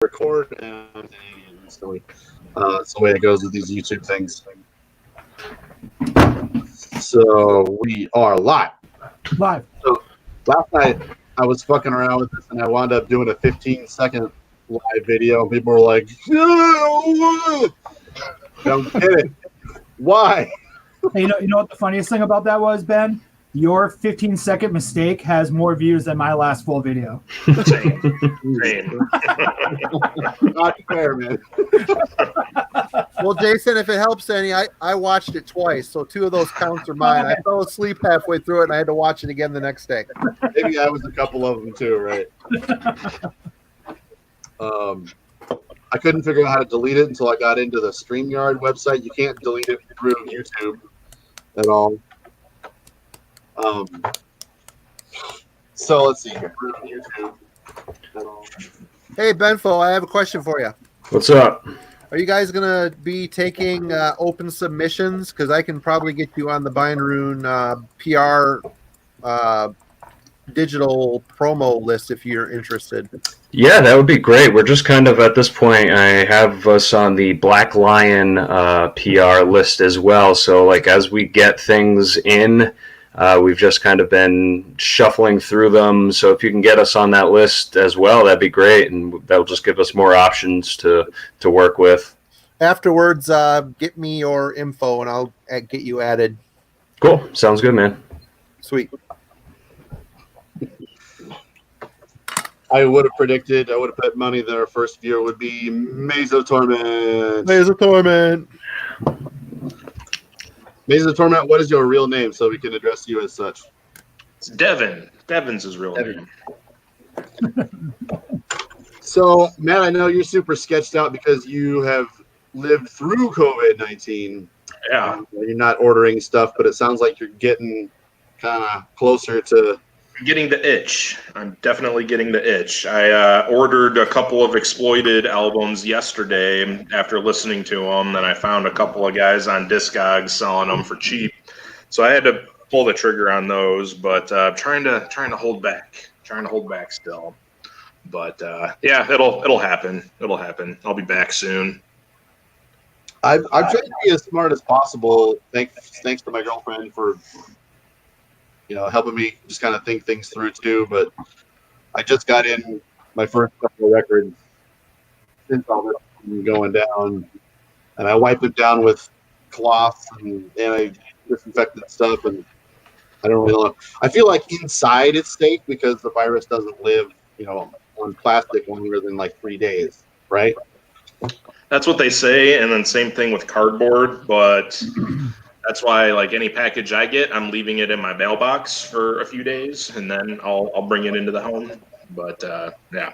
record and so that's the way it goes with these YouTube things. So we are live. So last night I was fucking around with this and I wound up doing a 15-second live video. People were like, "No, don't get it. Why?" Hey, you know what the funniest thing about that was, Ben? Your 15-second mistake has more views than my last full video. Same. Not fair, man. Well, Jason, if it helps any, I watched it twice, so 2 of those counts are mine. I fell asleep halfway through it, and I had to watch it again the next day. Maybe I was a couple of them too, right? I couldn't figure out how to delete it until I got into the StreamYard website. You can't delete it through YouTube at all. So let's see. YouTube. Hey, Benfo, I have a question for you. What's up? Are you guys going to be taking open submissions? Because I can probably get you on the Binderoon PR digital promo list if you're interested. Yeah, that would be great. We're just kind of at this point, I have us on the Black Lion PR list as well. So like as we get things in, we've just kind of been shuffling through them. So if you can get us on that list as well, that'd be great. And that'll just give us more options to work with. Afterwards, get me your info and I'll get you added. Cool. Sounds good, man. Sweet. I would have put money that our first viewer would be Mazo Torment. Mazo Torment. Mazo Torment, what is your real name so we can address you as such? It's Devin. Devin's his real name. So, Matt, I know you're super sketched out because you have lived through COVID-19. Yeah. You're not ordering stuff, but it sounds like you're getting kind of closer to... Getting the itch. I'm definitely getting the itch. I ordered a couple of Exploited albums yesterday after listening to them, and I found a couple of guys on Discogs selling them for cheap. So I had to pull the trigger on those, but trying to hold back. Trying to hold back still. But yeah, it'll happen. It'll happen. I'll be back soon. I've tried to be as smart as possible. Thanks to my girlfriend for helping me just kind of think things through too. But I just got in my first couple of records since all this was going down, and I wiped it down with cloths and I disinfected stuff, and I don't really know. I feel like inside it's safe because the virus doesn't live, on plastic longer than like 3 days, right? That's what they say, and then same thing with cardboard, but that's why, like any package I get, I'm leaving it in my mailbox for a few days, and then I'll bring it into the home. But yeah,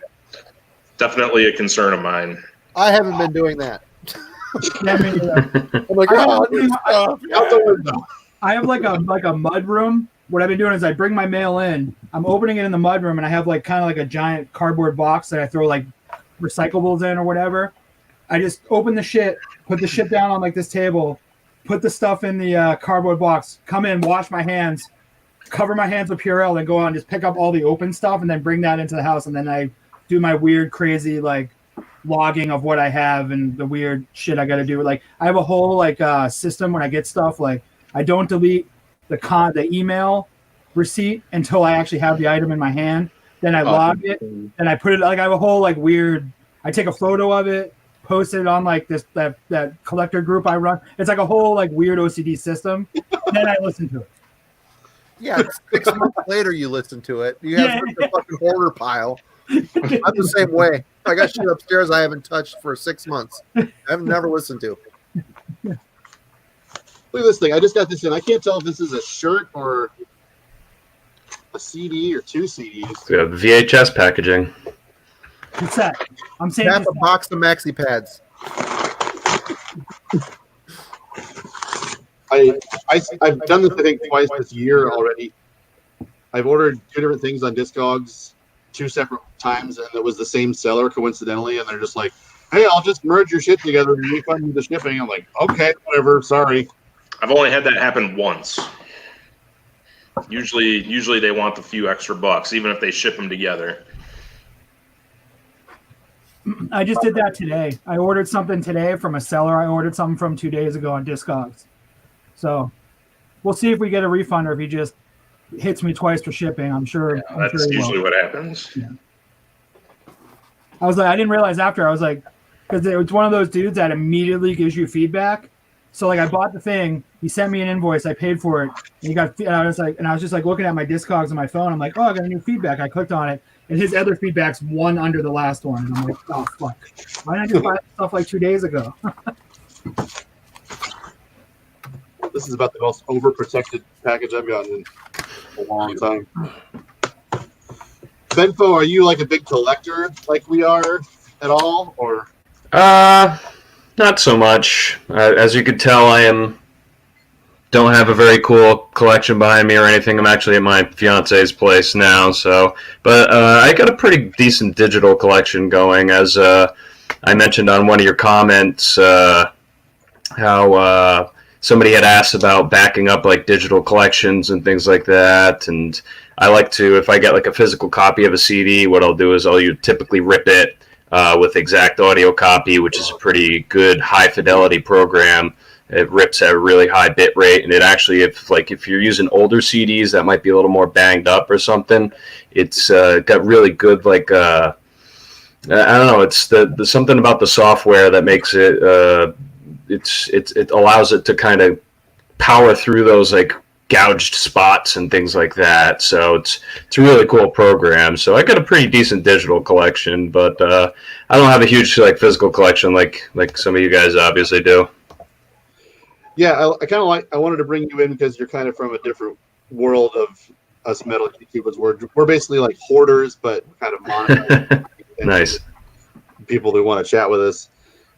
definitely a concern of mine. I haven't been doing that. I'm like, I have like a mud room. What I've been doing is I bring my mail in. I'm opening it in the mud room, and I have like kind of like a giant cardboard box that I throw like recyclables in or whatever. I just open the shit, put the shit down on like this table, put the stuff in the cardboard box, come in, wash my hands, cover my hands with Purell, then go out and just pick up all the open stuff and then bring that into the house. And then I do my weird, crazy, like logging of what I have and the weird shit I got to do. Like I have a whole like system when I get stuff. Like I don't delete the email receipt until I actually have the item in my hand. Then I log it and I put it like I have a whole like weird. I take a photo of it, post it on like that collector group I run. It's like a whole like weird OCD system. Then I listen to it. Yeah, 6 months later you listen to it. You have a fucking hoarder pile. I'm the same way. I got shit upstairs I haven't touched for 6 months. I've never listened to. Look at this thing. I just got this in. I can't tell if this is a shirt or a CD or 2 CDs. Yeah, VHS packaging. What's that? I'm saying half a box of maxi pads. I've done this I think twice this year already. I've ordered 2 different things on Discogs 2 separate times, and it was the same seller coincidentally, and they're just like, "Hey, I'll just merge your shit together and refund you the shipping." I'm like, "Okay, whatever. Sorry." I've only had that happen once. Usually they want the few extra bucks, even if they ship them together. I just did that today. I ordered something today from a seller I ordered something from 2 days ago on Discogs. So we'll see if we get a refund or if he just hits me twice for shipping. I'm sure. Yeah, I'm that's sure he usually will. what happens. Yeah. I was like, I didn't realize after. I was like, because it's one of those dudes that immediately gives you feedback. So like, I bought the thing. He sent me an invoice. I paid for it. And he got. And I was just like looking at my Discogs on my phone. I'm like, oh, I got a new feedback. I clicked on it, and his other feedback's one under the last one. And I'm like, oh fuck. Why didn't I just buy stuff like 2 days ago? This is about the most overprotected package I've gotten in a long time. Benfo, are you like a big collector like we are at all, or? Not so much. As you could tell, don't have a very cool collection behind me or anything. I'm actually at my fiance's place now, but I got a pretty decent digital collection going. As I mentioned on one of your comments, how somebody had asked about backing up like digital collections and things like that, and I like to, if I get like a physical copy of a CD, what I'll do is I'll typically rip it with Exact Audio Copy, which is a pretty good high fidelity program. It rips at a really high bit rate, and it actually, if you're using older CDs that might be a little more banged up or something, it's got really good I don't know, it's the something about the software that makes it it allows it to kind of power through those like gouged spots and things like that. So it's a really cool program. So I got a pretty decent digital collection, but I don't have a huge like physical collection like some of you guys obviously do. Yeah, I kind of I wanted to bring you in because you're kind of from a different world of us metal YouTubers. We're basically like hoarders, but kind of monetized. Nice. People who want to chat with us.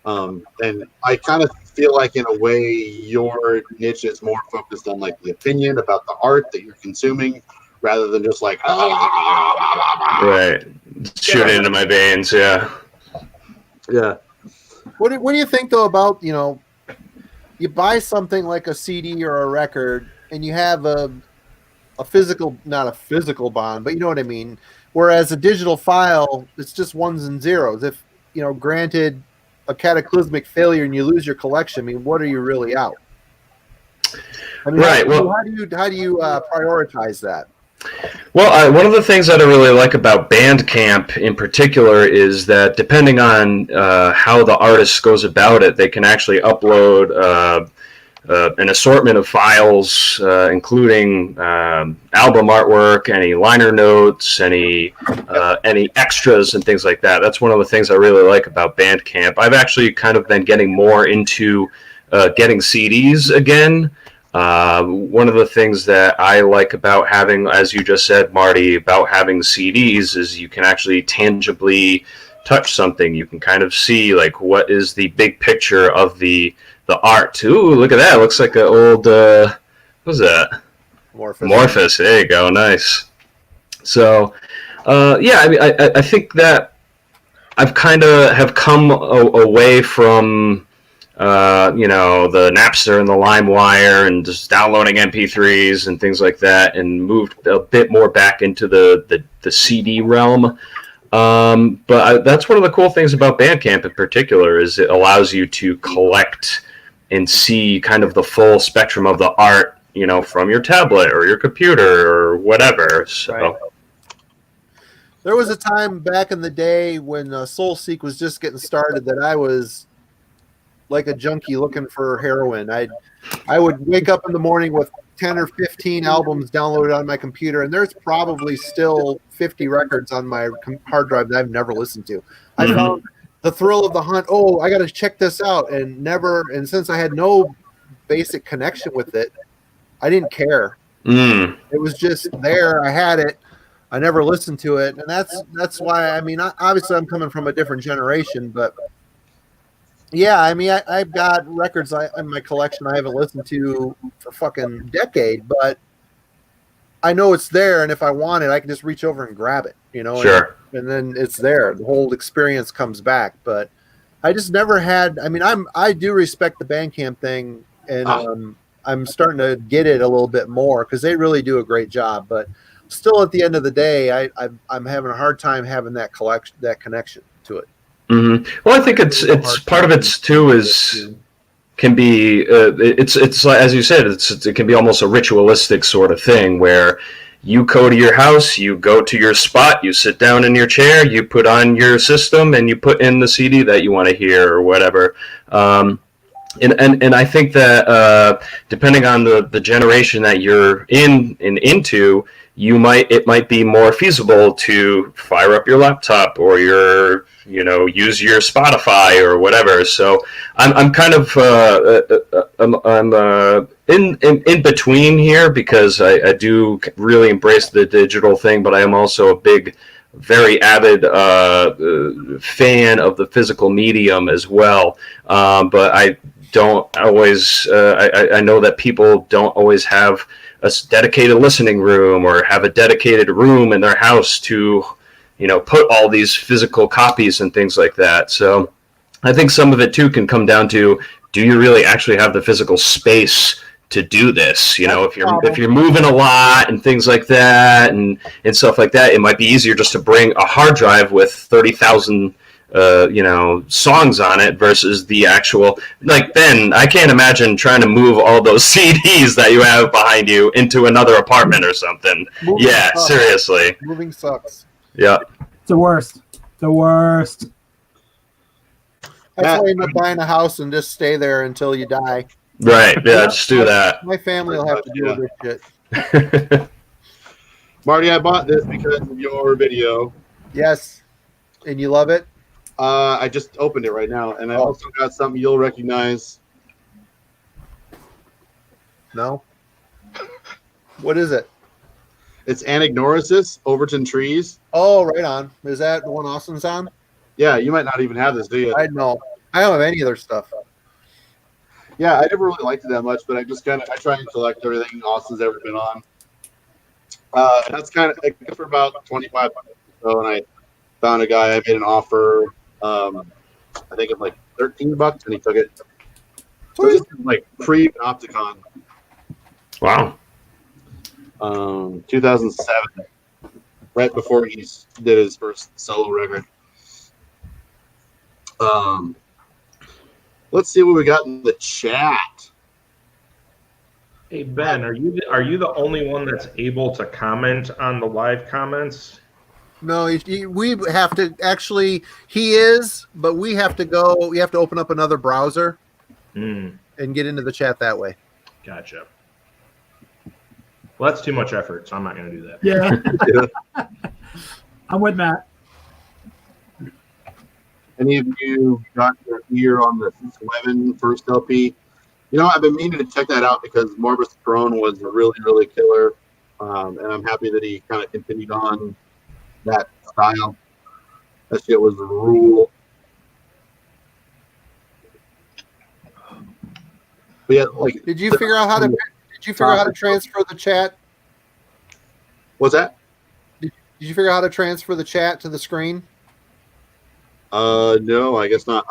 And I kind of feel like in a way your niche is more focused on like the opinion about the art that you're consuming rather than just like right, shoot into my veins. Yeah. What do you think though about, you buy something like a CD or a record and you have a physical, not a physical bond, but you know what I mean? Whereas a digital file, it's just ones and zeros. If, granted a cataclysmic failure and you lose your collection, I mean, what are you really out? I mean, right. how do you prioritize that? Well, one of the things that I really like about Bandcamp in particular is that depending on how the artist goes about it, they can actually upload an assortment of files, including album artwork, any liner notes, any extras and things like that. That's one of the things I really like about Bandcamp. I've actually kind of been getting more into getting CDs again. One of the things that I like about having, as you just said, Marty, about having CDs is you can actually tangibly touch something. You can kind of see like what is the big picture of the art. Ooh, look at that. It looks like an old, what was that? Morphous. There you go. Nice. So, yeah, I mean, I think that I've kind of have come away from, the Napster and the LimeWire and just downloading MP3s and things like that, and moved a bit more back into the CD realm. But that's one of the cool things about Bandcamp in particular is it allows you to collect and see kind of the full spectrum of the art, from your tablet or your computer or whatever. So. Right. There was a time back in the day when SoulSeek was just getting started that I was like a junkie looking for heroin. I would wake up in the morning with 10 or 15 albums downloaded on my computer, and there's probably still 50 records on my hard drive that I've never listened to. I found the thrill of the hunt. Oh, I got to check this out, and since I had no basic connection with it, I didn't care. It was just there. I had it. I never listened to it, and that's why. I mean, obviously, I'm coming from a different generation, but yeah, I mean, I've got records in my collection I haven't listened to for fucking decade, but I know it's there, and if I want it, I can just reach over and grab it, Sure. And then it's there. The whole experience comes back. But I just never had. I mean, I do respect the Bandcamp thing, and I'm starting to get it a little bit more because they really do a great job. But still, at the end of the day, I'm having a hard time having that connection to it. Well, I think it's part of it too is can be it's like, as you said, it can be almost a ritualistic sort of thing where you go to your house, you go to your spot, you sit down in your chair, you put on your system, and you put in the CD that you want to hear or whatever. And I think that depending on the generation that you're in and into, it might be more feasible to fire up your laptop or use your Spotify or whatever. So I'm kind of I'm in between here because I do really embrace the digital thing, but I am also a very avid fan of the physical medium as well. But I don't always. I know that people don't always have a dedicated listening room or have a dedicated room in their house to, put all these physical copies and things like that. So I think some of it too can come down to, do you really actually have the physical space to do this? If you're moving a lot and things like that and stuff like that, it might be easier just to bring a hard drive with 30,000 songs on it versus the actual, like, Ben, I can't imagine trying to move all those CDs that you have behind you into another apartment or something. Moving sucks. Seriously. Moving sucks. Yeah. It's the worst. The worst. That's why you end up buying a house and just stay there until you die. Right. Yeah, just do that. My family will have to deal with this shit. Marty, I bought this because of your video. Yes. And you love it? I just opened it right now, and I also got something you'll recognize. No? What is it? It's Anagnorisis, Overton Trees. Oh, right on. Is that the one Austin's on? Yeah, you might not even have this, do you? I know. I don't have any other stuff. Yeah, I never really liked it that much, but I try and collect everything Austin's ever been on. That's kind of like for about $25 or so, and I found a guy. I made an offer. I think of like $13, and he took it. So this is like pre-Opticon. Wow. 2007, right before he did his first solo record. Let's see what we got in the chat. Hey Ben, are you the only one that's able to comment on the live comments? No, we have to actually. He is, but we have to go. We have to open up another browser and get into the chat that way. Gotcha. Well, that's too much effort, so I'm not going to do that. Yeah. I'm with Matt. Any of you got your ear on the 611 first LP? I've been meaning to check that out because Morbus Throne was really, really killer. And I'm happy that he kind of continued on that style. That shit was the rule. But yeah, like, Did you figure out how to transfer the chat? What's that? Did you figure out how to transfer the chat to the screen? No, I guess not.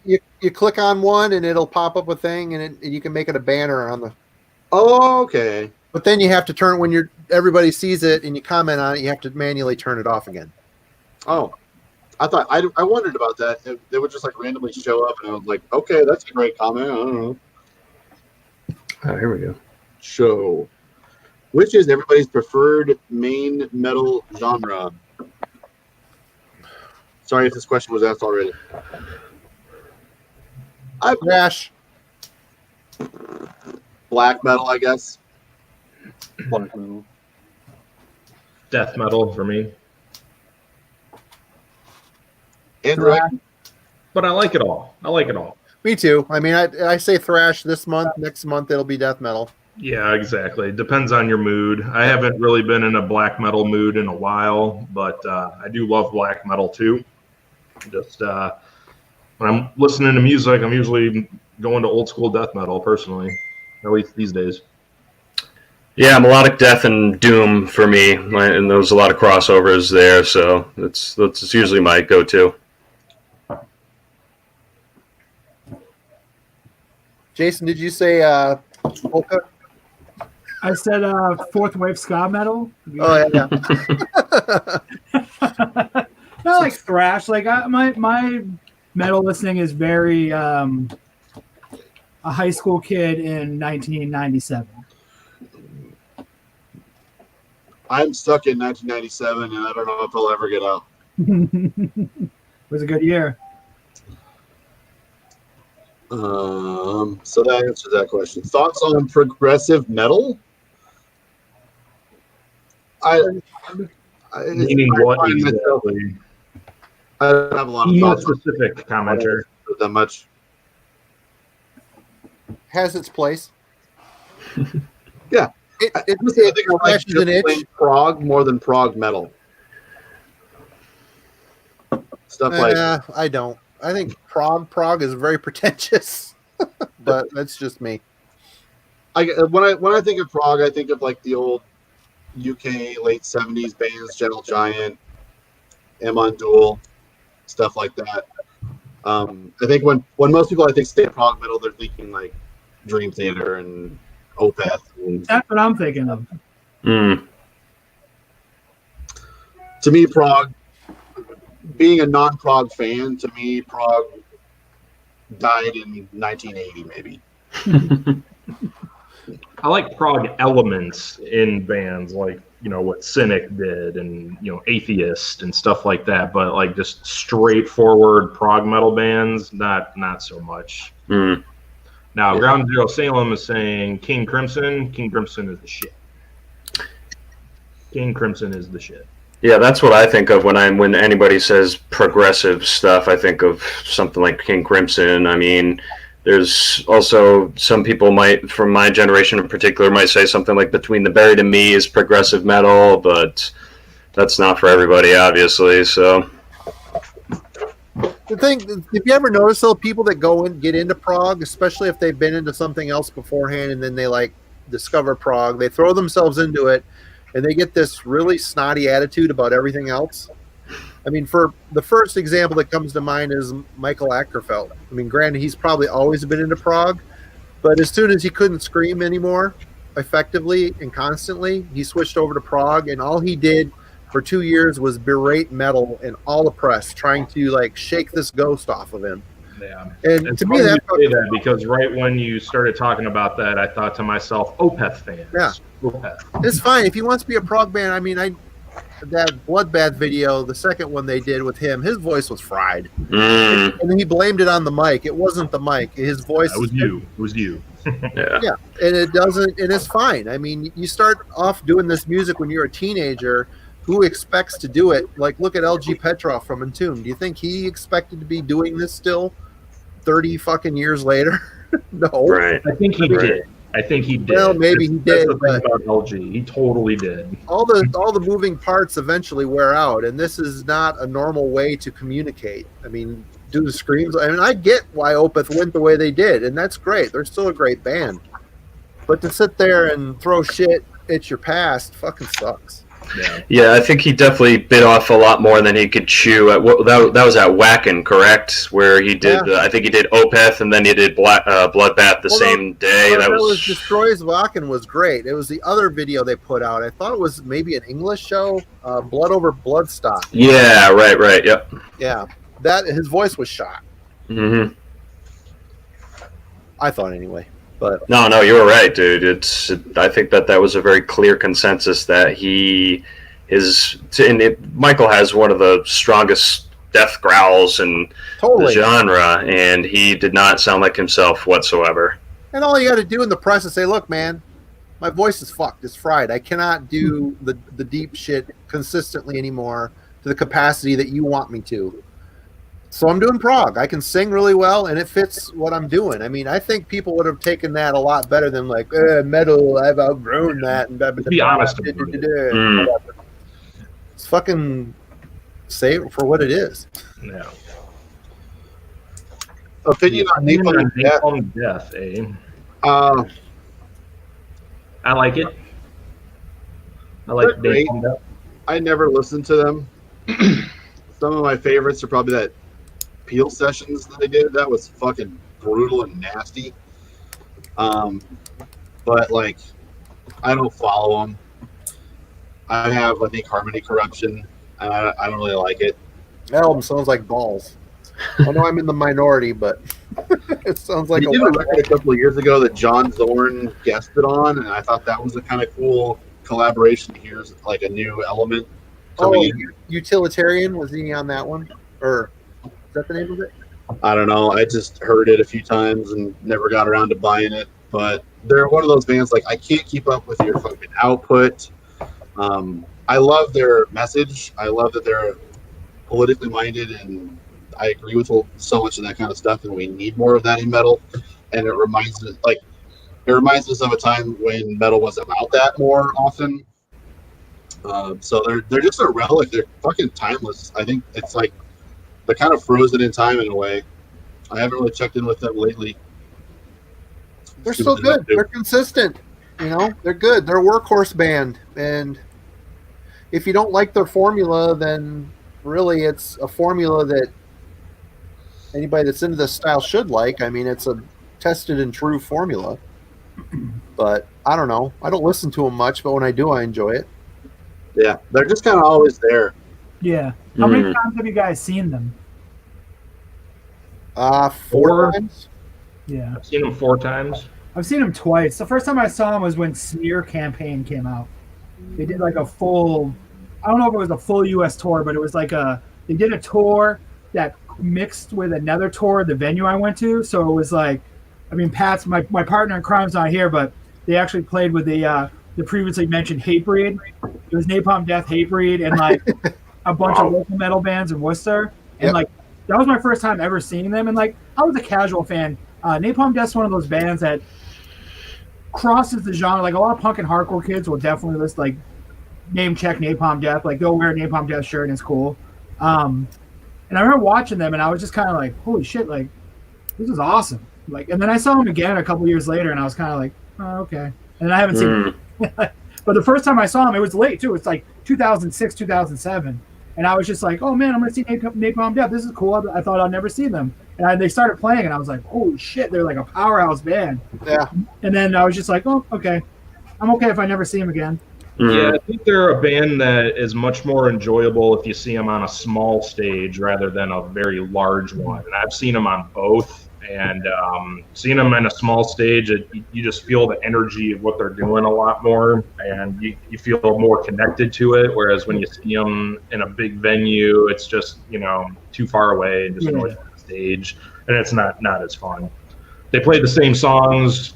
You click on one and it'll pop up a thing, and you can make it a banner on the. Oh, okay. But then you have to turn when everybody sees it and you comment on it. You have to manually turn it off again. Oh, I wondered about that. They would just like randomly show up, and I was like, okay, that's a great comment. I don't know. Oh, here we go. Show. Which is everybody's preferred main metal genre? Sorry if this question was asked already. Thrash. Black metal, I guess. Black metal. Death metal for me. Andrew, But I like it all. Me too. I mean, I say thrash this month. Next month it'll be death metal. Yeah, exactly. Depends on your mood. I haven't really been in a black metal mood in a while, but I do love black metal too. Just when I'm listening to music, I'm usually going to old school death metal personally, at least these days. Yeah, melodic death and doom for me, and there's a lot of crossovers there, so that's usually my go-to. Jason, did you say polka? I said fourth wave ska metal. Oh yeah. Not like thrash. Like my metal listening is very a high school kid in 1997. I'm stuck in 1997, and I don't know if I'll ever get out. It was a good year. So that answers that question. Thoughts on progressive metal? Meaning what exactly? I don't have a lot of More thoughts on specific commenter. it that much. Has its place. Yeah. It I think I like scratches an itch. playing prog more than prog metal. Stuff like I don't. I think prog is very pretentious, but that's just me. when I think of prog, I think of like the old UK late 70s bands, Gentle Giant, M Duel, stuff like that. I think when most people say prog metal, they're thinking like Dream Theater and Opeth. That's what I'm thinking of. Mm. To me, prog, being a non-prog fan, to me, prog died in 1980, maybe. I like prog elements in bands, like what Cynic did, and Atheist and stuff like that. But like just straightforward prog metal bands, not so much. Mm. Now, Ground Zero Salem is saying King Crimson. King Crimson is the shit. King Crimson is the shit. Yeah, that's what I think of when anybody says progressive stuff. I think of something like King Crimson. I mean, there's also some people from my generation in particular, might say something like Between the Buried and Me is progressive metal, but that's not for everybody, obviously. So The thing, if you ever notice though, people that go and get into prog, especially if they've been into something else beforehand and then they like discover prog, they throw themselves into it and they get this really snotty attitude about everything else. I mean, for the first example that comes to mind is Michael Achterfeld. I mean, granted, he's probably always been into prog, but as soon as he couldn't scream anymore effectively and constantly, he switched over to prog, and all he did for 2 years was berate metal and all the press, trying to like shake this ghost off of him. Yeah. And It's to me, funny that you say that because right when you started talking about that, I thought to myself, Opeth fans. Yeah. Opeth. It's fine if he wants to be a prog band. I mean, that Bloodbath video, the second one they did with him, his voice was fried, and then he blamed it on the mic. It wasn't the mic. His voice. It was you. It was you. yeah. Yeah, and it doesn't, and it's fine. I mean, you start off doing this music when you're a teenager. Who expects to do it? Like, look at LG Petrov from Entombed. Do you think he expected to be doing this still 30 fucking years later? No. Right. I think he did. I think he did. Well, maybe he did, That's the thing but about LG. He totally did. all the moving parts eventually wear out, and this is not a normal way to communicate. I mean, do the screams. I mean, I get why Opeth went the way they did, and that's great. They're still a great band. But to sit there and throw shit at your past fucking sucks. Yeah, I think he definitely bit off a lot more than he could chew. That was at Wacken, correct? Where he did, I think he did Opeth, and then he did Bloodbath the same day. That was Destroys Wacken was great. It was the other video they put out. I thought it was maybe an English show, Blood Over Bloodstock. Yeah, right, yep. Yeah, that his voice was shot. Mm-hmm. I thought anyway. But no, you were right, dude. I think that was a very clear consensus that Michael has one of the strongest death growls in the genre, and he did not sound like himself whatsoever. And all you got to do in the press is say, "Look, man, my voice is fucked. It's fried. I cannot do the deep shit consistently anymore to the capacity that you want me to. So I'm doing prog. I can sing really well, and it fits what I'm doing. I mean, I think people would have taken that a lot better than like metal. I've outgrown that. And be honest. It's fucking say it for what it is. Yeah. Opinion on Napalm Death, eh? I like it. I like Napalm Death. I never listened to them. Some of my favorites are probably that Peel Sessions that they did. That was fucking brutal and nasty. But like, I don't follow them. I think Harmony Corruption, and I don't really like it. That album sounds like balls. I know I'm in the minority, but it sounds like He did a record a couple of years ago that John Zorn guested on, and I thought that was a kind of cool collaboration. Here's like a new element coming in. Utilitarian, was he on that one? Or is that the name of it? I don't know. I just heard it a few times and never got around to buying it. But they're one of those bands like I can't keep up with your fucking output. I love their message. I love that they're politically minded, and I agree with so much of that kind of stuff. And we need more of that in metal. And it reminds us of a time when metal was about that more often. So they're just a relic. They're fucking timeless. I think it's like they're kind of frozen in time in a way. I haven't really checked in with them lately. They're still good. They're consistent. You know, they're good. They're a workhorse band. And if you don't like their formula, then really it's a formula that anybody that's into this style should like. I mean, it's a tested and true formula. But I don't know. I don't listen to them much, but when I do, I enjoy it. Yeah, they're just kind of always there. Yeah. How many times have you guys seen them? 4 times. Yeah. I've seen them 4 times. I've seen them twice. The first time I saw them was when Smear Campaign came out. They did like a full, I don't know if it was a full U.S. tour, but it was like they did a tour that mixed with another tour at the venue I went to. So it was like, I mean, Pat's, my partner in crime's not here, but they actually played with the previously mentioned Hatebreed. It was Napalm Death, Hatebreed, and like a bunch of local metal bands in Worcester. And like, that was my first time ever seeing them. And like, I was a casual fan. Napalm Death's one of those bands that crosses the genre. Like a lot of punk and hardcore kids will definitely list like name check Napalm Death. Like they'll wear a Napalm Death shirt and it's cool. And I remember watching them and I was just kind of like, holy shit, like this is awesome. Like, and then I saw them again a couple years later and I was kind of like, oh, okay. And I haven't seen them. But the first time I saw them, it was late too. It's like 2006, 2007. And I was just like, oh man, I'm going to see Napalm Death. This is cool. I thought I'd never see them. And they started playing and I was like, holy shit, they're like a powerhouse band. Yeah. And then I was just like, oh, okay. I'm okay if I never see them again. Yeah, I think they're a band that is much more enjoyable if you see them on a small stage rather than a very large one. And I've seen them on both. And seeing them on a small stage, you just feel the energy of what they're doing a lot more, and you feel more connected to it. Whereas when you see them in a big venue, it's just too far away and just noise on the stage, and it's not as fun. They play the same songs,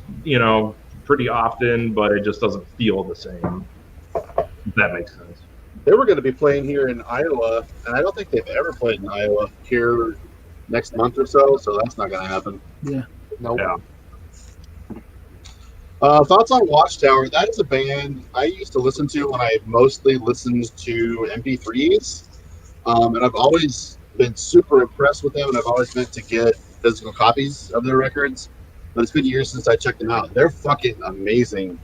pretty often, but it just doesn't feel the same. If that makes sense. They were going to be playing here in Iowa, and I don't think they've ever played in Iowa here next month or so that's not going to happen. Yeah. Nope. Yeah. Thoughts on Watchtower? That is a band I used to listen to when I mostly listened to MP3s, and I've always been super impressed with them, and I've always meant to get physical copies of their records, but it's been years since I checked them out. They're fucking amazing,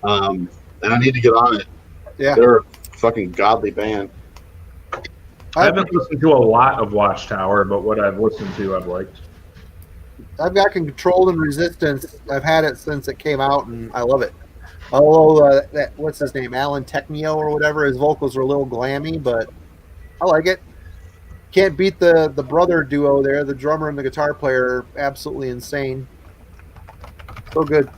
and I need to get on it. Yeah. They're a fucking godly band. I haven't listened to a lot of Watchtower, but what I've listened to, I've liked. I've got Controlled and Resistance. I've had it since it came out, and I love it. Although, what's his name, Alan Technio or whatever, his vocals are a little glammy, but I like it. Can't beat the brother duo there, the drummer and the guitar player, absolutely insane. So good.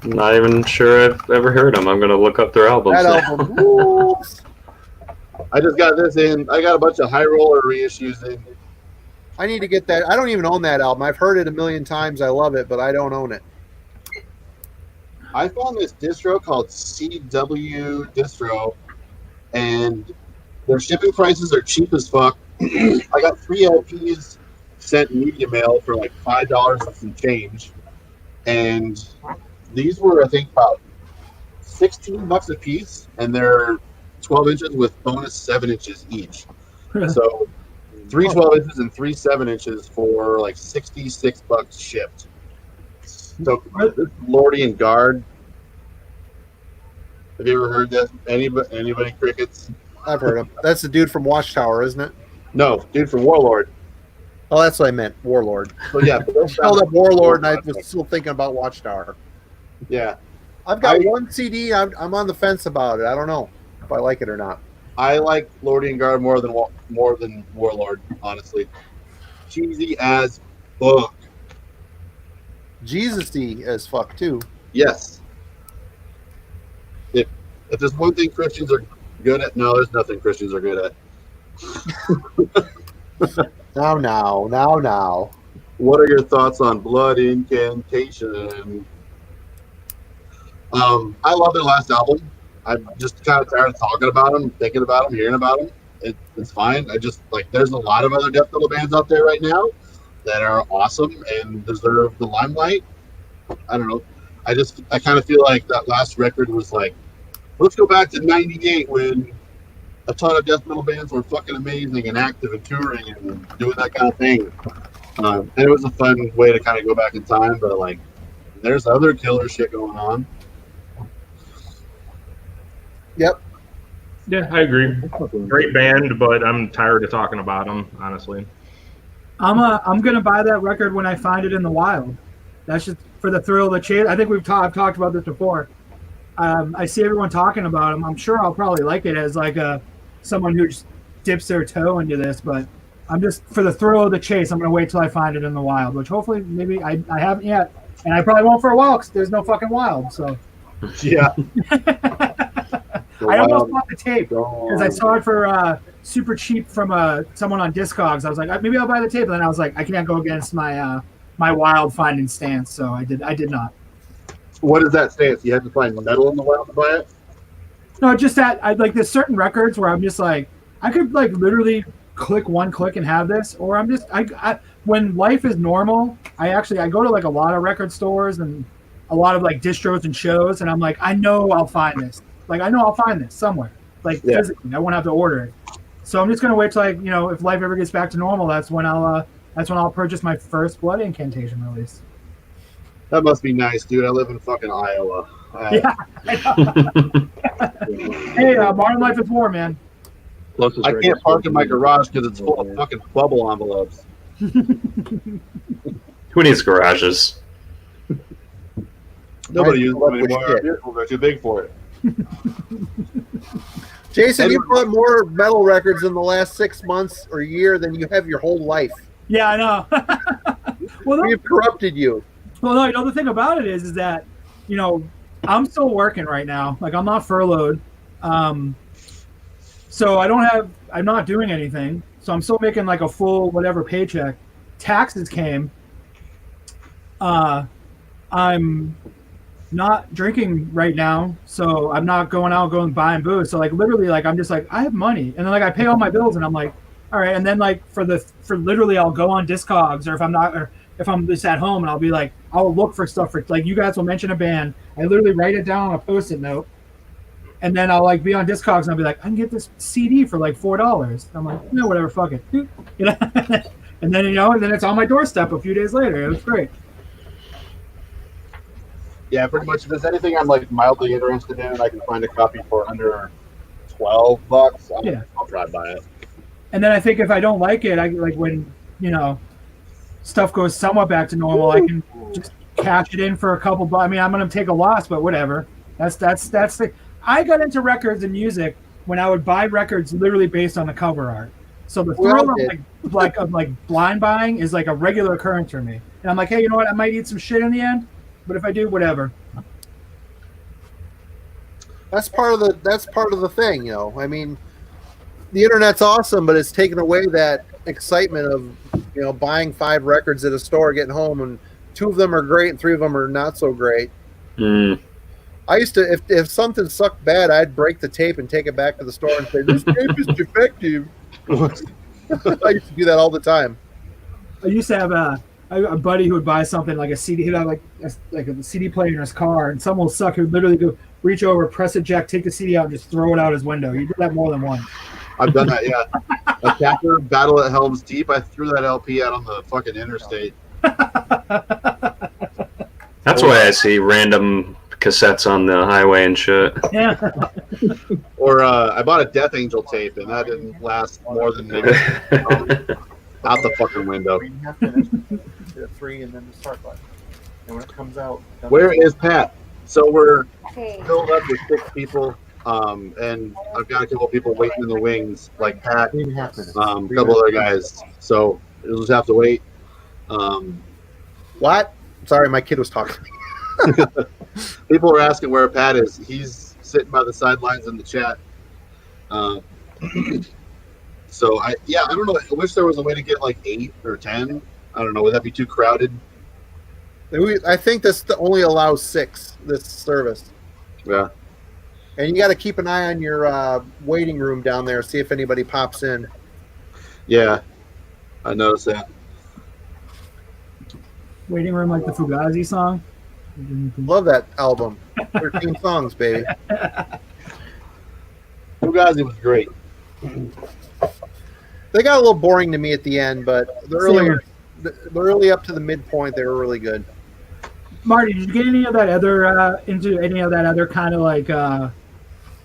Not even sure I've ever heard them. I'm going to look up their albums. That album rules. I just got this in. I got a bunch of High Roller reissues in. I need to get that. I don't even own that album. I've heard it a million times. I love it, but I don't own it. I found this distro called CW Distro, and their shipping prices are cheap as fuck. I got 3 LPs sent media mail for like $5 and some change, and these were, I think, about $16 a piece, and they're 12 inches with bonus 7 inches each. So 3 12 inches and 3 7 inches for like $66 shipped. So this Lordy and Guard. Have you ever heard that? Anybody crickets? I've heard him. That's the dude from Watchtower, isn't it? No, dude from Warlord. Oh, that's what I meant. Warlord. So yeah, I spelled up Warlord, and I was still thinking about Watchtower. Yeah, I've got one CD. I'm on the fence about it. I don't know if I like it or not. I like Lordy and Guard more than Warlord, honestly. cheesy as fuck. Jesus-y as fuck too. Yes. If there's one thing Christians are good at, no, there's nothing Christians are good at. Now. What are your thoughts on Blood Incantation? I love their last album. I'm just kind of tired of talking about them, thinking about them, hearing about them. It's fine. I just like there's a lot of other death metal bands out there right now that are awesome and deserve the limelight. I don't know. I kind of feel like that last record was like, let's go back to '98 when a ton of death metal bands were fucking amazing and active and touring and doing that kind of thing. And it was a fun way to kind of go back in time, but like, there's other killer shit going on. Yep. Yeah, I agree. Great band, but I'm tired of talking about them, honestly. I'm gonna buy that record when I find it in the wild. That's just for the thrill of the chase. I think I've talked about this before. I see everyone talking about them. I'm sure I'll probably like it as like someone who just dips their toe into this, but I'm just for the thrill of the chase. I'm gonna wait till I find it in the wild, which hopefully maybe I haven't yet, and I probably won't for a while because there's no fucking wild. So Yeah. I almost bought the tape because I saw it for super cheap from someone on Discogs. I was like, maybe I'll buy the tape, and then I was like, I can't go against my my wild finding stance, so I did not. What is that stance? You have to find metal in the wild to buy it? No, just that I like there's certain records where I'm just like I could like literally click one click and have this, or I'm just I when life is normal, I go to like a lot of record stores and a lot of like distros and shows, and I'm like, I know I'll find this. Like I know I'll find this somewhere. Like physically, I won't have to order it. So I'm just gonna wait till if life ever gets back to normal, that's when I'll purchase my first Blood Incantation release. That must be nice, dude. I live in fucking Iowa. Yeah. Hey, modern life is war, man. I can't park in my garage because it's full of fucking bubble envelopes. Who needs garages? Nobody uses them anymore. They're too big for it. Jason, you bought more metal records in the last 6 months or year than you have your whole life. Yeah, I know. Well, We've corrupted you. Well, no, the thing about it is that, I'm still working right now. Like, I'm not furloughed. So I'm not doing anything. So I'm still making like a full whatever paycheck. Taxes came. I'm not drinking right now. So I'm not going buying booze. So like literally like, I'm just like, I have money. And then like I pay all my bills and I'm like, all right. And then like for literally I'll go on Discogs or if I'm just at home and I'll be like, I'll look for stuff for like you guys will mention a band. I literally write it down on a Post-it note, and then I'll like be on Discogs and I'll be like, I can get this CD for like $4. I'm like, no, whatever, fuck it, and then and then it's on my doorstep a few days later. It was great. Yeah, pretty much. If there's anything I'm like mildly interested in, and I can find a copy for under $12, I'll try to buy it. And then I think if I don't like it, I like when stuff goes somewhat back to normal, I can just cash it in for a couple bucks. I mean, I'm going to take a loss, but whatever. That's the. I got into records and music when I would buy records literally based on the cover art. So the thrill of blind buying is like a regular occurrence for me. And I'm like, hey, you know what? I might eat some shit in the end, but if I do, whatever. That's part of the thing, I mean, the internet's awesome, but it's taken away that excitement of buying 5 records at a store, getting home, and 2 of them are great and 3 of them are not so great. I used to, if something sucked bad, I'd break the tape and take it back to the store and say, this tape is defective. I used to do that all the time. I used to have a buddy who would buy something like a CD. He'd have like a CD player in his car, and someone will suck. He would literally go reach over, press eject, take the CD out, and just throw it out his window. You did that more than once. I've done that, yeah. Attacker, Battle at Helm's Deep. I threw that LP out on the fucking interstate. That's why I see random cassettes on the highway and shit. Yeah. Or I bought a Death Angel tape, and that didn't last more than maybe out the fucking window. You have to hit 3 and then the start button. And when it comes out... Where is Pat? So we're filled up with 6 people, and I've got a couple of people waiting in the wings, like Pat, a couple other guys. So You'll just have to wait. What? Sorry, my kid was talking. People are asking where Pat is. He's sitting by the sidelines in the chat. So I don't know. I wish there was a way to get like 8 or 10. I don't know. Would that be too crowded? I think this only allows 6. This service, Yeah. and you got to keep an eye on your waiting room down there. See if anybody pops in. Yeah. I noticed that. Waiting room like the Fugazi song. Love that album. 13 songs, baby. Fugazi was great. They got a little boring to me at the end, but the early up to the midpoint, they were really good. Marty, did you get any of that other into any of that other kind of like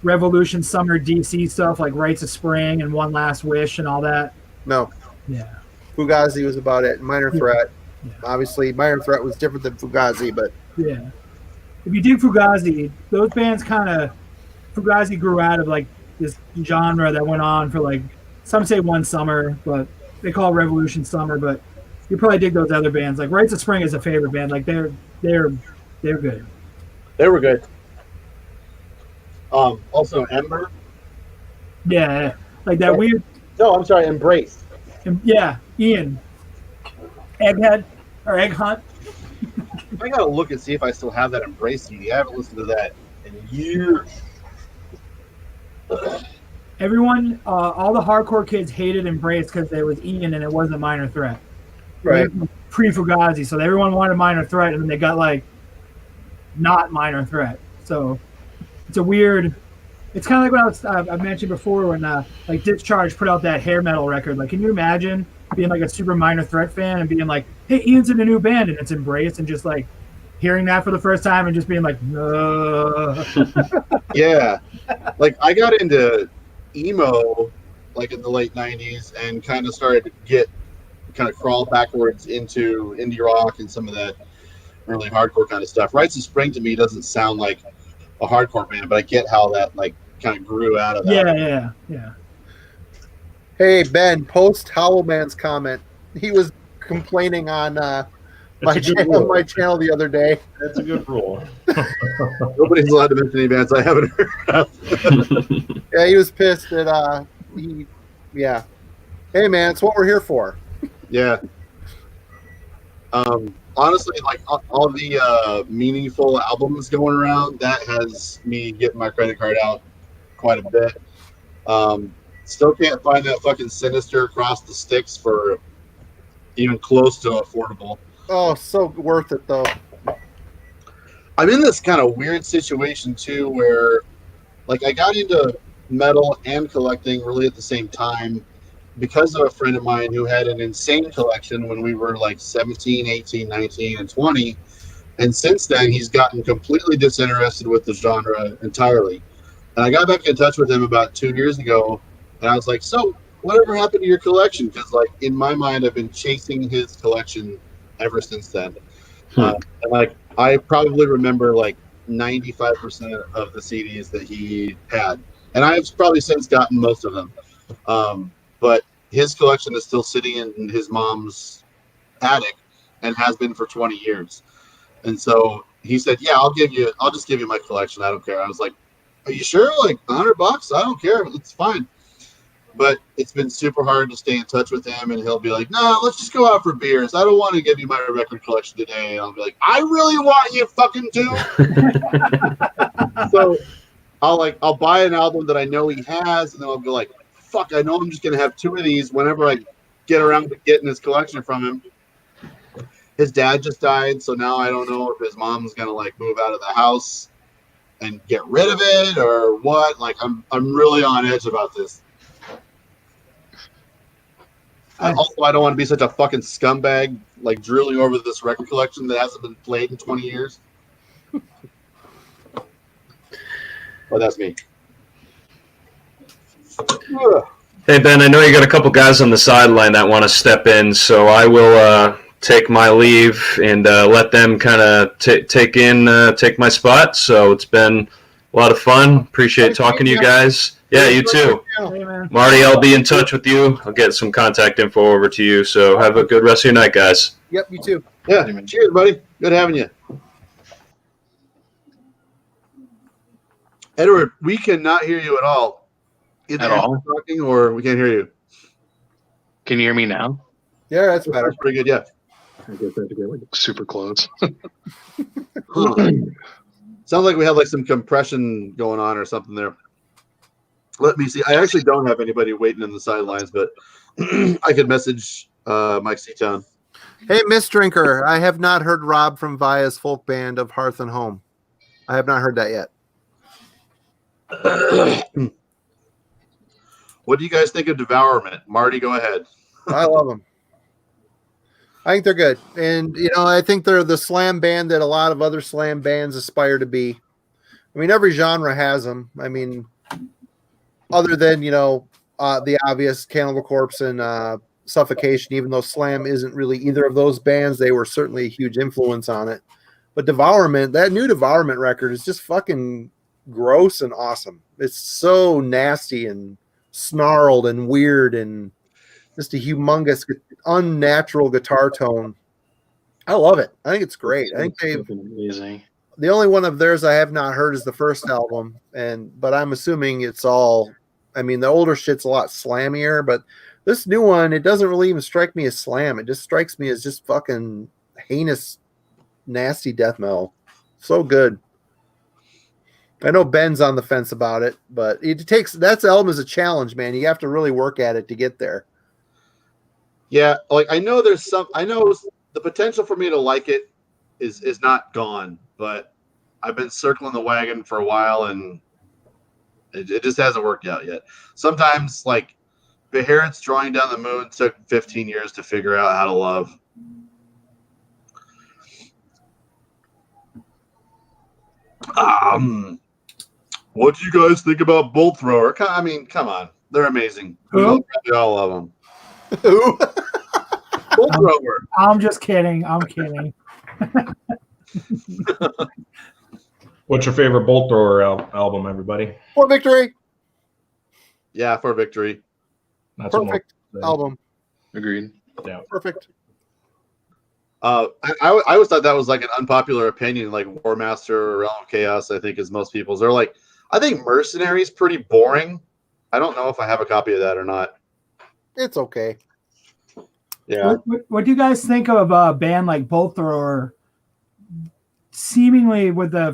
Revolution Summer DC stuff, like Rites of Spring and One Last Wish and all that? No. Yeah. Fugazi was about it. Minor Threat. Yeah. Obviously, Minor Threat was different than Fugazi, but Yeah. If you dig Fugazi, those bands Fugazi grew out of like this genre that went on for like, some say one summer, but they call it Revolution Summer, but you probably dig those other bands. Like Rites of Spring is a favorite band. Like they're good. They were good. Also Ember. Yeah. Like that weird, No, I'm sorry, Embrace. yeah, Ian. Egghead or Egg Hunt. I gotta look and see if I still have that Embrace CD. I haven't listened to that in years. Everyone, all the hardcore kids hated Embrace because there was Ian and it wasn't Minor Threat. right. Pre-Fugazi, so everyone wanted Minor Threat, and then they got like not Minor Threat. So it's a weird. It's kind of like what I mentioned before when like Discharge put out that hair metal record. Like, can you imagine being like a super Minor Threat fan and being like, "Hey, Ian's in a new band," and it's Embrace, and just like hearing that for the first time and just being like, "No." Yeah, like I got into emo like in the late '90s and kind of started to crawl backwards into indie rock and some of that early hardcore kind of stuff. Rites of Spring to me doesn't sound like a hardcore band, but I get how that like kind of grew out of that. Yeah. Hey, Ben, post Hollow Man's comment. He was complaining on my channel the other day. That's a good rule. Nobody's allowed to mention any bands I haven't heard of. Yeah, he was pissed that yeah. Hey, man, it's what we're here for. Yeah. Honestly, like all the meaningful albums going around, that has me getting my credit card out quite a bit. Still can't find that fucking Sinister Across the Sticks for even close to affordable. Oh, so worth it, though. I'm in this kind of weird situation, too, where like I got into metal and collecting really at the same time because of a friend of mine who had an insane collection when we were like 17, 18, 19, and 20. And since then, he's gotten completely disinterested with the genre entirely. And I got back in touch with him about 2 years ago, and I was like, so whatever happened to your collection? Because like in my mind, I've been chasing his collection ever since then. And like I probably remember like 95% of the CDs that he had. And I've probably since gotten most of them. But his collection is still sitting in his mom's attic and has been for 20 years. And so he said, yeah, I'll just give you my collection. I don't care. I was like, are you sure? Like $100? I don't care. It's fine. But it's been super hard to stay in touch with him, and he'll be like, no, let's just go out for beers. I don't want to give you my record collection today. And I'll be like, I really want you fucking to. So I'll buy an album that I know he has, and then I'll be like, fuck, I know I'm just going to have 2 of these whenever I get around to getting his collection from him. His dad just died, so now I don't know if his mom's going to like move out of the house and get rid of it or what. Like I'm really on edge about this. Also, I don't want to be such a fucking scumbag like drooling over this record collection that hasn't been played in 20 years. Well, that's me. Hey, Ben, I know you got a couple guys on the sideline that want to step in, so I will take my leave and let them kind of take my spot. So it's been A lot of fun. Appreciate talking to you guys. Yeah, you too. Hey, man. Marty, I'll be in touch with you. I'll get some contact info over to you. So have a good rest of your night, guys. Yep, you too. Yeah. Cheers, buddy. Good having you. Edward, we cannot hear you at all. Either At all? you're talking or we can't hear you. Can you hear me now? Yeah, that's better. That's pretty good, yeah. I guess I have to get like super close. Huh. Sounds like we have like some compression going on or something there. Let me see. I actually don't have anybody waiting in the sidelines, but I could message Mike Seatown. Hey, Miss Drinker, I have not heard Rob from Via's folk band of Hearth and Home. I have not heard that yet. What do you guys think of Devourment? Marty, go ahead. I love them. I think they're good. And, I think they're the slam band that a lot of other slam bands aspire to be. I mean, every genre has them. I mean, other than, the obvious Cannibal Corpse and Suffocation, even though slam isn't really either of those bands, they were certainly a huge influence on it. But Devourment, that new Devourment record is just fucking gross and awesome. It's so nasty and snarled and weird and just a humongous unnatural guitar tone. I love it. I think it's great. I think amazing. The only one of theirs I have not heard is the first album, but I'm assuming it's all. I mean, the older shit's a lot slammier, but this new one, it doesn't really even strike me as slam. It just strikes me as just fucking heinous, nasty death metal. So good. I know Ben's on the fence about it, but that album is a challenge, man. You have to really work at it to get there. Yeah, like I know the potential for me to like it is not gone, but I've been circling the wagon for a while and it just hasn't worked out yet. Sometimes like Beherit's Drawing Down the Moon took 15 years to figure out how to love. What do you guys think about Bolt Thrower? I mean, come on. They're amazing. We all love them. Who? Bolt Thrower. I'm just kidding. I'm kidding. What's your favorite Bolt Thrower album, everybody? For Victory. Yeah, For Victory. That's Perfect album. Agreed. Yeah. Perfect. I always thought that was like an unpopular opinion, like War Master or Realm of Chaos, I think is most people's. They're like, I think Mercenary's pretty boring. I don't know if I have a copy of that or not. It's okay. Yeah. What do you guys think of a band like Bolt Thrower? Seemingly with I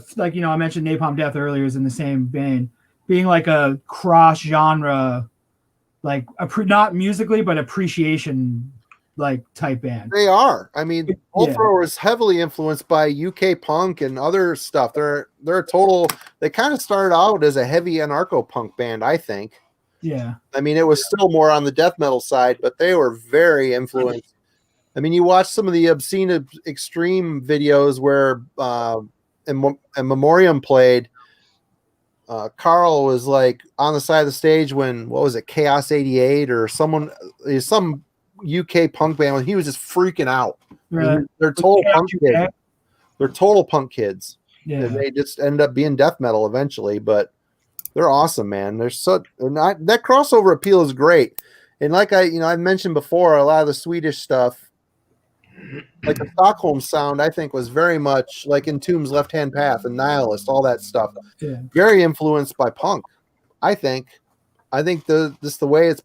mentioned Napalm Death earlier is in the same vein, being like a cross genre, like not musically but appreciation like type band. They are. I mean, Bolt Thrower is heavily influenced by UK punk and other stuff. They're a total. They kind of started out as a heavy anarcho punk band, I think. Yeah. I mean, it was still more on the death metal side, but they were very influenced. I mean, you watch some of the Obscene Extreme videos where in Memoriam played. Carl was like on the side of the stage when Chaos 88 or some UK punk band. He was just freaking out. Right. I mean, they're total punk kids. They're total punk kids. Yeah. And they just end up being death metal eventually, but they're awesome, man. That crossover appeal is great. And like I mentioned before, a lot of the Swedish stuff, like the Stockholm sound, I think was very much like Entombed's Left Hand Path and Nihilist, all that stuff. Yeah. Very influenced by punk, I think. I think the way it's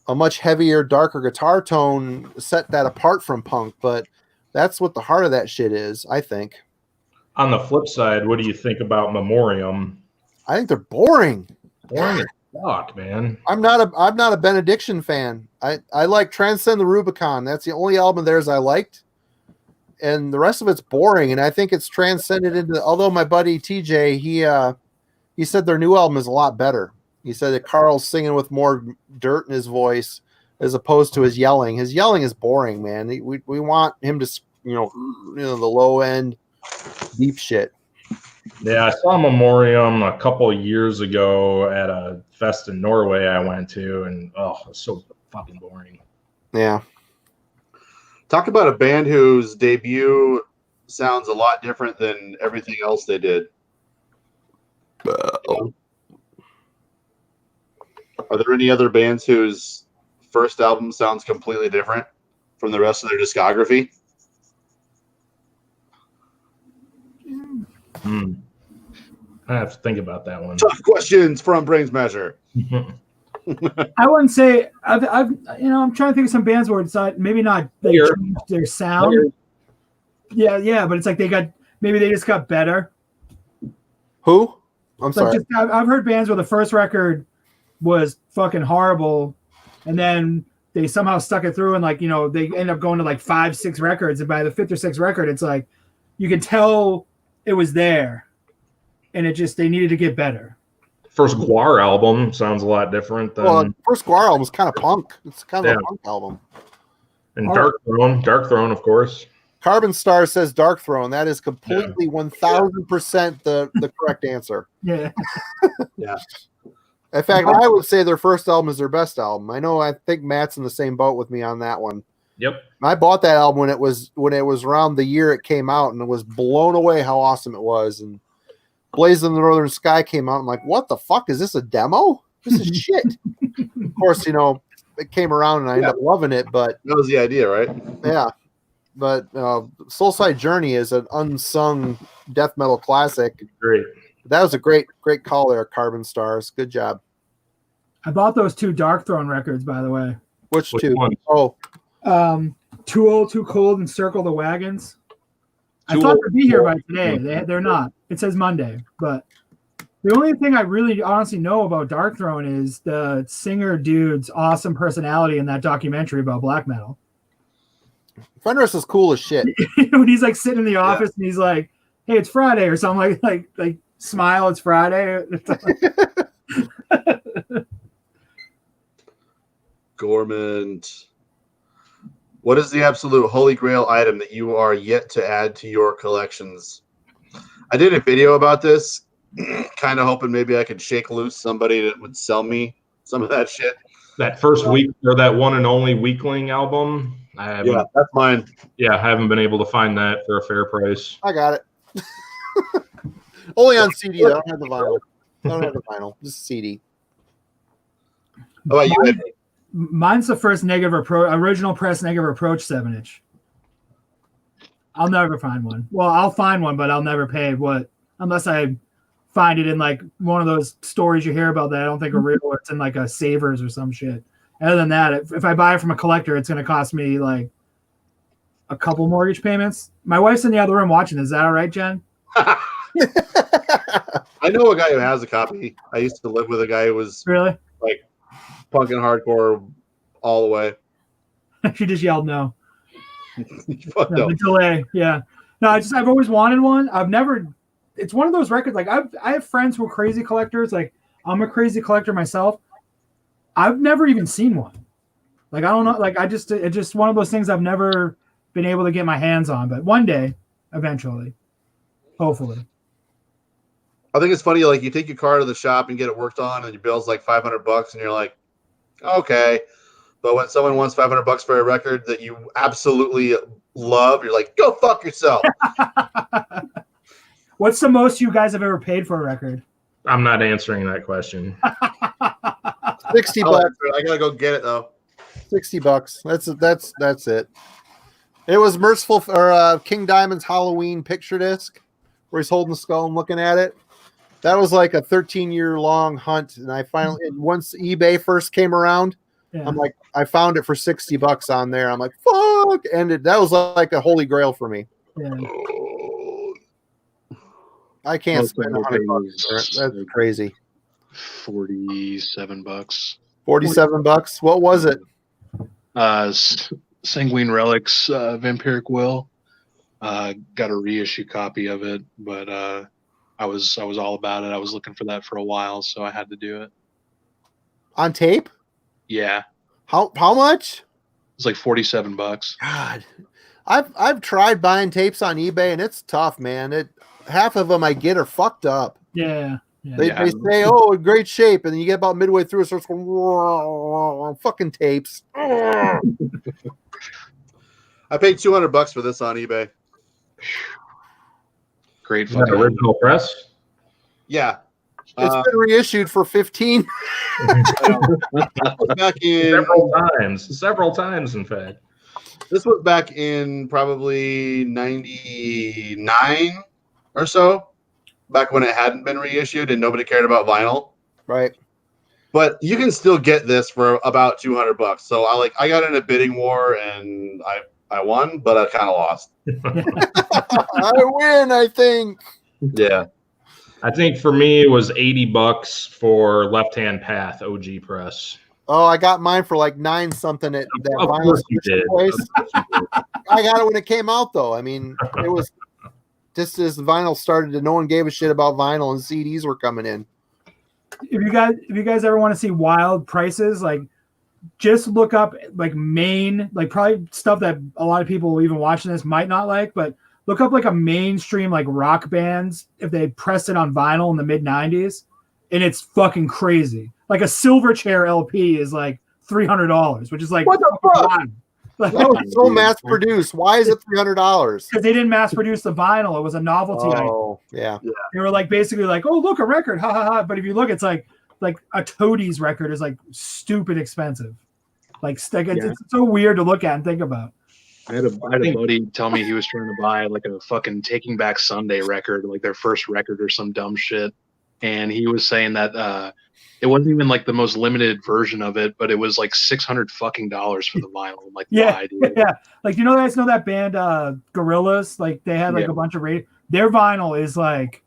a much heavier, darker guitar tone set that apart from punk, but that's what the heart of that shit is, I think. On the flip side, what do you think about Memoriam? I think they're boring. Boring as fuck, man. I'm not a Benediction fan. I like Transcend the Rubicon. That's the only album of theirs I liked. And the rest of it's boring. And I think it's transcended into, although my buddy TJ, he said their new album is a lot better. He said that Carl's singing with more dirt in his voice as opposed to his yelling. His yelling is boring, man. We want him to, the low end, deep shit. Yeah, I saw Memoriam a couple of years ago at a fest in Norway I went to, and it was so fucking boring. Yeah. Talk about a band whose debut sounds a lot different than everything else they did. Are there any other bands whose first album sounds completely different from the rest of their discography? I have to think about that one. Tough questions from Brains Measure. I wouldn't say I've I'm trying to think of some bands where it's not maybe not they changed their sound. Yeah, but it's like they just got better. Who? I'm sorry. I've heard bands where the first record was fucking horrible, and then they somehow stuck it through, and they end up going to like 5-6 records, and by the 5th or 6th record, it's like you can tell it was there, and they needed to get better. First Guar album sounds a lot different than first Guar album was kind of punk. It's kind of a punk album. And Dark Throne, of course. Carbon Star says Dark Throne. That is completely 1000% the correct answer. Yeah. Yeah. In fact, I would say their first album is their best album. I think Matt's in the same boat with me on that one. Yep. I bought that album when it was around the year it came out, and it was blown away how awesome it was. And Blaze in the Northern Sky came out. I'm like, what the fuck? Is this a demo? This is shit. Of course, it came around and I ended up loving it, but that was the idea, right? Yeah. But Soulside Journey is an unsung death metal classic. Great. That was a great call there, Carbon Stars. Good job. I bought those 2 Dark Throne records, by the way. Which 2? One? Oh. Too Old, Too Cold, and Circle the Wagons. I thought they'd be here by today. They're not. It says Monday. But the only thing I really honestly know about Dark Throne is the singer dude's awesome personality in that documentary about black metal. Fenris is cool as shit. When he's like sitting in the office and he's like, "Hey, it's Friday," or something like smile, it's Friday. Gormand. What is the absolute holy grail item that you are yet to add to your collections? I did a video about this, kind of hoping maybe I could shake loose somebody that would sell me some of that shit. That first week, or that one and only Weakling album. Yeah, that's mine. Yeah, I haven't been able to find that for a fair price. I got it. Only on CD. I don't have the vinyl. Just CD. How about you, Ed? Mine's the first original press Negative Approach 7-inch. I'll never find one. Well, I'll find one, but I'll never pay unless I find it in like one of those stories you hear about that I don't think are real, or it's in like a Savers or some shit. Other than that, if I buy it from a collector, it's going to cost me like a couple mortgage payments. My wife's in the other room watching. Is that all right, Jen? I know a guy who has a copy. I used to live with a guy who was really like punk and hardcore all the way. She just yelled no. Fuck no. The delay, yeah. No, I've always wanted one. I've never. It's one of those records. Like I have friends who are crazy collectors. Like I'm a crazy collector myself. I've never even seen one. Like I don't know. Like it's just one of those things I've never been able to get my hands on. But one day, eventually, hopefully. I think it's funny. Like you take your car to the shop and get it worked on, and your bill's like $500, and you're like, okay. But when someone wants $500 for a record that you absolutely love, you're like, go fuck yourself. What's the most you guys have ever paid for a record? I'm not answering that question. $60. I gotta go get it though. $60. That's it. It was Merciful or King Diamond's Halloween picture disc, where he's holding the skull and looking at it. That was like a 13-year-long hunt, and I finally, once eBay first came around, I'm like, I found it for $60 on there. I'm like, fuck, and that was like a holy grail for me. Yeah. I can't spend $100 for it. That's crazy. $47. $47. What was it? Sanguine Relics, Vampiric Will. Got a reissue copy of it, but I was all about it. I was looking for that for a while, so I had to do it. On tape? Yeah. How much? It's like $47. God, I've tried buying tapes on eBay, and it's tough, man. Half of them I get are fucked up. Yeah. They say, oh, in great shape, and then you get about midway through, it starts going, fucking tapes. I paid $200 for this on eBay. Great fucking original press. Yeah. It's been reissued for 15. Back in Several times, in fact. this was back in probably 99 or so, back when it hadn't been reissued and nobody cared about vinyl. Right. But you can still get this for about $200. So I got in a bidding war and I won, but I kind of lost. I win, I think. Yeah. I think for me it was $80 for Left Hand Path OG press. Oh, I got mine for like 9 something at that Of vinyl course you submission did. place. I got it when it came out, though. I mean, it was just as vinyl started, no one gave a shit about vinyl, and CDs were coming in. If you guys ever want to see wild prices, like just look up like Maine, like probably stuff that a lot of people even watching this might not like, but look up like a mainstream like rock bands if they pressed it on vinyl in the mid 90s, and it's fucking crazy. Like a Silverchair LP is like $300, which is like what the fuck? Like, That was so mass produced. Why is it $300? because they didn't mass produce the vinyl, it was a novelty item. Oh, yeah. They were like basically like, oh look, a record, ha ha ha. But if you look, it's like a Toadies record is like stupid expensive. It's so weird to look at and think about. I had a buddy tell me he was trying to buy like a fucking Taking Back Sunday record, like their first record or some dumb shit. And he was saying that it wasn't even like the most limited version of it, but it was like $600 fucking for the vinyl. I'm like, Yeah, why, dude? yeah. Like, you guys know that band Gorillaz? Like they had like a bunch of their vinyl is like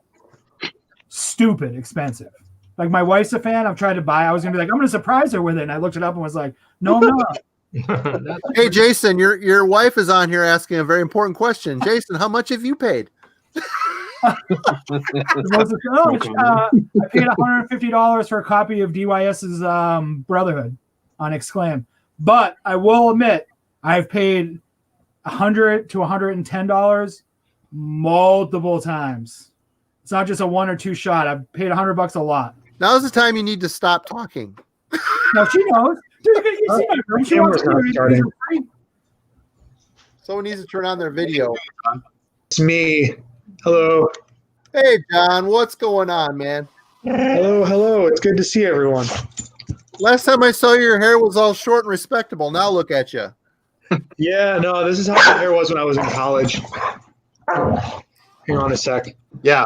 stupid expensive. Like my wife's a fan. I've tried to buy. I was gonna be like, I'm gonna surprise her with it, and I looked it up and was like, no, I'm not. Hey, Jason, your wife is on here asking a very important question. Jason, how much have you paid? I paid $150 for a copy of DYS's Brotherhood on Exclaim, but I will admit I've paid $100 to $110 multiple times. It's not just a 1 or 2 shot. I've paid $100 a lot. Now's the time you need to stop talking. No, she knows. Dude, you see my room. She walks through. Someone needs to turn on their video. It's me. Hello. Hey, John, what's going on, man? Hello. It's good to see everyone. Last time I saw you, your hair was all short and respectable. Now look at you. Yeah, no, this is how my hair was when I was in college. Hang on a sec. Yeah.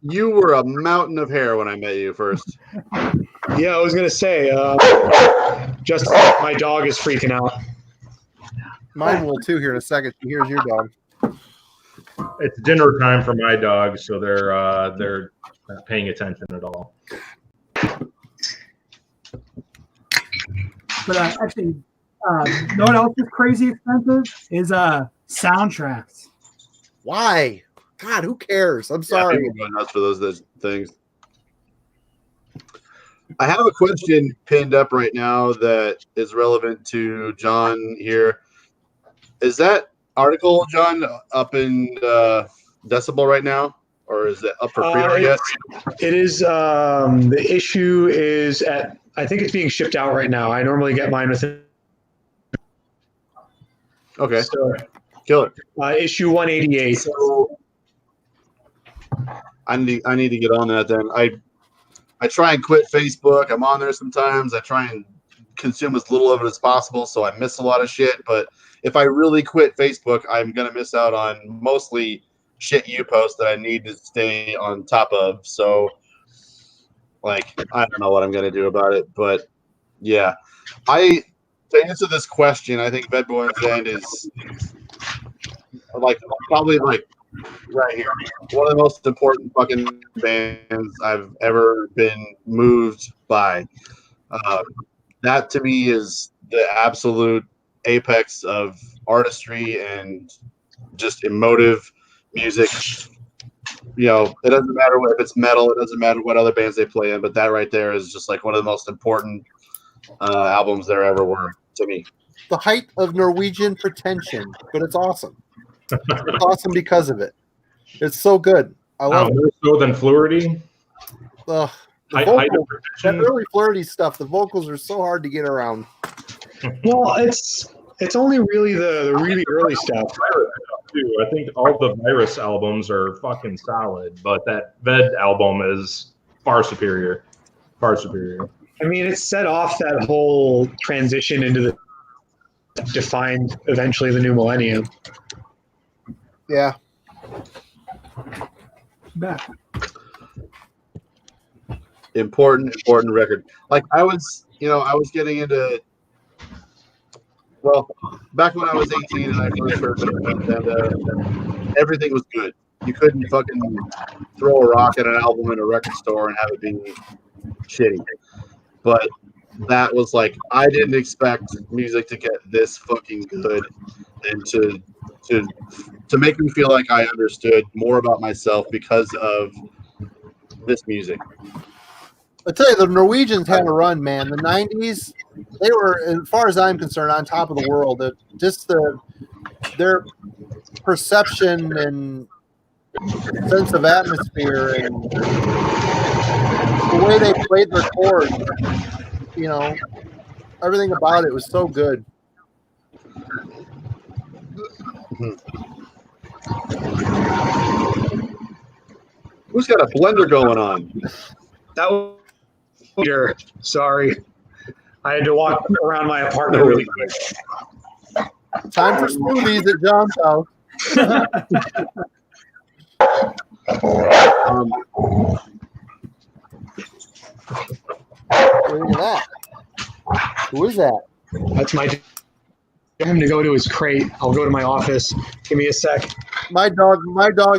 You were a mountain of hair when I met you first. Yeah, I was going to say, just my dog is freaking out. Mine will too here in a second. She hears your dog. It's dinner time for my dog, so they're not paying attention at all. But actually, you know what else is crazy expensive? Is soundtracks. Why? God, who cares? I'm sorry. Yeah, people go nuts for those things. I have a question pinned up right now that is relevant to John here. Is that article, John, up in Decibel right now? Or is it up for pre-order yet? It is. The issue is at, I think it's being shipped out right now. I normally get mine within. Okay. So, Killer. issue 188. So I need to get on that then. I try and quit Facebook. I'm on there sometimes. I try and consume as little of it as possible, so I miss a lot of shit. But if I really quit Facebook, I'm gonna miss out on mostly shit you post that I need to stay on top of. So, like, I don't know what I'm gonna do about it, but yeah, to answer this question, I think Bedborn's End is probably right here, one of the most important fucking bands I've ever been moved by. That to me is the absolute apex of artistry and just emotive music. You know, it doesn't matter if it's metal, it doesn't matter what other bands they play in, but that right there is just like one of the most important albums there ever were to me. The height of Norwegian pretension, but it's awesome. It's awesome because of it. It's so good. I love it. More so than Fluidity. The Height vocals, of that Pretension. early Flirty stuff, the vocals are so hard to get around. Well, it's only really the really early stuff. Too. I think all the Virus albums are fucking solid, but that Ved album is far superior. Far superior. I mean, it set off that whole transition into the defined eventually the new millennium. Yeah. Back. Important record. Like I was getting into. Well, back when I was 18 and I first heard and everything was good. You couldn't fucking throw a rock at an album in a record store and have it be shitty. But that was like, I didn't expect music to get this fucking good and to make me feel like I understood more about myself because of this music. I tell you, the Norwegians had a run, man. The '90s, they were, as far as I'm concerned, on top of the world. Just their perception and sense of atmosphere and the way they played their chords, you know, everything about it was so good. Who's got a blender going on? That was Peter. Sorry. I had to walk around my apartment really quick. Time for smoothies at John's house. Look at that. Who is that? That's my him to go to his crate. I'll go to my office. Give me a sec. My dog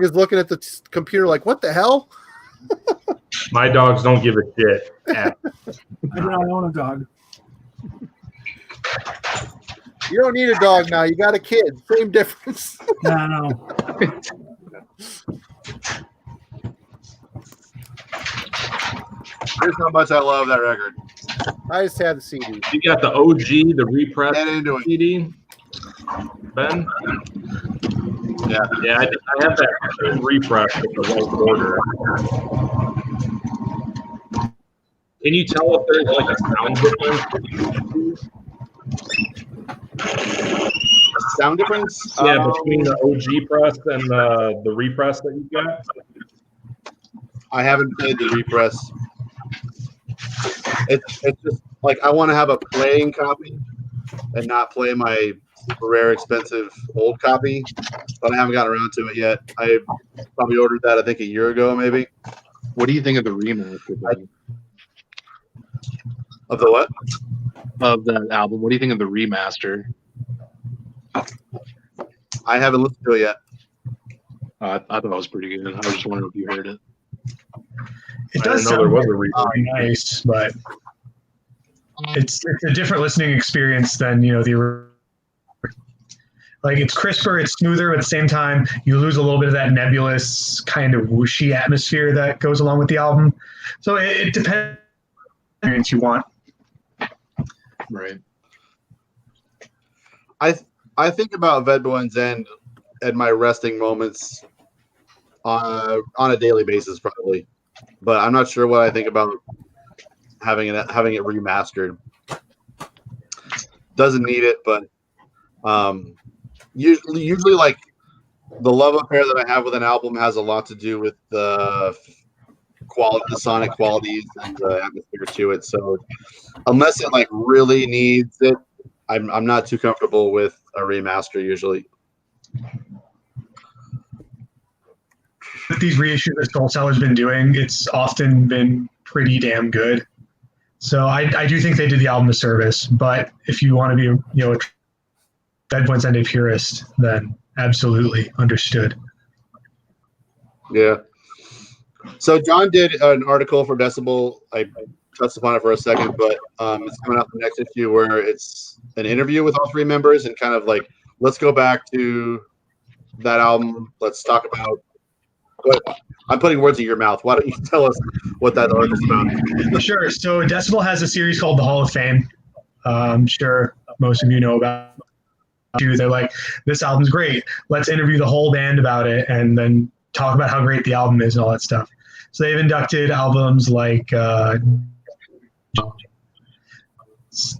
is looking at the computer like, what the hell? My dogs don't give a shit. I do not own a dog. You don't need a dog now. You got a kid. Same difference. No. Here's how much I love that record. I just had the CD. You got the OG, the repressed Get into it. CD, Ben? Yeah. Yeah, I have that repress with the white border. Can you tell if there's like a sound difference? Sound difference? Yeah, between the OG press and the repress that you got? I haven't played the repress. It's just like I want to have a playing copy and not play my super rare, expensive old copy, but I haven't gotten around to it yet. I probably ordered that, I think, a year ago, maybe. What do you think of the remaster Of the what? of that album? What do you think of the remaster? I haven't listened to it yet. I thought it was pretty good. I was just wondering if you heard it. It I does didn't know there sound was a repress. very nice, but it's a different listening experience than the like. It's crisper, it's smoother, but at the same time you lose a little bit of that nebulous kind of whooshy atmosphere that goes along with the album. So it depends on the experience you want. Right. I think about Vedboen's End at my resting moments on a daily basis, probably, but I'm not sure what I think about having it remastered. Doesn't need it, but usually like the love affair that I have with an album has a lot to do with the quality, the sonic qualities, and the atmosphere to it. So unless it like really needs it, I'm not too comfortable with a remaster usually. With these reissues that Soul Cellar's been doing, it's often been pretty damn good. So I do think they did the album a service. But if you want to be a Vedboen's End purist, then absolutely understood. Yeah. So John did an article for Decibel. I touched upon it for a second, but it's coming out the next issue where it's an interview with all three members and kind of like, let's go back to that album. Let's talk about what I'm putting words in your mouth. Why don't you tell us what that article's about? Sure. So Decibel has a series called The Hall of Fame. I'm sure most of you know about it. They're like, this album's great. Let's interview the whole band about it and then talk about how great the album is and all that stuff. So they've inducted albums like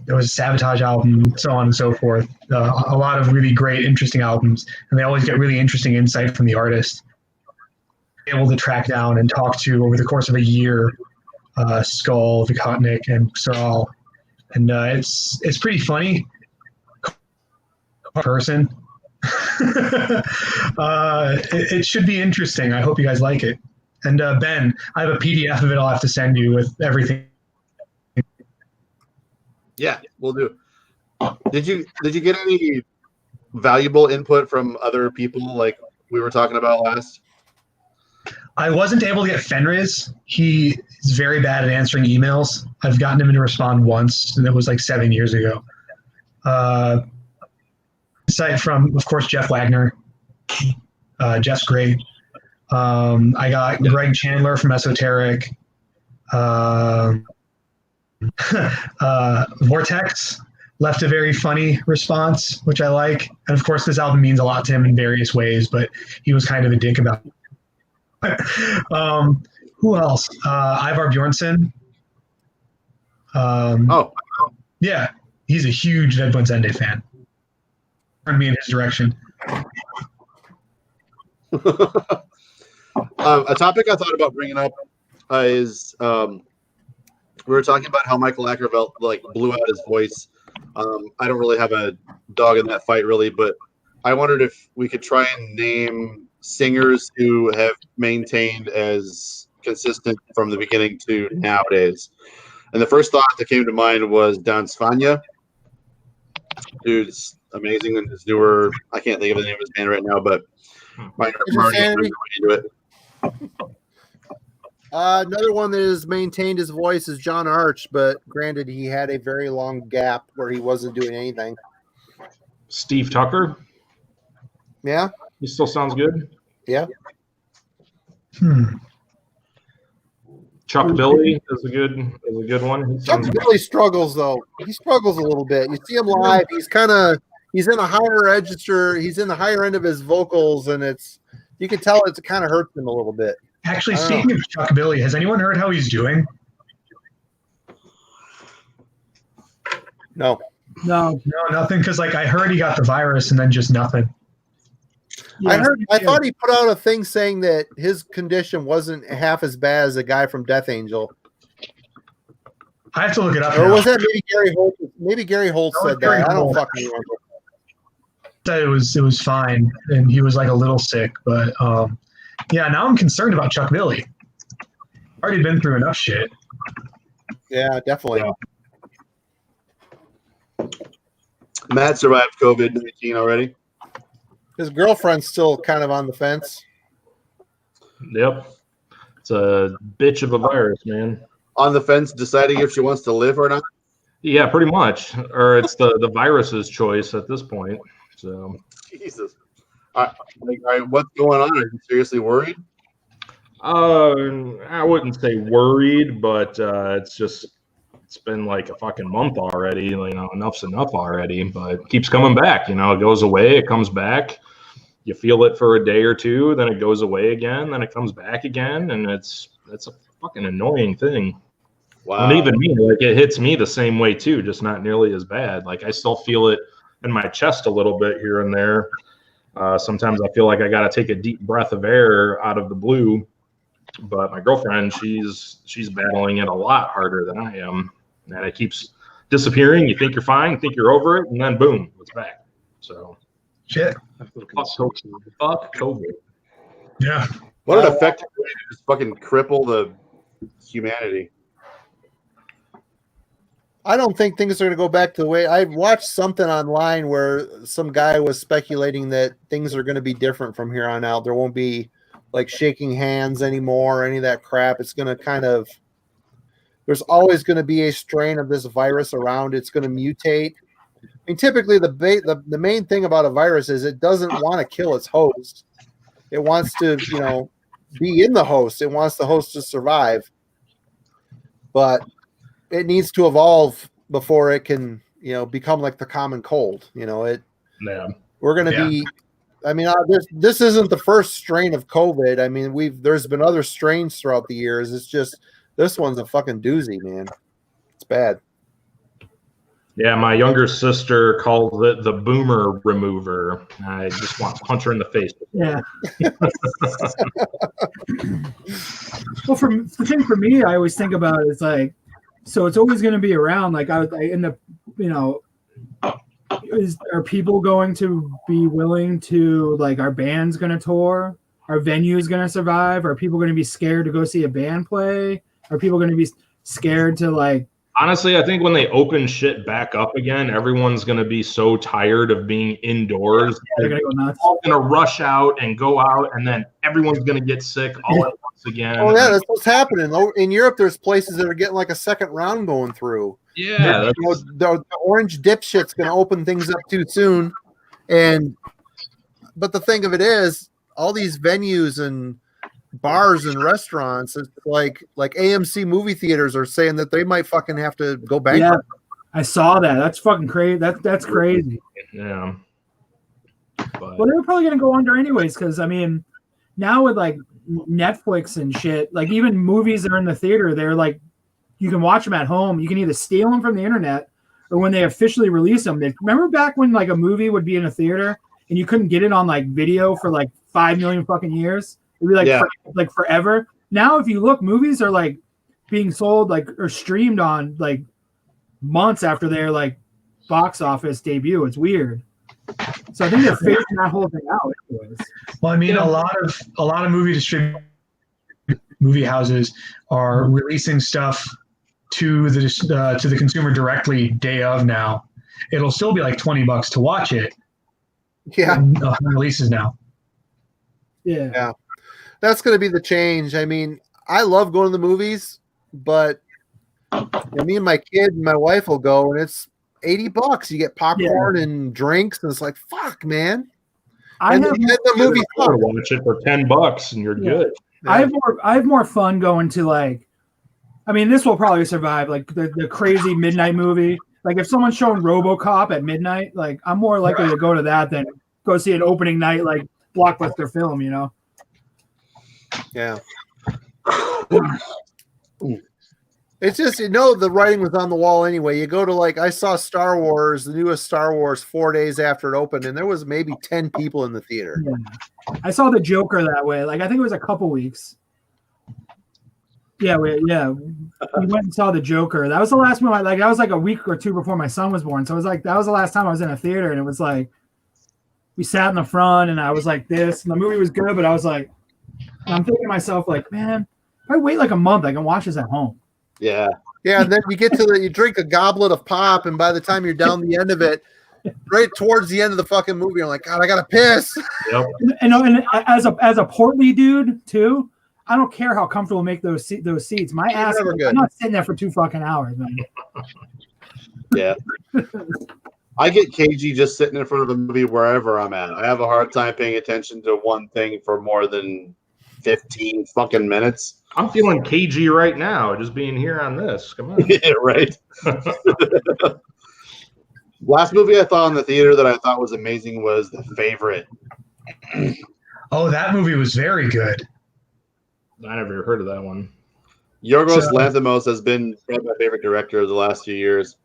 there was a Sabotage album, so on and so forth. A lot of really great, interesting albums, and they always get really interesting insight from the artist. Able to track down and talk to over the course of a year Skull, Vikotnik, and Xeral. And it's pretty funny. Person. It should be interesting. I hope you guys like it. And Ben, I have a PDF of it I'll have to send you with everything. Yeah, we'll do. Did you get any valuable input from other people like we were talking about last? I wasn't able to get Fenriz. He is very bad at answering emails. I've gotten him to respond once, and it was like 7 years ago. Aside from, of course, Jeff Wagner. Jeff's great. I got Greg Chandler from Esoteric. Vortex left a very funny response, which I like. And of course, this album means a lot to him in various ways, but he was kind of a dick about it. Who else? Ivar Bjornsson. Yeah, he's a huge Dead Bones Ende fan. Turn me in his direction. A topic I thought about bringing up is we were talking about how Michael Ackerveld like blew out his voice. I don't really have a dog in that fight, really, but I wondered if we could try and name singers who have maintained as consistent from the beginning to nowadays. And the first thought that came to mind was Dan Svanja. Dude's amazing, and his newer, I can't think of the name of his band right now, but into it. Another one that has maintained his voice is John Arch, but granted, he had a very long gap where he wasn't doing anything. Steve Tucker. Yeah, He still sounds good. yeah. Chuck Billy is a good one. He Chuck sounds Billy struggles though. He struggles a little bit. You see him live. He's in a higher register. He's in the higher end of his vocals, and you can tell it kind of hurts him a little bit. Actually, speaking of Chuck Billy, has anyone heard how he's doing? No, No, nothing. Because I heard he got the virus, and then just nothing. Yeah, I thought he put out a thing saying that his condition wasn't half as bad as the guy from Death Angel. I have to look it up. Or now. was that maybe Gary Holt? Maybe Gary Holt No, said Gary that. I don't Holt. fucking remember. Said it was fine, and he was like a little sick, but yeah. Now I'm concerned about Chuck Billy. Already been through enough shit. Yeah, definitely. Matt survived COVID-19 already. His girlfriend's still kind of on the fence. Yep. It's a bitch of a virus, man. On the fence, deciding if she wants to live or not. Yeah, pretty much. Or it's the virus's choice at this point. So Jesus. All right, what's going on? Are you seriously worried? I wouldn't say worried, but it's been like a fucking month already. Enough's enough already, but it keeps coming back. It goes away, it comes back. You feel it for a day or two, then it goes away again, then it comes back again, and it's a fucking annoying thing. Wow. And even me, it hits me the same way too, just not nearly as bad. I still feel it in my chest a little bit here and there. Sometimes I feel like I got to take a deep breath of air out of the blue. But my girlfriend, she's battling it a lot harder than I am, and it keeps disappearing. You think you're fine, think you're over it, and then boom, it's back. So Shit. fuck COVID. Yeah. What an effective way to just fucking cripple the humanity. I don't think things are going to go back to the way I watched something online where some guy was speculating that things are going to be different from here on out. There won't be shaking hands anymore, or any of that crap. It's going to there's always going to be a strain of this virus around. It's going to mutate. I mean, typically the main thing about a virus is it doesn't want to kill its host. It wants to, be in the host. It wants the host to survive. But it needs to evolve before it can, become like the common cold. We're going to be. I mean, this isn't the first strain of COVID. I mean, there's been other strains throughout the years. It's just this one's a fucking doozy, man. It's bad. Yeah, my younger sister calls it the boomer remover. I just want to punch her in the face. Yeah. Well, the thing for me, I always think about it is like, so it's always going to be around. Like I end up, are people going to be willing to, like, our band's going to tour? Our venue's going to survive? Are people going to be scared to go see a band play? Are people going to be scared to, like? Honestly, I think when they open shit back up again, everyone's going to be so tired of being indoors. They're going to go nuts. All going to rush out and go out, and then everyone's going to get sick all at once again. Oh, yeah, that's what's happening. In Europe, there's places that are getting like a second round going through. Yeah. The orange dipshit's going to open things up too soon. But the thing of it is, all these venues and bars and restaurants, it's like AMC movie theaters are saying that they might fucking have to go bankrupt. Yeah, I saw that. That's fucking crazy. That's crazy. Yeah. Well, they were probably gonna go under anyways, because I mean, now with like Netflix and shit, like even movies that are in the theater, they're like, you can watch them at home. You can either steal them from the internet, or when they officially release them. Remember back when like a movie would be in a theater and you couldn't get it on like video for like 5 million fucking years? It'd be like forever. Now, if you look, movies are like being sold like or streamed on like months after their like box office debut. It's weird. So I think they're figuring that whole thing out. Anyways. Well, I mean, a lot of movie houses are releasing stuff to the consumer directly day of now. It'll still be like $20 to watch it. Yeah, releases now. Yeah. That's going to be the change. I mean, I love going to the movies, but me and my kid and my wife will go, and it's $80. You get popcorn and drinks, and it's like, fuck, man. I have the movie watch it for $10, and you're good. Yeah. I have more fun going to, like, I mean, this will probably survive, like the crazy midnight movie. Like if someone's showing RoboCop at midnight, like I'm more likely to go to that than go see an opening night like blockbuster film, you know. Yeah. It's just, the writing was on the wall anyway. You go to, like, I saw Star Wars, the newest Star Wars, 4 days after it opened, and there was maybe 10 people in the theater. Yeah. I saw the Joker that way. Like, I think it was a couple weeks. Yeah, we went and saw the Joker. That was the last one. That was like a week or two before my son was born. So it was like, that was the last time I was in a theater, and it was like, we sat in the front, and I was like this, and the movie was good, but I was like, I'm thinking to myself, like, man, if I wait like a month, I can watch this at home. Yeah. Yeah, and then you get to you drink a goblet of pop, and by the time you're down the end of it, right towards the end of the fucking movie, I'm like, God, I gotta piss. Yep. And as a portly dude too, I don't care how comfortable make those seats. My ass, I'm not sitting there for 2 fucking hours, man. Yeah. I get cagey just sitting in front of a movie wherever I'm at. I have a hard time paying attention to one thing for more than 15 fucking minutes. I'm feeling cagey right now, just being here on this. Come on. Yeah, right. Last movie I saw in the theater that I thought was amazing was The Favorite. Oh, that movie was very good. I never heard of that one. Yorgos Lanthimos has been my favorite director of the last few years.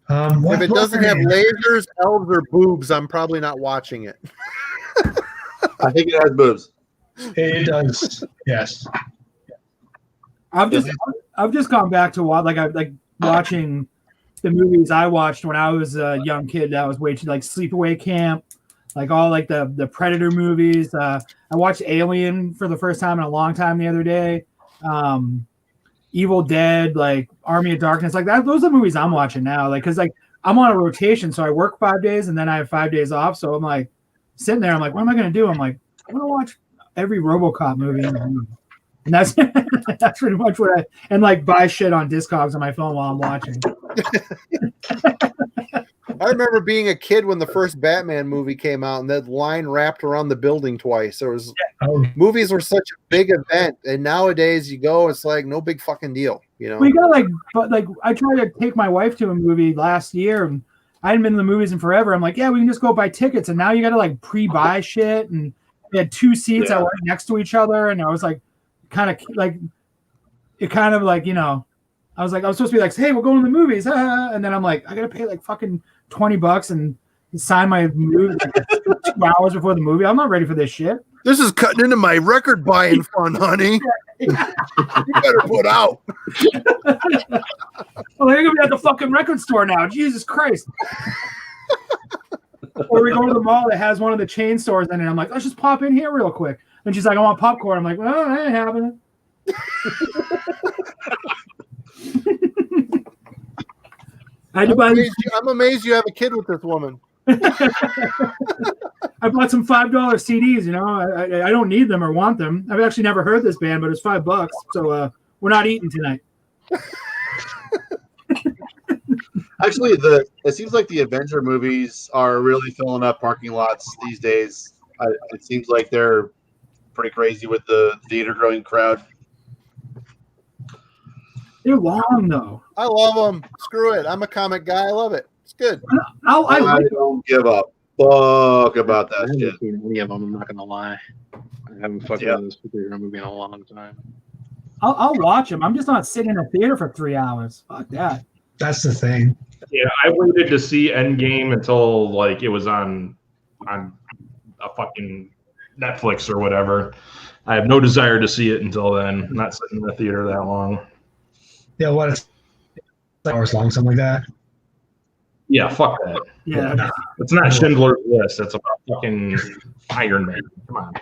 If it doesn't have lasers, elves, or boobs, I'm probably not watching it. I think it has boobs. It does. Yes. I've just gone back to watching the movies I watched when I was a young kid. That was way too, like Sleepaway Camp, like all like the Predator movies. I watched Alien for the first time in a long time the other day. Evil Dead, like Army of Darkness, like that. Those are the movies I'm watching now. Like, cause like I'm on a rotation, so I work 5 days and then I have 5 days off. So I'm like sitting there. I'm like, what am I gonna do? I'm like, I'm gonna watch every RoboCop movie, and that's that's pretty much what and like buy shit on Discogs on my phone while I'm watching. I remember being a kid when the first Batman movie came out, and that line wrapped around the building twice. There was movies were such a big event, and nowadays you go, it's like no big fucking deal, you know. We got like I tried to take my wife to a movie last year, and I hadn't been to the movies in forever. I'm like, yeah, we can just go buy tickets, and now you got to like pre-buy shit, and we had 2 seats that were next to each other, and I was like, kind of like, you know, I was supposed to be like, hey, we're going to the movies. And then I'm like, I got to pay like fucking $20 and sign my movie like 2 hours before the movie. I'm not ready for this shit. This is cutting into my record buying fund, honey. You better put out. Well, they're going to be at the fucking record store now. Jesus Christ. Or we go to the mall that has one of the chain stores in it. I'm like, let's just pop in here real quick. And she's like, I want popcorn. I'm like, well, that ain't happening. I'm amazed you have a kid with this woman. I bought some $5 CDs. You know, I don't need them or want them. I've actually never heard this band, but it's $5. So we're not eating tonight. Actually, it seems like the Avenger movies are really filling up parking lots these days. It seems like they're pretty crazy with the theater-going crowd. They're long though. I love them. Screw it. I'm a comic guy. I love it. It's good. I don't give a fuck about that I haven't shit. seen any of them. I'm not gonna lie. I haven't fucked with this superhero movie in a long time. I'll watch them. I'm just not sitting in a theater for 3 hours. Fuck that. That's the thing. Yeah, I waited to see Endgame until like it was on a fucking Netflix or whatever. I have no desire to see it until then. I'm not sitting in the theater that long. Yeah, what? It's hours long, something like that. Yeah, fuck that. Yeah. It's not Schindler's List. It's about fucking Iron Man. Come on.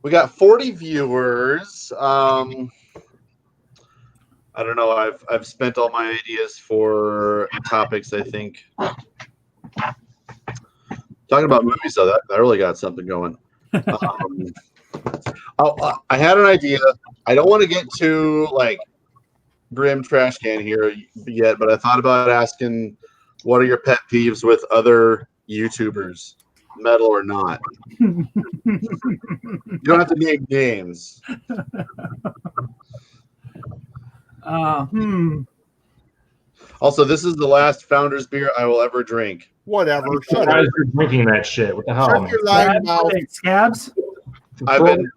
We got 40 viewers. I don't know. I've spent all my ideas for topics. I think talking about movies though, that really got something going. I had an idea. I don't want to get too like grim trash can here yet, but I thought about asking, what are your pet peeves with other YouTubers, metal or not? You don't have to name names. Also, this is the last Founders beer I will ever drink. Whatever. Shut Shut up. You're drinking that shit. What the hell? Shut your lying mouth. Scabs? I've been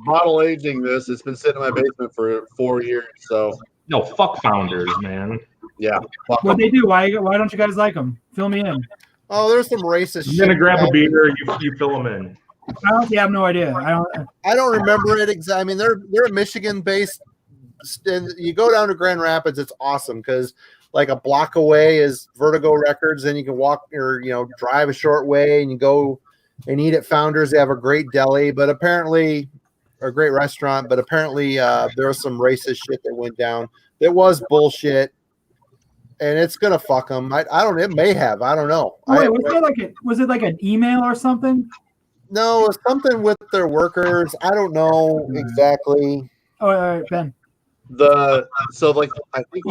bottle aging this. It's been sitting in my basement for 4 years. So No, fuck Founders, man. yeah. What they do? Why don't you guys like them? Fill me in. Oh, there's some racist shit. You're gonna grab a beer, you fill them in. I honestly have no idea. I don't remember it exactly. I mean, they're a Michigan-based. And you go down to Grand Rapids, it's awesome because like a block away is Vertigo Records, and you can walk or drive a short way and you go and eat at Founders. They have a great deli, but apparently a great restaurant. But apparently there was some racist shit that went down. It was bullshit, and it's gonna fuck them. I don't. It may have. I don't know. Wait, was it like an email or something? No, it was something with their workers. I don't know exactly. Oh, all right, Ben. I think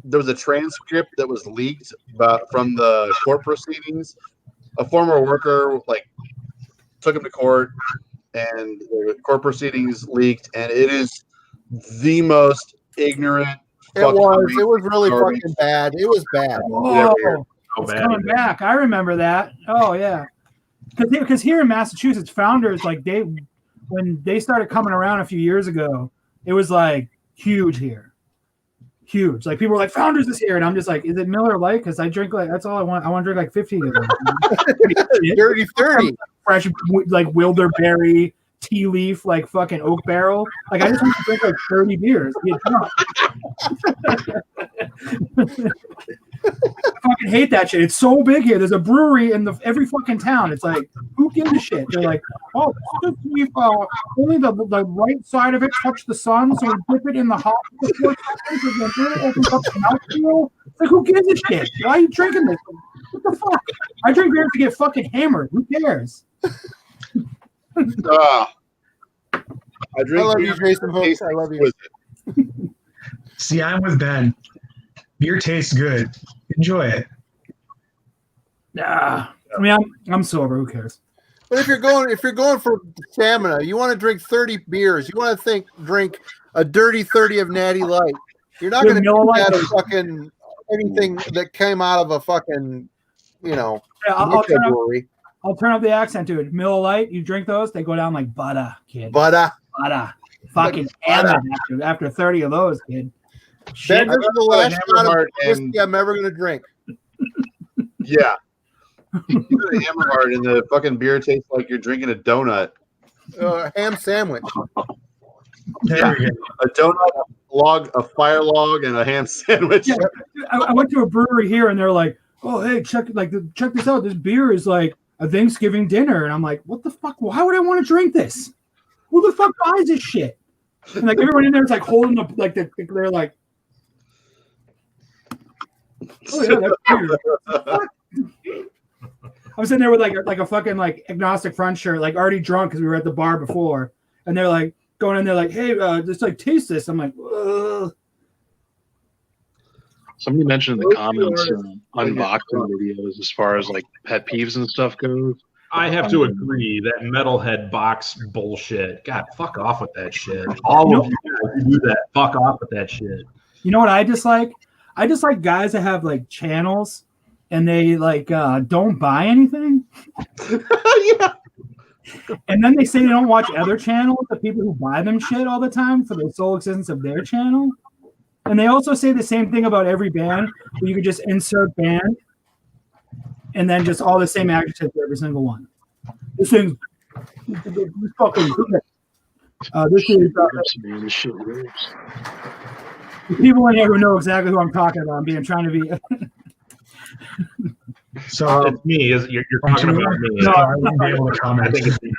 there was a transcript that was leaked from the court proceedings. A former worker took him to court, and the court proceedings leaked, and it is the most ignorant. It was really fucking bad. It was bad. Oh, it's coming back. I remember that. Oh yeah, because here in Massachusetts, Founders when they started coming around a few years ago, it was like huge here. Huge. Like people were like, Founders is here. And I'm just like, is it Miller Lite? Because I drink that's all I want. I want to drink like 15 of them. Dirty 30. Fresh, like Wilderberry, tea leaf, like fucking oak barrel. Like I just want to drink like 30 beers. Get drunk. I fucking hate that shit. It's so big here. There's a brewery in every fucking town. It's like, who gives a shit? They're like, oh, only the right side of it touched the sun, so we dip it in the hot for 4 seconds, and then it opens up the mouthfeel. It's like, who gives a shit? Why are you drinking this? What the fuck? I drink beer to get fucking hammered. Who cares? I love you, Jason Hooks. I love you. See, I'm with Ben. Beer tastes good. Enjoy it. Nah, I mean, I'm sober. Who cares? But if you're going for stamina, you want to drink 30 beers. You want to drink a dirty 30 of Natty Light. You're not going to drink that fucking anything that came out of a fucking I'll brewery. I'll turn up the accent to it. Miller Lite, you drink those, they go down like butter, kid. Butter. Fucking hammered after 30 of those, kid. That is the last shot of Hammerheart whiskey and I'm ever going to drink. yeah, you got a Hammerheart and the fucking beer tastes like you're drinking a donut. Ham sandwich. Yeah, a donut, a fire log, and a ham sandwich. Yeah, I went to a brewery here, and they're like, "Oh, hey, check this out. This beer is like a Thanksgiving dinner," and I'm like, "What the fuck? Why would I want to drink this? Who the fuck buys this shit?" And like everyone in there is like holding up, like they're like, "Oh yeah, that's beer." I'm sitting there with like a fucking like agnostic front shirt, like already drunk because we were at the bar before, and they're like going in there like, "Hey, just like taste this." I'm like, ugh. Somebody mentioned in the comments unboxing videos as far as like pet peeves and stuff goes. I have to agree that metalhead box bullshit. God, fuck off with that shit. All of you guys who do that, fuck off with that shit. You know what I dislike? I dislike guys that have like channels and they like don't buy anything. Yeah. And then they say they don't watch other channels, the people who buy them shit all the time for the sole existence of their channel. And they also say the same thing about every band, where you could just insert band and then just all the same adjectives for every single one. This thing's fucking good. This is the people in here who know exactly who I'm talking about. I'm trying to be. So It's me. You're talking about me. no, I wouldn't be able to I comment. think it's me.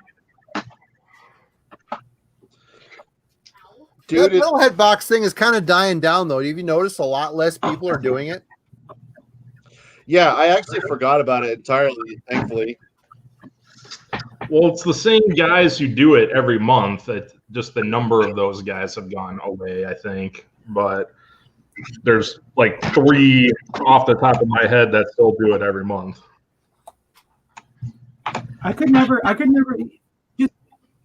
That Dude, metalhead box thing is kind of dying down, though. Have you noticed a lot less people are doing it? yeah, I actually forgot about it entirely, thankfully. Well, it's the same guys who do it every month. Just the number of those guys have gone away, I think. But there's like 3 off the top of my head that still do it every month. I could never just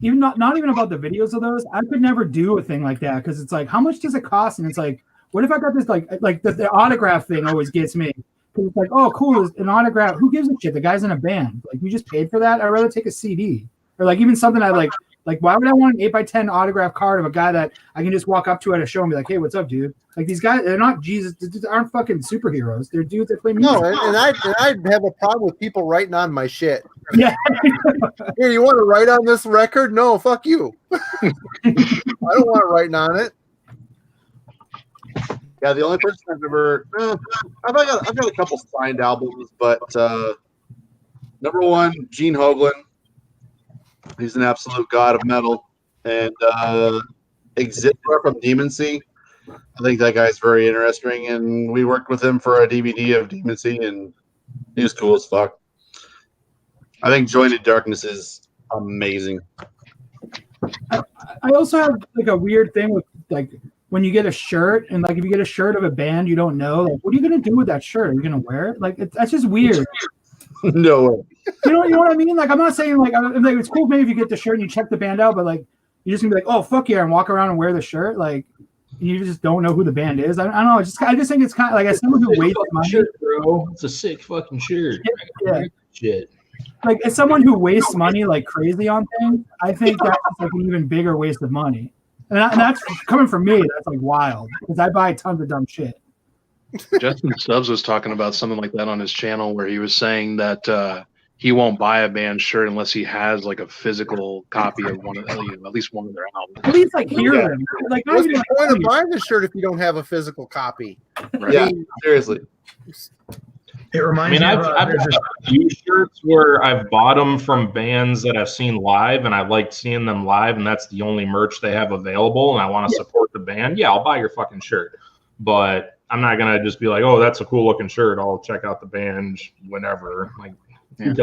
even not even about the videos of those. I could never do a thing like that because it's like, how much does it cost? And it's like, what if I got this like the autograph thing always gets me because it's like, oh cool, it's an autograph. Who gives a shit? The guy's in a band. Like you just paid for that. I'd rather take a CD or like even something I like. Like why would I want an 8x10 autograph card of a guy that I can just walk up to at a show and be like, hey, what's up, dude? Like these guys, they're not Jesus. They aren't fucking superheroes. They're dudes that play music. No, and I'd have a problem with people writing on my shit. Yeah. Here, you want to write on this record? No, fuck you. I don't want writing on it. Yeah, the only person I've ever I've got a couple signed albums, but number one, Gene Hoglan. He's an absolute god of metal, and Exhibitor from Demon Sea. I think that guy's very interesting, and we worked with him for a DVD of Demon Sea, and he was cool as fuck. I think Joined Darkness is amazing. I also have like a weird thing with like when you get a shirt and like if you get a shirt of a band you don't know, like what are you gonna do with that shirt? Are you gonna wear it? Like that's just weird. No way. You know what I mean? Like I'm not saying like it's cool maybe if you get the shirt and you check the band out, but like you're just gonna be like, oh fuck yeah, and walk around and wear the shirt. Like you just don't know who the band is. I don't know. I just think it's kind of like as someone who wastes money, Shirt, bro. It's a sick fucking shirt. Yeah. Shit. Like as someone who wastes money like crazy on things, I think that's like an even bigger waste of money. And that's coming from me. That's like wild because I buy tons of dumb shit. Justin Stubbs was talking about something like that on his channel where he was saying that he won't buy a band shirt unless he has like a physical copy of one of at least one of their albums. At least like hear them. Like not What's even the point of buying the shirt if you don't have a physical copy? Right? Yeah, seriously. It I reminds mean, me I've of got a few shirts where I've bought them from bands that I've seen live, and I like seeing them live, and that's the only merch they have available, and I want to support the band. Yeah, I'll buy your fucking shirt, but I'm not gonna just be like, oh, that's a cool looking shirt. I'll check out the band whenever. Like, who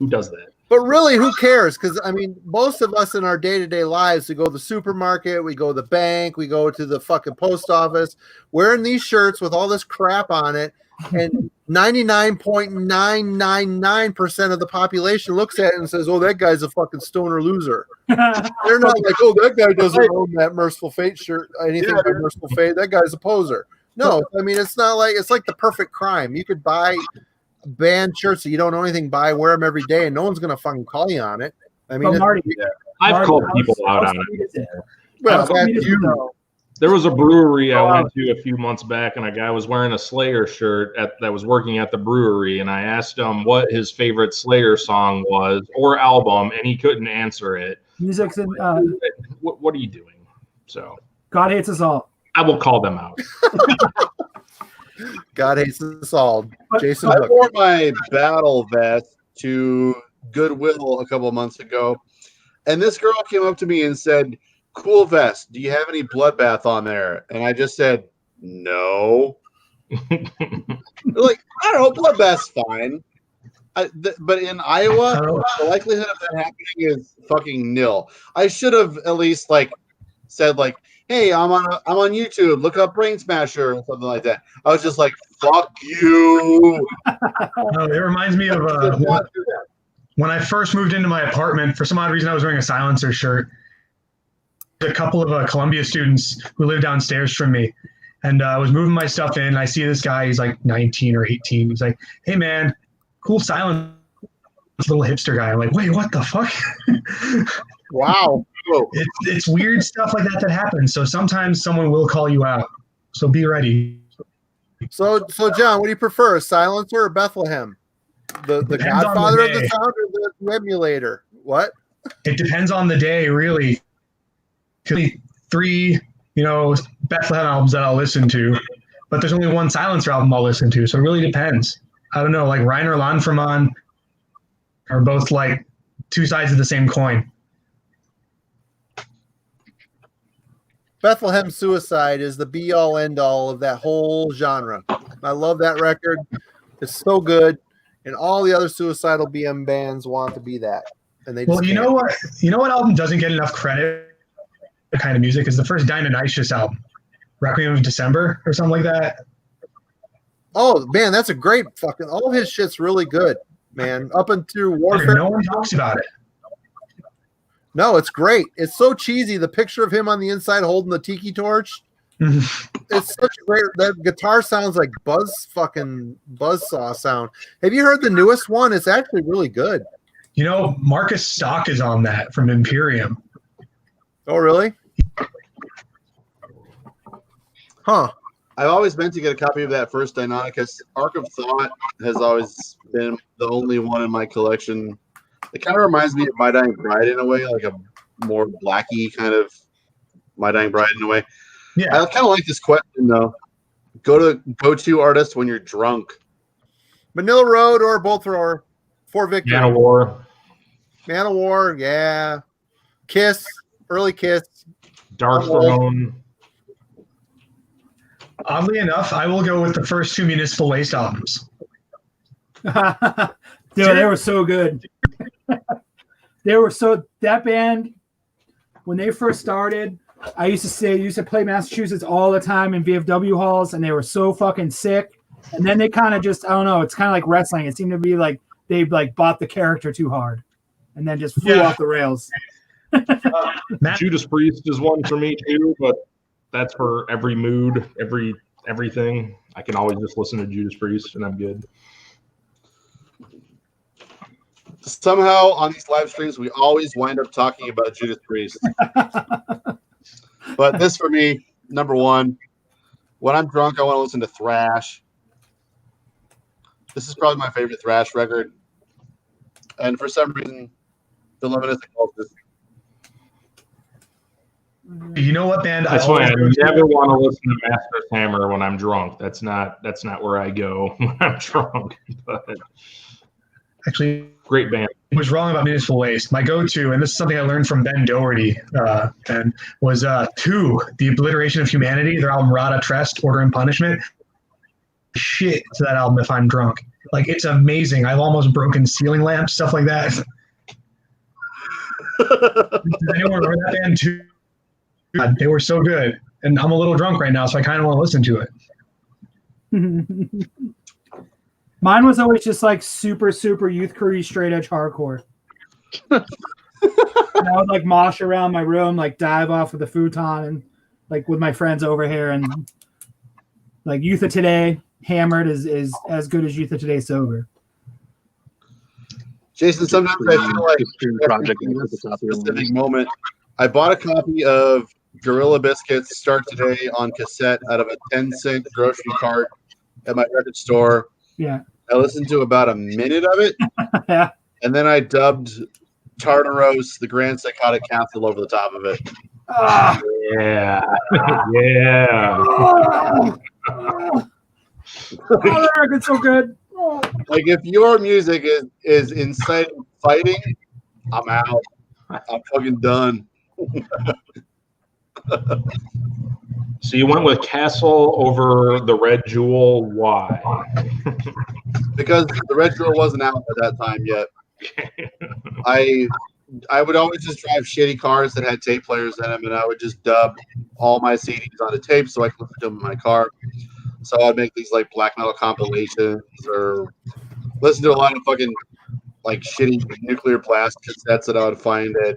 does that? But really, who cares? Because, I mean, most of us in our day-to-day lives, we go to the supermarket, we go to the bank, we go to the fucking post office, wearing these shirts with all this crap on it, and 99.999% of the population looks at it and says, oh, that guy's a fucking stoner loser. They're not like, oh, that guy doesn't own that Merciful Fate shirt, anything by Merciful Fate. That guy's a poser. No, I mean, it's not like, it's like the perfect crime. You could buy band shirts that you don't know anything by, wear them every day, and no one's gonna fucking call you on it. I mean, But Marty, I've called how people out how on it. sweet is it? well, how sweet that's is you it? know. There was a brewery I went to a few months back, and a guy was wearing a Slayer shirt that was working at the brewery, and I asked him what his favorite Slayer song was or album, and he couldn't answer it. Music's in. What are you doing? So God hates us all. I will call them out. God hates us all. Jason I Hook. wore my battle vest to Goodwill a couple of months ago, and this girl came up to me and said, "Cool vest. Do you have any bloodbath on there?" And I just said, "No." They're like, I don't know, bloodbath's fine. But in Iowa, the likelihood of that happening is fucking nil. I should have at least said "Hey, I'm on YouTube. Look up Brain Smasher" or something like that. I was just like, "Fuck you." No, it reminds me of when I first moved into my apartment. For some odd reason, I was wearing a Silencer shirt. A couple of Columbia students who live downstairs from me, and I was moving my stuff in. I see this guy. He's like 19 or 18. He's like, "Hey, man, cool Silencer." This little hipster guy. I'm like, "Wait, what the fuck?" Wow. It's weird stuff like that happens. So sometimes someone will call you out. So be ready. So John, what do you prefer, a Silencer or Bethlehem? The Depends on godfather the of the day. sound or the emulator? What? It depends on the day, really. Could be 3, Bethlehem albums that I'll listen to, but there's only one Silencer album I'll listen to. So it really depends. I don't know, like Reiner Landfermann are both like two sides of the same coin. Bethlehem Suicide is the be-all, end-all of that whole genre. I love that record. It's so good, and all the other suicidal BM bands want to be that. And they just Well, you know what? You know what album doesn't get enough credit? The kind of music is the first Dionysius album, Requiem of December or something like that. Oh man, that's a great fucking. All his shit's really good, man. Up into Warfare. No one talks about it. No, it's great. It's so cheesy. The picture of him on the inside holding the tiki torch. It's such a great. That guitar sounds like buzzsaw sound. Have you heard the newest one? It's actually really good. Marcus Stock is on that from Imperium. Oh, really? Huh. I've always meant to get a copy of that first Deinonychus. Ark of Thought has always been the only one in my collection. It kind of reminds me of My Dying Bride in a way, like a more blacky kind of My Dying Bride in a way. Yeah. I kind of like this question though. Go-to artist when you're drunk. Manila Road or Bolt Thrower for Victory. Man of War. Man of War, yeah. Kiss, early Kiss. Dark Throne. Oddly enough, I will go with the first 2 Municipal Waste albums. Dude, they were so good. That band, when they first started, I used to play Massachusetts all the time in VFW halls, and they were so fucking sick. And then they kind of just, I don't know, it's kind of like wrestling. It seemed to be like they bought the character too hard and then just flew off the rails. Judas Priest is one for me too, but that's for every mood, everything. I can always just listen to Judas Priest and I'm good. Somehow on these live streams, we always wind up talking about Judas Priest. But this for me, number one, when I'm drunk, I want to listen to thrash. This is probably my favorite thrash record. And for some reason, the Luminous Occultist. You know what band? That's why I never want to listen to Master's Hammer when I'm drunk. That's not where I go when I'm drunk. But Actually, great band. I was wrong about Municipal Waste. My go-to, and this is something I learned from Ben Doherty, and was 2, The Obliteration of Humanity, their album Rada Trest, Order and Punishment. Shit to that album if I'm drunk. Like, it's amazing. I've almost broken ceiling lamps, stuff like that. Does anyone remember that band too? God, they were so good. And I'm a little drunk right now, so I kind of want to listen to it. Mine was always just like super, super Youth Crew straight edge hardcore. And I would like mosh around my room, like dive off of the futon and like with my friends over here. And Like Youth of Today, Hammered is as good as Youth of Today sober. Jason, sometimes I feel like project in this specific moment, I bought a copy of Gorilla Biscuits Start Today on cassette out of a 10-cent grocery cart at my record store. Yeah. I listened to about a minute of it, Yeah. and then I dubbed Tartaros the Grand Psychotic Castle over the top of it. Ah. Yeah. Yeah. Oh, that record's so good. Oh. Like, if your music is inciting fighting, I'm out. I'm fucking done. So you went with Castle over the Red Jewel. Why? Because the Red Jewel wasn't out at that time yet. I would always just drive shitty cars that had tape players in them, and I would just dub all my CDs onto tape so I could listen to them in my car. So I'd make these like black metal compilations or listen to a lot of fucking like shitty Nuclear Blast cassettes that I would find at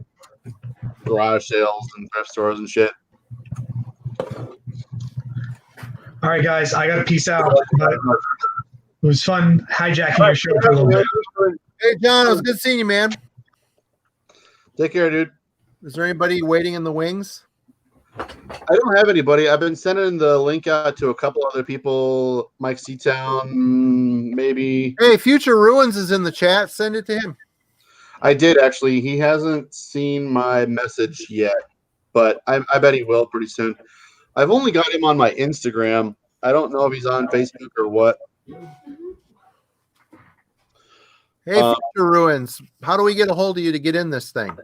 garage sales and thrift stores and shit. All right, guys, I got to peace out. But it was fun hijacking your show for a little bit. Hey, John, it was good seeing you, man. Take care, dude. Is there anybody waiting in the wings? I don't have anybody. I've been sending the link out to a couple other people. Mike Seatown, maybe. Hey, Future Ruins is in the chat. Send it to him. I did, actually. He hasn't seen my message yet, but I bet he will pretty soon. I've only got him on my Instagram. I don't know if he's on Facebook or what. Hey, Future Ruins, how do we get a hold of you to get in this thing?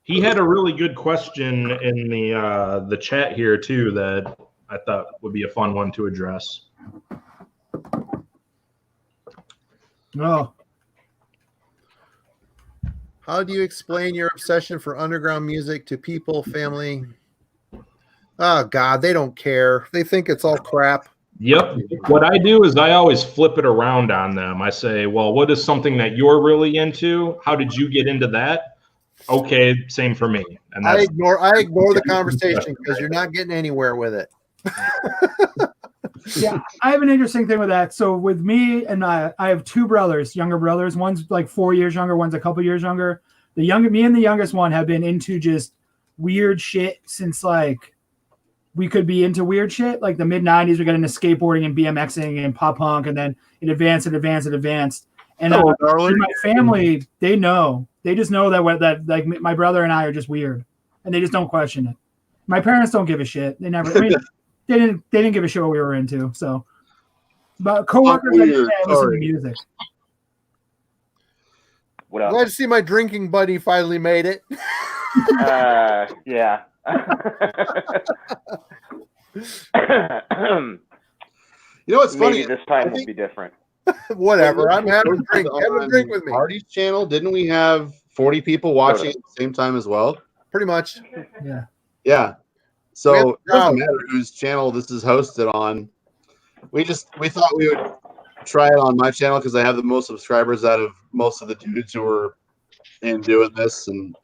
He had a really good question in the chat here too that I thought would be a fun one to address. Oh. How do you explain your obsession for underground music to people, family? Oh, God, they don't care. They think it's all crap. Yep. What I do is I always flip it around on them. I say, well, what is something that you're really into? How did you get into that? Okay, same for me. And I ignore the conversation because you're not getting anywhere with it. Yeah, I have an interesting thing with that. So with me and I have two brothers, younger brothers. One's like 4 years younger, one's a couple years younger. Me and the youngest one have been into just weird shit since like we could be into weird shit. Like the mid 90s, we got into skateboarding and BMXing and pop punk, and then it advanced. And my family, they know. They just know that like my brother and I are just weird, and they just don't question it. My parents don't give a shit. They never. I mean, they didn't give a shit what we were into. So, but coworkers, I listen to music. What else? Glad to see my drinking buddy finally made it. Yeah. You know what's funny? Maybe this time will be different. Whatever. I'm having a drink. Have a drink with me. Marty's channel, didn't we have 40 people watching at the same time as well? Pretty much. Yeah. Yeah. So it doesn't matter whose channel this is hosted on. We thought we would try it on my channel because I have the most subscribers out of most of the dudes who are in doing this, and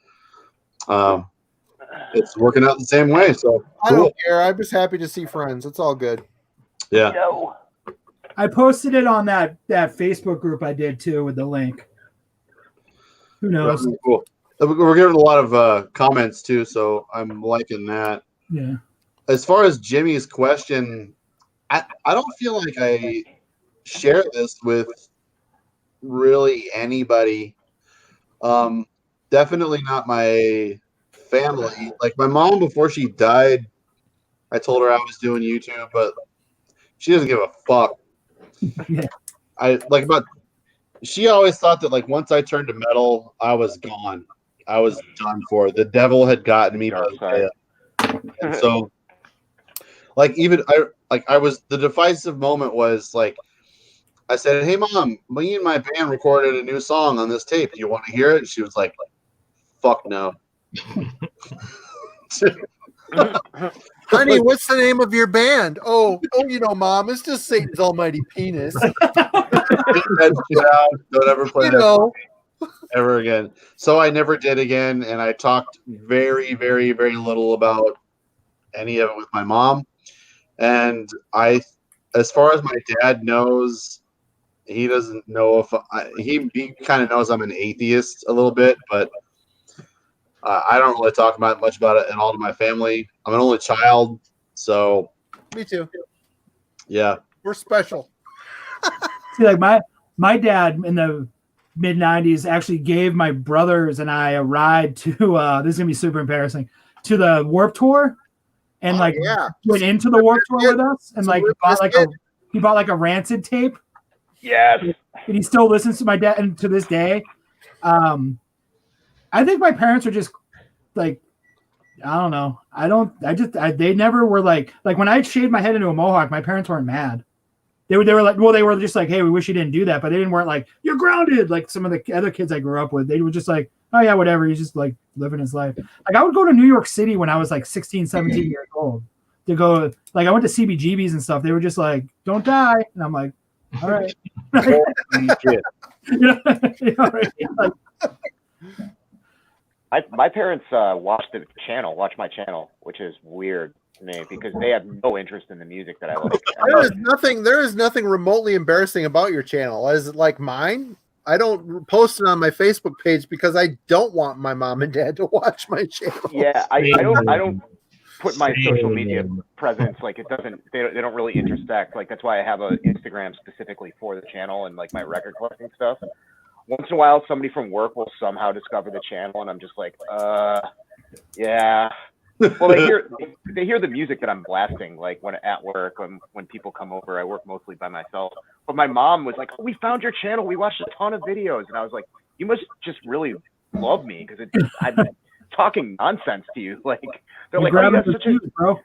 it's working out the same way. So I don't care. I'm just happy to see friends. It's all good. Yeah. I posted it on that Facebook group I did too with the link. Who knows? Really cool. We're getting a lot of comments too, so I'm liking that. Yeah. As far as Jimmy's question, I don't feel like I share this with really anybody. Definitely not my family. Like my mom, before she died, I told her I was doing YouTube, but she doesn't give a fuck. Yeah. She always thought that like once I turned to metal, I was gone. I was done for. The devil had gotten me by the tail. And so like even I was, the decisive moment was like I said, "Hey mom, me and my band recorded a new song on this tape. Do you want to hear it?" And she was like, "Fuck no." Honey, what's the name of your band? Oh, you know, Mom, it's just Satan's almighty penis. Don't ever play that ever again. So I never did again, and I talked very, very, very little about any of it with my mom. And I as far as my dad knows, he doesn't know if he kind of knows I'm an atheist a little bit, but I don't really talk much about it at all to my family. I'm an only child, so Me too. yeah. We're special. See, like my dad in the mid '90s actually gave my brothers and I a ride to this is gonna be super embarrassing, to the Warped Tour, and went into the Warped Tour with us, and he bought like a Rancid tape. Yes. And he still listens to my dad, and to this day. I think my parents are just like, I don't know. They never were like when I shaved my head into a mohawk, my parents weren't mad. They were like, well, they were just like, hey, we wish you didn't do that, but they weren't like, you're grounded, like some of the other kids I grew up with. They were just like, oh yeah, whatever. He's just like living his life. Like I would go to New York City when I was like 16, 17 years old to go. Like I went to CBGBs and stuff. They were just like, don't die, and I'm like, all right. My parents watch my channel, which is weird to me because they have no interest in the music that I like. There is nothing remotely embarrassing about your channel. Is it like mine? I don't post it on my Facebook page because I don't want my mom and dad to watch my channel. Yeah, I don't put my social media presence, like it doesn't, they don't really intersect. Like that's why I have an Instagram specifically for the channel and like my record collecting stuff. Once in a while, somebody from work will somehow discover the channel, and I'm just like, yeah. Well, they hear the music that I'm blasting, like when at work, when people come over. I work mostly by myself. But my mom was like, oh, we found your channel. We watched a ton of videos, and I was like, you must just really love me because I'm talking nonsense to you. Like they're like, oh,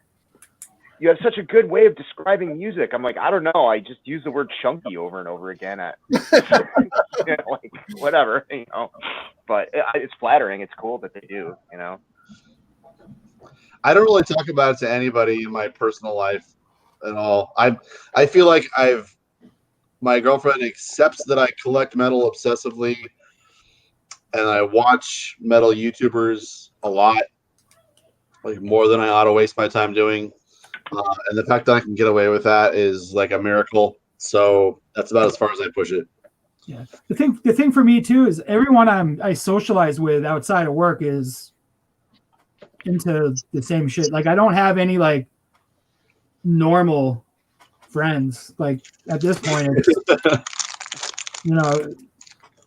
you have such a good way of describing music. I'm like, I don't know. I just use the word chunky over and over again. Like whatever, But it's flattering. It's cool that they do, I don't really talk about it to anybody in my personal life at all. I feel like my girlfriend accepts that I collect metal obsessively, and I watch metal YouTubers a lot, like more than I ought to waste my time doing. And the fact that I can get away with that is like a miracle. So that's about as far as I push it. Yeah. The thing for me too is everyone I socialize with outside of work is into the same shit. Like I don't have any like normal friends. Like at this point, it's,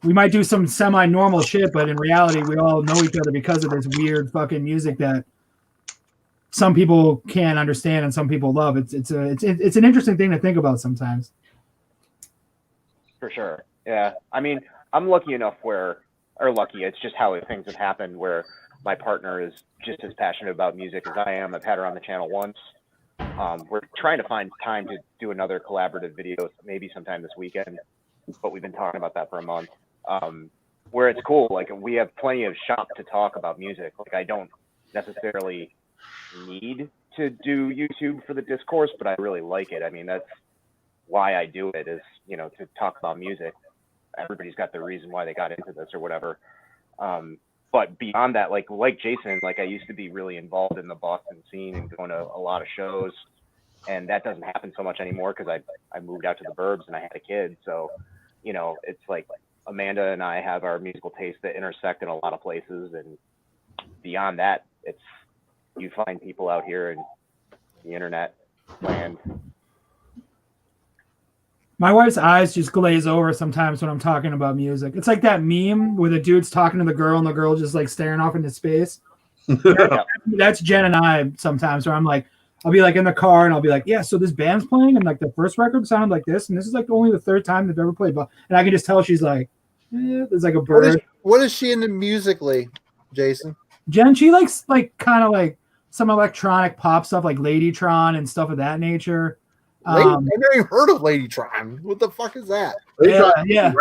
we might do some semi-normal shit, but in reality, we all know each other because of this weird fucking music that some people can't understand and some people love. It's an interesting thing to think about sometimes. For sure. Yeah. I mean, I'm lucky enough it's just how things have happened where my partner is just as passionate about music as I am. I've had her on the channel once. We're trying to find time to do another collaborative video, maybe sometime this weekend, but we've been talking about that for a month. Where it's cool. Like we have plenty of shop to talk about music. Like I don't necessarily need to do YouTube for the discourse, but I really like it. I mean, that's why I do it, is to talk about music. Everybody's got their reason why they got into this or whatever. But beyond that, like Jason, like I used to be really involved in the Boston scene and going to a lot of shows, and that doesn't happen so much anymore because I moved out to the burbs and I had a kid. So it's like Amanda and I have our musical tastes that intersect in a lot of places, and beyond that, you find people out here in the internet land. My wife's eyes just glaze over sometimes when I'm talking about music. It's like that meme where the dude's talking to the girl and the girl just like staring off into space. That's Jen and I sometimes, where I'm like, I'll be like in the car and I'll be like, yeah, so this band's playing and like the first record sounded like this, and this is like only the third time they've ever played. And I can just tell she's like, there's like a bird. What is she into musically, Jason? Jen, she likes like kind of like some electronic pop stuff like Ladytron and stuff of that nature. I've never even heard of Ladytron. What the fuck is that? Yeah.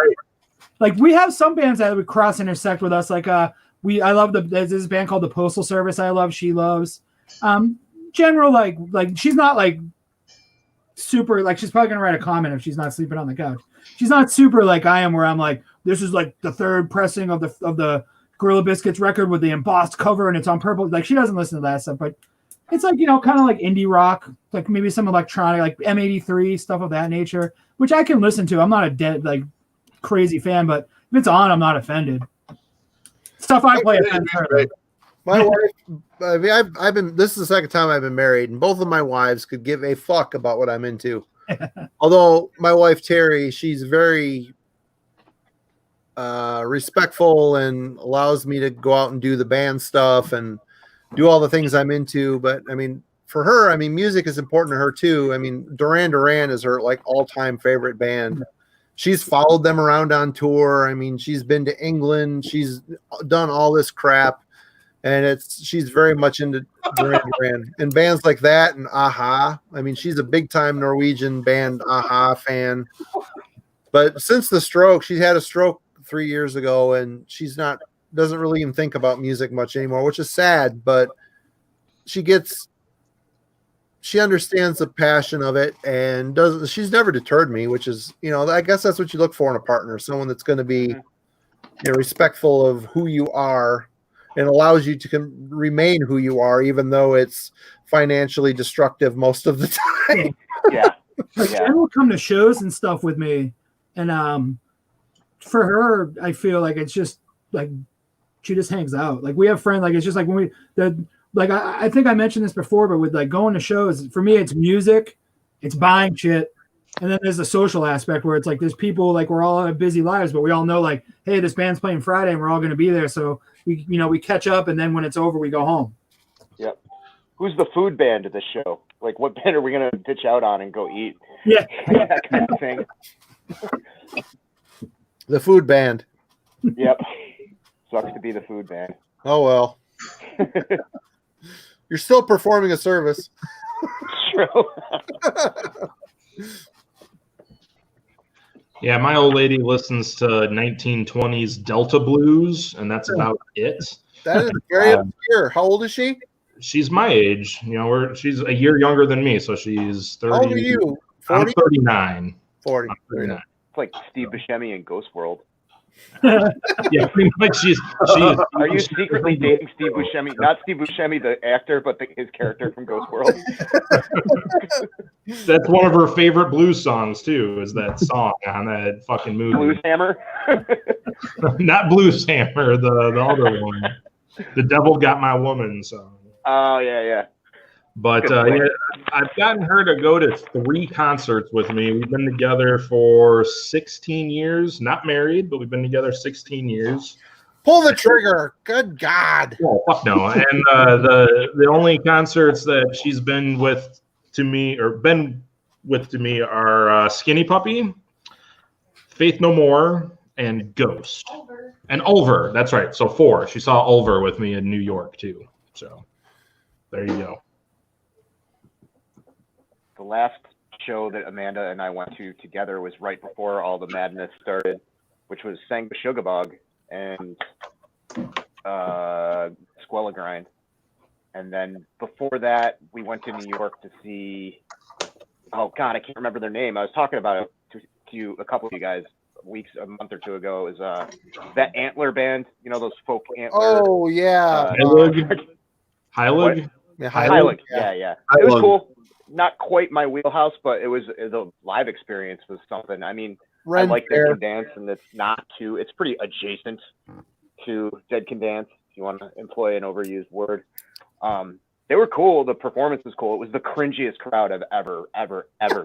Like we have some bands that would cross intersect with us. Like I love there's this band called the Postal Service. I love. She loves. General like she's not like super like she's probably gonna write a comment if she's not sleeping on the couch. She's not super like I am, where I'm like, this is like the third pressing of the Gorilla Biscuits record with the embossed cover and it's on purple. Like she doesn't listen to that stuff, but It's like, kind of like indie rock, like maybe some electronic, like M83, stuff of that nature, which I can listen to. I'm not a dead, like, crazy fan, but if it's on, I'm not offended. Stuff I play offends her, though. My wife, I mean, I've been. This is the second time I've been married, and both of my wives could give a fuck about what I'm into. Although my wife Terry, she's very respectful and allows me to go out and do the band stuff and do all the things I'm into. But I mean, for her, I mean, music is important to her too. I mean, Duran Duran is her like all-time favorite band. She's followed them around on tour. I mean, she's been to England. She's done all this crap. And she's very much into Duran Duran and bands like that and Aha. I mean, she's a big time Norwegian band Aha fan. But since the stroke, she had a stroke 3 years ago, and doesn't really even think about music much anymore, which is sad. But she understands the passion of it and she's never deterred me, which is, I guess that's what you look for in a partner, someone that's going to be respectful of who you are and allows you to remain who you are, even though it's financially destructive most of the time. Yeah. Like, Jen will come to shows and stuff with me, and for her, I feel like it's just like she just hangs out. Like we have friends. Like it's just like when I think I mentioned this before, but with like going to shows, for me, it's music, it's buying shit, and then there's the social aspect where it's like there's people, like we're all have busy lives, but we all know like, hey, this band's playing Friday, and we're all going to be there, so we catch up, and then when it's over, we go home. Yep. Who's the food band at the show? Like, what band are we going to pitch out on and go eat? Yeah. That kind of thing. The food band. Yep. Sucks to be the food band. Oh, well. You're still performing a service. True. Yeah, my old lady listens to 1920s Delta blues, and that's about it. That is very obscure. How old is she? She's my age. She's a year younger than me, so she's 30. How old are you? 40? I'm 39. 40. I'm 39. It's like Steve Buscemi in Ghost World. Yeah, pretty much. She's. Are you secretly dating Steve Buscemi? Not Steve Buscemi, the actor, but his character from Ghost World. That's one of her favorite blues songs too. Is that song on that fucking movie? Blues Hammer. Not Blues Hammer. The other one. The Devil Got My Woman song. Oh yeah. But yeah, I've gotten her to go to 3 concerts with me. We've been together for 16 years. Not married, but we've been together 16 years. Pull the trigger. Good God. Oh, fuck no. And the only concerts that she's been with to me are Skinny Puppy, Faith No More, and Ghost. And Ulver. That's right. So 4. She saw Ulver with me in New York too. So there you go. The last show that Amanda and I went to together was right before all the madness started, which was Sang Bashugabog and Squella Grind. And then before that, we went to New York to see, oh God, I can't remember their name. I was talking about it to a couple of you guys a month or two ago. Is that Antler band, those folk Antler. Oh, yeah. Heilig? Yeah, Heilig. Yeah. It was cool. Not quite my wheelhouse, but the live experience was something. I mean, I like Dead Can Dance, and it's pretty adjacent to Dead Can Dance, if you want to employ an overused word. They were cool. The performance was cool. It was the cringiest crowd I've ever I can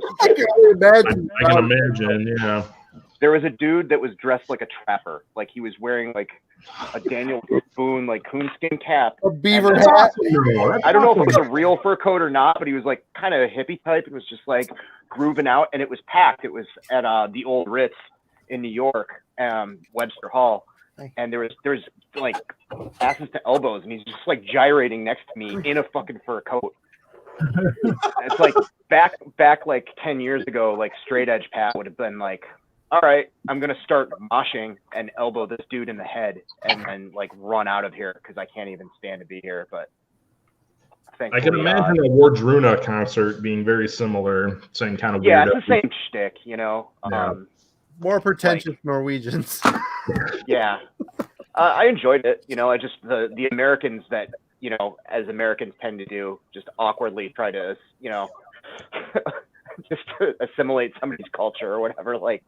imagine, yeah. There was a dude that was dressed like a trapper. Like he was wearing like a Daniel Boone like coonskin cap, a beaver hat. I don't know if it was a real fur coat or not, but he was like kind of a hippie type. It was just like grooving out, and it was packed. It was at the old Ritz in New York, Webster Hall, and there was like asses to elbows, and he's just like gyrating next to me in a fucking fur coat. It's like back like 10 years ago, like straight edge Pat would have been like, all right, I'm going to start moshing and elbow this dude in the head and then like run out of here because I can't even stand to be here. But I can imagine a Wardruna concert being very similar, same kind of weird. Yeah, it's the same shtick, Yeah. More pretentious Norwegians. Yeah. I enjoyed it. I just, the Americans that you know, as Americans tend to do, just awkwardly try to, you know, just to assimilate somebody's culture or whatever. Like,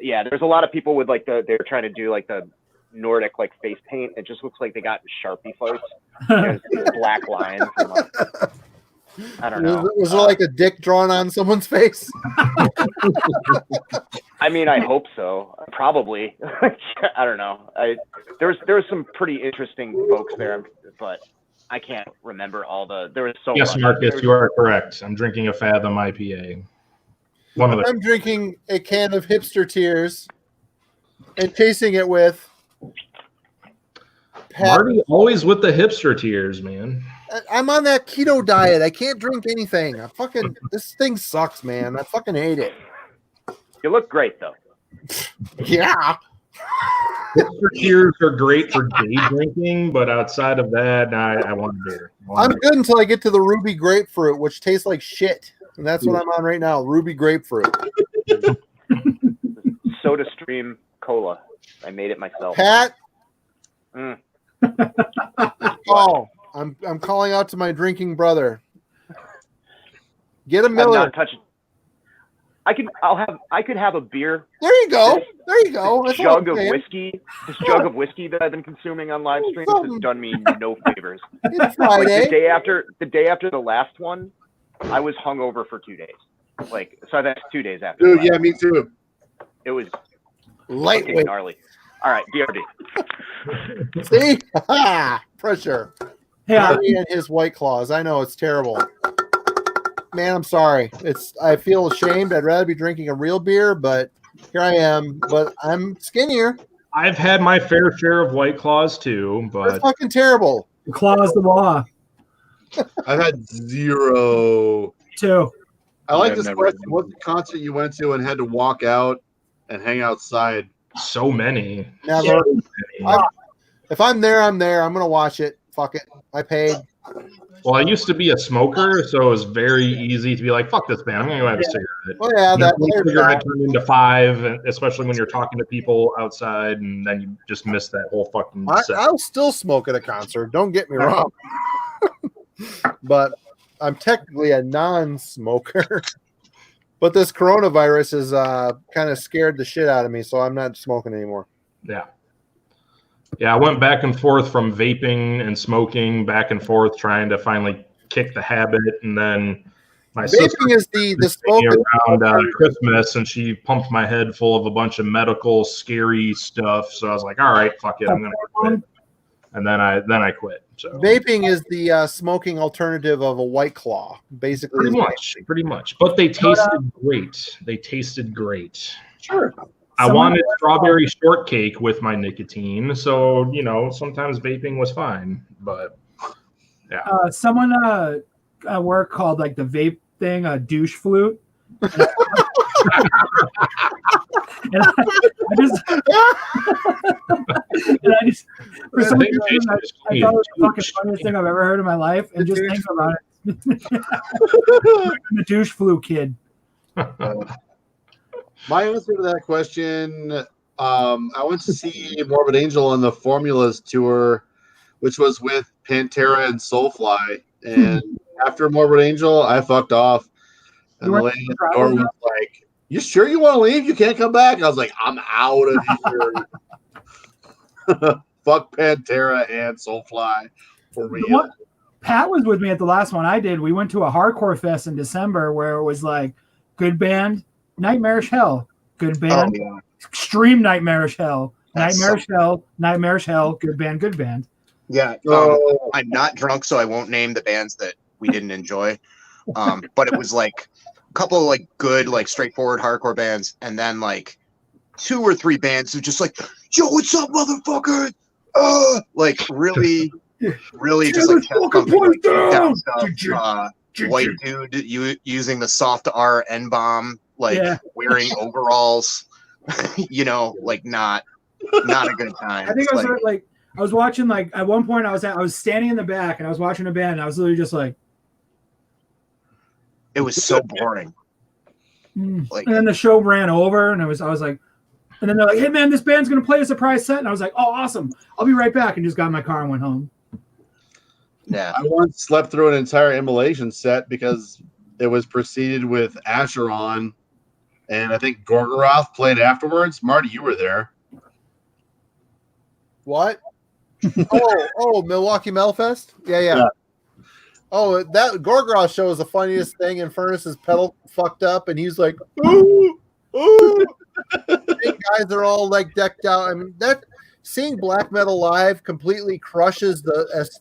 yeah, there's a lot of people with like they're trying to do like the Nordic like face paint. It just looks like they got in Sharpie fights. There's black lines. And, like, I don't know. Was there like a dick drawn on someone's face? I mean, I hope so. Probably. I don't know. There was some pretty interesting folks there, but I can't remember all the. There was so Yes, much. Marcus, you are correct. I'm drinking a Fathom IPA. I'm drinking a can of Hipster Tears and chasing it with Marty, always with the hipster tears, man. I'm on that keto diet. I can't drink anything. This thing sucks, man. I fucking hate it. You look great though. Yeah. Hipster tears are great for day drinking, but outside of that, I want beer. I'm good until I get to the Ruby Grapefruit, which tastes like shit. And that's what I'm on right now. Ruby Grapefruit. SodaStream Cola. I made it myself. Pat. Oh, I'm calling out to my drinking brother. Get a Miller. I'm not touching. I could have a beer. There you go. There you go. This jug of whiskey that I've been consuming on live streams has done me no favors. It's Friday. Like the day after the last one, I was hungover for 2 days. Like, so that's 2 days after. Dude, yeah, me too. It was lightweight, gnarly. All right, BRD. See, pressure. Yeah, and his White Claws. I know it's terrible. Man, I'm sorry. I feel ashamed. I'd rather be drinking a real beer, but here I am. But I'm skinnier. I've had my fair share of White Claws too, but it's fucking terrible. the claw's the law. I've had 0. Too. I like I've this never question. been. What's the concert you went to and had to walk out and hang outside? so many. Never. If I'm there, I'm there. I'm gonna watch it. Fuck it. I paid. Well, I used to be a smoker, so it was very easy to be like, "Fuck this, man! I'm gonna go have a cigarette." Oh yeah, that cigarette turned into 5, especially when you're talking to people outside, and then you just miss that whole fucking set. I'll still smoke at a concert. Don't get me wrong. But I'm technically a non-smoker. But this coronavirus has kind of scared the shit out of me, so I'm not smoking anymore. Yeah, I went back and forth from vaping and smoking, back and forth, trying to finally kick the habit. And then my sister is the smoking around Christmas, and she pumped my head full of a bunch of medical, scary stuff. So I was like, all right, fuck it, I'm gonna quit. And then I quit. So vaping is the smoking alternative of a White Claw, basically. Pretty much. But they tasted great. They tasted great. Sure. I wanted strawberry shortcake with my nicotine, so sometimes vaping was fine. But yeah, someone at work called like the vape thing a douche flute. And I just for some reason I thought it was the fucking funniest thing I've ever heard in my life, and just think about it. The douche flute kid. My answer to that question, I went to see Morbid Angel on the Formulas tour, which was with Pantera and Soulfly. And after Morbid Angel, I fucked off. And the lady at the door was like, "You sure you want to leave? You can't come back?" I was like, "I'm out of here." Fuck Pantera and Soulfly for real. Pat was with me at the last one I did. We went to a hardcore fest in December where it was like good band, Nightmarish Hell, good band, extreme Nightmarish Hell, Nightmarish Hell, Nightmarish Hell, good band. Yeah, I'm not drunk, so I won't name the bands that we didn't enjoy. But it was like a couple of like good, like straightforward hardcore bands, and then like 2 or 3 bands who just like, "Yo, what's up, motherfucker?" Like really just like down stuff. White dude using the soft R N-bomb, like wearing overalls, like not a good time. I think I was watching, like at one point I was standing in the back and I was watching a band and I was literally just like, it was so boring. Like, and then the show ran over and I was like, and then they're like, "Hey man, this band's gonna play a surprise set," and I was like, "Oh, awesome! I'll be right back," and just got in my car and went home. Yeah. I once slept through an entire Immolation set because it was preceded with Acheron, and I think Gorgoroth played afterwards. Marty, you were there. What? oh, Milwaukee Melfest? Yeah. Oh, that Gorgoroth show is the funniest thing. And Furnace's pedal fucked up, and he's like, ooh, ooh. Guys are all like decked out. I mean, that seeing black metal live completely crushes the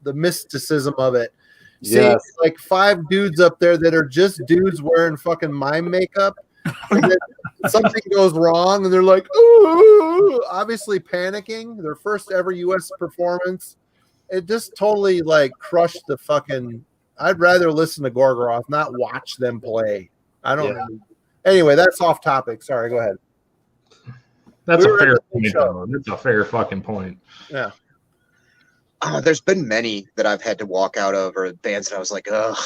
mysticism of it. Seeing like 5 dudes up there that are just dudes wearing fucking mime makeup, and then something goes wrong, and they're like, ooh, obviously panicking. Their first ever U.S. performance. It just totally like crushed the fucking. I'd rather listen to Gorgoroth, not watch them play. I don't know. Anyway, that's off topic. Sorry, go ahead. That's a fair point, though. That's a fair fucking point. Yeah. There's been many that I've had to walk out of, or bands that I was like, ugh.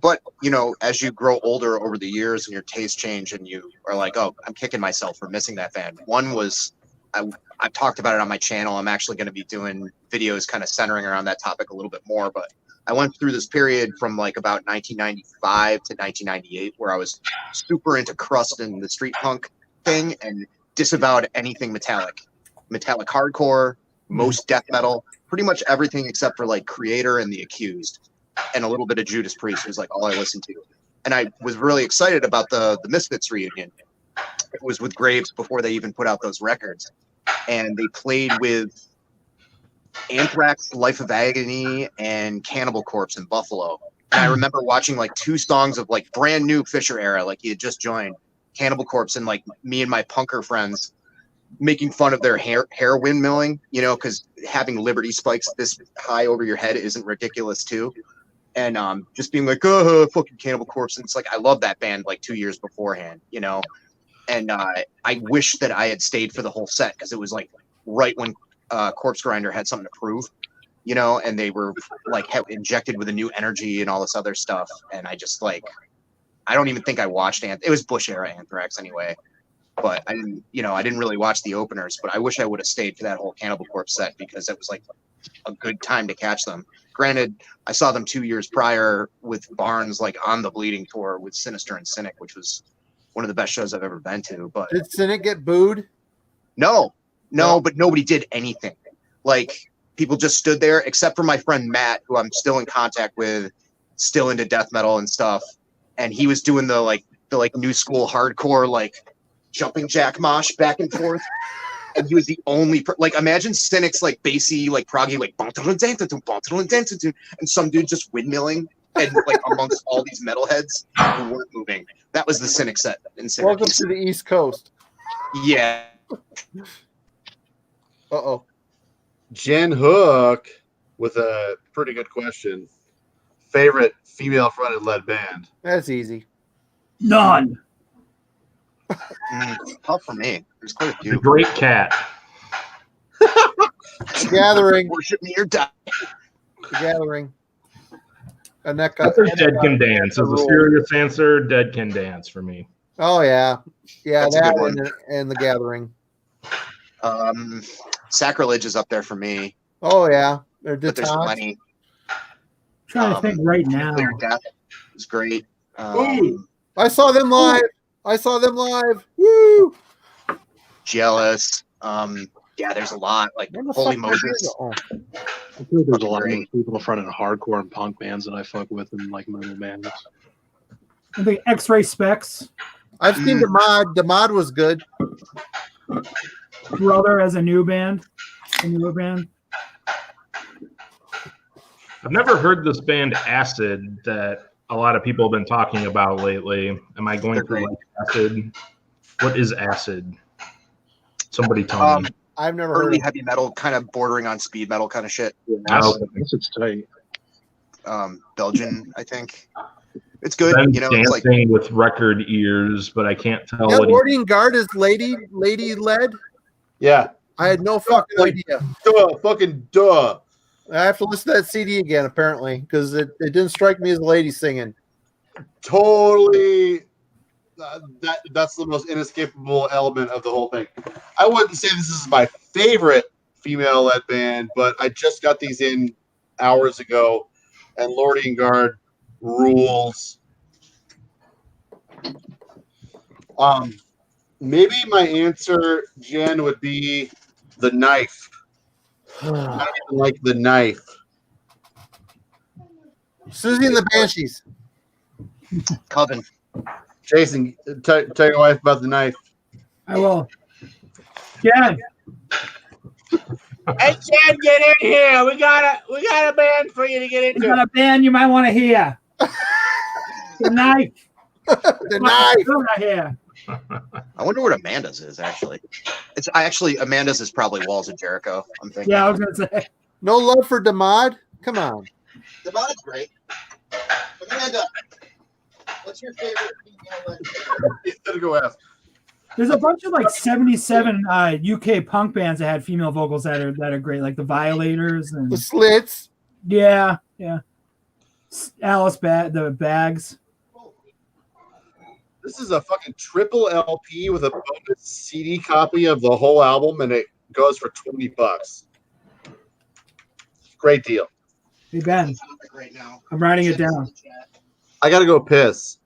But you know, as you grow older over the years and your tastes change, and you are like, oh, I'm kicking myself for missing that band. One was, I've talked about it on my channel. I'm actually going to be doing videos kind of centering around that topic a little bit more, but I went through this period from like about 1995 to 1998 where I was super into crust and the street punk thing and disavowed anything metallic hardcore, most death metal, pretty much everything except for like Creator and The Accused, and a little bit of Judas Priest was like all I listened to. And I was really excited about the Misfits reunion. It was with Graves before they even put out those records, and they played with Anthrax, Life of Agony, and Cannibal Corpse in Buffalo. And I remember watching like 2 songs of like brand new Fisher era, like he had just joined Cannibal Corpse, and like me and my punker friends making fun of their hair windmilling, you know, because having Liberty spikes this high over your head isn't ridiculous too. And just being like, oh, fucking Cannibal Corpse. And it's like, I love that band like 2 years beforehand, you know. And I wish that I had stayed for the whole set because it was like right when Corpse Grinder had something to prove, you know, and they were like injected with a new energy and all this other stuff. And I just like, I don't even think I watched it was Bush era Anthrax anyway, but I didn't really watch the openers. But I wish I would have stayed for that whole Cannibal Corpse set because it was like a good time to catch them. Granted, I saw them 2 years prior with Barnes, like on the Bleeding tour with Sinister and Cynic, which was one of the best shows I've ever been to. But did Cynic get booed? No, but nobody did anything. Like people just stood there, except for my friend Matt, who I'm still in contact with, still into death metal and stuff. And he was doing the new school hardcore, like jumping jack mosh back and forth. And he was the only imagine Cynic's like bassy, like proggy, like and some dude just windmilling and like amongst all these metalheads who weren't moving. That was the Cynic set in Syracuse. Welcome to the East Coast. Yeah. Uh-oh. Jen Hook with a pretty good question. Favorite female-fronted lead band? That's easy. None. Tough for me. There's quite a few. The Great Cat. Gathering. Worship me or die. Gathering. Dead Can Dance. As a serious answer, Dead Can Dance for me. Oh, yeah. Yeah, That's a that good one. and The Gathering. Sacrilege is up there for me. Oh, yeah. But there's plenty. Trying to think right now. Clear Death is great. I saw them live. Woo! Jealous. Yeah, there's a lot. Like Holy Moses. I feel like there's a lot of people in front of hardcore and punk bands that I fuck with and like metal bands. I think X-Ray Specs. I've seen the mod. The mod was good. Brother as a newer band. I've never heard this band Acid that a lot of people have been talking about lately. Am I going through like Acid? What is Acid? Somebody tell me. I've never heard early of heavy metal, kind of bordering on speed metal kind of shit. It's tight. Belgian, I think. It's good. I'm you know, dancing it's like with record ears, but I can't tell Yeah, what Boarding Guard is lady led. Yeah. I had no fucking idea. Duh. I have to listen to that CD again, apparently, because it didn't strike me as a lady singing. Totally. That's the most inescapable element of the whole thing. I wouldn't say this is my favorite female-led band, but I just got these in hours ago, and Lordy and Guard rules. Maybe my answer, Jen, would be The Knife. I even like The Knife. Susie and the Banshees. Coven. Jason, tell your wife about The Knife. I will. Jen. Hey, Jen, get in here. We got a band for you to get We into. got a band you might want to hear. The Knife. The Knife. Right here. I wonder what Amanda's is actually. Amanda's is probably Walls of Jericho. I'm thinking. Yeah, I was gonna say. No love for Demod? Come on. Demod is great. Amanda, what's your favorite female? He's gonna go ask. There's a bunch of like 77 UK punk bands that had female vocals that are great, like the Violators and The Slits. yeah. The Bags. This is a fucking triple LP with a bonus CD copy of the whole album, and it goes for $20. Great deal. Hey Ben, Right now. I'm writing it down. I gotta go piss.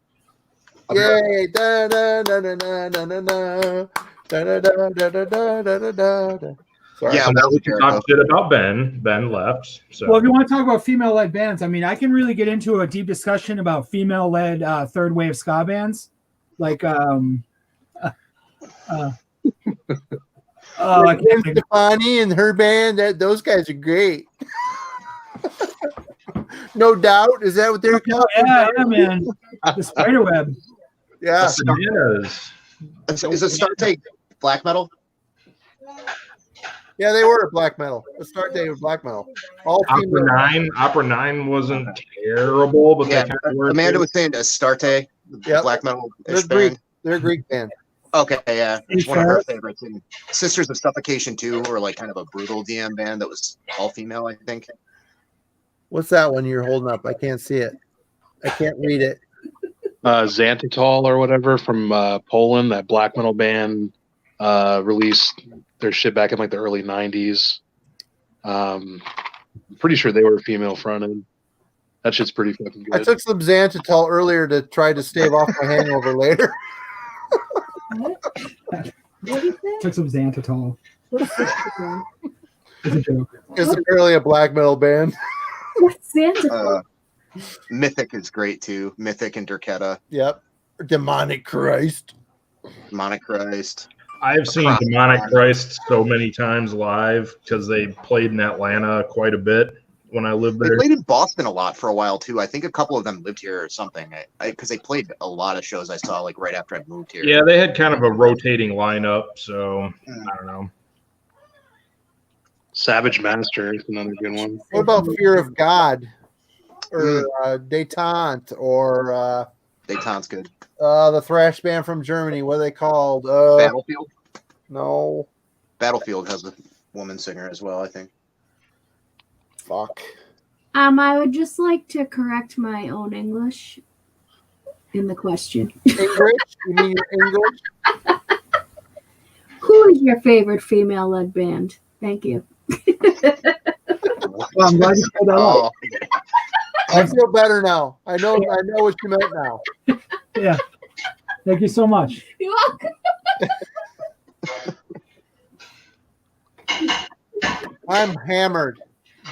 Yay! Da da da da da da da da da da da da da da da da. Sorry. Yeah, So now Walls we of can Jericho. talk shit about Ben. Ben left. So Well, if you want to talk about female-led bands, I mean, I can really get into a deep discussion about female-led third wave ska bands, like I can't think. Stefani and her band, those guys are great. No doubt. Is that what they're called? Yeah, man. The Spiderweb. Yeah. Is Astarte black metal? Yeah, they were black metal. The start date was black metal. All female. Opera 9 wasn't terrible, but Yeah, they kind of were. Amanda too. was saying Astarte, Yep. black metal They're ish Greek. band. They're a Greek band. Okay, yeah, it's Hey, one of her Ferris. favorites. And Sisters of Suffocation too, or like kind of a brutal DM band that was all female, I think. What's that one you're holding up? I can't see it. I can't read it. Xanthitol or whatever from Poland, that black metal band, released their shit back in like the early 90s. Pretty sure they were female fronted. That shit's pretty fucking good. I took some Xanthitol earlier to try to stave off my hangover later. Took some Xanthitol. It's a joke. It's apparently a black metal band. What's Xanthitol? Mythic is great too. Mythic and Derketa. Yep. Demonic Christ. Demonic Christ. I've seen Demonic Christ so many times live because they played in Atlanta quite a bit when I lived They there. played in Boston a lot for a while too. I think a couple of them lived here or something. Because they played a lot of shows I saw like right after I moved here. Yeah, they had kind of a rotating lineup, so I don't know. Savage Master is another good one. What about Fear of God? Or Detente? Or Detente's good. the thrash band from Germany. What are they called? Battlefield? No. Battlefield has a woman singer as well, I think. Fuck. I would just like to correct my own English in the question. English? You mean your English? Who is your favorite female-led band? Thank you. Well, I'm glad you pulled that Oh, up. I feel better now. I know what you meant now. Yeah. Thank you so much. You're welcome. I'm hammered.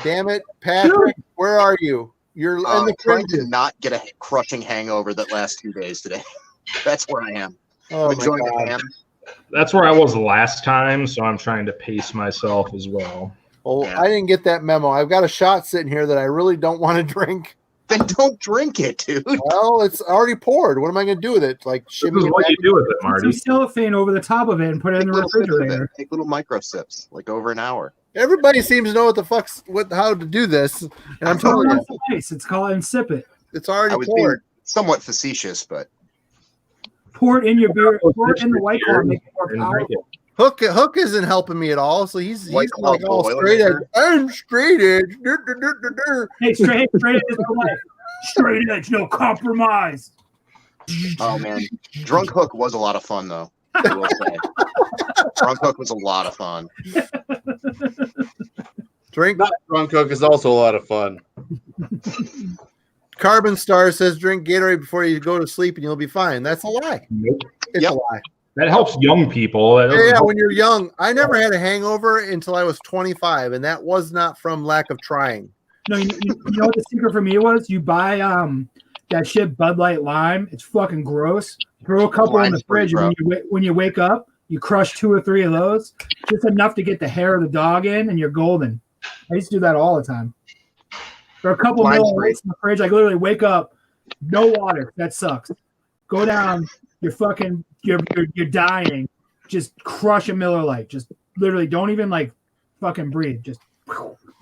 Damn it, Patrick. Where are you? You're in the trying to crimson. not get a crushing hangover that last 2 days today. That's where I am. Oh I'm my enjoying the God. ham. That's where I was last time, so I'm trying to pace myself as well. Oh, Yeah. I didn't get that memo. I've got a shot sitting here that I really don't want to drink. Then don't drink it, dude. Well, it's already poured. What am I going to do with it? Like This shimmy is it what back? you do with it, Put Marty. some cellophane over the top of it and put it in the Little sips of it. refrigerator. Take little micro sips, like over an hour. Everybody seems to know how to do this, and I'm Pour telling it you, on some ice. It's called insip it. it's already I was being poured. somewhat facetious, but Pour it in your beer. Pour it in the white claw. Make it more And powerful. drink it. Hook isn't helping me at all. So he's White Claw like all Boilermaker. straight edge. I'm straight edge. Dur, dur, dur, dur, dur. Hey, straight edge is for life. Straight edge, no compromise. oh man, Drunk Hook was a lot of fun though. I will say. Drunk Hook was a lot of fun. Drink. Not drunk cook is also a lot of fun. Carbon Star says drink Gatorade before you go to sleep and you'll be fine. That's a lie. Nope. It's a lie. That helps young people. That doesn't Yeah, help- when you're young. I never had a hangover until I was 25, and that was not from lack of trying. No, you know what the secret for me was? You buy that shit Bud Light Lime. It's fucking gross. Throw a couple in the fridge, and when you wake up, you crush 2 or 3 of those. Just enough to get the hair of the dog in, and you're golden. I used to do that all the time. There are a couple Miller Lights in the fridge. I literally wake up, no water. That sucks. Go down. You're fucking. You're dying. Just crush a Miller Lite. Just literally don't even like fucking breathe. Just.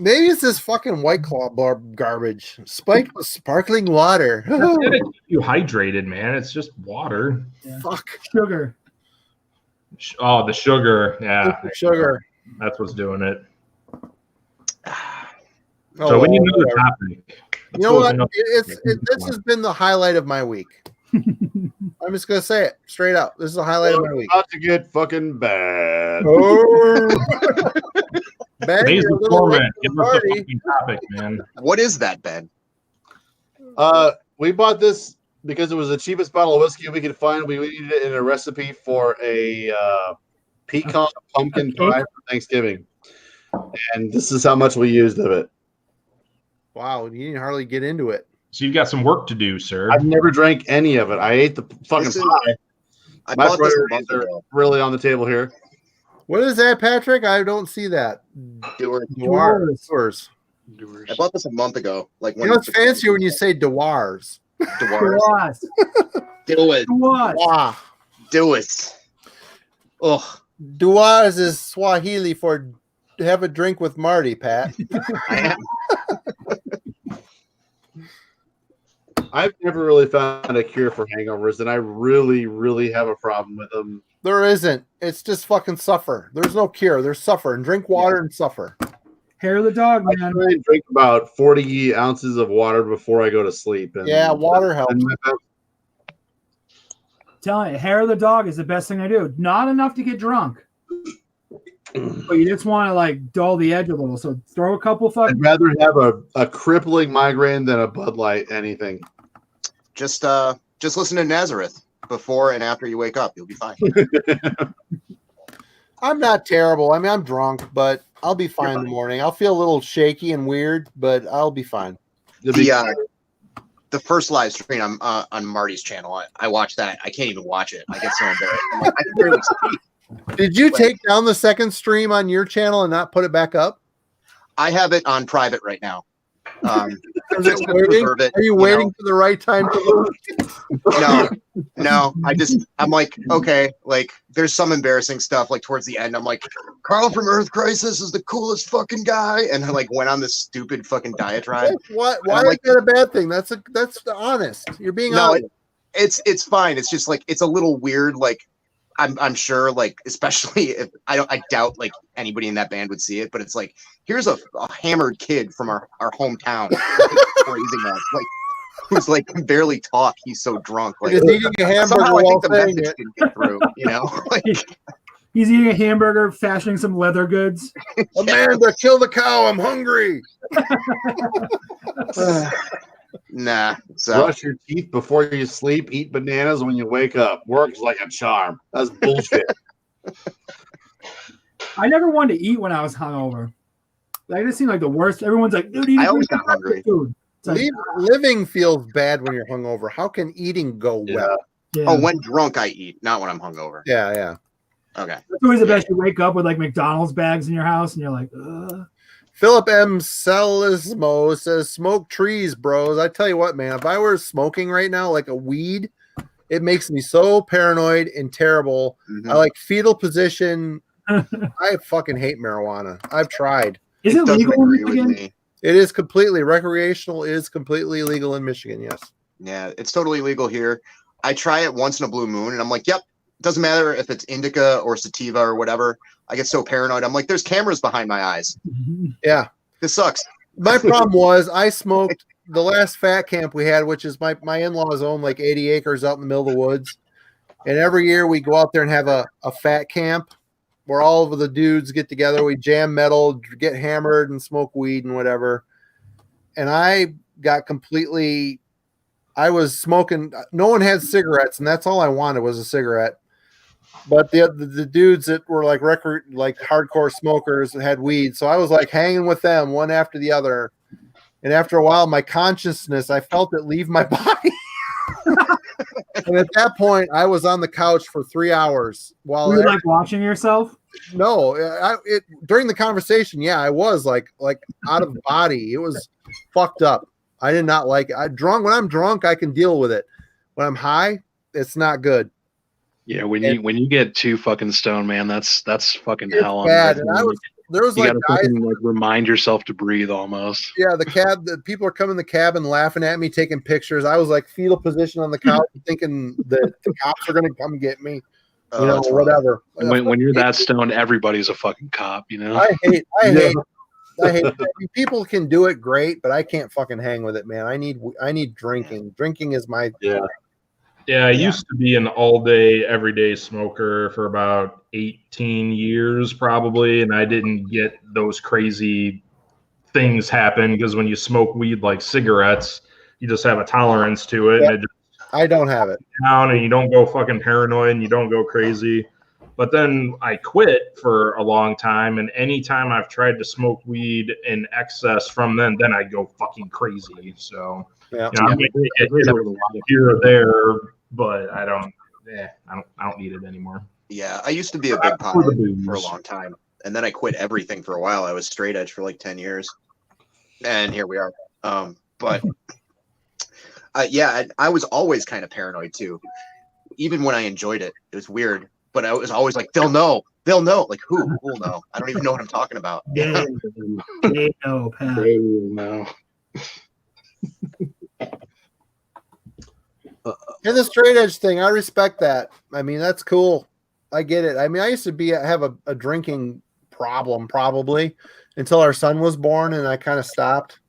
Maybe it's this fucking White Claw bar garbage. Spiked with sparkling water. That's gonna keep you hydrated, man. It's just water. Yeah. Fuck. Sugar. Oh, the sugar. Yeah. Sugar. That's what's doing it. Oh, So we need another whatever. topic. You know what? This has been the highlight of my week. I'm just gonna say it straight out. This is the highlight of my week. About to get fucking bad. Oh. Ben, Today's you're a the little late format. to Give the us a party. fucking topic, man. What is that, Ben? We bought this because it was the cheapest bottle of whiskey we could find. We needed it in a recipe for a pecan pumpkin pie for Thanksgiving, and this is how much we used of it. Wow, you didn't hardly get into it. So you've got some work to do, sir. I've never drank any of it. I ate the fucking This is- pie. I My bought this a priorities month are ago. really on the table here. What is that, Patrick? I don't see that. Doers. Doers. I bought this a month ago. Like You know, it's fancier when you say Dewars. Dewars. Do it. Wow. Do it. Ugh. Dewars is Swahili for have a drink with Marty, Pat. I've never really found a cure for hangovers, and I really, really have a problem with them. There isn't. It's just fucking suffer. There's no cure. There's suffer and drink water and suffer. Hair of the dog, man. I try and drink about 40 ounces of water before I go to sleep. And Yeah, water helps. Telling you, hair of the dog is the best thing I do. Not enough to get drunk, but you just want to like dull the edge a little. So throw a couple fucking. I'd rather have a crippling migraine than a Bud Light anything. Just listen to Nazareth before and after you wake up. You'll be fine. I'm not terrible. I mean, I'm drunk, but I'll be fine in the morning. I'll feel a little shaky and weird, but I'll be fine. The first live stream on Marty's channel, I watched that. I can't even watch it. I get so embarrassed. I'm like, I can barely speak. Did you take down the second stream on your channel and not put it back up? I have it on private right now. Just to preserve it, Are you waiting for the right time to look? No. I'm like, okay, like there's some embarrassing stuff like towards the end. I'm like, Carl from Earth Crisis is the coolest fucking guy, and I like went on this stupid fucking diatribe. Why I'm is like, that a bad thing? That's honest. You're being honest. It's fine. It's just like it's a little weird. Like I'm sure, like especially if I doubt like anybody in that band would see it, but it's like here's a hammered kid from our hometown praising us, like who's like can barely talk. He's so drunk. Like He's eating a hamburger somehow I while think the saying message it. didn't get through. You know, like He's eating a hamburger, fashioning some leather goods. Amanda, kill the cow. I'm hungry. nah. So Brush your teeth before you sleep. Eat bananas when you wake up. Works like a charm. That's bullshit. I never wanted to eat when I was hungover. Like, it seemed like the worst. Everyone's like, dude, eat I always got hungry. food. It's like, Living feels bad when you're hungover. How can eating go well? yeah. Oh, when drunk I eat, not when I'm hungover. Yeah. Okay. It's always the best. You wake up with like McDonald's bags in your house, and you're like, ugh. Philip M. Celismo says, smoke trees, bros. I tell you what, man, if I were smoking right now like a weed, it makes me so paranoid and terrible. Mm-hmm. I like fetal position. I fucking hate marijuana. I've tried. Is it doesn't legal in agree with Michigan? me. It is completely recreational. Is completely legal in Michigan. Yes. Yeah, it's totally legal here. I try it once in a blue moon, and I'm like, yep. Doesn't matter if it's indica or sativa or whatever. I get so paranoid. I'm like, there's cameras behind my eyes. Yeah. This sucks. My problem was I smoked the last fat camp we had, which is my in-laws own like 80 acres out in the middle of the woods. And every year we go out there and have a fat camp where all of the dudes get together. We jam metal, get hammered, and smoke weed and whatever. And I got completely. I was smoking. No one had cigarettes, and that's all I wanted was a cigarette. But the dudes that were like hardcore smokers had weed, so I was like hanging with them one after the other. And after a while, my consciousness, I felt it leave my body. And at that point, I was on the couch for 3 hours while Were you like watching yourself? No, during the conversation, yeah, I was like out of body. It was fucked up. I did not like it. When I'm drunk, I can deal with it. When I'm high, it's not good. Yeah, when you get too fucking stoned, man, that's fucking hell. Bad. And there was you like gotta guys, like remind yourself to breathe almost. yeah, the people are coming in the cabin laughing at me, taking pictures. I was like fetal position on the couch, thinking that the cops are gonna come get me. You know, whatever. When you're that stoned, everybody's a fucking cop. You know. I hate. People can do it great, but I can't fucking hang with it, man. I need drinking. Drinking is my Yeah, I used to be an all-day, everyday smoker for about 18 years probably, and I didn't get those crazy things happen because when you smoke weed like cigarettes, you just have a tolerance to it. Yeah. And I don't have it. Down, and you don't go fucking paranoid and you don't go crazy. But then I quit for a long time, and anytime I've tried to smoke weed in excess from then I go fucking crazy. So yeah, I might get hit here or there, but I don't need it anymore. Yeah, I used to be a big pothead for a long time, and then I quit everything for a while. I was straight edge for like 10 years, and here we are. Yeah, I was always kind of paranoid too. Even when I enjoyed it, it was weird. But I was always like, they'll know. Like who? Who'll know? I don't even know what I'm talking about. They know, Pat. They will know. And the straight edge thing, I respect that. I mean, that's cool. I get it. I mean, I used to have a drinking problem probably until our son was born, and I kind of stopped.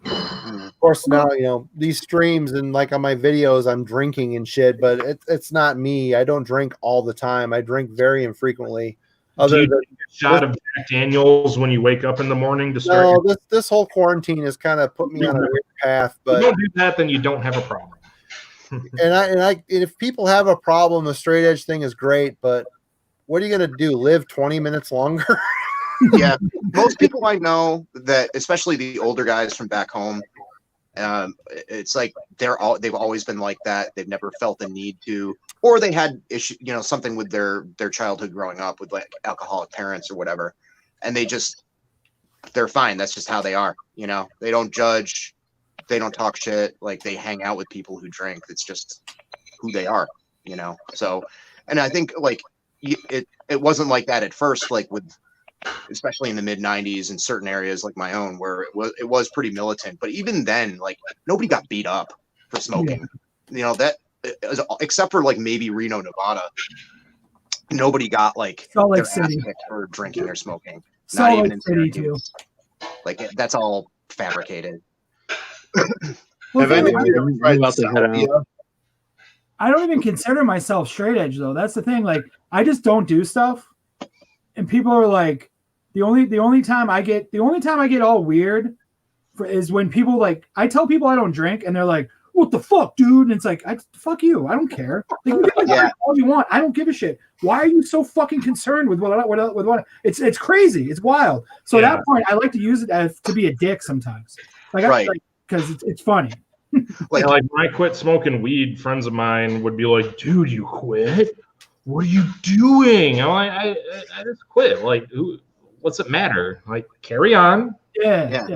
Of course, now these streams and like on my videos, I'm drinking and shit, but it's not me. I don't drink all the time. I drink very infrequently. Do you take a shot of Jack Daniels when you wake up in the morning to start? No, this whole quarantine has kind of put me on a weird path. But if you don't do that, then you don't have a problem. and if people have a problem, the straight edge thing is great, but what are you gonna do? Live 20 minutes longer? Yeah, most people I know that, especially the older guys from back home, it's like they've always been like that. They've never felt the need to, or they had issue, something with their childhood growing up with like alcoholic parents or whatever, and they're fine. That's just how they are. They don't judge, they don't talk shit. Like they hang out with people who drink. It's just who they are. So, and I think like it wasn't like that at first, like especially in the mid 90s in certain areas like my own where it was pretty militant, but even then, like nobody got beat up for smoking. That except for like maybe Reno, Nevada, nobody got like Salt Lake their ass City kicked for drinking or smoking. Salt Not even Lake in City Syracuse. Like that's all fabricated. Well, Have any of you ever tried about to head out. salvia? I don't even consider myself straight edge though. That's the thing. Like I just don't do stuff, and people are like, the only time I get all weird is when people like I tell people I don't drink, and they're like, "What the fuck, dude?" And it's like, fuck you. I don't care. Like, you can do all you want. I don't give a shit. Why are you so fucking concerned with what? It's crazy. It's wild. So at that point, I like to use it to be a dick sometimes. Like, because it's funny. Like when I quit smoking weed, friends of mine would be like, "Dude, you quit? What are you doing?" I'm like, I just quit. Like, what's it matter? Like, carry on. Yeah.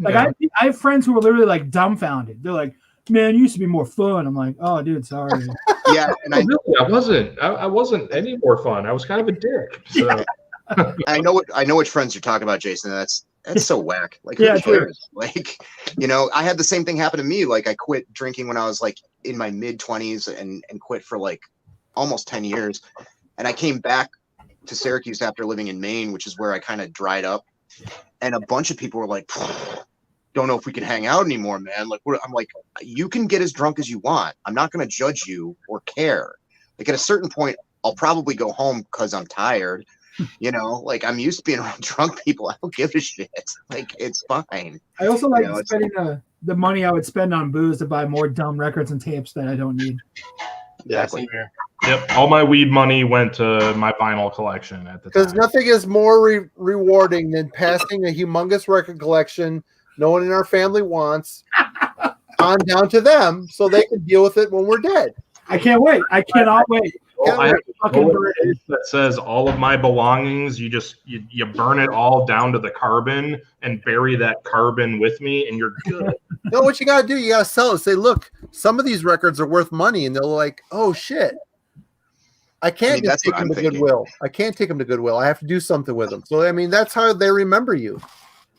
Like I have friends who are literally like dumbfounded. They're like, "Man, it used to be more fun." I'm like, "Oh, dude, sorry." Yeah, and I wasn't any more fun. I was kind of a dick. So. Yeah. I know which friends you're talking about, Jason. That's so whack. Like, yeah, who cares? Like, I had the same thing happen to me. Like, I quit drinking when I was like in my mid 20s and quit for like almost 10 years. And I came back to Syracuse after living in Maine, which is where I kind of dried up. And a bunch of people were like, "Don't know if we can hang out anymore, man." Like, I'm like, you can get as drunk as you want. I'm not going to judge you or care. Like, at a certain point, I'll probably go home because I'm tired. You know, like I'm used to being around drunk people. I don't give a shit. Like it's fine. I also like You know, it's- spending the money I would spend on booze to buy more dumb records and tapes that I don't need. Exactly. Yep. All my weed money went to my vinyl collection at the Because time. nothing is more rewarding than passing a humongous record collection no one in our family wants on down to them so they can deal with it when we're dead. I can't wait. I cannot wait. Well, I have a bullet that says all of my belongings. You just you burn it all down to the carbon and bury that carbon with me, and you're good. No, what you got to do, you got to sell it. Say, look, some of these records are worth money, and they're like, oh shit, I can't just that's take what them I'm to thinking. Goodwill. I can't take them to Goodwill. I have to do something with them. So I mean, that's how they remember you.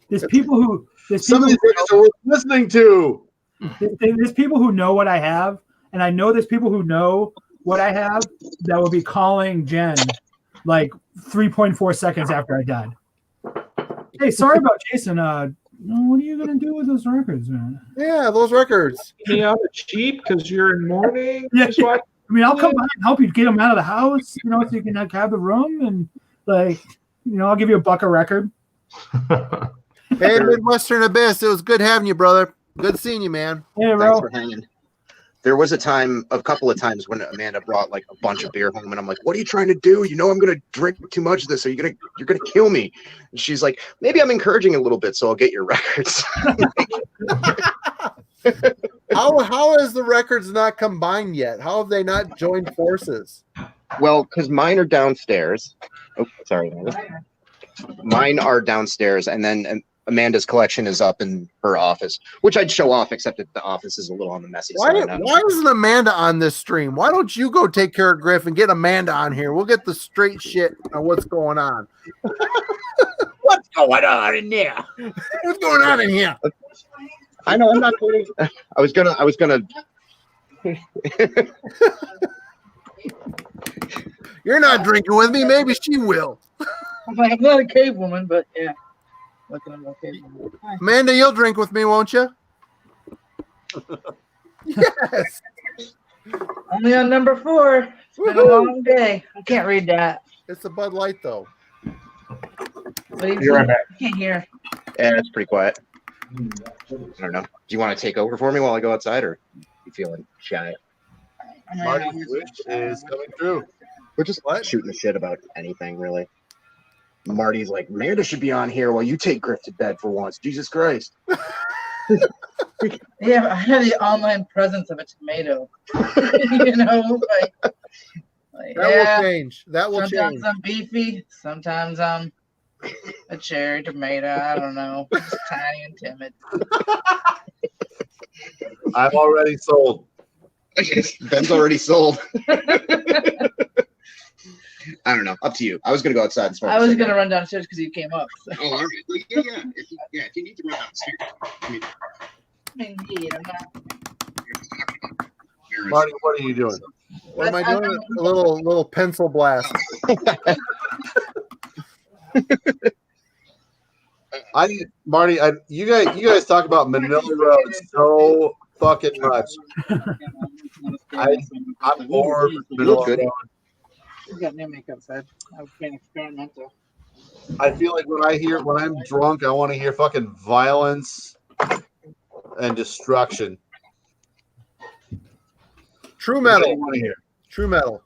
There's people who Some of these records are worth listening to. there's people who know what I have, and I know there's people who know what I have that will be calling Jen like 3.4 seconds after I died. Hey, sorry about Jason. What are you gonna do with those records, man? Yeah, those records. Me out of cheap because you're in mourning. Yeah, I mean, I'll come by and help you get them out of the house, you know, so you can like have the room and like, you know, I'll give you $1 a record. Hey, Midwestern Abyss, it was good having you, brother. Good seeing you, man. Yeah, Thanks for hanging. There was a couple of times when Amanda brought like a bunch of beer home, and I'm like, "What are you trying to do? You know I'm gonna drink too much of this, so you're gonna kill me." And she's like, "Maybe I'm encouraging a little bit, so I'll get your records." How is the records not combined yet? How have they not joined forces? Well, because mine are downstairs. Oh, sorry, Amanda. Mine are downstairs, and then Amanda's collection is up in her office, which I'd show off, except that the office is a little on the messy side now. Why isn't Amanda on this stream? Why don't you go take care of Griff and get Amanda on here? We'll get the straight shit on what's going on. What's going on in there? What's going on in here? I know, I'm not kidding. I was gonna. You're not drinking with me. Maybe she will. I'm not a cave woman, but yeah. Looking at a cave woman. Hi. Amanda, you'll drink with me, won't you? Yes. Only on number 4. It's been a long day. I can't read that. It's a Bud Light, though. You're right back. I can't hear. Yeah, it's pretty quiet. I don't know. Do you want to take over for me while I go outside, or you feeling shy? Marty's wish is coming true. We're just shooting the shit about anything, really. Marty's like, Amanda should be on here while you take Griff to bed for once. Jesus Christ. Yeah, I have the online presence of a tomato. You know, like That will change. That will sometimes change. I'm beefy, sometimes I'm a cherry tomato. I don't know. Just tiny and timid. I'm already sold. Ben's already sold. I don't know. Up to you. I was gonna go outside and smoke. I was gonna run downstairs because you came up. So. Oh, all right. Yeah. If you need to run downstairs, Indeed, I'm not. Marty, what are you doing? What am I doing? A little pencil blast. Marty, you guys talk about Manila Road so fucking much. I'm bored with Manila Road. I've got new makeup said. I've been experimental. I feel like when I'm drunk, I want to hear fucking violence and destruction. True metal. Want to hear? True metal.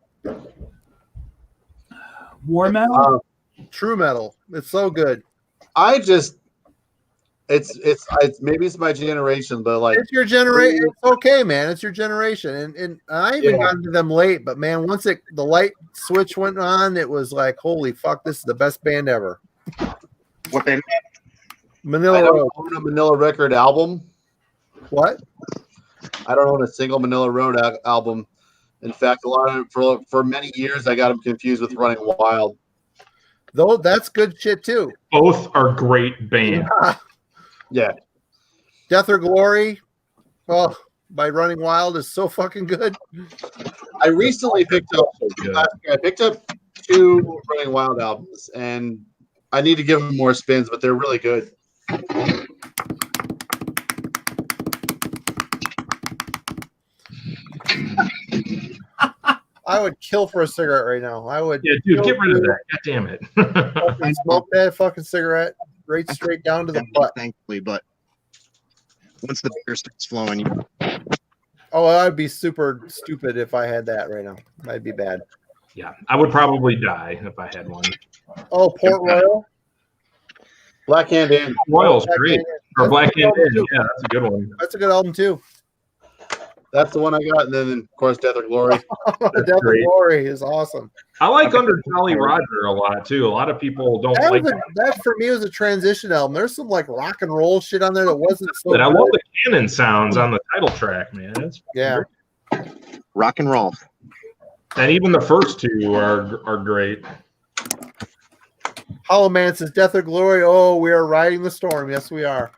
War metal. True metal. It's so good. It's maybe it's my generation, but like It's your generation. It's okay, man. It's your generation, and I even got into them late. But man, once the light switch went on, it was like, holy fuck, this is the best band ever. What band? Manila I don't Road. own a Manila Record album. What? I don't own a single Manila Road album. In fact, a lot of for many years, I got them confused with Running Wild. Though that's good shit too. Both are great bands. Yeah. Death or Glory, oh, by Running Wild is so fucking good. I recently picked up 2 Running Wild albums, and I need to give them more spins, but they're really good. I would kill for a cigarette right now. I would. Yeah, dude, kill get rid of for that. God damn it. fucking smoke that fucking cigarette right straight down to the butt. Thankfully, but once the beer starts flowing, you Oh, I'd be super stupid if I had that right now. That'd be bad. Yeah, I would probably die if I had one. Oh, Port Royal. Black Hand Inn. Royal's Black great. Hand Or Inn. Black That's a Hand good album, Inn. too. Yeah, that's a good one. That's a good album too. That's the one I got, and then of course Death or Glory. Death of great. Glory is awesome. I like Under Jolly Roger a lot too. A lot of people don't That, like was that for me was a transition album. There's some like rock and roll shit on there that wasn't so. But I good. love the cannon sounds on the title track, man. It's Yeah. rock and roll. And even the first two are great. Hollow Man says Death or Glory. Oh, we are riding the storm. Yes, we are.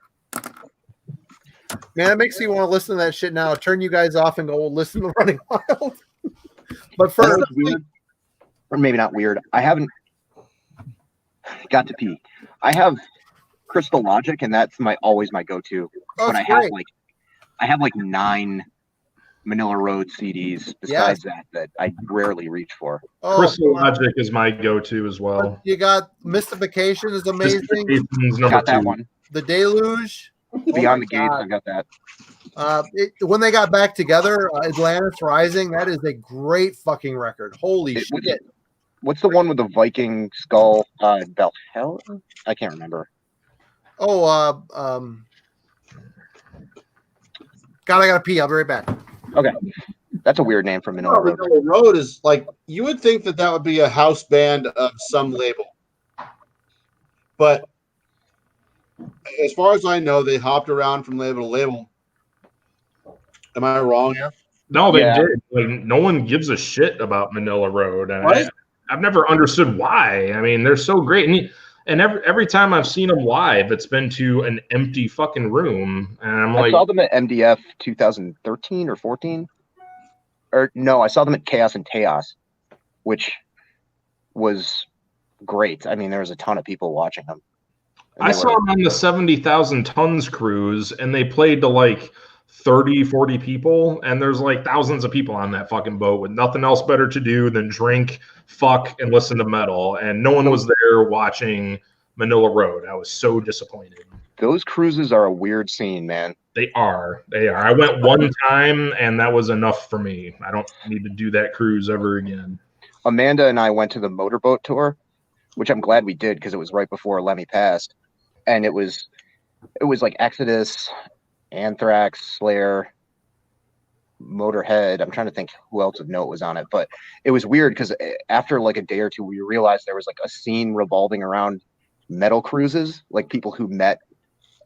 Man, it makes you want to listen to that shit now. Turn you guys off and go listen to Running Wild. But first, weird, or maybe not weird. I haven't got to pee. I have Crystal Logic, and that's always my go-to. Oh, but it's I have like 9 Manila Road CDs besides that I rarely reach for. oh, Crystal Logic is my go-to as well. you got Mystification is amazing. Mystification's number Got that 2. one. The Deluge. Beyond the my Gates, God. I got that. When they got back together, Atlantis Rising, that is a great fucking record. Holy shit. What's the one with the Viking skull? Valhalla? I can't remember. Oh, God, I gotta pee. I'll be right back. Okay. That's a weird name for Manila Road. Manila Road is like, you would think that would be a house band of some label, but as far as I know, they hopped around from label to label. Am I wrong here? No, they did. Like, no one gives a shit about Manila Road. And Right? I've never understood why. I mean, they're so great. And every time I've seen them live, it's been to an empty fucking room. And I'm I like, saw them at MDF 2013 or 14. Or no, I saw them at Chaos and Chaos, which was great. I mean, there was a ton of people watching them. I saw them on the 70,000 tons cruise, and they played to like 30, 40 people, and there's like thousands of people on that fucking boat with nothing else better to do than drink, fuck, and listen to metal, and no one was there watching Manila Road. I was so disappointed. Those cruises are a weird scene, man. They are. I went one time, and that was enough for me. I don't need to do that cruise ever again. Amanda and I went to the motorboat tour, which I'm glad we did because it was right before Lemmy passed. And it was like Exodus, Anthrax, Slayer, Motorhead. I'm trying to think who else of note was on it, but it was weird because after like a day or two, we realized there was like a scene revolving around metal cruises, like people who met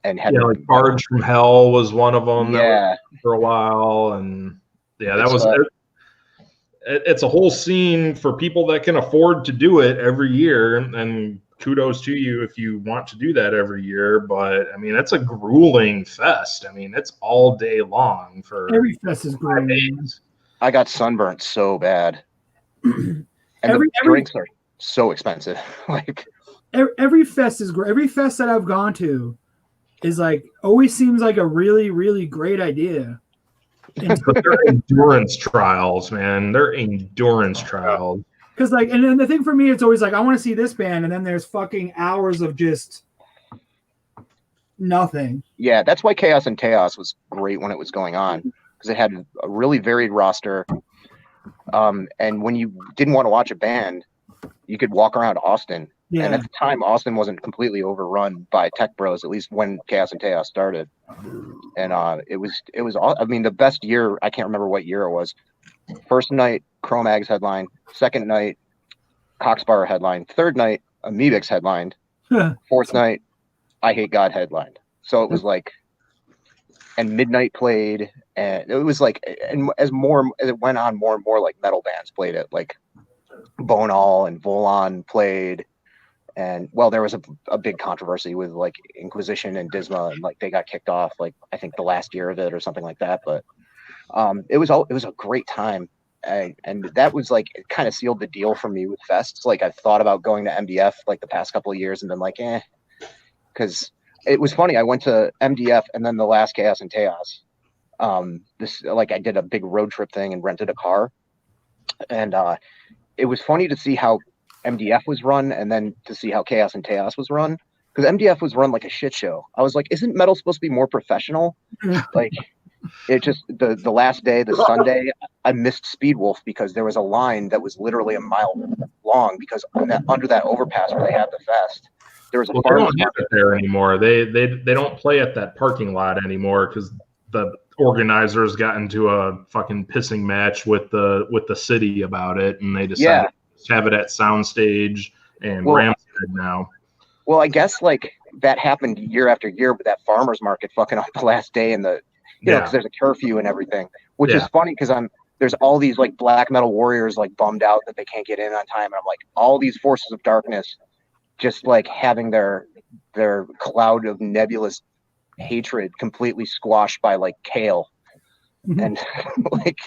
and had like Barge from Hell was one of them. Yeah, for a while, and it's a whole scene for people that can afford to do it every year, and kudos to you if you want to do that every year. But I mean, it's a grueling fest. I mean, it's all day long for every fest is grueling. I got sunburnt so bad, and the drinks are so expensive. Like every fest is great. Every fest that I've gone to is like always seems like a really, really great idea. But they're endurance trials, man. They're endurance trials. Because like, and then the thing for me, it's always like I want to see this band, and then there's fucking hours of just nothing. Yeah, that's why Chaos and Chaos was great when it was going on because it had a really varied roster. And when you didn't want to watch a band, you could walk around Austin. Yeah. And at the time, Austin wasn't completely overrun by tech bros, at least when Chaos and Chaos started. And it was. I mean, the best year. I can't remember what year it was. First night, Cro-Mags headline. Second night, Coxbar headline. Third night, Amoebix headlined. Fourth night, I Hate God headlined. So it was like, and Midnight played, and it was like, and as it went on, more and more like metal bands played it. Like Bonal and Volon played, and well, there was a big controversy with like Inquisition and Disma, and like they got kicked off. Like I think the last year of it or something like that, but. It was a great time, and that was like it kind of sealed the deal for me with fests. Like I've thought about going to MDF like the past couple of years and been like, because it was funny. I went to MDF and then the last Chaos and Chaos. This like I did a big road trip thing and rented a car, and it was funny to see how MDF was run, and then to see how Chaos and Chaos was run. Because MDF was run like a shit show. I was like, isn't metal supposed to be more professional? Like, it just the last day, the Sunday, I missed Speedwolf because there was a line that was literally a mile long because under that overpass where they had the fest, there was a They farmer's don't have it there anymore. They don't play at that parking lot anymore because the organizers got into a fucking pissing match with the city about it, and they decided to have it at Soundstage and Ramstead now. Well, I guess like that happened year after year with that farmer's market fucking up the last day and because there's a curfew and everything, which is funny because there's all these like black metal warriors like bummed out that they can't get in on time. And I'm like, all these forces of darkness just like having their cloud of nebulous hatred completely squashed by like kale and like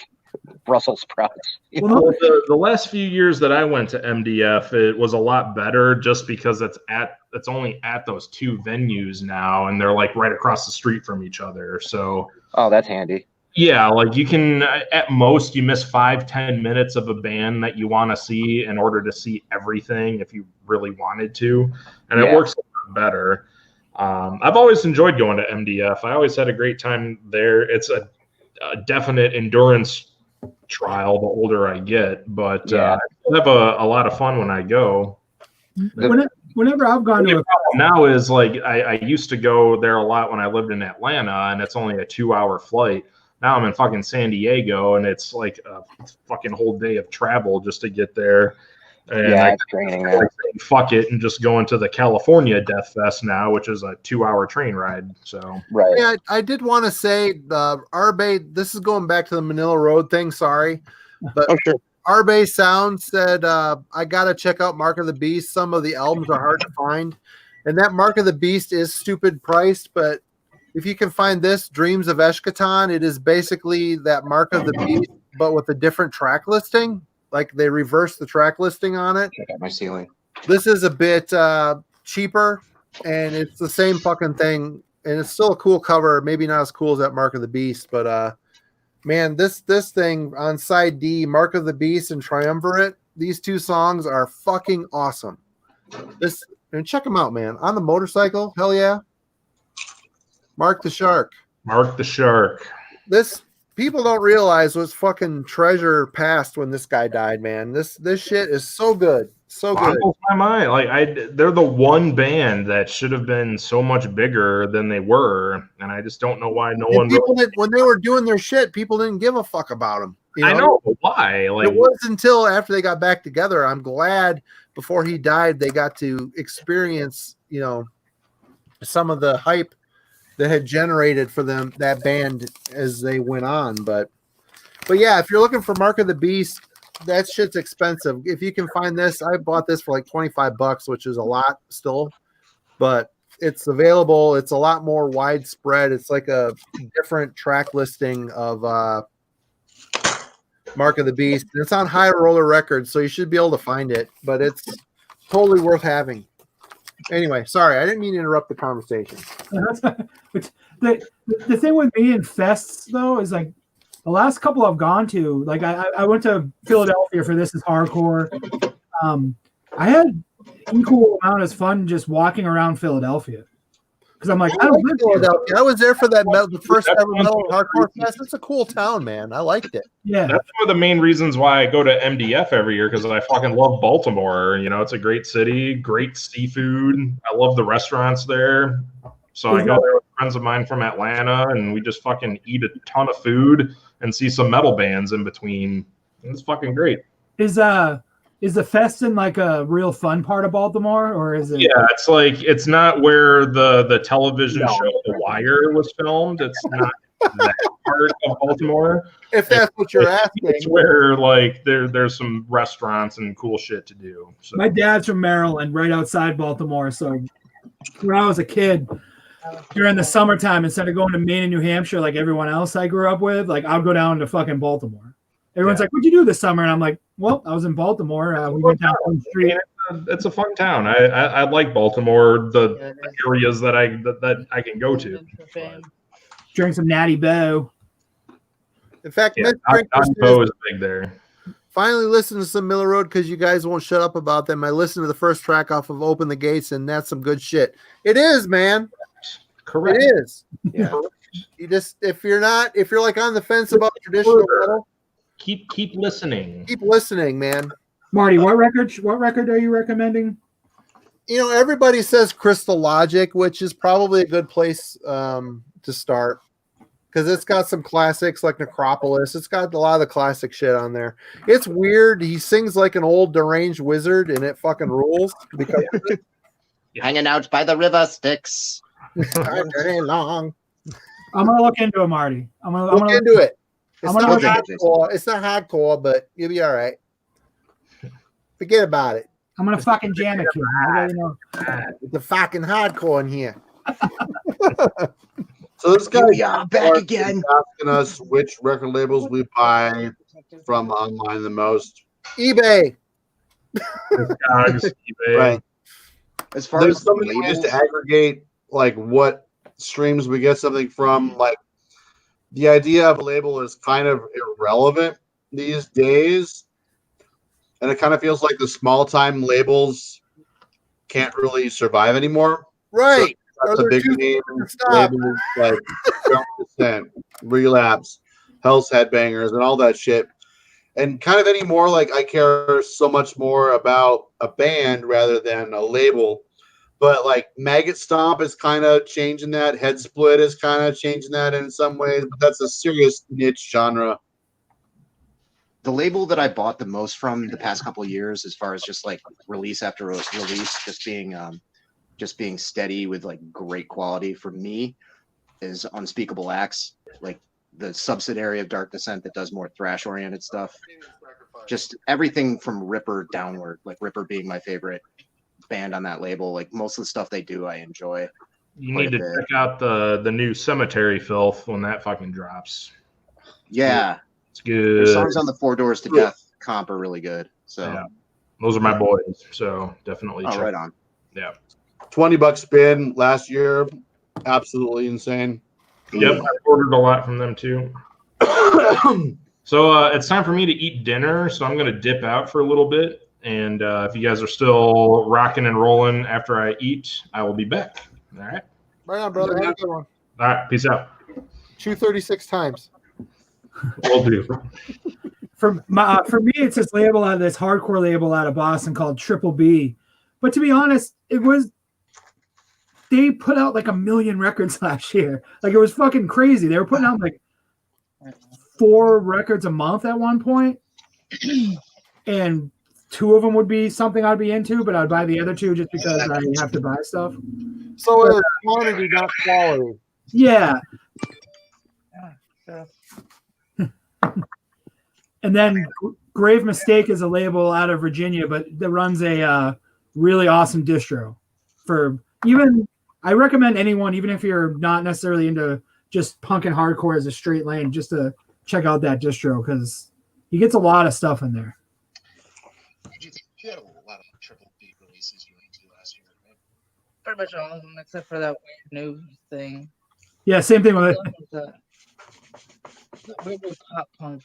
Brussels sprouts. Well, the last few years that I went to MDF, it was a lot better just because it's only at those two venues now, and they're like right across the street from each other. So that's handy. Yeah, like you can at most you miss 5-10 minutes of a band that you want to see in order to see everything if you really wanted to, and it works a lot better. I've always enjoyed going to MDF. I always had a great time there. It's a definite endurance trial the older I get, but I have a lot of fun when I go. Whenever I've gone to now is like I used to go there a lot when I lived in Atlanta, and it's only a 2-hour flight. Now I'm in fucking San Diego, and it's like a fucking whole day of travel just to get there. And it's draining, man. Fuck it, and just going to the California Death Fest now, which is a 2-hour train ride. So Yeah, I did want to say Arbe. This is going back to the Manila Road thing. Sorry, but Arbe Sound said I gotta check out Mark of the Beast. Some of the albums are hard to find, and that Mark of the Beast is stupid priced. But if you can find this Dreams of Eshkatan, it is basically that Mark of the Beast, but with a different track listing. Like they reversed the track listing on it. Check out my ceiling. This is a bit cheaper, and it's the same fucking thing, and it's still a cool cover. Maybe not as cool as that Mark of the Beast, but man, this thing on side D, Mark of the Beast and Triumvirate, these two songs are fucking awesome. And check them out, man. On the motorcycle, hell yeah. Mark the Shark. Mark the Shark. This people don't realize was fucking treasure past when this guy died, man. This shit is so good. So good. Boggles my mind. Like they're the one band that should have been so much bigger than they were, and I just don't know why no one. When they were doing their shit, people didn't give a fuck about them. I know, but why? Like it wasn't until after they got back together. I'm glad before he died they got to experience, some of the hype that had generated for them, that band, as they went on. But yeah, if you're looking for Mark of the Beast, that shit's expensive. If you can find this, I bought this for like $25, which is a lot still, but it's available. It's a lot more widespread. It's like a different track listing of Mark of the Beast. It's on High Roller Records, so you should be able to find it, but it's totally worth having. Anyway, sorry, I didn't mean to interrupt the conversation. The thing with me and fests though is like the last couple I've gone to, like I went to Philadelphia for This Is Hardcore. I had equal amount of fun just walking around Philadelphia because I'm like, I don't live Philadelphia. I was there for the first ever metal hardcore fest. It's a cool town, man. I liked it. Yeah, that's one of the main reasons why I go to MDF every year, because I fucking love Baltimore. It's a great city, great seafood. I love the restaurants there. So I go there with friends of mine from Atlanta, and we just fucking eat a ton of food and see some metal bands in between. It's fucking great. Is the Festin like a real fun part of Baltimore, or is it? Yeah, it's like it's not where the television show The Wire was filmed. It's not that part of Baltimore. If that's what you're asking, it's where like there's some restaurants and cool shit to do. So. My dad's from Maryland, right outside Baltimore. So when I was a kid, during the summertime, instead of going to Maine and New Hampshire like everyone else I grew up with, like I'd go down to fucking Baltimore. Everyone's like, "What'd you do this summer?" And I'm like, "Well, I was in Baltimore. We went down the street." It's a fun town. I like Baltimore. The areas that I can go to. Drink some Natty Bow. In fact, Natty Bow is big there. Finally listened to some Miller Road because you guys won't shut up about them. I listened to the first track off of Open the Gates, and that's some good shit. It is, man. Correct. It is. Yeah. You just if you're like on the fence about traditional metal, keep listening. Keep listening, man. Marty, what record are you recommending? You know, everybody says Crystal Logic, which is probably a good place to start. Because it's got some classics like Necropolis. It's got a lot of the classic shit on there. It's weird. He sings like an old deranged wizard, and it fucking rules. Because hanging out by the river Styx. Very long. I'm gonna look into it, Marty. I'm gonna look into it. It's not hardcore. It's not hardcore, but you'll be all right. Forget about it. I'm gonna fucking jam it here. You know. The fucking hardcore in here. So this guy back again asking us which record labels we buy from online the most. eBay. eBay. Right. As far There's as so many ways to aggregate like what streams we get something from. Like the idea of a label is kind of irrelevant these days. And it kind of feels like the small time labels can't really survive anymore. Right. So that's a big name labels like Percent, Relapse, Hell's Headbangers, and all that shit. And kind of anymore, like I care so much more about a band rather than a label. But like Maggot Stomp is kind of changing that. Head Split is kind of changing that in some ways. But that's a serious niche genre. The label that I bought the most from the past couple of years, as far as just like release after release, just being steady with like great quality for me, is Unspeakable Acts, like the subsidiary of Dark Descent that does more thrash oriented stuff. Just everything from Ripper downward, like Ripper being my favorite band on that label. Like most of the stuff they do I enjoy. You need to check out the new Cemetery Filth when that fucking drops. Yeah. It's good. The songs on the Four Doors to Death comp are really good. So yeah. Those are my boys. So definitely check. Right on. Yeah. $20 spin last year. Absolutely insane. Yep. I ordered a lot from them too. So it's time for me to eat dinner. So I'm going to dip out for a little bit. And if you guys are still rocking and rolling after I eat, I will be back. All right. Right on, brother. Have a good one. All right. Peace out. Chew 36 times. Will do. For me, it's this label out of this hardcore label out of Boston called Triple B. But to be honest, they put out like 1 million records last year. Like it was fucking crazy. They were putting out like 4 records a month at one point. And 2 of them would be something I'd be into, but I'd buy the other 2 just because I have to buy stuff. So it was quantity, not quality. Yeah. And then Grave Mistake is a label out of Virginia, but that runs a really awesome distro. I recommend anyone, even if you're not necessarily into just punk and hardcore as a straight lane, just to check out that distro because he gets a lot of stuff in there. You had a lot of Triple B releases you went to last year, right? Pretty much all of them, except for that weird new thing. Yeah, same thing with it. The weird pop punk,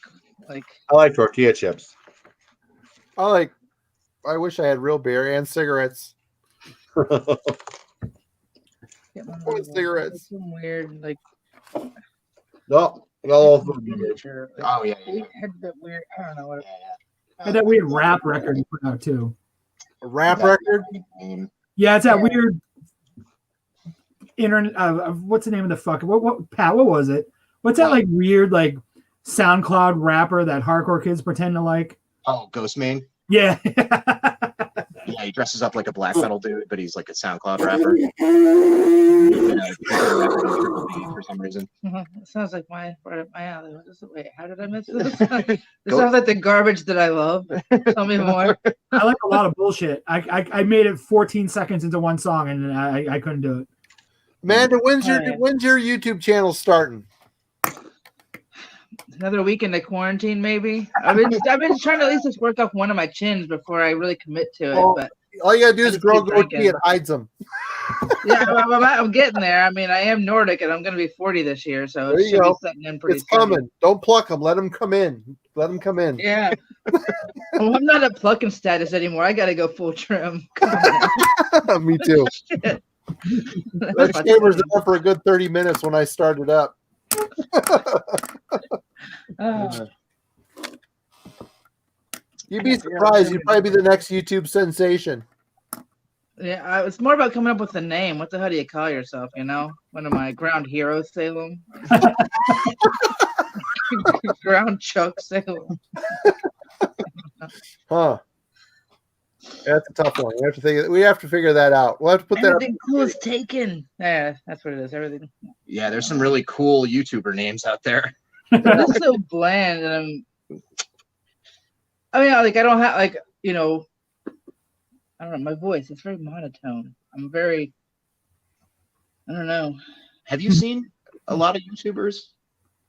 like. I like tortilla chips. I wish I had real beer and cigarettes. Cigarettes. Some weird, like. No, Oh yeah. Had that weird. I don't know what. And that weird rap record he put out too. A rap record? Yeah, it's that weird internet. What's the name of the fuck? Pat? What was it? What's that like weird like SoundCloud rapper that hardcore kids pretend to like? Oh, Ghostmane. Yeah. Yeah, he dresses up like a black metal dude, but he's like a SoundCloud rapper. For some reason. It sounds like right up my alley. Wait, how did I miss this? This sounds like the garbage that I love. Tell me more. I like a lot of bullshit. I made it 14 seconds into one song and I couldn't do it. Amanda, when's your YouTube channel starting? Another week into quarantine, maybe. I've been trying to at least just work off one of my chins before I really commit to it. But all you gotta do is grow a goatee, it hides them. Yeah, I'm getting there. I mean, I am Nordic, and I'm going to be 40 this year, so There it you should be go. setting in pretty It's soon. coming. Don't pluck them. Let them come in. Let them come in. Yeah. Well, I'm not at plucking status anymore. I got to go full trim. Come on. Me too. Shit. That shaver's there for a good 30 minutes when I started up. You'd be surprised. You'd probably be the next YouTube sensation. Yeah, it's more about coming up with a name. What the hell do you call yourself? You know, one of my ground heroes, Salem. Ground Chuck Salem. Huh. That's a tough one. We have to figure that out. We'll have to put that up. Everything cool is taken. Yeah, that's what it is. Everything. Yeah, there's some really cool YouTuber names out there. It's so bland, and I mean, like I don't have like I don't know. My voice, it's very monotone. I don't know. Have you seen a lot of YouTubers?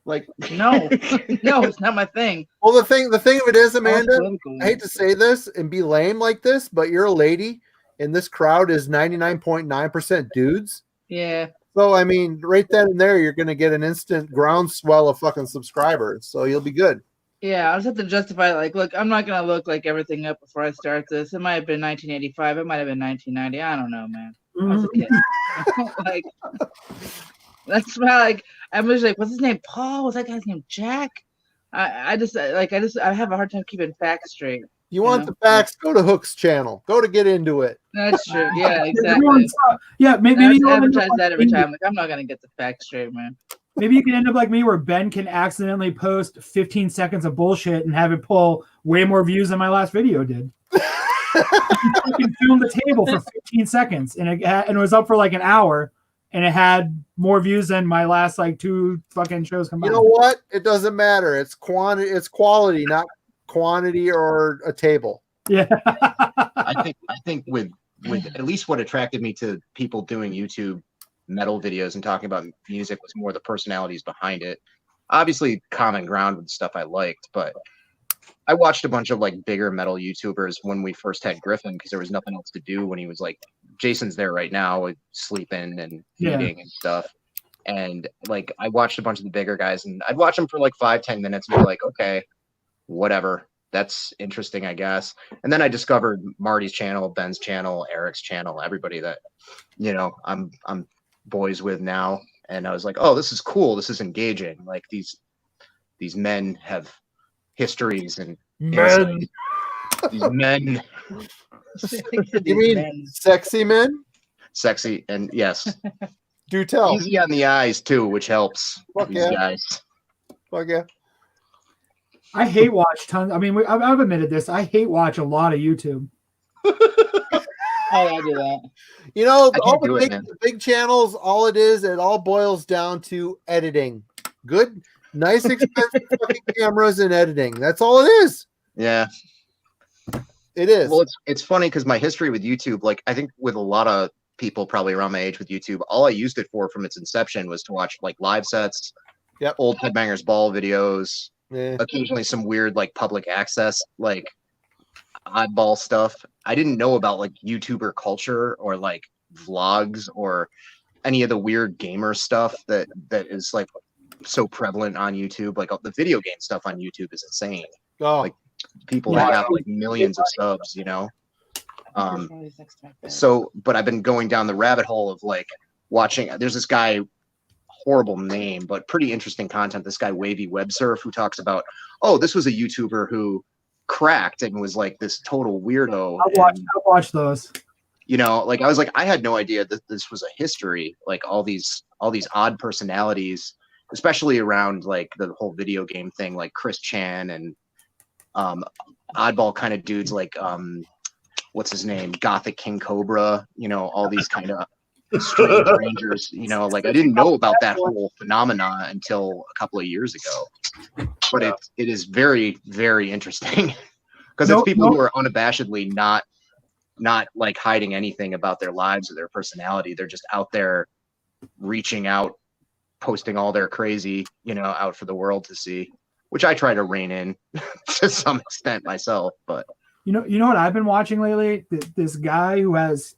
Like, no, it's not my thing. Well, the thing of it is, Amanda, I hate to say this and be lame like this, but you're a lady, and this crowd is 99.9% dudes. Yeah. So, I mean, right then and there, you're going to get an instant groundswell of fucking subscribers. So you'll be good. Yeah, I just have to justify it. Like, look, I'm not going to look like everything up before I start this. It might have been 1985. It might have been 1990. I don't know, man. I was a kid. Like, that's why, like, I'm just like, what's his name? Paul? What's that guy's name? Jack? I have a hard time keeping facts straight. You want the facts? Go to Hook's channel. Go to get into it. That's true. Yeah, exactly. Maybe I you advertise that every time. Like, I'm not going to get the facts straight, man. Maybe you can end up like me, where Ben can accidentally post 15 seconds of bullshit and have it pull way more views than my last video did. I can film the table for 15 seconds, and it was up for like an hour, and it had more views than my last like 2 fucking shows combined. You know what? It doesn't matter. It's quantity. It's quality, not quantity or a table. Yeah. I think with at least what attracted me to people doing YouTube metal videos and talking about music was more the personalities behind it. Obviously common ground with stuff I liked, but I watched a bunch of like bigger metal YouTubers when we first had Griffin because there was nothing else to do when he was like, Jason's there right now sleeping and eating and stuff. And like I watched a bunch of the bigger guys and I'd watch them for like 5-10 minutes and be like, okay, whatever. That's interesting, I guess. And then I discovered Marty's channel, Ben's channel, Eric's channel, everybody that, I'm boys with now. And I was like, oh, this is cool. This is engaging. Like these men have histories and men. These men. You mean sexy men? Sexy and yes. Do tell. Easy on the eyes too, which helps. Fuck these yeah. guys. Fuck yeah. I hate watch tons. I mean, I've admitted this. I hate watch a lot of YouTube. Oh, I do that. You know, I all can't do it, man. the big channels, it all boils down to editing. Good, nice, expensive fucking cameras and editing. That's all it is. Yeah. It is. Well, it's funny because my history with YouTube, like I think with a lot of people probably around my age with YouTube, all I used it for from its inception was to watch like live sets, old Headbangers Ball videos, occasionally some weird like public access, like oddball stuff. I didn't know about like YouTuber culture or like vlogs or any of the weird gamer stuff that is like so prevalent on YouTube. Like the video game stuff on YouTube is insane. Like people that have like millions of subs, So, but I've been going down the rabbit hole of like watching. There's this guy, horrible name, but pretty interesting content. This guy Wavy Web Surf, who talks about, oh, this was a YouTuber who cracked and was like this total weirdo. I'll watch those. Like I was like, I had no idea that this was a history. Like all these odd personalities, especially around like the whole video game thing, like Chris Chan and oddball kind of dudes like what's his name, Gothic King Cobra. All these kind of strange rangers. Like I didn't know about that whole phenomena until a couple of years ago. But it is very, very interesting because it's people who are unabashedly not like hiding anything about their lives or their personality. They're just out there reaching out, posting all their crazy, out for the world to see, which I try to rein in to some extent myself. But You know what I've been watching lately? This guy who has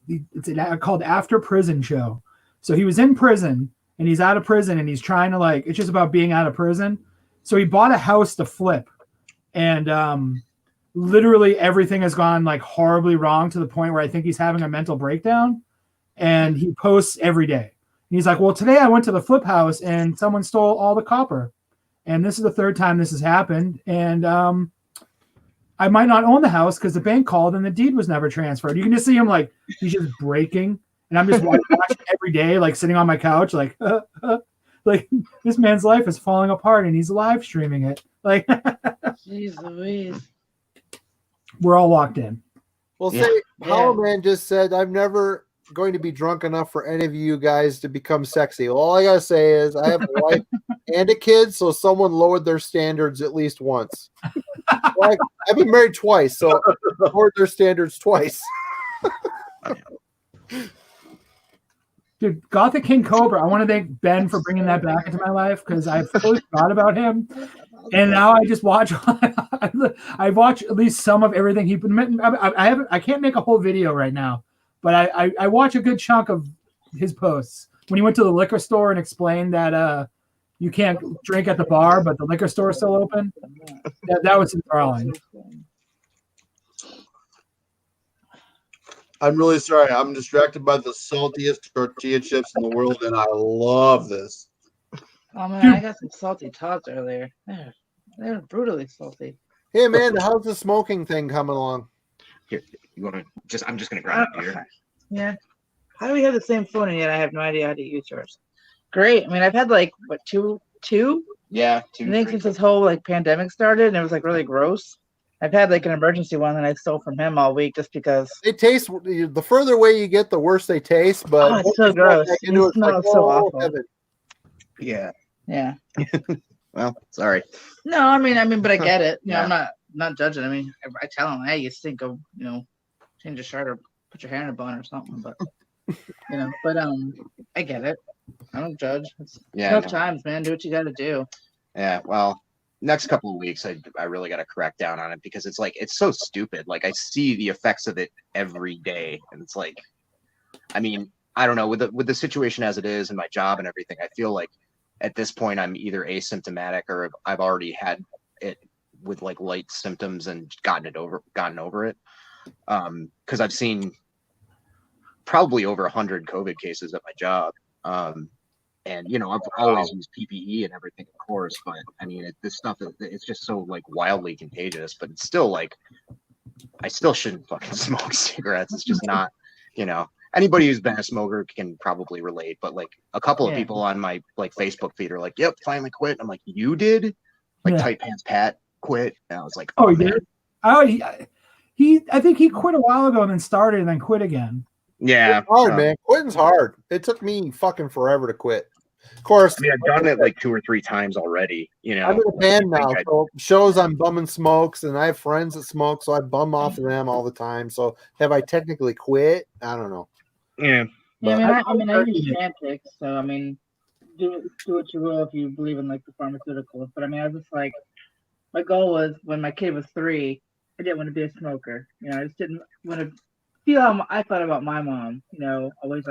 called After Prison Show. So he was in prison and he's out of prison and he's trying to it's just about being out of prison. So he bought a house to flip, and literally everything has gone horribly wrong to the point where I think he's having a mental breakdown. And he posts every day. And he's like, well, today I went to the flip house and someone stole all the copper, and this is the third time this has happened. And I might not own the house because the bank called and the deed was never transferred. You can just see him he's just breaking, and I'm just watching every day, sitting on my couch, this man's life is falling apart, and he's live streaming it. Jeez Louise. We're all locked in. Well, say Hollow Man just said, "I'm never going to be drunk enough for any of you guys to become sexy." Well, all I gotta say is I have a wife and a kid, so someone lowered their standards at least once. I've been married twice, so lowered their standards twice. Dude, Gothic King Cobra, I want to thank Ben for bringing that back into my life because I fully forgot about him. And now I just watch. I watch at least some of everything he put. I can't make a whole video right now, but I watch a good chunk of his posts. When he went to the liquor store and explained that you can't drink at the bar, but the liquor store is still open. That was enthralling. I'm really sorry. I'm distracted by the saltiest tortilla chips in the world, and I love this. Oh man, I got some salty tots earlier. They're brutally salty. Hey man, how's the smoking thing coming along? Here, you want to I'm just gonna grab it here. Yeah. How do we have the same phone and yet I have no idea how to use yours? Great. I mean, I've had two? Yeah, I think since this whole pandemic started, and it was really gross. I've had an emergency one that I stole from him all week just because they taste. The further away you get, the worse they taste. But it's so gross. It smells so awful. Heaven. Yeah. Yeah. Well, sorry. No, I mean, but I get it. You know, I'm not judging. I mean, I tell him, hey, you stink of, change your shirt or put your hair in a bun or something. But I get it. I don't judge. It's tough times, man. Do what you got to do. Yeah. Well, next couple of weeks, I really got to crack down on it because it's it's so stupid. I see the effects of it every day, and it's I mean, I don't know, with the situation as it is and my job and everything, I feel like at this point I'm either asymptomatic or I've already had it with light symptoms and gotten over it. Because I've seen probably over 100 COVID cases at my job. And I've always used PPE and everything, of course, but I mean, this stuff it's just so wildly contagious. But it's still I still shouldn't fucking smoke cigarettes. It's just not, Anybody who's been a smoker can probably relate. But a couple of people on my Facebook feed are like, "Yep, finally quit." I'm like, "You did?" Tight Pants Pat quit, and I was like, "Oh, he did." Oh, I think he quit a while ago and then started and then quit again. Yeah, it's hard, man. Quitting's hard. It took me fucking forever to quit. Of course, I mean, I've done it 2 or 3 times already. I'm in a band now, so shows I'm bumming smokes, and I have friends that smoke, so I bum off of them all the time. So have I technically quit? I don't know. Yeah. I use Chantix, so I mean, do what you will if you believe in the pharmaceuticals. But I mean, I was just my goal was when my kid was 3, I didn't want to be a smoker. I just didn't want to feel how I thought about my mom. Always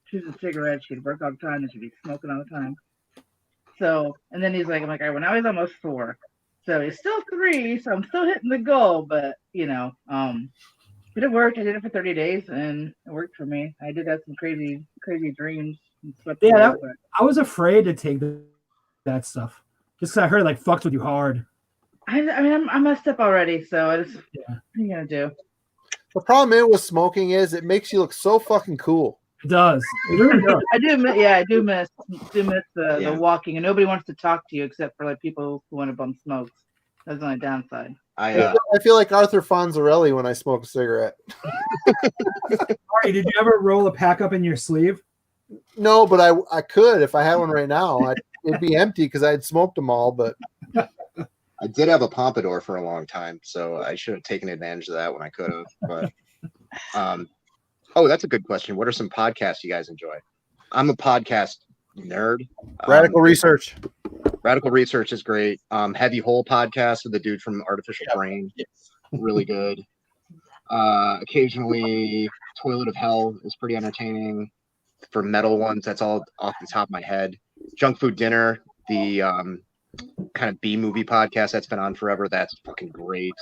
choosing cigarettes. She'd work all the time and she'd be smoking all the time. So, and then he's I'm like, all right, well, now he's almost 4. So he's still 3, so I'm still hitting the goal, but but it worked. I did it for 30 days and it worked for me. I did have some crazy dreams. Yeah, I was afraid to take that stuff. Just because I heard it fucked with you hard. I mean, I'm messed up already, so I just, what are you going to do? The problem with smoking is it makes you look so fucking cool. It does. It really does. I do miss the walking, and nobody wants to talk to you except for people who want to bum smokes. That's the only downside. I feel like Arthur Fonzarelli when I smoke a cigarette. Ari, did you ever roll a pack up in your sleeve? No, but I could if I had one right now. It'd be empty because I had smoked them all. But I did have a pompadour for a long time, so I should have taken advantage of that when I could have. But oh, that's a good question. What are some podcasts you guys enjoy? I'm a podcast nerd. Radical Research. Radical Research is great. Heavy Hole podcast with the dude from Artificial Brain. really good. Occasionally, Toilet of Hell is pretty entertaining. For metal ones, that's all off the top of my head. Junk Food Dinner, the kind of B movie podcast that's been on forever, that's fucking great.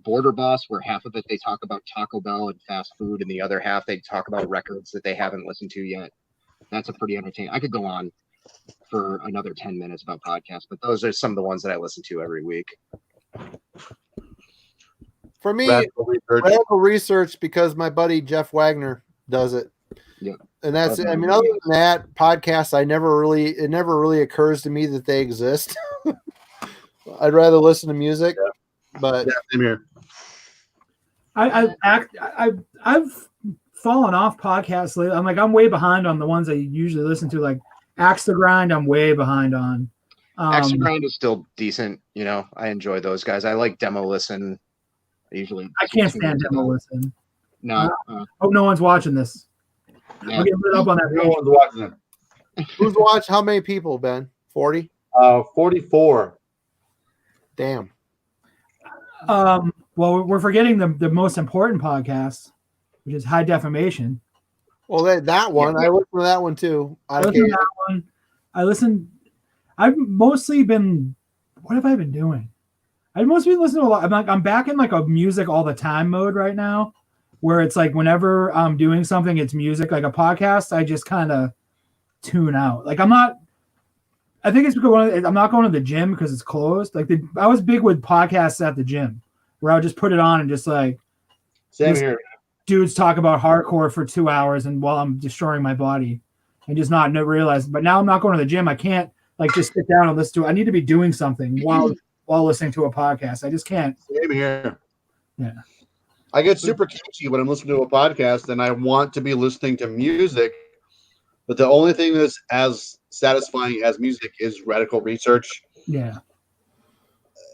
Border Boss, where half of it they talk about Taco Bell and fast food, and the other half they talk about records that they haven't listened to yet. That's a pretty entertaining. I could go on for another 10 minutes about podcasts, but those are some of the ones that I listen to every week. For me, Radical research because my buddy Jeff Wagner does it. Yeah. And that's it. I mean, other than that, podcasts, it never really occurs to me that they exist. I'd rather listen to music, but same here. I've fallen off podcasts lately. I'm way behind on the ones I usually listen to, like Axe to Grind. I'm way behind on. Axe to Grind is still decent. You know, I enjoy those guys. I like Demo Listen. I can't stand Demo Listen. No. Hope no one's watching this. Yeah. I'll get lit up on that. No one's watching it. Who's watched? How many people, Ben? 40? 44. Damn. Well, we're forgetting the most important podcast, which is High Defamation. Well, that one. I listened to that one too. I've mostly been. What have I been doing? I've mostly been listening to a lot. I'm back in like a music all the time mode right now, where it's like whenever I'm doing something, it's music. Like a podcast, I just kind of tune out. Like I'm not. I think it's because I'm not going to the gym because it's closed. Like I was big with podcasts at the gym, where I would just put it on and just like. Same here. Dudes talk about hardcore for 2 hours and while I'm destroying my body and just not realize. But now I'm not going to the gym. I can't like just sit down and listen to it. I need to be doing something while listening to a podcast. I just can't. Same here. Yeah. I get super catchy when I'm listening to a podcast and I want to be listening to music, but the only thing that's as satisfying as music is Radical Research. Yeah.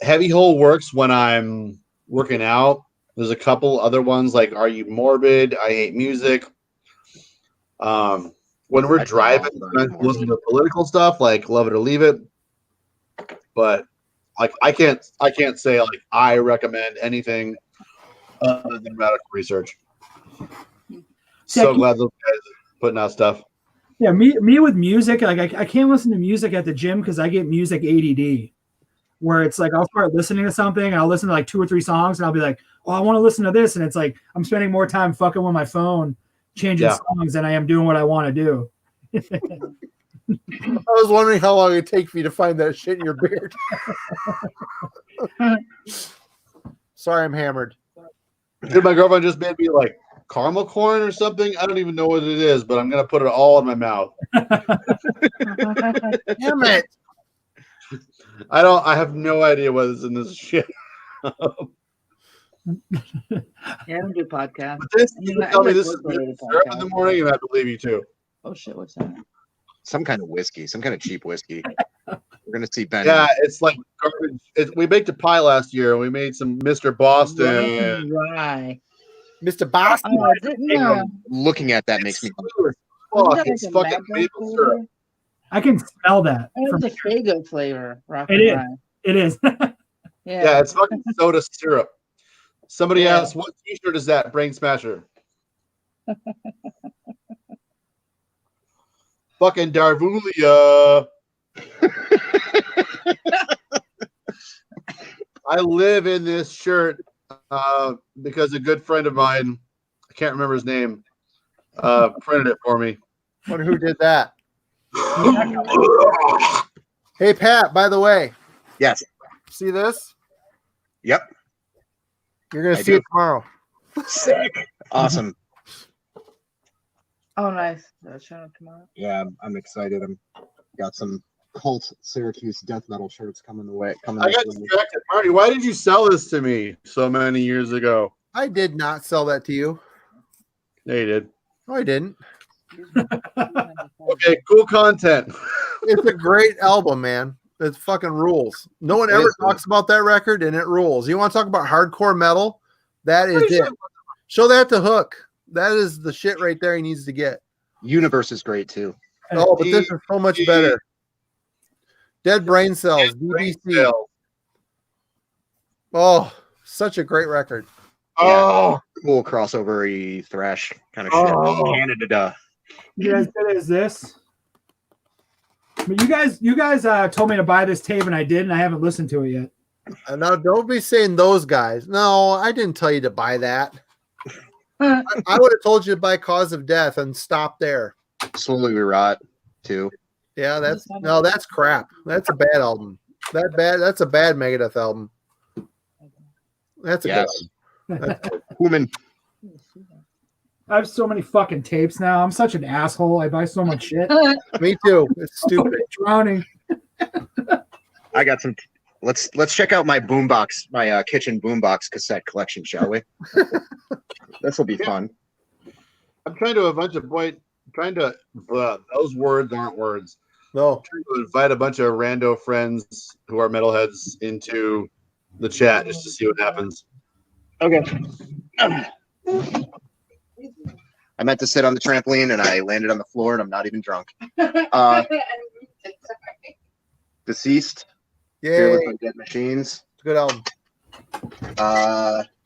Heavy Hole works when I'm working out. There's a couple other ones like Are You Morbid? I Hate Music. When we're driving, I listen to political stuff like Love It or Leave It. But like I can't say like I recommend anything other than Radical Research. So glad those guys are putting out stuff. Yeah, me with music, like I can't listen to music at the gym because I get music ADD. Where it's like I'll start listening to something and I'll listen to like 2 or 3 songs and I'll be like, oh, I want to listen to this, and it's like I'm spending more time fucking with my phone, changing songs than I am doing what I want to do. I was wondering how long it would take for you to find that shit in your beard. Sorry, I'm hammered. Dude, my girlfriend just made me like caramel corn or something. I don't even know what it is, but I'm gonna put it all in my mouth. Damn it. I have no idea what is in this shit. Yeah, I don't do podcasts. But this, you tell me this is syrup in the morning, and I believe you too. Oh shit, what's that? Some kind of whiskey, some kind of cheap whiskey. We're gonna see Ben. Yeah, it's like garbage. We baked a pie last year, and we made some Mr. Boston. Right. Mr. Boston. Oh, I didn't know. Looking at that makes me. Fuck, it's fucking maple syrup. I can smell that. It's a Fago flavor. It is. Yeah, it's fucking soda syrup. Somebody asked, what t-shirt is that, Brain Smasher? Fucking Darvulia. I live in this shirt because a good friend of mine, I can't remember his name, printed it for me. Wonder who did that. Hey, Pat, by the way. Yes. See this? Yep. You're going to see it tomorrow. Sick. Awesome. Oh, nice. That's showing up tomorrow. Yeah, I'm excited. I'm got some cult Syracuse death metal shirts coming the way. I got distracted. Marty, why did you sell this to me so many years ago? I did not sell that to you. Yeah, you did. No, I didn't. Okay, cool content. It's a great album, man. It fucking rules. No one ever talks about that record, and it rules. You want to talk about hardcore metal? That is it. Show that to Hook. That is the shit right there he needs to get. Universe is great too. Oh, but this is so much better. Dead Brain Cells, BBC. Oh, Such a great record. Oh, cool crossover-y thrash kind of shit. Canada. You guys good as this? But you guys told me to buy this tape and I did, and I haven't listened to it yet. Now, don't be saying those guys. No, I didn't tell you to buy that. I would have told you to buy Cause of Death and stop there. Slowly We Rot, too. Yeah, that's crap. That's a bad album. That's a bad Megadeth album. That's a Yes. good Human. I have so many fucking tapes now. I'm such an asshole. I buy so much shit. Me too. It's stupid. Drowning. I got some. Let's check out my boombox, my kitchen boombox cassette collection, shall we? This will be fun. I'm trying to those words aren't words. No. I'm trying to invite a bunch of rando friends who are metalheads into the chat just to see what happens. Okay. I meant to sit on the trampoline and I landed on the floor and I'm not even drunk. Deceased. Fearless and Dead Machines. Good album.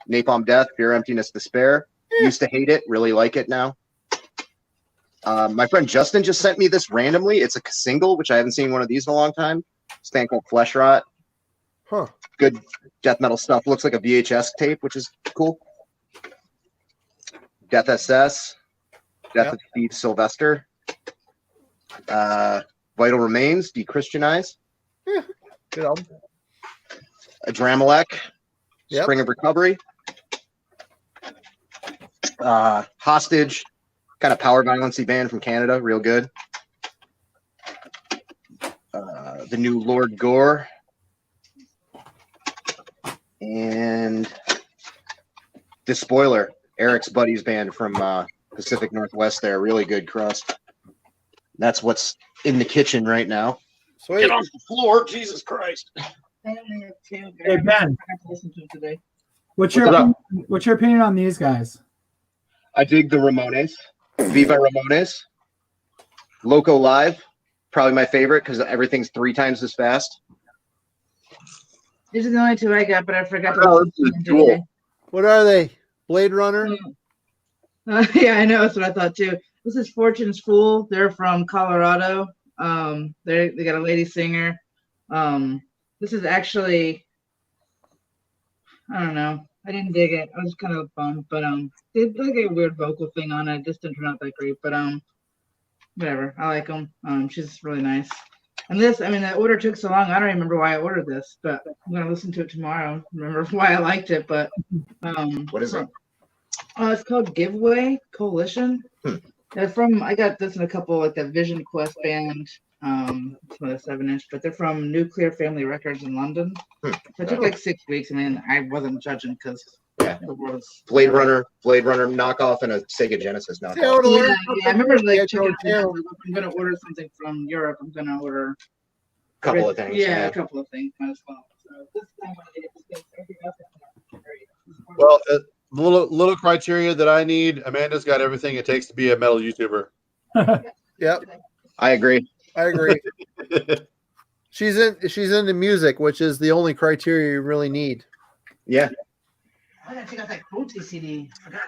Napalm Death, Fear, Emptiness, Despair. Used to hate it, really like it now. My friend Justin just sent me this randomly. It's a single, which I haven't seen one of these in a long time. It's a band called Flesh Rot. Huh. Good death metal stuff. Looks like a VHS tape, which is cool. Death SS. Death of Steve Sylvester. Vital Remains, Dechristianize. Yeah. Good album. Adramelech. Spring of Recovery. Hostage. Kind of power violence-y band from Canada. Real good. The new Lord Gore. And Despoiler, Eric's buddy's band from Pacific Northwest there. Really good crust. That's what's in the kitchen right now. Sweet. Get off the floor, Jesus Christ. Hey Ben, what's your opinion on these guys? I dig the Ramones. Viva Ramones. Loco Live, probably my favorite because everything's 3 times as fast. These are the only 2 I got, but I forgot to listen to them. What are they? Blade Runner? Yeah, I know. That's what I thought too. This is Fortune's Fool. They're from Colorado. They got a lady singer. This is actually, I don't know. I didn't dig it. I was kind of bummed, but they like a weird vocal thing on it. It just didn't turn out that great, but whatever. I like them. She's really nice. And this, I mean, the order took so long. I don't remember why I ordered this, but I'm gonna listen to it tomorrow. Remember why I liked it, but what is it? It's called Giveaway Coalition. They're from. I got this in a couple like the Vision Quest band. It's not a 7-inch, but they're from Nuclear Family Records in London. It took like 6 weeks. I mean, I wasn't judging because the world is Blade Runner knockoff and a Sega Genesis knockoff. Yeah, I remember like checking out. I'm gonna order something from Europe. I'm gonna order a couple of things. Yeah, a couple of things might as well. So this time I did everything else. Well, little criteria that I need. Amanda's got everything it takes to be a metal YouTuber. Yep. I agree. She's into music, which is the only criteria you really need. Yeah. I gotta check out that Cruelty CD. I forgot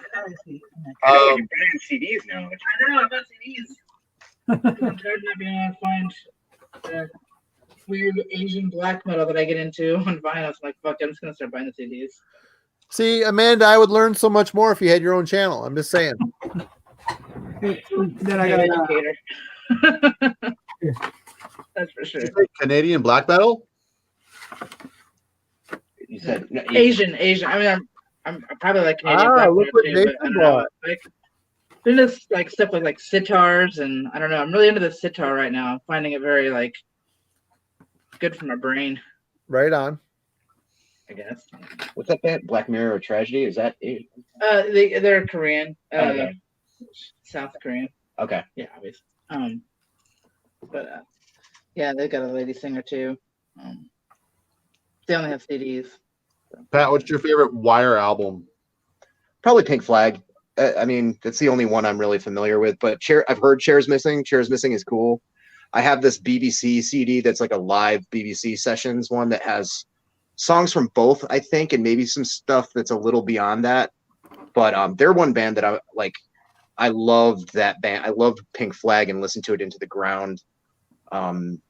you're buying CDs now. I know, I got CDs. I'm tired of not being able to find the weird Asian black metal that I get into on vinyl. So I'm like, fuck, I'm just gonna start buying the CDs. See, Amanda, I would learn so much more if you had your own channel. I'm just saying. Then I got an educator. That's for sure. Canadian black metal? You said Asian. I mean, I'm probably like Canadian black look metal what too, Nathan but I don't brought. know. Like, doing this like stuff with like sitars and I don't know. I'm really into the sitar right now. I'm finding it very like good for my brain. Right on. I guess. What's that band? Black Mirror or Tragedy? Is that it? They're Korean. Okay. South Korean. Okay. Yeah, obviously. But yeah, they got a lady singer too. They only have CDs. Pat, what's your favorite Wire album? Probably Pink Flag. I mean, that's the only one I'm really familiar with. But I've heard Chairs Missing. Chairs Missing is cool. I have this BBC CD that's like a live BBC sessions one that has songs from both, I think, and maybe some stuff that's a little beyond that. But they're one band that I like. I loved that band. I loved Pink Flag and listened to it into the ground.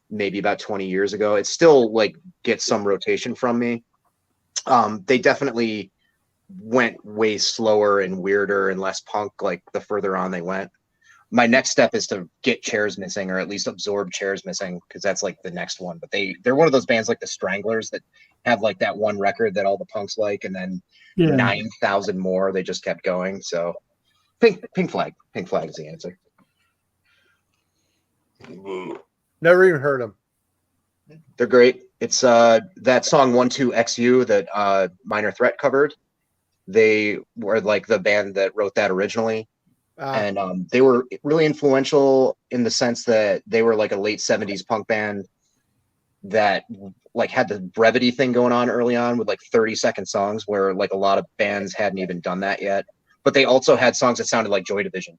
Maybe about 20 years ago. It still like gets some rotation from me. They definitely went way slower and weirder and less punk like the further on they went. My next step is to get Chairs Missing, or at least absorb Chairs Missing, because that's like the next one. But they're one of those bands like the Stranglers that have like that one record that all the punks like, and then 9,000 more. They just kept going. So Pink Flag is the answer. Never even heard them. They're great. It's that song 12XU that Minor Threat covered. They were like the band that wrote that originally. And they were really influential in the sense that they were like a late 70s punk band that like had the brevity thing going on early on with like 30-second songs, where like a lot of bands hadn't even done that yet. But they also had songs that sounded like Joy Division,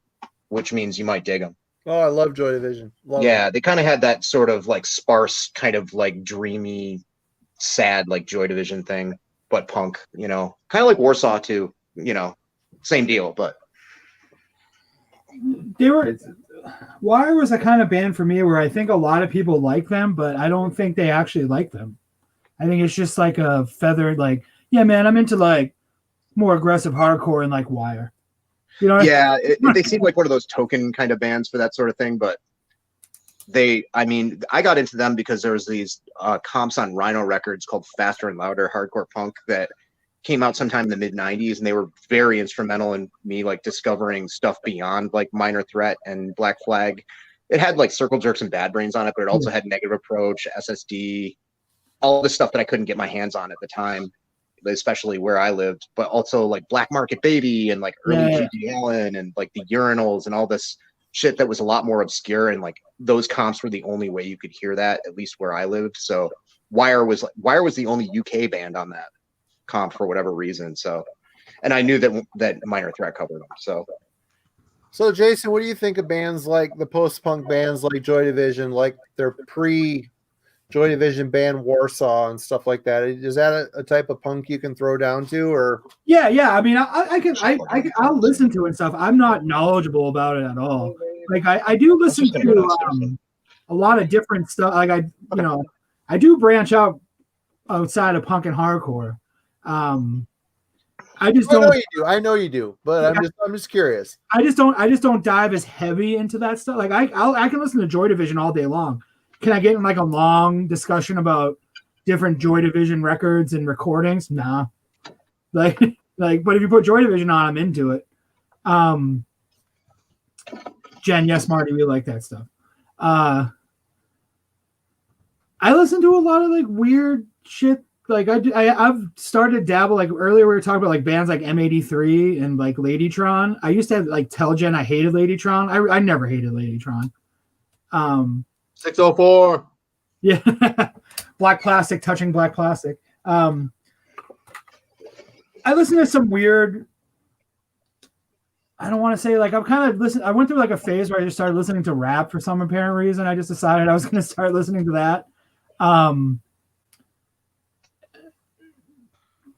which means you might dig them. Oh, I love Joy Division. Love yeah, it. they kind of had that sort of like sparse, kind of like dreamy, sad, like Joy Division thing, but punk, you know, kind of like Warsaw too, you know, same deal. But they were, Wire was a kind of band for me where I think a lot of people like them, but I don't think they actually like them. I think it's just like a feathered, like, yeah, man, I'm into like more aggressive hardcore and like Wire. You know, yeah, they seem like one of those token kind of bands for that sort of thing. But I got into them because there was these comps on Rhino Records called Faster and Louder Hardcore Punk that came out sometime in the mid 90s, and they were very instrumental in me like discovering stuff beyond like Minor Threat and Black Flag. It had like Circle Jerks and Bad Brains on it, but it also had Negative Approach, SSD, all the stuff that I couldn't get my hands on at the time, especially where I lived, but also like Black Market Baby and like early G.G. Allen and like the Urinals and all this shit that was a lot more obscure, and like those comps were the only way you could hear that, at least where I lived. So Wire was the only UK band on that comp for whatever reason. So, and I knew that Minor Threat covered them. So Jason, what do you think of bands like the post-punk bands like Joy Division, like their pre-Joy Division band Warsaw and stuff like that? Is that a type of punk you can throw down to, or? Yeah. I mean, I'll listen to it and stuff. I'm not knowledgeable about it at all. Like I do listen to a lot of different stuff. Like I do branch out outside of punk and hardcore. I just don't. I know you do, but I'm just curious. I just don't dive as heavy into that stuff. Like I can listen to Joy Division all day long. Can I get in like a long discussion about different Joy Division records and recordings? Nah. But if you put Joy Division on, I'm into it. Jen, yes, Marty, we like that stuff. I listen to a lot of like weird shit. Like I've started to dabble. Like earlier we were talking about like bands like M83 and like Ladytron. I used to have like tell Jen I hated Ladytron. I never hated Ladytron. 604. Yeah. Black Plastic, touching Black Plastic. I listen to some weird. I don't want to say like I went through like a phase where I just started listening to rap for some apparent reason. I just decided I was going to start listening to that.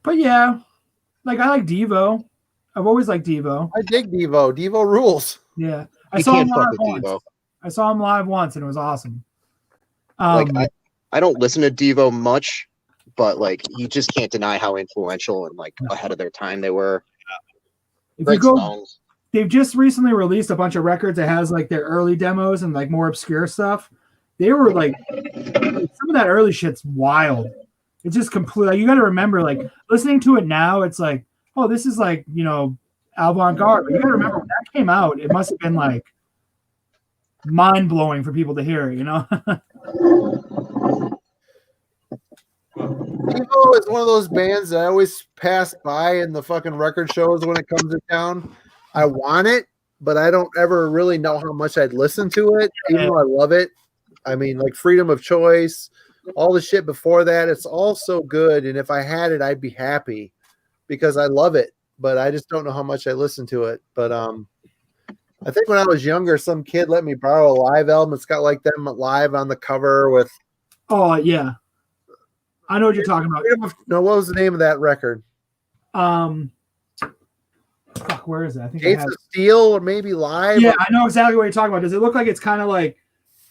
But yeah, like I like Devo. I've always liked Devo. I dig Devo. Devo rules. Yeah, I saw him live once, and it was awesome. Like I don't listen to Devo much, but like you just can't deny how influential and like ahead of their time they were. If you go, they've just recently released a bunch of records that has like their early demos and like more obscure stuff. They were like some of that early shit's wild. It's just complete. Like, you got to remember, like listening to it now, it's like, oh, this is like, you know, avant-garde. But you got to remember when that came out, it must have been like mind-blowing for people to hear, you know. Devo is one of those bands that I always pass by in the fucking record shows when it comes to town. I want it, but I don't ever really know how much I'd listen to it, even though I love it. I mean, like Freedom of Choice, all the shit before that, it's all so good. And if I had it, I'd be happy because I love it, but I just don't know how much I listen to it. But I think when I was younger, some kid let me borrow a live album. It's got like them live on the cover with. Oh, yeah. I know what you're talking about. No, what was the name of that record? Fuck, where is it? I think Gates of Steel, or maybe Live. Yeah, I know exactly what you're talking about. Does it look like it's kind of like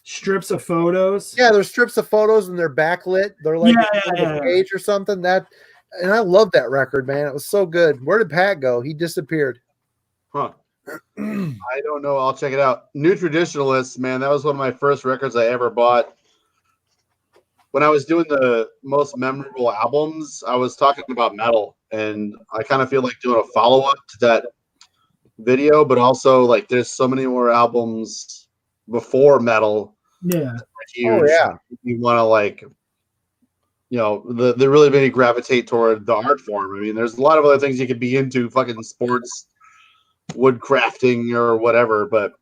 strips of photos? Yeah, there's strips of photos and they're backlit. They're like a page or something. And I love that record, man. It was so good. Where did Pat go? He disappeared. Huh. I don't know. I'll check it out. New Traditionalists, man. That was one of my first records I ever bought. When I was doing the most memorable albums, I was talking about metal, and I kind of feel like doing a follow-up to that video, but also like there's so many more albums before metal. Yeah. Oh yeah. You want to like, they really made me gravitate toward the art form. I mean, there's a lot of other things you could be into, fucking sports, wood crafting, or whatever, but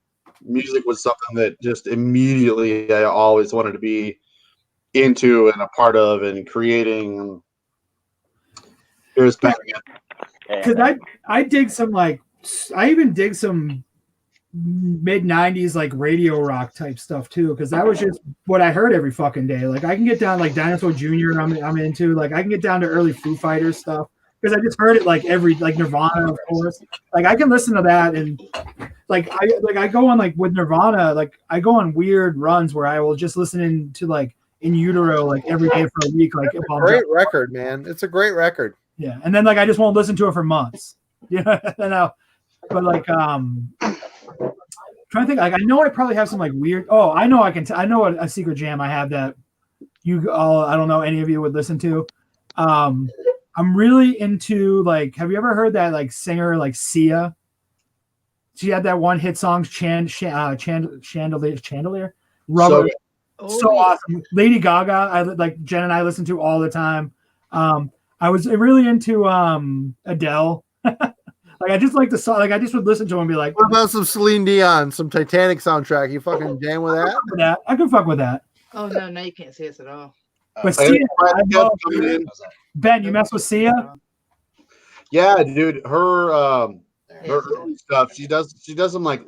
music was something that just immediately I always wanted to be into and a part of and creating. Here's back again. Because I dig some I even dig some mid 90s like radio rock type stuff too, because that was just what I heard every fucking day. Like I can get down like Dinosaur Jr. I'm into, like I can get down to early Foo Fighters stuff because I just heard it like Nirvana, of course. Like I can listen to that, and I go on like with Nirvana, like I go on weird runs where I will just listen to like In Utero like every day for a week. Like it's a great record, man. It's a great record. Yeah, and then like I just won't listen to it for months. Yeah, but like trying to think, like I know I probably have some like weird. Oh, I know I know a secret jam I have that you all, I don't know any of you would listen to. I'm really into like, have you ever heard that like singer like Sia? She had that one hit song Chandelier. Rubber. So awesome. Lady Gaga, Jen and I listen to all the time. I was really into Adele. Like I just like the song. Like I just would listen to him and be like, "What about some Celine Dion, some Titanic soundtrack? You fucking jam with that?" I can fuck with that. Oh no, now you can't see us at all. But Sia, Ben, you mess with Sia? Yeah, dude. Her early stuff. She does them like.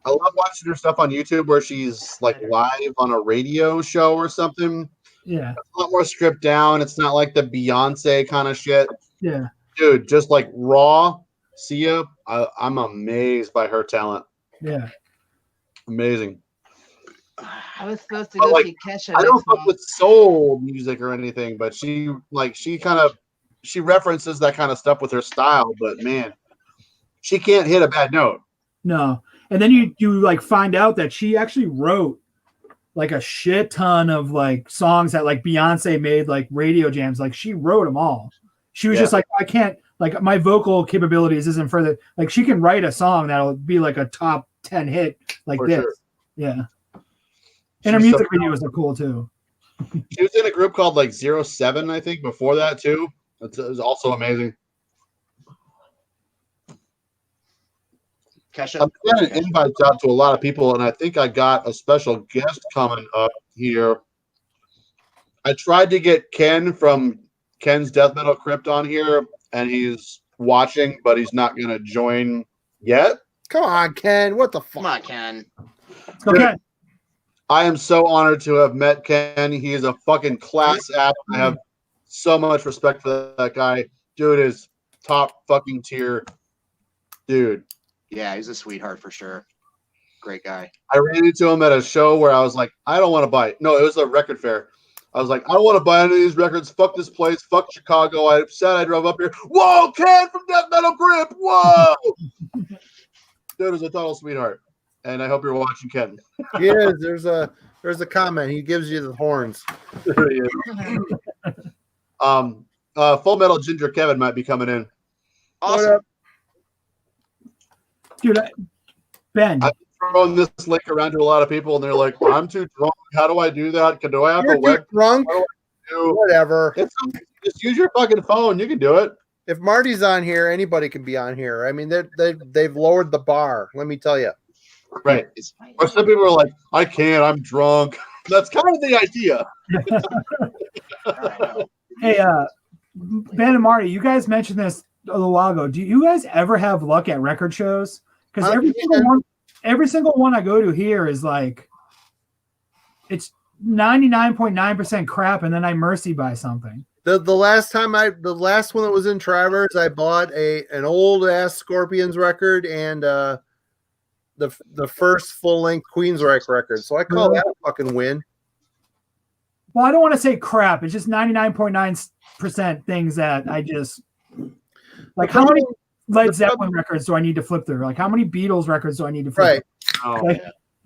I love watching her stuff on YouTube where she's like live on a radio show or something. Yeah, it's a lot more stripped down. It's not like the Beyonce kind of shit. Yeah, dude, just like raw. Sia, I'm amazed by her talent. Yeah, amazing. I was supposed to go see Kesha. I don't fuck with soul music or anything, but she references that kind of stuff with her style. But man, she can't hit a bad note. No, and then you like find out that she actually wrote like a shit ton of like songs that like Beyonce made like radio jams. Like she wrote them all. She was just like, I can't, like my vocal capabilities isn't further. Like she can write a song that'll be like a top 10 hit like For this. sure. Yeah. And her music videos are cool too. She was in a group called like 07, I think, before that too. It was also amazing. Kesha. I'm sending invites out to a lot of people, and I think I got a special guest coming up here. I tried to get Ken from Ken's Death Metal Crypt on here, and he's watching, but he's not going to join yet. Come on, Ken. What the fuck? Come on, Ken. Okay. I am so honored to have met Ken. He is a fucking class act. I have so much respect for that guy. Dude is top fucking tier. Dude. Yeah, he's a sweetheart for sure. Great guy. I ran into him at a show where I was like, I don't want to buy it. No, it was a record fair. I was like, I don't want to buy any of these records. Fuck this place. Fuck Chicago. I'm sad I drove up here. Whoa, Ken from Death Metal Grip. Whoa. Dude is a total sweetheart. And I hope you're watching, Ken. He is. There's a comment. He gives you the horns. There he is. Full Metal Ginger Kevin might be coming in. Awesome. Dude, Ben. I've been throwing this link around to a lot of people, and they're like, I'm too drunk. How do I do that? Do I have You're a web? drunk? Whatever. Just use your fucking phone. You can do it. If Marty's on here, anybody can be on here. I mean, they've lowered the bar. Let me tell you. Right. Or some people are like, I can't. I'm drunk. That's kind of the idea. Hey, Ben and Marty, you guys mentioned this a little while ago. Do you guys ever have luck at record shows? Because every single one I go to here is like, it's 99.9% crap, and then I mercy buy something. The last one that was in Travers, I bought an old ass Scorpions record and the first full length Queensryche record. So I call that a fucking win. Well, I don't want to say crap. It's just 99.9% things that I just like. How many Led Zeppelin records do I need to flip through? Like, how many Beatles records do I need to flip through? Oh, Like,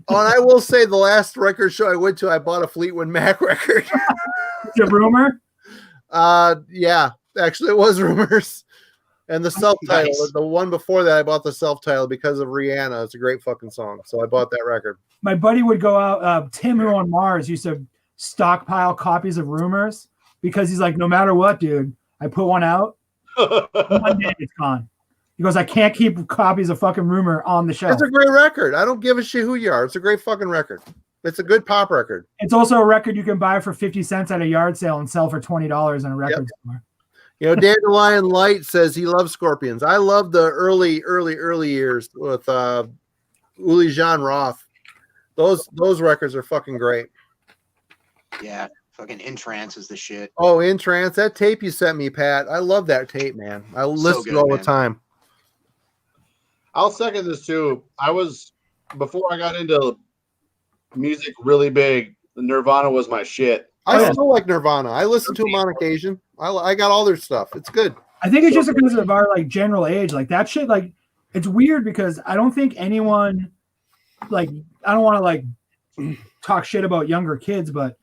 and I will say the last record show I went to, I bought a Fleetwood Mac record. Is it Rumor? Yeah, actually it was Rumors. And the self-title, Nice. the one before that, I bought the self-title because of Rihanna. It's a great fucking song. So I bought that record. My buddy would go out, Tim, who on Mars, used to stockpile copies of Rumors because he's like, no matter what, dude, I put one out, one day it's gone. He goes, I can't keep copies of fucking Rumor on the shelf. It's a great record. I don't give a shit who you are. It's a great fucking record. It's a good pop record. It's also a record you can buy for 50 cents at a yard sale and sell for $20 in a record store. You know, Dandelion Light says he loves Scorpions. I love the early years with Uli Jean Roth. Those records are fucking great. Yeah, fucking In Trance is the shit. Oh, In Trance, that tape you sent me, Pat. I love that tape, man. I listen to it all the time. I'll second this too. Before I got into music really big, Nirvana was my shit. I still like Nirvana. I listen to them on occasion. I got all their stuff. It's good. I think it's just because of our like general age. Like that shit, like it's weird because I don't think anyone like I don't want to like talk shit about younger kids, but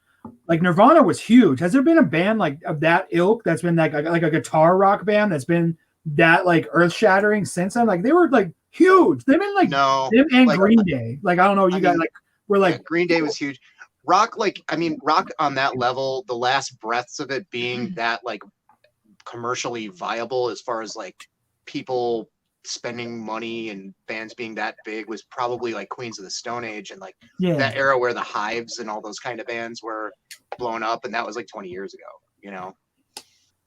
like Nirvana was huge. Has there been a band like of that ilk that's been like a guitar rock band that's been that like earth shattering since then? Like they were like huge. They've been like them and like, Green Day. Like I don't know, you guys like we're like Green Day was huge. Rock, like I mean, rock on that level, the last breaths of it being that like commercially viable as far as like people spending money and bands being that big was probably like Queens of the Stone Age and like that era where the Hives and all those kind of bands were blown up, and that was like 20 years ago, you know.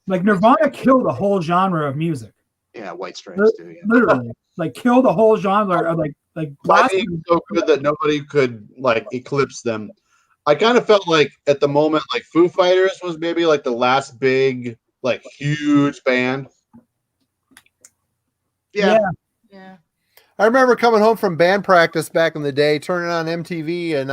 Like Nirvana killed a whole genre of music. Yeah, White Stripes too. Yeah. Literally, like killed a whole genre of like Blasphemy was so good that nobody could like eclipse them. I kind of felt like at the moment, like Foo Fighters was maybe like the last big, like huge band. Yeah. I remember coming home from band practice back in the day, turning on MTV, and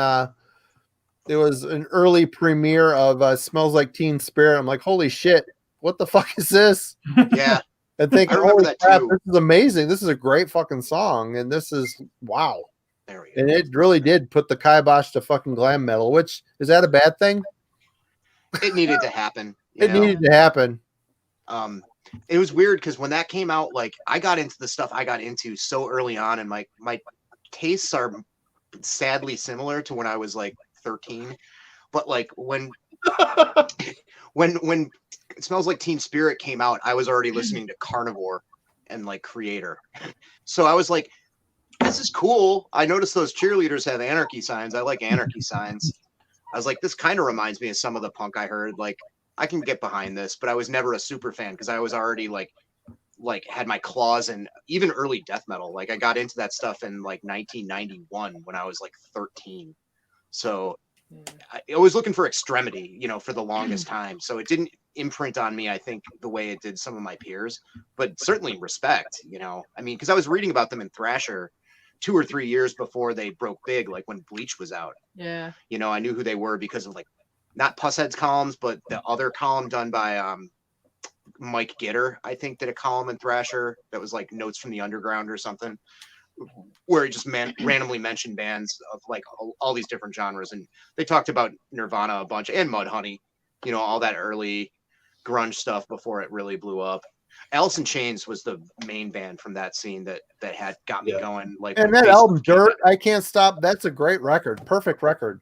there was an early premiere of Smells Like Teen Spirit. I'm like, holy shit, what the fuck is this? Yeah. And thinking, I remember holy that crap, too. this is amazing. This is a great fucking song, and this is wow. There we go. And it really did put the kibosh to fucking glam metal, which is that a bad thing? It needed to happen. It needed to happen. It was weird because when that came out, like I got into the stuff I got into so early on, and my tastes are sadly similar to when I was like 13. But like when It Smells Like Teen Spirit came out, I was already listening to Carnivore and like Creator. So I was like, this is cool. I noticed those cheerleaders have anarchy signs. I like anarchy signs. I was like, this kind of reminds me of some of the punk I heard. Like, I can get behind this, but I was never a super fan because I was already like had my claws in even early death metal. Like I got into that stuff in like 1991 when I was like 13. So I was looking for extremity, you know, for the longest time. So it didn't imprint on me, I think, the way it did some of my peers, but certainly respect, you know. I mean, because I was reading about them in Thrasher 2 or 3 years before they broke big, like when Bleach was out. Yeah. You know, I knew who they were because of like not Pusshead's columns, but the other column done by Mike Gitter, I think, did a column in Thrasher that was like Notes from the Underground or something, where he just randomly mentioned bands of like all these different genres. And they talked about Nirvana a bunch and Mudhoney, you know, all that early grunge stuff before it really blew up. Alice in Chains was the main band from that scene that had got me going. Like, and that album Dirt, I Can't Stop, that's a great record. Perfect record.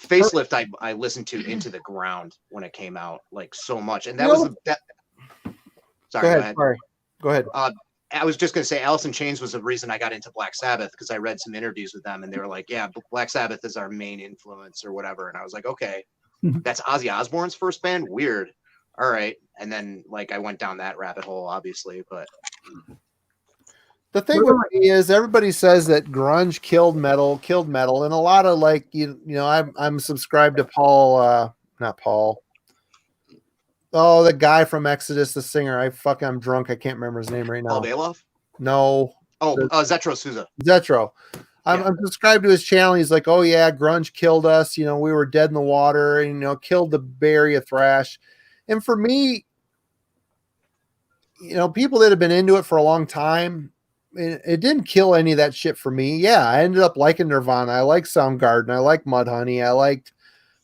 Facelift, I listened to Into the Ground when it came out, like so much. And that was that. Sorry, go ahead. I was just going to say Alice in Chains was the reason I got into Black Sabbath, because I read some interviews with them and they were like, yeah, Black Sabbath is our main influence or whatever. And I was like, okay, that's Ozzy Osbourne's first band? Weird. All right. And then like I went down that rabbit hole, obviously, but The thing with me is everybody says that grunge killed metal, and a lot of like you know I'm subscribed to Paul, not Paul. Oh, the guy from Exodus, the singer. I'm drunk. I can't remember his name right now. Paul Bailoff? No. Oh, Zetro Souza. Zetro. I'm subscribed to his channel. He's like, oh yeah, grunge killed us. You know, we were dead in the water, and killed the Bay Area thrash. And for me, people that have been into it for a long time, it didn't kill any of that shit for me. Yeah, I ended up liking Nirvana. I like Soundgarden. I like Mudhoney. I liked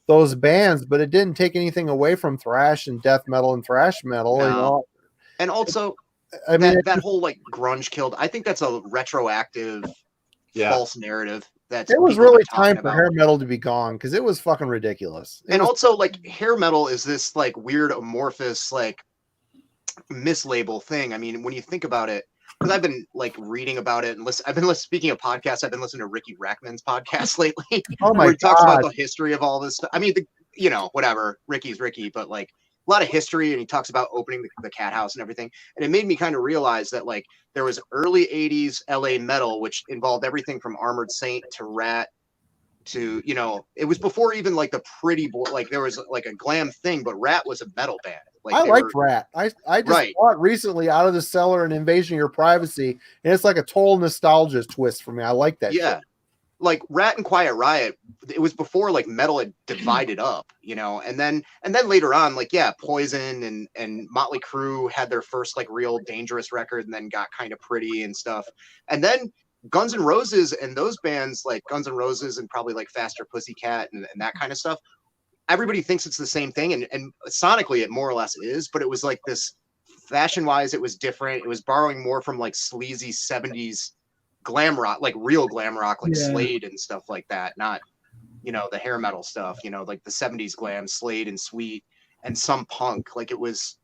those bands, but it didn't take anything away from thrash and death metal and thrash metal. No. And also, I mean, that whole like grunge killed. I think that's a retroactive, false narrative. It was really time for hair metal to be gone because it was fucking ridiculous. Also, like hair metal is this like weird amorphous like mislabel thing. I mean, when you think about it, because I've been like reading about it and speaking of podcasts, I've been listening to Ricky Rackman's podcast lately. Oh my where he talks God. about the history of all this stuff. I mean, whatever. Ricky's Ricky, but like a lot of history, and he talks about opening the Cat House and everything. And it made me kind of realize that like there was early 80s LA metal, which involved everything from Armored Saint to Rat to, it was before even like the Pretty Boy, like there was like a glam thing, but Rat was a metal band. Like I liked Rat. I just bought recently Out of the Cellar and Invasion of Your Privacy, and it's like a total nostalgia twist for me. I like that. Yeah. shit. Like Rat and Quiet Riot, it was before like metal had divided up, and then later on, like Poison and Motley Crue had their first like real dangerous record, and then got kind of pretty and stuff, and then Guns N' Roses and those bands like Guns N' Roses and probably like Faster Pussycat and that kind of stuff. Everybody thinks it's the same thing, and sonically it more or less is, but it was like this fashion wise, it was different. It was borrowing more from like sleazy 70s glam rock, like real glam rock, like Slade and stuff like that, not the hair metal stuff, like the 70s glam, Slade and Sweet and some punk. Like it was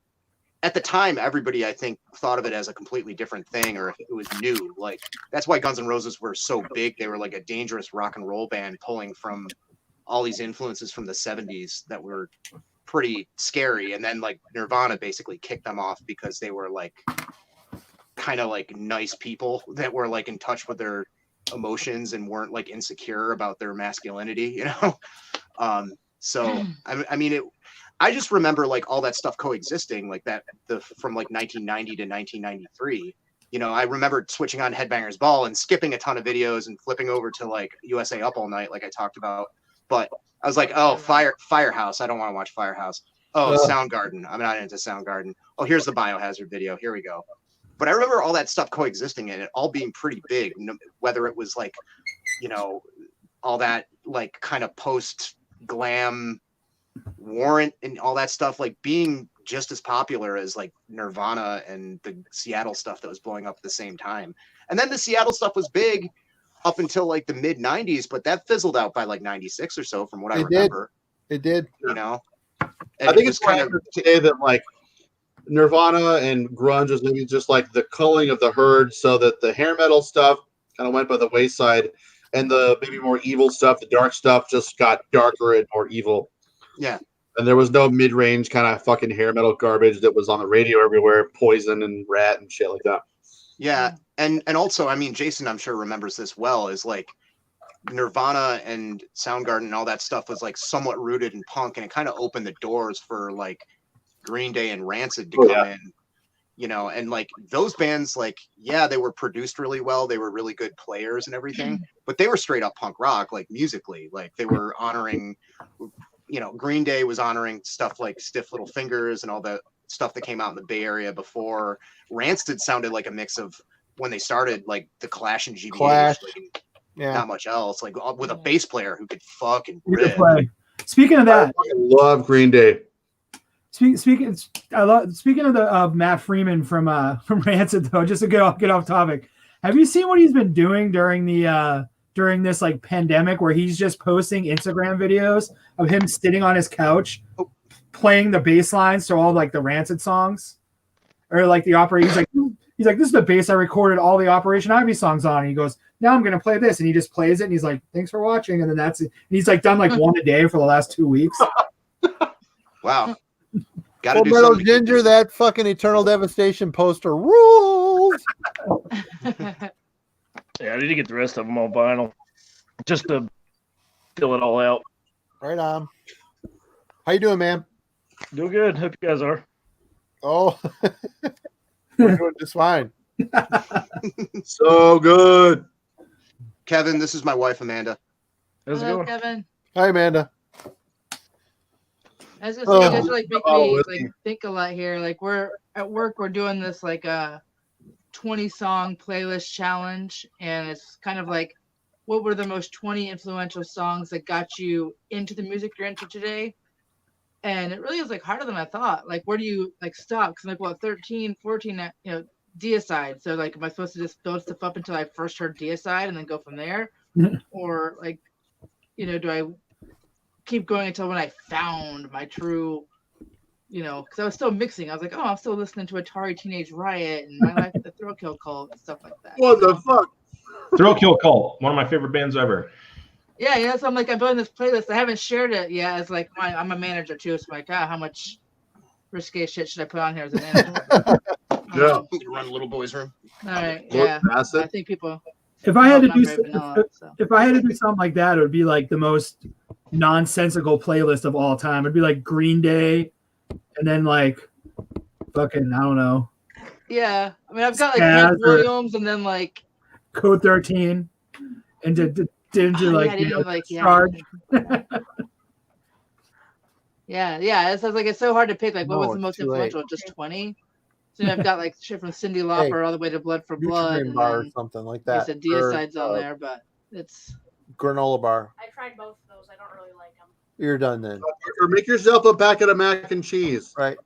at the time, everybody I think thought of it as a completely different thing, or if it was new. Like that's why Guns N' Roses were so big. They were like a dangerous rock and roll band pulling from all these influences from the 70s that were pretty scary. And then like Nirvana basically kicked them off because they were like kind of like nice people that were like in touch with their emotions and weren't like insecure about their masculinity, so I mean I just remember like all that stuff coexisting like that from like 1990 to 1993. I remember switching on Headbangers Ball and skipping a ton of videos and flipping over to like USA Up All Night like I talked about, but I was like, oh, Firehouse, I don't want to watch Firehouse. Oh, Soundgarden, I'm not into Soundgarden. Oh, here's the Biohazard video, here we go. But I remember all that stuff coexisting and it all being pretty big, whether it was like, all that like kind of post glam Warrant and all that stuff, like being just as popular as like Nirvana and the Seattle stuff that was blowing up at the same time. And then the Seattle stuff was big up until like the mid 90s, but that fizzled out by like 96 or so from what I remember. It did. And I think it's kind of today that like Nirvana and grunge was maybe just like the culling of the herd, so that the hair metal stuff kind of went by the wayside, and the maybe more evil stuff, the dark stuff, just got darker and more evil. Yeah. And there was no mid-range kind of fucking hair metal garbage that was on the radio everywhere, Poison and Rat and shit like that. Yeah, and also, I mean, Jason, I'm sure remembers this well, is like Nirvana and Soundgarden and all that stuff was like somewhat rooted in punk, and it kind of opened the doors for like Green Day and Rancid to come in, and like those bands, like, they were produced really well. They were really good players and everything, but they were straight up punk rock, like musically, like they were honoring, Green Day was honoring stuff like Stiff Little Fingers and all the stuff that came out in the Bay Area before. Rancid sounded like a mix of when they started, like the Clash and GBH, like, not much else, like with a bass player who could fucking rip. Speaking of that, I love Green Day. Speaking of Matt Freeman from Rancid, though, just to get off topic, have you seen what he's been doing during this like pandemic, where he's just posting Instagram videos of him sitting on his couch playing the bass lines to all like the Rancid songs, or like the opera? He's like, this is the bass I recorded all the Operation Ivy songs on. And he goes, now I'm gonna play this, and he just plays it, and he's like, thanks for watching, and then that's it. And he's like done like one a day for the last 2 weeks. Wow. Full Metal Ginger, that fucking Eternal Devastation poster rules. Yeah, I need to get the rest of them on vinyl just to fill it all out. Right on. How you doing, man? Doing good. Hope you guys are. Oh, we're doing just fine. So good. Kevin, this is my wife, Amanda. How's it Hello, going? Kevin. Hi, Amanda. I was gonna say, you guys are like make me like think a lot here. Like we're at work, we're doing this like a 20-song playlist challenge, and it's kind of like, what were the most 20 influential songs that got you into the music you're into today? And it really is like harder than I thought. Like, where do you like stop? Because like, what, 13, 14, Deicide. So like, am I supposed to just build stuff up until I first heard Deicide and then go from there? Or like, do I keep going until when I found my true, because I was still mixing. I was like, oh, I'm still listening to Atari Teenage Riot and My Life at the Thrill Kill Cult and stuff like that. What the fuck? Thrill Kill Cult, one of my favorite bands ever. Yeah. So I'm like, I'm building this playlist. I haven't shared it yet. It's like, I'm a manager too. So I'm like, how much risque shit should I put on here as a manager? Yeah. You run Little Boy's Room. All right. Yeah. Acid. I think people. If I had to do vanilla, if I had to do something like that, it would be like the most nonsensical playlist of all time. It'd be like Green Day, and then like fucking I don't know. Yeah, I mean I've got like Spaz Hank Williams, and then like Code 13, and didn't do like yeah, I didn't like Charge. Yeah. It sounds like it's so hard to pick. Like, what No, was the most it's too late. influential? Just 20. So I've got like shit from Cyndi Lauper all the way to Blood for Blood, Nutrient and bar or then something like there's that. a Deicide's on there, but it's Granola bar. I tried both of those. I don't really like them. You're done then. Or make yourself a packet of mac and cheese. Right.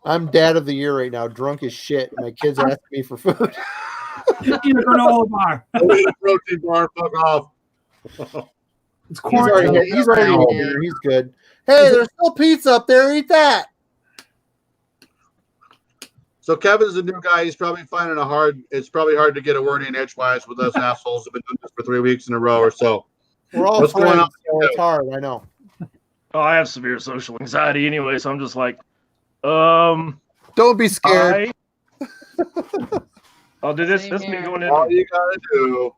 I'm dad of the year right now, drunk as shit. My kids are asking me for food. Eat a granola bar. Eat a protein bar. Fuck off. It's He's already had dinner. He's good. Hey, there's still pizza up there. Eat that. So Kevin's a new guy. He's probably finding it's probably hard to get a word in edgewise with us assholes who've been doing this for 3 weeks in a row or so. We're all What's going on? so it's hard. I know. Oh, I have severe social anxiety anyway, so I'm just like, don't be scared. I'll do this. This me going in. All you gotta do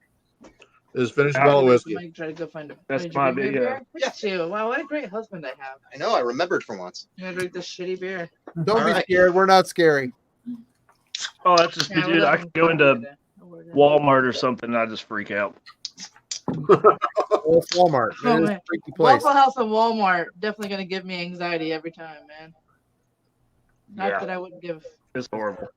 is finish a bottle of whiskey. Try to go find a. That's Did you my bring me a big, beer? Yeah. Too. Wow, what a great husband I have. I know. I remembered for once. I'm gonna drink this shitty beer. Don't be scared. We're not scary. Oh, that's just me, dude. I could go into Walmart or something and I just freak out. Well, it's Walmart. Oh, It is man. a freaky place. Waffle House and Walmart definitely gonna give me anxiety every time, man. Not Yeah. that I wouldn't give. It's horrible.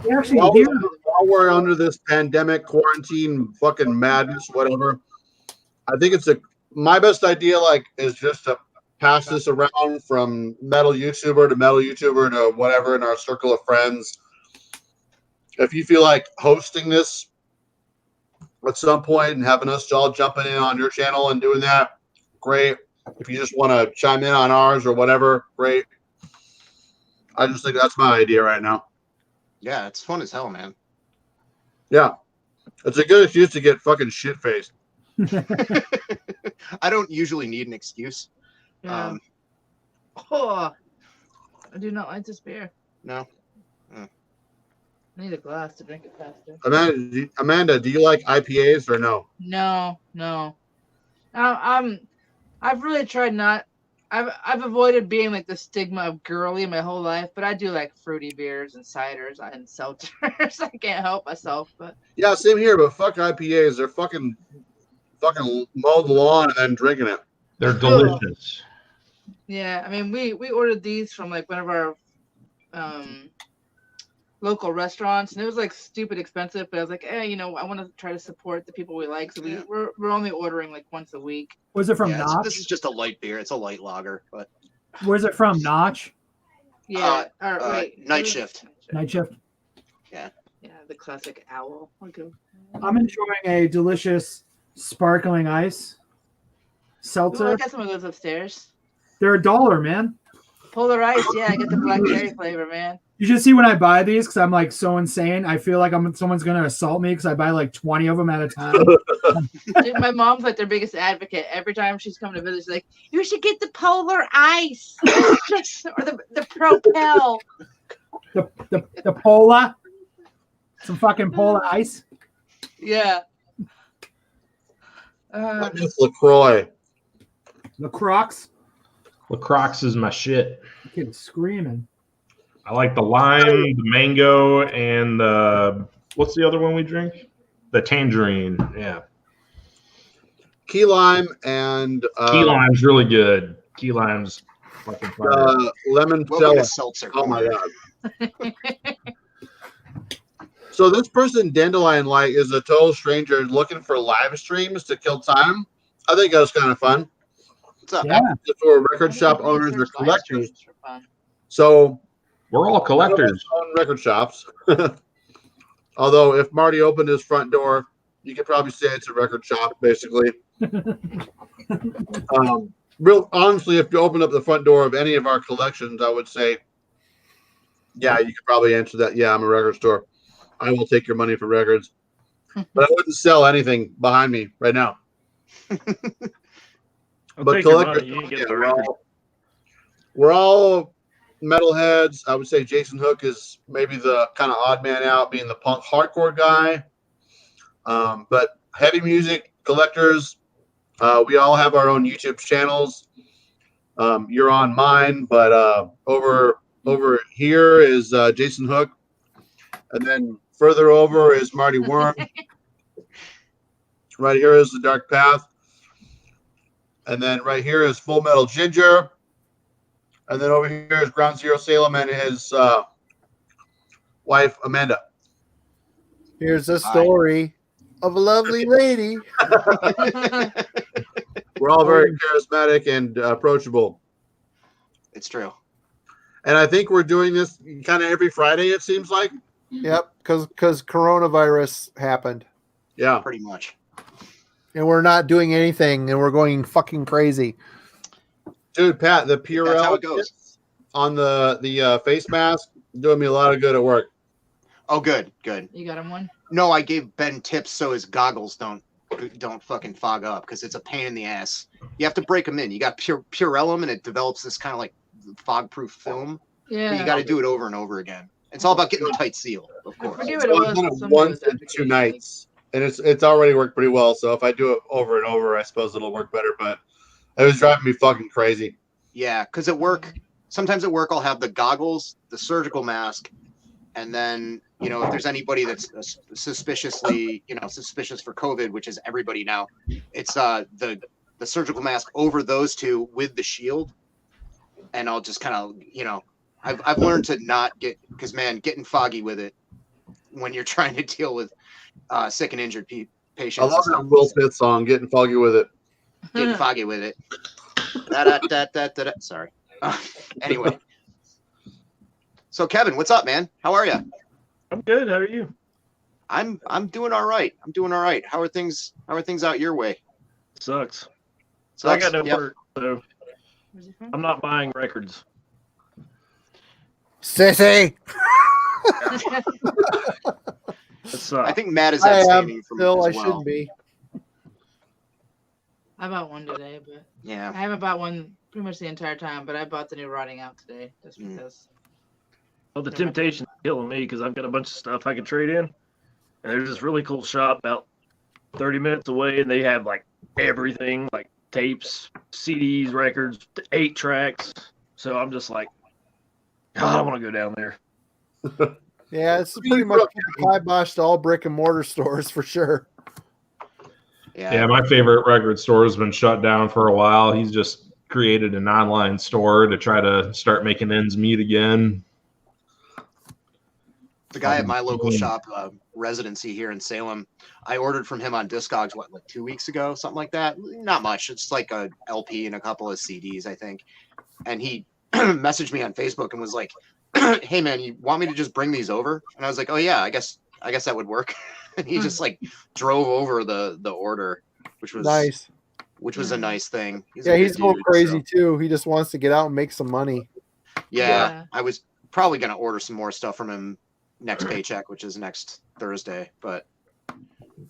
While we're under this pandemic, quarantine, fucking madness, whatever, I think my best idea is just to pass this around from metal YouTuber to whatever in our circle of friends. If you feel like hosting this at some point and having us all jumping in on your channel and doing that, great. If you just want to chime in on ours or whatever, great. I just think that's my idea right now. Yeah, it's fun as hell, man. Yeah. It's a good excuse to get fucking shit-faced. I don't usually need an excuse. Yeah. Oh, I do not like this beer. No. I need a glass to drink it faster. Amanda, do you like IPAs or no? No. I've really tried not. I've avoided being like the stigma of girly my whole life, but I do like fruity beers and ciders and seltzers. I can't help myself, but Yeah, same here, but fuck IPAs. They're fucking mow the lawn and then drinking it. They're delicious. yeah. I mean, we ordered these from like one of our local restaurants, and it was like stupid expensive, but I was like, I want to try to support the people we like, so we're only ordering like once a week. Was it from Notch? This is just a light beer. It's a light lager, but Where's it from? Notch? Yeah. Wait. Night Shift. Night Shift. Yeah. Yeah, the classic owl. Okay. I'm enjoying a delicious sparkling ice seltzer. Ooh, I got some of those upstairs. They're $1, man. Polar ice, yeah, I get the black cherry flavor, man. You should see when I buy these because I'm like so insane. I feel like someone's gonna assault me because I buy like 20 of them at a time. Dude, my mom's like their biggest advocate. Every time she's coming to visit, she's like, "You should get the Polar Ice or the Propel." The Pola. Some fucking Polar Ice. Yeah. It's LaCroix. LaCroix. LaCroix is my shit. Kid screaming. I like the lime, the mango, and what's the other one we drink? The tangerine. Yeah. Key lime and Key lime's really good. Key lime's fucking fire. lemon Welcome to cella. Seltzer Oh my Corner. god. So this person, Dandelion Light, is a total stranger looking for live streams to kill time. I think that was kind of fun. What's up? Yeah. For record shop owners or collectors. So we're all collectors. Own record shops. Although if Marty opened his front door, you could probably say it's a record shop, basically. Real honestly, if you open up the front door of any of our collections, I would say, yeah, you could probably answer that. Yeah, I'm a record store. I will take your money for records, but I wouldn't sell anything behind me right now. But collectors, we're all metalheads. I would say Jason Hook is maybe the kind of odd man out, being the punk hardcore guy. But heavy music collectors, we all have our own YouTube channels. You're on mine, but over here is Jason Hook, and then further over is Marty Worm. Right here is The Dark Path, and then right here is Full Metal Ginger, and then over here is Ground Zero Salem and his wife Amanda. Here's a story of a lovely lady. We're all very charismatic and approachable. It's true. And I think we're doing this kind of every Friday, it seems like. Yep, because coronavirus happened. Yeah. Pretty much. And we're not doing anything, and we're going fucking crazy. Dude, Pat, the Purell That's how it goes. On the face mask doing me a lot of good at work. Oh, good. You got him one? No, I gave Ben tips so his goggles don't fucking fog up, because it's a pain in the ass. You have to break them in. You got Purell them, and it develops this kind of like fog-proof film. Yeah. But you got to do it over and over again. It's all about getting the tight seal, of course. I forget So what I've it done was. it Somebody once was in 2 nights, and it's already worked pretty well. So if I do it over and over, I suppose it'll work better. But it was driving me fucking crazy. Yeah, because at work, sometimes at work I'll have the goggles, the surgical mask, and then, you know, if there's anybody that's suspicious for COVID, which is everybody now, it's the surgical mask over those two with the shield, and I'll just kind of, you know, I've learned to not get, because man, getting foggy with it when you're trying to deal with sick and injured patients. I love that Will Smith song, "Getting Foggy with It." Getting foggy with it. Da-da-da-da-da-da. Sorry. Anyway. So Kevin, what's up, man? How are you? I'm good. How are you? I'm doing all right. How are things out your way? Sucks. So I got no work, so I'm not buying records. Sissy. I think Matt is abstaining from still, it as I well. shouldn't be. I bought one today, but yeah, I haven't bought one pretty much the entire time. But I bought the new Rotting Out today just because. Well, the temptation's killing me because I've got a bunch of stuff I can trade in, and there's this really cool shop about 30 minutes away, and they have like everything, like tapes, CDs, records, 8 tracks. So I'm just like, God, I want to go down there. Yeah, it's pretty much kibosh to all brick and mortar stores for sure. Yeah, my favorite record store has been shut down for a while. He's just created an online store to try to start making ends meet again. The guy at my local shop, residency here in Salem, I ordered from him on Discogs, like 2 weeks ago, something like that. Not much. It's like a LP and a couple of CDs, I think. And he messaged me on Facebook and was like, "Hey man, you want me to just bring these over?" And I was like, "Oh yeah, I guess that would work." And he just like drove over the order, which was nice. Which was a nice thing. He's going crazy too. He just wants to get out and make some money. Yeah, I was probably gonna order some more stuff from him next paycheck, which is next Thursday, but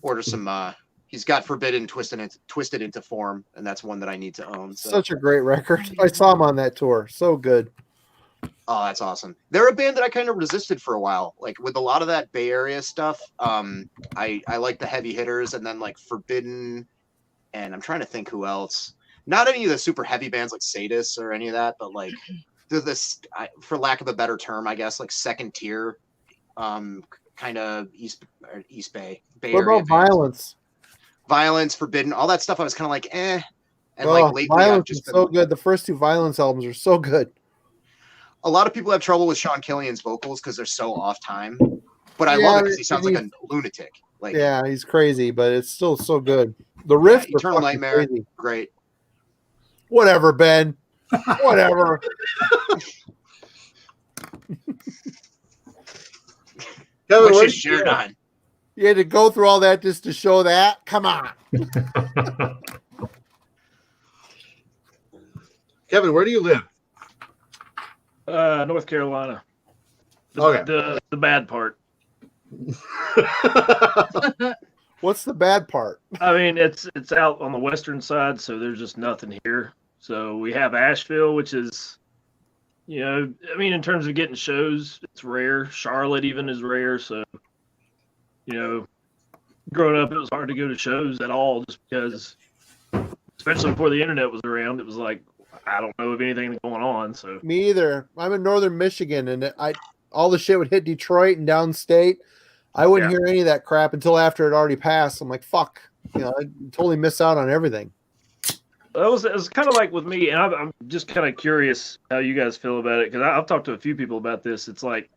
order some he's got Forbidden Twisted into Form, and that's one that I need to own. So. Such a great record. I saw him on that tour. So good. Oh, that's awesome. They're a band that I kind of resisted for a while. Like with a lot of that Bay Area stuff, I like the heavy hitters, and then like Forbidden, and I'm trying to think who else. Not any of the super heavy bands like Sadis or any of that, but like this, for lack of a better term, I guess, like second tier, kind of East Bay What Area about bands. Violence? Forbidden, all that stuff. I was kind of like, eh. And Oh, like lately, I've Violence just is been, so good. The first two Violence albums are so good. a lot of people have trouble with Sean Killian's vocals because they're so off time. But I Yeah, love it because he sounds like he's- a lunatic. Like, Yeah, he's crazy, but it's still so good. The riffs are Eternal fucking Nightmare, crazy. great. Whatever, Ben. Whatever. Kevin, What's where your do you shirt live? on? You had to go through all that just to show that? Come on. Kevin, where do you live? North Carolina. Okay. The bad part. What's the bad part? I mean, it's out on the western side, so there's just nothing here. So we have Asheville, which is, I mean, in terms of getting shows, it's rare. Charlotte even is rare. So, growing up, it was hard to go to shows at all, just because, especially before the internet was around, it was like, I don't know of anything going on. So Me either. I'm in northern Michigan, and all the shit would hit Detroit and downstate. I wouldn't hear any of that crap until after it already passed. I'm like, fuck. I totally miss out on everything. it was kind of like with me, and I'm just kind of curious how you guys feel about it, because I've talked to a few people about this. It's like,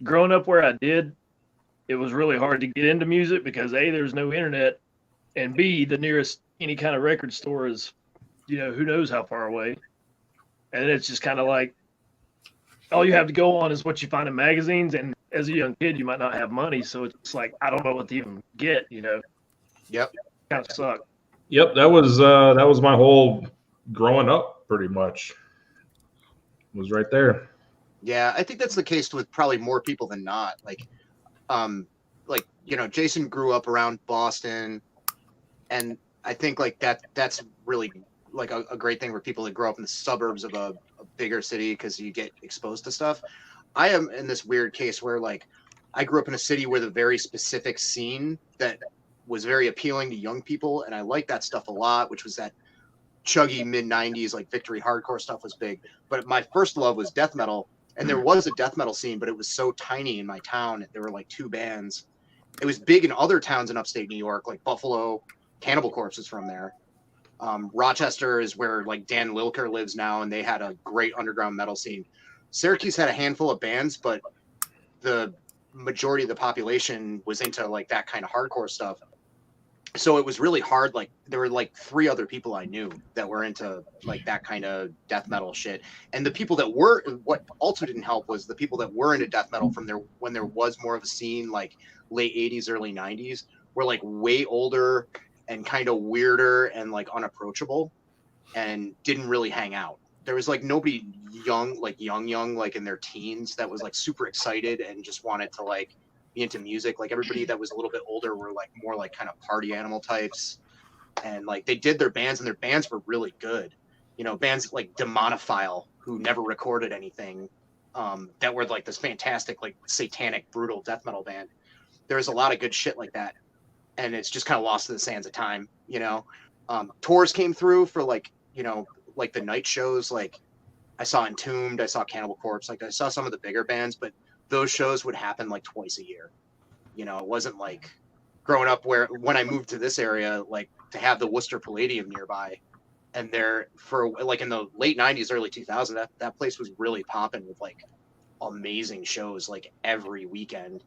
growing up where I did, it was really hard to get into music because A, there's no internet, and B, the nearest any kind of record store is, who knows how far away. And it's just kind of like, all you have to go on is what you find in magazines, and as a young kid, you might not have money, so it's like, I don't know what to even get, Yep. Kind of suck. Yep, that was my whole growing up, pretty much. Was right there. Yeah, I think that's the case with probably more people than not. Like, Jason grew up around Boston, and I think like that's really like a great thing for people that grow up in the suburbs of a bigger city, because you get exposed to stuff. I am in this weird case where like I grew up in a city with a very specific scene that was very appealing to young people, and I liked that stuff a lot, which was that chuggy mid-90s like victory hardcore stuff was big. But my first love was death metal, and there was a death metal scene, but it was so tiny in my town. There were like 2 bands. It was big in other towns in upstate New York, like Buffalo. Cannibal Corpse is from there. Rochester is where like Dan Lilker lives now, and they had a great underground metal scene. Syracuse had a handful of bands, but the majority of the population was into like that kind of hardcore stuff. So it was really hard. Like there were like 3 other people I knew that were into like that kind of death metal shit. And the people that were, what also didn't help was the people that were into death metal from there when there was more of a scene, like late 80s, early 90s, were like way older and kind of weirder and like unapproachable, and didn't really hang out. There was like nobody young, like in their teens that was like super excited and just wanted to like be into music. Like everybody that was a little bit older were like more like kind of party animal types, and like they did their bands, and their bands were really good. Bands like Demonophile, who never recorded anything, that were like this fantastic like satanic brutal death metal band. There's a lot of good shit like that, and it's just kind of lost to the sands of time. Tours came through for like like the night shows. Like I saw Entombed, I saw Cannibal Corpse, like I saw some of the bigger bands, but those shows would happen like twice a year. It wasn't like growing up when I moved to this area, like to have the Worcester Palladium nearby, and there for like in the late 90s, early 2000s, that place was really popping with like amazing shows like every weekend.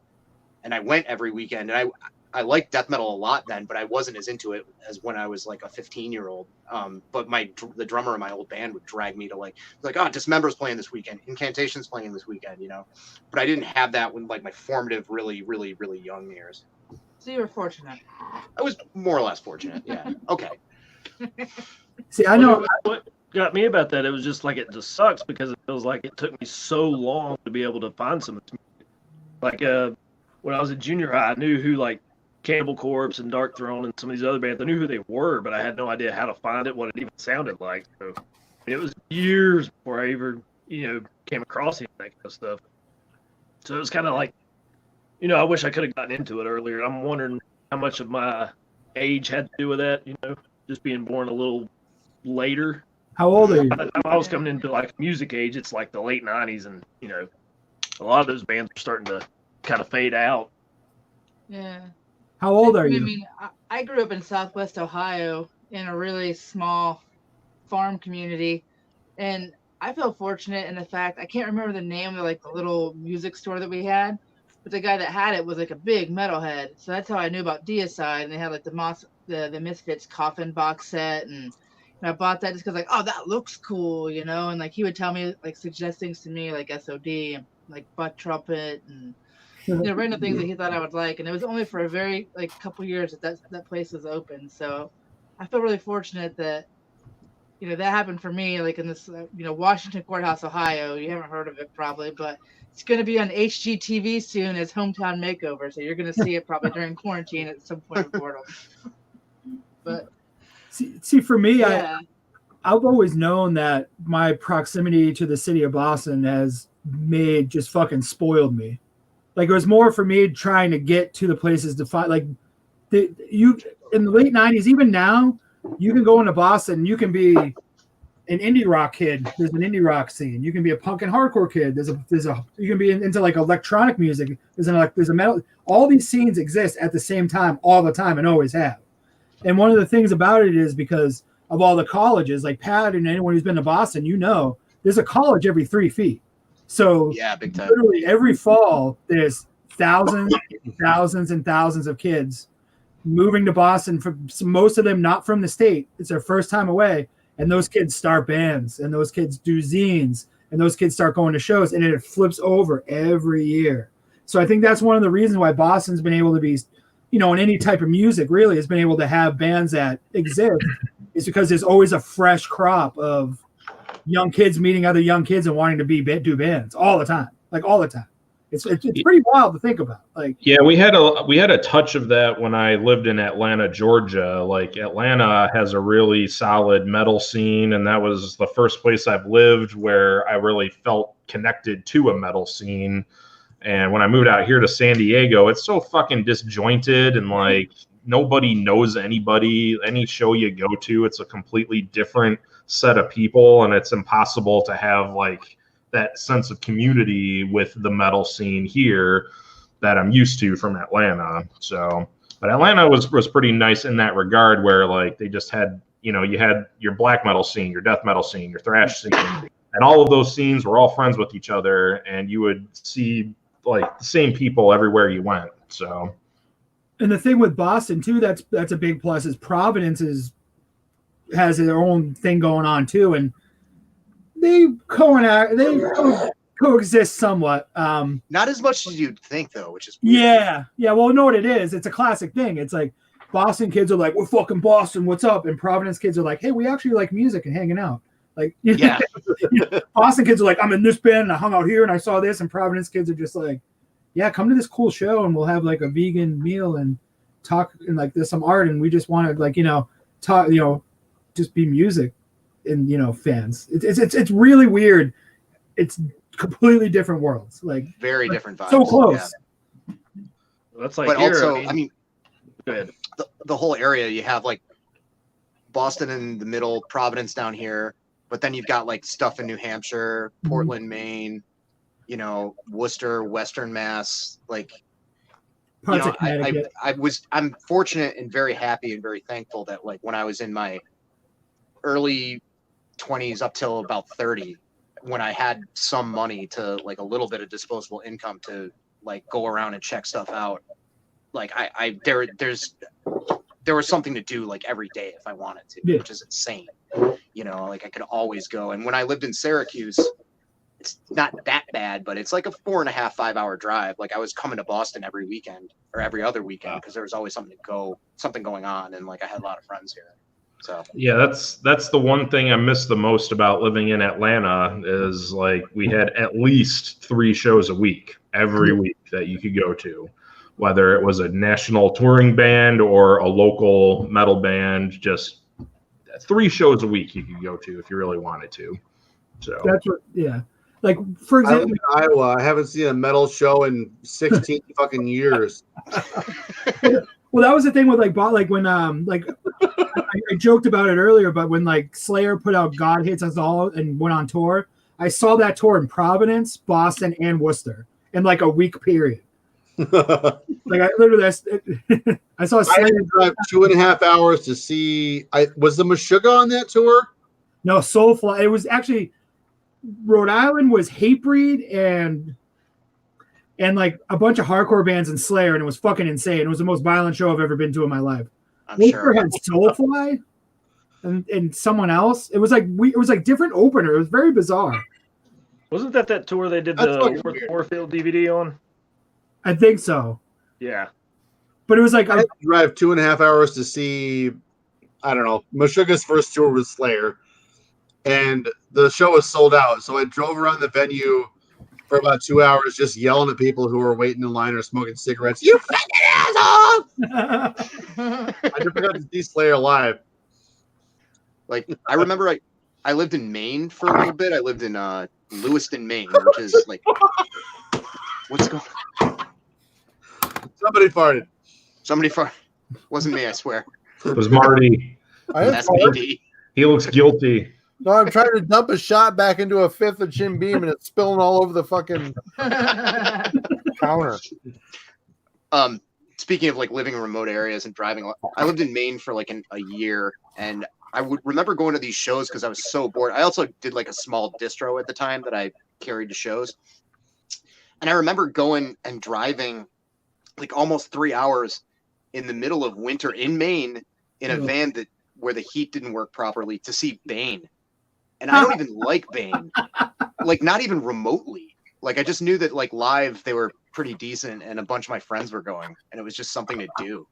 And I went every weekend, and I liked death metal a lot then, but I wasn't as into it as when I was like a 15-year-old. But the drummer in my old band would drag me to like, oh, Dismember's playing this weekend, Incantation's playing this weekend, But I didn't have that when like my formative, really, really, really young years. So you were fortunate. I was more or less fortunate. Yeah. Okay. See, I know what got me about that. It was just like, it just sucks because it feels like it took me so long to be able to find some. Like when I was in junior high, I knew who like Cannibal Corpse and Dark Throne and some of these other bands. I knew who they were, but I had no idea how to find it, what it even sounded like. So it was years before I ever came across that kind of stuff. So it was kind of like, I wish I could have gotten into it earlier. I'm wondering how much of my age had to do with that, just being born a little later. How old are you? By the time I was coming into like music age, it's like the late 90s, and a lot of those bands are starting to kind of fade out. Yeah. How old are I you? mean, I grew up in Southwest Ohio in a really small farm community, and I feel fortunate in the fact I can't remember the name of the little music store that we had, but the guy that had it was like a big metalhead. So that's how I knew about Deicide, and they had like the Misfits Coffin box set, and I bought that just because oh, that looks cool, and like he would tell me, suggest things to me like SOD and like Butt Trumpet and random things that he thought I would like. And it was only for a very couple years that place was open. So I feel really fortunate that that happened for me, in this Washington Courthouse, Ohio. You haven't heard of it probably, but it's going to be on HGTV soon as Hometown Makeover. So you're going to see it probably during quarantine at some point of boredom. But see for me, yeah. I've always known that my proximity to the city of Boston has just fucking spoiled me. It was more for me trying to get to the places to find you in the late 90s. Even now, you can go into Boston and you can be an indie rock kid. There's an indie rock scene. You can be a punk and hardcore kid. You can be into electronic music. There's a metal. All these scenes exist at the same time, all the time, and always have. And one of the things about it is because of all the colleges, like Pat and anyone who's been to Boston, there's a college every 3 feet. So yeah, big time. Literally every fall, there's thousands and thousands and thousands of kids moving to Boston. Most of them not from the state. It's their first time away. And those kids start bands, and those kids do zines, and those kids start going to shows, and it flips over every year. So I think that's one of the reasons why Boston's been able to be, in any type of music really has been able to have bands that exist, is because there's always a fresh crop of young kids meeting other young kids and wanting to do bands all the time, all the time. It's pretty wild to think about. Yeah, we had a touch of that when I lived in Atlanta, Georgia. Atlanta has a really solid metal scene, and that was the first place I've lived where I really felt connected to a metal scene. And when I moved out here to San Diego, it's so fucking disjointed and nobody knows anybody. Any show you go to, it's a completely different set of people, and it's impossible to have that sense of community with the metal scene here that I'm used to from Atlanta. So, but Atlanta was pretty nice in that regard, where they just had, you had your black metal scene, your death metal scene, your thrash scene, and all of those scenes were all friends with each other, and you would see the same people everywhere you went. So, and the thing with Boston too, that's a big plus, is Providence has their own thing going on too, and they coexist somewhat. Not as much as you'd think, though, which is weird. Yeah. Well, you know what it is? It's a classic thing. It's Boston kids are we're fucking Boston, what's up? And Providence kids are hey, we actually like music and hanging out. Yeah. Boston kids are I'm in this band and I hung out here and I saw this, and Providence kids are just yeah, come to this cool show and we'll have a vegan meal and talk, and there's some art, and we just want to talk, just be music and fans. It's really weird. It's completely different worlds, very different vibes. So close. Yeah. That's but here, also, go ahead. The whole area, you have Boston in the middle, Providence down here, but then you've got stuff in New Hampshire, Portland, Maine, Worcester, Western Mass, Parts of Connecticut. I'm fortunate and very happy and very thankful that when I was in my early 20s up till about 30, when I had some money to a little bit of disposable income to go around and check stuff out, there was something to do every day if I wanted to, which is insane. I could always go. And when I lived in Syracuse, it's not that bad, but it's a 4.5, 5 hour drive. I was coming to Boston every weekend or every other weekend because there was always something going on, and I had a lot of friends here. So yeah, that's the one thing I miss the most about living in Atlanta is we had at least 3 shows a week every week that you could go to, whether it was a national touring band or a local metal band. Just 3 shows a week you could go to if you really wanted to. So that's what, yeah. Like, for I live example, in Iowa. I haven't seen a metal show in 16 fucking years. well, that was the thing with like when like I joked about it earlier, but when like Slayer put out "God Hates Us All" and went on tour, I saw that tour in Providence, Boston, and Worcester in like a week period. Like I literally, I saw I Slayer. had to drive 2.5 hours to see. Was the Meshuggah on that tour? No, Soulfly. It was actually Rhode Island was Hatebreed and like a bunch of hardcore bands and Slayer, and it was fucking insane. It was the most violent show I've ever been to in my life. Worcester had Soulfly and someone else. It was like different opener. It was very bizarre. Wasn't that tour they did the Warfield DVD on? I think so. Yeah. But it was like I had to drive 2.5 hours to see. I don't know. Meshuggah's first tour was Slayer, and the show was sold out. So I drove around the venue for about 2 hours, just yelling at people who were waiting in line or smoking cigarettes. You fucking asshole! I never got to see Slayer live. Like I remember, I lived in Maine for a little bit. I lived in Lewiston, Maine, which is like, what's going? Somebody farted. Somebody farted. Wasn't me, I swear. It was Marty. That's BD. He looks guilty. No, I'm trying to dump a shot back into a fifth of Jim Beam, and it's spilling all over the fucking counter. Speaking of like living in remote areas and driving, I lived in Maine for like a year, and I would remember going to these shows because I was so bored. I also did like a small distro at the time that I carried to shows, and I remember going and driving like almost 3 hours in the middle of winter in Maine in a van where the heat didn't work properly to see Bane. And I don't even like Bane, like not even remotely. Like I just knew that like live they were pretty decent, and a bunch of my friends were going, and it was just something to do.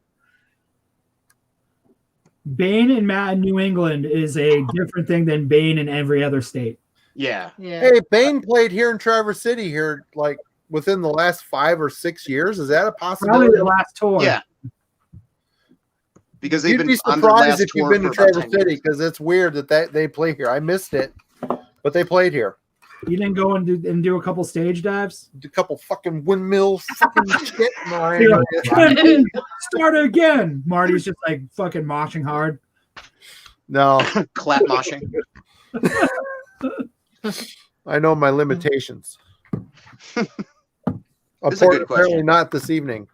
Bane in New England is a different thing than Bane in every other state. Yeah. Hey, Bane played here in Traverse City here, like within the last 5 or 6 years. Is that a possibility? Probably the last tour. Yeah. Because they've You'd been be on their surprised last if you've tour been to for about Traverse 10 City, years. because it's weird that they play here. I missed it, but they played here. You didn't go and do a couple stage dives? A couple fucking windmills, fucking shit. No, You're like, start again. Marty's just like fucking moshing hard. No. Clap moshing. I know my limitations. Apparently not this evening.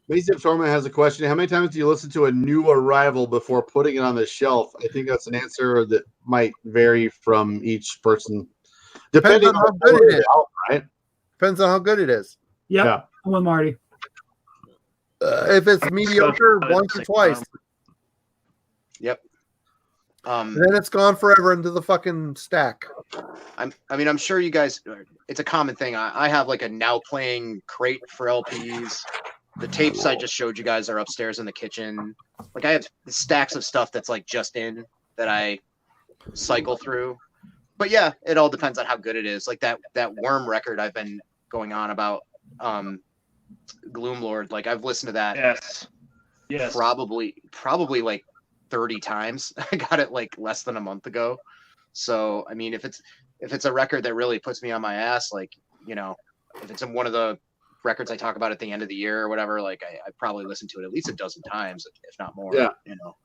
Basic Torment has a question. How many times do you listen to a new arrival before putting it on the shelf? I think that's an answer that might vary from each person. Depends on how good it is. Right? Depends on how good it is. Yep. Yeah. I'm with Marty. If it's mediocre, once or twice. Yep. Then it's gone forever into the fucking stack. I'm sure you guys. It's a common thing. I have like a now playing crate for LPs. The tapes I just showed you guys are upstairs in the kitchen. Like I have stacks of stuff that's like just in that I cycle through. But yeah, it all depends on how good it is. Like that Worm record I've been going on about, Gloomlord. Like I've listened to that. Yes. Probably like 30 times. I got it like less than a month ago. So I mean, if it's a record that really puts me on my ass, like, you know, if it's in one of the records I talk about at the end of the year or whatever, like I probably listen to it at least a dozen times, if not more. Yeah. You know.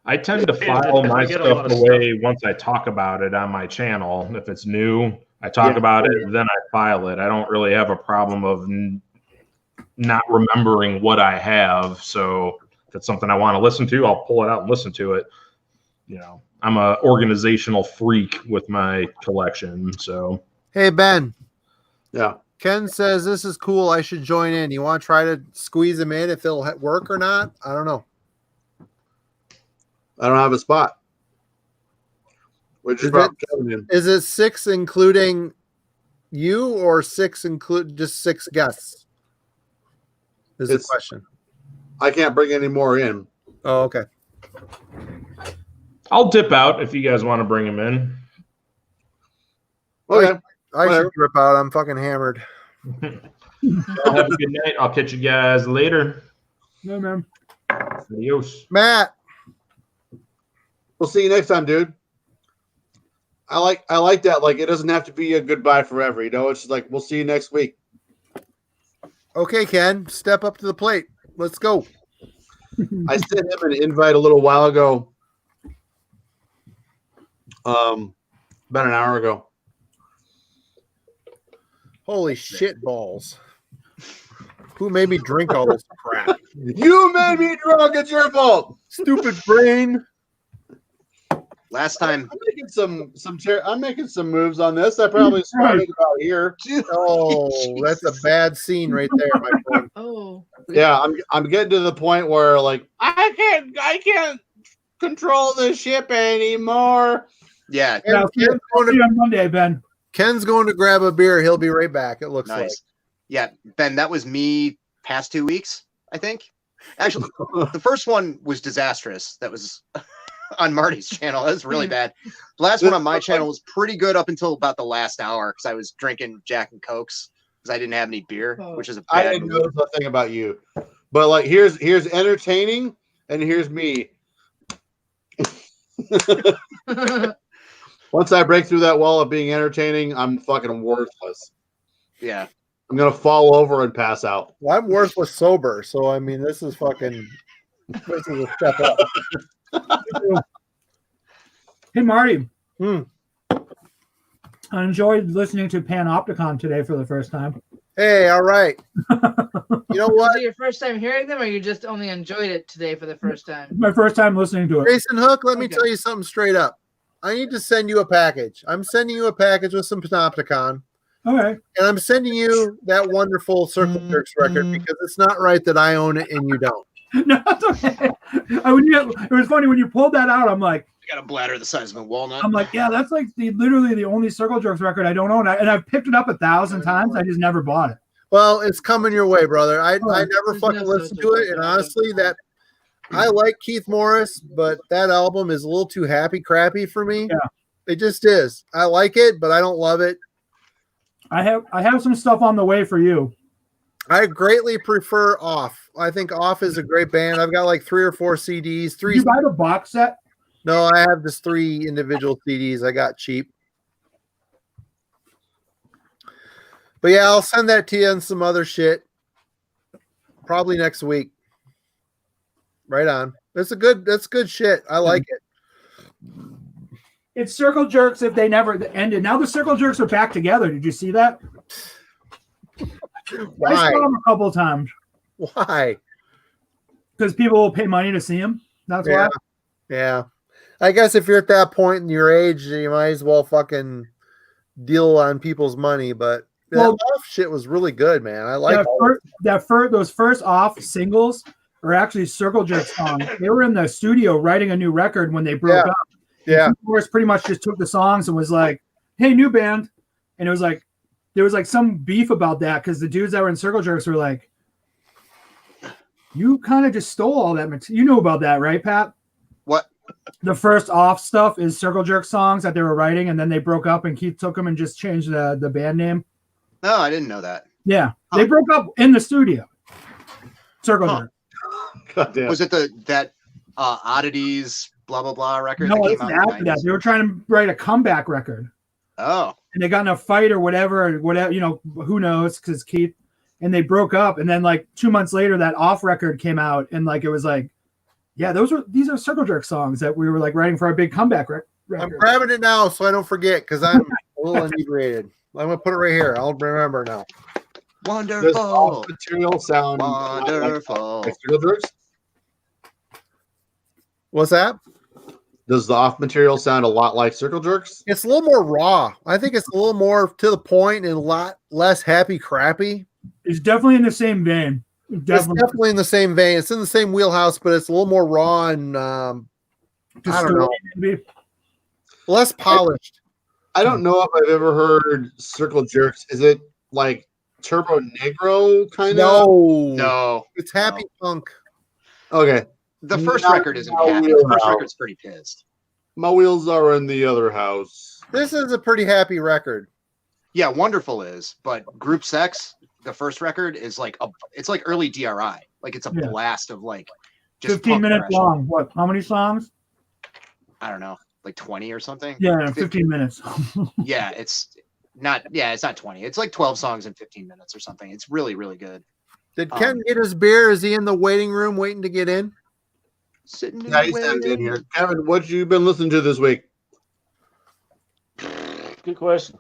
I tend to file my stuff away once I talk about it on my channel. If it's new, I talk about it, then I file it. I don't really have a problem of not remembering what I have. So if it's something I want to listen to, I'll pull it out and listen to it. You know, I'm a organizational freak with my collection. So Hey, Ben. Yeah. Ken says this is cool. I should join in. You want to try to squeeze him in if it'll work or not? I don't know. I don't have a spot. We just brought Kevin in. Is it 6 including you, or 6 include just 6 guests? Is the question. I can't bring any more in. Oh, okay. I'll dip out if you guys want to bring him in. Okay. I should rip out. I'm fucking hammered. Y'all have a good night. I'll catch you guys later. No, man. Adios. Matt. We'll see you next time, dude. I like that. Like, it doesn't have to be a goodbye forever. You know, it's just like we'll see you next week. Okay, Ken, step up to the plate. Let's go. I sent him an invite a little while ago. About an hour ago. Holy shit balls. Who made me drink all this crap? You made me drunk. It's your fault. Stupid brain. Last time, I'm making some moves on this. I probably started about here. Oh, that's a bad scene right there, my friend. Oh. Yeah, I'm getting to the point where like I can't control the ship anymore. Yeah. I'll see you on Monday, Ben. Ken's going to grab a beer. He'll be right back. It looks like. Yeah, Ben, that was me past 2 weeks, I think. Actually, the first one was disastrous. That was on Marty's channel. That was really bad. The last one on my channel was pretty good up until about the last hour because I was drinking Jack and Cokes because I didn't have any beer, which is a I bad didn't move. know nothing about you, but like here's entertaining, and here's me. Once I break through that wall of being entertaining, I'm fucking worthless. Yeah. I'm gonna fall over and pass out. Well, I'm worthless sober, so I mean, this is a step up. Hey, Marty. Hmm. I enjoyed listening to Pan-Opticon today for the first time. Hey, all right. You know what? Was it your first time hearing them, or you just only enjoyed it today for the first time? My first time listening to it. Jason Hook, let me tell you something straight up. I need to send you a package. I'm sending you a package with some Panopticon. Okay. And I'm sending you that wonderful Circle Jerks record because it's not right that I own it and you don't. No, it's okay. It was funny when you pulled that out. I'm like, I got a bladder the size of a walnut. I'm like, yeah, that's like literally the only Circle Jerks record I don't own. And I've picked it up 1,000 times. I just never bought it. Well, it's coming your way, brother. I never fucking listened to it, and honestly, I like Keith Morris, but that album is a little too happy crappy for me. Yeah. It just is. I like it, but I don't love it. I have some stuff on the way for you. I greatly prefer Off. I think Off is a great band. I've got like 3 or 4 CDs. Did you buy the box set? No, I have just 3 individual CDs I got cheap. But yeah, I'll send that to you and some other shit. Probably next week. Right on. That's good shit. I like it. It's Circle Jerks if they never ended. Now the Circle Jerks are back together. Did you see that? Why? I saw them a couple of times. Why? Because people will pay money to see them. That's why. Yeah. I guess if you're at that point in your age, you might as well fucking deal on people's money. But that Off shit was really good, man. I like those first Off singles are actually Circle Jerk songs. They were in the studio writing a new record when they broke up. Yeah. Keith Morris pretty much just took the songs and was like, "Hey, new band," and it was like there was like some beef about that because the dudes that were in Circle Jerks were like, "You kind of just stole all that material." You know about that, right, Pat? What? The first Off stuff is Circle Jerk songs that they were writing, and then they broke up, and Keith took them and just changed the band name. No, I didn't know that. Yeah, they broke up in the studio. Circle Jerk. Goddamn. Was it that Oddities blah blah blah record No, that it's came out? after that. They were trying to write a comeback record. Oh. And they got in a fight or whatever, you know, who knows, because Keith, and they broke up. And then like 2 months later, that Off record came out, and like it was like, yeah, these are Circle Jerk songs that we were like writing for our big comeback record. I'm grabbing it now so I don't forget because I'm a little inebriated. I'm gonna put it right here. I'll remember now. Wonderful. Does Off material sound wonderful? Like Circle Jerks? What's that? Does the Off material sound a lot like Circle Jerks? It's a little more raw. I think it's a little more to the point and a lot less happy crappy. It's definitely in the same vein. It's definitely in the same vein. It's in the same wheelhouse, but it's a little more raw and I don't know, maybe. less polished. I don't know if I've ever heard Circle Jerks. Is it like Turbo Negro kind of? No. It's happy punk. Okay. The first Not record isn't my happy. The first wheelhouse. record's pretty pissed. My wheels are in the other house. This is a pretty happy record. Yeah, Wonderful is, but Group Sex, the first record, is like it's like early DRI. Like it's a blast of like just 15 punk minutes progression. long. What? How many songs? I don't know. like 20 or something. Yeah, 15 minutes. Yeah, it's not 20. It's like 12 songs in 15 minutes or something. It's really, really good. Did Ken get his beer? Is he in the waiting room waiting to get in? Sitting in Yeah, he's in here. Kevin, what you been listening to this week? Good question.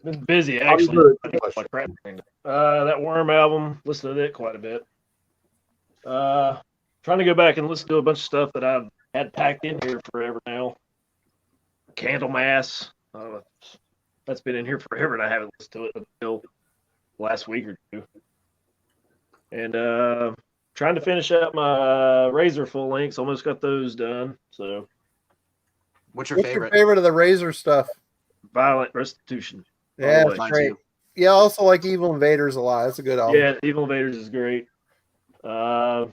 Been busy How do you actually. do it? That Worm album, listened to it quite a bit. Trying to go back and listen to a bunch of stuff that I've had packed in here forever now. Candlemass. That's been in here forever, and I haven't listened to it until last week or two. And trying to finish up my Razor full lengths. Almost got those done. So, what's your favorite? Favorite of the Razor stuff? Violent Restitution. Yeah, that's great. Yeah, I also like Evil Invaders a lot. That's a good album. Yeah, Evil Invaders is great. I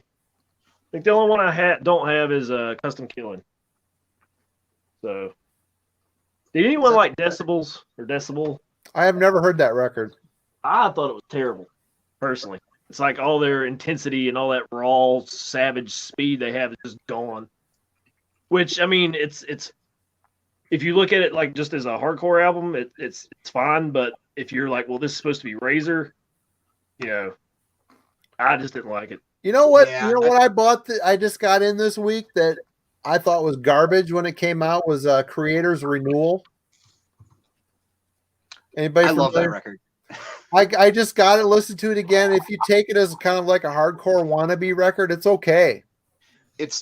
think the only one I don't have is Custom Killing. So, did anyone like Decibels or Decibel? I have never heard that record. I thought it was terrible, personally. It's like all their intensity and all that raw, savage speed they have is just gone. Which, I mean, it's if you look at it like just as a hardcore album, it's fine. But if you're like, well, this is supposed to be Razor, I just didn't like it. You know what? Yeah, what I bought I just got in this week that I thought was garbage when it came out was Creator's Renewal. Anybody? I love that record. I just got it, listened to it again. If you take it as kind of like a hardcore wannabe record, it's okay. It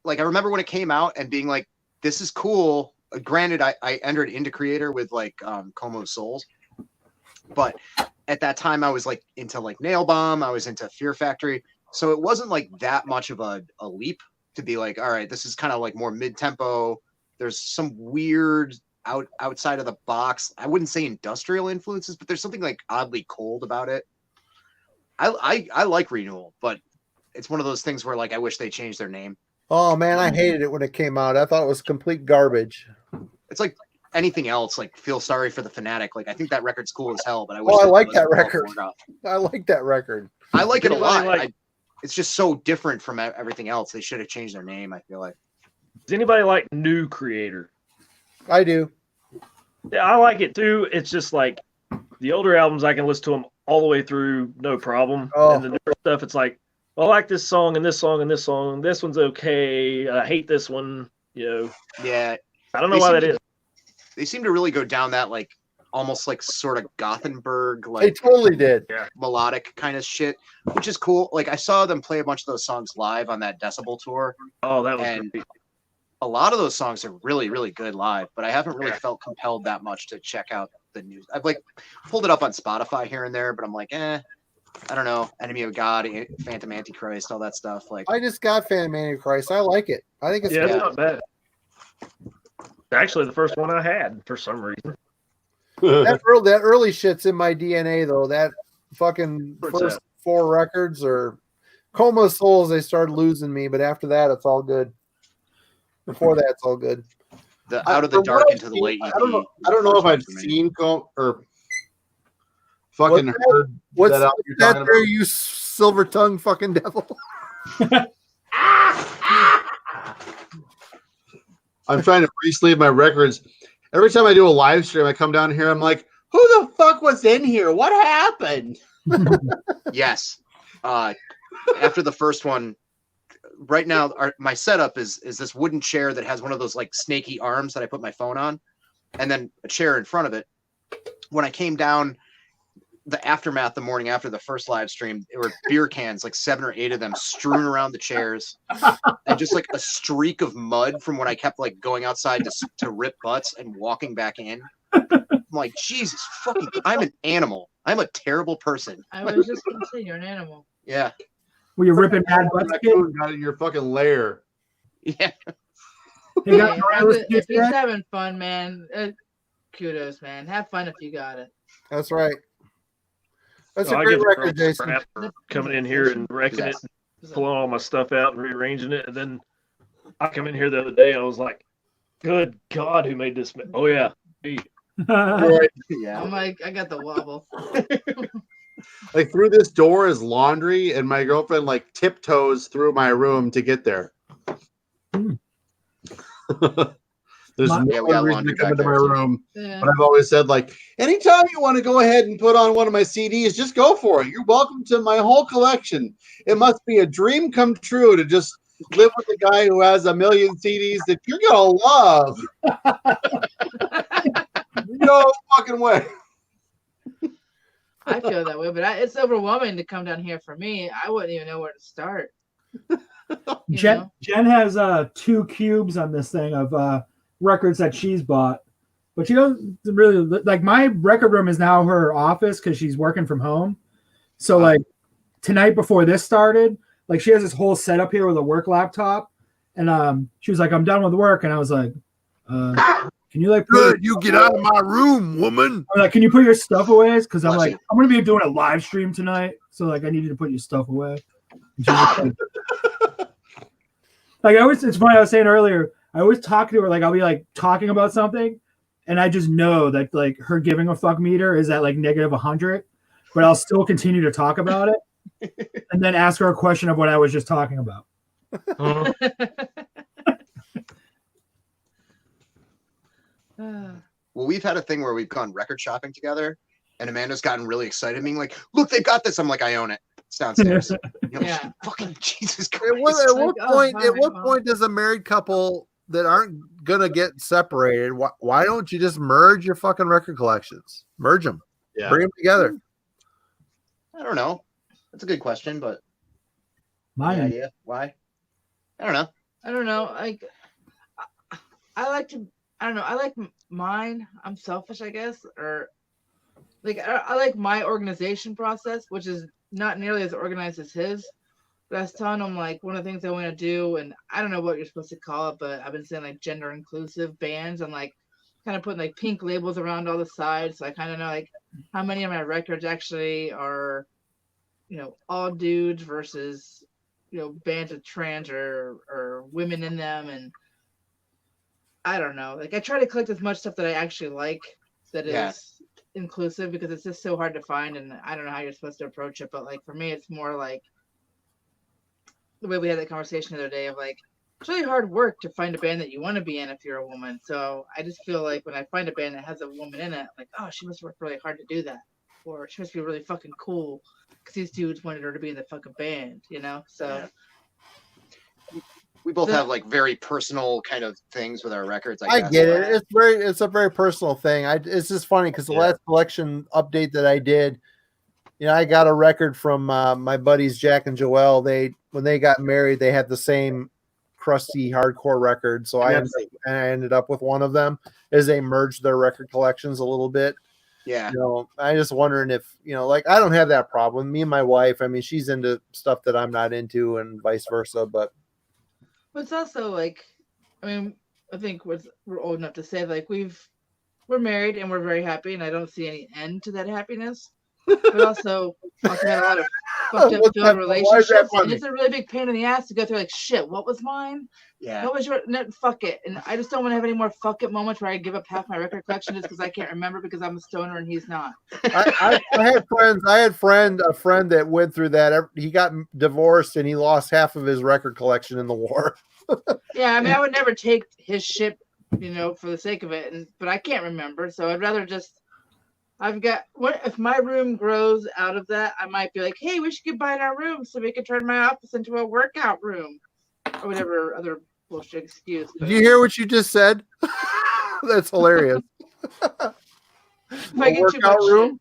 like I remember when it came out and being like, this is cool. Granted, I entered into Creator with like Como Souls, but at that time I was like into like Nail Bomb, I was into Fear Factory, so it wasn't like that much of a leap to be like, all right, this is kind of like more mid-tempo. There's some weird outside of the box, I wouldn't say industrial influences, but there's something like oddly cold about it. I like Renewal, but it's one of those things where like I wish they changed their name. Oh man, I hated it when it came out. I thought it was complete garbage. It's like anything else, like Feel Sorry for the Fanatic. Like I think that record's cool as hell, but I wish I like that record. I like that record. I like it a lot. It's just so different from everything else. They should have changed their name, I feel like. Does anybody like New Creator? I do. Yeah, I like it too. It's just like the older albums, I can listen to them all the way through, no problem. Oh. And the newer stuff, it's like, well, I like this song and this song and this song. This one's okay. I hate this one. Yeah. I don't know why that is. They seem to really go down that like almost like sort of Gothenburg, like they totally did. Melodic kind of shit, which is cool. Like I saw them play a bunch of those songs live on that Decibel tour. Oh, that was great. A lot of those songs are really, really good live, but I haven't really felt compelled that much to check out the news. I've like pulled it up on Spotify here and there, but I'm like, I don't know. Enemy of God, Phantom Antichrist, all that stuff. Like I just got Phantom Antichrist. I like it. I think it's it's not bad. Actually, the first one I had for some reason. that early shit's in my DNA though. That fucking first 4 records or Coma Souls, they started losing me, but after that, it's all good. Before that, it's all good. The Out of the Dark into the Light. I don't know if I've seen or fucking heard what's that album you're that talking there, about. you silver tongue fucking devil? I'm trying to re-sleeve my records. Every time I do a live stream, I come down here, I'm like, who the fuck was in here? What happened? Yes. After the first one, right now, my setup is this wooden chair that has one of those like snaky arms that I put my phone on, and then a chair in front of it. When I came down, the aftermath, the morning after the first live stream, there were beer cans, like 7 or 8 of them, strewn around the chairs, and just like a streak of mud from when I kept like going outside to rip butts and walking back in. I'm like, Jesus fucking, I'm an animal. I'm a terrible person. I was just gonna say you're an animal. Yeah. Were you ripping mad butts? Got in your fucking lair. Yeah. If he's having fun, man, kudos, man. Have fun if you got it. That's right. That's So a I great give record, girls Jason. crap for coming in here and wrecking it, and pulling all my stuff out and rearranging it, and then I come in here the other day. I was like, "Good God, who made this?" Oh yeah, me. Yeah. I'm like, I got the wobble. Like through this door is laundry, and my girlfriend like tiptoes through my room to get there. There's My- no Yeah, we got reason to laundry come back into my there, too. room. Yeah. But I've always said, like, anytime you want to go ahead and put on one of my CDs, just go for it. You're welcome to my whole collection. It must be a dream come true to just live with a guy who has a million CDs that you're gonna love. No fucking way. I feel that way, but it's overwhelming to come down here for me. I wouldn't even know where to start. Jen has 2 cubes on this thing of records that she's bought, but she doesn't really like. My record room is now her office because she's working from home. So like tonight before this started, like she has this whole setup here with a work laptop, and she was like, "I'm done with work," and I was like, "Can you like good? You get out of my room, woman." I'm like, "Can you put your stuff away?" Because I'm Bless like, you. I'm gonna be doing a live stream tonight, so like I need you to put your stuff away. And she was like, like I always, it's funny. I was saying earlier, I always talk to her like I'll be like talking about something, and I just know that like her giving a fuck meter is at like -100, but I'll still continue to talk about it, and then ask her a question of what I was just talking about. Well, we've had a thing where we've gone record shopping together, and Amanda's gotten really excited, being like, "Look, they've got this." I'm like, "I own it. It's downstairs." You know, Yeah. fucking Jesus At Christ. what point does a married couple that aren't gonna get separated? Why don't you just merge your fucking record collections? Merge them. Yeah. Bring them together. I don't know. That's a good question, but Mine. any idea why? I don't know. I don't know. Like, I like to. I don't know. I like mine. I'm selfish, I guess, or like I like my organization process, which is not nearly as organized as his. But I was telling him like one of the things I want to do, and I don't know what you're supposed to call it, but I've been saying like gender inclusive bands and like kind of putting like pink labels around all the sides, so I kind of know like how many of my records actually are, all dudes versus bands with trans or women in them, and I don't know. Like I try to collect as much stuff that I actually like that is inclusive because it's just so hard to find, and I don't know how you're supposed to approach it. But like for me, it's more like the way we had that conversation the other day of like it's really hard work to find a band that you want to be in if you're a woman. So I just feel like when I find a band that has a woman in it, like oh she must work really hard to do that, or she must be really fucking cool because these dudes wanted her to be in the fucking band, So. Yeah. We both have like very personal kind of things with our records. I guess. get it. It's a very personal thing. It's just funny because the last collection update that I did, I got a record from my buddies Jack and Joel. When they got married, they had the same crusty hardcore record. So I ended up with one of them as they merged their record collections a little bit. Yeah. I'm just wondering if, like I don't have that problem. Me and my wife, I mean, she's into stuff that I'm not into and vice versa, but it's also like, I mean, I think we're old enough to say like we're married and we're very happy, and I don't see any end to that happiness. But also had a lot of fucked up failed relationships, and it's a really big pain in the ass to go through. Like shit, what was mine? Yeah. What was your? No, fuck it, and I just don't want to have any more fuck it moments where I give up half my record collection just because I can't remember because I'm a stoner and he's not. I had friends. I had a friend that went through that. He got divorced and he lost half of his record collection in the war. Yeah, I mean, I would never take his shit, for the sake of it, but I can't remember, so I'd rather just. I've got what if my room grows out of that? I might be like, hey, we should combine our rooms so we can turn my office into a workout room, or whatever other bullshit excuse. Did you hear what you just said? That's hilarious. If I get too much room.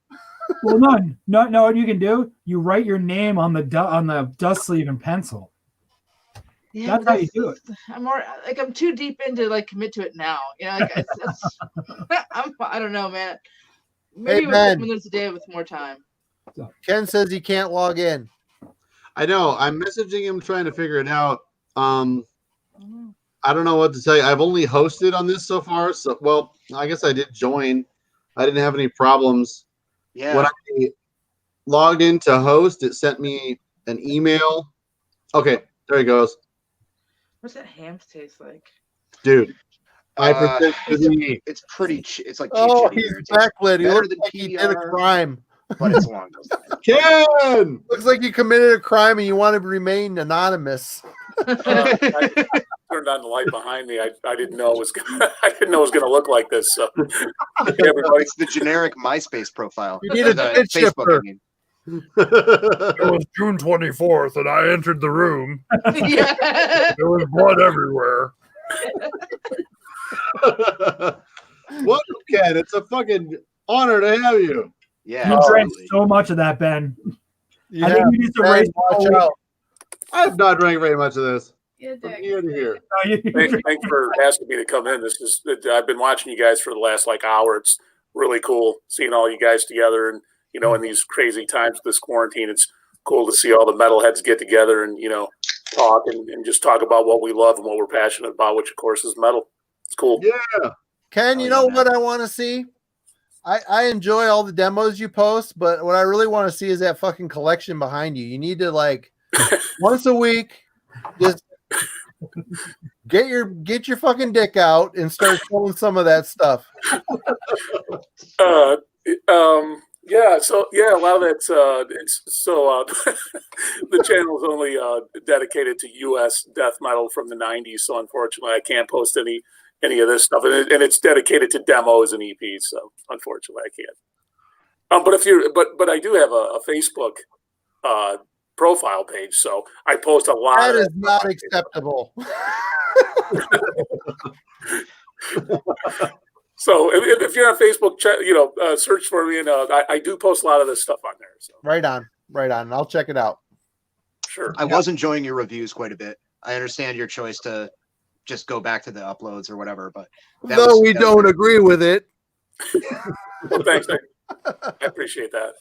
Well, no. What you can do? You write your name on the dust sleeve in pencil. Yeah, that's how you do it. I'm more like I'm too deep into like commit to it now. Like I don't know, man. Maybe when there's a day with more time. Ken says he can't log in. I know. I'm messaging him trying to figure it out. I don't know what to tell you. I've only hosted on this so far. So, well, I guess I did join. I didn't have any problems. Yeah. When I logged in to host, it sent me an email. Okay, there he goes. What's that ham taste like? Dude. It's pretty. It's like he's backlit. He looks like he did a crime, but it's along those lines. Ken looks like you committed a crime and you want to remain anonymous. Turned turned on the light behind me, I didn't know it was gonna, I didn't know it was going to look like this. So, everybody, It's the generic MySpace profile. You need a the pitch Facebook. shifter. I mean. It was June 24th, and I entered the room. Yeah. There was blood everywhere. What, Ken? It's a fucking honor to have you. Yeah, You drank so much of that, Ben. I think you need to raise watch out. I have not drank very much of this. You're From here to here. thanks for asking me to come in. This is I've been watching you guys for the last hour. It's really cool seeing all you guys together, and in these crazy times with this quarantine, it's cool to see all the metalheads get together and talk and just talk about what we love and what we're passionate about, which of course is metal. It's cool. Yeah. Ken, you know what I want to see? I enjoy all the demos you post, but what I really want to see is that fucking collection behind you. You need to once a week, just get your fucking dick out and start showing some of that stuff. Yeah, so a lot of that's the channel is only dedicated to U.S. death metal from the '90s. So unfortunately, I can't post any of this stuff, and it's dedicated to demos and EPs. So unfortunately, I can't. But I do have a Facebook profile page, so I post a lot. That is not acceptable. So if you're on Facebook, search for me, and I do post a lot of this stuff on there. So. Right on. I'll check it out. Sure. I was enjoying your reviews quite a bit. I understand your choice to just go back to the uploads or whatever, but though we don't agree with it. Well, thanks. I appreciate that.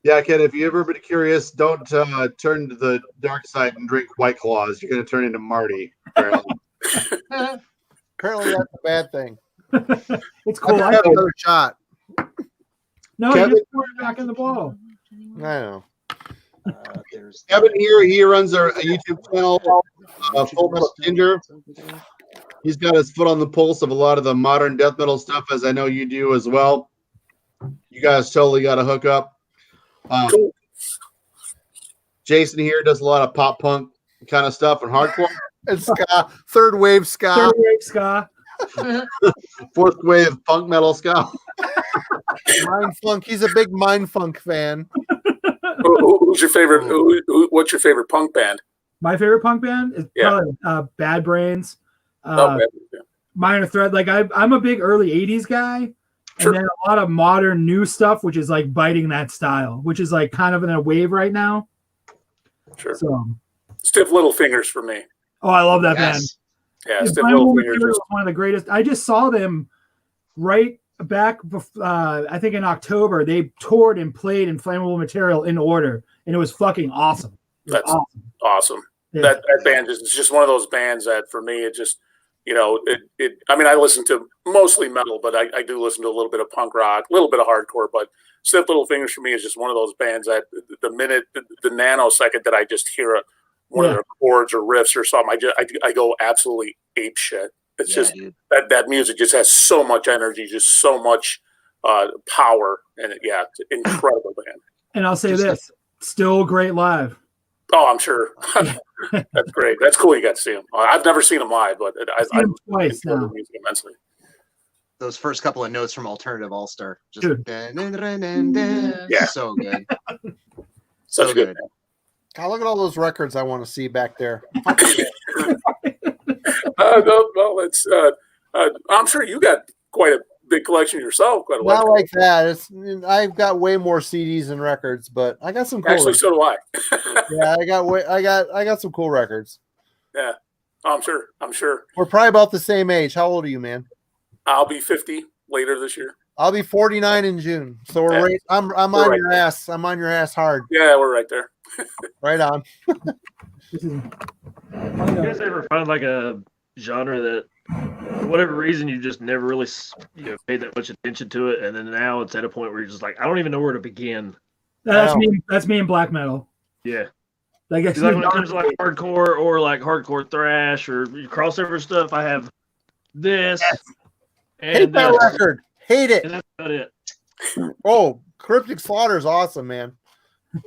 Yeah, Ken, if you ever been curious, don't turn to the dark side and drink White Claws. You're going to turn into Marty. Apparently, that's a bad thing. It's cool. I have another shot. No, Kevin? you just pour it back in the bottle. I know. Kevin here, he runs a YouTube channel, Full Metal Ginger. He's got his foot on the pulse of a lot of the modern death metal stuff, as I know you do as well. You guys totally got to hook up. Jason here does a lot of pop punk kind of stuff and hardcore. And ska, third wave ska. Third wave ska. Fourth wave punk metal ska. Mind Funk. He's a big Mind Funk fan. Who's your favorite? What's your favorite punk band? My favorite punk band is probably Bad Brains. Minor Threat. I'm a big early '80s guy, and then a lot of modern new stuff, which is biting that style, which is kind of in a wave right now. Sure. So, Stiff Little Fingers for me. Oh, I love that band. Yeah, Stiff Little Fingers was one of the greatest. I just saw them right back, I think in October. They toured and played in Flammable Material in order, and it was fucking awesome. That's awesome. Yeah. That band is just one of those bands that for me, it just, I mean, I listen to mostly metal, but I do listen to a little bit of punk rock, a little bit of hardcore, but Stiff Little Fingers for me is just one of those bands that the minute, the nanosecond that I just hear one of their chords or riffs or something, I go absolutely ape shit. It's just that music just has so much energy, just so much power, and it's an incredible band. And I'll say this, still great live. Oh, I'm sure. That's great. That's cool. You got to see them. I've never seen them live, but I twice enjoy now. the music immensely. Those first couple of notes from Alternative All Star, just Dude. so good, so good. God, look at all those records I want to see back there. Well, it's. I'm sure you got quite a big collection yourself. Quite a lot. Not like that. I've got way more CDs and records, but I got some cool. Actually, so do I. Yeah, I got some cool records. Yeah, I'm sure. We're probably about the same age. How old are you, man? I'll be 50 later this year. I'll be 49 in June. So we're right. I'm on your ass. I'm on your ass hard. Yeah, we're right there. Right on. You guys ever find a genre that, for whatever reason, you just never really paid that much attention to it, and then now it's at a point where you're just I don't even know where to begin. That's me. That's me in black metal. Yeah. When it comes to hardcore or hardcore thrash or crossover stuff, I have this. Hate that record. Hate it. And that's about it. Oh, Cryptic Slaughter is awesome, man.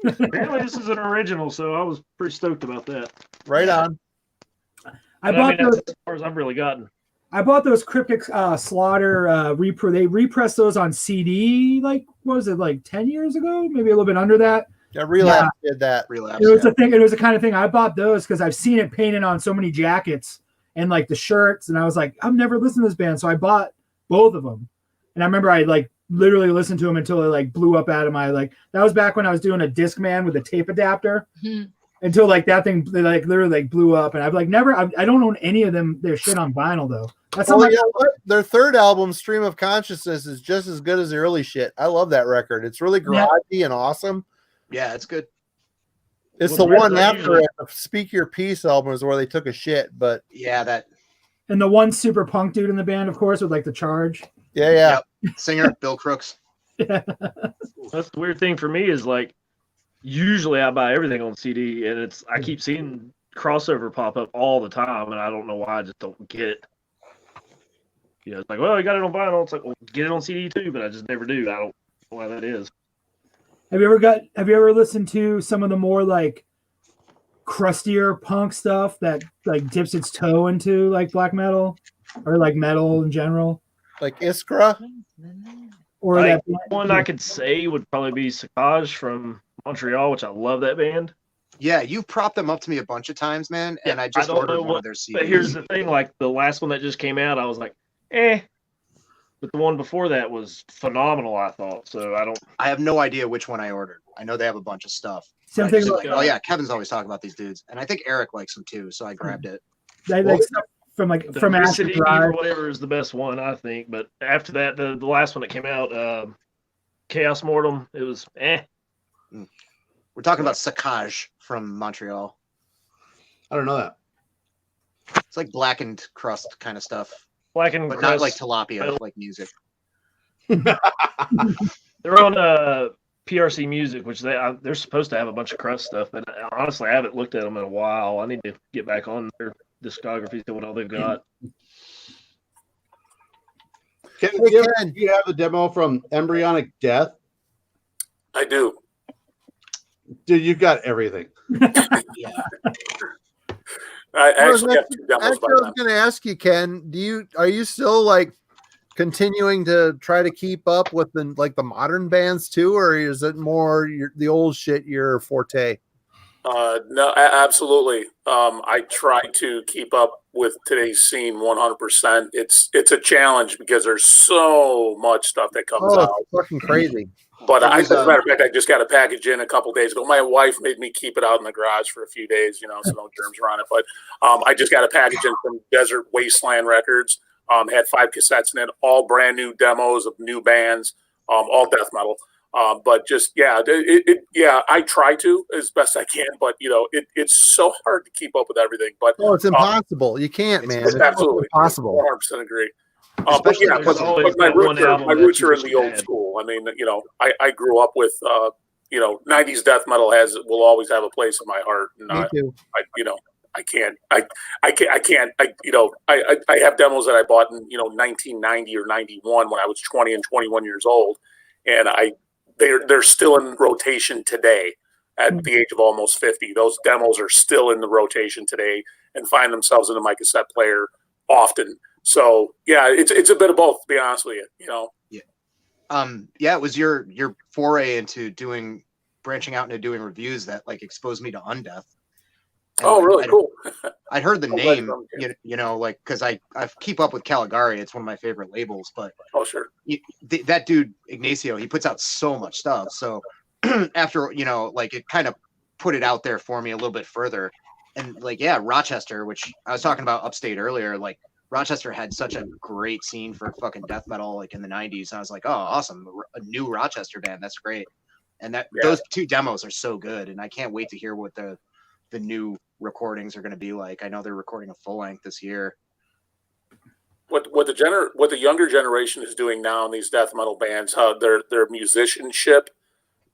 Apparently, this is an original, so I was pretty stoked about that. Right on. I But, bought that's those. as far as I've really gotten. I bought those Cryptic Slaughter they repressed those on CD, like, what was it, like 10 years ago? Maybe a little bit under that. Yeah, Relapse did that. Relapse. It was a thing. It was the kind of thing I bought those because I've seen it painted on so many jackets and like the shirts, and I was like, I've never listened to this band, so I bought both of them. And I remember I like literally listened to them until it like blew up out of my like. That was back when I was doing a Discman with a tape adapter. Until like that thing like literally like blew up, and I've like never. I don't own any of them. Their shit on vinyl though. That's Well, not you know what? Their third album, Stream of Consciousness, is just as good as the early shit. I love that record. It's really garagey and awesome. Yeah, it's good. It's Well, the one that's after it. The Speak Your Peace album is where they took a shit, but yeah, that. And the one super punk dude in the band, of course, with like the charge. Yeah. Yep. Singer Bill Crooks. That's the weird thing for me is like, usually I buy everything on CD, and I keep seeing crossover pop up all the time, and I don't know why. I just don't get it. You know, it's like, well, you got it on vinyl. It's like, well, get it on CD too, but I just never do. I don't know why that is. Have you ever listened to some of the more like crustier punk stuff that like dips its toe into like black metal or like metal in general? Like Iskra? Or Like, that one I could say would probably be Saccage from Montreal, which I love that band. Yeah, you propped them up to me a bunch of times, man, and I just don't ordered know one of their CDs. But here's the thing, like the last one that just came out, I was like, eh. But the one before that was phenomenal, I thought. So I have no idea which one I ordered. I know they have a bunch of stuff. Same I thing just like- like, oh yeah, Kevin's always talking about these dudes, and I think Eric likes them too, so I grabbed it. They like stuff from like the from Acid City Drive. or whatever is the best one, I think. But after that, the last one that came out, Chaos Mortem, it was eh. We're talking about Saccage from Montreal. I don't know that. It's like blackened crust kind of stuff. Blackened but crust. not like tilapia, like music. They're on PRC Music, which they're supposed to have a bunch of crust stuff, but honestly, I haven't looked at them in a while. I need to get back on their discography, see what all they've got. Ken, do you have the demo from Embryonic Death? I do. Dude, you've got everything. I I was actually have two demos by now. going to ask you, Ken. Are you still like continuing to try to keep up with the modern bands too, or is it more the old shit your forte? No, absolutely. I try to keep up with today's scene 100%. It's a challenge because there's so much stuff that comes out. It's fucking crazy. But as a matter of fact, I just got a package in a couple days ago. My wife made me keep it out in the garage for a few days, so no germs are on it. But I just got a package in from Desert Wasteland Records. Had 5 cassettes in it, all brand new demos of new bands, all death metal. But just I try to as best I can, but it's so hard to keep up with everything. But it's impossible. You can't, man. It's absolutely impossible. 100% agree. But my roots are in the old school. I mean, I grew up with 90s death metal will always have a place in my heart. And Me too. I have demos that I bought in 1990 or 91 when I was 20 and 21 years old, and they're still in rotation today at the age of almost 50. Those demos are still in the rotation today and find themselves in my cassette player often. So yeah, it's a bit of both, to be honest with you. Yeah, it was your foray into branching out into doing reviews that like exposed me to Undeath. And really cool. I'd heard the name, because I keep up with Caligari. It's one of my favorite labels. But sure, that dude Ignacio, he puts out so much stuff. So after it kind of put it out there for me a little bit further. And Rochester, which I was talking about upstate earlier, like Rochester had such a great scene for fucking death metal like in the 90s. And I was like, oh, awesome, a new Rochester band, that's great. And those 2 demos are so good, and I can't wait to hear what the new recordings are going to be like. I know they're recording a full length this year. What the younger generation is doing now in these death metal bands, how their musicianship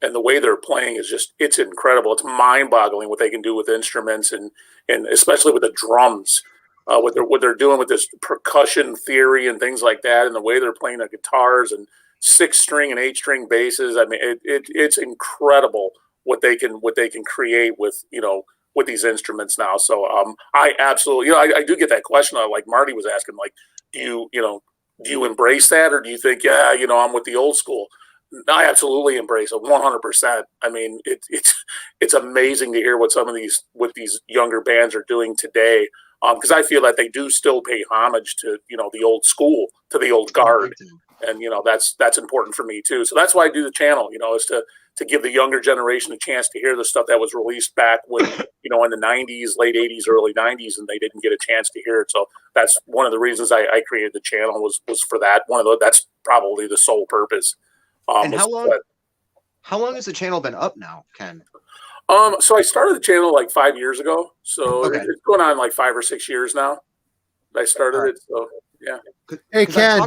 and the way they're playing is it's incredible. It's mind-boggling what they can do with instruments and especially with the drums, what they're doing with this percussion theory and things like that, and the way they're playing the guitars and 6-string and 8-string basses. I mean, it's incredible what they can create with with these instruments now. So I absolutely I do get that question like Marty was asking, like, do you embrace that, or do you think I'm with the old school? I absolutely embrace it 100%. I mean, it's amazing to hear what these younger bands are doing today, because I feel that they do still pay homage to the old school, to the old guard, and that's important for me too. So that's why I do the channel, is to give the younger generation a chance to hear the stuff that was released back when in the 90s, late 80s, early 90s, and they didn't get a chance to hear it. So that's one of the reasons I created the channel was for that. That's probably the sole purpose. And how long has the channel been up now, Ken? So I started the channel like 5 years ago. So Okay. it's going on like 5 or 6 years now. I started it. So yeah. Hey, Ken.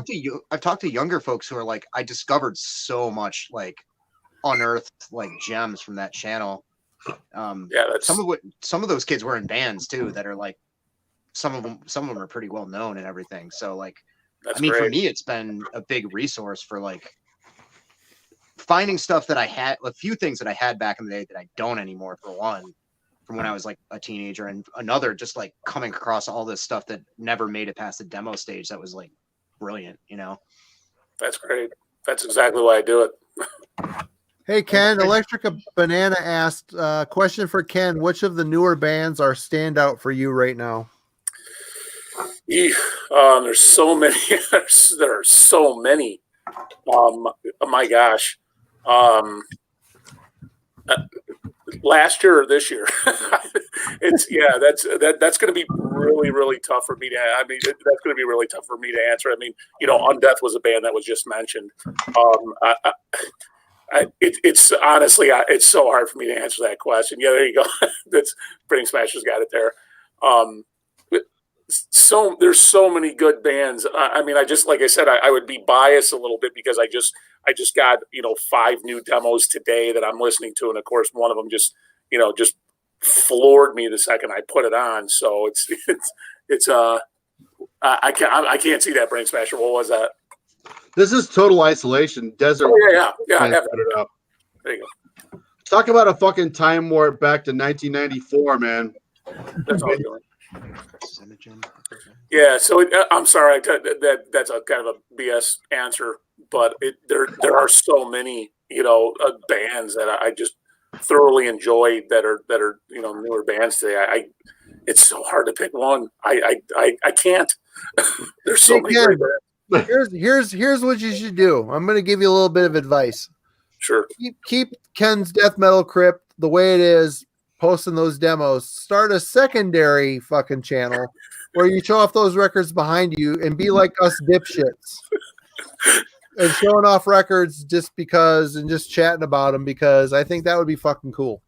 I've talked to younger folks who are like, I discovered so much like unearthed like gems from that channel. Some of those kids were in bands too that are like some of them are pretty well known and everything. So like, That's for great. me, it's been a big resource for like finding stuff that I had, a few things that I had back in the day that I don't anymore, for one, from when I was like a teenager, and another, just like coming across all this stuff that never made it past the demo stage that was like brilliant, That's great. That's exactly why I do it. Hey, Ken, Electric Banana asked, question for Ken, which of the newer bands are standout for you right now? There's so many. There are so many. My gosh. Last year or this year, that's going to be really, really tough for me to. That's going to be really tough for me to answer. Undeath was a band that was just mentioned. It's honestly, it's so hard for me to answer that question. Yeah, there you go. That's Brain Smasher's got it there. So there's so many good bands. I just, like I said, I would be biased a little bit because I just got 5 new demos today that I'm listening to, and of course one of them just floored me the second I put it on. So I can't see that, Brain Smasher. What was that? This is Total Isolation, Desert. Oh, yeah. I have it up. There you go. Talk about a fucking time warp back to 1994, man. That's all I'm doing. Yeah, so I'm sorry, that's a kind of a BS answer, but there are so many bands that I just thoroughly enjoyed that are newer bands today. It's so hard to pick one. I can't. There's so many great bands. Here's what you should do. I'm going to give you a little bit of advice. Sure. Keep Ken's Death Metal Crypt the way it is, posting those demos. Start a secondary fucking channel where you show off those records behind you and be like us dipshits and showing off records just because, and just chatting about them, because I think that would be fucking cool.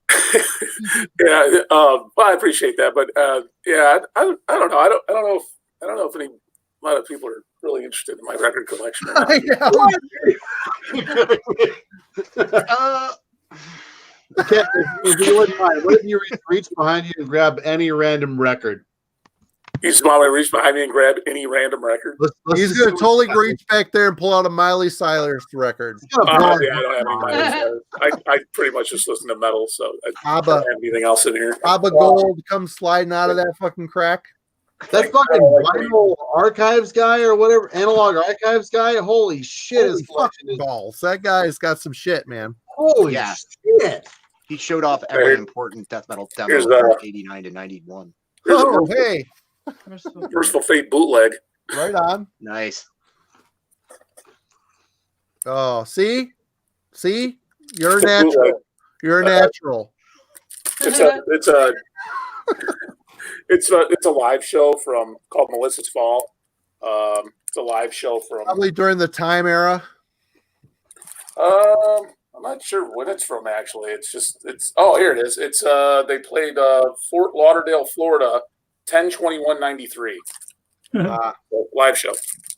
Yeah, well, I appreciate that, but yeah, I don't know. I don't know if a lot of people are really interested in my record collection. I know. If you wouldn't mind, what if you reach behind you and grab any random record? You just want me to reach behind me and grab any random record? He's going to totally reach back there and pull out a Miley Cyrus record. Yeah, I don't have any Miley Cyrus. I pretty much just listen to metal, so I don't have anything else in here. Abba Gold comes sliding out of that fucking crack. That fucking vinyl archives guy or whatever, analog archives guy. Holy shit, his collection is balls. That guy's got some shit, man. Holy shit. He showed off every important death metal demo from 89 to 91. Oh, hey. Merciful Fate bootleg. Right on. Nice. Oh, see? You're natural. You're a natural. It's a live show called Melissa's Fall. It's a live show from probably during the Time era. I'm not sure when it's from actually. Oh, here it is. It's they played Fort Lauderdale, Florida, 10/21/93. Live show.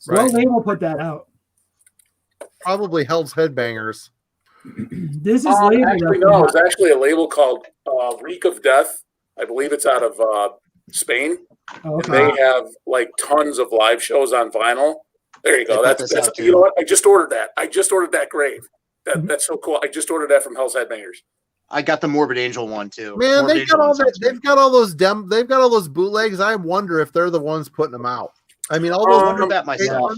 Well, they will put that out. Probably Hell's Headbangers. This is labeled. Actually, no, it's actually a label called Reek of Death. I believe it's out of Spain. Oh, okay. And they have like tons of live shows on vinyl. There you go. That's you know what? I just ordered that. I just ordered that grave. That's so cool. I just ordered that from Hell's Headbangers. I got the Morbid Angel one too. Man, Morbid they've got Angel one all that. sounds They've got all those bootlegs. I wonder if they're the ones putting them out. I mean, all those. I wonder that myself.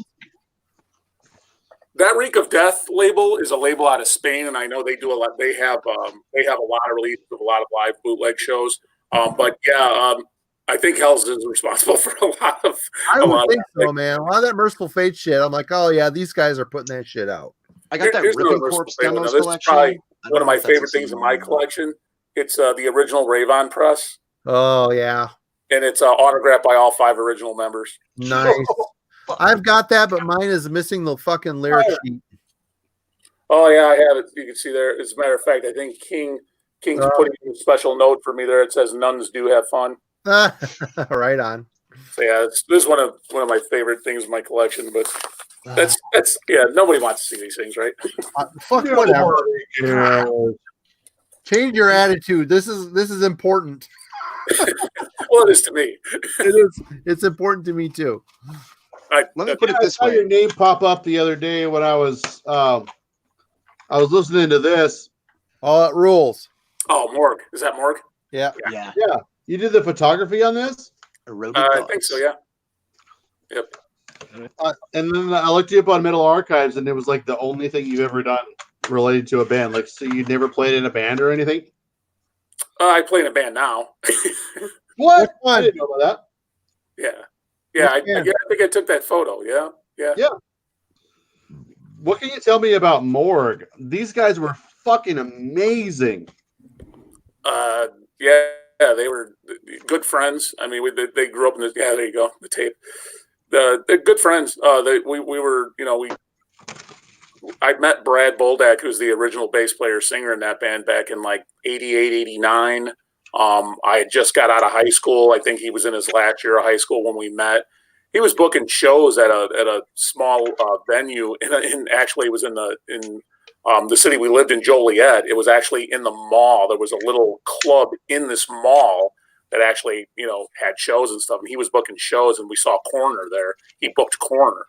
That Reek of Death label is a label out of Spain, and I know they do a lot. They have a lot of releases of a lot of live bootleg shows. But yeah, I think Hell's is responsible for a lot of. I would think so, man. A lot of that Merciful Fate shit. I'm like, oh yeah, these guys are putting that shit out. I got that Ripping Corpse demos This is collection. probably one of my favorite things in my collection. It's the original Ravon press, Oh yeah, and it's autographed by all 5 original members. nice. I've got that, but mine is missing the fucking lyric sheet. Oh yeah, I have it. You can see there. As a matter of fact, I think King's putting a special note for me there. It says nuns do have fun. Right on. So yeah, this is one of my favorite things in my collection. But that's nobody wants to see these things, right? Fuck whatever. Change your attitude. This is important. Well, it is to me. It is. It's important to me too. Let me put it this I saw way. your name pop up the other day when I was listening to this. Oh, it rules. Oh, Morg. Is that Morg? Yeah. Yeah. Yeah. You did the photography on this? I think so, yeah. Yep. And then I looked you up on Metal Archives, and it was like the only thing you've ever done related to a band. Like, so you never played in a band or anything? I play in a band now. What? I didn't know about that. Yeah. Yeah, I think I took that photo. Yeah. Yeah. Yeah. What can you tell me about Morg? These guys were fucking amazing. Yeah, they were good friends. I mean, they grew up in the. Yeah, there you go, the tape. They're good friends. We were, I met Brad Boldak, who's the original bass player singer in that band back in like 88, 89. I had just got out of high school. I think he was in his last year of high school when we met. He was booking shows at a small venue, actually it was in the city we lived in, Joliet. It was actually in the mall. There was a little club in this mall that actually, had shows and stuff. And he was booking shows, and we saw Corner there. He booked Corner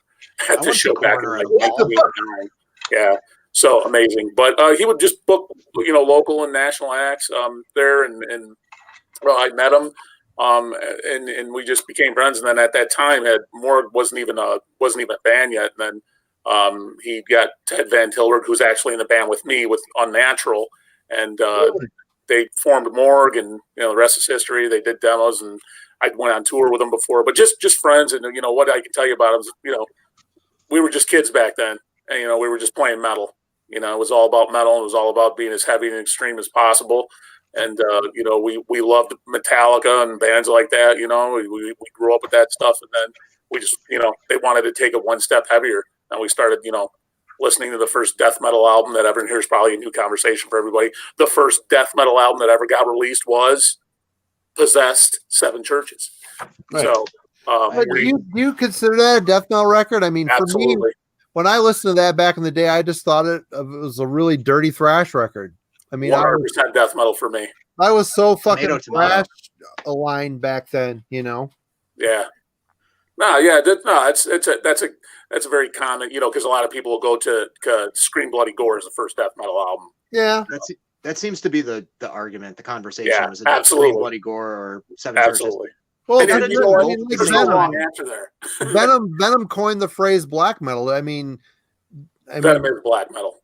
at the show back in like 1989. Yeah, so amazing. But he would just book, local and national acts there, and I met him, and we just became friends. And then at that time, Morg wasn't even a band yet. And then he got Ted Van Tilburg, who's actually in the band with me with Unnatural, and they formed Morg, and the rest is history. They did demos, and I went on tour with them before. But just friends, and what I can tell you about them is, we were just kids back then, and we were just playing metal. It was all about metal, and it was all about being as heavy and extreme as possible. And we loved Metallica and bands like that. We grew up with that stuff, and then we just they wanted to take it one step heavier, and we started listening to the first death metal album that ever. And here's probably a new conversation for everybody. The first death metal album that ever got released was Possessed, 7 Churches. Right. So, do you consider that a death metal record? I mean, absolutely. for me, when I listened to that back in the day, I just thought it was a really dirty thrash record. I mean, 100% death metal for me. I was so fucking Tomato. thrash aligned back then, Yeah. No, yeah, that's a very common, because a lot of people will go to Scream Bloody Gore as the first death metal album. Yeah, that seems to be the argument, the conversation. Yeah, was it absolutely. Scream Bloody Gore or 7 Absolutely. Churches? well, And then you know what? Venom- There's no wrong answer there. Venom coined the phrase black metal. I mean, Venom is black metal.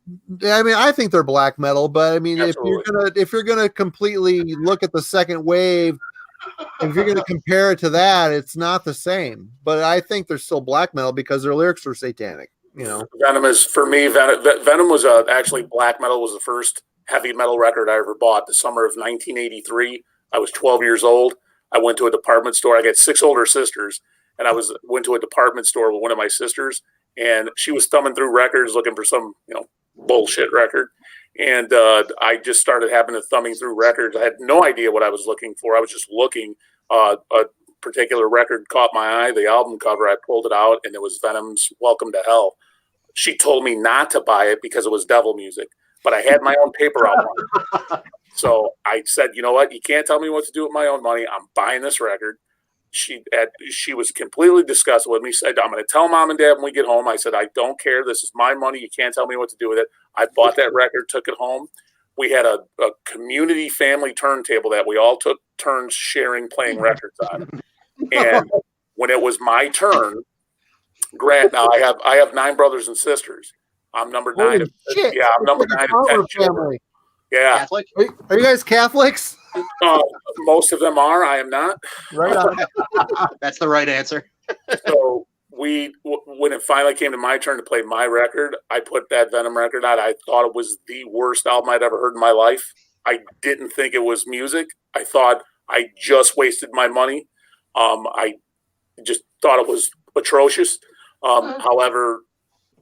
I think they're black metal, but I mean, Absolutely. if you're gonna completely look at the second wave, if you're gonna compare it to that, it's not the same. But I think they're still black metal because their lyrics are satanic. Venom is, for me, Venom was actually black metal was the first heavy metal record I ever bought. The summer of 1983. I was 12 years old. I went to a department store. I got 6 older sisters, and I went to a department store with one of my sisters, and she was thumbing through records looking for some bullshit record. And I just started having to thumbing through records. I had no idea what I was looking for. I was just looking. A particular record caught my eye, the album cover. I pulled it out, and it was Venom's Welcome to Hell. She told me not to buy it because it was devil music, but I had my own paper out. So I said, you know what? You can't tell me what to do with my own money. I'm buying this record. She was completely disgusted with me. Said, I'm going to tell Mom and Dad when we get home. I said, I don't care. This is my money. You can't tell me what to do with it. I bought that record, took it home. we had a community family turntable that we all took turns sharing playing records on. And when it was my turn, Grant, now I have 9 brothers and sisters. I'm number 9. Holy shit. Yeah, I'm number 9 of 10 children. Yeah. Catholic? Are you guys Catholics? Most of them are. I am not. Right on. That's the right answer. So when it finally came to my turn to play my record, I put that Venom record out. I thought it was the worst album I'd ever heard in my life. I didn't think it was music. I thought I just wasted my money. I just thought it was atrocious. However,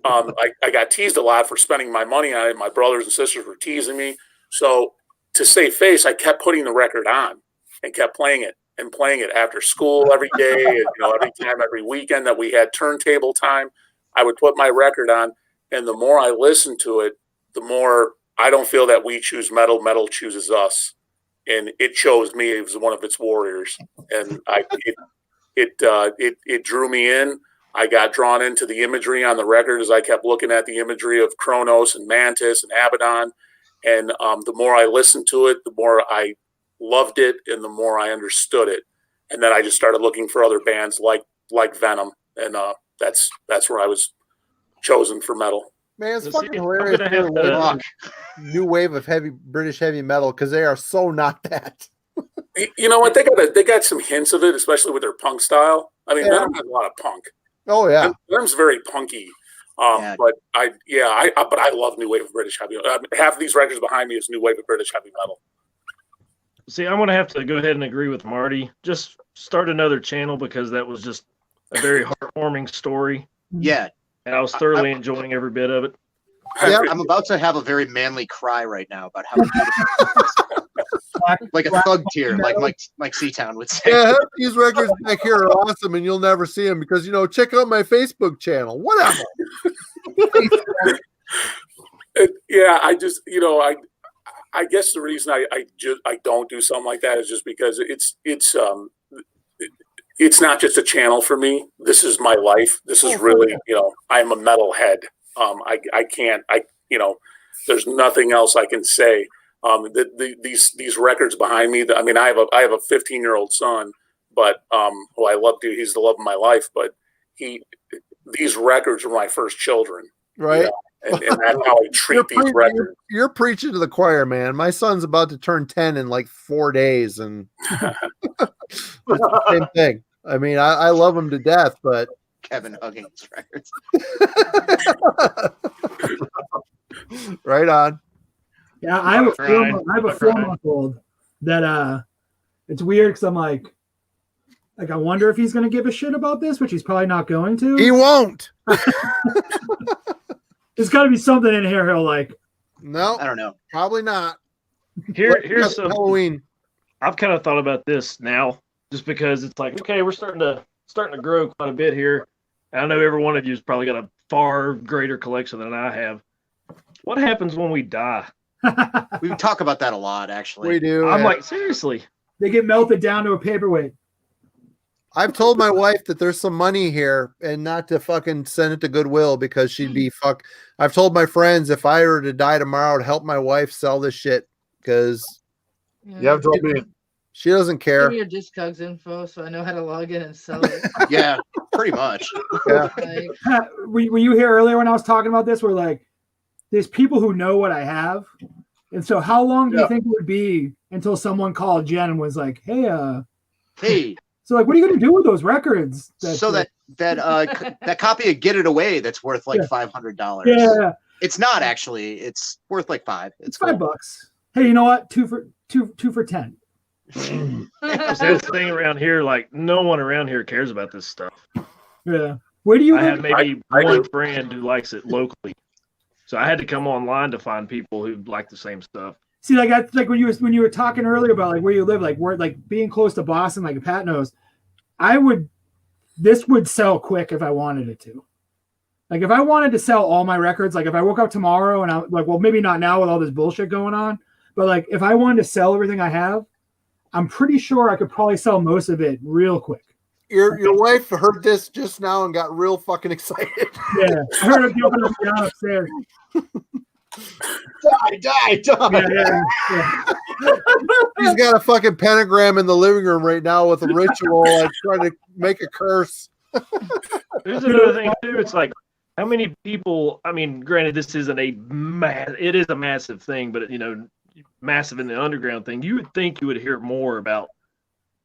I got teased a lot for spending my money on it. My brothers and sisters were teasing me. So to save face, I kept putting the record on and kept playing it after school every day. And, every time, every weekend that we had turntable time, I would put my record on. And the more I listened to it, the more I don't feel that we choose metal. Metal chooses us. And it chose me as one of its warriors. And it drew me in. I got drawn into the imagery on the record as I kept looking at the imagery of Kronos and Mantis and Abaddon. And the more I listened to it, the more I loved it and the more I understood it. And then I just started looking for other bands like Venom. And that's where I was chosen for metal. Man, it's fucking hilarious. New wave of British heavy metal, because they are so not that. You know what? They got some hints of it, especially with their punk style. I mean, Venom has a lot of punk. Oh yeah, Venom's very punky. But I love new wave of British heavy. Half of these records behind me is new wave of British heavy metal. See, I'm gonna have to go ahead and agree with Marty. Just start another channel because that was just a very heartwarming story. Yeah, and I was thoroughly enjoying every bit of it. Yeah, I'm about to have a very manly cry right now about how beautiful like a thug tear, like Mike Seatown would say. Yeah, these records back here are awesome, and you'll never see them because check out my Facebook channel. Whatever. I guess the reason I don't do something like that is just because it's not just a channel for me. This is my life. This is really I'm a metalhead. I can't. There's nothing else I can say. These records behind me. I mean, I have a 15-year-old son, but who I love. He's the love of my life. But these records are my first children, right? And that's how I treat these records. You're preaching to the choir, man. My son's about to turn 10 in like 4 days, and it's the same thing. I mean, I love him to death, but Kevin Huggins records. Right on. Yeah, I have a 4-month-old that it's weird because I'm like I wonder if he's going to give a shit about this, which he's probably not going to. He won't. There's got to be something in here he'll like. No, I don't know. Probably not. Here's some Halloween. I've kind of thought about this now, just because it's like, okay, we're starting to grow quite a bit here. I know every one of you's probably got a far greater collection than I have. What happens when we die? We talk about that a lot, actually. We do. I'm like, seriously. They get melted down to a paperweight. I've told my wife that there's some money here and not to fucking send it to Goodwill because she'd be I've told my friends if I were to die tomorrow to help my wife sell this shit because I've told me. She doesn't care. Give me your Discogs info so I know how to log in and sell it. Yeah, pretty much. Yeah. Were you here earlier when I was talking about this? Where like there's people who know what I have, and so how long do you think it would be until someone called Jen and was like, hey. So like, what are you going to do with those records? That copy of Get It Away that's worth like $500. Yeah, it's not actually. It's worth like $5. It's $5. Hey, you know what? Two for 10. That's the thing around here. Like no one around here cares about this stuff. Yeah. Where do you? I have maybe one friend who likes it locally, so I had to come online to find people who like the same stuff. See, like that's like when you were talking earlier about like where you live, like where like being close to Boston, like Pat knows, this would sell quick if I wanted it to. Like if I wanted to sell all my records, like if I woke up tomorrow and I'm like, well, maybe not now with all this bullshit going on, but like if I wanted to sell everything I have, I'm pretty sure I could probably sell most of it real quick. Your wife heard this just now and got real fucking excited. Yeah, I heard her jumping up and down upstairs. Die. He's got a fucking pentagram in the living room right now with a ritual, like trying to make a curse. There's another thing too. It's like, how many people? I mean, granted, this isn't it is a massive thing, but massive in the underground thing. You would think you would hear more about.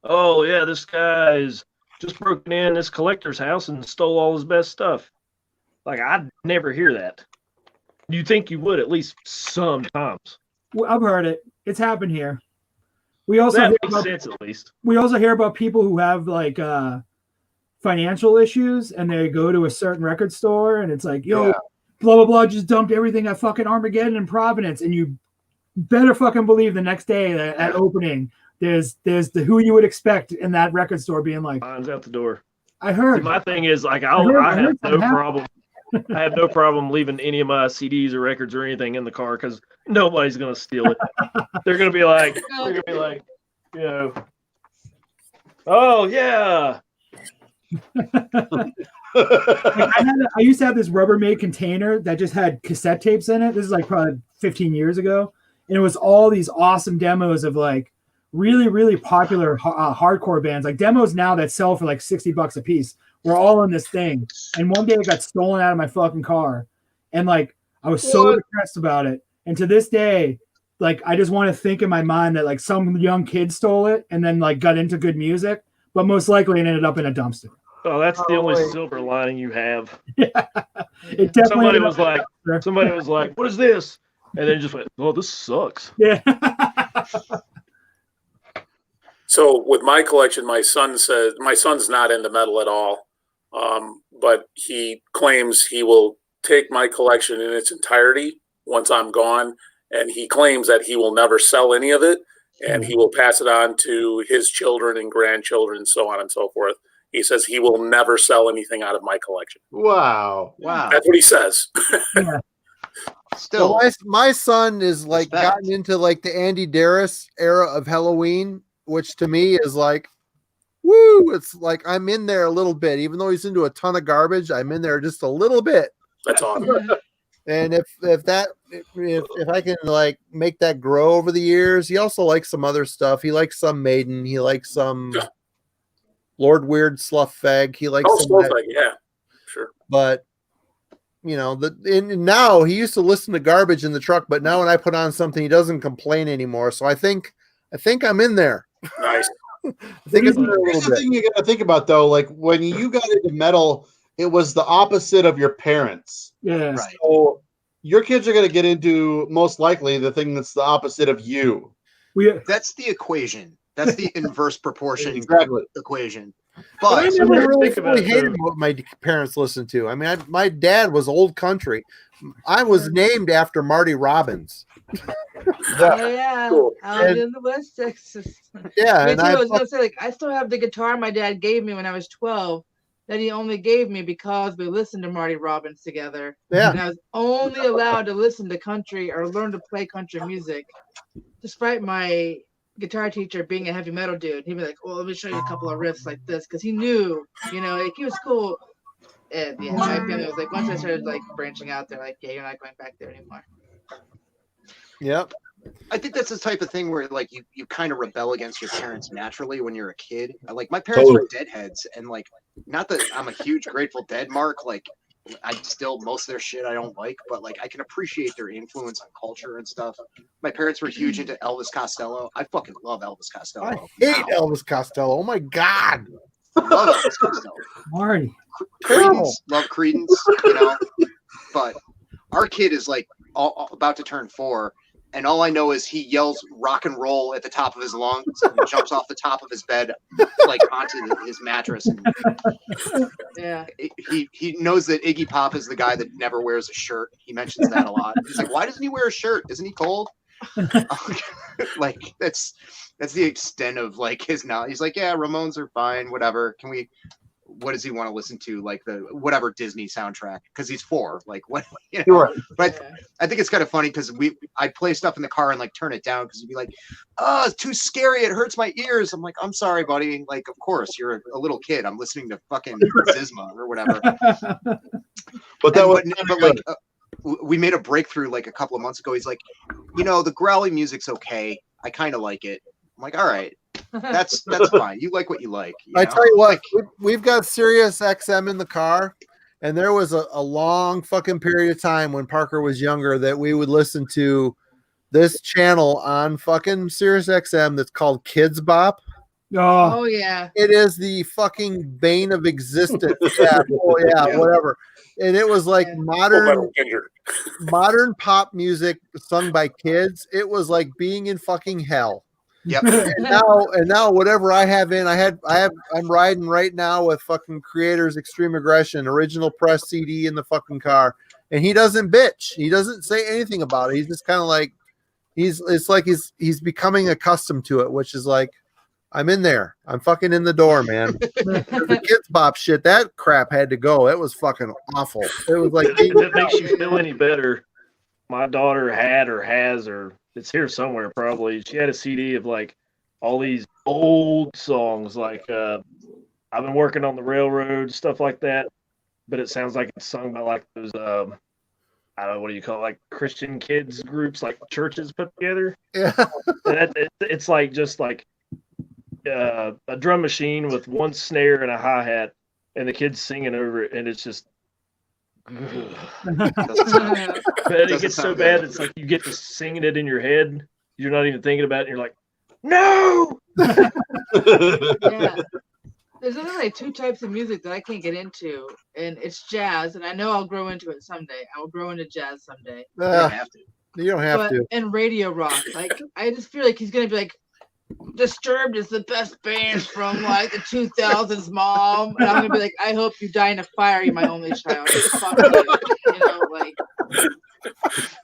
Oh yeah, this guy's just broken in this collector's house and stole all his best stuff. Like, I'd never hear that. You think you would at least sometimes. Well, I've heard it. It's happened here. We also That hear makes about, sense at least. We also hear about people who have like financial issues and they go to a certain record store and it's like, yo, blah blah blah, just dumped everything at fucking Armageddon in Providence, and you better fucking believe the next day at opening there's the who you would expect in that record store being like, mine's out the door. I heard. See, my thing is like I have no problem. I have no problem leaving any of my CDs or records or anything in the car because nobody's gonna steal it. They're gonna be like, oh yeah. I used to have this Rubbermaid container that just had cassette tapes in it. This is like probably 15 years ago, and it was all these awesome demos of like really, really popular hardcore bands, like demos now that sell for like $60 a piece. We're all in this thing, and one day it got stolen out of my fucking car, and like I was so depressed about it. And to this day, like I just want to think in my mind that like some young kid stole it and then like got into good music, but most likely it ended up in a dumpster. Oh, that's the only silver lining you have. It definitely somebody was like, "What is this?" And then just went, "Oh, this sucks." Yeah. So with my collection, my son's not into metal at all, but he claims he will take my collection in its entirety once I'm gone, and he claims that he will never sell any of it, and he will pass it on to his children and grandchildren, so on and so forth. He says he will never sell anything out of my collection. Wow. That's what he says. Yeah. Still, so my son is like gotten into like the Andy Darris era of Halloween, which to me is like, woo! It's like I'm in there a little bit, even though he's into a ton of garbage. I'm in there just a little bit. That's awesome. And if I can like make that grow over the years, he also likes some other stuff. He likes some Maiden. He likes some Lord Weird Slough Fag. He likes some Slough Fag, yeah, sure. But now he used to listen to garbage in the truck, but now when I put on something, he doesn't complain anymore. So I think I'm in there. Nice. I think it's a Here's little the bit. thing you got to think about though. Like when you got into metal, it was the opposite of your parents. Yeah. Right. So your kids are going to get into most likely the thing that's the opposite of you. That's the equation. That's the inverse proportion equation. But I never really fully hated it. what my parents listened to. I mean, my dad was old country. I was named after Marty Robbins. Oh yeah, out And- in the West Texas. Yeah, Me and too. I I was gonna say, like, I still have the guitar my dad gave me when I was 12. That he only gave me because we listened to Marty Robbins together. Yeah. And I was only allowed to listen to country or learn to play country music, despite my guitar teacher being a heavy metal dude. He'd be like, "Well, let me show you a couple of riffs like this," because he knew, like he was cool. And yeah, my family was like, once I started like branching out, they're like, "Yeah, you're not going back there anymore." Yep. I think that's the type of thing where like you kind of rebel against your parents naturally when you're a kid. Like my parents were deadheads, and like not that I'm a huge Grateful Dead mark. Like I still most of their shit I don't like, but like I can appreciate their influence on culture and stuff. My parents were huge into Elvis Costello. I fucking love Elvis Costello. I hate Elvis Costello. Oh my god. Love Elvis Costello. Marty. Creedence, love Creedence, but our kid is like all about to turn 4, and all I know is he yells rock and roll at the top of his lungs and jumps off the top of his bed like onto his mattress, and Yeah. he knows that Iggy Pop is the guy that never wears a shirt. He mentions that a lot. He's like, why doesn't he wear a shirt? Isn't he cold? Like that's the extent of like his knowledge. He's like, yeah, Ramones are fine, whatever. What does he want to listen to? Like the whatever Disney soundtrack, because he's 4. Like what? Sure. But I think it's kind of funny because I play stuff in the car and like turn it down because he'd be like, "Oh, it's too scary. It hurts my ears." I'm like, "I'm sorry, buddy. Like, of course you're a little kid. I'm listening to fucking Zizma or whatever." But that was we made a breakthrough like a couple of months ago. He's like, the growly music's okay. I kind of like it. I'm like, all right, that's fine. You like what you like. I tell you what, we've got Sirius XM in the car, and there was a long fucking period of time when Parker was younger that we would listen to this channel on fucking Sirius XM that's called Kids Bop. Oh yeah. It is the fucking bane of existence. Yeah, whatever. And it was like modern pop music sung by kids. It was like being in fucking hell. Yep. And now whatever I have in, I'm riding right now with fucking Creator's Extreme Aggression original press CD in the fucking car, and he doesn't bitch. He doesn't say anything about it. He's just kind of like it's like he's becoming accustomed to it, which is like, I'm in there. I'm fucking in the door, man. The Kids Bop shit, that crap had to go. It was fucking awful. It was like, if it makes you feel any better, my daughter had or has, or it's here somewhere probably. She had a CD of like all these old songs, like I've been working on the railroad, stuff like that. But it sounds like it's sung by like those I don't know, what do you call it, like Christian kids groups, like churches put together. Yeah. And it's like just like a drum machine with one snare and a hi-hat, and the kids singing over it, and it's just but it gets so bad it's like you get to singing it in your head, you're not even thinking about it, and you're like, no. Yeah. There's only like two types of music that I can't get into, and it's jazz, and I know I'll grow into it someday. I will grow into jazz someday. You don't have to. You don't have to. And radio rock, like I just feel like he's gonna be like, Disturbed is the best band from like the 2000s, Mom. And I'm gonna be like, I hope you die in a fire, you my only child. Fuck you. Like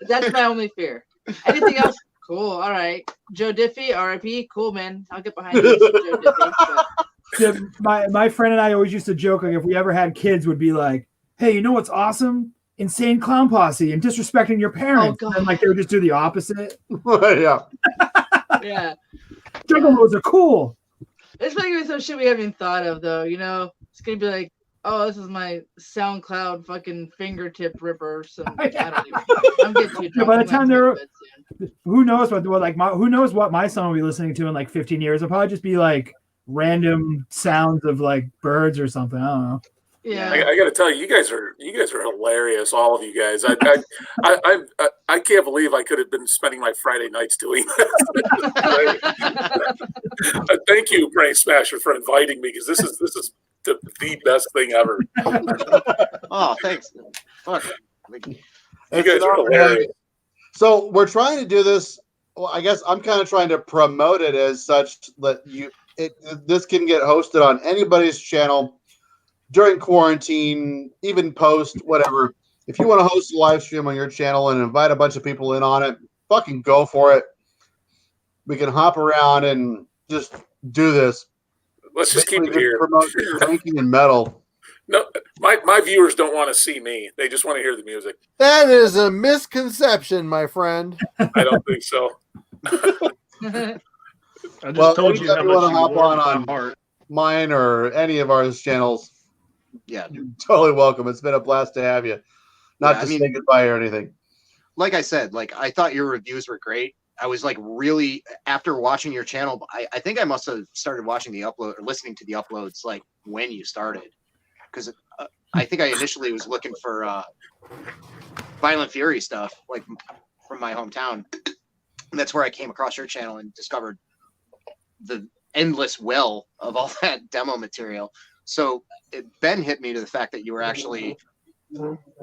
that's my only fear. Anything else? Cool. All right. Joe Diffie, R.I.P. Cool, man. I'll get behind you, Joe Diffie. Yeah, my friend and I always used to joke, like if we ever had kids, would be like, hey, you know what's awesome? Insane Clown Posse and disrespecting your parents. And like they would just do the opposite. Yeah. Yeah. Juggalos are cool. It's probably gonna be some shit we haven't even thought of, though. It's gonna be like, oh, this is my SoundCloud fucking fingertip ripper. I don't even. I'm getting too drunk. By the time they're, who knows who knows what my son will be listening to in like 15 years? It'll probably just be like random sounds of like birds or something. I don't know. Yeah, I got to tell you, you guys are hilarious, all of you guys. I can't believe I could have been spending my Friday nights doing this. Thank you, Brain Smasher, for inviting me, because this is the best thing ever. Oh, thanks. Fuck. You guys are hilarious. So we're trying to do this. Well, I guess I'm kind of trying to promote it as such that this can get hosted on anybody's channel during quarantine, even post, whatever. If you want to host a live stream on your channel and invite a bunch of people in on it, fucking go for it. We can hop around and just do this. Let's just keep it here. Promote drinking and metal. No, my viewers don't want to see me. They just want to hear the music. That is a misconception, my friend. I don't think so. I just told you how much you hop warmed my heart. Mine or any of our channels. Yeah, you're totally welcome. It's been a blast to have you. Not to say goodbye or anything. Like I said, I thought your reviews were great. I was like really, after watching your channel, I think I must have started watching the upload or listening to the uploads like when you started, because I think I initially was looking for Violent Fury stuff like from my hometown. And that's where I came across your channel and discovered the endless well of all that demo material. So Ben hit me to the fact that you were actually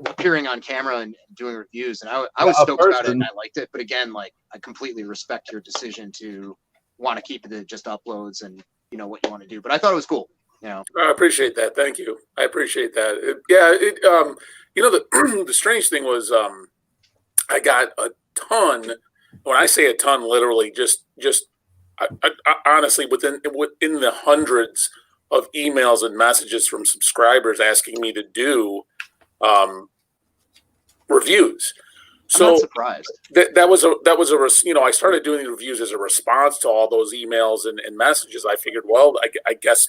appearing on camera and doing reviews, and I was stoked about it and I liked it. But again, I completely respect your decision to want to keep it to just uploads and what you want to do. But I thought it was cool. I appreciate that. Thank you. I appreciate that. The strange thing was I got a ton. When I say a ton, literally I honestly within the hundreds of emails and messages from subscribers asking me to do reviews. So I'm not surprised. That was I started doing the reviews as a response to all those emails and messages. I figured, well, I guess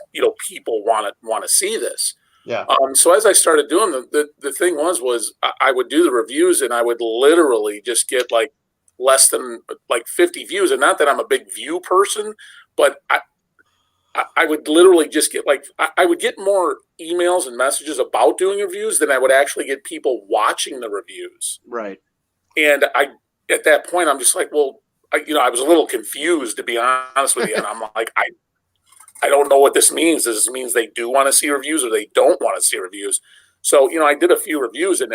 people want to see this. Yeah. So as I started doing the thing was I would do the reviews and I would literally just get like less than like 50 views. And not that I'm a big view person, but I would literally just get like I would get more emails and messages about doing reviews than I would actually get people watching the reviews. Right. And at that point, I'm just like, well, I was a little confused, to be honest with you. And I'm like, I don't know what this means. Does this means they do want to see reviews or they don't want to see reviews? So, I did a few reviews and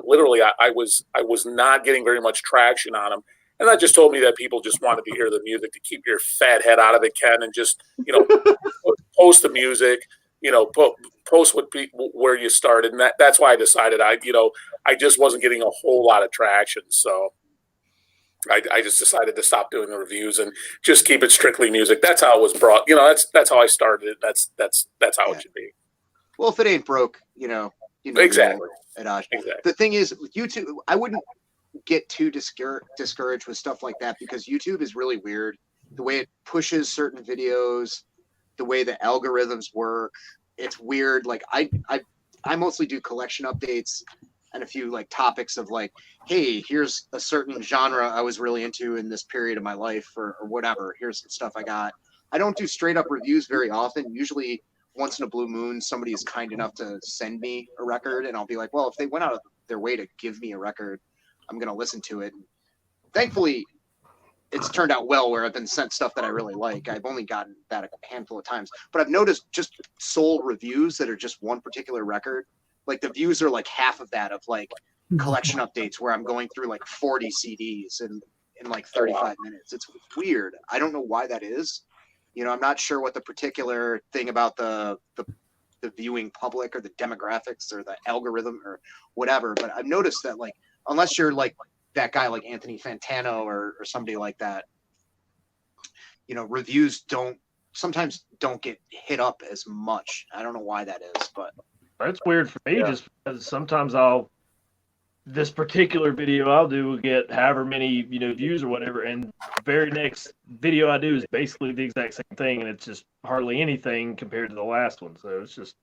literally I was not getting very much traction on them. And that just told me that people just wanted to hear the music to keep your fat head out of it, Ken, and just, post the music, post where you started. And that's why I decided I just wasn't getting a whole lot of traction. So I just decided to stop doing the reviews and just keep it strictly music. That's how it was brought. That's how I started it. That's how it should be. Well, if it ain't broke, Exactly. Exactly. The thing is, with YouTube, I wouldn't get too discouraged with stuff like that because YouTube is really weird. The way it pushes certain videos, the way the algorithms work, it's weird. Like I mostly do collection updates and a few like topics of like, hey, here's a certain genre I was really into in this period of my life or whatever. Here's some stuff I got. I don't do straight up reviews very often. Usually once in a blue moon, somebody is kind enough to send me a record and I'll be like, well, if they went out of their way to give me a record, I'm going to listen to it. Thankfully, it's turned out well where I've been sent stuff that I really like. I've only gotten that a handful of times, but I've noticed just sold reviews that are just one particular record. Like the views are like half of that of like collection updates where I'm going through like 40 CDs in like 35 minutes. It's weird. I don't know why that is. I'm not sure what the particular thing about the viewing public or the demographics or the algorithm or whatever, but I've noticed that like, unless you're like that guy like Anthony Fantano or somebody like that, reviews sometimes don't get hit up as much. I don't know why that is, but that's weird for me just because sometimes this particular video I'll do will get however many, views or whatever. And the very next video I do is basically the exact same thing. And it's just hardly anything compared to the last one. So it's just.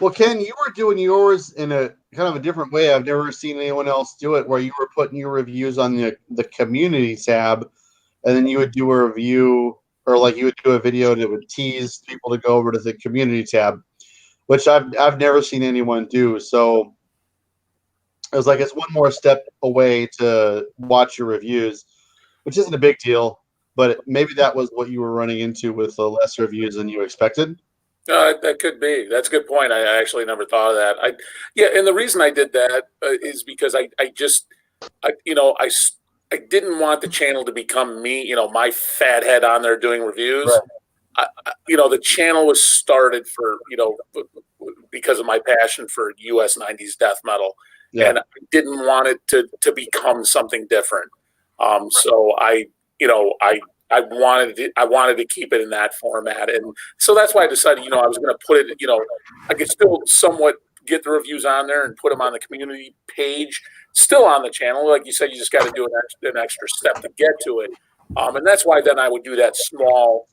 Well, Ken, you were doing yours in a kind of a different way. I've never seen anyone else do it, where you were putting your reviews on the community tab, and then you would do a review, or like you would do a video that would tease people to go over to the community tab, which I've never seen anyone do. So it was like it's one more step away to watch your reviews, which isn't a big deal, but maybe that was what you were running into with less reviews than you expected. That could be. That's a good point. I actually never thought of that. And the reason I did that is because I didn't want the channel to become me, my fat head on there doing reviews. Right. The channel was started for, because of my passion for US 90s death metal. Yeah. And I didn't want it to become something different. So I wanted to keep it in that format, and so that's why I decided, I was going to put it, I could still somewhat get the reviews on there and put them on the community page, still on the channel. Like you said, you just got to do an extra step to get to it, and that's why then I would do that small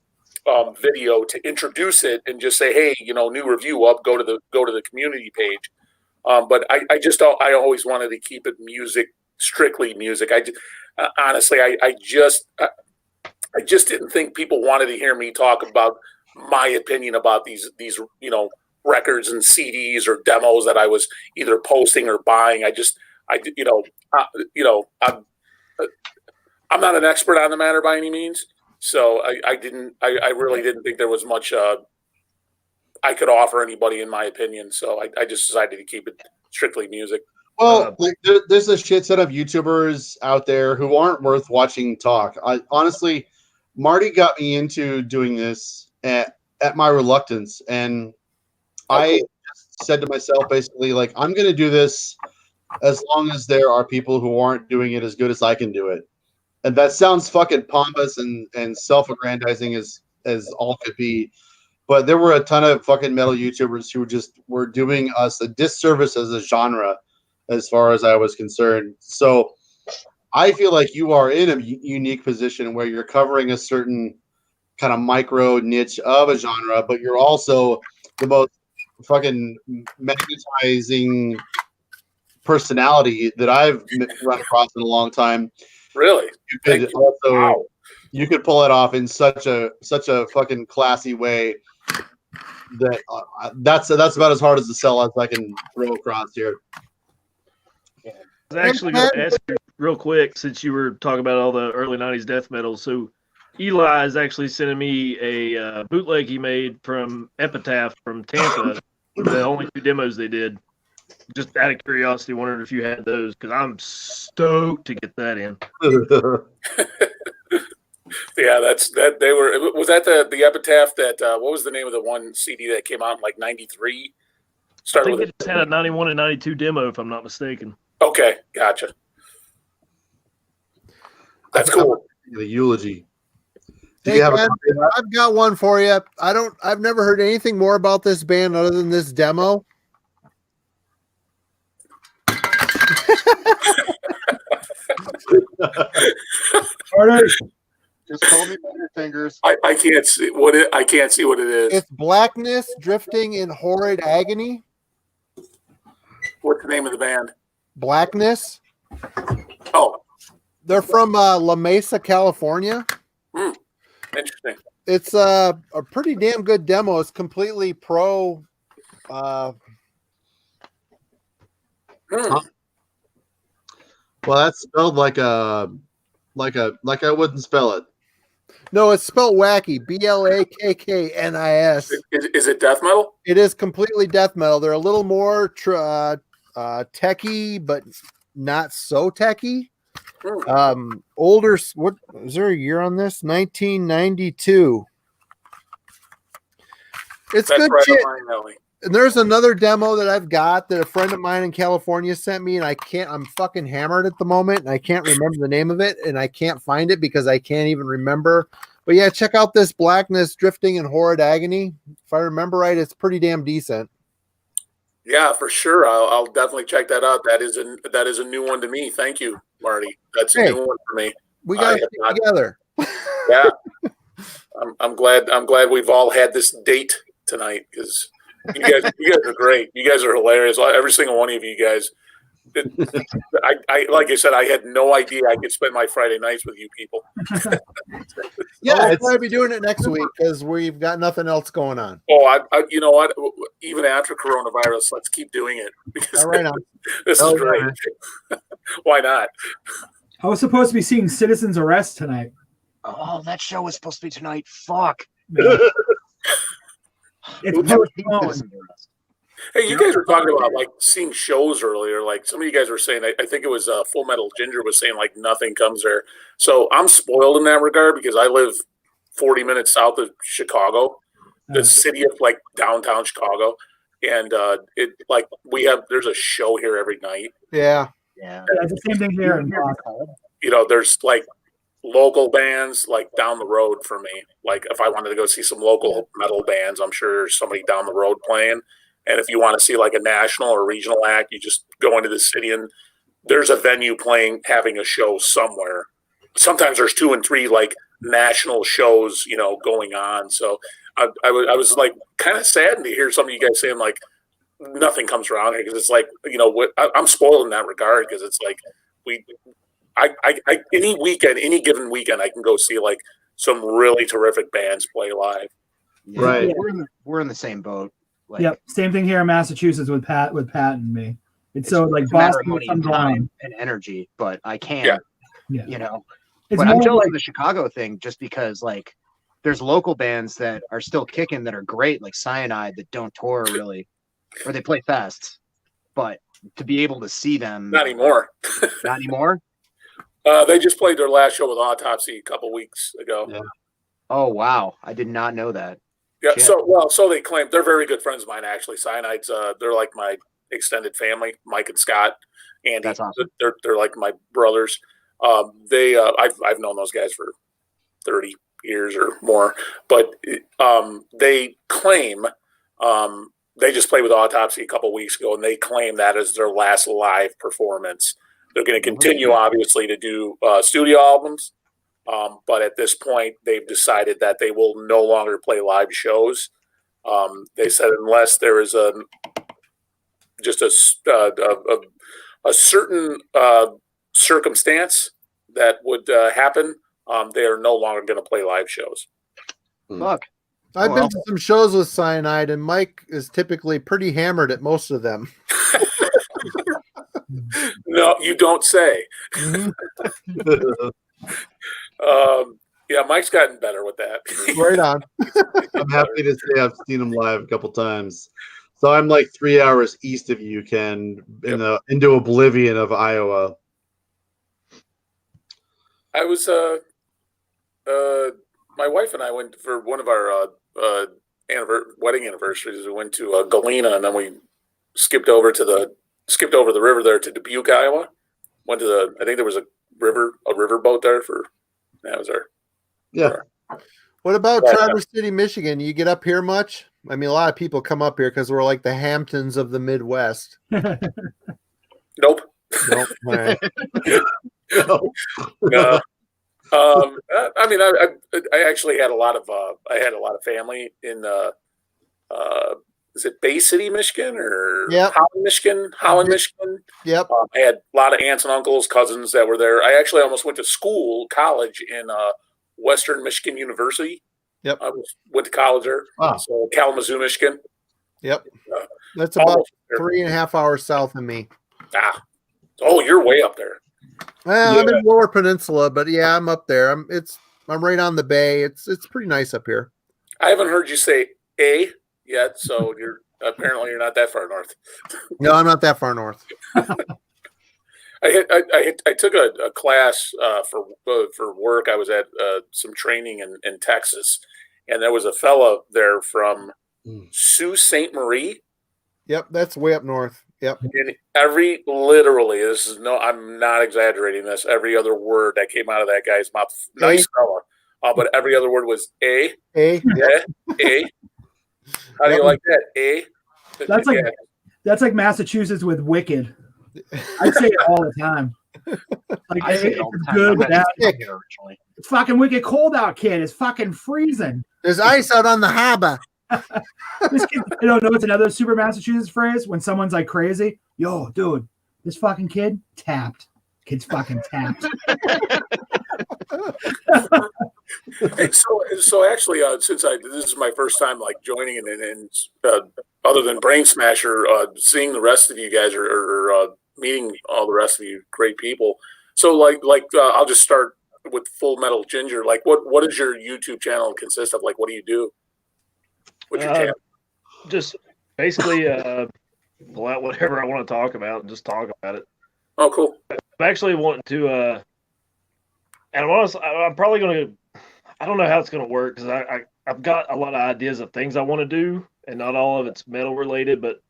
video to introduce it and just say, hey, new review up, go to the community page. But I always wanted to keep it music, strictly music. Honestly, I just didn't think people wanted to hear me talk about my opinion about these records and CDs or demos that I was either posting or buying. I'm not an expert on the matter by any means, so I really didn't think there was much I could offer anybody in my opinion. So I just decided to keep it strictly music. Well, there's a shit set of YouTubers out there who aren't worth watching talk. Honestly, Marty got me into doing this at my reluctance, and I said to myself basically, like, I'm going to do this as long as there are people who aren't doing it as good as I can do it. And that sounds fucking pompous and self-aggrandizing as all could be. But there were a ton of fucking metal YouTubers who just were doing us a disservice as a genre, as far as I was concerned. So I feel like you are in a unique position where you're covering a certain kind of micro niche of a genre, but you're also the most fucking magnetizing personality that I've run across in a long time. Really? You could you could pull it off in such a fucking classy way that that's about as hard as the sell as I can throw across here. I was actually going to ask you real quick, since you were talking about all the early 90s death metal. So Eli is actually sending me a bootleg he made from Epitaph from Tampa, the only 2 demos they did. Just out of curiosity, wondering if you had those, because I'm stoked to get that in. Yeah, they were. Was that the Epitaph that? What was the name of the one CD that came out in like '93? I think they just had a 91 and 92 demo, if I'm not mistaken. Okay, gotcha. That's cool. The eulogy. Hey, Ken, I've got one for you. I've never heard anything more about this band other than this demo. Just call me by your fingers. I can't see what it is. It's Blackness Drifting in Horrid Agony. What's the name of the band? Blackness. Oh, they're from La Mesa, California. Interesting. It's a pretty damn good demo. It's completely pro. Well, that's spelled like I wouldn't spell it. No, it's spelled wacky. Blakknis. Is it death metal? It is completely death metal. They're a little more techie, but not so techie. Older. What is there a year on this? 1992. It's That's good right shit. up my alley. And there's another demo that I've got that a friend of mine in California sent me, and I'm fucking hammered at the moment, and I can't remember the name of it, and I can't find it because I can't even remember. But yeah, check out this Blackness Drifting in Horrid Agony. If I remember right, it's pretty damn decent. Yeah, for sure. I'll definitely check that out. That is a new one to me. Thank you, Marty. That's a new one for me. We got to stick together. Yeah, I'm glad we've all had this date tonight, because you guys are great. You guys are hilarious. Every single one of you guys. I like I said, I had no idea I could spend my Friday nights with you people. Yeah, we'll probably be doing it next week because we've got nothing else going on. Oh, you know what? Even after coronavirus, let's keep doing it, because this is great. Why not? I was supposed to be seeing Citizen's Arrest tonight. Oh, that show was supposed to be tonight. Fuck. It's postponed. Hey, you guys were talking about like seeing shows earlier. Like some of you guys were saying, I think it was Full Metal Ginger was saying like nothing comes there. So I'm spoiled in that regard because I live 40 minutes south of Chicago, the city of like downtown Chicago, and there's a show here every night. Yeah. It's the same thing here in Boston. You know, there's like local bands like down the road for me. Like if I wanted to go see some local metal bands, I'm sure there's somebody down the road playing. And if you want to see like a national or regional act, you just go into the city and there's a venue having a show somewhere. Sometimes there's 2 and 3 like national shows, you know, going on. So I was like kind of saddened to hear some of you guys saying like nothing comes around here, because it's like, you know, I'm spoiled in that regard, because it's like any given weekend I can go see like some really terrific bands play live. Yeah, right. We're in the same boat. Like, yep, same thing here in Massachusetts with Pat and me. It's so like a matter Boston of with money and some time and energy, but I can't. Yeah. You know, It's but I'm more jealous like- of the Chicago thing just because like there's local bands that are still kicking that are great, like Cyanide, that don't tour really, or they play fests, but to be able to see them Not anymore. Not anymore. They just played their last show with Autopsy a couple weeks ago. Yeah. Oh wow, I did not know that. Yeah, Shit. so they claim. They're very good friends of mine, actually. Cyanide's they're like my extended family, Mike and Scott, Andy. That's awesome. They're like my brothers. I've known those guys for 30 years or more, but they claim they just played with Autopsy a couple weeks ago, and they claim that is their last live performance. They're going to continue, obviously, to do studio albums. But at this point, they've decided that they will no longer play live shows. They said unless there is a certain circumstance that would happen, they are no longer going to play live shows. Fuck. I've been to some shows with Cyanide, and Mike is typically pretty hammered at most of them. No, you don't say. Yeah, Mike's gotten better with that. Right on. I'm happy to say I've seen him live a couple times. So I'm like 3 hours east of you, Ken, into oblivion of Iowa. I was my wife and I went for one of our wedding anniversaries. We went to Galena, and then we skipped over the river there to Dubuque, Iowa. Went to I think there was a river boat there that was our. Yeah. What about Traverse City, Michigan? You get up here much? I mean, a lot of people come up here because we're like the Hamptons of the Midwest. Nope. Nope. All right. No. I mean, I actually had a lot of family in is it Bay City, Michigan, or Holland, Michigan? Holland, Michigan. Yep. I had a lot of aunts and uncles, cousins that were there. I actually almost went to college in Western Michigan University. Yep. I went to college there. Wow. So Kalamazoo, Michigan. Yep. That's about 3.5 hours south of me. Oh, you're way up there. Well, I'm in Lower Peninsula, but yeah, I'm up there. I'm right on the bay. It's pretty nice up here. I haven't heard you say A yet, so you're not that far north. No, I'm not that far north. I took a class for work. I was at some training in Texas, and there was a fella there from Sault Ste. Marie. Yep, that's way up north. Yep. And I'm not exaggerating this. Every other word that came out of that guy's mouth, nice fella. But every other word was A. A. A. How do you like that? A. That's like Massachusetts with Wicked. I say it all the time. Like, I say it all the time. Good, I'm bad. not here originally. It's fucking wicked cold out, kid. It's fucking freezing. There's ice out on the harbor. This kid, know it's another super Massachusetts phrase when someone's like crazy. Yo, dude, this fucking kid tapped. Kid's fucking tapped. Hey, so actually, since this is my first time like joining and other than Brain Smasher, seeing the rest of you guys or meeting all the rest of you great people. So I'll just start with Full Metal Ginger. Like, what does your YouTube channel consist of? Like, what do you do? What's your channel? Just basically pull out whatever I want to talk about and just talk about it. Oh, cool. I'm actually wanting to, and I'm probably going to, I don't know how it's going to work because I've got a lot of ideas of things I want to do, and not all of it's metal related, but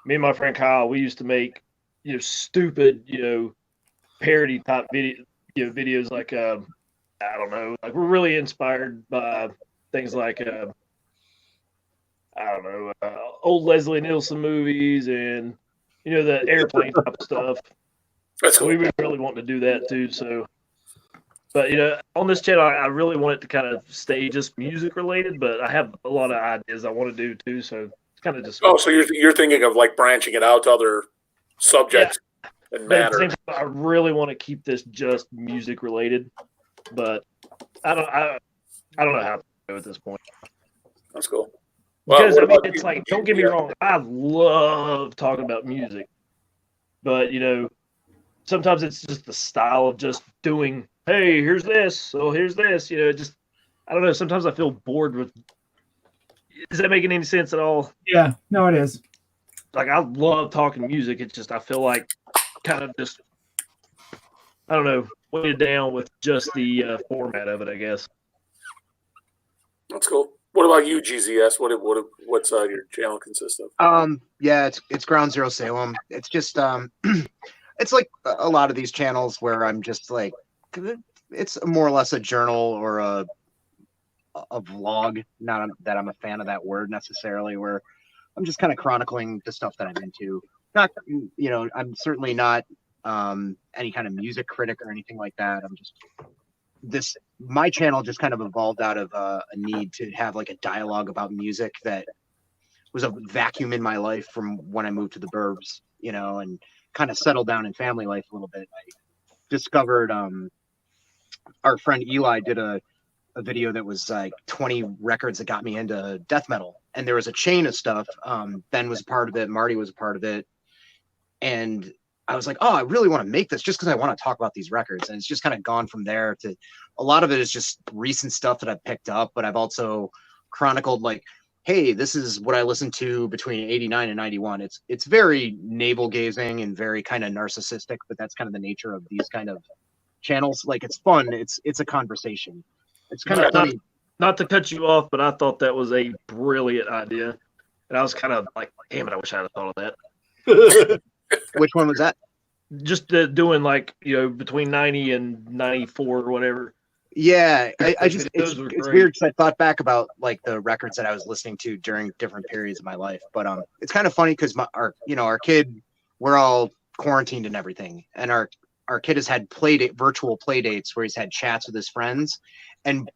me and my friend Kyle, we used to make, stupid, parody type videos like, I don't know, like we're really inspired by things like, I don't know, old Leslie Nielsen movies and, the airplane type of stuff. That's cool. We really want to do that too. So, but on this channel, I really want it to kind of stay just music related, but I have a lot of ideas I want to do too. So it's kind of just. Oh, so you're thinking of like branching it out to other subjects and but at the matter. same time, I really want to keep this just music related, but I don't know how to do it at this point. That's cool. Because Well, it's like, don't get me wrong, I love talking about music, but sometimes it's just the style of just doing, hey, here's this, so here's this, just, I don't know, sometimes I feel bored with, is that making any sense at all? Yeah, no, it is. Like, I love talking music, it's just, I feel like kind of just, I don't know, weighted down with just the format of it, I guess. That's cool. What about you, GZS? What's your channel consist of? Yeah, it's Ground Zero Salem. It's just it's like a lot of these channels where I'm just like, it's more or less a journal or a vlog. Not that I'm a fan of that word necessarily, where I'm just kind of chronicling the stuff that I'm into. Not, I'm certainly not any kind of music critic or anything like that. I'm just my channel just kind of evolved out of a need to have like a dialogue about music that was a vacuum in my life from when I moved to the burbs, you know, and kind of settled down in family life a little bit. I discovered our friend Eli did a video that was like 20 records that got me into death metal, and there was a chain of stuff. Ben was a part of it, Marty was a part of it, and I was like, oh, I really want to make this just because I want to talk about these records. And it's just kind of gone from there to a lot of it is just recent stuff that I've picked up, but I've also chronicled like, hey, this is what I listened to between 89 and 91. It's very navel gazing and very kind of narcissistic, but that's kind of the nature of these kind of channels. Like, it's fun. It's a conversation. It's kind of funny. Not to cut you off, but I thought that was a brilliant idea. And I was kind of like, damn it, I wish I had thought of that. Which one was that? Just doing like, you know, between 90 and 94 or whatever. Yeah, I just it's Those were weird great. because I thought back about like the records that I was listening to during different periods of my life. But it's kind of funny because our kid, we're all quarantined and everything, and our kid has had virtual play dates where he's had chats with his friends, and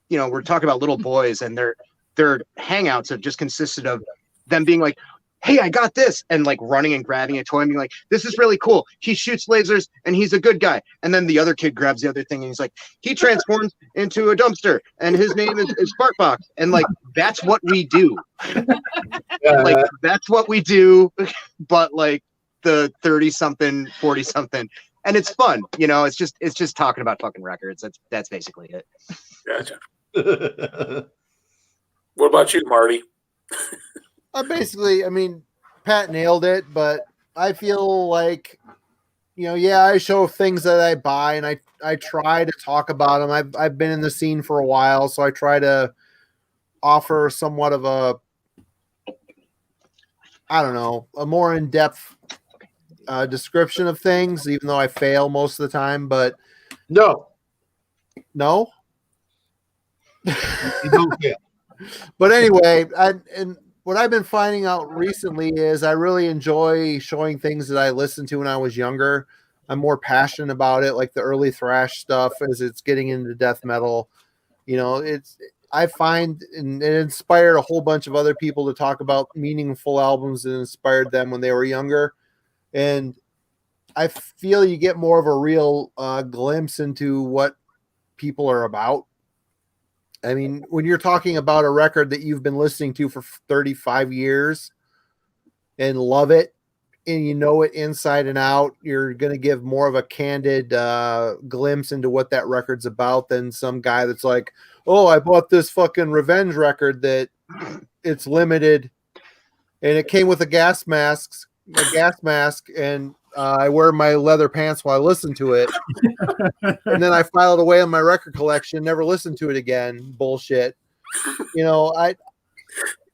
you know, we're talking about little boys, and their hangouts have just consisted of them being like, hey, I got this, and like running and grabbing a toy and being like, this is really cool. He shoots lasers and he's a good guy. And then the other kid grabs the other thing and he's like, he transforms into a dumpster and his name is Sparkbox. And like, that's what we do. Like, that's what we do, but like the 30-something, 40-something. And it's fun, you know, it's just talking about fucking records. That's basically it. Gotcha. What about you, Marty? I mean, Pat nailed it, but I feel like, you know, yeah, I show things that I buy and I try to talk about them. I've been in the scene for a while, so I try to offer somewhat of a more in-depth description of things, even though I fail most of the time. But no. You don't fail. But anyway, what I've been finding out recently is I really enjoy showing things that I listened to when I was younger. I'm more passionate about it, like the early thrash stuff as it's getting into death metal. You know, I find and it inspired a whole bunch of other people to talk about meaningful albums that inspired them when they were younger. And I feel you get more of a real glimpse into what people are about. I mean, when you're talking about a record that you've been listening to for 35 years and love it, and you know it inside and out, you're going to give more of a candid glimpse into what that record's about than some guy that's like, oh, I bought this fucking Revenge record that it's limited and it came with a gas mask, and I wear my leather pants while I listen to it. And then I file it away on my record collection, never listen to it again. Bullshit. You know,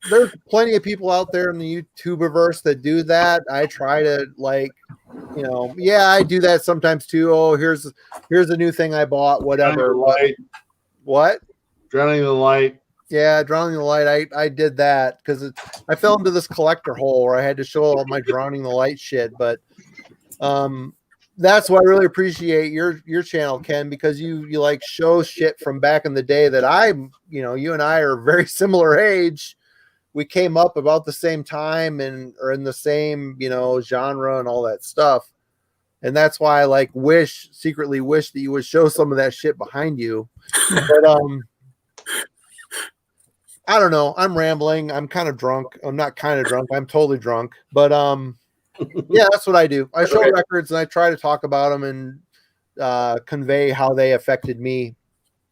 there's plenty of people out there in the YouTuberverse that do that. I try to, like, you know, yeah, I do that sometimes too. Oh, here's a new thing I bought, whatever. What? Drowning in the Light. Yeah, Drowning in the Light. I did that because I fell into this collector hole where I had to show all my Drowning in the Light shit. But that's why I really appreciate your channel, Ken, because you like show shit from back in the day that you and I are very similar age. We came up about the same time and are in the same, you know, genre and all that stuff. And that's why I secretly wish that you would show some of that shit behind you. But I don't know. I'm rambling. I'm kind of drunk. I'm not kind of drunk. I'm totally drunk. But yeah, that's what I do. I show records and I try to talk about them and convey how they affected me.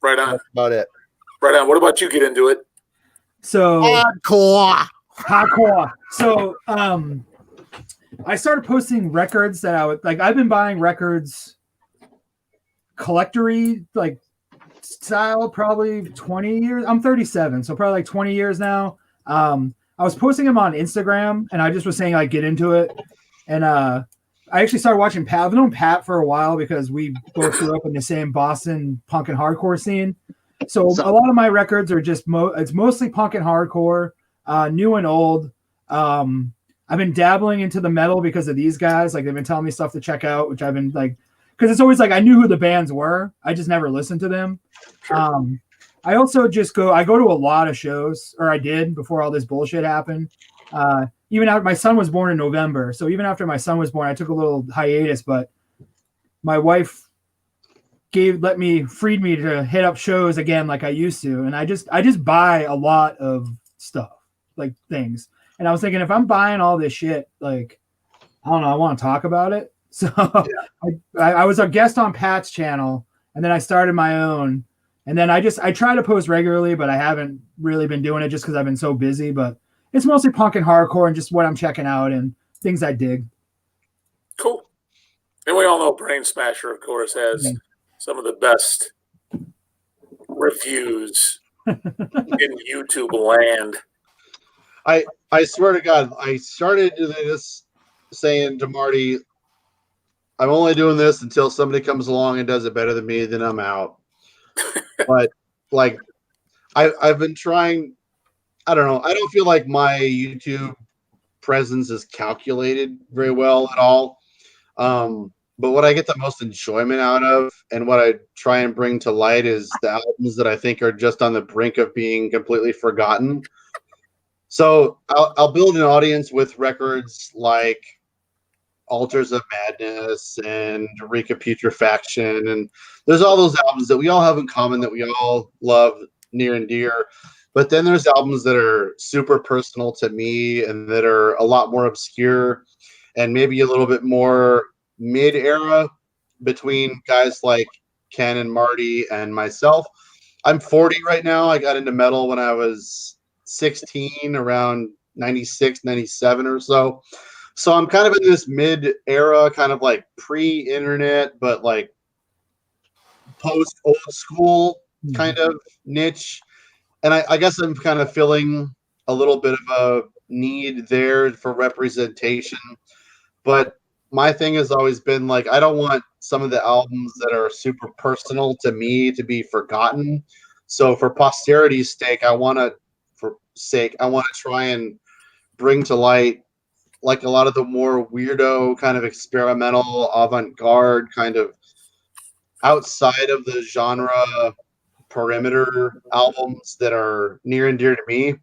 Right on. That's about it. Right on. What about you? Get into it. So hardcore. So I started posting records that I would like. I've been buying records collectory like style probably 20 years. I'm 37, so probably like 20 years now. I was posting them on Instagram and I just was saying like get into it. And I actually started watching Pat. I've known Pat for a while because we both grew up in the same Boston punk and hardcore scene. So a lot of my records are just it's mostly punk and hardcore, new and old. I've been dabbling into the metal because of these guys. Like they've been telling me stuff to check out, which I've been like, because it's always like I knew who the bands were. I just never listened to them. Sure. I also I go to a lot of shows, or I did before all this bullshit happened. Even after my son was born in November, so even after my son was born, I took a little hiatus. But my wife freed me to hit up shows again like I used to, and I just buy a lot of stuff, like things. And I was thinking, if I'm buying all this shit, like, I don't know, I want to talk about it. So I was a guest on Pat's channel, and then I started my own. And then I try to post regularly, but I haven't really been doing it just because I've been so busy. But it's mostly punk and hardcore and just what I'm checking out and things I dig. Cool. And we all know Brain Smasher, of course, has some of the best reviews in YouTube land. I swear to God, I started this saying to Marty, I'm only doing this until somebody comes along and does it better than me, then I'm out. But like, I've been trying. I don't know. I don't feel like my YouTube presence is calculated very well at all. But what I get the most enjoyment out of, and what I try and bring to light, is the albums that I think are just on the brink of being completely forgotten. So I'll build an audience with records like Altars of Madness and Eureka Putrefaction, and there's all those albums that we all have in common that we all love near and dear. But then there's albums that are super personal to me and that are a lot more obscure and maybe a little bit more mid-era between guys like Ken and Marty and myself. I'm 40 right now. I got into metal when I was 16, around 96, 97 or so. So I'm kind of in this mid-era, kind of like pre-internet, but like post-old school kind of niche. And I guess I'm kind of feeling a little bit of a need there for representation. But my thing has always been like, I don't want some of the albums that are super personal to me to be forgotten. So for posterity's sake, I want to try and bring to light like a lot of the more weirdo kind of experimental avant-garde kind of outside of the genre perimeter albums that are near and dear to me,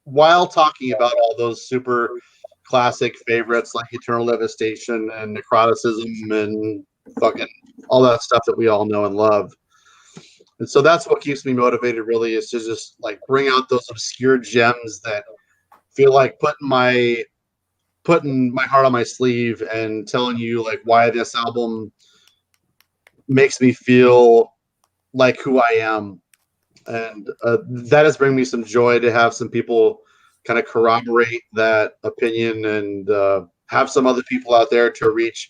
while talking about all those super classic favorites like Eternal Devastation and Necroticism and fucking all that stuff that we all know and love. And so that's what keeps me motivated, really, is to just like bring out those obscure gems that feel like putting my heart on my sleeve and telling you like why this album makes me feel like who I am. And that has bring me some joy to have some people kind of corroborate that opinion and have some other people out there to reach,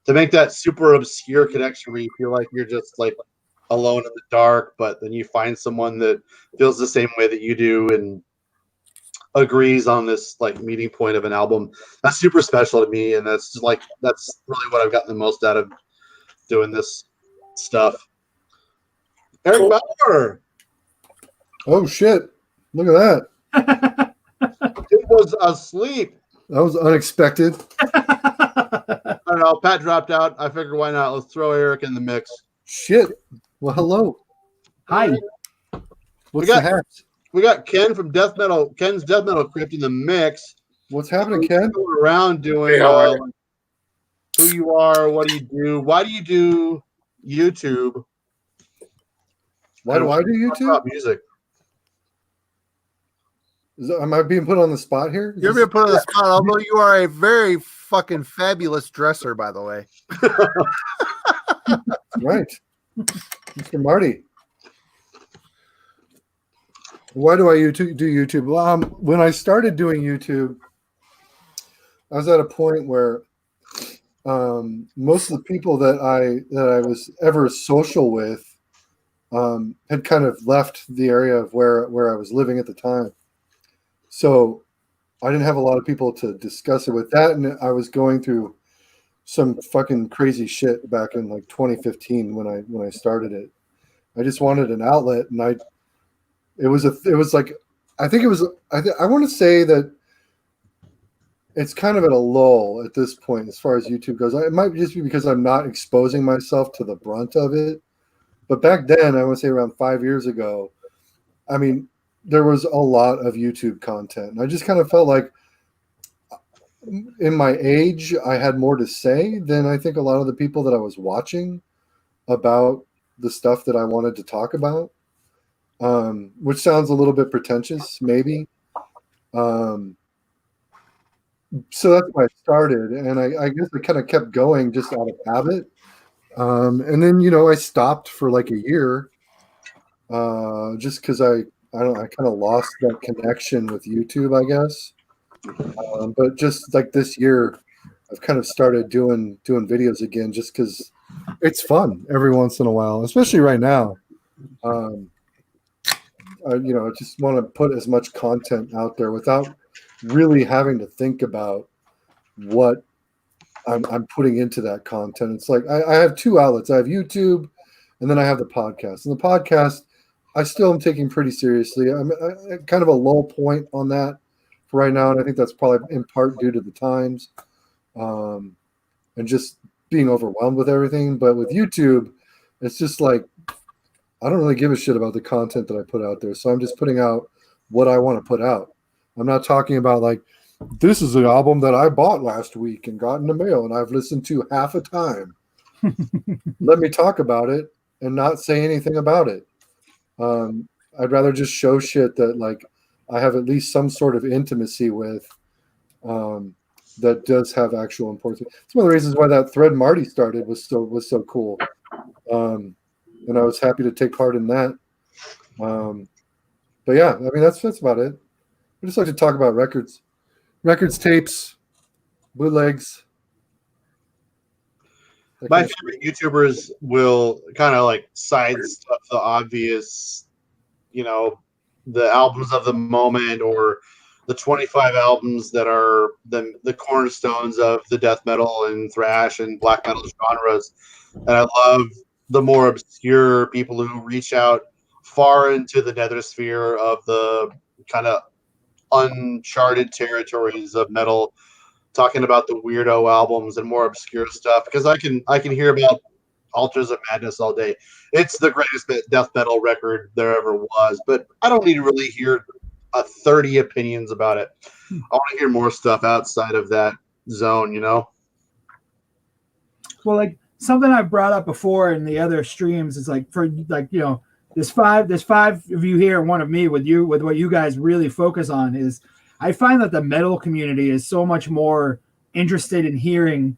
to make that super obscure connection where you feel like you're just like alone in the dark, but then you find someone that feels the same way that you do and agrees on this like meeting point of an album. That's super special to me, and that's really what I've gotten the most out of doing this stuff. Eric Bauer. Oh shit! Look at that. It was asleep. That was unexpected. I don't know. Pat dropped out. I figured why not? Let's throw Eric in the mix. Shit. Well, hello. Hi. What's the hat? We got Ken from Ken's Death Metal Crypt in the mix. What's happening, Ken? Going around doing who you are, what do you do, why do you do YouTube? Why do I do YouTube? Music. Am I being put on the spot here? You're being put on the spot, although you are a very fucking fabulous dresser, by the way. Right. Mr. Marty. Why do I do YouTube? Well, when I started doing YouTube, I was at a point where most of the people that I was ever social with had kind of left the area of where I was living at the time. So I didn't have a lot of people to discuss it with that, and I was going through some fucking crazy shit back in like 2015 when I started it. I just wanted an outlet, and I want to say that it's kind of at a lull at this point as far as YouTube goes. It might just be because I'm not exposing myself to the brunt of it. But back then, I want to say around 5 years ago, I mean, there was a lot of YouTube content. And I just kind of felt like in my age, I had more to say than I think a lot of the people that I was watching about the stuff that I wanted to talk about, which sounds a little bit pretentious, maybe. So that's why I started. And I guess I kind of kept going just out of habit. And then, I stopped for like a year just because I kind of lost that connection with YouTube, I guess. But just like this year, I've kind of started doing videos again just because it's fun every once in a while, especially right now. I just want to put as much content out there without really having to think about what I'm putting into that content. It's like I have two outlets. I have YouTube, and then I have the podcast. And the podcast, I still am taking pretty seriously. I'm kind of a low point on that for right now, and I think that's probably in part due to the times and just being overwhelmed with everything. But with YouTube, it's just like I don't really give a shit about the content that I put out there. So I'm just putting out what I want to put out. I'm not talking about like, this is an album that I bought last week and got in the mail and I've listened to half a time. Let me talk about it and not say anything about it. I'd rather just show shit that like I have at least some sort of intimacy with that does have actual importance. It's one of the reasons why that thread Marty started was so cool. And I was happy to take part in that. But yeah, I mean, that's about it. I just like to talk about records, tapes, bootlegs. My favorite YouTubers will kind of like sidestep the obvious, the albums of the moment or the 25 albums that are the cornerstones of the death metal and thrash and black metal genres. And I love the more obscure people who reach out far into the nether sphere of the kind of uncharted territories of metal, talking about the weirdo albums and more obscure stuff, because I can hear about Altars of Madness all day. It's the greatest death metal record there ever was, but I don't need to really hear 30 opinions about it. I want to hear more stuff outside of that zone, Well, like something I've brought up before in the other streams is like there's five of you here and one of me with what you guys really focus on is I find that the metal community is so much more interested in hearing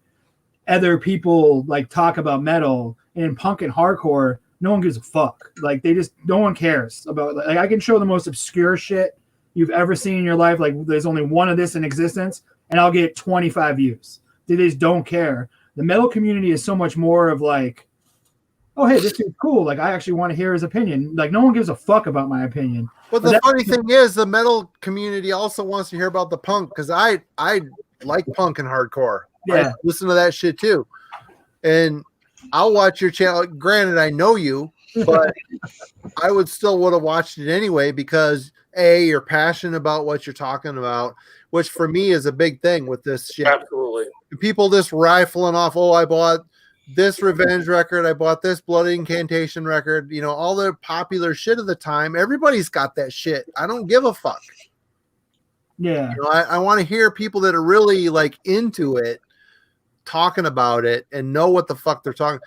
other people like talk about metal, and in punk and hardcore, no one gives a fuck. Like no one cares about, like I can show the most obscure shit you've ever seen in your life. Like there's only one of this in existence and I'll get 25 views. They just don't care. The metal community is so much more of like, oh, hey, this is cool. Like, I actually want to hear his opinion. Like, no one gives a fuck about my opinion. But the funny thing is, the metal community also wants to hear about the punk, because I like punk and hardcore. Yeah. I listen to that shit too. And I'll watch your channel. Granted, I know you, but I would have watched it anyway because, A, you're passionate about what you're talking about, which for me is a big thing with this shit. Absolutely. People just rifling off, oh, I bought this Revenge record, I bought this Bloody Incantation record, all the popular shit of the time. Everybody's got that shit. I don't give a fuck. Yeah. I want to hear people that are really like into it talking about it and know what the fuck they're talking.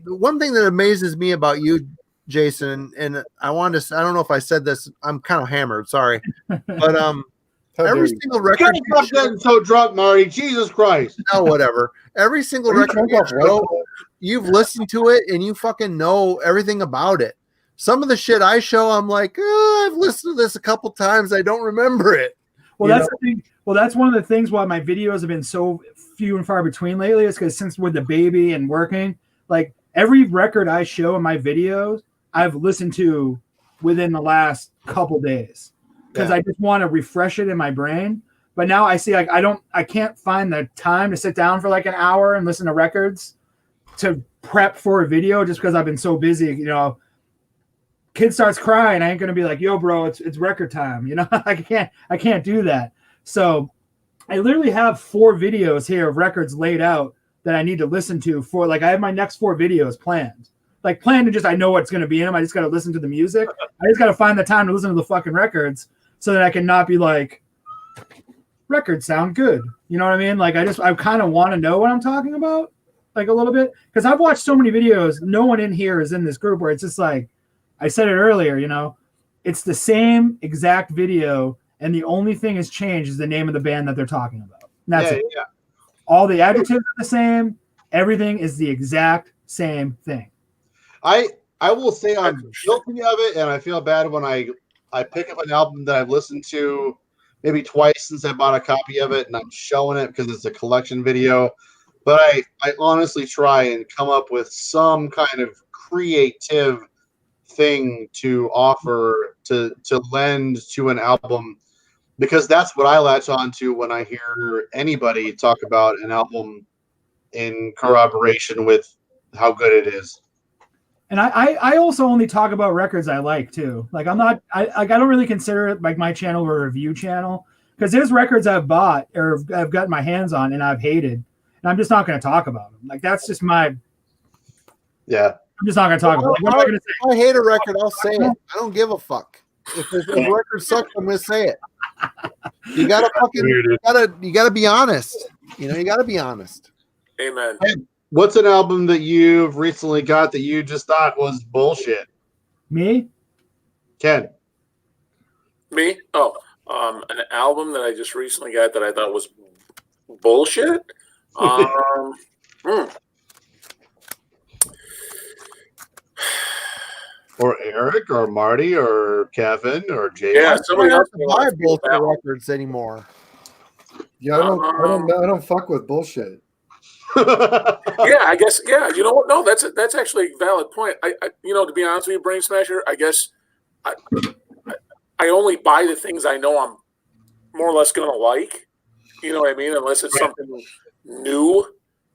One thing that amazes me about you, Jason, and I don't know if I said this, I'm kind of hammered, sorry. But every single record Stop getting so drunk, Marty. Jesus Christ. No, whatever. Every single record you've listened to it and you fucking know everything about it. Some of the shit I show, I'm like, I've listened to this a couple times. I don't remember it. Well, that's the thing. Well, that's one of the things why my videos have been so few and far between lately. Is because since with the baby and working, like every record I show in my videos, I've listened to within the last couple days. Because I just want to refresh it in my brain. But now I see like I can't find the time to sit down for like an hour and listen to records to prep for a video just because I've been so busy. Kid starts crying, I ain't gonna be like, yo, bro, it's record time. I can't do that. So I literally have 4 videos here of records laid out that I need to listen to for like I have my next 4 videos planned. like plan to just, I know what's going to be in them. I just got to listen to the music. I just got to find the time to listen to the fucking records so that I can not be like, records sound good. You know what I mean? Like I kind of want to know what I'm talking about, like a little bit, because I've watched so many videos. No one in here is in this group where it's just like, I said it earlier, you know, it's the same exact video, and the only thing has changed is the name of the band that they're talking about. And that's it. Yeah. All the adjectives are the same. Everything is the exact same thing. I will say I'm guilty of it, and I feel bad when I pick up an album that I've listened to maybe twice since I bought a copy of it, and I'm showing it because it's a collection video. But I honestly try and come up with some kind of creative thing to offer to lend to an album, because that's what I latch on to when I hear anybody talk about an album in corroboration with how good it is. And I also only talk about records I like too. Like I don't really consider it like my channel a review channel, because there's records I've bought or I've gotten my hands on and I've hated, and I'm just not going to talk about them. Like that's just my. Yeah. I'm just not going to talk about it. Like, what am I going to say? If I hate a record, I'll say it. I don't give a fuck. If the record sucks, I'm going to say it. You gotta you gotta be honest. You know, you gotta be honest. Amen. Hey, what's an album that you've recently got that you just thought was bullshit? Me? Ken. Me? Oh, an album that I just recently got that I thought was bullshit. Or Eric, or Marty, or Kevin, or Jay. Yeah, somebody else I don't buy bullshit records anymore. Yeah, I don't fuck with bullshit. Yeah, I guess. Yeah, you know what? No, that's actually a valid point. I you know, to be honest with you, Brain Smasher, I guess I only buy the things I know I'm more or less gonna like. You know what I mean? Unless it's something new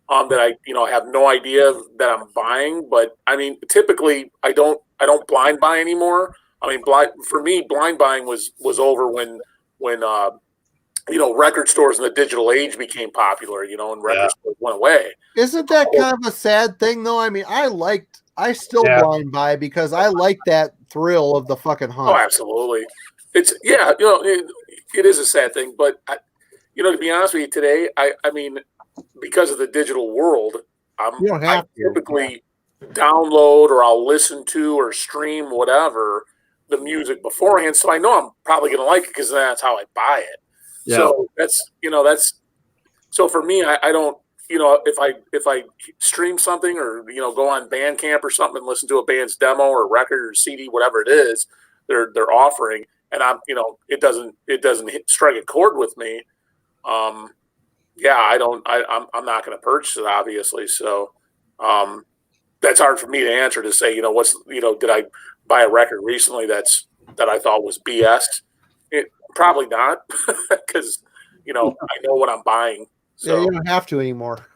that I have no idea that I'm buying. But I mean, typically I don't blind buy anymore. I mean, for me, blind buying was over when record stores in the digital age became popular, and record stores went away. Isn't that kind of a sad thing, though? I mean, I still blind buy because I like that thrill of the fucking hunt. Oh, absolutely. It's it is a sad thing, but to be honest with you, today, I mean, because of the digital world, I typically download or I'll listen to or stream whatever the music beforehand, so I know I'm probably going to like it because that's how I buy it. Yeah. So that's so for me, I don't if I stream something or go on Bandcamp or something and listen to a band's demo or record or CD, whatever it is they're offering, and I'm it doesn't strike a chord with me. I'm not going to purchase it, obviously. So that's hard for me to answer, to say did I buy a record recently that I thought was BS? Probably not, because I know what I'm buying. So yeah, you don't have to anymore.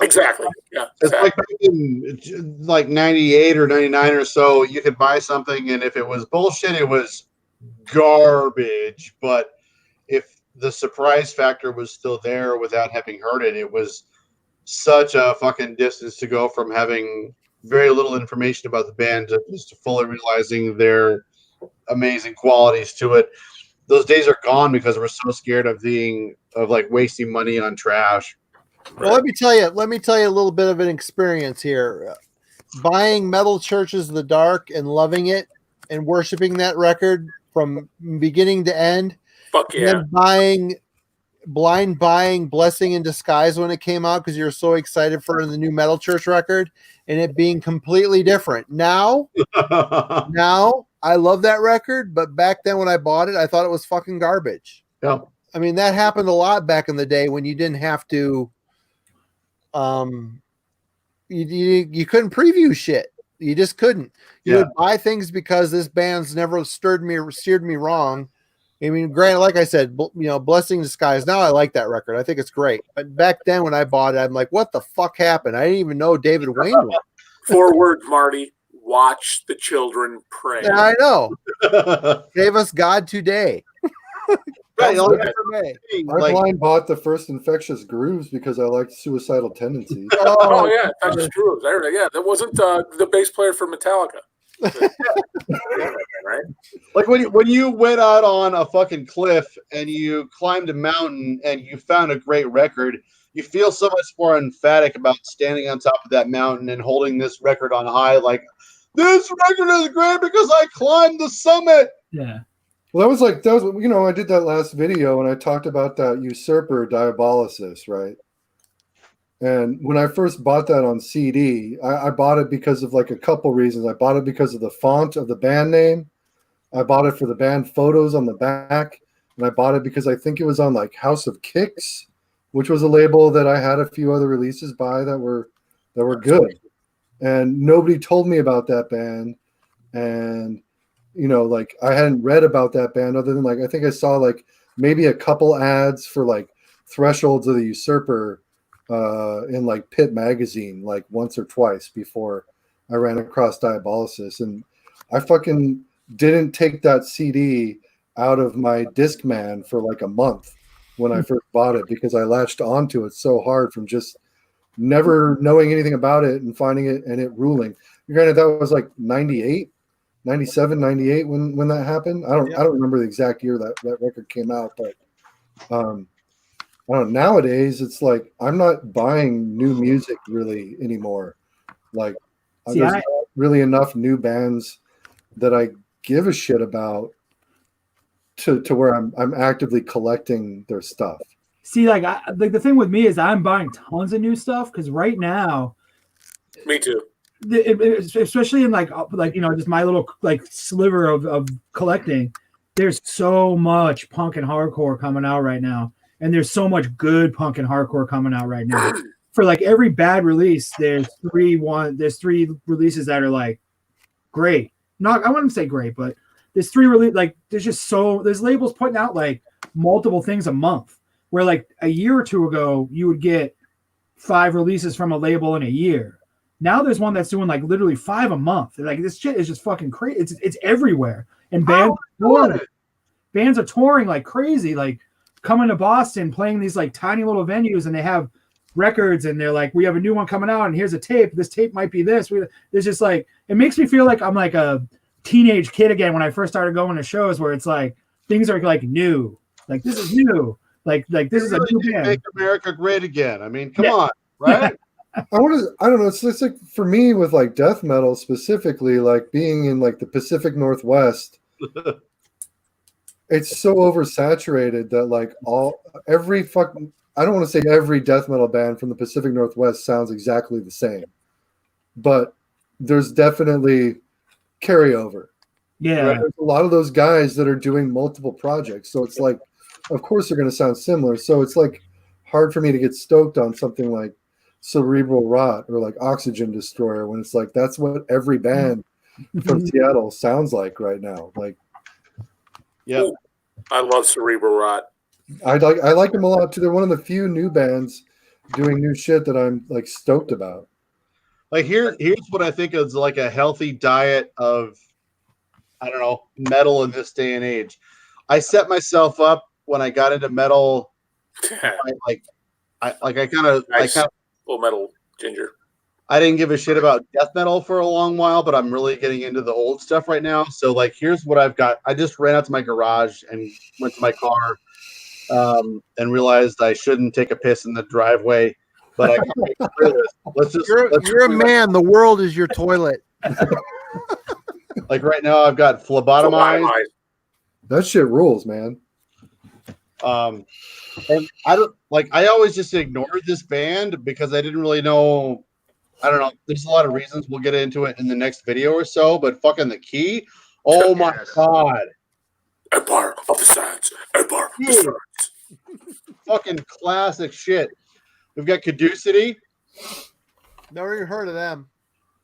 Exactly. Yeah. It's like back in like 98 or 99 or so, you could buy something, and if it was bullshit, it was garbage. But if the surprise factor was still there without having heard it, it was such a fucking distance to go from having very little information about the band to just fully realizing their amazing qualities to it. Those days are gone because we're so scared of wasting money on trash. Well, let me tell you a little bit of an experience here. Buying Metal Churches of the Dark and loving it and worshiping that record from beginning to end. Fuck yeah. And then blind buying Blessing in Disguise when it came out because you're so excited for the new Metal Church record, and it being completely different. Now I love that record, but back then when I bought it, I thought it was fucking garbage. Yeah. I mean, that happened a lot back in the day when you didn't have to you couldn't preview shit. You just couldn't. You would buy things because this band's never steered me wrong. I mean, granted, like I said, Blessing in Disguise. Now I like that record. I think it's great. But back then when I bought it, I'm like, what the fuck happened? I didn't even know David Wayne was. 4 words, Marty. Watch the children pray. Yeah, I know. Gave us God today. Right, That's like, good for me. I blind bought the first Infectious Grooves because I liked Suicidal Tendencies. Oh yeah, Infectious Grooves. Yeah, that wasn't the bass player for Metallica. Right? Like when you went out on a fucking cliff and you climbed a mountain and you found a great record, you feel so much more emphatic about standing on top of that mountain and holding this record on high. Like, this record is great because I climbed the summit. Yeah. Well, that was I did that last video and I talked about that Usurper Diabolysis, right? And when I first bought that on CD, I bought it because of like a couple reasons. I bought it because of the font of the band name. I bought it for the band photos on the back, and I bought it because I think it was on like House of Kicks, which was a label that I had a few other releases by that were good. And nobody told me about that band, and like I hadn't read about that band other than like I think I saw like maybe a couple ads for like Thresholds of the Usurper in like Pit magazine like once or twice before I ran across Diabolysis, and I fucking didn't take that CD out of my Discman for like a month when I first bought it because I latched onto it so hard from just never knowing anything about it and finding it and it ruling. Granted, that was like 98, 97, 98 when that happened. I don't remember the exact year that record came out, but I don't know. Nowadays, it's like I'm not buying new music really anymore. Like, there's not really enough new bands that I give a shit about to where I'm actively collecting their stuff. See, like the thing with me is I'm buying tons of new stuff because right now, me too. Especially in like just my little like sliver of collecting. There's so much punk and hardcore coming out right now. And there's so much good punk and hardcore coming out right now. For like every bad release, there's three releases that are like great. I wouldn't say great, but there's there's labels putting out like multiple things a month. Where like a year or two ago, you would get 5 releases from a label in a year. Now there's one that's doing like literally 5 a month. Like this shit is just fucking crazy. It's everywhere. And bands are touring like crazy, like coming to Boston, playing these like tiny little venues, and they have records and they're like, we have a new one coming out and here's a tape. This tape might be this. There's just like, it makes me feel like I'm like a teenage kid again when I first started going to shows where it's like things are like new. Like this is new. Like this is a new band. Make America great again. I mean, come on, right? I don't know. It's like for me with like death metal specifically, like being in like the Pacific Northwest, it's so oversaturated that like I don't want to say every death metal band from the Pacific Northwest sounds exactly the same, but there's definitely carryover. Yeah. Right? There's a lot of those guys that are doing multiple projects. So it's like, of course they're going to sound similar. So it's like hard for me to get stoked on something like Cerebral Rot or like Oxygen Destroyer when it's like, that's what every band from Seattle sounds like right now. Like, yeah, I love Cerebral Rot. I like them a lot too. They're one of the few new bands doing new shit that I'm like stoked about. Like here's what I think is like a healthy diet of, I don't know, metal in this day and age. I set myself up when I got into metal. I kind of Full Metal Ginger. I didn't give a shit about death metal for a long while, but I'm really getting into the old stuff right now. So like, here's what I've got. I just ran out to my garage and went to my car and realized I shouldn't take a piss in the driveway. But I you're a man. The world is your toilet. Like right now, I've got phlebotomized. That shit rules, man. And I always just ignored this band because I didn't really know. I don't know. There's a lot of reasons. We'll get into it in the next video or so. But fucking the key. Oh my god. Empire of the Sands. Empire of the Sands. Fucking classic shit. We've got Caducity. Never even heard of them.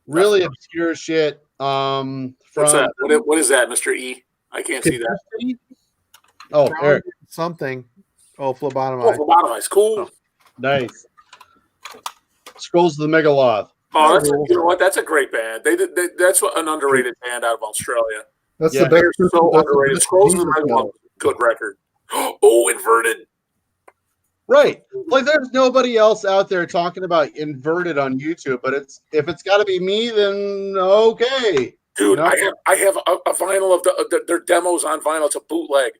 Really obscure shit. What's that? What is that, Mr. E? I can't see that. Oh, Eric. Something. Oh, phlebotomized. Oh, phlebotomized. Cool. Nice. Scrolls of the Megaloth. Oh, you know what? That's a great band. That's an underrated band out of Australia. That's the best. So underrated. Scrolls of the Megaloth. Good record. Oh, Inverted. Right. Like there's nobody else out there talking about Inverted on YouTube, but if it's got to be me, then okay. Dude, You know? I have a vinyl of their demos on vinyl. It's a bootleg.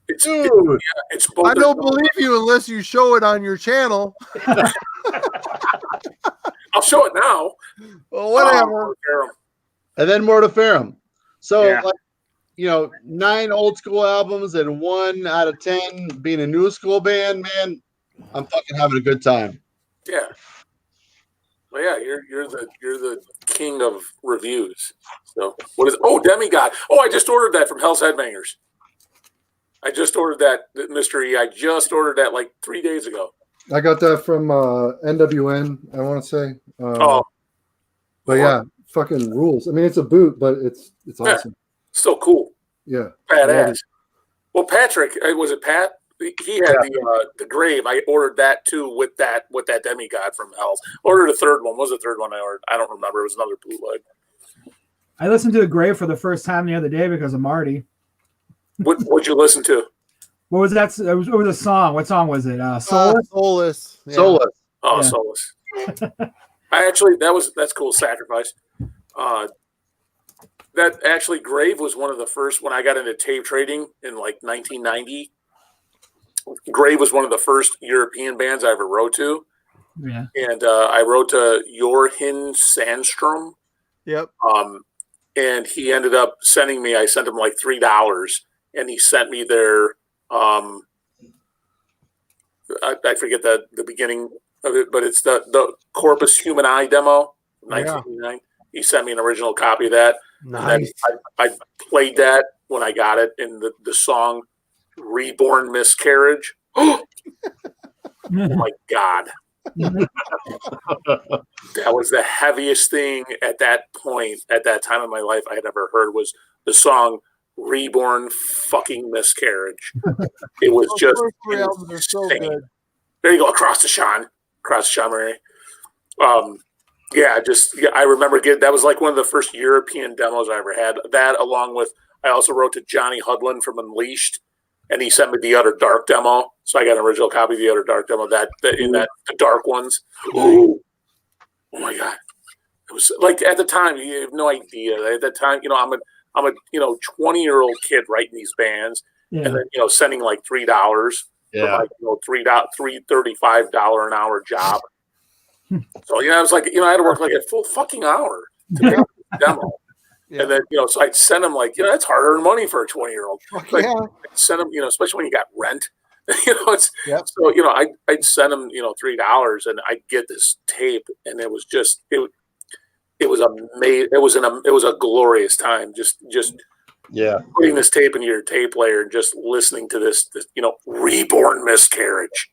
It's both. I don't believe you unless you show it on your channel. I'll show it now. Well, whatever. And then Mortiferum. So Yeah. like 9 old school albums and 1 out of 10 being a new school band, man, I'm fucking having a good time. Yeah. Well, yeah, you're the king of reviews. So what is? Oh, Demigod. Oh, I just ordered that from Hell's Headbangers. I just ordered that, Mr. E. I just ordered that like 3 days ago. I got that from NWN, I want to say. But yeah, fucking rules. I mean, it's a boot, but it's awesome. So cool. Yeah. Badass. Well, Patrick, was it Pat? He had the Grave. I ordered that too with that Demigod from Hell's. Ordered a third one. What was the third one I ordered? I don't remember. It was another bootleg. I listened to The Grave for the first time the other day because of Marty. What'd you listen to? What was that? It was a song. What song was it? Soulless? Soulless. Yeah. Soulless. Oh, Yeah. Soulless. That's cool. Sacrifice. That actually, Grave was one of the first when I got into tape trading in like 1990. Grave was one of the first European bands I ever wrote to. Yeah. And I wrote to Joachim Sandstrom. Yep. And he ended up sending me, I sent him like $3, and he sent me their, I forget the beginning of it, but it's the Corpus Humani demo, 1989. He sent me an original copy of that. Nice. I played that when I got it in the song Reborn Miscarriage. Oh my God. That was the heaviest thing at that point, at that time in my life I had ever heard was the song Reborn Fucking Miscarriage. It was just Three albums are so insane. good. There you go, across the Sean Murray. I remember that was like one of the first European demos I ever had. That along with I also wrote to Johnny Hudlin from Unleashed, and he sent me the Utter Dark demo. So I got an original copy of the Utter Dark demo. The dark ones. Ooh. Oh my God! It was like at the time you have no idea. At that time, I'm a 20-year-old kid writing these bands, and then sending like $3 for like $335 an hour job. So I was like, I had to work like a full fucking hour to make a demo. Yeah. And then, so I'd send them like, that's hard-earned money for a 20-year-old. Like, I'd send them, especially when you got rent. So I'd send them, $3, and I'd get this tape, and it was just it was amazing. It was a glorious time. Just putting this tape into your tape player and just listening to this Reborn Miscarriage.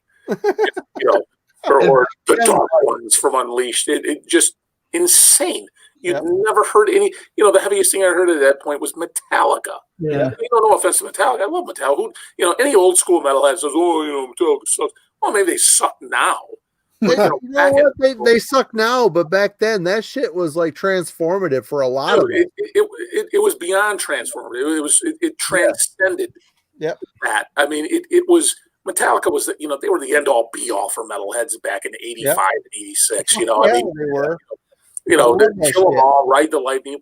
Or the Dark Ones from Unleashed. It just insane. You'd never heard any. The heaviest thing I heard at that point was Metallica. Yeah. No offense to Metallica. I love Metallica. Any old school metalhead says, Metallica sucks. Well, maybe they suck now. But, you know what? They suck now, but back then that shit was like transformative for a lot of it. It was beyond transformative. It transcended that. I mean, it was. Metallica was, they were the end all be all for metalheads back in '85 and '86. They were. Kill them all, Ride the Lightning,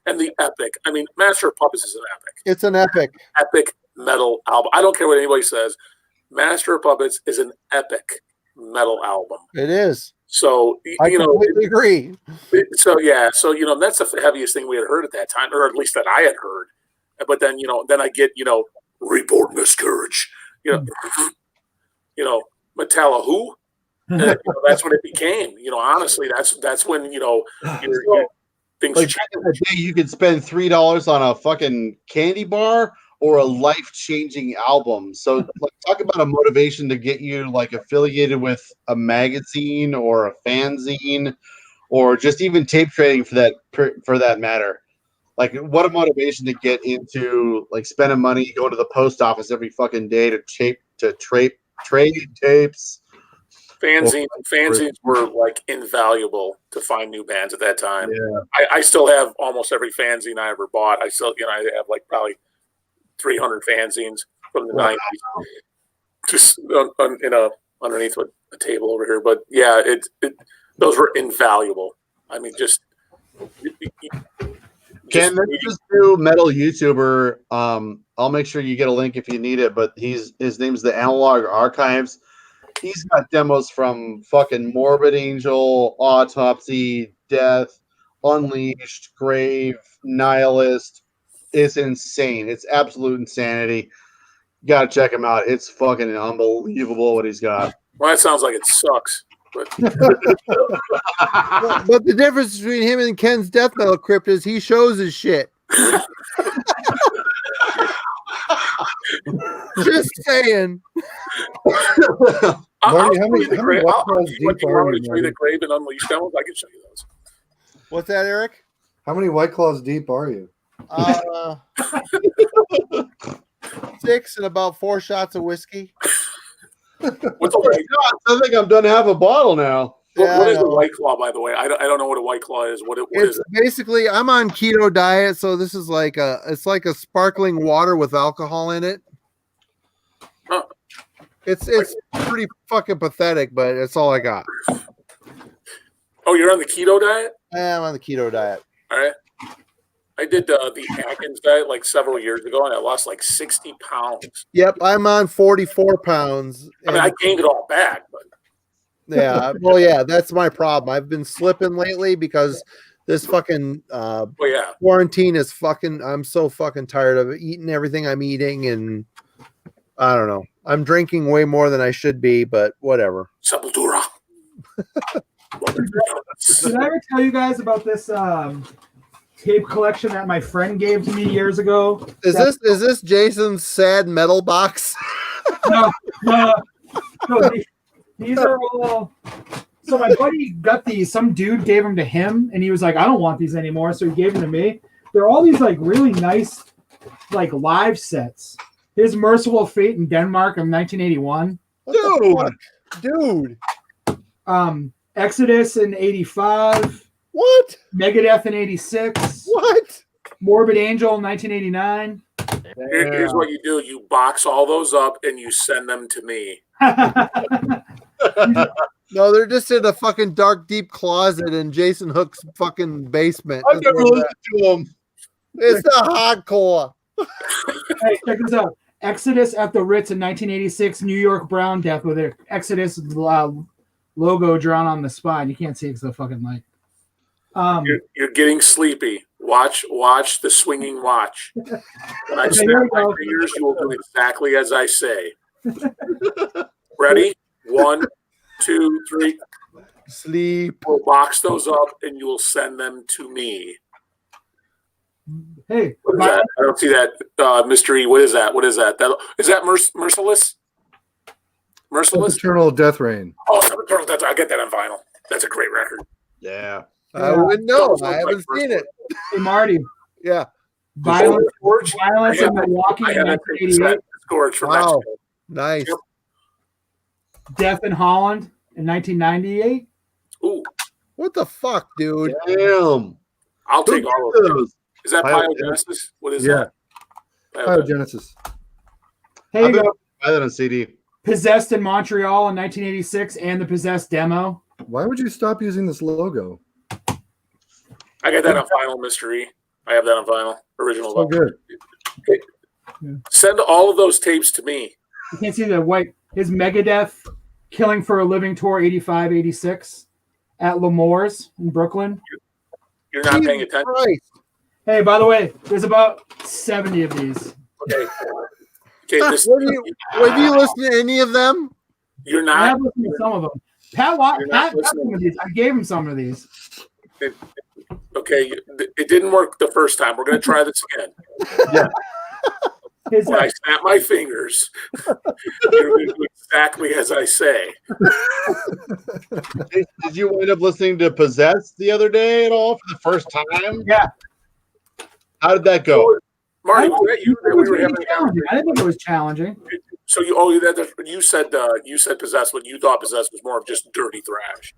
and the Epic. I mean, Master of Puppets is an epic. It's an epic metal album. I don't care what anybody says. Master of Puppets is an epic metal album. It is. So I completely agree. That's the heaviest thing we had heard at that time, or at least that I had heard. But then then I get Reborn Miscarriage. Metallica who? That's what it became. Honestly, that's when things like back in the day, you could spend $3 on a fucking candy bar or a life-changing album. So like, talk about a motivation to get you like affiliated with a magazine or a fanzine or just even tape trading for that matter. Like, what a motivation to get into, like, spending money, going to the post office every fucking day to trade tapes. Fanzines were, like, invaluable to find new bands at that time. Yeah. I still have almost every fanzine I ever bought. I still, I have, like, probably 300 fanzines. from the 90s. Just underneath a table over here. But yeah, those were invaluable. I mean, Ken, let's just do metal YouTuber. I'll make sure you get a link if you need it. But his name's the Analog Archives. He's got demos from fucking Morbid Angel, Autopsy, Death, Unleashed, Grave, Nihilist. It's insane. It's absolute insanity. You gotta check him out. It's fucking unbelievable what he's got. Well, that sounds like it sucks. But But the difference between him and Ken's death metal crypt is he shows his shit. Just saying. Marty, how many White Claws deep are you? show you the Grave and Unleashed demos? I can show you those. What's that, Eric? How many White Claws deep are you? 6 and about 4 shots of whiskey. What's a White Claw? I think I'm done half a bottle now. What is a White Claw, by the way? I don't know what a White Claw is. What is it? Basically, I'm on keto diet, so this is like a sparkling water with alcohol in it. Huh. It's pretty fucking pathetic, but it's all I got. Oh, you're on the keto diet? I'm on the keto diet. All right. I did the Atkins diet like several years ago, and I lost like 60 pounds. Yep, I'm on 44 pounds. I mean, I gained it all back, but Yeah, well, yeah, that's my problem. I've been slipping lately because this fucking quarantine is fucking. I'm so fucking tired of eating everything I'm eating, and I don't know. I'm drinking way more than I should be, but whatever. Sepultura. Did I ever tell you guys about this tape collection that my friend gave to me years ago? Is this Jason's sad metal box? No, these are all. So my buddy got these. Some dude gave them to him, and he was like, "I don't want these anymore," so he gave them to me. They're all these like really nice, like live sets. His Merciful Fate in Denmark in 1981. Dude. Exodus in 85. What? Megadeth in 86. What? Morbid Angel in 1989. Here's what you do: you box all those up and you send them to me. No, they're just in a fucking dark, deep closet in Jason Hook's fucking basement. I've never listened to them. It's the hardcore. Hey, check this out. Exodus at the Ritz in 1986. New York Brown Death with an Exodus logo drawn on the spine. You can't see it because of the fucking light. You're getting sleepy. Watch the swinging watch. When I snap my fingers, you will do exactly as I say. Ready? 1, 2, 3. Sleep. We'll box those up and you will send them to me. Hey, what is that? I don't see that mystery. What is that? Is that Merciless? Merciless? Eternal Death Reign. Oh, Eternal Death. I get that on vinyl. That's a great record. Yeah. I wouldn't know. I haven't seen it. Hey, Marty. Yeah. Violence in Milwaukee in 1988. Scourge from Wow. Mexico. Nice. Yep. Death in Holland in 1998. Ooh. What the fuck, dude? Damn. I'll take all of those. Is that Pyogenesis? What is that? Pyogenesis. Hey, you go. Buy that on CD. Possessed in Montreal in 1986 and the Possessed demo. Why would you stop using this logo? I got that on vinyl, mystery. I have that on vinyl. Original. So good. Okay. Yeah. Send all of those tapes to me. You can't see the white. His Megadeth Killing for a Living Tour 85-86 at L'Amour's in Brooklyn. You're not paying attention. Christ. Hey, by the way, there's about 70 of these. Okay. Okay. This, Have you listened to any of them? You're I not. have listened to some of them. Pat got some of these. I gave him some of these. Okay. It didn't work the first time. We're going to try this again. Yeah. When I snap my fingers, you're going to do exactly as I say. Did you wind up listening to Possessed the other day at all for the first time? Yeah. How did that go? Marty, was that you? It was really challenging. I didn't think it was challenging. So you said Possessed, but you thought Possessed was more of just dirty thrash.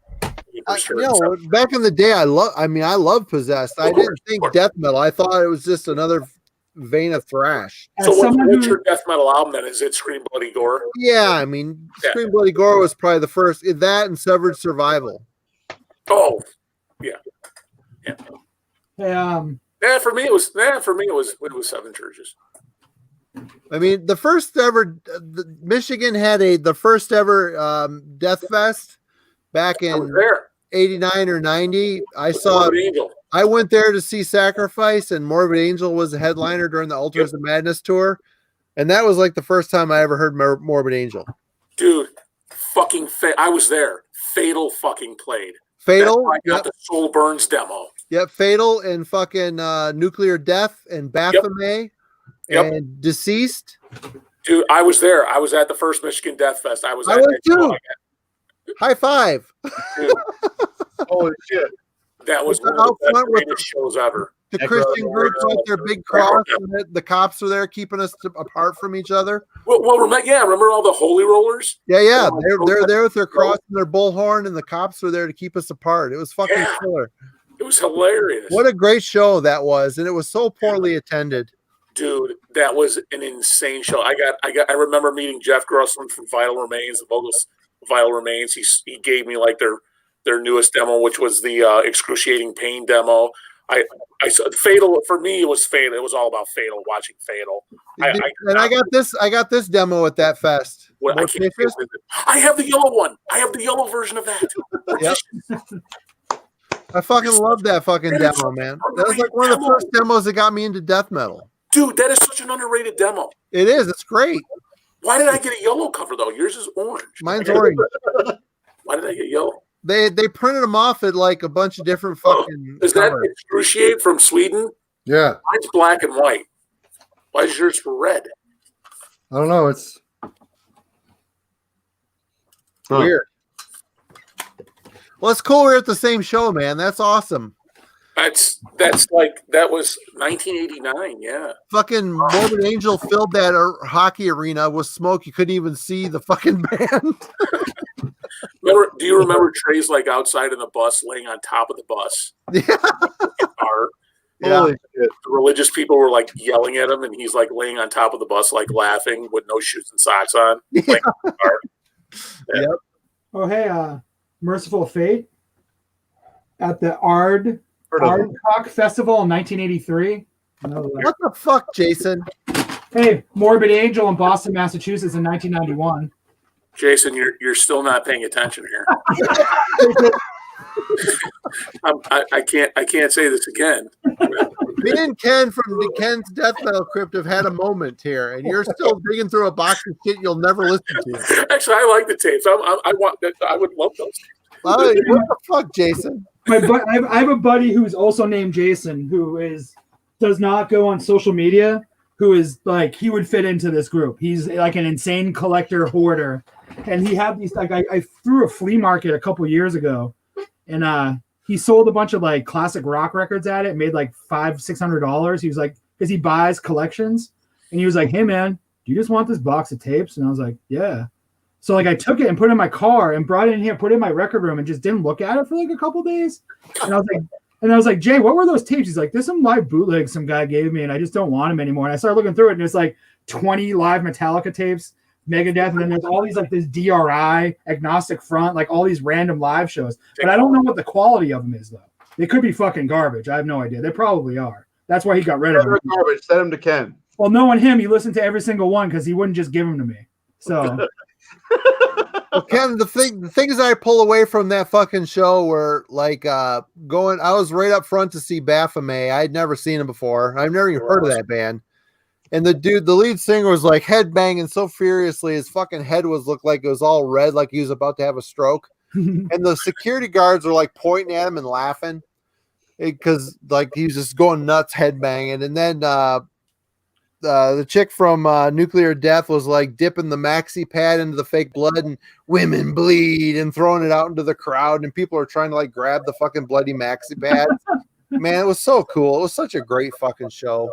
Back in the day, I love Possessed. I didn't think death metal. I thought it was just another vein of thrash. So what's your death metal album then? Is it Scream Bloody Gore? Yeah, I mean, Scream Bloody Gore was probably the first. That and Severed Survival. Oh, yeah. Hey, Yeah, for me it was Seven Churches. I mean, the first ever Michigan had the first ever Death Fest back in '89 or '90. I saw. I went there to see Sacrifice, and Morbid Angel was a headliner during the Ultras of Madness tour, and that was like the first time I ever heard Morbid Angel. Dude, fucking I was there. Fatal fucking played. Fatal. I got the Soul Burns demo. Yep, Fatal and fucking Nuclear Death and Baphomet and Deceased. Dude, I was there. I was at the first Michigan Death Fest. I was too. High five. Holy shit. That was one of the greatest shows ever. The Christian groups with their big cross, and the cops are there keeping us apart from each other. Well, remember all the holy rollers? Yeah, they're there with their cross and their bullhorn, and the cops were there to keep us apart. It was fucking killer. It was hilarious. What a great show that was, and it was so poorly attended. Dude, that was an insane show. I remember meeting Jeff Grusland from Vital Remains, the vocals of Vital Remains. He gave me like their newest demo, which was the Excruciating Pain demo. I saw Fatal. For me, it was Fatal. It was all about Fatal. Watching Fatal. I got this demo at that fest. I have the yellow one. I have the yellow version of that. Yep. I fucking love that fucking demo, man. That was like one of the first demos that got me into death metal. Dude, that is such an underrated demo. It is. It's great. Why did I get a yellow cover though? Yours is orange. Mine's orange. Why did I get yellow? They printed them off at like a bunch of different fucking. Is that Excruciate from Sweden? Yeah. Mine's black and white. Why is yours red? I don't know. It's weird. Well, it's cool we're at the same show, man. That's awesome. That was 1989. Yeah. Fucking Morbid Angel filled that hockey arena with smoke. You couldn't even see the fucking band. Do you remember Trey's like outside in the bus, laying on top of the bus? Yeah. Holy shit. The religious people were like yelling at him, and he's like laying on top of the bus, like laughing with no shoes and socks on. Yeah. Yep. Oh, hey, Merciful Fate at the Ardcock Festival in 1983. What the fuck, Jason? Hey, Morbid Angel in Boston, Massachusetts in 1991. Jason, you're still not paying attention here. I can't say this again. Me and Ken from the Ken's Death Metal Crypt have had a moment here, and you're still digging through a box of shit you'll never listen to. Actually, I like the tapes. I would love those. What the fuck, Jason? I have a buddy who's also named Jason, who does not go on social media. Who is like, he would fit into this group. He's like an insane collector hoarder, and he had these like I threw a flea market a couple years ago, and he sold a bunch of like classic rock records at it, made like $500-600. He was like, because he buys collections, and he was like, "Hey man, do you just want this box of tapes?" And I was like, "Yeah." So like I took it and put it in my car and brought it in here, put it in my record room, and just didn't look at it for like a couple days. And I was like, Jay, what were those tapes? He's like, there's some live bootlegs some guy gave me, and I just don't want them anymore. And I started looking through it, and it's like 20 live Metallica tapes, Megadeth, and then there's all these like this DRI, Agnostic Front, like all these random live shows. But I don't know what the quality of them is though. They could be fucking garbage. I have no idea. They probably are. That's why he got rid of them. Garbage. Send them to Ken. Well, knowing him, he listened to every single one because he wouldn't just give them to me. So. Well, Ken, the things I pull away from that fucking show were like I was right up front to see Baphomet. I'd never seen him before. I've never even heard of that band. And the lead singer was like headbanging so furiously his fucking head looked like it was all red, like he was about to have a stroke. And the security guards were like pointing at him and laughing because like he was just going nuts headbanging. And then the chick from Nuclear Death was like dipping the maxi pad into the fake blood and women bleed and throwing it out into the crowd, and people are trying to like grab the fucking bloody maxi pad. Man, it was so cool. It was such a great fucking show.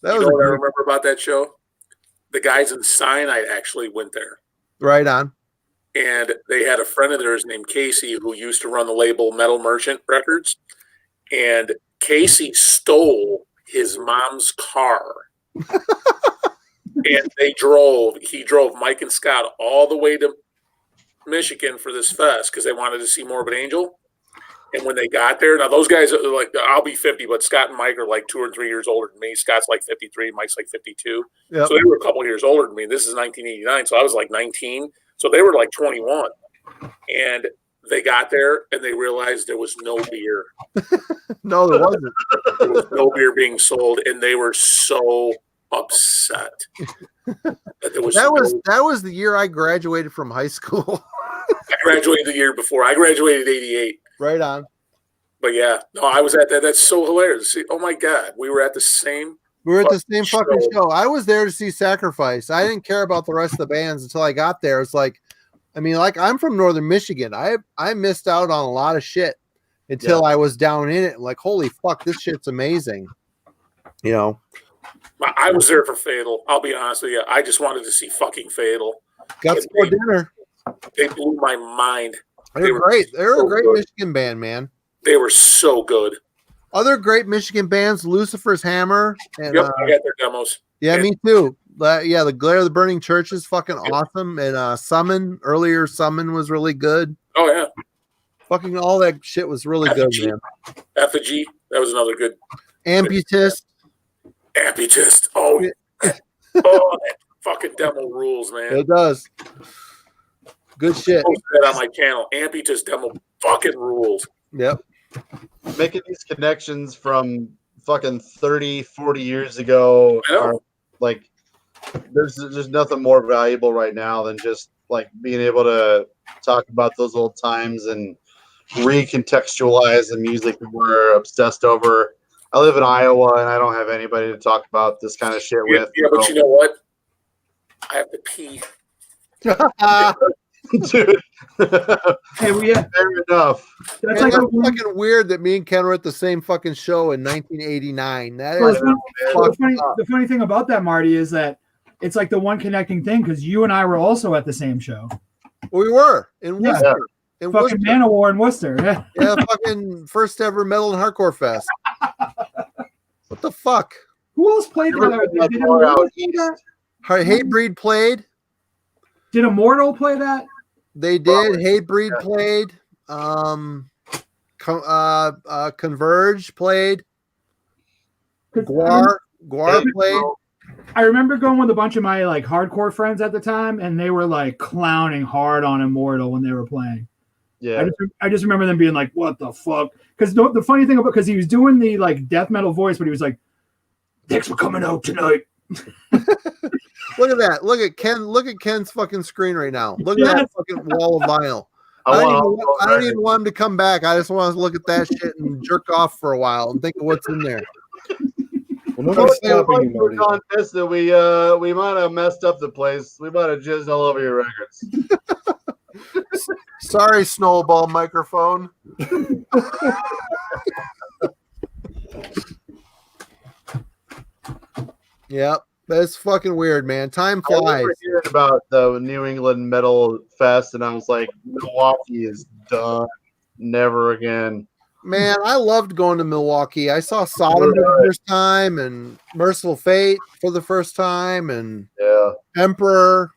That was what I remember about that show. The guys in Cyanide actually went there. Right on. And they had a friend of theirs named Casey who used to run the label Metal Merchant Records. And Casey stole his mom's car And he drove Mike and Scott all the way to Michigan for this fest because they wanted to see Morbid Angel. And when they got there, now those guys are like, I'll be 50, but Scott and Mike are like 2 or 3 years older than me. Scott's like 53, Mike's like 52. Yep. So they were a couple years older than me. This is 1989, so I was like 19. So they were like 21. And they got there and they realized there was no beer. No, there wasn't. There was no beer being sold, and they were so upset. That was the year I graduated from high school. I graduated the year before. I graduated 88. Right on. But yeah, no, I was at that. That's so hilarious. See, oh my God, we were at the same. We were at the same fucking show. I was there to see Sacrifice. I didn't care about the rest of the bands until I got there. It's like, I mean, like I'm from Northern Michigan. I missed out on a lot of shit until I was down in it. Like, holy fuck, this shit's amazing. You know. I was there for Fatal. I'll be honest with you. I just wanted to see fucking Fatal. Got some more dinner. They blew my mind. They were great. They were a great Michigan band, man. They were so good. Other great Michigan bands, Lucifer's Hammer. And, yep, I got their demos. Yeah, me too. Yeah, the Glare of the Burning Church is fucking awesome. And Summon, earlier Summon was really good. Oh, yeah. Fucking all that shit was really good, man. Effigy, that was another good. Amputist. Oh, oh, that fucking demo rules, man. It does. Good shit. Post that on my channel. Amputist demo fucking rules. Yep. Making these connections from fucking 30, 40 years ago are like there's nothing more valuable right now than just like being able to talk about those old times and recontextualize the music that we're obsessed over. I live in Iowa and I don't have anybody to talk about this kind of shit with. Yeah, but you know what? I have to pee. Dude. Hey, fair enough. That's like fucking weird that me and Ken were at the same fucking show in 1989. That is the funny thing about that, Marty, is that it's like the one connecting thing because you and I were also at the same show. We were in Worcester. In fucking Worcester. Manowar in Worcester. Yeah. Yeah, fucking first ever Metal and Hardcore Fest. What the fuck? Who else played that? Hatebreed played. Did Immortal play that? They did. Hatebreed played. Converge played. Guar played. I remember going with a bunch of my like hardcore friends at the time, and they were like clowning hard on Immortal when they were playing. Yeah, I just remember them being like, "What the fuck?" Because the funny thing about because he was doing the like death metal voice, but he was like, "Thanks for coming out tonight." Look at that! Look at Ken! Look at Ken's fucking screen right now. Look at that fucking wall of vinyl. I don't even want him to come back. I just want to look at that shit and jerk off for a while and think of what's in there. That we might have messed up the place. We might have jizzed all over your records. Sorry, Snowball microphone. Yep, that's fucking weird, man. Time flies. I remember hearing about the New England Metal Fest, and I was like, Milwaukee is done. Never again. Man, I loved going to Milwaukee. I saw Sodom for the first time and Merciful Fate for the first time and Emperor.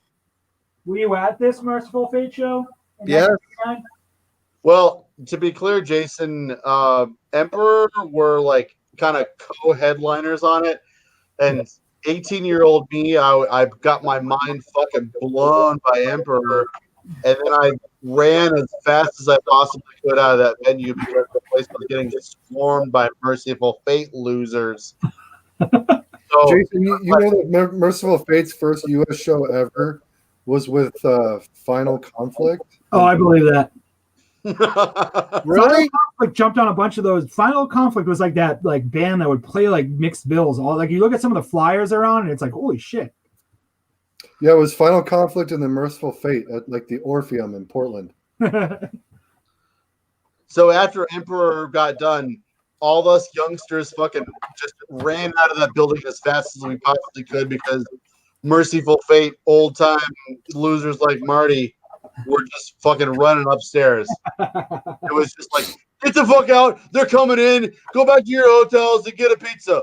Were you at this Merciful Fate show? Yeah. Well, to be clear, Jason, Emperor were like kind of co-headliners on it. And 18-year-old me, I got my mind fucking blown by Emperor. And then I ran as fast as I possibly could out of that venue because the place was getting swarmed by Merciful Fate losers. So, Jason, you know that Merciful Fate's first U.S. show ever was with Final Conflict? Oh, I believe that. Really? Final Conflict jumped on a bunch of those. Final Conflict was like that like band that would play like mixed bills. All like you look at some of the flyers they're on, and it's like, holy shit. Yeah, it was Final Conflict and the Merciful Fate at like the Orpheum in Portland. So after Emperor got done, all us youngsters fucking just ran out of that building as fast as we possibly could because Merciful Fate, old time losers like Marty, were just fucking running upstairs. It was just like, get the fuck out. They're coming in. Go back to your hotels and get a pizza.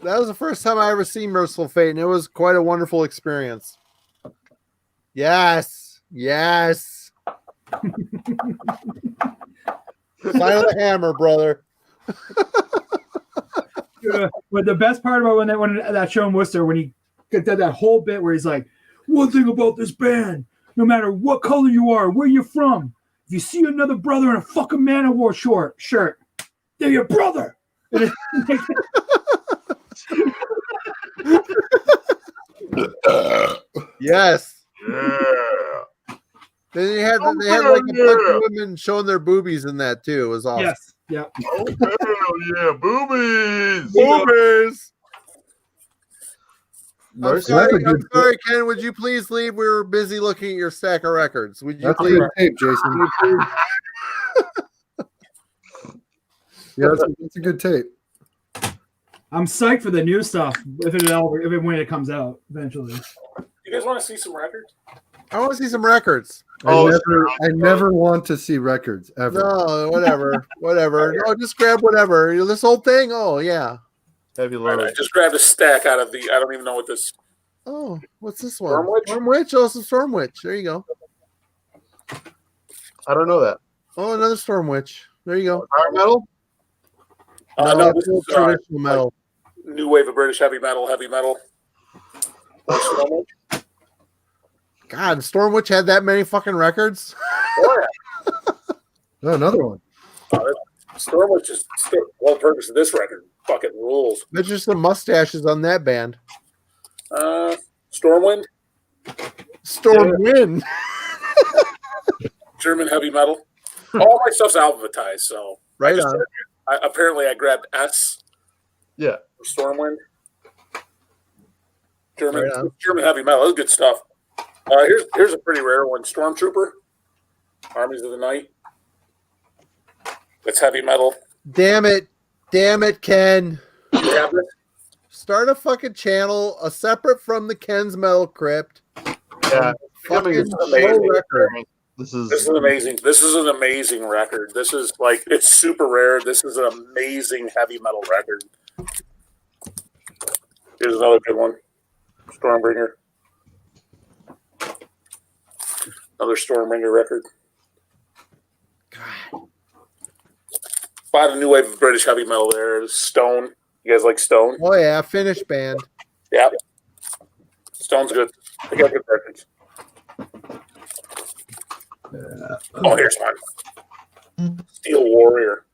That was the first time I ever seen Merciful Fate, and it was quite a wonderful experience. Yes. Yes. Sign of the hammer, brother. But the best part about when that show in Worcester, when he did that whole bit where he's like, one thing about this band, no matter what color you are, where you're from, if you see another brother in a fucking Man-O-War shirt, they're your brother. Yes. Yeah. Then they had like a bunch of women showing their boobies in that too. It was awesome. Yes. Yeah. Oh hell yeah, boobies! Boobies. I'm That's sorry, a good Ken. Would you please leave? We were busy looking at your stack of records. Would you That's a please? good tape, Jason. Yeah, that's a good tape. I'm psyched for the new stuff when it comes out eventually. You guys want to see some records? I want to see some records. I never want to see records ever. No, whatever. No, just grab whatever. This whole thing. Oh yeah. Heavy Right, I just grabbed a stack out of the. I don't even know what this. Oh, what's this one? Stormwitch? Stormwitch. Oh, some Stormwitch. There you go. I don't know that. Oh, another Stormwitch. There you go. Power metal? No, No, this this is is traditional metal. New wave of British heavy metal. God, Stormwitch had that many fucking records. Oh, Oh, another one. Stormwitch is well purpose of this record. Fucking rules. There's just some mustaches on that band. Stormwind. Stormwind. German heavy metal. All my stuff's alphabetized, so Right on. Apparently, I grabbed S. Yeah. For Stormwind. Right on. German heavy metal. That's good stuff. Here's a pretty rare one. Stormtrooper. Armies of the Night. That's heavy metal. Damn it, Ken. You have this? Start a fucking channel, separate from the Ken's Metal Crypt. Yeah. Fucking amazing. show record. This is amazing. This is an amazing record. This is like, it's super rare. This is an amazing heavy metal record. Here's another good one. Stormbringer. Another Stormbringer record. A lot of new wave of British heavy metal there. Stone. You guys like Stone? Oh yeah, Finnish band. Yeah. Stone's good. They got good records. Oh, here's one. Steel Warrior.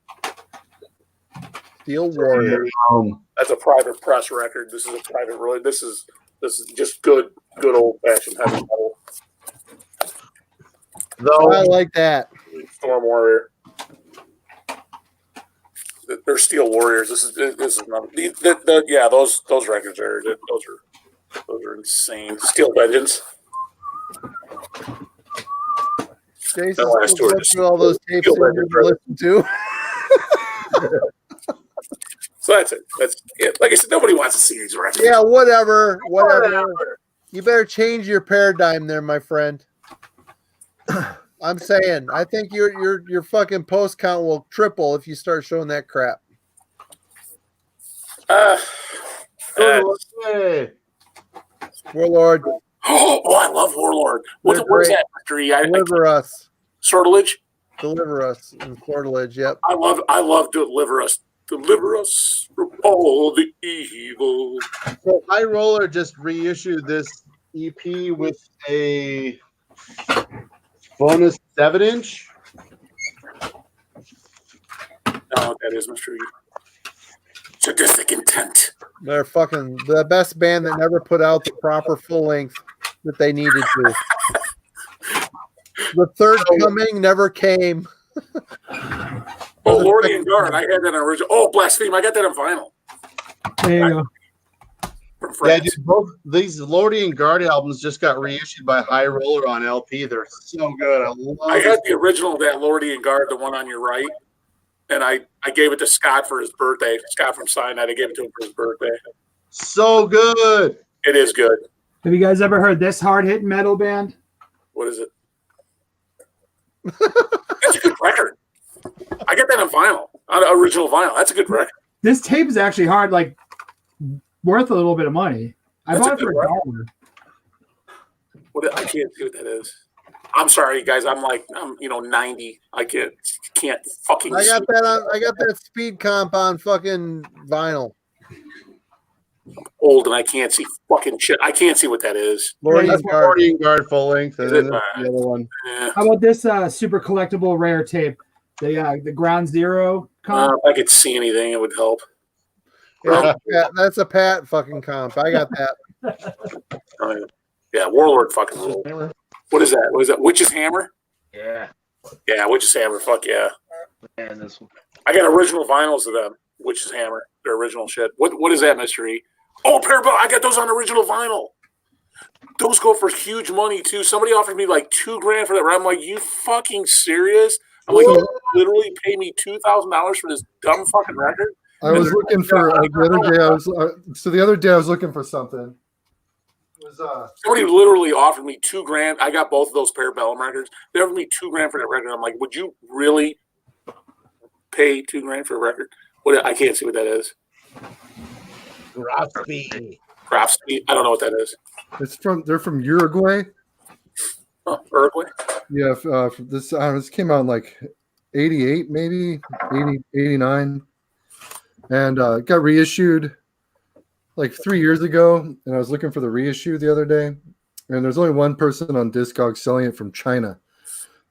Steel Warrior. That's a private press record. This is a private release. This is just good old fashioned heavy metal. I like that. Storm Warrior. They're Steel Warriors. This is not yeah. Those records those are insane. Steel Vengeance. Jason, That last tour go just- through all those tapes Steel you need to listen to. So that's it. That's it. Like I said, nobody wants to see these records. Yeah, whatever. You better change your paradigm there, my friend. I'm saying, I think your fucking post count will triple if you start showing that crap. Warlord. Oh, I love Warlord. What's great. that mystery? Deliver us. Sortilege. Deliver us in Sortilege. Yep. I love Deliver Us. Deliver us from all the evil. So High Roller just reissued this EP with a bonus 7-inch. No, that is mystery. Sadistic intent. They're fucking the best band that never put out the proper full length that they needed to. The third coming never came. Oh, Lordy and Guard. I had that on original. Oh, Blaspheme. I got that on vinyl. There you go. Yeah, dude, both these Lordy and Guard albums just got reissued by High Roller on LP. They're so good. I had the original of that Lordy and Guard, the one on your right, and I gave it to Scott for his birthday. Scott from Cyanide. I gave it to him for his birthday. So good. It is good. Have you guys ever heard this hard hitting metal band? What is it? That's a good record. I got that on vinyl, on original vinyl. That's a good record. This tape is actually hard. Like worth a little bit of money. I That's bought a it for good $1. I can't see what that is. I'm sorry, guys. I'm 90. I can't fucking. I got see. that on. I got that speed comp on fucking vinyl. Old and I can't see fucking shit. I can't see what that is. Lordian Guard full length, and Is then it? the other one. How about this super collectible rare tape? The Ground Zero comp. If I could see anything, it would help. Yeah, that's a Pat fucking comp. I got that. Yeah, Warlord fucking rule. What is that? What is that? Witch's Hammer? Yeah. Yeah, Witch's Hammer. Fuck yeah. Man, this one. I got original vinyls of them. Witch's Hammer. Their original shit. What is that, mystery? Oh, Parabellum. I got those on original vinyl. Those go for huge money too. Somebody offered me like $2,000 for that. I'm like, you fucking serious? I'm like, you literally pay me $2,000 for this dumb fucking record? I was looking for the other day I was looking for something. Somebody literally offered me $2,000. I got both of those Parabellum records. They offered me $2,000 for that record. I'm like, would you really pay $2,000 for a record? I can't see what that is. Grafby. I don't know what that is. They're from Uruguay. Uruguay? Yeah, this came out in like 88, maybe 80, 89. And it got reissued like 3 years ago, and I was looking for the reissue the other day, and there's only one person on Discogs selling it from China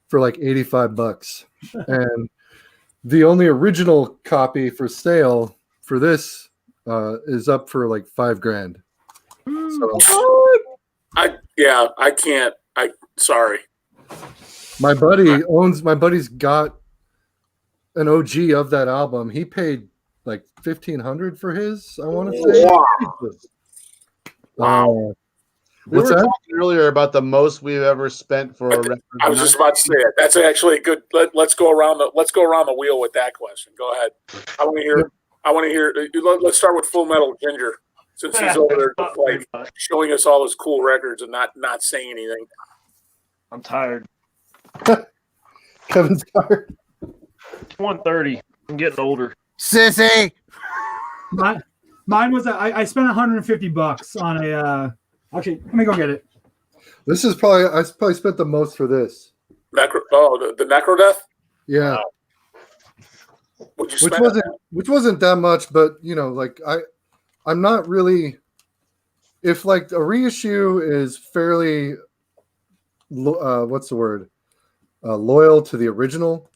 for like $85, and the only original copy for sale for this is up for like $5,000. So I can't. Sorry. my buddy's got an OG of that album. He paid like $1,500 for his, I want to say. Wow. We were talking earlier about the most we've ever spent for a record. I was just about to say it. That's actually a good. Let's go around the wheel with that question. Go ahead. I want to hear. Let's start with Full Metal Ginger, since he's over there just like showing us all his cool records and not saying anything. I'm tired. Kevin's tired. It's 1:30. I'm getting older. Sissy. Mine was I spent $150 on a. Actually, let me go get it. This is I probably spent the most for this. The Necro Death. Yeah. Which wasn't that much, but like I'm not really. If like a reissue is fairly, what's the word? Loyal to the original,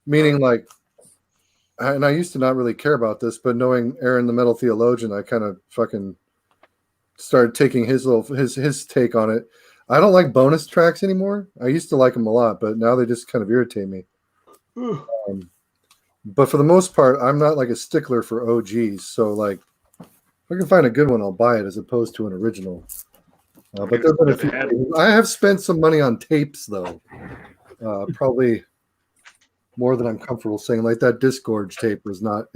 meaning like. And I used to not really care about this, but knowing Aaron, the Metal Theologian, I kind of fucking started taking his take on it. I don't like bonus tracks anymore. I used to like them a lot, but now they just kind of irritate me. But for the most part, I'm not like a stickler for OGs. So like, if I can find a good one, I'll buy it as opposed to an original. But there's been a few. I have spent some money on tapes though. Probably more than I'm comfortable saying. Like that Disgorge tape was not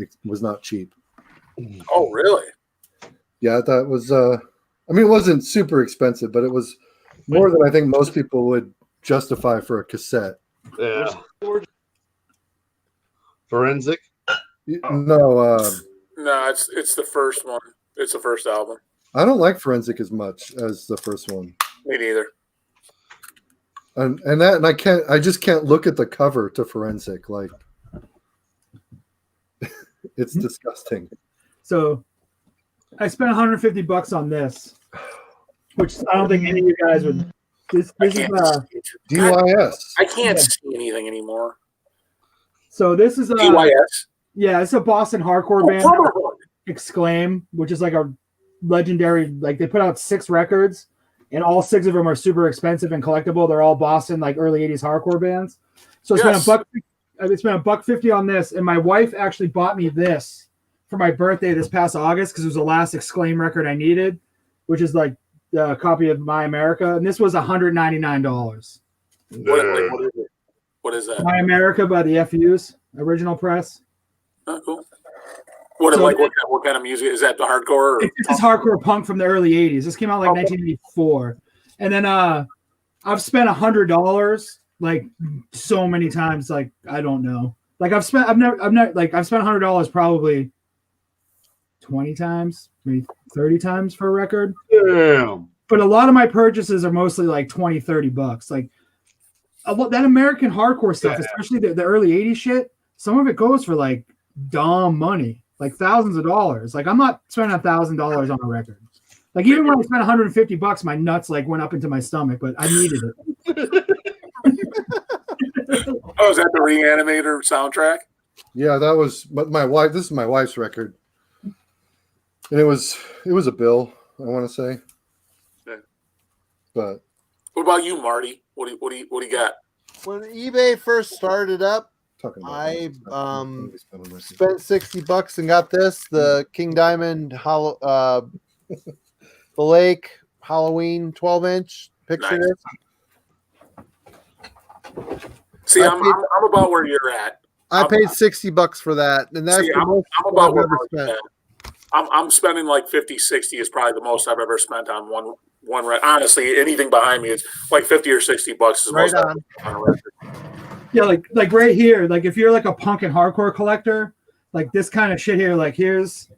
cheap. Oh, really? Yeah, that was. I mean, it wasn't super expensive, but it was more than I think most people would justify for a cassette. Yeah. Forensic? No. No, it's the first one. It's the first album. I don't like Forensic as much as the first one. Me neither. And I just can't look at the cover to Forensic. Like it's disgusting. So I spent $150 on this, which I don't think any of you guys would. This is DYS. I can't see anything anymore. So this is DYS. Yeah, it's a Boston hardcore band. Exclaim, which is like a legendary. Like they put out 6 records. And all 6 of them are super expensive and collectible. They're all Boston, like early '80s hardcore bands. So I spent $150 on this, and my wife actually bought me this for my birthday this past August because it was the last Exclaim record I needed, which is like a copy of My America, and this was $199. What is that? My America by the FUs, original press. Oh, cool. What kind of music is that? The hardcore? Or? It's hardcore punk from the early '80s. This came out like 1984, and then I've spent $100 like so many times. Like I don't know. Like I've spent $100 probably 20 times, maybe 30 times for a record. Damn. But a lot of my purchases are mostly like 20, 30 bucks. Like that American hardcore stuff, especially the early 80s shit, some of it goes for like dumb money, like thousands of dollars. Like I'm not spending $1,000 on a record. Like even when I spent 150 bucks, my nuts like went up into my stomach, but I needed it. Oh, is that the Reanimator soundtrack? Yeah, that was my wife. This is my wife's record, and it was a bill, I want to say. Yeah. But what about you, Marty? What do you got? When eBay first started up, I spent $60 and got this, the King Diamond the Lake Halloween 12-inch picture Nice. disc. See, I'm about where you're at. I paid $60 for that, and that's the most I'm about I've where ever Marty's spent. at. I'm spending like 50, 60 is probably the most I've ever spent on one record. Honestly, anything behind me is like 50 or $60 is the most I've ever spent on a record. Yeah, like right here, like if you're like a punk and hardcore collector, like this kind of shit here, like here's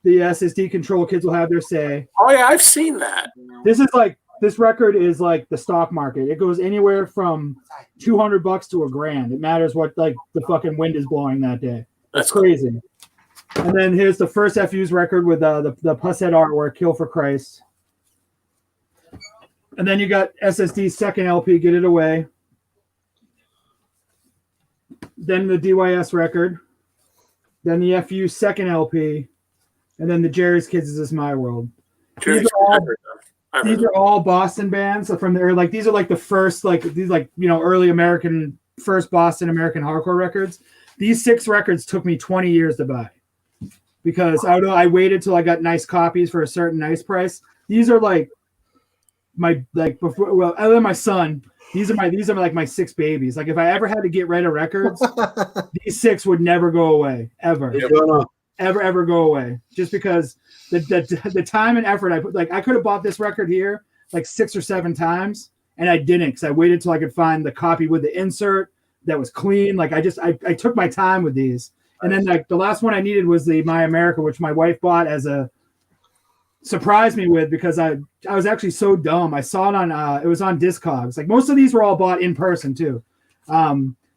the SSD control, kids will have their say. Oh yeah, I've seen that. This record is like the stock market. It goes anywhere from $200 to $1,000. It matters what like the fucking wind is blowing that day. That's crazy. And then here's the first FU's record with the Pushead artwork, Kill for Christ. And then you got SSD's second LP, Get It Away. Then the DYS record. Then the FU's second LP. And then the Jerry's Kids Is This My World. These are all Boston bands. So from the these are like the first early American first Boston American hardcore records. These 6 records took me 20 years to buy because I waited till I got nice copies for a certain nice price. These are like other than my son, these are like my 6 babies. Like if I ever had to get rid of records, these 6 would never go away ever. Ever go away, just because the time and effort I put. Like I could have bought this record here like 6 or 7 times, and I didn't because I waited till I could find the copy with the insert that was clean. Like I took my time with these, and then like the last one I needed was the My America, which my wife bought as a surprised me with because I was actually so dumb. I saw it on it was on Discogs. Like most of these were all bought in person too.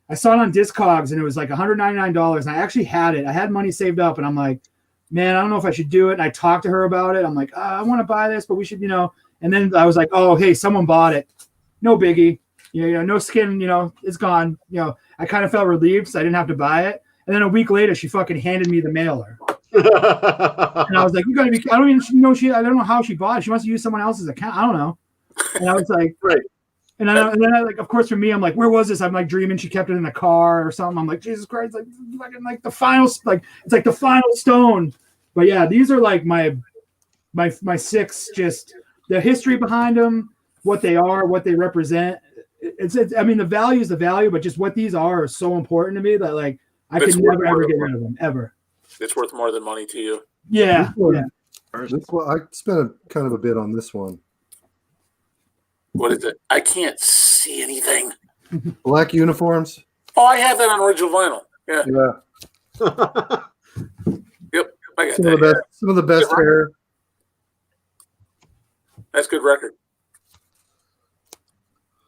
I saw it on Discogs and it was like $199. And I actually had it. I had money saved up and I'm like, man, I don't know if I should do it. And I talked to her about it. I'm like, I want to buy this, but we should, And then I was like, oh, hey, someone bought it. No biggie. No skin, it's gone. I kind of felt relieved so I didn't have to buy it. And then a week later, she fucking handed me the mailer. And I was like, you gotta be, I don't even know I don't know how she bought it. She must have used someone else's account. I don't know. And I was like, right. And then I like, of course, for me, I'm like, where was this? I'm like dreaming she kept it in the car or something. I'm like, Jesus Christ, like fucking like the final, like it's like the final stone. But yeah, these are like my 6, just the history behind them, what they are, what they represent. It's I mean, the value is the value, but just what these are is so important to me that like I could never ever get rid of them ever. It's worth more than money to you. Yeah. This one, I spent kind of a bit on this one. What is it? I can't see anything. Black Uniforms. Oh, I have that on original vinyl. Yeah. Yep. I got that. Some of the best hair. That's a good record.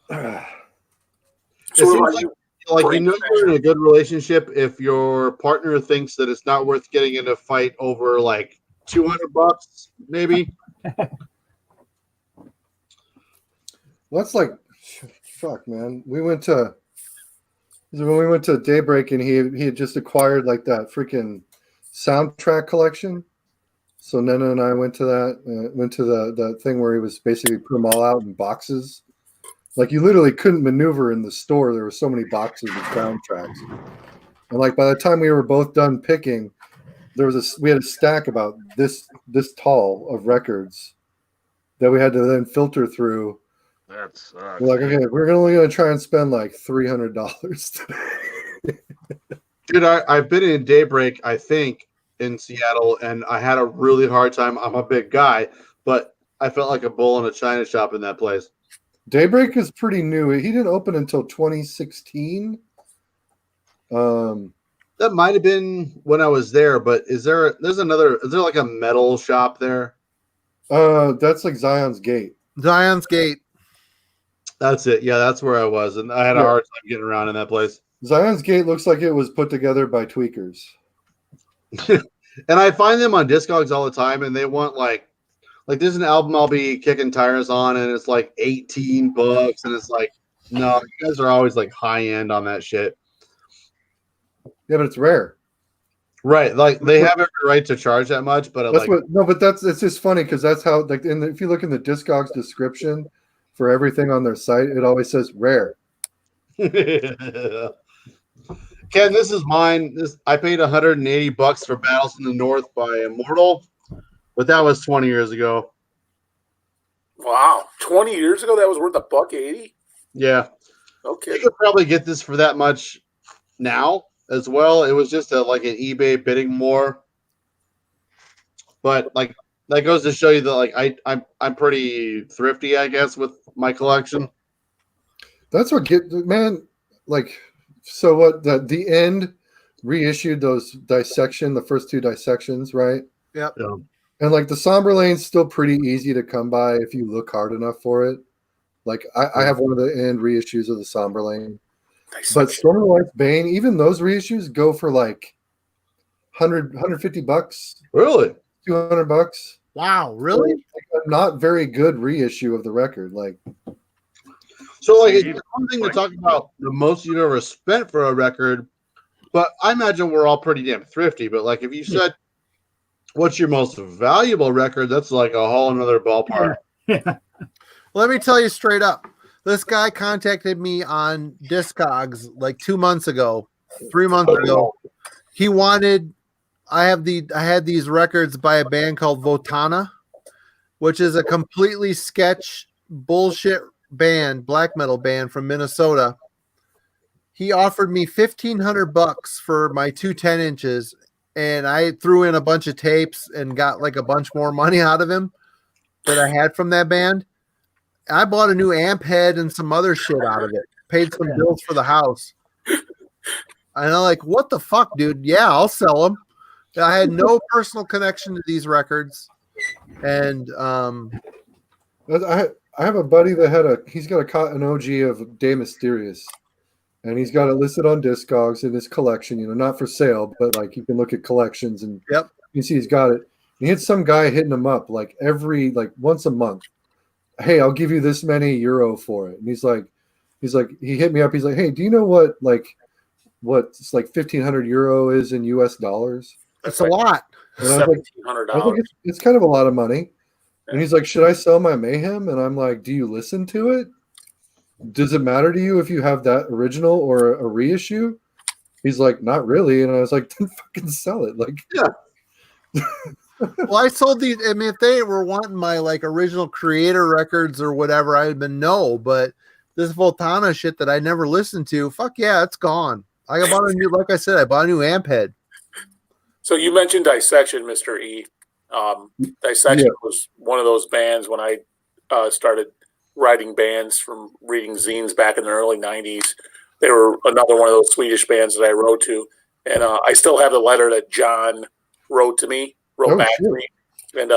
So what about you? Like you're in a good relationship if your partner thinks that it's not worth getting in a fight over like $200, maybe. Well, that's like, fuck, man. When we went to Daybreak and he had just acquired like that freaking soundtrack collection. So Nana and I went to that, went to the thing where he was basically put them all out in boxes. Like you literally couldn't maneuver in the store. There were so many boxes of soundtracks. And like by the time we were both done picking, we had a stack about this tall of records that we had to then filter through. That sucks. We're like, okay, we're only going to try and spend like $300 today. Dude, I've been in Daybreak, I think, in Seattle, and I had a really hard time. I'm a big guy, but I felt like a bull in a china shop in that place. Daybreak is pretty new. He didn't open until 2016. That might have been when I was there, but is there like a metal shop there? That's like Zion's Gate. Zion's Gate. That's it. Yeah, that's where I was, and I had a hard time getting around in that place. Zion's Gate looks like it was put together by tweakers. And I find them on Discogs all the time, and they want like there's an album I'll be kicking tires on, and it's like $18, and it's like, no, you guys are always like high end on that shit. Yeah, but it's rare. Right, like they have every right to charge that much, but it's just funny because that's how if you look in the Discogs description for everything on their site, it always says rare. Ken, this is mine. I paid $180 for Battles in the North by Immortal, but that was 20 years ago. Wow, 20 years ago that was worth $180. Yeah. Okay. You could probably get this for that much now as well. It was just like an eBay bidding war. But like that goes to show you that like I'm pretty thrifty, I guess, with my collection. That's what like. So what the end reissued those the first two dissections, right? Yep. Yeah. And like the Somber Lane's still pretty easy to come by if you look hard enough for it. Like I have one of the end reissues of the Somber Lane. But Storm of the Light's Bane, even those reissues go for like $150. Really? $200. Wow, really? Like a not very good reissue of the record. Like so like it's one thing to talk about the most you've ever spent for a record, but I imagine we're all pretty damn thrifty. But like if you said what's your most valuable record, that's like a whole another ballpark. Yeah. Let me tell you straight up. This guy contacted me on Discogs like 2 months ago, 3 months ago. He wanted I had these records by a band called Votana, which is a completely sketch bullshit band, black metal band from Minnesota. He offered me $1,500 for my 2 10-inches, and I threw in a bunch of tapes and got like a bunch more money out of him that I had from that band. I bought a new amp head and some other shit out of it. Paid some bills for the house. And I'm like, what the fuck, dude? Yeah, I'll sell them. I had no personal connection to these records. And I have a buddy that he's got an OG of De Mysterious. And he's got it listed on Discogs in his collection, not for sale, but like you can look at collections and yep, you see he's got it. And he had some guy hitting him up like once a month. Hey, I'll give you this many euro for it. And he's like, he hit me up. He's like, hey, do you know what like 1,500 euro is in US dollars? That's a lot. $1,700. It's kind of a lot of money. And he's like, should I sell my Mayhem? And I'm like, do you listen to it? Does it matter to you if you have that original or a reissue? He's like, not really. And I was like, then fucking sell it. Like, yeah. Well, I sold these. I mean, if they were wanting my like original Creator records or whatever, I'd been no. But this Voltana shit that I never listened to, fuck yeah, it's gone. I bought a new, like I said, I bought a new amp head. So you mentioned Dissection, Mr. E. Dissection was one of those bands when I started writing bands from reading zines back in the early 90s. They were another one of those Swedish bands that I wrote to. And I still have the letter that John wrote to me. Back to me, and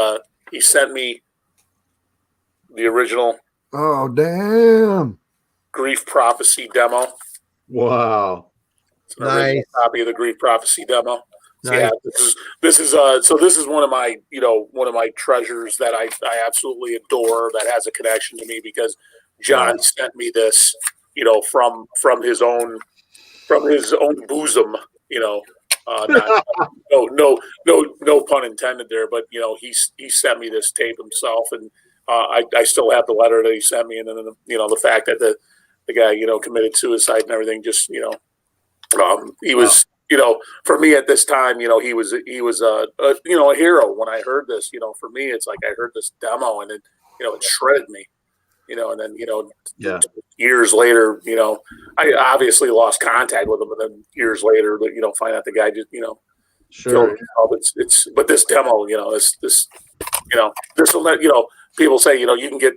he sent me the original. Oh damn! Grief Prophecy demo. Wow! It's an original copy of the Grief Prophecy demo. So, nice. yeah, this is one of my treasures that I absolutely adore. That has a connection to me because John sent me this, from his own bosom, no pun intended there, but he sent me this tape himself, and I still have the letter that he sent me, and then the fact that the guy committed suicide and everything, just he was for me at this time, he was a hero. When I heard this, for me it's like I heard this demo and it shredded me, and then years later, I obviously lost contact with him, and then years later, find out the guy just sure. But this demo, this will let people say you can get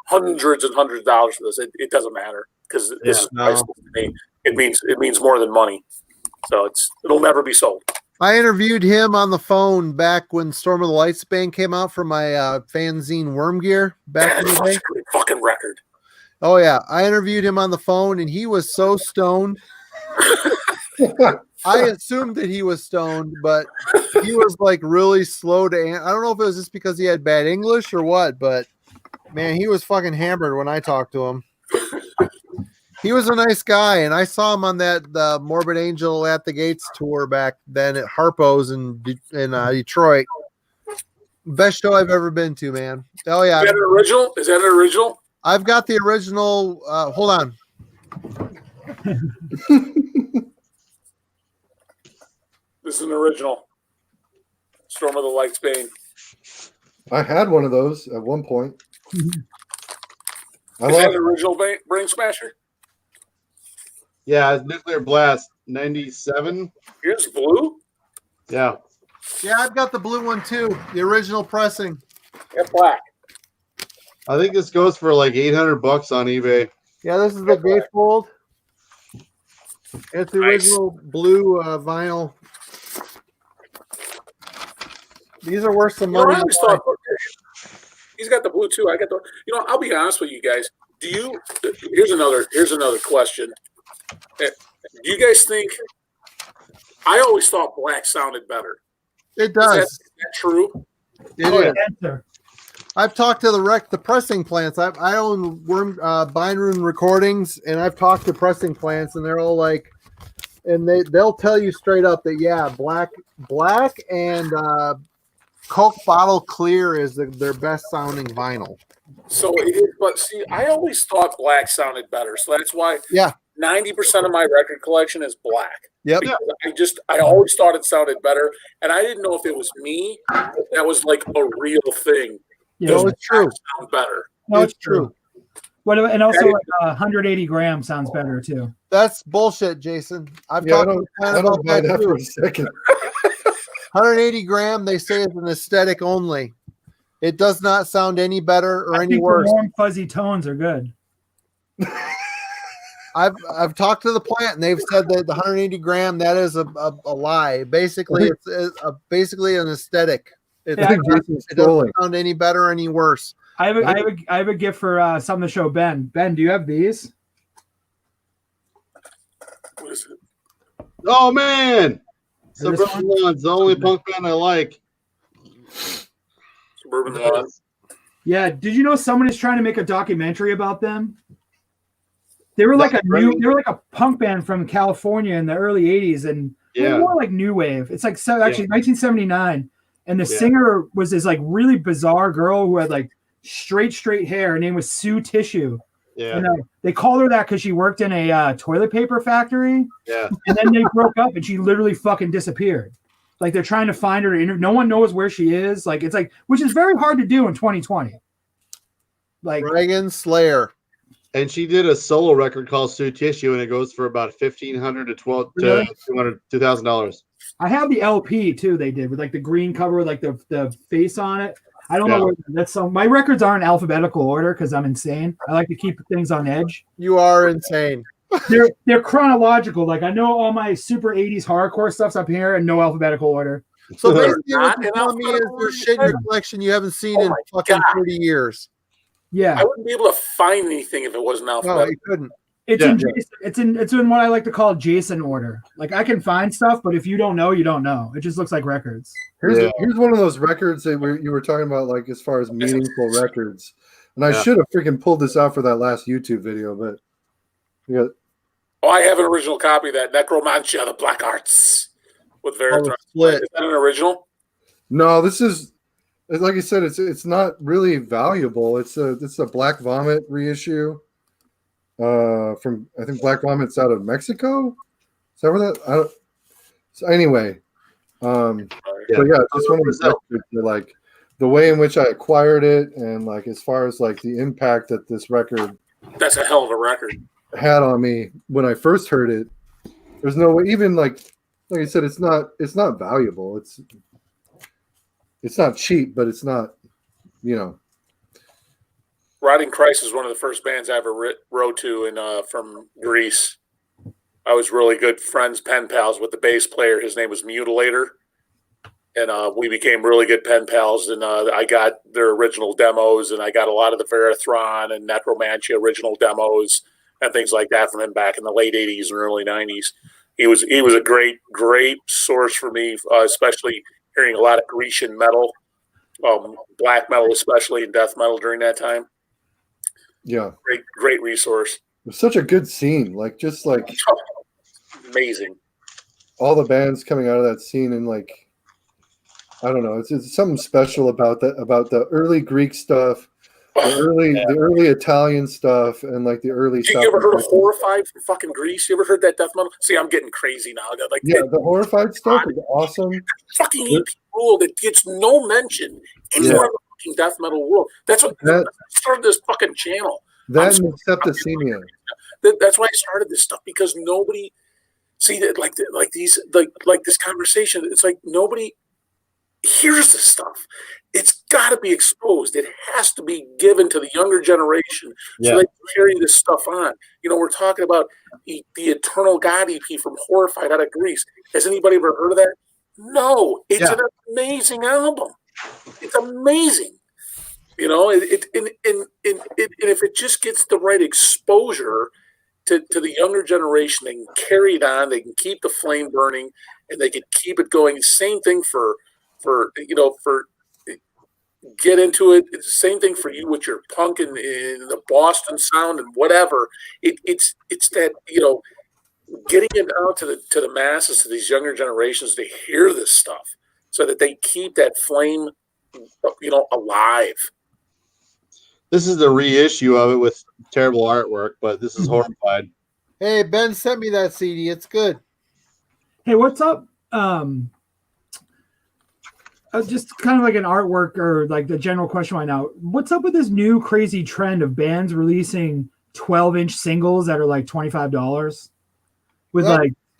hundreds and hundreds of dollars for this. It doesn't matter because this is priceless to me. It means more than money. So it'll never be sold. I interviewed him on the phone back when Storm of the Lights band came out for my fanzine Worm Gear back in the day. Great fucking record. Oh yeah, I interviewed him on the phone, and he was so stoned. I assumed that he was stoned, but he was like really slow to. I don't know if it was just because he had bad English or what, but man, he was fucking hammered when I talked to him. He was a nice guy, and I saw him on the Morbid Angel at the Gates tour back then at Harpo's in Detroit. Best show I've ever been to, man. Oh yeah, Is that an original? Is that an original? I've got the original. Hold on. This is an original. Storm of the Lights Bane. I had one of those at one point. Is that an original Brain Smasher? Yeah, Nuclear Blast 97. Here's blue. Yeah. Yeah, I've got the blue one too. The original pressing. And black. I think this goes for like $800 on eBay. Yeah, this is the gatefold. It's the original blue vinyl. These are worth some money. I always thought, he's got the blue too. I got the. I'll be honest with you guys. Do you? Here's another question. Do you guys think? I always thought black sounded better. It does. Is that true? It is. I've talked to the pressing plants. I own Bindroom Recordings, and I've talked to pressing plants, and they're all like, and they'll tell you straight up that black and Coke Bottle Clear is their best sounding vinyl. So it is, but see, I always thought black sounded better. So that's why 90% of my record collection is black. Yep. I always thought it sounded better, and I didn't know if it was me that was like a real thing. Yeah, no, it's true. Sound better. No, it's true. And also, 180 grams sounds better too. That's bullshit, Jason. I've Yeah, talked to I don't buy that for a second. 180 gram, they say, is an aesthetic only. It does not sound any better or any worse. The warm, fuzzy tones are good. I've talked to the plant, and they've said that the 180 gram, that is a lie. Basically, it's basically an aesthetic. It doesn't sound any better or any worse. I have a gift for something to show Ben. Ben, do you have these? What is it? Oh man, Suburban Lawns, the only punk band I like. Suburban Lawns. Yeah. Did you know somebody's trying to make a documentary about them? They were like a punk band from California in the early '80s, and they're more like new wave. It's like 1979, and the singer was this like really bizarre girl who had like straight hair. Her name was Sue Tissue. Yeah. And they called her that because she worked in a toilet paper factory. Yeah. And then they broke up, and she literally fucking disappeared. Like they're trying to find her. No one knows where she is. Like it's like, which is very hard to do in 2020. Like Dragon Slayer. And she did a solo record called Sue Tissue, and it goes for about $1,500 to $2,000. I have the LP too. They did with like the green cover, with like the face on it. I don't know where that's so. My records aren't in alphabetical order because I'm insane. I like to keep things on edge. You are insane. They're chronological. Like I know all my super 80s hardcore stuff's up here in no alphabetical order. So basically, what you're telling me is there's shit in your collection you haven't seen in fucking 30 years. Yeah, I wouldn't be able to find anything if it wasn't alphabetical. No, you couldn't. It's in what I like to call Jason order. Like I can find stuff, but if you don't know, you don't know. It just looks like records. Here's one of those records that you were talking about, like as far as meaningful records. And I should have freaking pulled this out for that last YouTube video, but yeah. Oh, I have an original copy of that Necromancia, the Black Arts with Veritas. Split. Is that an original? No, this is, like I said, it's not really valuable. It's a Black Vomit reissue from, I think Black Vomit's out of Mexico. Is that where that? So anyway, so yeah, just one of those records that, like the way in which I acquired it, and like as far as like the impact that this record That's a hell of a record. had on me when I first heard it. There's no way, even like I said, it's not valuable. It's not cheap, but it's not, Riding Christ is one of the first bands I ever rode to from Greece. I was really good friends, pen pals with the bass player. His name was Mutilator. And we became really good pen pals. And I got their original demos, and I got a lot of the Verathron and Necromantia original demos and things like that from him back in the late 80s and early 90s. He was a great source for me, especially hearing a lot of Grecian metal, black metal especially, and death metal during that time. Yeah. Great resource. It was such a good scene. Like, just like amazing. All the bands coming out of that scene, and like, I don't know, it's something special about that, about the early Greek stuff, the early Italian stuff, and like the early You ever heard of Horrified from fucking Greece? You ever heard that death metal? See, I'm getting crazy now. Like, the Horrified stuff is awesome. Fucking EP rule that gets no mention anywhere in the fucking death metal world. That's what started this fucking channel. That and Septicemia. That's why I started this stuff, because nobody see that like this conversation. It's like nobody hears this stuff. It's got to be exposed. It has to be given to the younger generation so they can carry this stuff on. You know, we're talking about the Eternal God EP from Horrified out of Greece. Has anybody ever heard of that? No. It's an amazing album. It's amazing. You know, and if it just gets the right exposure to the younger generation, they can carry it on. They can keep the flame burning, and they can keep it going. Same thing for get into it. It's the same thing for you with your punk and the Boston sound and whatever. It's that, you know, getting it out to the masses, to these younger generations, to hear this stuff so that they keep that flame, you know, alive. This is the reissue of it with terrible artwork, but this is Horrified. Hey, Ben sent me that CD. It's good. Hey, what's up? Just kind of like an artwork, or like the general question right now. What's up with this new crazy trend of bands releasing 12-inch singles that are like $25?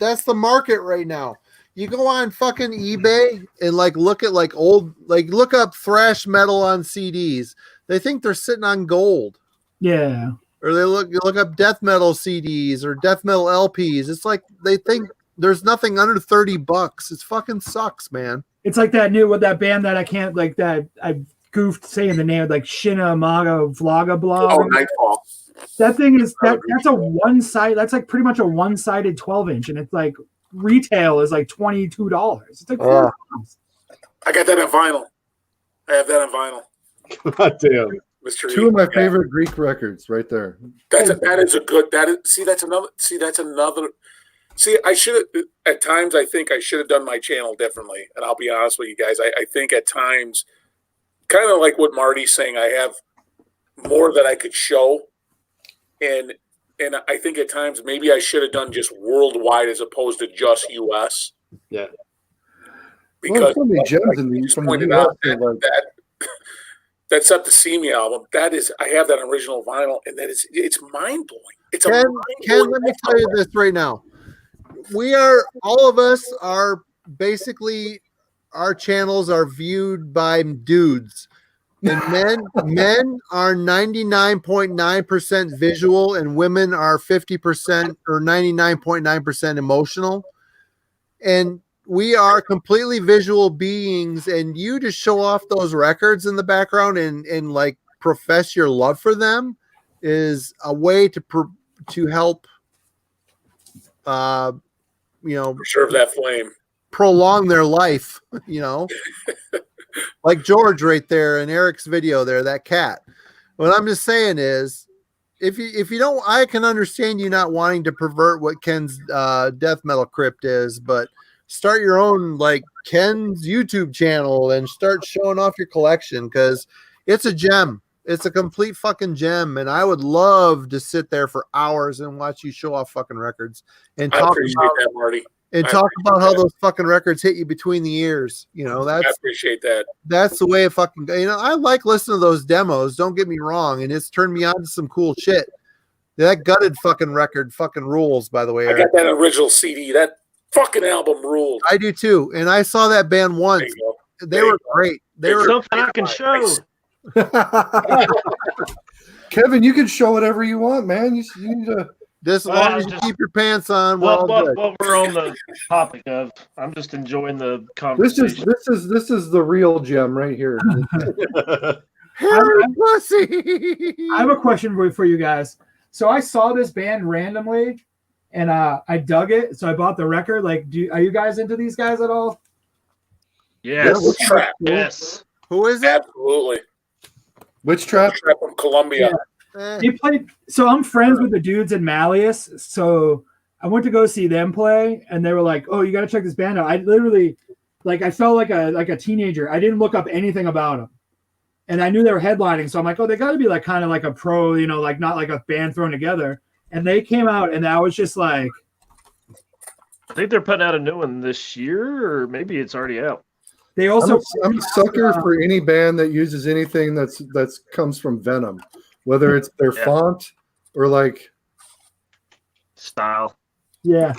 That's the market right now. You go on fucking eBay and like look at like old, like look up thrash metal on CDs. They think they're sitting on gold. Yeah. Or you look up death metal CDs or death metal LPs. It's like they think there's nothing under $30. It fucking sucks, man. It's like that band that I can't, like, that I goofed saying the name, like Shina Maga Vloga Blog. Oh, Nightfall. That thing is that's a one-side. That's like pretty much a one-sided 12-inch, and it's like retail is like $22. It's like $4. I got that on vinyl. I have that on vinyl. God damn. Mr. Two of my favorite Greek records right there. That's another. See, I should have, at times, I think I should have done my channel differently. And I'll be honest with you guys. I think at times, kind of like what Marty's saying, I have more that I could show. And I think at times, maybe I should have done just worldwide as opposed to just US. Yeah. Because so many gems in these from the US, that Septicemia album, I have that original vinyl, and it's mind blowing. It's Ken, let me tell you this right now. All of us are basically, our channels are viewed by dudes, and men are 99.9% visual, and women are 50% or 99.9% emotional. And we are completely visual beings, and you just show off those records in the background and like profess your love for them is a way to help preserve that flame, prolong their life, you know, like George right there in Eric's video there, that cat. What I'm just saying is, if you don't, I can understand you not wanting to pervert what Ken's death metal crypt is, but start your own, like Ken's YouTube channel, and start showing off your collection, because it's a gem. It's a complete fucking gem, and I would love to sit there for hours and watch you show off fucking records and talk about how those fucking records hit you between the ears. You know, I appreciate that. That's the way it fucking, you know, I like listening to those demos. Don't get me wrong, and it's turned me on to some cool shit. That Gutted fucking record fucking rules, by the way. I got that original CD. That fucking album ruled. I do too, and I saw that band once. They were great. They were something I can show. Kevin, you can show whatever you want, man. You need to Just as long as you keep your pants on, we're all good. What we're on the topic of, I'm just enjoying the This conversation. is the real gem right here. Harry pussy. I have a question for you guys. So I saw this band randomly, and I dug it. So I bought the record. Like, are you guys into these guys at all? Yes. Which trap? Yes. Who is it? Absolutely. Which trap? Trap from Colombia. They played. So I'm friends with the dudes in Malleus. So I went to go see them play, and they were like, "Oh, you got to check this band out." I literally, I felt like a teenager. I didn't look up anything about them, and I knew they were headlining. So I'm like, "Oh, they got to be like kind of like a pro, like not like a band thrown together." And they came out, and I was just like, I think they're putting out a new one this year, or maybe it's already out. They also. I'm a sucker for any band that uses anything that's comes from Venom, whether it's their font or like style. Yeah.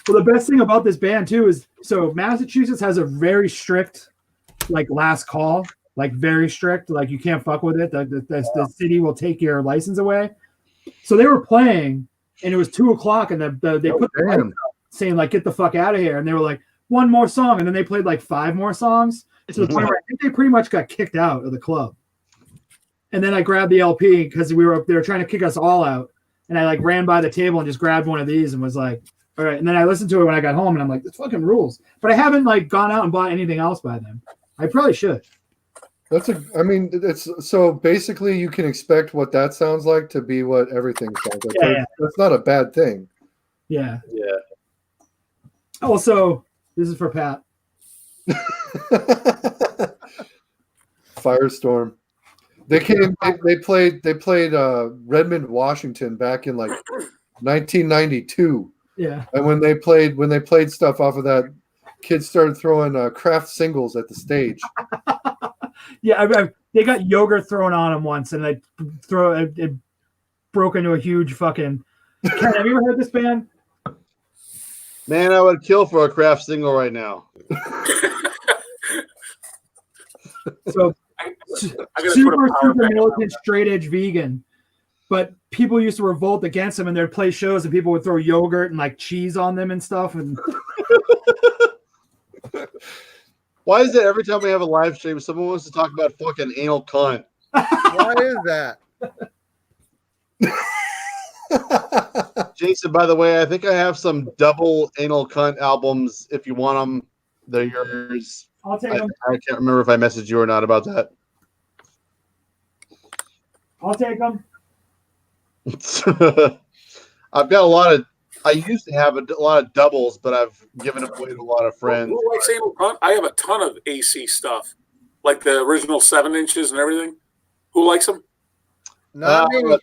Well, the best thing about this band too is so Massachusetts has a very strict last call, very strict, you can't fuck with it. The city will take your license away. So they were playing, and it was 2:00, and they put the lights up saying get the fuck out of here, and they were like, one more song, and then they played 5 more songs to the point where I think they pretty much got kicked out of the club. And then I grabbed the LP because they were trying to kick us all out, and I ran by the table and just grabbed one of these and was like, all right. And then I listened to it when I got home, and I'm like, this fucking rules. But I haven't gone out and bought anything else by them. I probably should. It's so basically you can expect what that sounds like to be what everything sounds like. Yeah. That's not a bad thing. Yeah. Yeah. Also, this is for Pat. Firestorm. They came. They played Redmond, Washington, back in 1992. Yeah. And when they played stuff off of that, kids started throwing craft singles at the stage. Yeah, they got yogurt thrown on them once, and it broke into a huge fucking. Ken, have you ever heard this band? Man, I would kill for a craft single right now. So super militant, straight edge vegan, but people used to revolt against them, and they'd play shows, and people would throw yogurt and cheese on them and stuff. And why is it every time we have a live stream, someone wants to talk about fucking anal cunt? Why is that? Jason, by the way, I think I have some double anal cunt albums. If you want them, they're yours. I'll take them. I can't remember if I messaged you or not about that. I'll take them. I've got a lot of. I used to have a lot of doubles, but I've given them away to a lot of friends. Who likes anal cunt? I have a ton of AC stuff, like the original 7 inches and everything. Who likes them? Not me.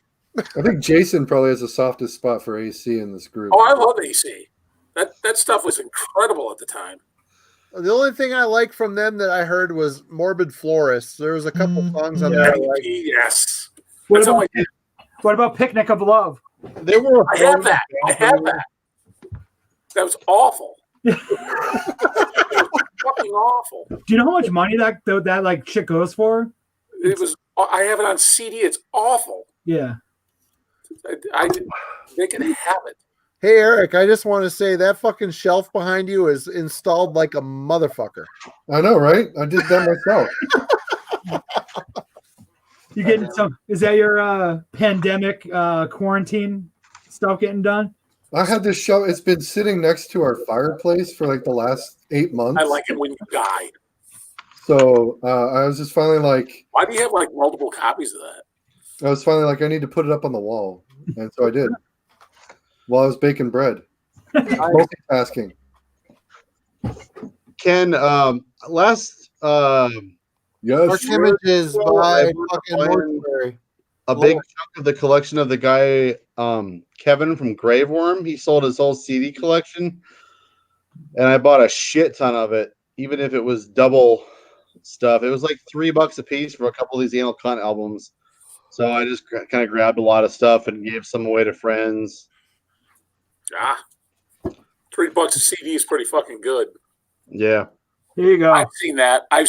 I think Jason probably has the softest spot for AC in this group. Oh, I love AC. That stuff was incredible at the time. The only thing I liked from them that I heard was Morbid Florist. There was a couple songs on there. Yes. What about Picnic of Love? They were. I have that. That was awful. Fucking awful. Do you know how much money that shit goes for? It was. I have it on CD. It's awful. Yeah. They can have it. Hey, Eric, I just want to say that fucking shelf behind you is installed like a motherfucker. I know, right? I did that myself. You getting some? Is that your pandemic quarantine stuff getting done? I had this show. It's been sitting next to our fireplace for the last 8 months. I like it when you die. So I was just finally why do you have multiple copies of that? I was finally I need to put it up on the wall. And so I did. While I was baking bread. Multitasking. Ken, last yes, images by fucking Mortuary. A big chunk of the collection of the guy Kevin from Graveworm. He sold his whole CD collection, and I bought a shit ton of it, even if it was double stuff. It was $3 a piece for a couple of these Anal Cunt albums. So I just kind of grabbed a lot of stuff and gave some away to friends. $3 a CD is pretty fucking good. Yeah. Here you go. I've seen that. I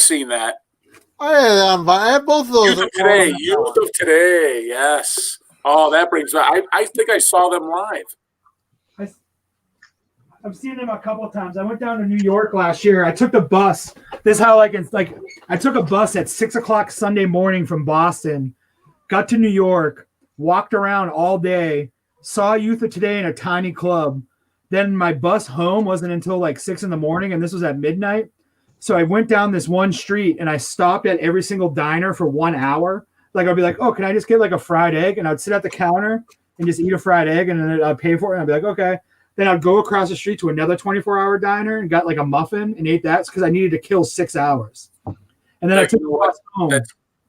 have both of those. Youth of Today. Yes. Oh, that brings back. I think I saw them live. I've seen them a couple of times. I went down to New York last year. I took the bus. This is how it's like. I took a bus at 6:00 Sunday morning from Boston, got to New York, walked around all day, saw Youth of Today in a tiny club. Then my bus home wasn't until like 6 in the morning, and this was at midnight. So I went down this one street and I stopped at every single diner for 1 hour. Like I'd be like, oh, can I just get like a fried egg? And I'd sit at the counter and just eat a fried egg, and then I'd pay for it. And I'd be like, okay. Then I'd go across the street to another 24-hour diner and got like a muffin and ate that because I needed to kill 6 hours. And then I took the bus home.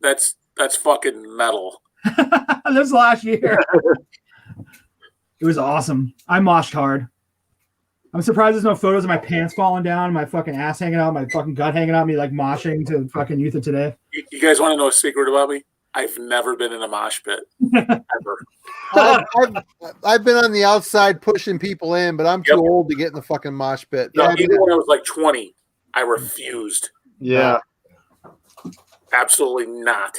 That's fucking metal. This last year. It was awesome. I moshed hard. I'm surprised there's no photos of my pants falling down, my fucking ass hanging out, my fucking gut hanging out, me like moshing to fucking Youth of Today. You guys want to know a secret about me? I've never been in a mosh pit. Ever. I've been on the outside pushing people in, but I'm too old to get in the fucking mosh pit. No, even when I was like 20, I refused. Yeah. Absolutely not.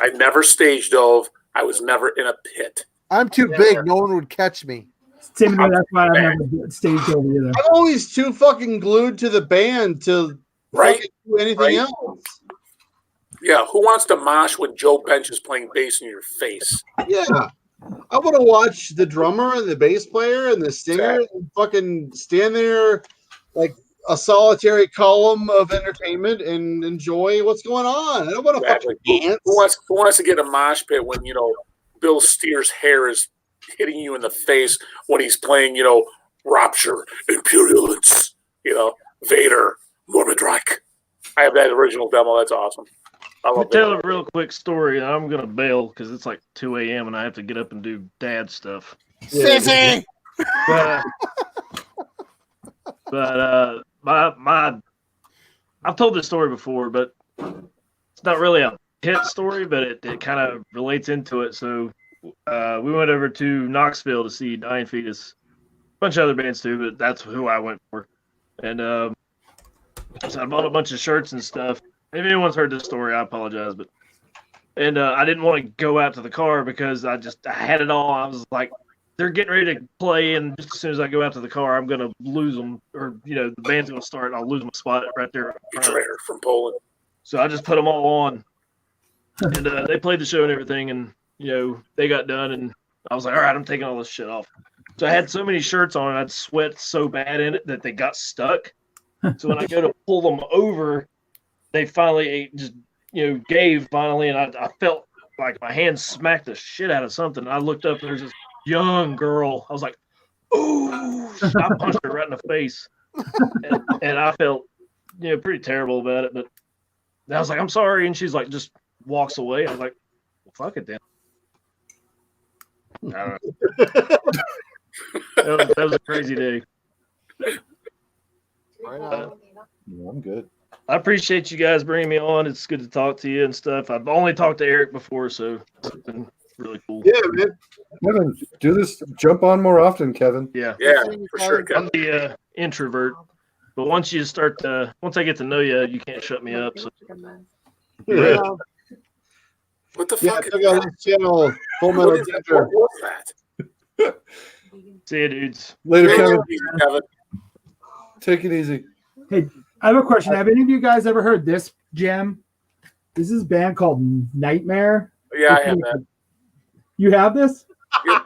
I never stage dove. I was never in a pit. I'm too big. No one would catch me. Same way, that's why I've never staged over either. I'm always too fucking glued to the band to fucking do anything else. Yeah, who wants to mosh when Joe Bench is playing bass in your face? Yeah. I want to watch the drummer and the bass player and the singer and fucking stand there like a solitary column of entertainment and enjoy what's going on. I don't want to fucking dance. Who wants to get a mosh pit when, Bill Steer's hair is hitting you in the face when he's playing, Rapture, Impurulence, Vader, Morbid Reich. I have that original demo. That's awesome. I'll tell a real quick story, and I'm gonna bail because it's like 2 a.m. and I have to get up and do dad stuff. Sissy! But I've told this story before, but it's not really a hit story, but it kind of relates into it. So we went over to Knoxville to see Dying Fetus, a bunch of other bands too, but that's who I went for. And so I bought a bunch of shirts and stuff. If anyone's heard this story, I apologize, but I didn't want to go out to the car because I had it all. I was like, they're getting ready to play, and just as soon as I go out to the car, I'm gonna lose them, or the band's gonna start, and I'll lose my spot right there. Traitor from Poland. So I just put them all on, and they played the show and everything, and they got done, and I was like, all right, I'm taking all this shit off. So I had so many shirts on, and I'd sweat so bad in it that they got stuck. So when I go to pull them over, they finally just, gave finally, and I felt like my hand smacked the shit out of something. I looked up, and there's this young girl. I was like, ooh, I punched her right in the face. And I felt, pretty terrible about it. But I was like, I'm sorry. And she's like, just walks away. I was like, well, fuck it then. I don't know. That was a crazy day. I'm good. I appreciate you guys bringing me on. It's good to talk to you and stuff. I've only talked to Eric before, so it's been really cool. Yeah, man. Kevin, do this. Jump on more often, Kevin. Yeah, for sure. I'm the introvert, but once I get to know you, you can't shut me up. So. Yeah. What the Yeah, fuck? check out his channel, Full Metal Ginger. What was that? See you, dudes. Later, Kevin. Kevin. Take it easy. Hey, I have a question. Have any of you guys ever heard this jam? This is a band called Nightmare. Yeah, I have that. You have this? Yep.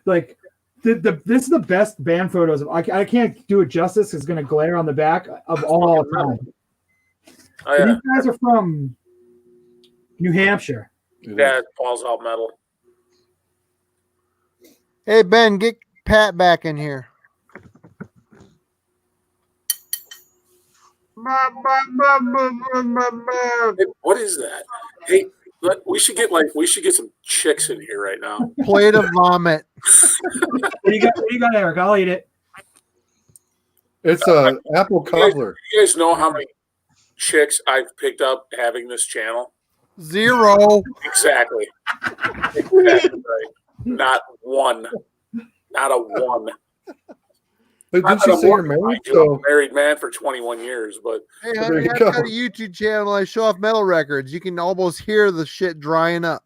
Like, this is the best band photos of. I can't do it justice. It's going to glare on the back of all time. Oh, yeah. These guys are from New Hampshire. Yeah, it falls out metal. Hey, Ben, get Pat back in here. What is that? Hey, we should get some chicks in here right now. Plate of vomit. What do you got, Eric? I'll eat it. It's a apple cobbler. You guys know how many chicks I've picked up having this channel? 0. Exactly right. Not one. Not a one. But didn't you say you're married? I'm a married man for 21 years, but Hey, honey, I've got a YouTube channel. I show off metal records. You can almost hear the shit drying up.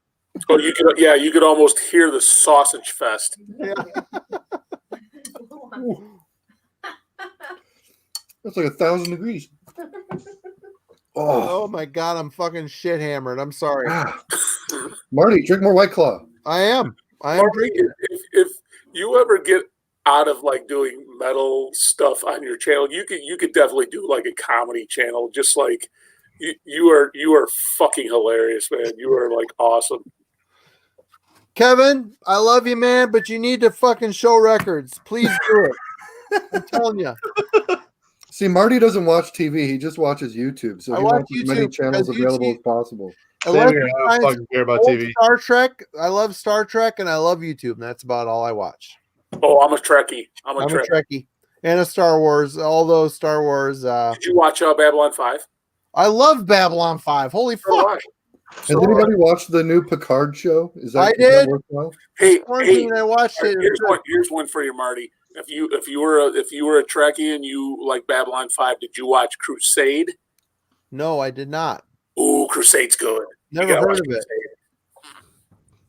Oh, you could almost hear the sausage fest. Yeah. That's like 1,000 degrees. Oh my god, I'm fucking shit hammered. I'm sorry. Marty, drink more White Claw. I am Marty, drinking. if you ever get out of like doing metal stuff on your channel, you could definitely do like a comedy channel. Just like you are fucking hilarious, man. You are like awesome. Kevin, I love you, man, but you need to fucking show records. Please do it. I'm telling you. See, Marty doesn't watch TV. He just watches YouTube. So I he watch wants as many YouTube channels because available YouTube- as possible. Unless here. I don't it's fucking care about old TV. Star Trek. I love Star Trek and I love YouTube, and that's about all I watch. Oh, I'm a Trekkie. I'm a Trekkie. Trekkie. And a Star Wars, all those Star Wars. Did you watch Babylon 5? I love Babylon 5. Holy fuck. Has anybody watched the new Picard show? Is that, I is that did. worthwhile? Hey, Quarantine, I watched it. Here's one for you, Marty. If you were a Trekkie and you like Babylon 5, did you watch Crusade? No, I did not. Ooh, Crusade's good. You Never gotta heard watch of it.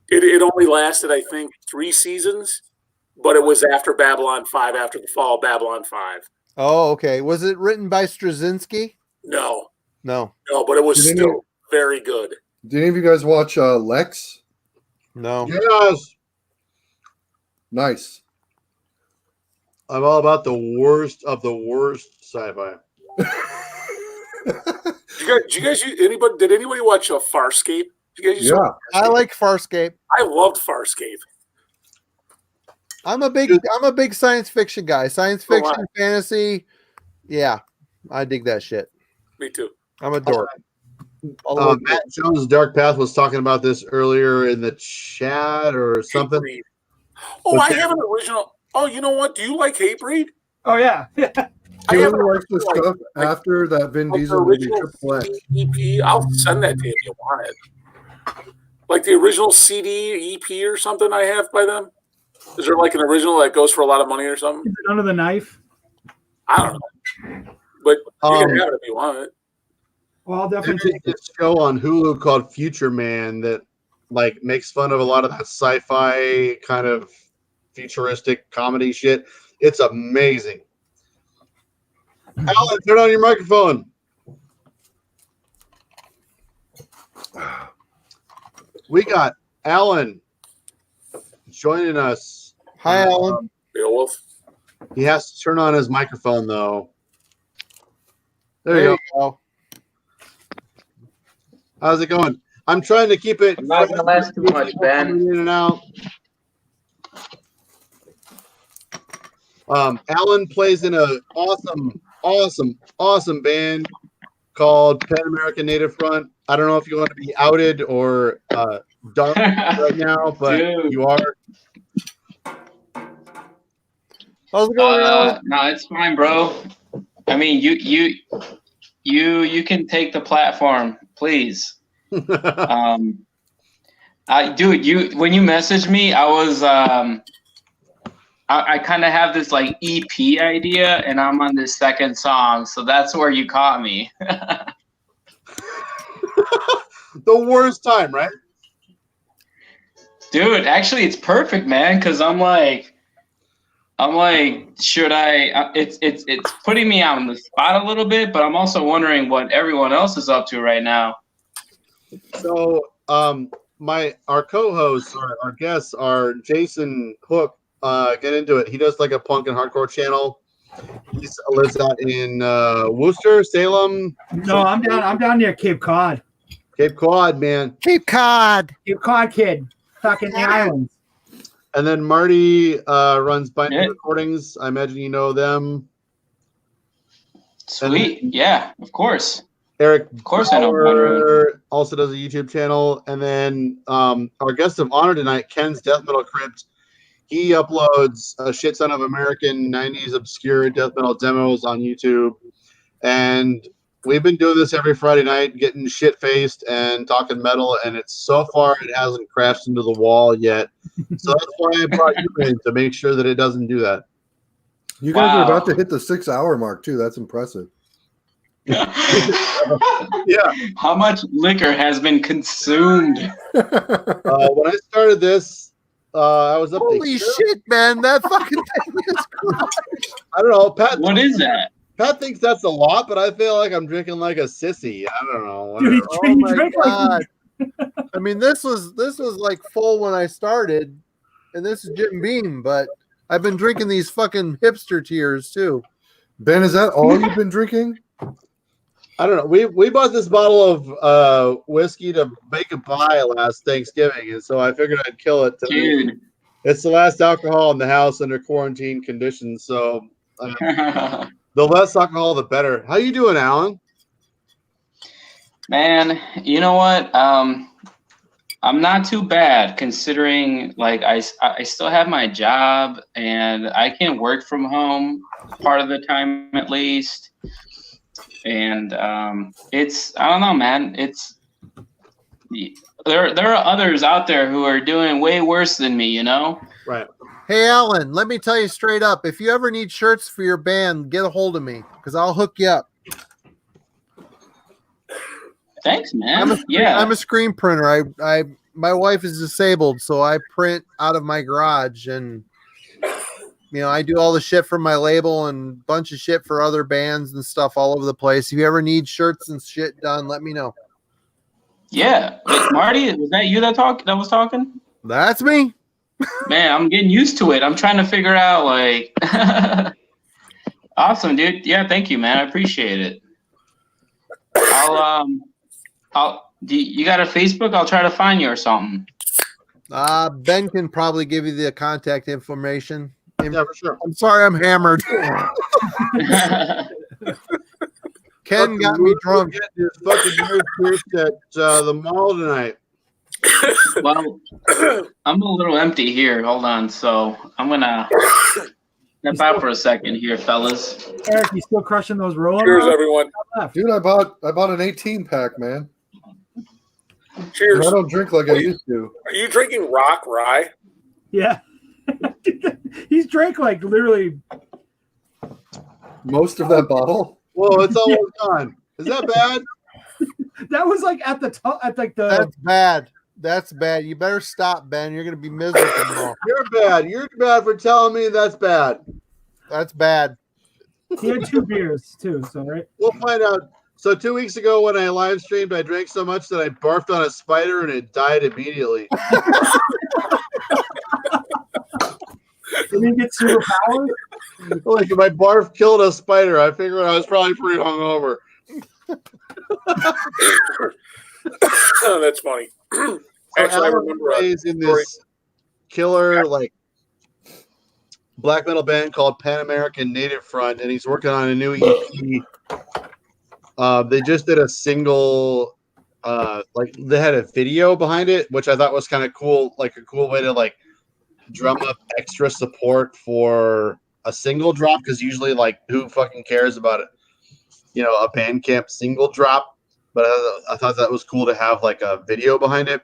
Crusade. It only lasted, I think, 3 seasons, but it was after Babylon 5, after the fall of Babylon 5. Oh, okay. Was it written by Straczynski? No, No. but it was Did any- still very good. Did any of you guys watch Lex? No. Yes. Nice. I'm all about the worst of the worst sci-fi. Did anybody watch Farscape? Did you guys use I like Farscape. I loved Farscape. I'm a big science fiction guy. Science fiction, fantasy. Yeah, I dig that shit. Me too. I'm a dork. All the way Matt Jones' Dark Path was talking about this earlier in the chat or something. Oh, I have an original. Oh, you know what? Do you like Hatebreed? Oh yeah. Do you ever watch the stuff after that Vin Diesel movie Triple X? EP. I'll send that to you if you want it. Like the original CD, EP, or something I have by them. Is there like an original that goes for a lot of money or something? Is it Under the Knife? I don't know. But you can have it if you want it. Well, I'll definitely take There's a show on Hulu called Future Man that like makes fun of a lot of that sci-fi kind of futuristic comedy shit. It's amazing. Alan, turn on your microphone. We got Alan joining us. Hi, Alan. Beowulf. He has to turn on his microphone though. There you go. How's it going? I'm trying to keep it. I'm not gonna last too much, Ben. In and out. Alan plays in an awesome band called Pan-Amerikan Native Front. I don't know if you want to be outed or dunked right now, but Dude. you are. How's it going, Alan? No, it's fine, bro. I mean, you can take the platform, please. Dude, when you messaged me, I was I kind of have this like EP idea, and I'm on this second song, so that's where you caught me. The worst time, right? Dude, actually, it's perfect, man, because I'm like, should I? It's putting me on the spot a little bit, but I'm also wondering what everyone else is up to right now. So, our co-hosts, our guests are Jason Hook. Get into it. He does like a punk and hardcore channel. He lives out in Worcester, Salem. No, I'm down near Cape Cod. Cape Cod, man. Cape Cod. Cape Cod kid. Fucking the islands. And then Marty runs Binding Recordings. I imagine you know them. Sweet. Yeah, of course. Eric, of course, I know Binding. Also does a YouTube channel. And then our guest of honor tonight, Ken's Death Metal Crypt. He uploads a shit ton of American 90s obscure death metal demos on YouTube. And we've been doing this every Friday night, getting shit-faced and talking metal, and it's so far it hasn't crashed into the wall yet. So that's why I brought you in, to make sure that it doesn't do that. You guys are about to hit the 6-hour mark, too. That's impressive. Yeah. How much liquor has been consumed? When I started this, I was up Holy to shit, man! That fucking thing is gross. I don't know. Pat, What is that? Pat thinks that's a lot, but I feel like I'm drinking like a sissy. I don't know. Dude, Oh my god! I mean, this was like full when I started, and this is Jim Beam, but I've been drinking these fucking hipster tears too. Ben, is that all you've been drinking? I don't know. We bought this bottle of whiskey to bake a pie last Thanksgiving, and so I figured I'd kill it today. Dude. It's the last alcohol in the house under quarantine conditions, so the less alcohol, the better. How you doing, Alan? Man, you know what? I'm not too bad considering like I still have my job and I can work from home part of the time at least. And it's I don't know, man. It's there are others out there who are doing way worse than me, you know? Right. Hey, Alan, let me tell you straight up. If you ever need shirts for your band, get a hold of me because I'll hook you up. Thanks, man. I'm a screen printer. I my wife is disabled, so I print out of my garage, and I do all the shit for my label and a bunch of shit for other bands and stuff all over the place. If you ever need shirts and shit done, let me know. Yeah. Wait, Marty, was that you that was talking? That's me. Man, I'm getting used to it. I'm trying to figure out like awesome, dude. Yeah, thank you, man. I appreciate it. You got a Facebook? I'll try to find you or something. Ben can probably give you the contact information. Yeah, for sure. I'm sorry, I'm hammered. Ken got me drunk. Your fucking weird at the mall tonight. Well, I'm a little empty here. Hold on. So I'm gonna step out for a second here, fellas. Eric, you still crushing those roll-ups? Cheers, everyone. Dude, I bought an 18-pack, man. Cheers. I don't drink like I used to. Are you drinking rock rye? Yeah. He's drank like literally most of that bottle. Whoa, it's almost gone. Is that bad? That was like at the top, at like the. That's bad. That's bad. You better stop, Ben. You're gonna be miserable tomorrow. You're bad. You're bad for telling me that's bad. That's bad. He had 2 beers too, so right. We'll find out. So 2 weeks ago when I live streamed, I drank so much that I barfed on a spider and it died immediately. Did he get superpowers? Like if my barf killed a spider, I figured I was probably pretty hungover. Oh, that's funny. Actually, I remember in this killer like black metal band called Pan-Amerikan Native Front, and he's working on a new EP. They just did a single, like they had a video behind it, which I thought was kind of cool, like a cool way to like drum up extra support for a single drop, because usually like who fucking cares about it, a Bandcamp single drop. But I thought that was cool to have like a video behind it.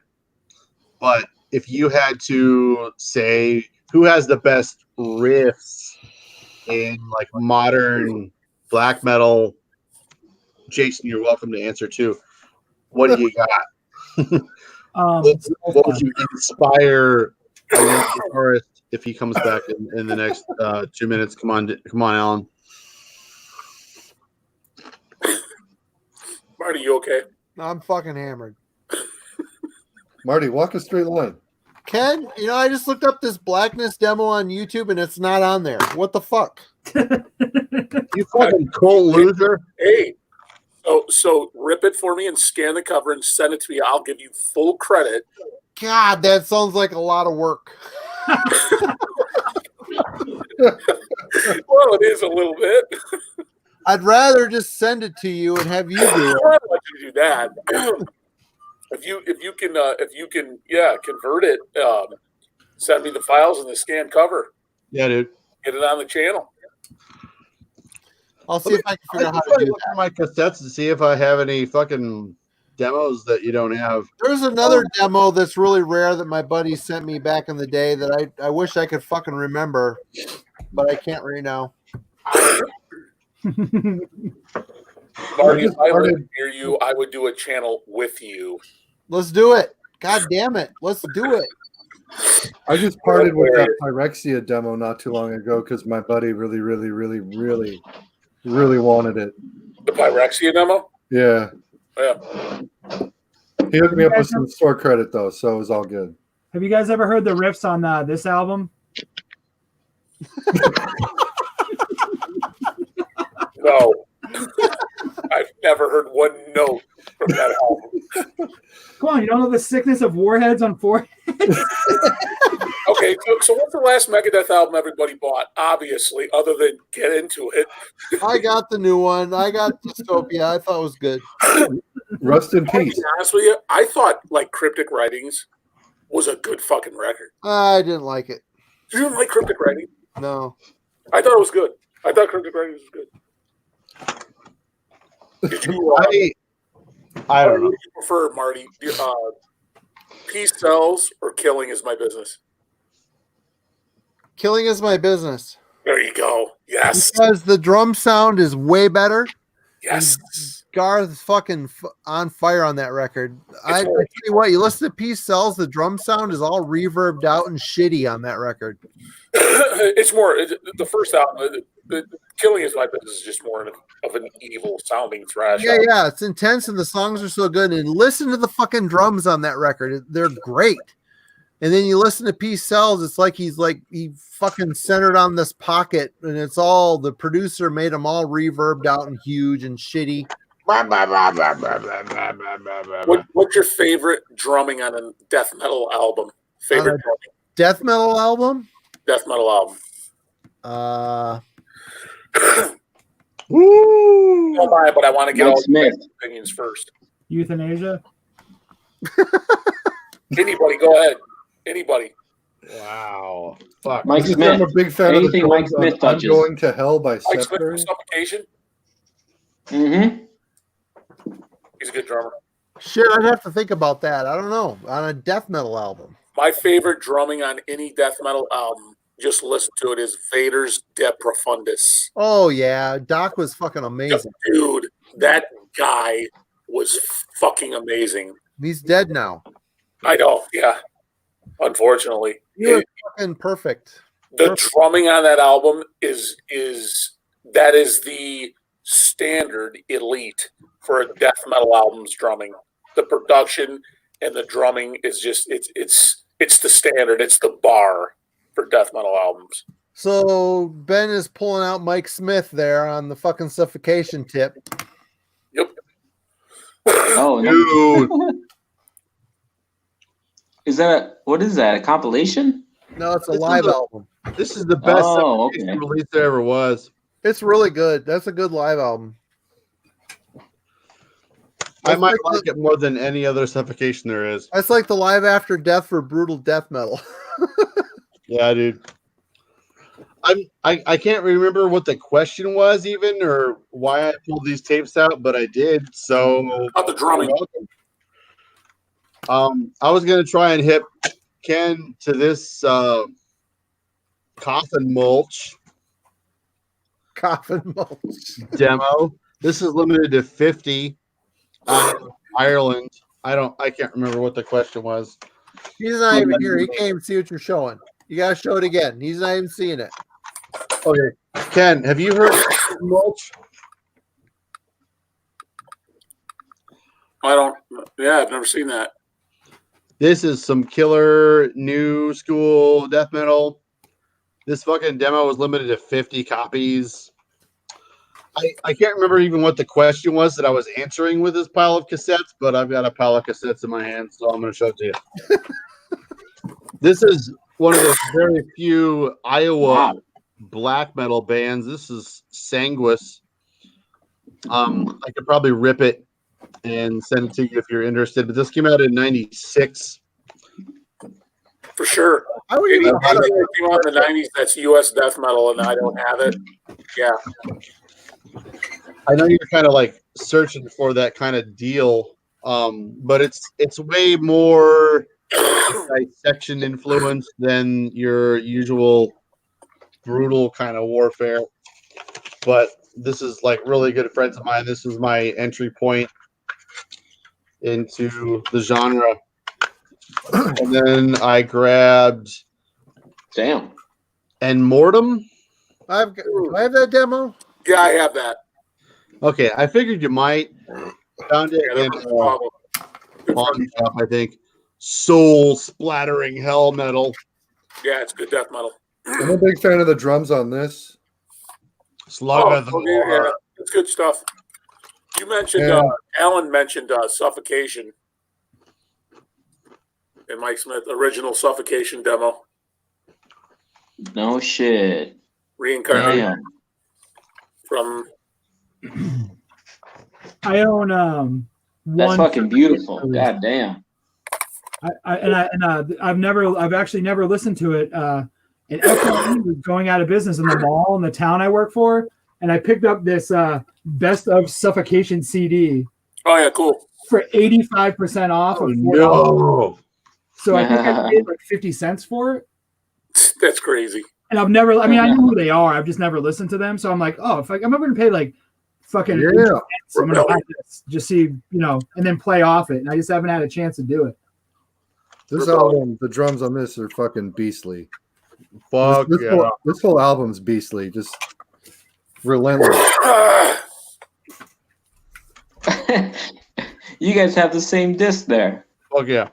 But if you had to say who has the best riffs in like modern black metal, Jason, you're welcome to answer too. What do you got? What would you inspire a young guitarist if he comes back in the next 2 minutes? Come on, Alan. Marty, you okay? I'm fucking hammered. Marty, walk a straight line. Ken, I just looked up this Blackness demo on YouTube and it's not on there. What the fuck? You fucking cold loser. Hey, so rip it for me and scan the cover and send it to me. I'll give you full credit. God, that sounds like a lot of work. Well, it is a little bit. I'd rather just send it to you and have you do it. I'd let you do that. If you can, convert it. Send me the files and the scanned cover. Yeah, dude. Get it on the channel. I'll see if I can figure out how to do look at my cassettes to see if I have any fucking demos that you don't have. There's another demo that's really rare that my buddy sent me back in the day that I wish I could fucking remember, but I can't right now. Marty, if I lived near you, I would do a channel with you. Let's do it. God damn it. Let's do it. I just parted with that Pyrexia demo not too long ago because my buddy really wanted it. The Pyrexia demo? Yeah. Yeah. He hooked me up with some store credit though, so it was all good. Have you guys ever heard the riffs on this album? No. I've never heard one note from that album. Come on, you don't know the sickness of warheads on foreheads? Okay, so what's the last Megadeth album everybody bought? Obviously, other than Get Into It. I got the new one. I got Dystopia. I thought it was good. Rest in peace. To be honest with you, I thought like Cryptic Writings was a good fucking record. I didn't like it. You didn't like Cryptic Writings? No. I thought it was good. I thought Cryptic Writings was good. Did you, I don't know. What do you prefer, Marty? Peace Sells or Killing Is My Business? Killing Is My Business. There you go. Yes. Because the drum sound is way better. Yes. Garth's fucking on fire on that record. I tell you what, you listen to Peace Sells, the drum sound is all reverbed out and shitty on that record. It's more the first album. The Killing Is My Business is just more of an evil sounding thrash. Yeah, it's intense and the songs are so good. And listen to the fucking drums on that record; they're great. And then you listen to Peace Sells, it's like he fucking centered on this pocket, and it's all the producer made them all reverbed out and huge and shitty. What's your favorite drumming on a death metal album? Favorite drumming? Death metal album? Death metal album. Woo! Don't mind, but I want to get Mike all Smith. the opinions first. Euthanasia? Anybody, go ahead. Anybody. Wow. Fuck. Mike Because Smith. I'm a big fan Anything of the Mike song Smith I'm touches. Going to Hell by Mike Smith Scepter. for Suffocation. Mm-hmm. He's a good drummer. Shit, I'd have to think about that. I don't know. On a death metal album. My favorite drumming on any death metal album, just listen to it, is Vader's De Profundis. Oh yeah, Doc was fucking amazing. Dude, that guy was fucking amazing. He's dead now. I know, yeah. Unfortunately. You're fucking perfect. The drumming on that album is the standard elite for a death metal album's drumming. The production and the drumming is just it's the standard. It's the bar for death metal albums. So Ben is pulling out Mike Smith there on the fucking Suffocation tip. Yep. Oh, Dude. What is that? A compilation? No, it's a This is live a- album. This is the best Oh, Suffocation okay. release there ever was. It's really good. That's a good live album. I might like it more than any other Suffocation there is. That's like the live after death for brutal death metal. Yeah, dude. I can't remember what the question was even or why I pulled these tapes out, but I did. So About the drumming. I was gonna try and hit Ken to this coffin mulch Coffin mulch. demo. This is limited to 50 Ireland. I can't remember what the question was. He's not even here. He can't even see what you're showing. You gotta show it again. He's not even seeing it. Okay, Ken, have you heard of coffin mulch? I don't. Yeah, I've never seen that. This is some killer new school death metal. This fucking demo was limited to 50 copies. I can't remember even what the question was that I was answering with this pile of cassettes, but I've got a pile of cassettes in my hand, so I'm going to show it to you. This is one of the very few Iowa black metal bands. This is Sanguis. I could probably rip it and send it to you if you're interested, but this came out in 96. For sure. I would Anything even that came out in the 90s that's U.S. death metal and I don't have it. Yeah. I know you're kind of like searching for that kind of deal, but it's way more dissection influence than your usual brutal kind of warfare. But this is like really good friends of mine. This is my entry point into the genre. And then I grabbed Damn. and Mortem. Do I have that demo? Yeah, I have that. Okay, I figured you might. Found it in Pawn Shop, I think. Soul splattering hell metal. Yeah, it's good death metal. I'm a big fan of the drums on this. Slug yeah, it's good stuff. You mentioned Alan mentioned Suffocation and Mike Smith original Suffocation demo. No shit. Reincarnated Damn. from. I own That's one fucking beautiful. God damn. I've actually never listened to it. And FLE was going out of business in the mall in the town I work for, and I picked up this Best of Suffocation CD. Oh yeah, cool. For 85% off of $4. No. So I think I paid like 50 cents for it. That's crazy. And I've never, I mean, I know who they are. I've just never listened to them. So I'm like, oh, if I'm ever going to pay like fucking, I'm going to buy this, just see, and then play off it. And I just haven't had a chance to do it. This album, the drums on this are fucking beastly. Fuck this whole album's beastly, just relentless. You guys have the same disc there. Fuck yeah.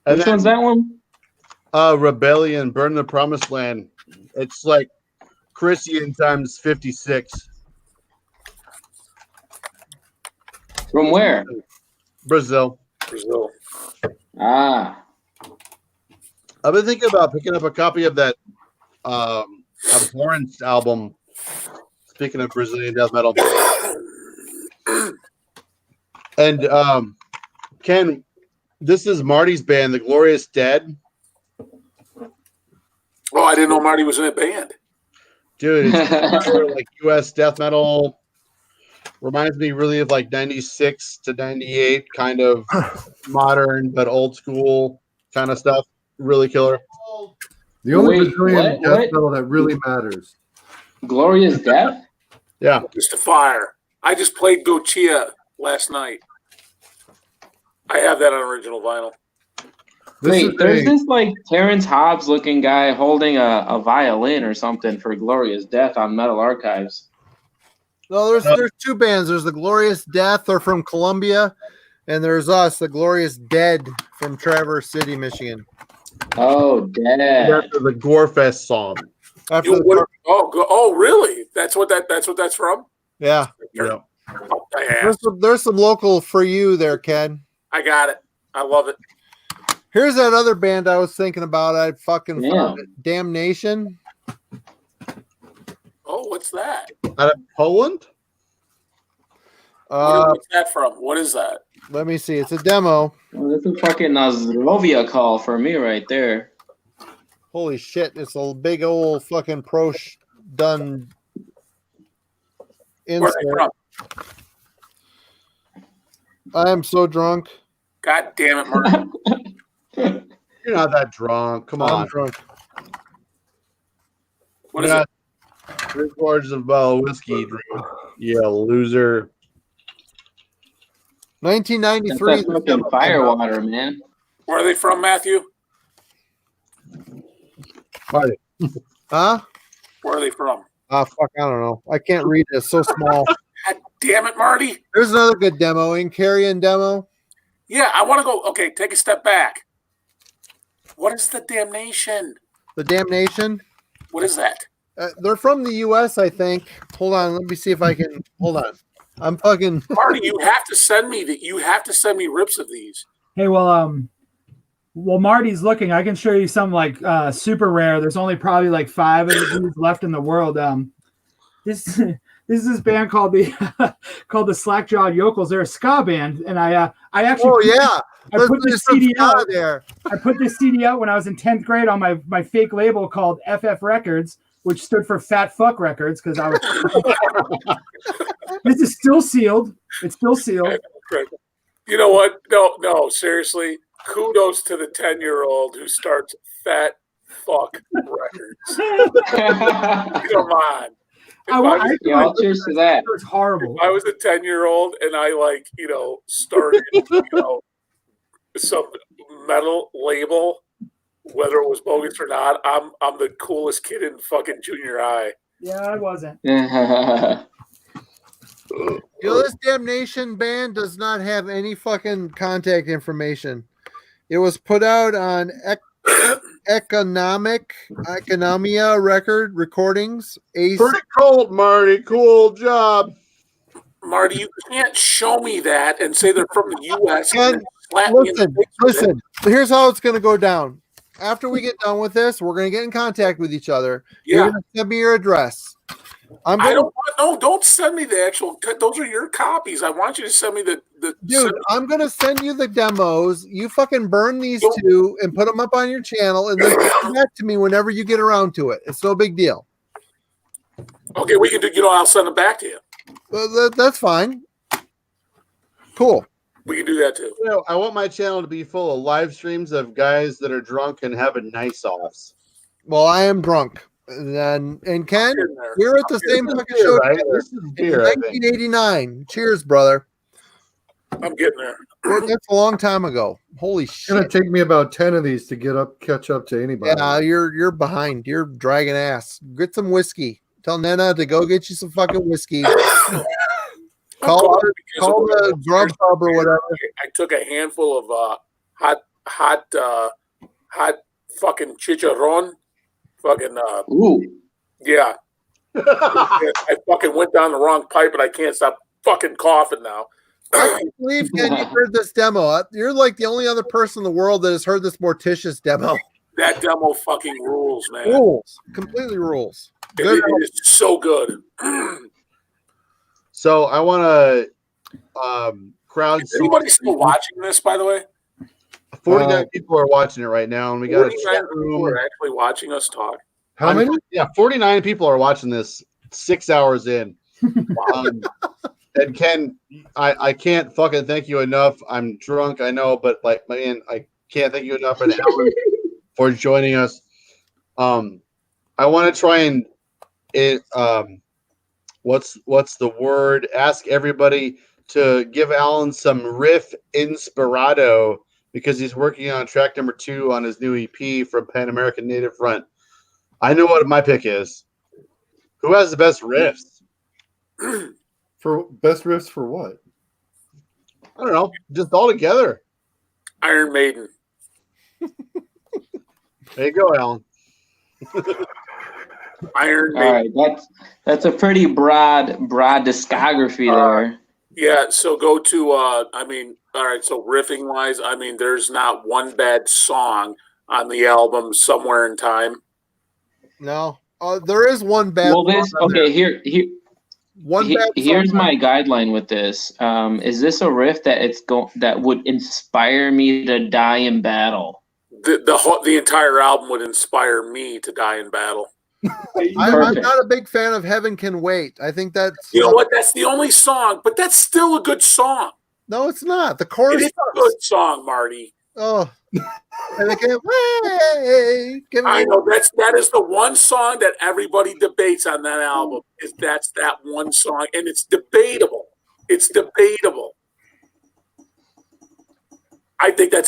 Which one's that one? Rebellion, Burn the Promised Land. It's like Christian times 56. From where? Brazil. Ah. I've been thinking about picking up a copy of that Abhorrence album. Speaking of Brazilian death metal. And Ken, this is Marty's band, The Glorious Dead. Oh, I didn't know Marty was in a band. Dude, it's like US death metal. Reminds me really of like 96 to 98 kind of modern but old school kind of stuff. Really killer. The only Brazilian death metal that really matters. Glorious Death? Yeah. Just a fire. I just played Gochia last night. I have that on original vinyl. Wait, there's this like Terrence Hobbs looking guy holding a violin or something for Glorious Death on Metal Archives. No, there's two bands. There's the Glorious Death, they're from Columbia, and there's us, the Glorious Dead from Traverse City, Michigan. Oh, Dead. After the Gorefest song. Oh, really? That's what that's from? Yeah. Yeah. There's some local for you there, Ken. I got it. I love it. Here's that other band I was thinking about. I fucking found it. Damnation. Oh, what's that? Out of Poland? What's that from? What is that? Let me see. It's a demo. Oh, that's a fucking Nazrovia call for me right there. Holy shit. It's a big old fucking done insert. I am so drunk. God damn it, Martin. You're not that drunk. Come on. I'm drunk. What is it? 3/4 of a bottle of whiskey, drink. Yeah, loser. 1993. That's that fucking Firewater, man. Where are they from, Matthew? Huh? Where are they from? Fuck, I don't know. I can't read it. It's so small. God damn it, Marty. There's another good demo. Incarian demo. Yeah, I want to go. Okay, take a step back. What is the Damnation? The Damnation? What is that? They're from the U.S., I think. Hold on. Let me see if I can. Hold on. I'm fucking. Marty, you have to send me that. You have to send me rips of these. Hey, well, Marty's looking. I can show you some like super rare. There's only probably like 5 of these left in the world. This is this band called the Slackjawed Yokels. They're a ska band, and I actually I put this CD out there. I put this CD out when I was in 10th grade on my fake label called FF Records, which stood for Fat Fuck Records, because I was. This is still sealed. It's still sealed. You know what? No, seriously. Kudos to the 10-year-old who starts Fat Fuck Records. Come on. cheers to that. It's horrible. If I was a 10-year-old and I started, some metal label, whether it was bogus or not, I'm the coolest kid in fucking junior high. Yeah, I wasn't. This Damnation band does not have any fucking contact information. It was put out on Economia record recordings. Pretty cold, Marty. Cool job. Marty, you can't show me that and say they're from the U.S. And listen. Here's how it's going to go down. After we get done with this, we're going to get in contact with each other. Yeah. You're going to send me your address. Don't send me the actual. Those are your copies. I want you to send me the. Dude, I'm going to send you the demos. You fucking burn these two and put them up on your channel, and then come back to me whenever you get around to it. It's no big deal. Okay, we can do. I'll send them back to you. That's fine. Cool. We can do that too. I want my channel to be full of live streams of guys that are drunk and having nice offs. Well, I am drunk. And Ken, you're at the same fucking show. Right? This is beer, I think. 1989. Cheers, brother. I'm getting there. That's a long time ago. Holy It's shit. gonna take me about 10 of these to catch up to anybody. Yeah, you're behind. You're dragging ass. Get some whiskey. Tell Nana to go get you some fucking whiskey. Call the Grubhub or whatever. I took a handful of hot fucking chicharron. Fucking yeah. I fucking went down the wrong pipe and I can't stop fucking coughing now. I can't believe, Ken, you heard this demo. You're like the only other person in the world that has heard this Morticious demo. That demo fucking rules, man. Rules. Completely rules. It is so good. So I want to crowd. Is anybody still watching this, by the way? 49 people are watching it right now, and we got a 49 chat people room. are actually watching us talk. How many? Yeah, 49 people are watching this 6 hours in. And Ken, I can't fucking thank you enough. I'm drunk, I know, but man, I can't thank you enough for for joining us. I want to try and what's the word? Ask everybody to give Alan some riff inspirado because he's working on track number 2 on his new EP from Pan-Amerikan Native Front. I know what my pick is. Who has the best riffs? For best riffs for what? I don't know. Just all together. Iron Maiden. There you go, Alan. Iron All Maiden. right, that's a pretty broad discography there. Yeah, so go to all right, so riffing wise, there's not one bad song on the album Somewhere in Time. No. There is one bad Well, this song on there. here here's my guideline with this. Is this a riff that would inspire me to die in battle? The entire album would inspire me to die in battle. I'm not a big fan of Heaven Can Wait. I think that's that's the only song, but that's still a good song. No, it's not. The chorus It is a good song, Marty. Oh. Heaven Can Wait. I know that is the one song that everybody debates on that album. That's that one song, and it's debatable. It's debatable. I think that's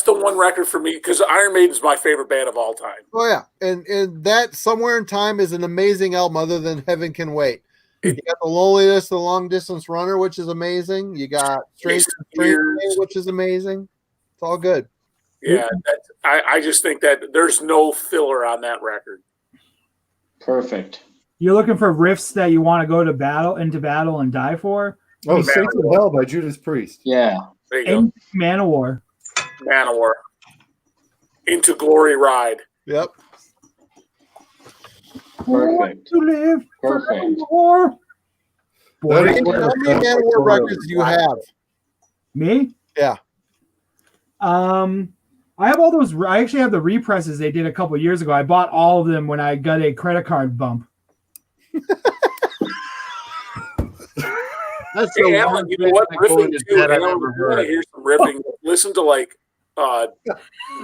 the one record for me because Iron Maiden's my favorite band of all time. Oh yeah, and that Somewhere in Time is an amazing album. Other than Heaven Can Wait, you got The Loneliness, The Long Distance Runner, which is amazing. You got Strange, which is amazing. It's all good. Yeah, I just think that there's no filler on that record. Perfect. You're looking for riffs that you want to go into battle and die for? Oh, Saints of Hell by Judas Priest. Yeah. There you go. Manowar. Into Glory Ride. Yep. Perfect. To live Perfect. forevermore. How many Manowar records do you have? Me? Yeah. I have all those. I actually have the represses they did a couple years ago. I bought all of them when I got a credit card bump. That's Hey, Alan, you know what? Riffing too. I want to hear some riffing. Listen to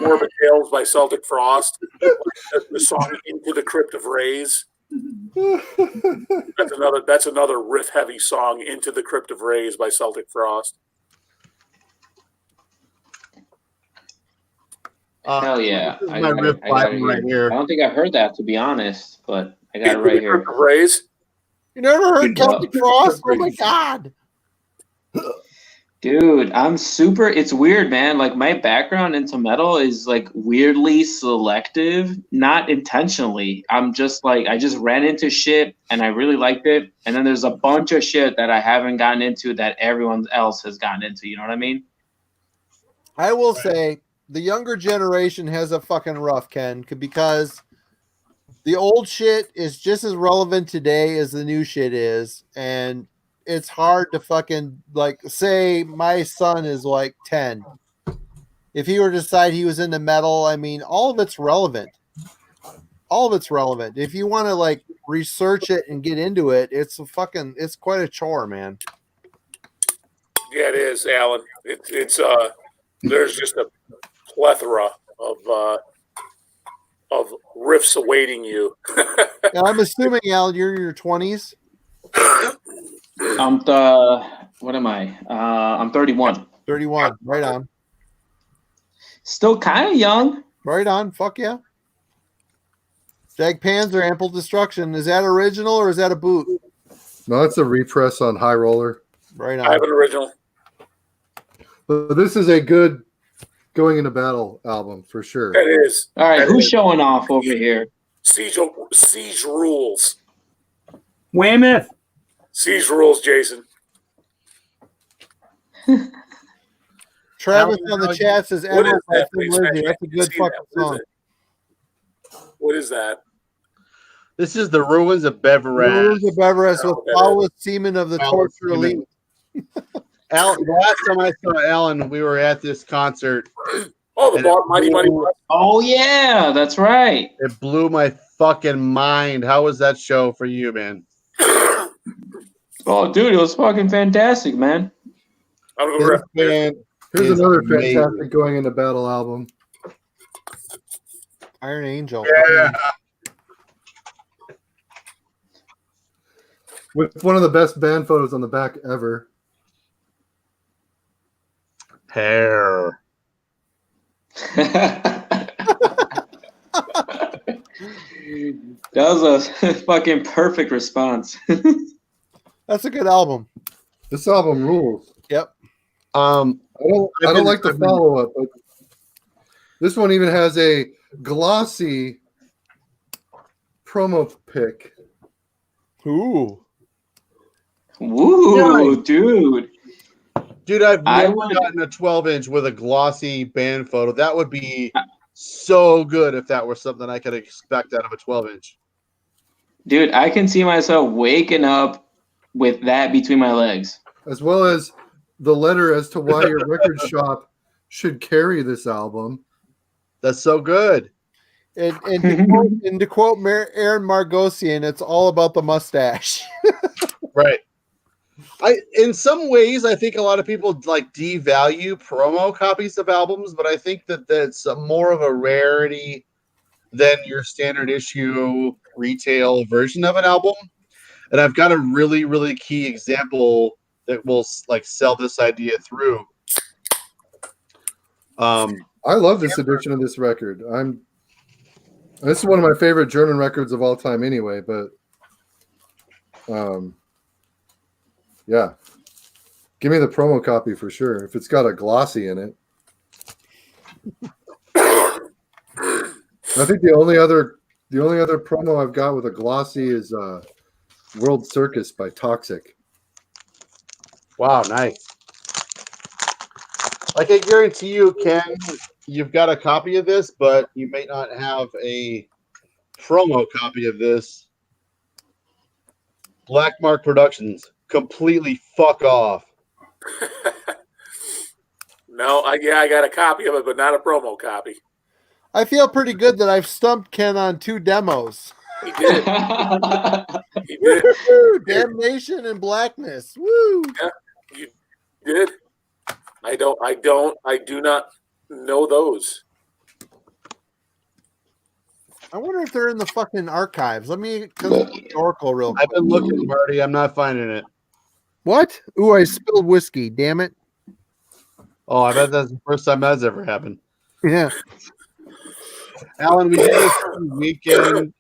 Morbid Tales by Celtic Frost. The song Into the Crypt of Rays. That's another riff heavy song, Into the Crypt of Rays by Celtic Frost. Hell yeah. This is my riff I got it button right here. I don't think I've heard that, to be honest, but I got it right here. Crypt of Rays. You never heard Yeah. Celtic Frost? Oh my god. Dude, I'm super. It's weird, man. Like, my background into metal is like weirdly selective, not intentionally. I'm just like, I just ran into shit and I really liked it. And then there's a bunch of shit that I haven't gotten into that everyone else has gotten into. You know what I mean? I will say the younger generation has a fucking rough, Ken, because the old shit is just as relevant today as the new shit is. And it's hard to fucking, like, say my son is like 10. If he were to decide he was into metal, I mean, all of it's relevant. All of it's relevant. If you want to like research it and get into it, it's quite a chore, man. Yeah, it is, Alan. It's there's just a plethora of riffs awaiting you. Now, I'm assuming, Alan, you're in your 20s. What am I? I'm 31. 31. Right on. Still kind of young. Right on. Fuck yeah. Jag Panzer Ample Destruction. Is that original or is that a boot? No, it's a repress on High Roller. Right on. I have an original. But this is a good Going Into Battle album for sure. It is. All right, That who's is. showing off over here? Siege rules. Weymouth. Siege rules, Jason. Travis on the chat says What is Emerald by that? Thin Please, Lizzy. I That's a can't good see fucking that. song. What is that? This is the Ruins of Beveras. Rules of Everest with that Paulus Seaman of the Paulus Torture Elite. Alan, the last time I saw Alan, we were at this concert. Oh, the Mighty Mighty. Oh yeah, that's right. It blew my fucking mind. How was that show for you, man? Oh, dude, it was fucking fantastic, man. This band Here's is another amazing. fantastic Going Into Battle album. Iron Angel. Yeah. With one of the best band photos on the back ever. Hair. That was a fucking perfect response. That's a good album. This album rules. Yep. I don't like the follow up, but this one even has a glossy promo pic. Ooh. Woo, dude. Dude, I've I never would- gotten a 12-inch with a glossy band photo. That would be so good if that were something I could expect out of a 12-inch. Dude, I can see myself waking up with that between my legs. As well as the letter as to why your record shop should carry this album. That's so good. And to quote Aaron Margosian, it's all about the mustache. Right. In some ways, I think a lot of people like devalue promo copies of albums, but I think that that's more of a rarity than your standard issue retail version of an album. And I've got a really, really key example that will like sell this idea through. I love this edition of this record. This is one of my favorite German records of all time anyway, but yeah. Give me the promo copy for sure. If it's got a glossy in it. I think the only other promo I've got with a glossy is World Circus by Toxic. Wow, nice. Like I guarantee you, Ken, you've got a copy of this, but you may not have a promo copy of this. Black Mark Productions, completely fuck off. No, I got a copy of it, but not a promo copy. I feel pretty good that I've stumped Ken on 2 demos. He did. He did. Woo, Damnation and Blackness. Woo! Yeah, you did. I do not know those. I wonder if they're in the fucking archives. Let me consult Oracle real quick. I've been looking, Marty. I'm not finding it. What? Ooh, I spilled whiskey. Damn it. Oh, I bet that's the first time that's ever happened. Yeah. Alan, we do this every weekend,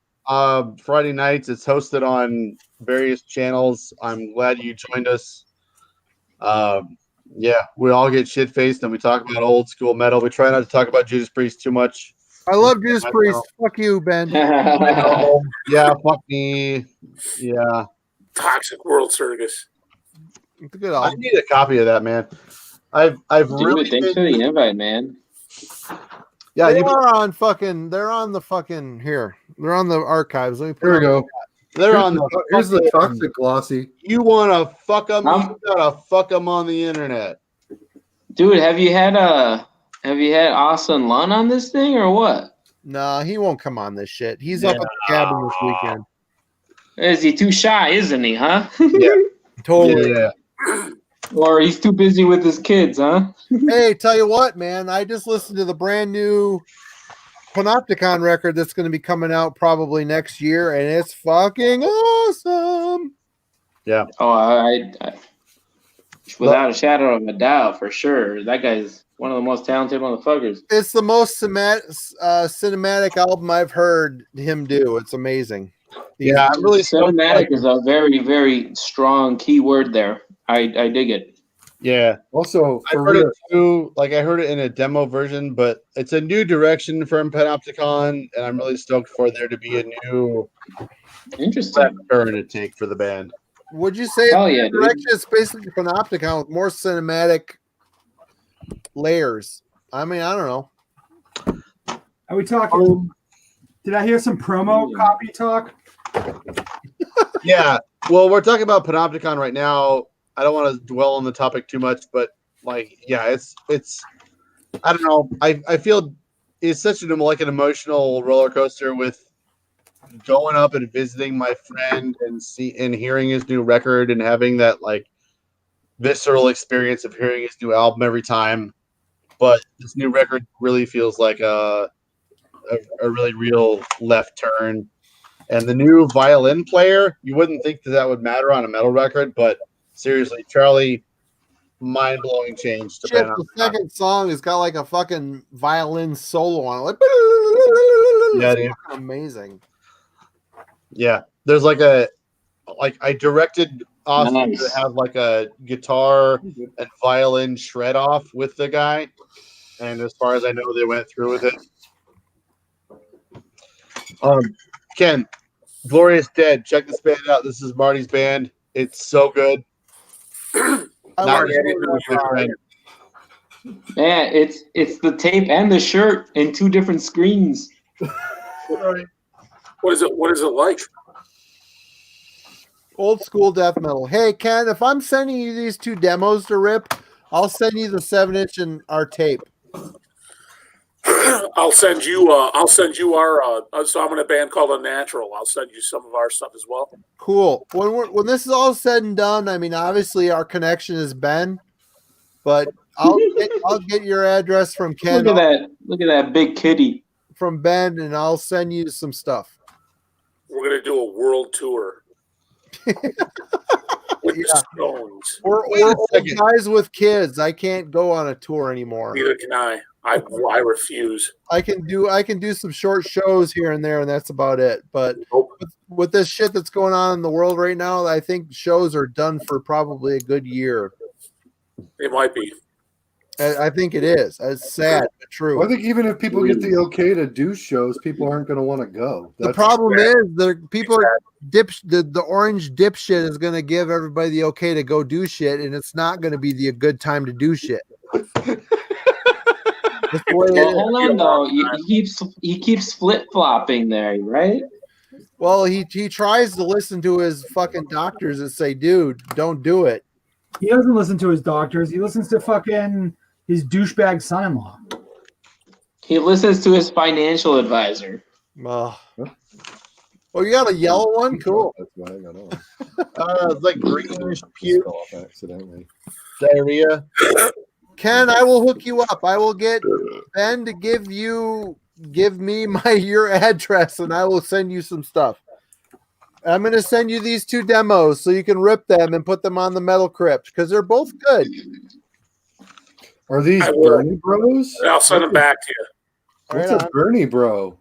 Friday nights. It's hosted on various channels. I'm glad you joined us. Yeah, we all get shit faced and we talk about old school metal. We try not to talk about Judas Priest too much. I love Judas Priest. Fuck you, Ben. Yeah, fuck me. Yeah. Toxic World Circus. It's a good I album. need a copy of that, man. I've really Dude, thanks for the invite, man. Yeah, they are on fucking. They're on the fucking here. They're on the archives. Let me put Here we go. They're Here's on the, here's the toxic glossy. You want to fuck them? You gotta fuck them on the internet. Dude, have you had Austin Lunn on this thing or what? Nah, he won't come on this shit. He's up at the cabin this weekend. Is he too shy, isn't he, huh? Yeah. Totally. Yeah. Or he's too busy with his kids, huh? Hey, tell you what, man. I just listened to the brand new Panopticon record that's going to be coming out probably next year, and it's fucking awesome. Yeah. Oh, I without a shadow of a doubt, for sure. That guy's one of the most talented motherfuckers. It's the most cinematic album I've heard him do. It's amazing. Yeah, I'm really cinematic is a very, very strong key word there. I dig it. Yeah. Also, I heard it too. Like I heard it in a demo version, but it's a new direction from Panopticon, and I'm really stoked for there to be a new interesting turn to take for the band. Would you say Hell yeah, dude. direction is basically Panopticon with more cinematic layers? I mean, I don't know. Are we talking? Did I hear some promo copy talk? Yeah. Well, we're talking about Panopticon right now. I don't want to dwell on the topic too much, but like, yeah, it's I don't know. I feel it's such an emotional roller coaster with going up and visiting my friend and hearing his new record and having that like visceral experience of hearing his new album every time. But this new record really feels like a really real left turn. And the new violin player, you wouldn't think that would matter on a metal record, but seriously, Charlie, mind-blowing change to Shit, Panopticon. the second song has got like a fucking violin solo on it. Like, Yeah, it's dude. fucking amazing. Yeah, there's I directed Austin to have like a guitar and violin shred off with the guy, and as far as I know, they went through with it. Ken, Glorious Dead, check this band out. This is Marty's band. It's so good. Man, it's the tape and the shirt in two different screens. What is it like? Old school death metal. Hey, Ken, if I'm sending you these two demos to rip, I'll send you the 7-inch and our tape. I'll send you our so I'm in a band called Unnatural. I'll send you some of our stuff as well. Cool. When this is all said and done, I mean, obviously our connection is Ben, but I'll get your address from Ken. Look at that big kitty from Ben, and I'll send you some stuff. We're gonna do a world tour with the Stones. Or old guys with kids. I can't go on a tour anymore. Neither can I. I refuse. I can do some short shows here and there, and that's about it. But with this shit that's going on in the world right now, I think shows are done for probably a good year. It might be. I think it is. It's sad but true. Well, I think even if people get the okay to do shows, people aren't going to want to go. The problem is the people the orange dipshit is going to give everybody the okay to go do shit, and it's not going to be a good time to do shit. Well, hold on though. He keeps flip flopping there, right? Well, he tries to listen to his fucking doctors and say, "Dude, don't do it." He doesn't listen to his doctors. He listens to fucking his douchebag son-in-law. He listens to his financial advisor. Oh, you got a yellow one? Cool. That's why I got on. It's like greenish puke. Accidentally. Diarrhea. Ken, I will hook you up. I will get Ben to give you give me your address and I will send you some stuff. I'm going to send you these 2 demos so you can rip them and put them on the Metal Crypt because they're both good. Are these Bernie Bros? I'll send them back to you. What's a Bernie Bro?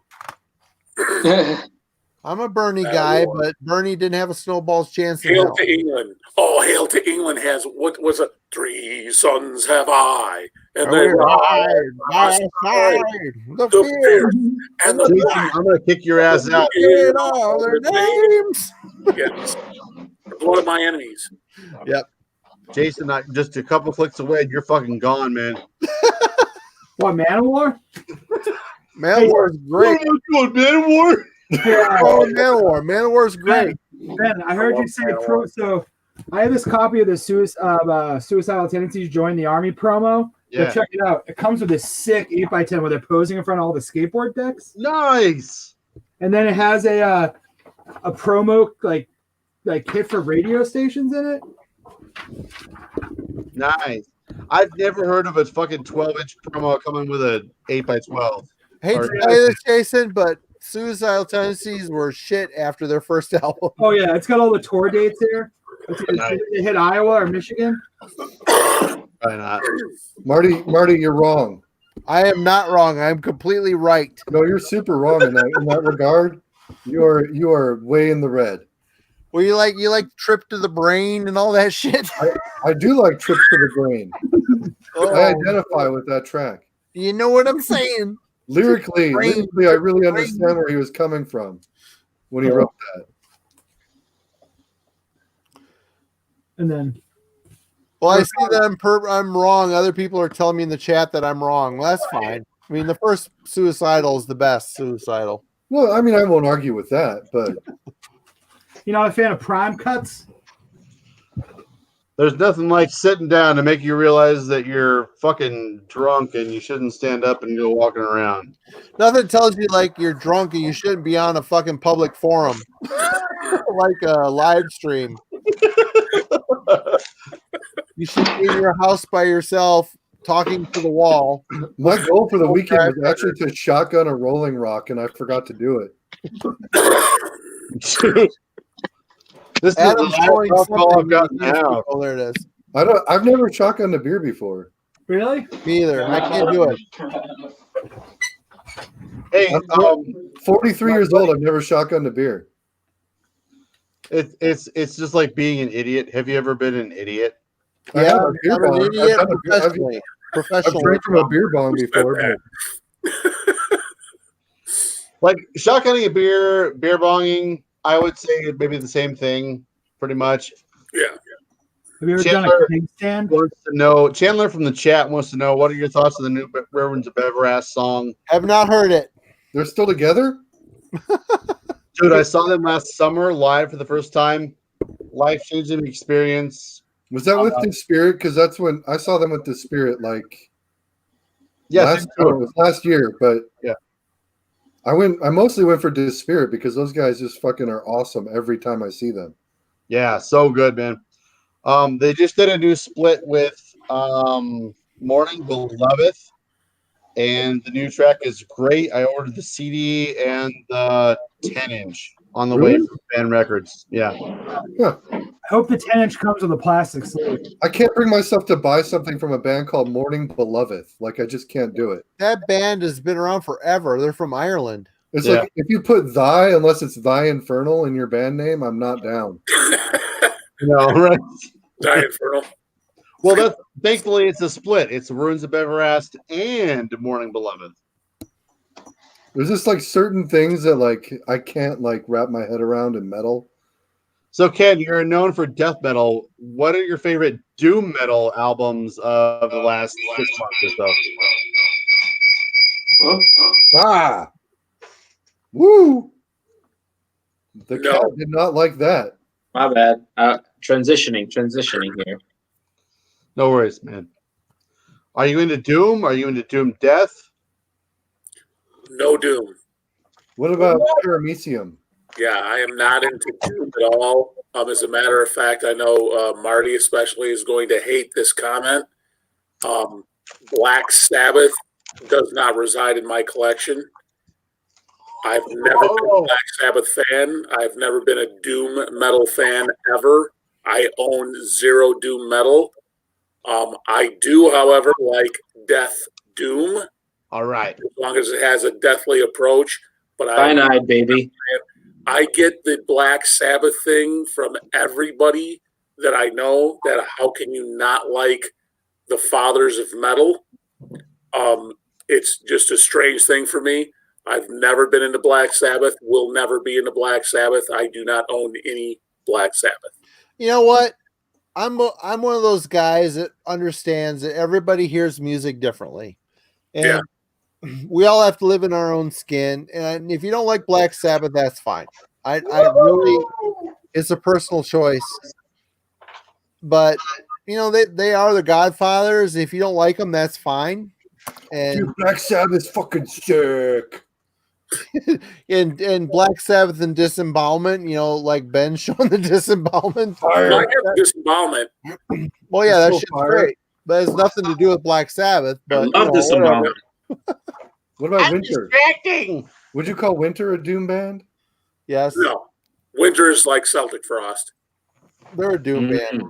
I'm a Bernie guy, but Bernie didn't have a snowball's chance in Hail hell. to England. Oh, Hail to England has, what was it? 3 sons have I. And they ride by side. The fierce and the Jason, black. I'm gonna kick your ass out. In all their names. Yes. One of my enemies. Yep. Jason, just a couple clicks away, and you're fucking gone, man. What, Manowar? Manowar is great. Manowar? Yeah. Oh, Manowar. Manowar is great. Ben, I heard you say pro. So I have this copy of the Suicidal Tendencies Join the Army promo. Yeah. But check it out. It comes with this sick 8x10 where they're posing in front of all the skateboard decks. Nice. And then it has a promo like kit for radio stations in it. Nice. I've never heard of a fucking 12-inch promo coming with a 8x12. Hate to tell you this, Jason, but Suicidal Tendencies were shit after their first album. Oh yeah, it's got all the tour dates here. They hit Iowa or Michigan. Why not? Marty, you're wrong. I am not wrong. I'm completely right. No, you're super wrong in that regard. You are way in the red. Well, you like Trip to the Brain and all that shit. I do like Trips to the Brain. I identify with that track. You know what I'm saying? Lyrically, I really understand where he was coming from when he wrote that. And then, well, I see that I'm wrong. Other people are telling me in the chat that I'm wrong. Well, that's fine. I mean, the first Suicidal is the best Suicidal. Well, I mean, I won't argue with that, but you know, a fan of Prime Cuts. There's nothing like sitting down to make you realize that you're fucking drunk and you shouldn't stand up and go walking around. Nothing tells you like you're drunk and you shouldn't be on a fucking public forum like a live stream. You should be in your house by yourself talking to the wall. My goal for the weekend was actually to shotgun a Rolling Rock, and I forgot to do it. This Adam's is showing all I've gotten something. now. Oh, there it is. I've never shotgunned a beer before. Really? Me either. I can't do it. Hey, I'm 43 years old. I've never shotgunned a beer. It's just like being an idiot. Have you ever been an idiot? Yeah, I'm an idiot professionally. I've drank from a beer bong before. But like shotgunning a beer bonging, I would say maybe the same thing, pretty much. Yeah. Have you ever Chandler done a keg stand? wants to know. Chandler from the chat wants to know, what are your thoughts on the new Reverends of Everast song? Have not heard it. They're still together? Dude, I saw them last summer live for the first time. Life-changing experience. Was that with the Spirit? Because that's when I saw them with the Spirit. Like, yes, it was last year, but yeah, I mostly went for Spirit because those guys just fucking are awesome every time I see them. Yeah, so good, man. They just did a new split with Morning Beloveth, and the new track is great. I ordered the CD and the 10-inch on the way from Pan Records. Yeah. Huh. I hope the 10-inch comes with a plastic sleeve. I can't bring myself to buy something from a band called Morning Beloveth. Like, I just can't do it. That band has been around forever. They're from Ireland. It's like if you put Thy, unless it's Thy Infernal in your band name, I'm not down. Right? Die Infernal. Well, that's thankfully it's a split. It's Ruins of Everast and Morning Beloved. There's just like certain things that like I can't like wrap my head around in metal. So Ken, you're known for death metal. What are your favorite doom metal albums of the last 6 months or so? Ah, woo! The cat did not like that. My bad. Transitioning here. No worries, man. Are you into doom? Are you into doom death? No doom. What about Paramecium? Yeah, I am not into doom at all. As a matter of fact, I know Marty especially is going to hate this comment. Black Sabbath does not reside in my collection. I've never been a Black Sabbath fan. I've never been a doom metal fan ever. I own zero doom metal. I do, however, like death doom. All right. As long as it has a deathly approach. But Cyanide, baby. I get the Black Sabbath thing from everybody that I know. That how can you not like the fathers of metal? It's just a strange thing for me. I've never been into Black Sabbath. Will never be into Black Sabbath. I do not own any Black Sabbath. You know what? I'm one of those guys that understands that everybody hears music differently, and we all have to live in our own skin. And if you don't like Black Sabbath, that's fine. I really, it's a personal choice. But you know, they are the Godfathers. If you don't like them, that's fine. And Dude, Black Sabbath's fucking sick. and Black Sabbath and disembowelment, you know, like Ben showing the disembowelment. I have disembowelment. Well, yeah, that So shit's fire. great, but it's nothing to do with Black Sabbath. But love disembowelment. What about I'm Winter? distracting. Would you call Winter a doom band? Yes, No, Winter is like Celtic Frost. they're a doom band.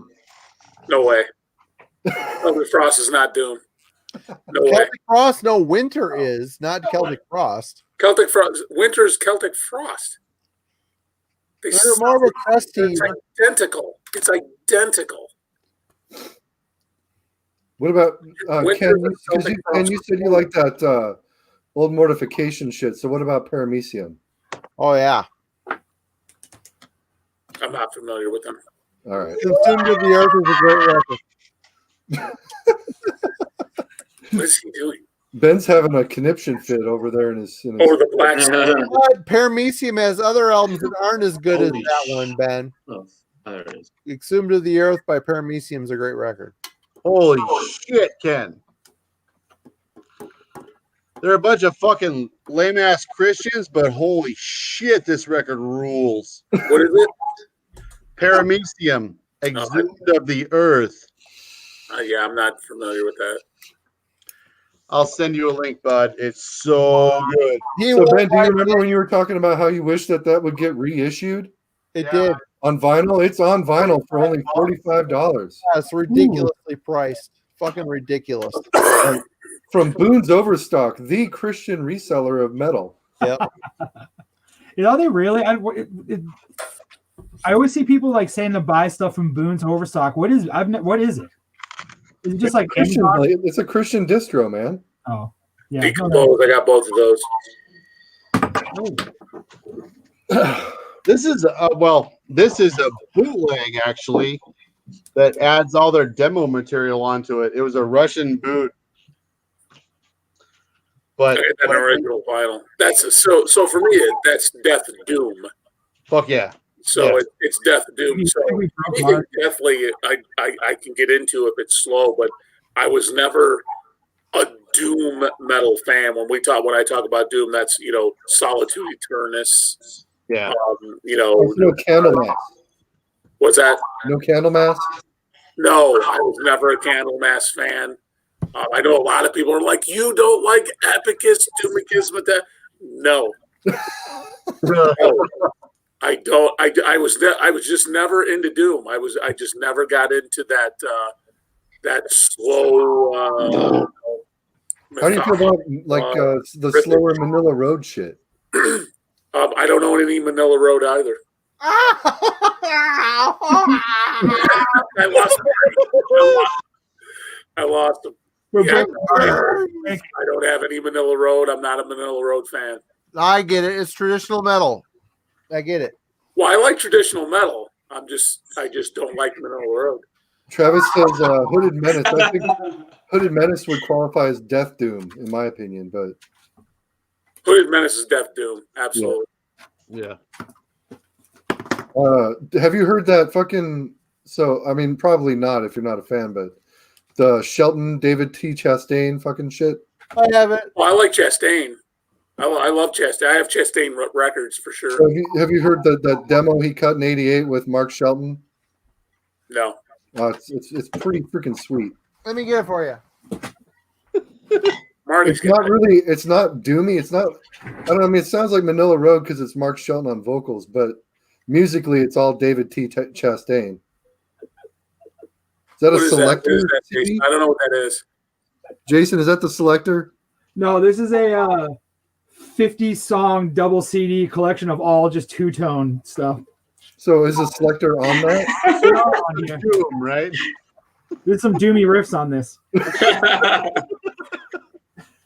No way. Celtic Frost is not doom. No way. Celtic Frost, no, Winter is not Celtic Frost. Celtic Frost. Winter is Celtic Frost. They They're more of a crusty. It's identical. It's identical. What about Winter Ken? is Celtic Ken, Frost. you said you like that old mortification shit. So what about Paramecium? Oh yeah, I'm not familiar with them. All right. Consumed of the Earth is a great record. What is he doing? Ben's having a conniption fit over there in his. Or the Black Sabbath. But Paramecium has other albums that aren't as good as Holy that one, Ben. Oh, there it is. Exhumed of the Earth by Paramecium is a great record. Holy shit, Ken. They're a bunch of fucking lame ass Christians, but holy shit, this record rules. What is it? Paramecium, Exhumed of the Earth. Yeah, I'm not familiar with that. I'll send you a link, bud. It's so good. So Ben, do you remember when you were talking about how you wish that would get reissued? It did. On vinyl? It's on vinyl for only $45. It's ridiculously priced. Fucking ridiculous. From Boone's Overstock, the Christian reseller of metal. Yep. You know, they really. I always see people like saying to buy stuff from Boone's Overstock. What is? What is it? Is it just like Christian, Amazon? it's a Christian distro, man. Oh, yeah. Decompose. I got both of those. This is this is a bootleg actually that adds all their demo material onto it. It was a Russian boot, but I got that original vinyl. That's so for me. That's Death Doom. Fuck yeah. So Yeah. it's Death Doom. So anything definitely I can get into if it's slow, but I was never a doom metal fan. When I talk about doom, that's Solitude Eternus. Yeah. There's no Candlemass. What's that? No Candlemass? No, I was never a Candlemass fan. I know a lot of people are like, you don't like Epicus, Doomicus, but that no. No. I don't. I was just never into doom. I just never got into that slow. How do you feel about the slower Manila Road shit? I don't know any Manila Road either. I lost him. Yeah, I don't have any Manila Road. I'm not a Manila Road fan. I get it. It's traditional metal. I get it. Well, I like traditional metal. I just don't like Manila Road. Travis says Hooded Menace. I think Hooded Menace would qualify as Death Doom, in my opinion. But Hooded Menace is Death Doom. Absolutely. Yeah. Have you heard that fucking? So I mean, probably not if you're not a fan, but the Shelton David T. Chastain fucking shit. I haven't. Well, I like Chastain. I love Chastain. I have Chastain records for sure. So have you heard that demo he cut in '88 with Mark Shelton? No. It's pretty freaking sweet. Let me get it for you. Marty's It's not really. It's not doomy. It's not. I don't know. I mean, it sounds like Manila Road because it's Mark Shelton on vocals, but musically, it's all David T. Chastain. Is that What a is that? What selector? is that, Jason? I don't know what that is. Jason, is that the selector? No, this is a 50-song double CD collection of all just two-tone stuff. So is the selector on that? They're all on here. Doom, right? There's some doomy riffs on this.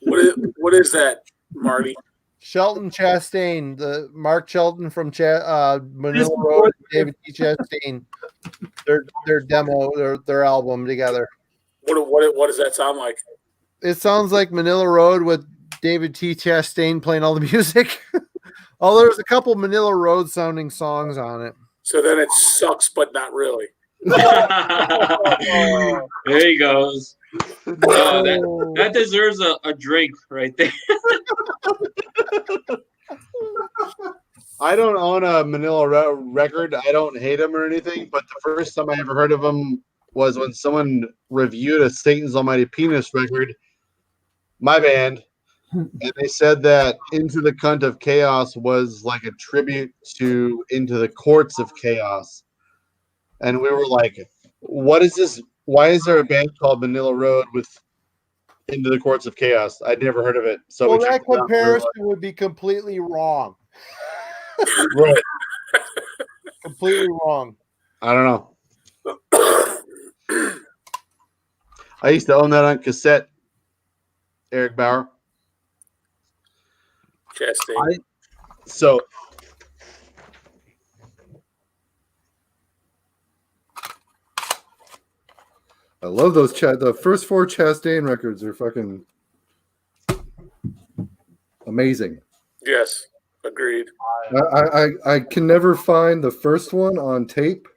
What is that, Marty? Shelton Chastain, the Mark Shelton from Manila Road, David T. Chastain, their demo, their album together. What does that sound like? It sounds like Manila Road with David T. Chastain playing all the music. Oh, there's a couple Manila Road sounding songs on it. So then it sucks, but not really. There he goes. That deserves a drink right there. I don't own a Manila record. I don't hate him or anything, but the first time I ever heard of him was when someone reviewed a Satan's Almighty Penis record, my band, and they said that Into the Cunt of Chaos was like a tribute to Into the Courts of Chaos. And we were like, what is this? Why is there a band called Manila Road with Into the Courts of Chaos? I'd never heard of it. So well, we that checked it out. comparison would be completely wrong. Right. Completely wrong. I don't know. I used to own that on cassette, Eric Bauer. Chastain. So I love those the first 4 Chastain records are fucking amazing. Yes, agreed. I can never find the first one on tape,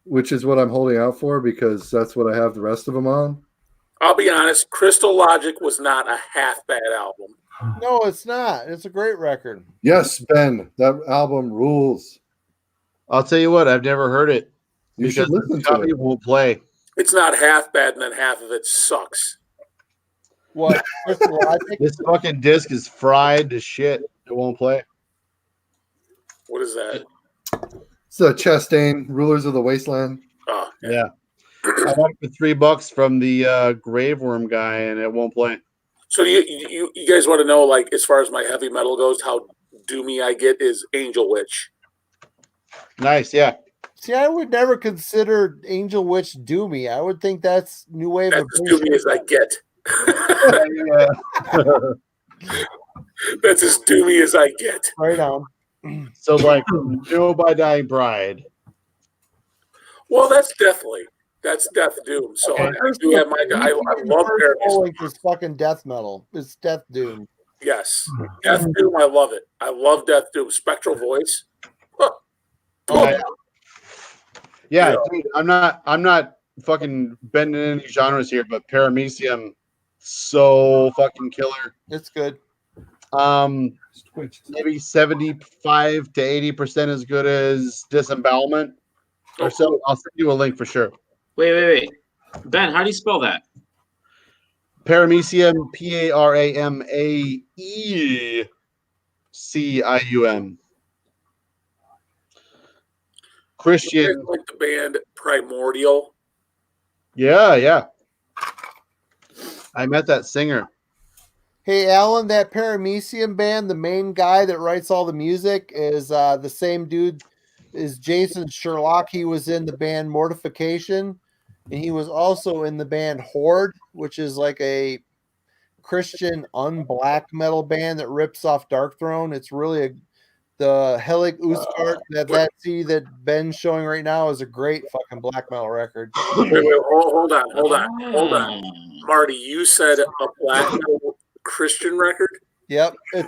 which is what I'm holding out for because that's what I have the rest of them on. I'll be honest, Crystal Logic was not a half bad album. No, it's not. It's a great record. Yes, Ben, that album rules. I'll tell you what, I've never heard it. You should listen to it. Won't play. It's not half bad, and then half of it sucks. What? Crystal Logic? This fucking disc is fried to shit. It won't play. What is that? It's Chastain, Rulers of the Wasteland. Oh, yeah. I bought it for $3 from the Grave Worm guy, and it won't play. So you guys want to know, like, as far as my heavy metal goes, how doomy I get is Angel Witch. Nice, yeah. See, I would never consider Angel Witch doomy. I would think that's new wave. That's as doomy as I get. That's as doomy as I get. Right on. So, like, No by Dying Bride. Well, that's Death Doom. So I do have my. I love Paradise. It's fucking death metal. It's Death Doom. Yes, Death Doom. I love it. I love Death Doom. Spectral voice. Huh. Yeah, dude, I'm not fucking bending any genres here, but Paramecium, so fucking killer. It's good. Maybe 75 to 80% as good as Disembowelment or so. I'll send you a link for sure. Wait. Ben, how do you spell that? Paramecium, P-A-R-A-M-A-E-C-I-U-M. Christian. Like the band Primordial. Yeah. I met that singer. Hey, Alan, that Paramecium band, the main guy that writes all the music is the same dude as Jason Sherlock. He was in the band Mortification, and he was also in the band Horde, which is like a Christian unblack metal band that rips off Dark Throne. It's really the Helig Uskart, that CD that Ben's showing right now is a great fucking black metal record. Wait, hold on. Marty, you said a black metal Christian record? Yep. It's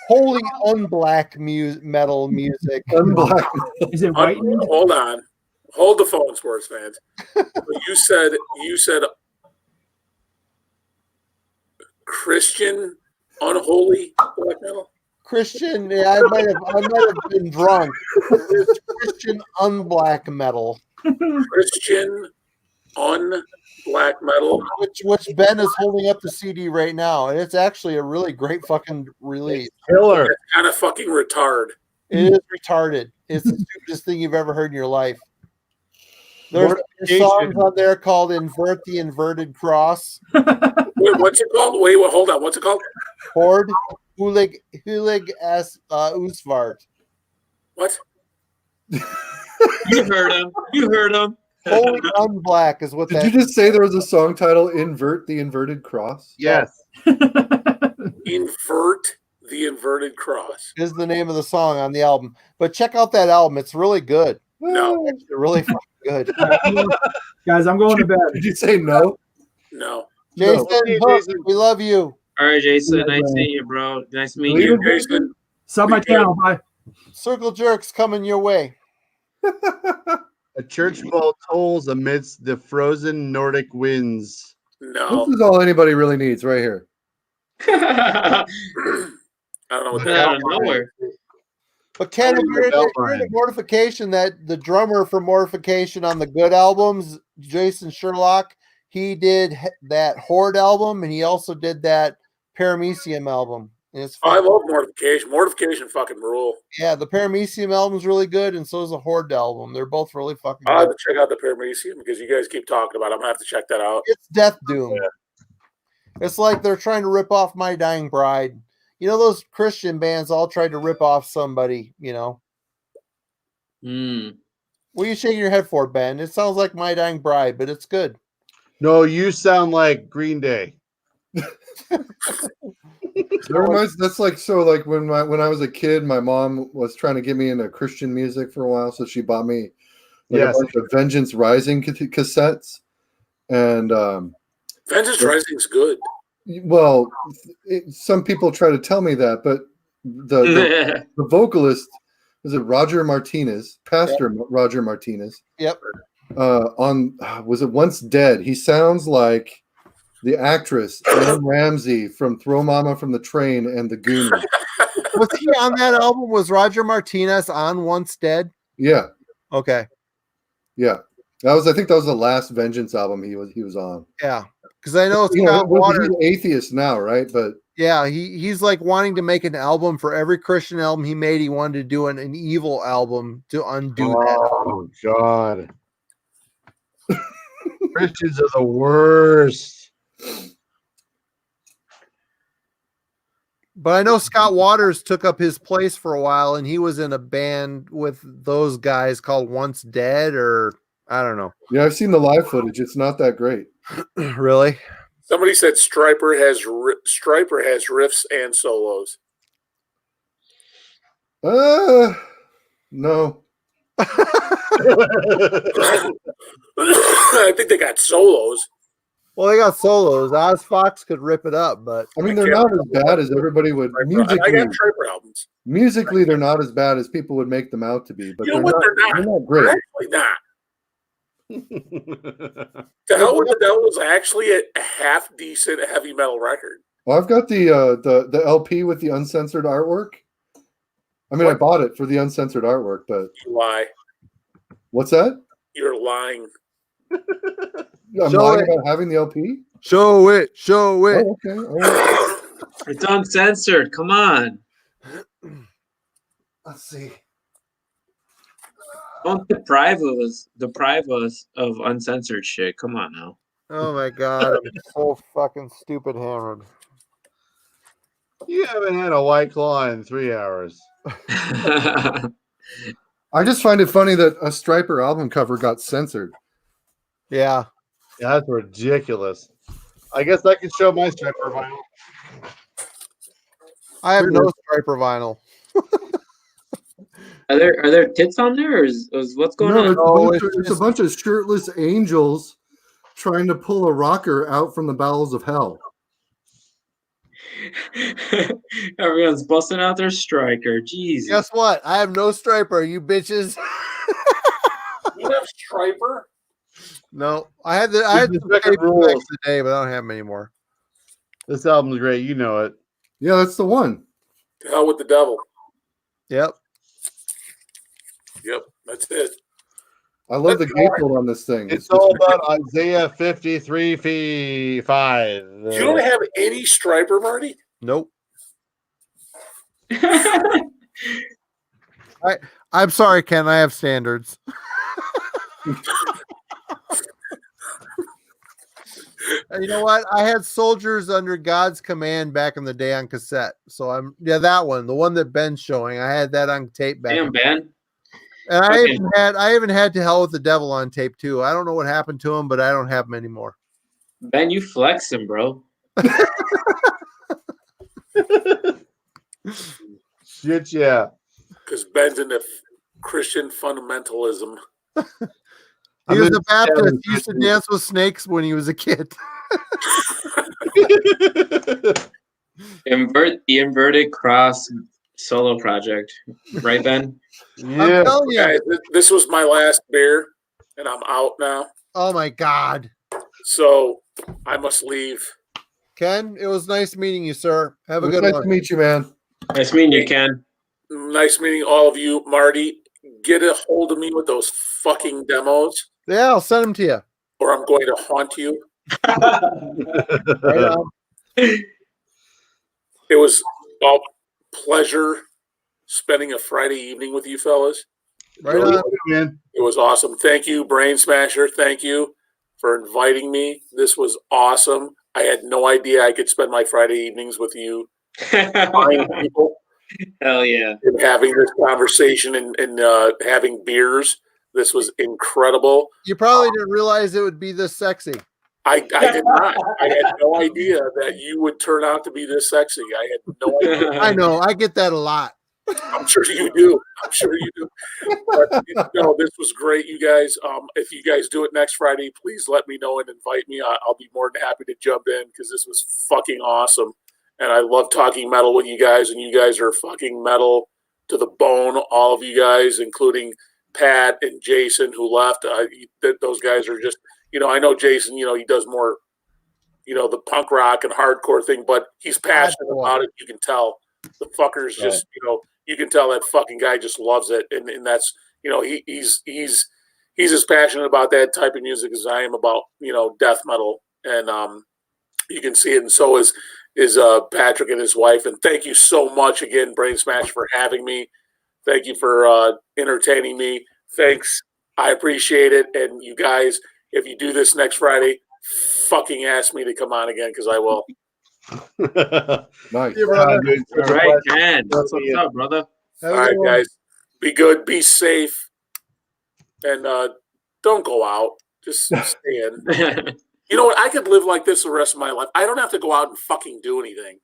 wholly unblack metal music. Unblack. Is it white? Hold on. Hold the phone, sports fans. You said Christian unholy black metal? Christian, yeah, I might have been drunk. It's Christian unblack metal. Christian black metal. Which Ben is holding up the CD right now, and it's actually a really great fucking release. Killer. It's kind of fucking retard. It is retarded. It's the stupidest thing you've ever heard in your life. There's Mortification. songs on there called "Invert the Inverted Cross." Wait, what's it called? Wait, hold on. What's it called? Horde Hulig as Usvart. What? You heard him. You heard him. Holy Unblack is what Did that you just say there was a song title, Invert the Inverted Cross? Yes. Invert the Inverted Cross is the name of the song on the album. But check out that album; it's really good. No, it's really fucking good. Guys, I'm going to bed. Did you say no? No. Jason, Hook, we love you. All right, Jason. Nice seeing you, bro. Nice meeting you. Jason. Sub my channel. Bye. Circle jerks coming your way. A church bell tolls amidst the frozen Nordic winds. No. This is all anybody really needs right here. I don't know what that Out of nowhere. But Ken, if you're into Mortification, that the drummer for Mortification on the good albums, Jason Sherlock, he did that Horde album, and he also did that Paramecium album. And it's I love Mortification. Mortification fucking rule. yeah, the Paramecium album's really good, and so is the Horde album. They're both really fucking I'll have good. to check out the Paramecium because you guys keep talking about it. I'm going to have to check that out. It's Death Doom. It's like they're trying to rip off My Dying Bride. You know, those Christian bands all tried to rip off somebody, you know. What are you shaking your head for, Ben? It sounds like My Dying Bride, but it's good. No, you sound like Green Day. That's like so. Like when I was a kid, my mom was trying to get me into Christian music for a while, so she bought me a bunch of Vengeance Rising cassettes, and Vengeance Rising's good. well, some people try to tell me that, but the vocalist is it Roger Martinez, Pastor Roger Martinez. Yep. Was it Once Dead? He sounds like the actress Anne Ramsey from Throw Mama from the Train and The Goonies. Was he on that album? Was Roger Martinez on Once Dead? Yeah. Okay. Yeah. I think that was the last Vengeance album he was on. Yeah. Because I know He's Scott Waters. an atheist now, right? But yeah, he's like wanting to make an album for every Christian album he made. He wanted to do an evil album to undo that. Oh God. Christians are the worst. But I know Scott Waters took up his place for a while, and he was in a band with those guys called Once Dead, or I don't know. yeah, I've seen the live footage. It's not that great. Really? Somebody said Striper has riffs and solos. No. I think they got solos. Well, they got solos. Oz Fox could rip it up, but I mean, they're not as bad as everybody would. I got Striper albums. Musically, they're not as bad as people would make them out to be. But You know what? They're not. They're not great. They're actually not. The Hell with the Devil is actually a half decent heavy metal record. Well, I've got the LP with the uncensored artwork. I mean, I bought it for the uncensored artwork, but You lie. what's that? You're lying. I'm lying about having the LP. Show it. Show it. Oh, okay. All right. It's uncensored. Come on. Let's see. Don't deprive us of uncensored shit. Come on now. Oh my god, I'm so fucking stupid hammered. You haven't had a White Claw in 3 hours. I just find it funny that a Striper album cover got censored. Yeah. Yeah, that's ridiculous. I guess I can show my Striper vinyl. I have no Striper vinyl. Are there tits on there, or is what's going on? It's a bunch of shirtless angels trying to pull a rocker out from the bowels of hell. Everyone's busting out their Striker. Jesus. Guess what? I have no Striper, you bitches. You have Striper? No, I had some paperbacks today, but I don't have them anymore. This album's great. You know it. Yeah, that's the one. To Hell with the Devil. Yep. Yep, that's it. I love the gatefold on this thing. It's all about Isaiah 53:5. You don't have any striper, Marty? Nope. I'm sorry, Ken. I have standards. You know what? I had Soldiers Under God's Command back in the day on cassette. So that one, the one that Ben's showing. I had that on tape back. Damn, Ben. And Okay. I even had To Hell with the Devil on tape too. I don't know what happened to him, but I don't have him anymore. Ben, you flexing, bro. Shit, yeah. Because Ben's into Christian fundamentalism. He was a Baptist. He used to dance with snakes when he was a kid. The inverted cross solo project, right, Ben? Yeah. I'm telling you. Guys, this was my last beer, and I'm out now. Oh my God. So I must leave. Ken, it was nice meeting you, sir. Have a It was good nice one. to meet you, man. Nice meeting you, Ken. Nice meeting all of you. Marty, get a hold of me with those fucking demos, Yeah, I'll send them to you. or I'm going to haunt you. Right on. It was a pleasure spending a Friday evening with you fellas. Right on. Man. It was awesome. Thank you, Brain Smasher. Thank you for inviting me. This was awesome. I had no idea I could spend my Friday evenings with you fine people Hell yeah. and having this conversation and having beers. This was incredible. You probably didn't realize it would be this sexy. I did not. I had no idea that you would turn out to be this sexy. I had no idea. I know. I get that a lot. I'm sure you do. I'm sure you do. But no, this was great, you guys. If you guys do it next Friday, please let me know and invite me. I'll be more than happy to jump in because this was fucking awesome. And I love talking metal with you guys, and you guys are fucking metal to the bone, all of you guys, including Pat and Jason who left. Those guys are just, I know Jason, he does more, the punk rock and hardcore thing, but he's passionate about it. You can tell. The fucker's just, you can tell that fucking guy just loves it, and that's, he's as passionate about that type of music as I am about, death metal, and you can see it, and so is Patrick and his wife. And thank you so much again, Brain Smash, for having me. Thank you for entertaining me. Thanks, I appreciate it. And you guys, if you do this next Friday, fucking ask me to come on again because I will. Nice. All right, Ken. What's up, brother? All right, guys. Be good. Be safe. And don't go out. Just stay in. You know what? I could live like this the rest of my life. I don't have to go out and fucking do anything.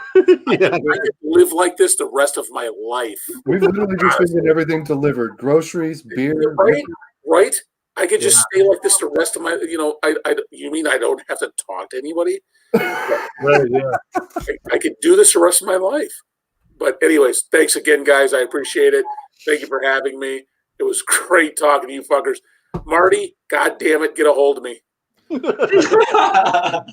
I could live like this the rest of my life. We've literally just been getting everything delivered: groceries, beer. Right? I could just stay like this the rest of my. You mean I don't have to talk to anybody? Right, yeah. I could do this the rest of my life. But anyways, thanks again, guys. I appreciate it. Thank you for having me. It was great talking to you fuckers. Marty, God damn it, get a hold of me.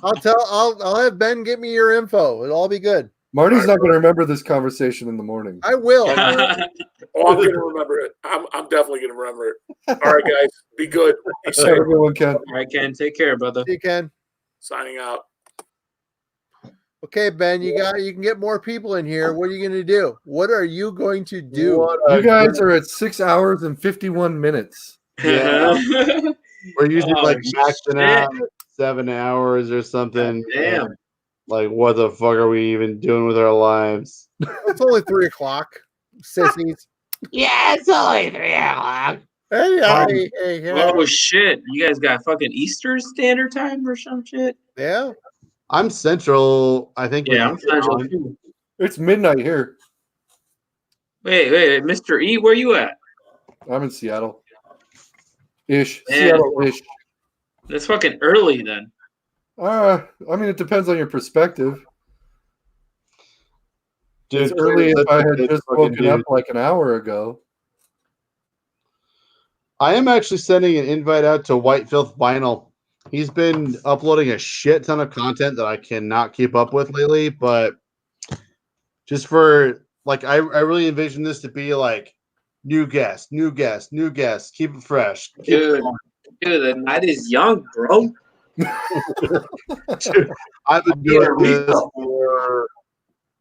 I'll have Ben get me your info. It'll all be good. Marty's not going to remember this conversation in the morning. I will. Oh, I'm going to remember it. I'm definitely going to remember it. All right, guys. Be good. Be safe. Have a good one, Ken. All right, Ken. Take care, brother. See you, Ken. Signing out. Okay, Ben, you can get more people in here. What are you going to do? What are you going to do? You guys are at 6 hours and 51 minutes. Yeah. We're usually like maxing shit. out at 7 hours or something. Damn. Like, what the fuck are we even doing with our lives? It's only 3 o'clock. Sissies. Yeah, it's only 3 o'clock. Hey. Oh shit! You guys got fucking Eastern Standard Time or some shit? Yeah. I'm Central, I think. Yeah, I'm Central too. It's midnight here. Wait, Mr. E, where you at? I'm in Seattle. Ish. Man. Seattle-ish. That's fucking early then. I mean, it depends on your perspective. Dude, It's early if I had good just fucking woken up dude. like an hour ago. I am actually sending an invite out to White Filth Vinyl. He's been uploading a shit ton of content that I cannot keep up with lately, but just for like, I really envision this to be like New guest. Keep it fresh. Keep it Dude, the night is young, bro. Dude, I've been doing this for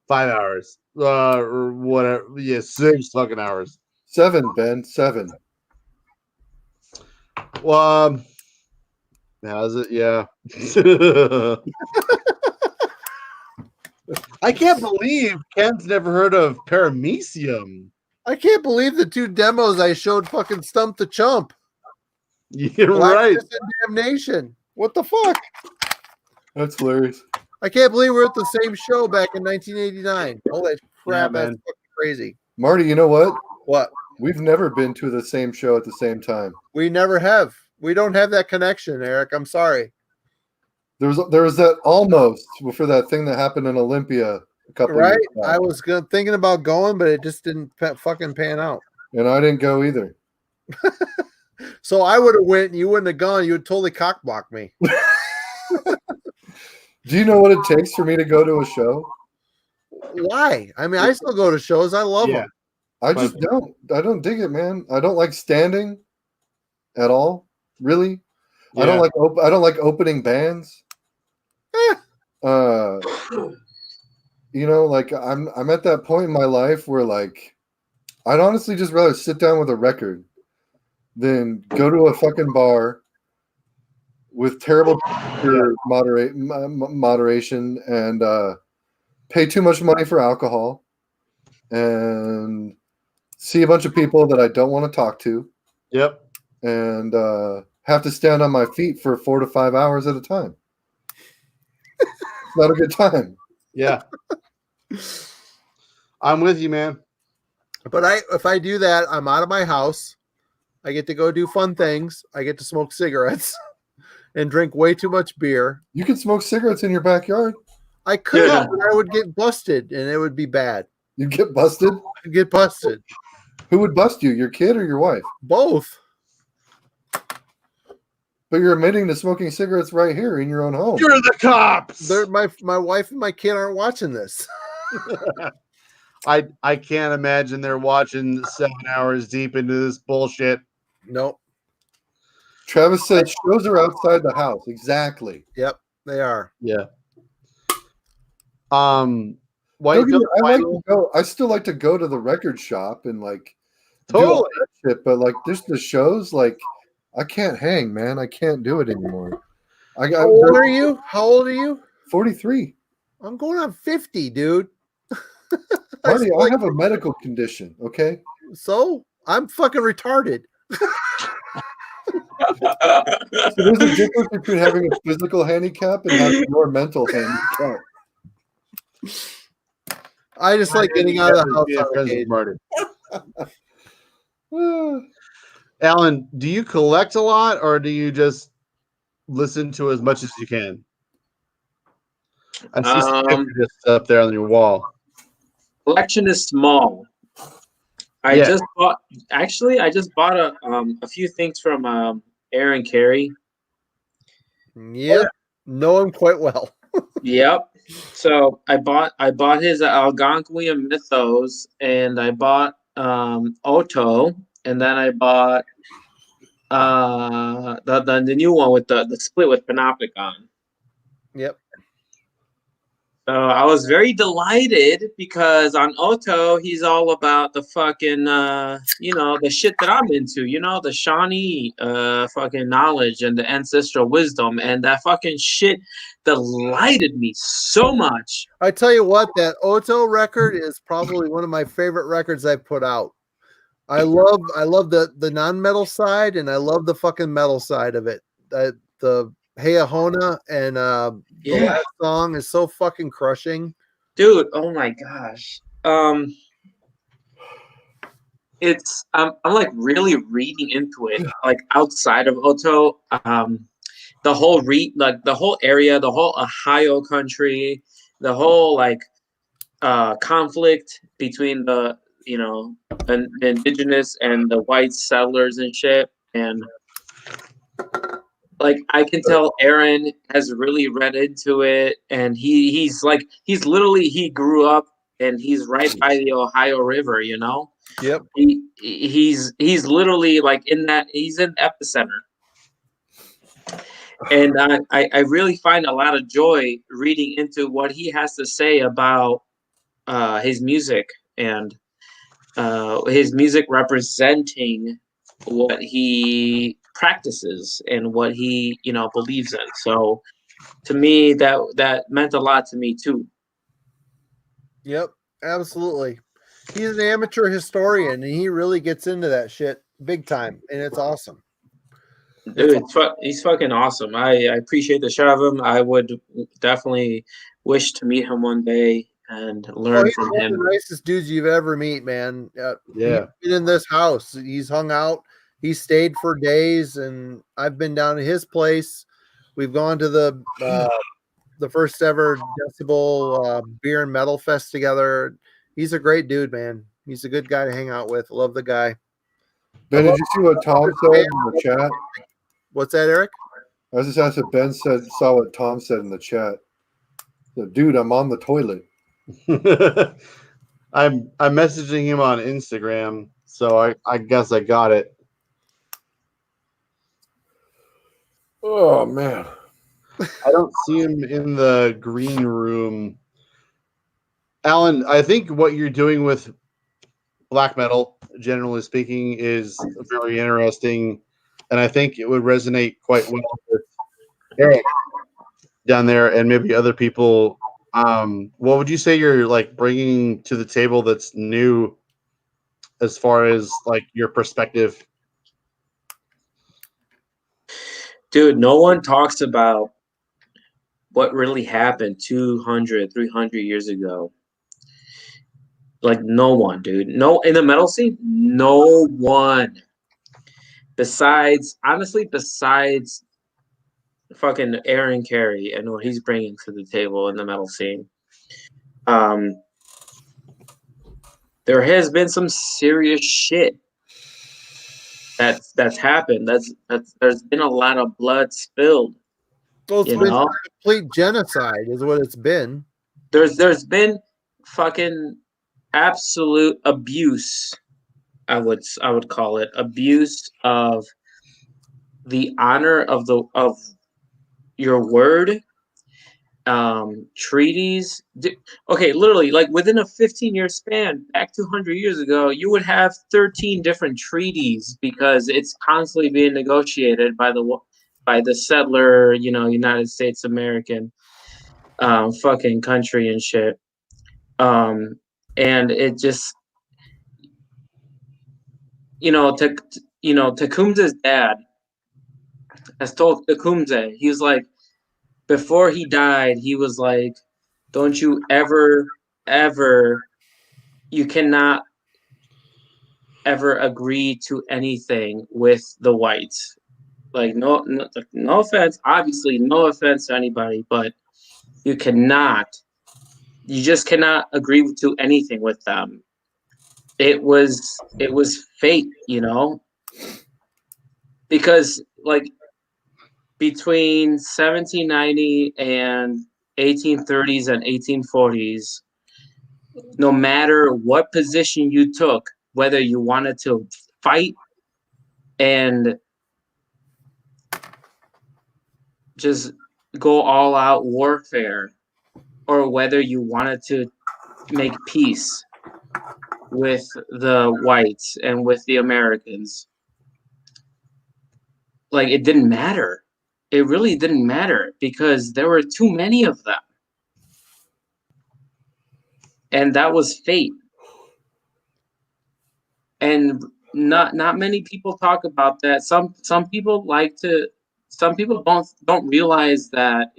5 hours. Or whatever. Yeah, 6 fucking hours. 7, Ben. 7. Well, how's it? Yeah. I can't believe Ken's never heard of paramecium. I can't believe the 2 demos I showed fucking Stump the Chump. You're Blackness right. and Damnation. What the fuck? That's hilarious. I can't believe we're at the same show back in 1989. Holy crap, Yeah, that's man. fucking crazy. Marty, you know what? What? We've never been to the same show at the same time. We never have. We don't have that connection, Eric. I'm sorry. There was that almost for that thing that happened in Olympia a couple Right? years back. I was thinking about going, but it just didn't fucking pan out. And I didn't go either. So I would have went and you wouldn't have gone. You would totally cockblock me. Do you know what it takes for me to go to a show? Why? I mean, I still go to shows. I love them. I just don't. I don't dig it, man. I don't like standing at all. Really, I don't like. I don't like opening bands. You know, like I'm at that point in my life where like I'd honestly just rather sit down with a record than go to a fucking bar with terrible moderation and pay too much money for alcohol and see a bunch of people that I don't want to talk to. Yep. And have to stand on my feet for 4 to 5 hours at a time. It's not a good time. Yeah. I'm with you, man. But if I do that, I'm out of my house. I get to go do fun things. I get to smoke cigarettes and drink way too much beer. You can smoke cigarettes in your backyard. I could, but I would get busted, and it would be bad. You get busted? I'd get busted. Who would bust you, your kid or your wife? Both. But you're admitting to smoking cigarettes right here in your own home. You're the cops. My wife and my kid aren't watching this. I can't imagine they're watching 7 hours deep into this bullshit. Nope. Travis said shows are outside the house. Exactly. Yep, they are. Yeah. I still like to go to the record shop and like do all Totally. that shit, but like just the shows, like I can't hang, man. I can't do it anymore. How old are you? How old are you? 43. I'm going on 50, dude. Marty, I have a medical condition, okay? So I'm fucking retarded. So there's a difference between having a physical handicap and having your mental handicap. I just like getting out of the house. Marty. Alan, do you collect a lot or do you just listen to as much as you can? I see some just up there on your wall. Collection is small. I just bought a few things from Aaron Carey. Yep. Know him quite well. Yep. So I bought his Algonquian Mythos, and I bought Otto, and then I bought the new one with the split with Panopticon. Yep. So I was very delighted because on Otto, he's all about the fucking, the shit that I'm into, the Shawnee fucking knowledge and the ancestral wisdom. And that fucking shit delighted me so much. I tell you what, that Otto record is probably one of my favorite records I've put out. I love the non-metal side, and I love the fucking metal side of it. The Hey Ahona and the last song is so fucking crushing. Dude, oh my gosh. It's I'm like really reading into it, like outside of Otto. The whole area, the whole Ohio country, the whole like conflict between the indigenous and the white settlers and shit. And like I can tell Aaron has really read into it, and he grew up and he's right by the Ohio River, Yep. He's literally like he's in epicenter. And I really find a lot of joy reading into what he has to say about his music and his music representing what he practices and what he believes in. So to me, that meant a lot to me too. Yep, absolutely. He's an amateur historian, and he really gets into that shit big time, and it's awesome. Dude, he's fucking awesome. I appreciate the shit of him. I would definitely wish to meet him one day and learn he's from one him. of the nicest dudes you've ever meet, man. Yeah. He's been in this house. He's hung out. He stayed for days, and I've been down to his place. We've gone to the first ever Decibel Beer and Metal Fest together. He's a great dude, man. He's a good guy to hang out with. Love the guy. Ben, did you see what Tom said in the chat? What's that, Eric? I was just asking if Ben saw what Tom said in the chat. So, dude, I'm on the toilet. I'm messaging him on Instagram, so I guess I got it. Oh man. I don't see him in the green room. Alan, I think what you're doing with black metal, generally speaking, is very interesting, and I think it would resonate quite well with Eric down there and maybe other people. What would you say you're like bringing to the table that's new as far as like your perspective? Dude, no one talks about what really happened 200, 300 years ago. Like, no one, dude. No, in the metal scene, no one. Besides fucking Aaron Carey and what he's bringing to the table in the metal scene. There has been some serious shit that's happened. There's been a lot of blood spilled. Well, it's been complete genocide, is what it's been. There's been fucking absolute abuse. I would call it abuse of the honor of your word. Treaties. Okay, literally, like within a 15-year span, back 200 years ago, you would have 13 different treaties because it's constantly being negotiated by the settler, United States American, fucking country and shit. And it just, Tecumseh's dad has told Tecumseh, he was like, before he died, he was like, don't you ever, you cannot ever agree to anything with the whites. Like, no offense, obviously, no offense to anybody, but you just cannot agree to anything with them. It was fate, because like between 1790 and 1830s and 1840s, no matter what position you took, whether you wanted to fight and just go all out warfare, or whether you wanted to make peace with the whites and with the Americans, like it didn't matter. It really didn't matter because there were too many of them. And that was fate. And not many people talk about that. Some people don't realize that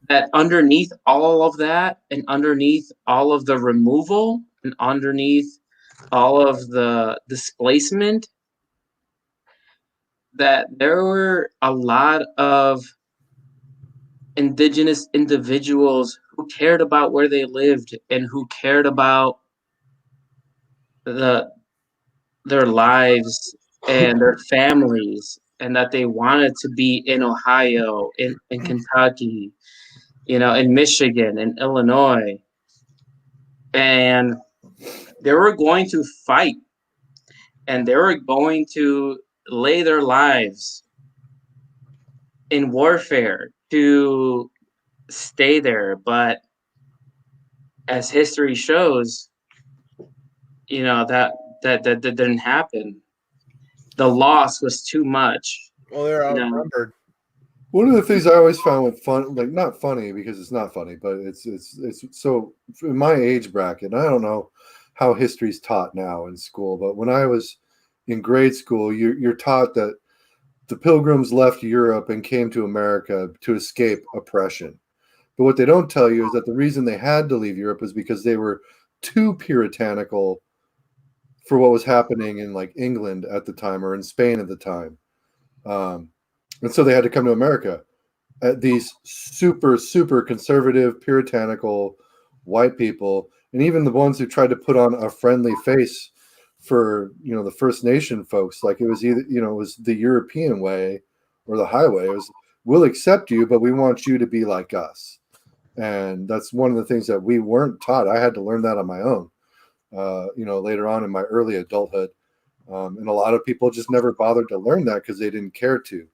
that underneath all of that, and underneath all of the removal, and underneath all of the displacement, that there were a lot of indigenous individuals who cared about where they lived and who cared about their lives and their families, and that they wanted to be in Ohio, in Kentucky, in Michigan, in Illinois, and they were going to fight, and they were going to lay their lives in warfare to stay there. But as history shows, you know, that didn't happen. The loss was too much. Well, they're you know. outnumbered. One of the things I always found with fun, like not funny because it's not funny, but it's so in my age bracket. I don't know how history's taught now in school, but when I was in grade school, you're taught that the Pilgrims left Europe and came to America to escape oppression. But what they don't tell you is that the reason they had to leave Europe is because they were too puritanical for what was happening in like England at the time or in Spain at the time. And so they had to come to America. These super, super conservative, puritanical white people, and even the ones who tried to put on a friendly face for, you know, the First Nation folks, like it was either, you know, it was the European way or the highway. It was, we'll accept you, but we want you to be like us. And that's one of the things that we weren't taught. I had to learn that on my own, you know, later on in my early adulthood. And a lot of people just never bothered to learn that because they didn't care to.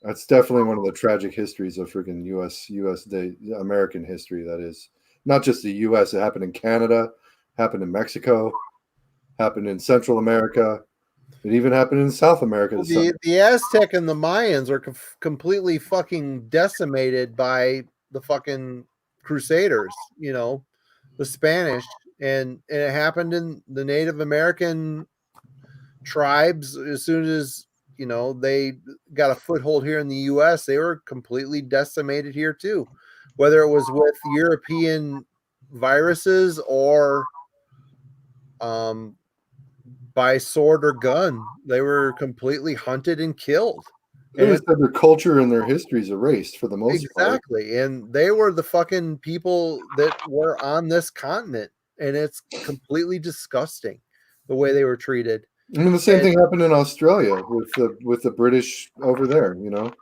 That's definitely one of the tragic histories of freaking American history. That is not just the U.S. It happened in Canada, happened in Mexico, happened in Central America. It even happened in South America. The Aztec and the Mayans are completely fucking decimated by the fucking Crusaders, you know, the Spanish. And it happened in the Native American tribes. As soon as, you know, they got a foothold here in the U.S., they were completely decimated here too, whether it was with European viruses or by sword or gun. They were completely hunted and killed. And their culture and their history is erased for the most part. Exactly. And they were the fucking people that were on this continent. And it's completely disgusting the way they were treated. I mean, the same thing happened in Australia with the British over there, you know,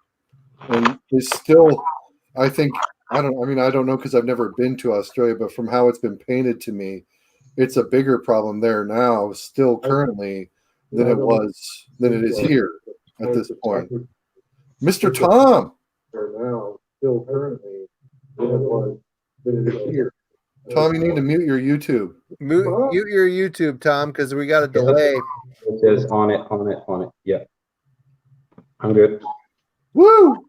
and they still, I think, I don't know because I've never been to Australia, but from how it's been painted to me, it's a bigger problem there now, still currently, than it is here at this point. Mr. Tom. Now, still currently, than it is here. Tom, you need to mute your YouTube. Mute your YouTube, Tom, because we got a delay. It says on it. Yeah. I'm good. Woo!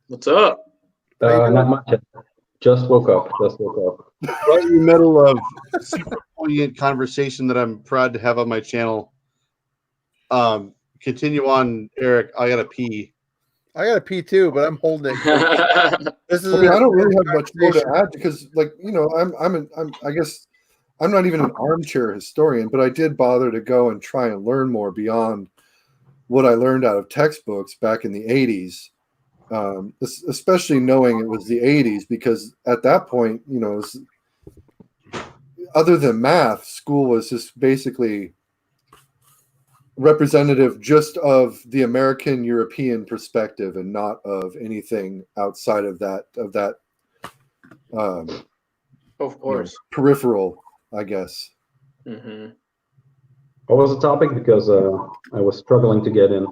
What's up? Not much. Just woke up. Right in the middle of a super poignant conversation that I'm proud to have on my channel. Continue on, Eric. I gotta pee. I gotta pee too, but I'm holding it. I don't really have much more to add because, like, you know, I guess I'm not even an armchair historian, but I did bother to go and try and learn more beyond what I learned out of textbooks back in the 80s, especially knowing it was the 80s, because at that point, you know, other than math, school was just basically representative just of the American European perspective and not of anything outside of that of course, peripheral, I guess. Mm-hmm. What was the topic? Because I was struggling to get in.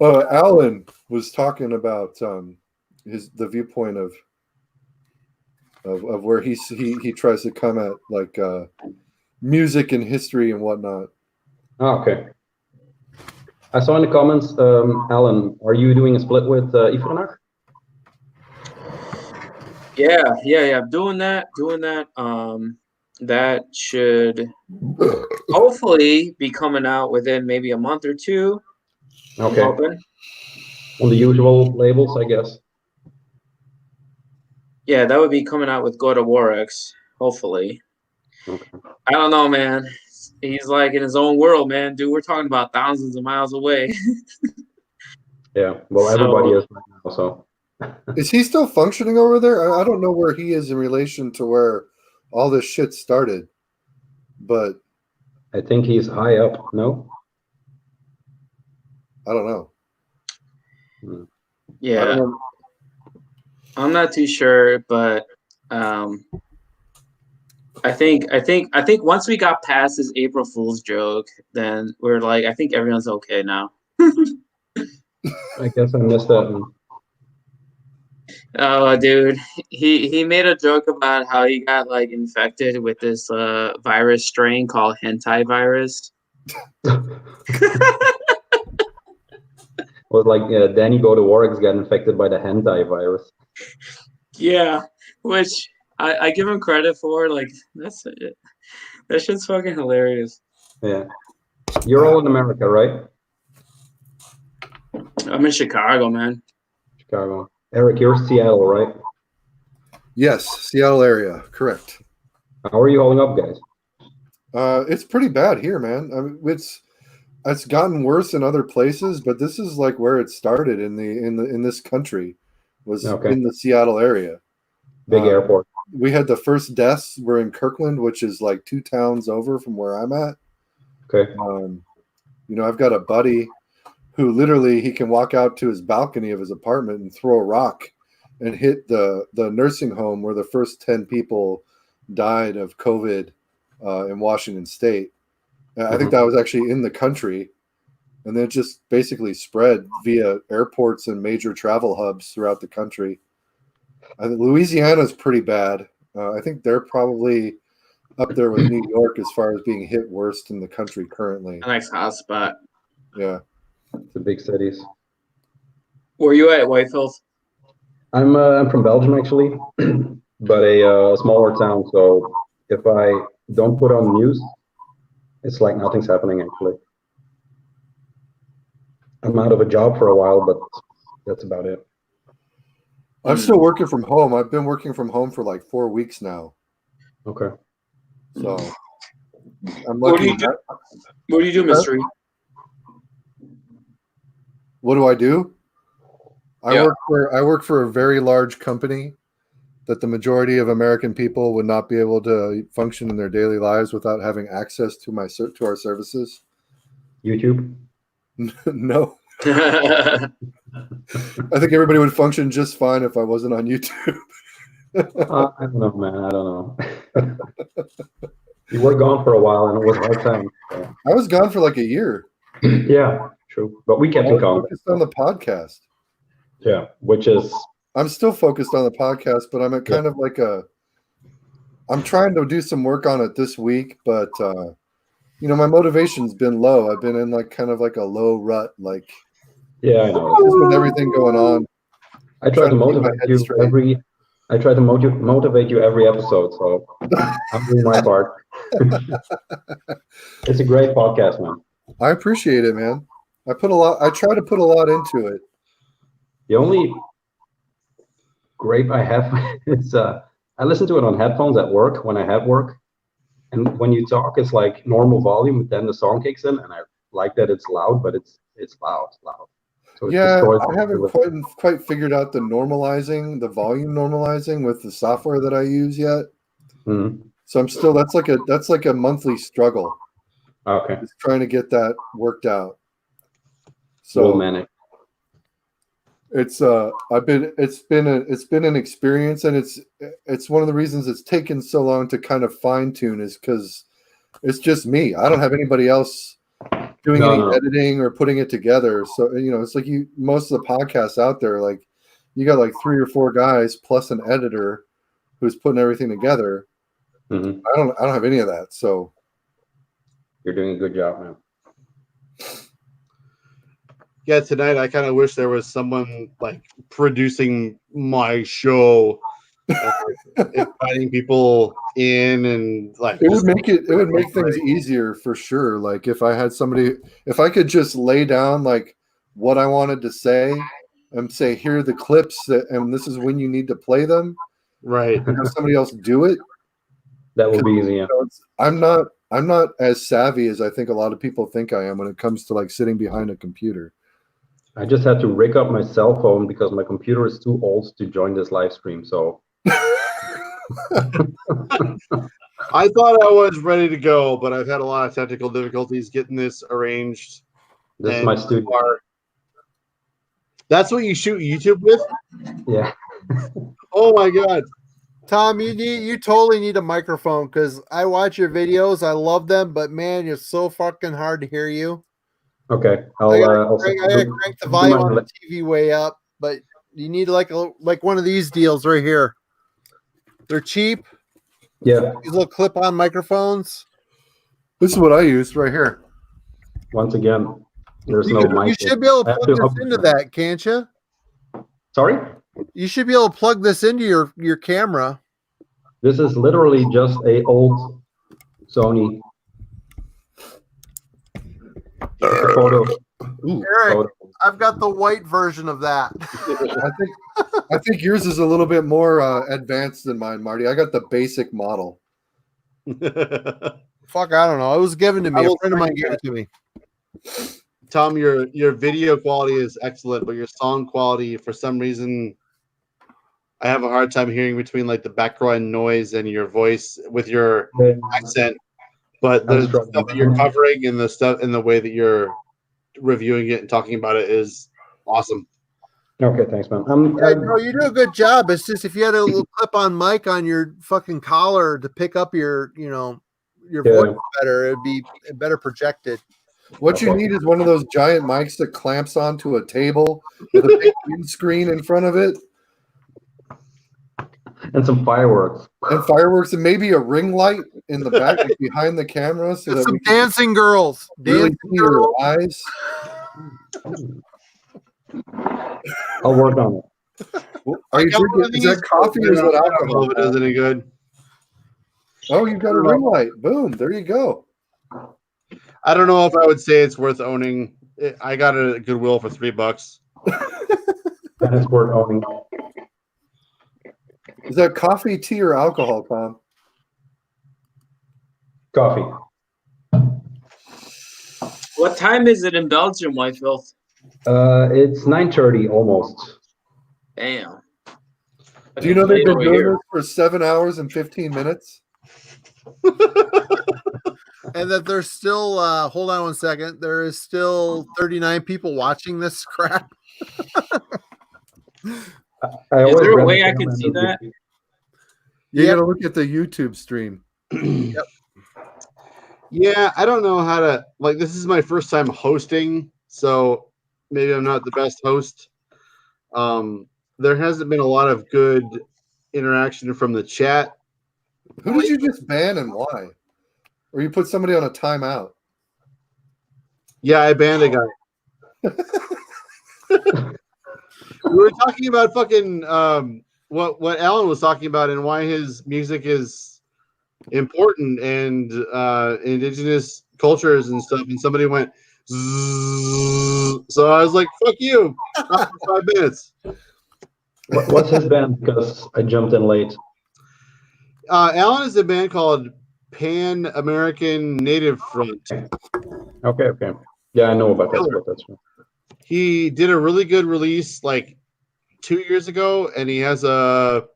Alan was talking about the viewpoint of where he tries to come at like music and history and whatnot. Oh, okay. I saw in the comments, Alan, are you doing a split with Ifranar? Yeah. I'm doing that. That should hopefully be coming out within maybe a month or two. Okay. On the usual labels, I guess. Yeah, that would be coming out with God of War X, hopefully. Okay. I don't know, man. He's like in his own world, man. Dude, we're talking about thousands of miles away. Yeah, well, everybody is right now, so. Is he still functioning over there? I don't know where he is in relation to where all this shit started, but I think he's high up, no? I don't know. Yeah. I'm not too sure, but I think once we got past this April Fool's joke, then we're like, I think everyone's okay now. I guess I missed that one. Oh, dude, he made a joke about how he got like infected with this virus strain called hentai virus. Was like Danny Go to Warwick's got infected by the hentai virus. Yeah, which I give him credit for. Like that shit's fucking hilarious. Yeah. You're all in America, right? I'm in Chicago, man. Chicago. Eric, you're Seattle, right? Yes, Seattle area, correct. How are you holding up, guys? It's pretty bad here, man. I mean, it's gotten worse in other places, but this is like where it started in this country, was in the Seattle area. Big airport. We had the first deaths were in Kirkland, which is like 2 towns over from where I'm at. Okay. You know, I've got a buddy who literally he can walk out to his balcony of his apartment and throw a rock and hit the nursing home where the first 10 people died of COVID in Washington State. I think that was actually in the country, and then it just basically spread via airports and major travel hubs throughout the country. I think Louisiana is pretty bad. I think they're probably up there with New York as far as being hit worst in the country currently. Next hotspot. Yeah. The big cities. Where you at, Whitefield? I'm from Belgium actually, but a smaller town. So if I don't put on the news, it's like nothing's happening actually. I'm out of a job for a while, but that's about it. I'm still working from home. I've been working from home for like 4 weeks now. Okay. So I'm lucky. What do you do, Mystery? What do I do? I work for a very large company that the majority of American people would not be able to function in their daily lives without having access to our services. YouTube? No. I think everybody would function just fine if I wasn't on YouTube. I don't know, man. I don't know. You were gone for a while, and it was a hard time. So. I was gone for like a year. Yeah, true. But we kept in contact. Focused on the podcast. Yeah, which is. I'm still focused on the podcast, but I'm at kind of like I'm trying to do some work on it this week, but you know, my motivation's been low. I've been in like kind of like a low rut, like. Yeah, I know. Just with everything going on. I try to motivate you every. I try to motivate you every episode, so I'm doing my part. It's a great podcast, man. I appreciate it, man. I try to put a lot into it. The only gripe I have is I listen to it on headphones at work when I have work, and when you talk, it's like normal volume. Then the song kicks in, and I like that it's loud, but it's loud. So yeah, I haven't quite figured out the volume normalizing with the software that I use yet. Mm-hmm. So I'm still that's like a monthly struggle. Okay. Just trying to get that worked out. So manic. It's been an experience, and it's one of the reasons it's taken so long to kind of fine tune is because it's just me. I don't have anybody else doing any editing or putting it together. So, you know, it's like most of the podcasts out there, like you got like 3 or 4 guys plus an editor who's putting everything together. Mm-hmm. I don't have any of that. So you're doing a good job, man. Yeah, tonight I kind of wish there was someone like producing my show, inviting people in, and like it would make things easier for sure. Like if I had somebody, if I could just lay down like what I wanted to say and say, here are the clips and this is when you need to play them, right? And have somebody else do it. That would be easy. Yeah. You know, I'm not as savvy as I think a lot of people think I am when it comes to like sitting behind a computer. I just had to rig up my cell phone because my computer is too old to join this live stream. So I thought I was ready to go, but I've had a lot of technical difficulties getting this arranged. This is my studio. That's what you shoot YouTube with? Yeah. Oh my god. Tom, you totally need a microphone because I watch your videos. I love them, but man, you're so fucking hard to hear you. Okay, I gotta I'll crank the volume on the TV way up, but you need like one of these deals right here. They're cheap. Yeah. These little clip-on microphones. This is what I use right here. Once again, there's no mic. You should be able to I have plug to this up- into that, can't you? Sorry? You should be able to plug this into your camera. This is literally just a old Sony photo. Eric, I've got the white version of that. I think yours is a little bit more advanced than mine, Marty. I got the basic model. Fuck, I don't know. It was given to me. A friend of mine gave it to me. Tom, your video quality is excellent, but your song quality, for some reason, I have a hard time hearing between like the background noise and your voice with your accent. But the stuff that you're covering and the stuff and the way that you're reviewing it and talking about it is awesome. Okay, thanks, man. No, you do a good job. It's just if you had a little clip-on mic on your fucking collar to pick up your voice better, it'd be better projected. What you need is one of those giant mics that clamps onto a table with a big green screen in front of it. And some fireworks. And maybe a ring light in the back behind the camera. So that some we can dancing girls. really Dancing see your girls. eyes. I'll work on it. Are you drinking? Is that coffee or is that alcohol? If it does any good. Oh, you've got a ring light. Boom. There you go. I don't know if I would say it's worth owning. I got it at Goodwill for $3. That is worth owning. Is that coffee, tea, or alcohol, Tom? Coffee. What time is it in Belgium, White Filth? It's 9:30 almost. Damn. Do you know they've been over doing here. this for 7 hours and 15 minutes? And that there's still hold on one second. There is still 39 people watching this crap. Is there a way I can see that? You got to look at the YouTube stream. Yep. Yeah, I don't know how to this is my first time hosting, so maybe I'm not the best host. There hasn't been a lot of good interaction from the chat. Who did you just ban and why? Or you put somebody on a timeout? Yeah, I banned a guy. We were talking about fucking what Alan was talking about and why his music is important and indigenous cultures and stuff, and somebody went Zzz. So I was like, fuck you. Not for 5 minutes. What's his band? Because I jumped in late. Alan is a band called Pan-Amerikan Native Front. Okay. Yeah, I know about that, but that's right. He did a really good release like 2 years ago, and he has a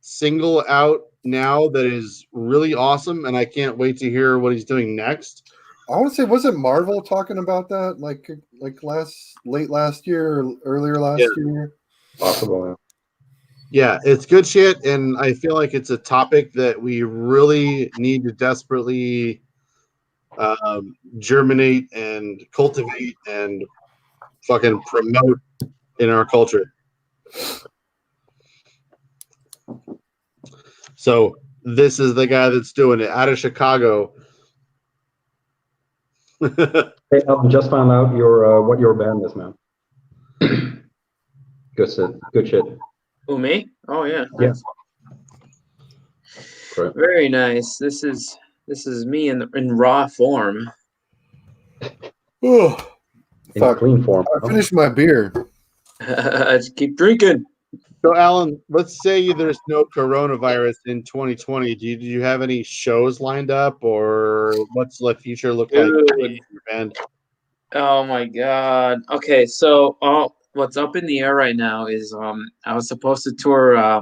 single out now that is really awesome, and I can't wait to hear what he's doing next. I want to say, wasn't Marvel talking about that like late last year or earlier last year? Possible, yeah. Yeah, it's good shit, and I feel like it's a topic that we really need to desperately germinate and cultivate and fucking promote in our culture. So this is the guy that's doing it out of Chicago. Hey, I just found out what your band is, man. Good shit. Who, me? Oh yeah. Yes. Great. Very nice. This is me in raw form. Oh, In clean form. I finished my beer. Just keep drinking. So, Alan, let's say there's no coronavirus in 2020. Do you have any shows lined up, or what's the future look like for your band? Oh my god. Okay, so what's up in the air right now is I was supposed to tour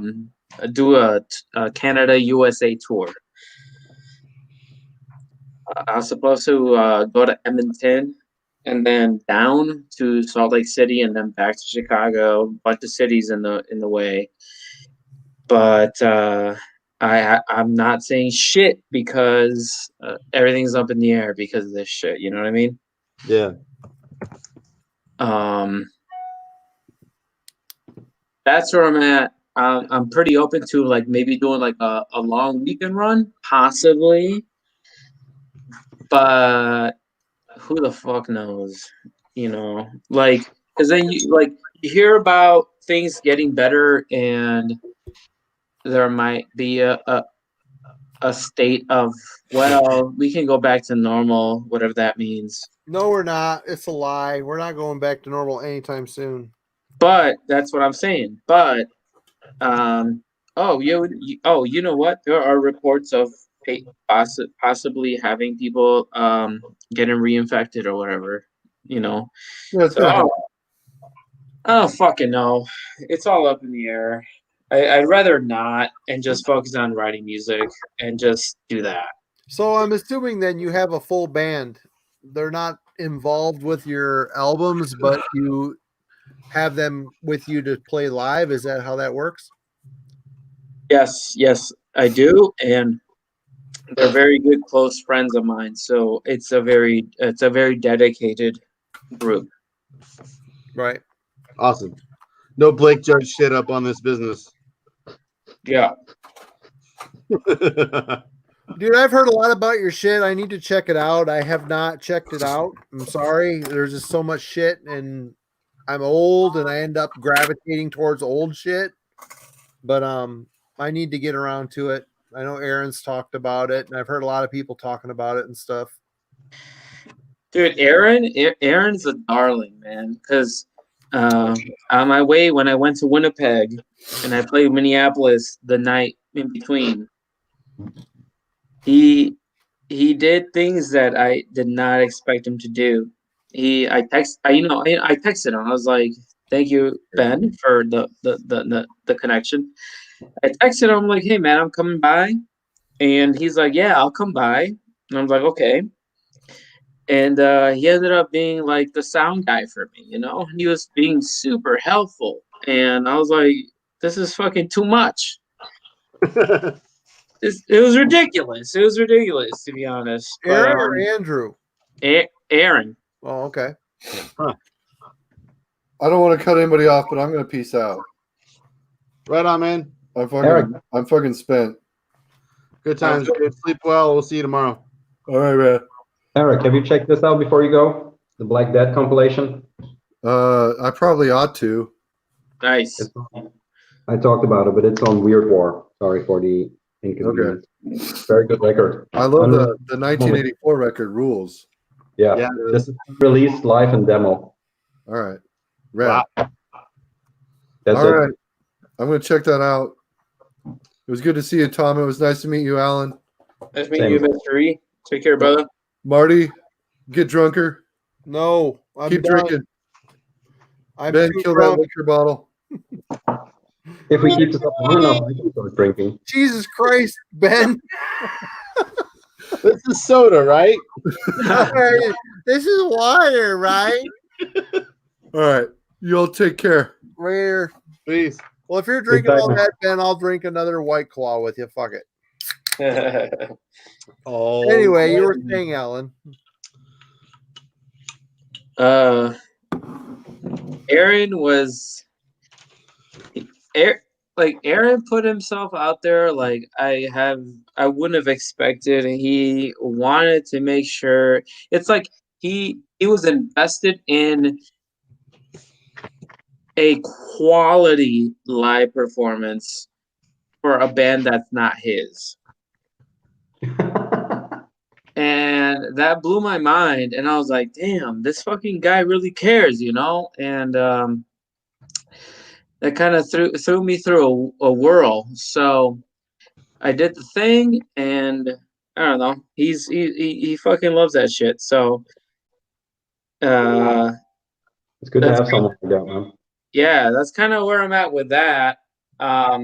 do a Canada USA tour. I was supposed to go to Edmonton and then down to Salt Lake City and then back to Chicago. A bunch of cities in the way. but I'm not saying shit because everything's up in the air because of this shit. You know what I mean? Yeah. That's where I'm at. I'm pretty open to like maybe doing like a long weekend run, possibly. But who the fuck knows? You know, like, because then you hear about things getting better, and there might be a state of, well, we can go back to normal, whatever that means. No, we're not. It's a lie. We're not going back to normal anytime soon. But that's what I'm saying. But you know what? There are reports of possibly having people getting reinfected or whatever. You know, Yeah, so I don't fucking know. It's all up in the air. I'd rather not and just focus on writing music and just do that. So I'm assuming then you have a full band. They're not involved with your albums, but you have them with you to play live. Is that how that works? Yes, I do, and they're very good close friends of mine. So it's a very dedicated group. Right. Awesome. No Blake Judge shit up on this business. Yeah. Dude, I've heard a lot about your shit. I need to check it out. I have not checked it out. I'm sorry. There's just so much shit, and I'm old, and I end up gravitating towards old shit. But I need to get around to it. I know Aaron's talked about it, and I've heard a lot of people talking about it and stuff. Dude, Aaron's a darling, man. Because on my way when I went to Winnipeg and I played Minneapolis the night in between, he did things that I did not expect him to do. I texted him. I was like, "Thank you, Ben, for the connection." I texted him like, "Hey, man, I'm coming by," and he's like, "Yeah, I'll come by." And I was like, "Okay." And he ended up being like the sound guy for me, you know? He was being super helpful. And I was like, this is fucking too much. It was ridiculous. It was ridiculous, to be honest. Aaron or Andrew? Aaron. Oh, okay. Huh. I don't want to cut anybody off, but I'm going to peace out. Right on, man. I'm fucking spent. Good times. Sleep well. We'll see you tomorrow. All right, man. Eric, have you checked this out before you go? The Black Death compilation? I probably ought to. Nice. I talked about it, but it's on Weird War. Sorry for the inconvenience. Okay. Very good record. I love the 1984 record rules. Yeah, this is released live and demo. All right. Rad. That's All it. right. I'm going to check that out. It was good to see you, Tom. It was nice to meet you, Alan. Nice to meet you, Mr. E. Take care, brother. Marty, get drunker. No, I'm keep done. drinking. I'm Ben, too kill drunk. that liquor bottle. If we keep this up long enough, I can start drinking. Jesus Christ, Ben. This is soda, right? This is water, right? All right. You'll take care. Rare. Peace. Well, if you're drinking all that, Ben, I'll drink another White Claw with you. Fuck it. Oh. Anyway, you were saying, Alan. Aaron was Aaron put himself out there like I wouldn't have expected, and he wanted to make sure it's like he was invested in a quality live performance for a band that's not his. And that blew my mind, and I was like, damn, this fucking guy really cares, you know? And that kind of threw me through a whirl. So I did the thing, and I don't know, he fucking loves that shit. So it's good to have someone like that, man. Yeah, that's kind of where I'm at with that. I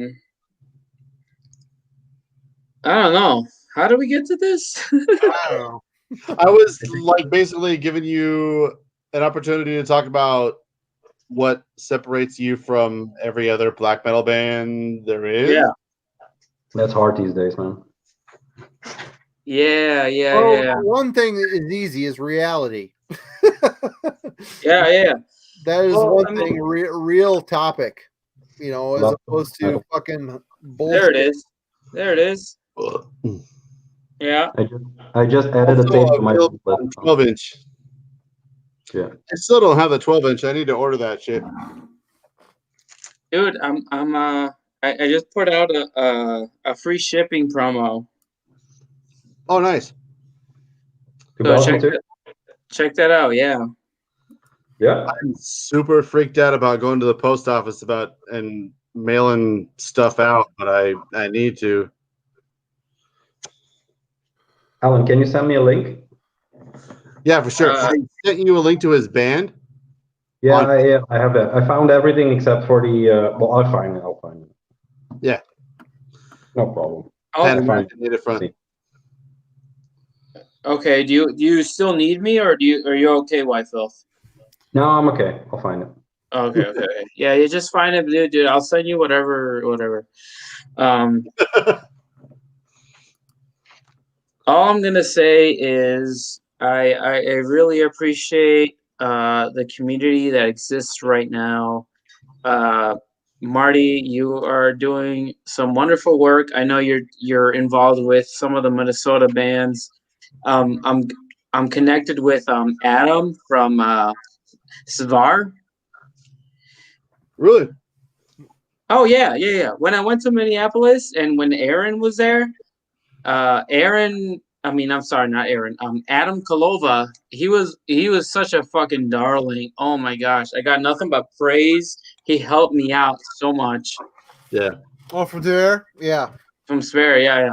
don't know. How do we get to this? I don't know. I was like basically giving you an opportunity to talk about what separates you from every other black metal band there is? Yeah. That's hard these days, man. Yeah, yeah, Well, yeah. one thing that is easy is reality. Yeah, yeah. That is Well, one I mean- thing, real topic. You know, as Love opposed to metal. fucking bullshit. There it is. There it is. Yeah. I just added a tape to my available playlist. on 12-inch. Yeah. I still don't have the 12-inch. I need to order that shit. Dude, I just put out a free shipping promo. Oh, nice. So check that out. Yeah. Yeah. I'm super freaked out about going to the post office and mailing stuff out, but I need to. Alan, can you send me a link? Yeah, for sure. I sent you a link to his band. Yeah, I have that. I found everything except for the. Well, I'll find it. Yeah. No problem. Pan-Amerikan native front. Okay. Do you still need me, or are you okay, White Filth? No, I'm okay. I'll find it. Okay. Yeah, you just find it, dude. I'll send you whatever. All I'm gonna say is I really appreciate the community that exists right now. Marty, you are doing some wonderful work. I know you're involved with some of the Minnesota bands. I'm connected with Adam from Svar. Really? Oh yeah. When I went to Minneapolis and when Aaron was there, Adam Kalova, he was such a fucking darling. Oh my gosh, I got nothing but praise. He helped me out so much. Yeah. Oh, from there? Yeah. From Sver, yeah.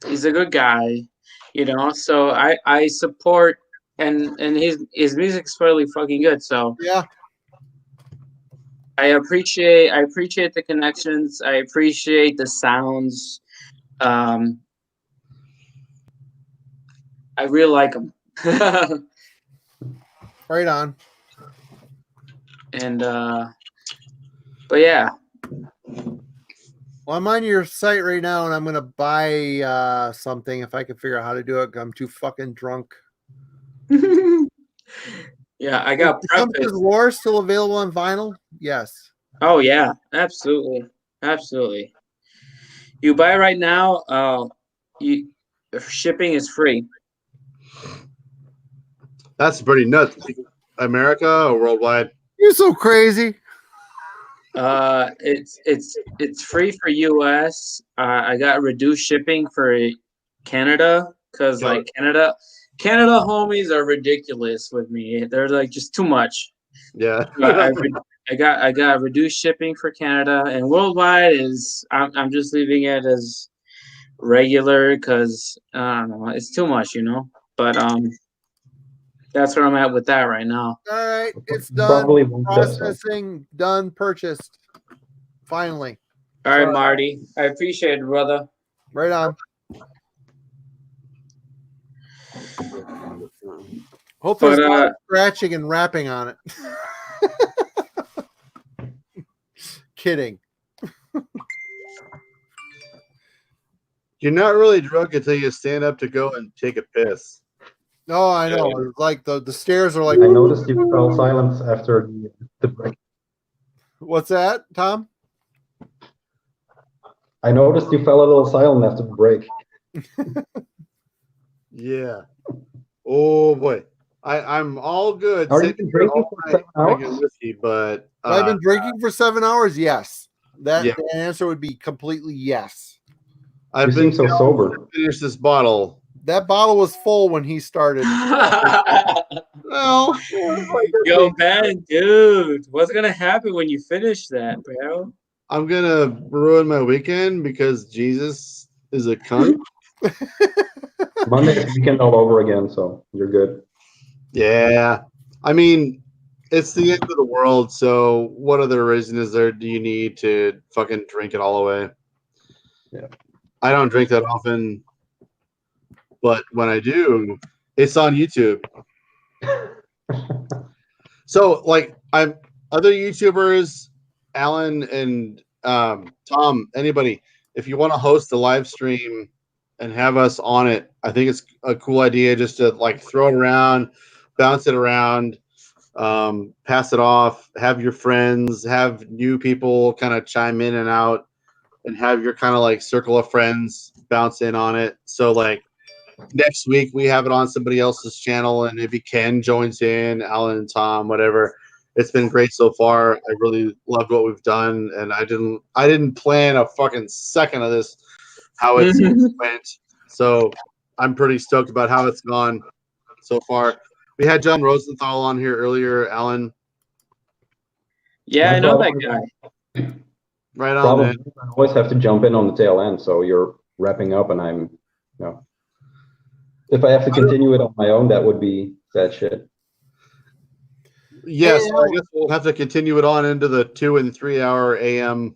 He's a good guy, so I support and his music's really fucking good. So yeah. I appreciate the connections. I appreciate the sounds. I really like them. Right on. And but yeah. Well, I'm on your site right now, and I'm gonna buy something if I can figure out how to do it. I'm too fucking drunk. Yeah, I got Preface War still available on vinyl? Yes. Oh yeah, absolutely. You buy right now, shipping is free. That's pretty nuts. America or worldwide? You're so crazy. It's free for US. I got reduced shipping for Canada because like Canada homies are ridiculous with me. They're like just too much. Yeah. I got reduced shipping for Canada, and worldwide is I'm just leaving it as regular because I don't know, it's too much, But that's where I'm at with that right now. All right, it's done. Probably won't Processing done. Purchased. Finally. All right, Marty. I appreciate it, brother. Right on. Hope there's not scratching and rapping on it. Kidding. You're not really drunk until you stand up to go and take a piss. No, I know. It's like the stairs are like. I noticed you fell silent after the break. What's that, Tom? I noticed you fell a little silent after the break. Yeah. Oh boy. I'm all good. Are you drinking for 7 hours? Whiskey, but Have I been drinking for 7 hours? Yes. Yeah. The answer would be completely yes. I've been so sober. Finish this bottle. That bottle was full when he started. Well, yo, man, dude, what's gonna happen when you finish that, bro? I'm gonna ruin my weekend because Jesus is a cunt. Monday's weekend all over again, so you're good. Yeah. I mean, it's the end of the world, so what other reason is there do you need to fucking drink it all away? Yeah. I don't drink that often, but when I do, it's on YouTube. So, like, other YouTubers, Alan and Tom, anybody, if you want to host a live stream and have us on it, I think it's a cool idea just to like throw it around, bounce it around, pass it off, have your friends, have new people kind of chime in and out, and have your kind of like circle of friends bounce in on it. So like next week we have it on somebody else's channel, and if you can joins in, Alan and Tom, whatever. It's been great so far. I really loved what we've done, and I didn't plan a fucking second of this how it's went. So I'm pretty stoked about how it's gone so far. We had John Rosenthal on here earlier, Alan. Yeah, I know that guy. Right on, Problem man. is I always have to jump in on the tail end, so you're wrapping up, and I'm, if I have to continue it on my own, that would be sad shit. Yes, I guess we'll have to continue it on into the 2 and 3 hour AM.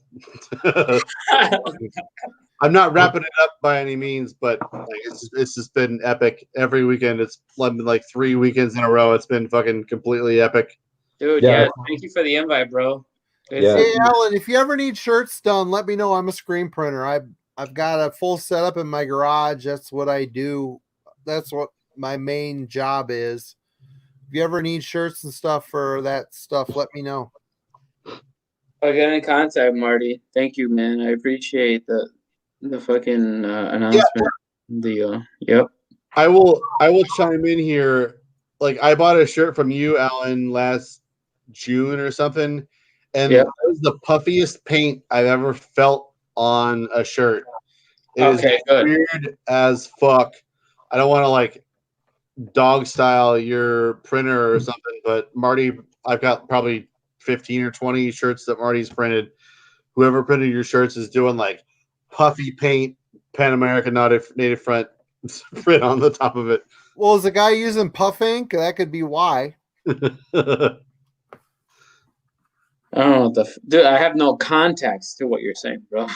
I'm not wrapping it up by any means, but like, it's just been epic every weekend. It's been like 3 weekends in a row. It's been fucking completely epic. Dude, Yeah. yeah, thank you for the invite, bro. Hey, Alan, if you ever need shirts done, let me know. I'm a screen printer. I've got a full setup in my garage. That's what I do. That's what my main job is. If you ever need shirts and stuff for that stuff, let me know. I'll get in contact, Marty. Thank you, man. I appreciate the fucking announcement deal. Yep. I will chime in here. Like I bought a shirt from you, Alan, last June or something, and that was the puffiest paint I've ever felt on a shirt. It is weird as fuck. I don't want to like dog style your printer or something, but Marty, I've got probably 15 or 20 shirts that Marty's printed. Whoever printed your shirts is doing like puffy paint, Pan-American native front print on the top of it. Well, is the guy using puff ink? That could be why. I don't know what dude. I have no context to what you're saying, bro.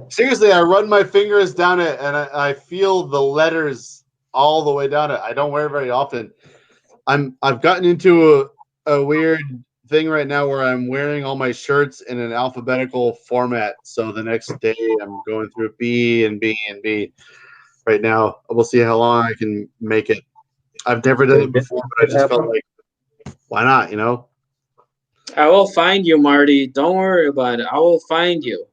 Seriously, I run my fingers down it and I feel the letters all the way down it. I don't wear it very often. I've gotten into a weird thing right now where I'm wearing all my shirts in an alphabetical format. So the next day I'm going through B and B and B. Right now, we'll see how long I can make it. I've never done it before, but I just felt like, why not? You know. I will find you, Marty. Don't worry about it. I will find you.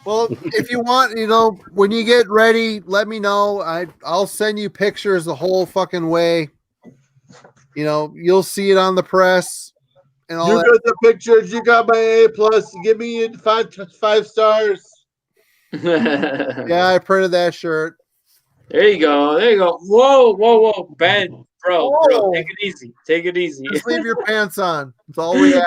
Well, if you want, when you get ready, let me know. I'll send you pictures the whole fucking way. You'll see it on the press and all You that. got the pictures. You got my A+. Give me 5 stars. Yeah, I printed that shirt. There you go. There you go. Whoa, Ben, bro, take it easy. Take it easy. Just leave your pants on. That's all we have.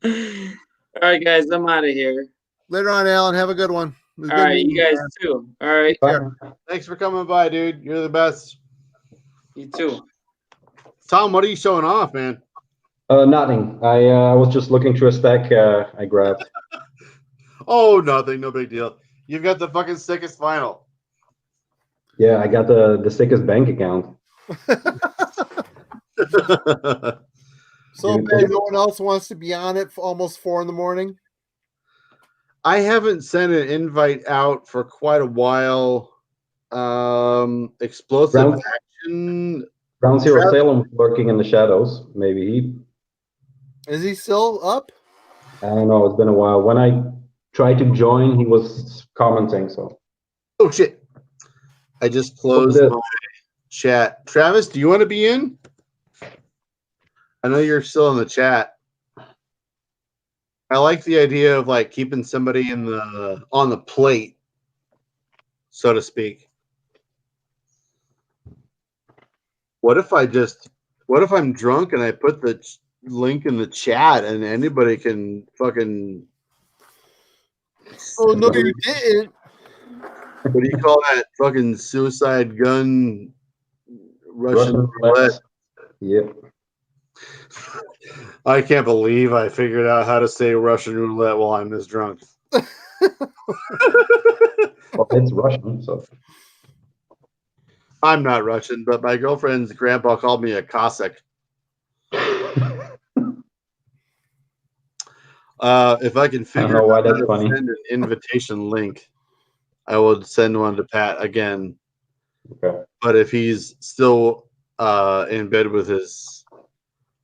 All right, guys, I'm out of here. Later on, Alan. Have a good one. All right, you guys too. All right. Thanks for coming by, dude. You're the best. You too. Tom, what are you showing off, man? Nothing. I was just looking through a stack I grabbed. Oh, nothing. No big deal. You've got the fucking sickest vinyl. Yeah, I got the sickest bank account. So, Ben, no one else wants to be on it for almost 4 a.m? I haven't sent an invite out for quite a while. Explosive Action. Ground Zero Salem was lurking in the shadows. Maybe Is he still up? I don't know. It's been a while. When I tried to join, he was commenting. So. Oh shit! I just closed my chat. Travis, do you want to be in? I know you're still in the chat. I like the idea of like keeping somebody on the plate, so to speak. What if I'm drunk and I put the link in the chat and anybody can fucking. Oh no, you didn't. What do you call that fucking suicide gun? Russian roulette. Yep. I can't believe I figured out how to say Russian roulette while I'm this drunk. Well, it's Russian, so. I'm not Russian, but my girlfriend's grandpa called me a Cossack. If I can I figure don't know why out how that's to funny. send an invitation link, I will send one to Pat again. Okay. But if he's still in bed with his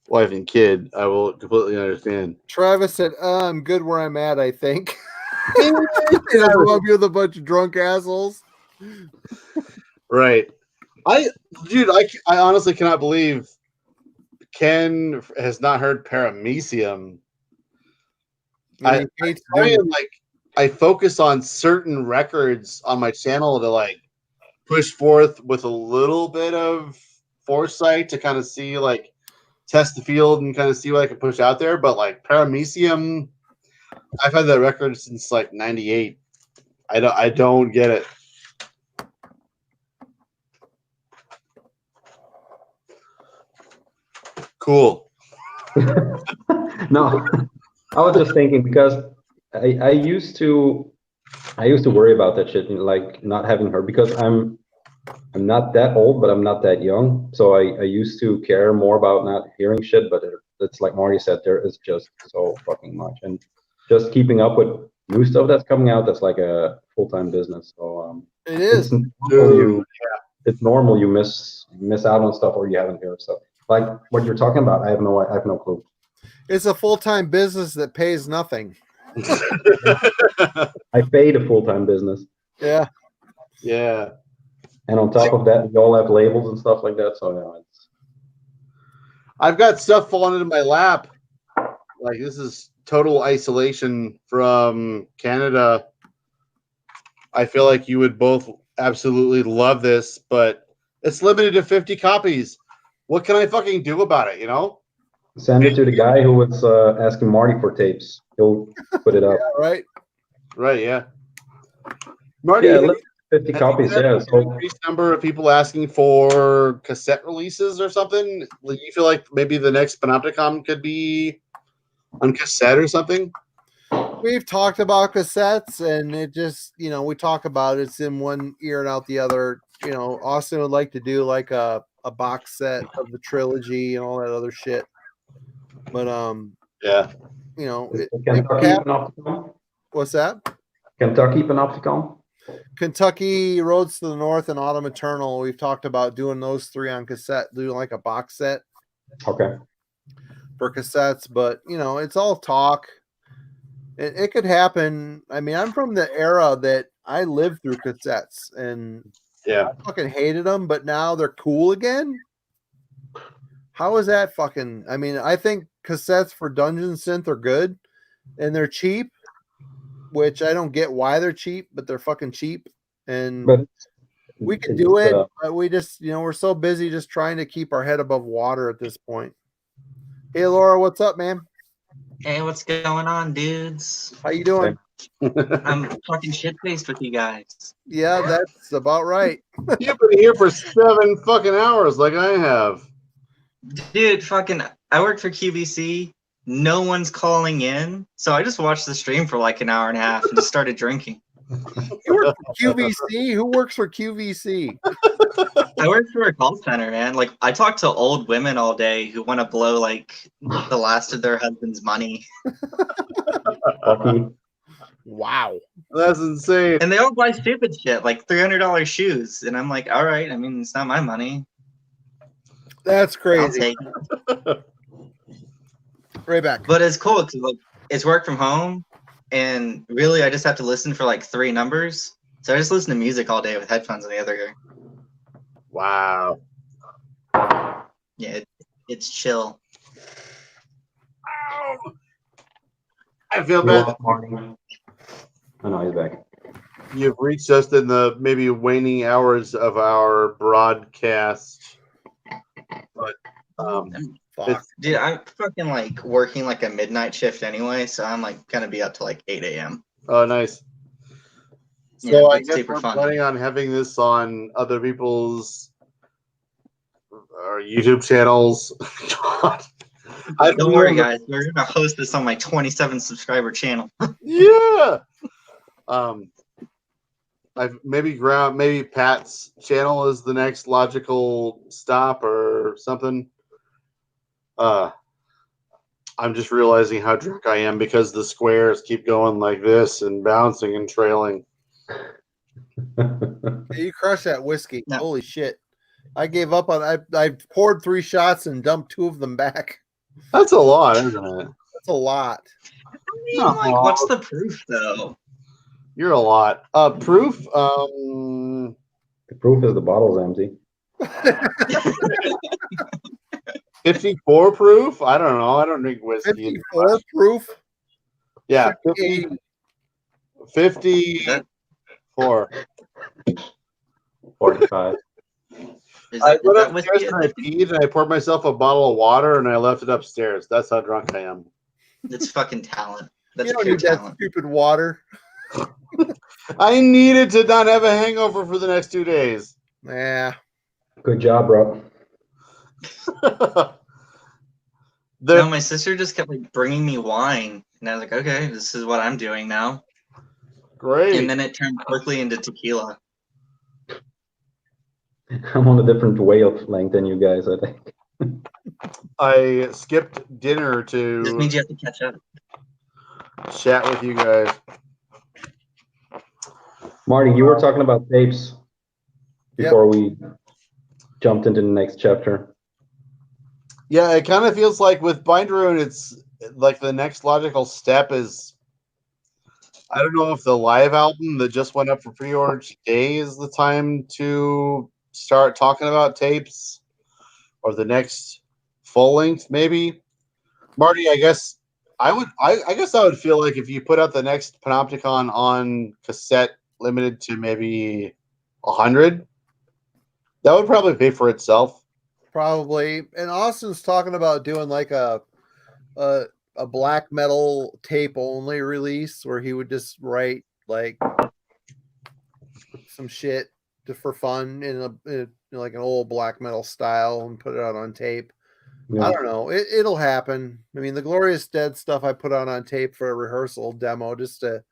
wife and kid, I will completely understand. Travis said, I'm good where I'm at, I think. He doesn't want to be with a bunch of drunk assholes. Right. I honestly cannot believe Ken has not heard Paramecium. Yeah, he hates I doom. mean, like, I focus on certain records on my channel to like push forth with a little bit of foresight to kind of see, like, test the field and kind of see what I can push out there. But like Paramecium, I've had that record since like '98. I don't get it. Cool. No, I was just thinking because I used to worry about that shit, like not having her, because I'm not that old, but I'm not that young. So I used to care more about not hearing shit. But it's like Marty said, there is just so fucking much, and just keeping up with new stuff that's coming out, that's like a full-time business. So It is. it's normal you miss out on stuff, or you haven't heard stuff. Like what you're talking about, I have no clue. It's a full-time business that pays nothing. I paid a full-time business. Yeah. Yeah. And on top of that, we all have labels and stuff like that. So yeah, I've got stuff falling into my lap. Like, this is total isolation from Canada. I feel like you would both absolutely love this, but it's limited to 50 copies. What can I fucking do about it, you know? send it to the guy who was asking Marty for tapes. He'll put it up. Right. Right, yeah. Marty, Yeah, have look, 50 copies. Yeah, an so increased number of people asking for cassette releases or something? Like, you feel like maybe the next Panopticon could be on cassette or something? We've talked about cassettes, and it just, we talk about it's in one ear and out the other. Austin would like to do like a box set of the trilogy and all that other shit. But yeah, it Kentucky could happen. Panopticon? What's that? Kentucky Panopticon? Kentucky, Roads to the North, and Autumn Eternal. We've talked about doing those three on cassette, doing like a box set. Okay. For cassettes, but it's all talk. It could happen. I mean, I'm from the era that I lived through cassettes, and yeah, I fucking hated them, but now they're cool again. How is that fucking? I mean, I think cassettes for Dungeon Synth are good, and they're cheap, which I don't get why they're cheap, but they're fucking cheap, and But we can do it, but we just, we're so busy just trying to keep our head above water at this point. Hey, Laura, what's up, man? Hey, what's going on, dudes? How you doing? I'm fucking shit-faced with you guys. Yeah, that's about right. You've been here for 7 fucking hours like I have. Dude, I work for QVC. No one's calling in. So I just watched the stream for like an hour and a half and just started drinking. You work for QVC? Who works for QVC? I work for a call center, man. Like, I talk to old women all day who want to blow like the last of their husband's money. Wow, that's insane. And they all buy stupid shit, like $300 shoes, and I'm like, all right. I mean, it's not my money. That's crazy. I'll take it. Right back. But it's cool because like it's work from home, and really I just have to listen for like 3 numbers. So I just listen to music all day with headphones in the other ear. Wow. Yeah, it's chill. I feel bad. Oh no, he's back. You've reached us in the maybe waning hours of our broadcast. But Dude, I'm fucking like working like a midnight shift anyway, so I'm like gonna be up to like 8 a.m. Oh, nice. So Yeah, I it's guess super we're fun. planning on having this on other people's YouTube channels. God. Don't worry, guys. We're gonna host this on my 27 subscriber channel. Yeah. I've maybe Pat's channel is the next logical stop or something. I'm just realizing how drunk I am because the squares keep going like this and bouncing and trailing. You crush that whiskey. Holy shit. I gave up on I poured 3 shots and dumped 2 of them back. That's a lot, isn't it? That's a lot. I mean, like, what's the proof though? You're a lot. Proof? The proof is the bottle's empty. 54 proof? I don't know. I don't drink whiskey. 54 proof? Yeah, 54. 45. I went upstairs and I peed and I poured myself a bottle of water and I left it upstairs. That's how drunk I am. It's fucking talent. That's You don't pure need that talent. stupid water. I needed to not have a hangover for the next 2 days. Yeah. Good job, bro. No, my sister just kept like bringing me wine, and I was like, okay, this is what I'm doing now. Great. And then it turned quickly into tequila. I'm on a different wavelength than you guys, I think. I skipped dinner This to means you have to catch up. chat with you guys. Marty, you were talking about tapes before we jumped into the next chapter. Yeah, it kind of feels like with Binderoon, it's like the next logical step is, I don't know if the live album that just went up for pre-order today is the time to start talking about tapes, or the next full length, maybe. Marty, I guess I would feel like if you put out the next Panopticon on cassette, limited to maybe 100, that would probably pay for itself. Probably. And Austin's talking about doing like a black metal tape only release where he would just write like some shit for fun in like an old black metal style and put it out on tape. Yeah. I don't know. It'll happen. I mean, the Glorious Dead stuff I put on tape for a rehearsal demo just to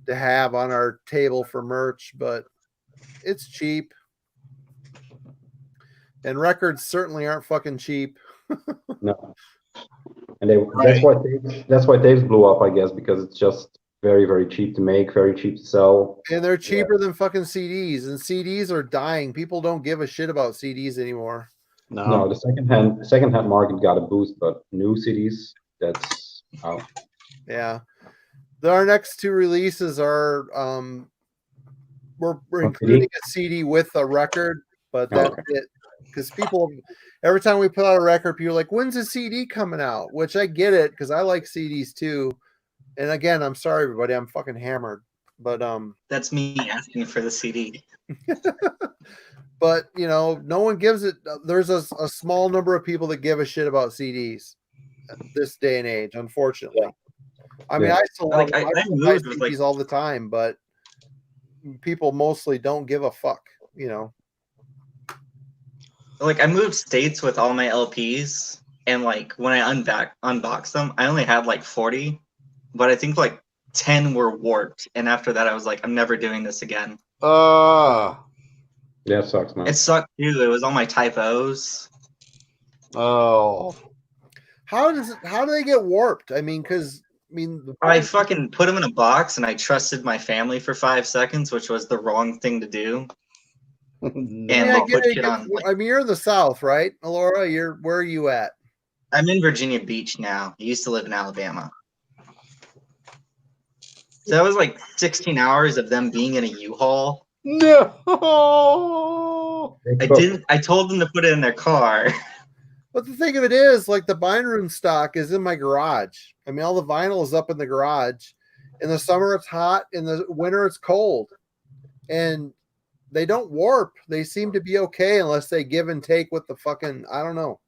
have on our table for merch, but it's cheap. And records certainly aren't fucking cheap. No. And that's why tapes blew up, I guess, because it's just very, very cheap to make, very cheap to sell. And they're cheaper than fucking CDs. And CDs are dying. People don't give a shit about CDs anymore. No, the secondhand market got a boost, but new CDs, that's out. Yeah. Our next 2 releases are we're including a CD with a record, but that's it. Because people, every time we put out a record, people are like, when's the CD coming out? Which I get it, because I like CDs too. And again, I'm sorry, everybody, I'm fucking hammered. But that's me asking for the CD. But you know, no one gives it. There's a small number of people that give a shit about CDs this day and age, unfortunately. I mean, I still buy CDs all the time, but people mostly don't give a fuck, you know. Like, I moved states with all my LPs, and like when I unboxed them, I only had like 40, but I think like 10 were warped, and after that I was like, I'm never doing this again. Yeah, it sucks, man. It sucked too. It was all my typos. Oh. How do they get warped? I mean, I fucking put them in a box and I trusted my family for 5 seconds, which was the wrong thing to do. And they'll put shit on. I mean, you're in the South, right, Laura? Where are you at? I'm in Virginia Beach now. I used to live in Alabama. So that was like 16 hours of them being in a U-Haul. No. I told them to put it in their car. But the thing of it is, like, the Binderoon stock is in my garage. I mean, all the vinyl is up in the garage. In the summer, it's hot. In the winter, it's cold. And they don't warp. They seem to be okay unless they give and take with the fucking, I don't know.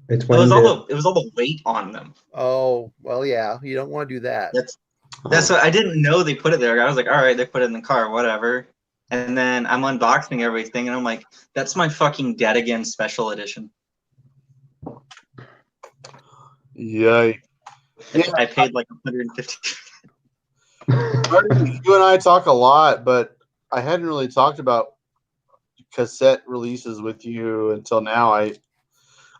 It was all the weight on them. Oh, well, yeah. You don't want to do that. That's what I didn't know they put it there. I was like, all right, they put it in the car, whatever. And then I'm unboxing everything, and I'm like, that's my fucking Dead Again special edition. Yay. Yeah. I paid like $150. You and I talk a lot, but I hadn't really talked about cassette releases with you until now.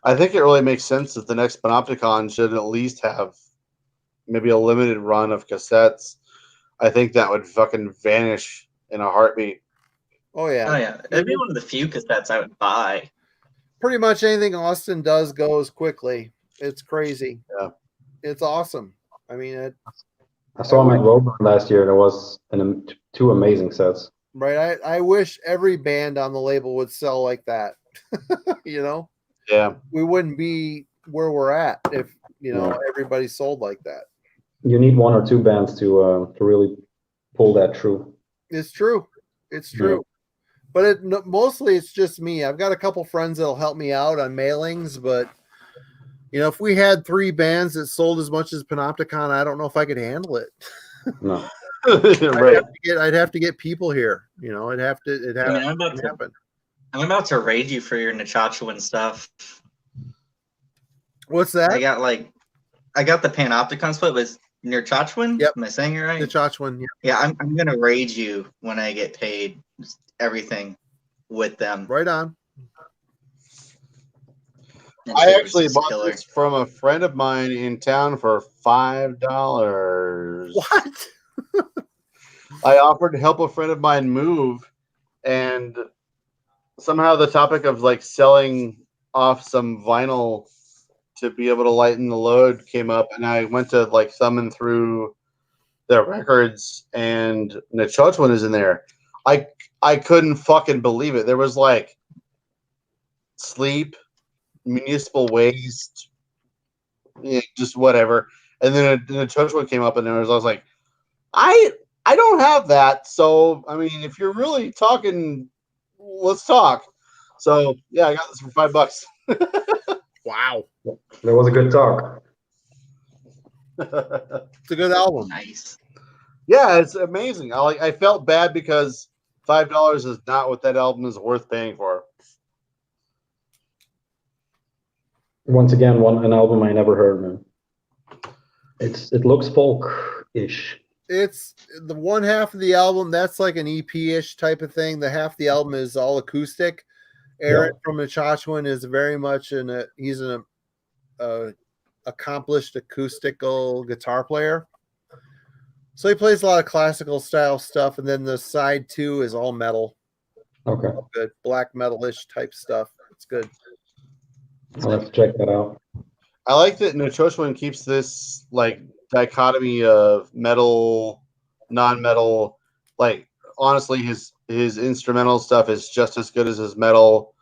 I think it really makes sense that the next Panopticon should at least have maybe a limited run of cassettes. I think that would fucking vanish in a heartbeat. Oh yeah. Oh yeah, it'd be one of the few cassettes I would buy. Pretty much anything Austin does goes quickly. It's crazy. Yeah. It's awesome. I mean, I saw him at Rover last year. There was two amazing sets. right. I wish every band on the label would sell like that. You know? Yeah. We wouldn't be where we're at if, you know, Yeah. everybody sold like that. You need one or two bands to really pull that through. It's true. It's true. But mostly it's just me. I've got a couple friends that'll help me out on mailings, but you know, if we had 3 bands that sold as much as Panopticon, I don't know if I could handle it. No. Right. I'd have to get people here. You know, it'd have to happen. I'm about to raid you for your Nachachuan stuff. What's that? I got the Panopticon split with Nachachuan. Yep. Am I saying it right? Nachachuan. Yeah, I'm gonna raid you when I get paid. Just everything with them. Right on. I actually bought this from a friend of mine in town for $5. What? I offered to help a friend of mine move, and somehow the topic of like selling off some vinyl to be able to lighten the load came up, and I went to like thumbing through their records, and Nachachuan is in there. I couldn't fucking believe it. There was like Sleep, Municipal Waste, just whatever, and then the church one came up, and I was like, I don't have that. So I mean, if you're really talking, let's talk. So yeah, I got this for $5. Wow, There was a good talk. It's a good album. Nice. Yeah, it's amazing. I felt bad because $5 is not what that album is worth paying for. Once again, an album I never heard, man. It looks folk-ish. It's the one half of the album that's like an EP-ish type of thing. The half of the album is all acoustic. Aaron from Nachachuan is very much he's an accomplished acoustical guitar player. So he plays a lot of classical style stuff, and then the side 2 is all metal. Okay. All good black metal-ish type stuff. It's good. I'll have to check that out. I like that Nachachuan keeps this like dichotomy of metal, non-metal. Like honestly, his instrumental stuff is just as good as his metal.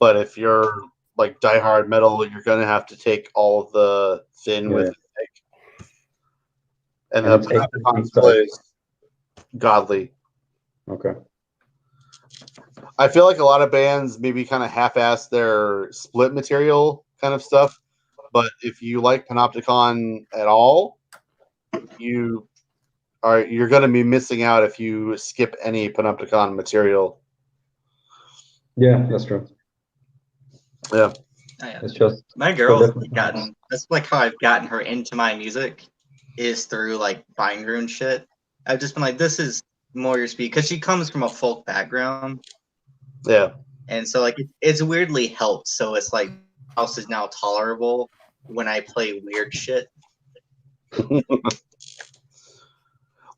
But if you're like diehard metal, you're gonna have to take all of the thin with it. And the Panopticon split is godly. Okay. I feel like a lot of bands maybe kind of half-ass their split material kind of stuff, but if you like Panopticon at all, you're going to be missing out if you skip any Panopticon material. Yeah, that's true. Yeah. It's just My girl's gotten. That's like how I've gotten her into my music, is through like binder and shit. I've just been like, this is more your speed, because she comes from a folk background. Yeah. And so like it's weirdly helped. So it's like house is now tolerable when I play weird shit.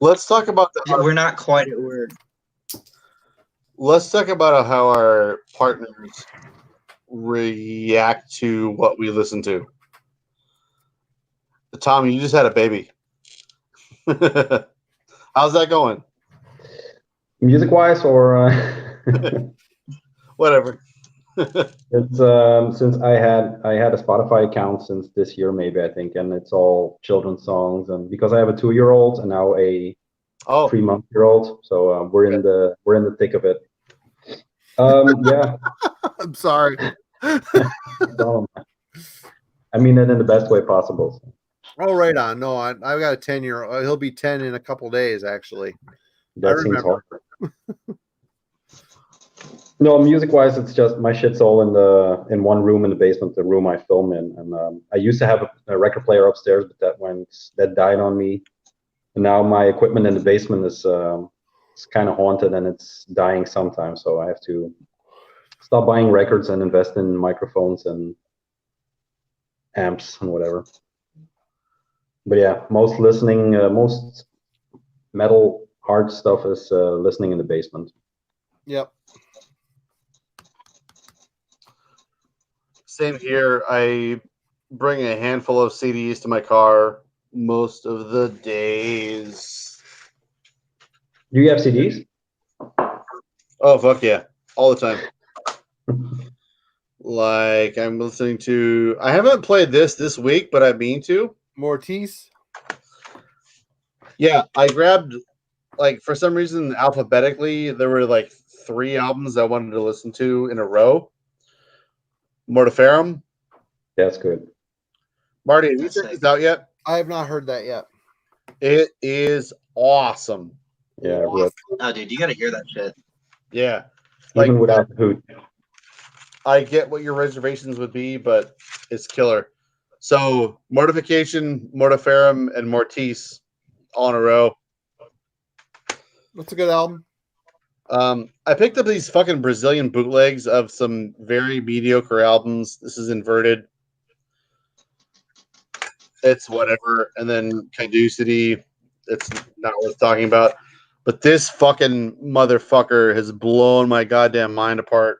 Let's talk about we're not quite at word. Let's talk about how our partners react to what we listen to. Tom, you just had a baby. How's that going? Music-wise, or whatever. It's since I had a Spotify account since this year, maybe, I think, and it's all children's songs, and because I have a 2-year-old and now a 3-month-year-old, so we're in the thick of it. Yeah. I'm sorry. I mean it in the best way possible. Oh, right on. No, I've got a 10-year-old. He'll be 10 in a couple days, actually. That seems hard. No, music-wise, it's just my shit's all in one room in the basement, the room I film in. And I used to have a record player upstairs, but that died on me. And now my equipment in the basement is kind of haunted, and it's dying sometimes. So I have to stop buying records and invest in microphones and amps and whatever. But yeah, most metal hard stuff is listening in the basement. Yep. Same here. I bring a handful of CDs to my car most of the days. Do you have CDs? Oh, fuck yeah. All the time. Like, I'm listening to... I haven't played this week, but I mean to. Mortis? Yeah, I grabbed, like, for some reason, alphabetically, there were, like, 3 albums I wanted to listen to in a row. Mortiferum. That's good. Marty, have you checked this out yet? I have not heard that yet. It is awesome. Yeah, Oh, dude, you gotta hear that shit. Yeah. Even without the hoot. I get what your reservations would be, but it's killer. So, Mortification, Mortiferum, and Mortis all in a row. That's a good album. I picked up these fucking Brazilian bootlegs of some very mediocre albums. This is Inverted. It's whatever. And then Caducity. It's not worth talking about. But this fucking motherfucker has blown my goddamn mind apart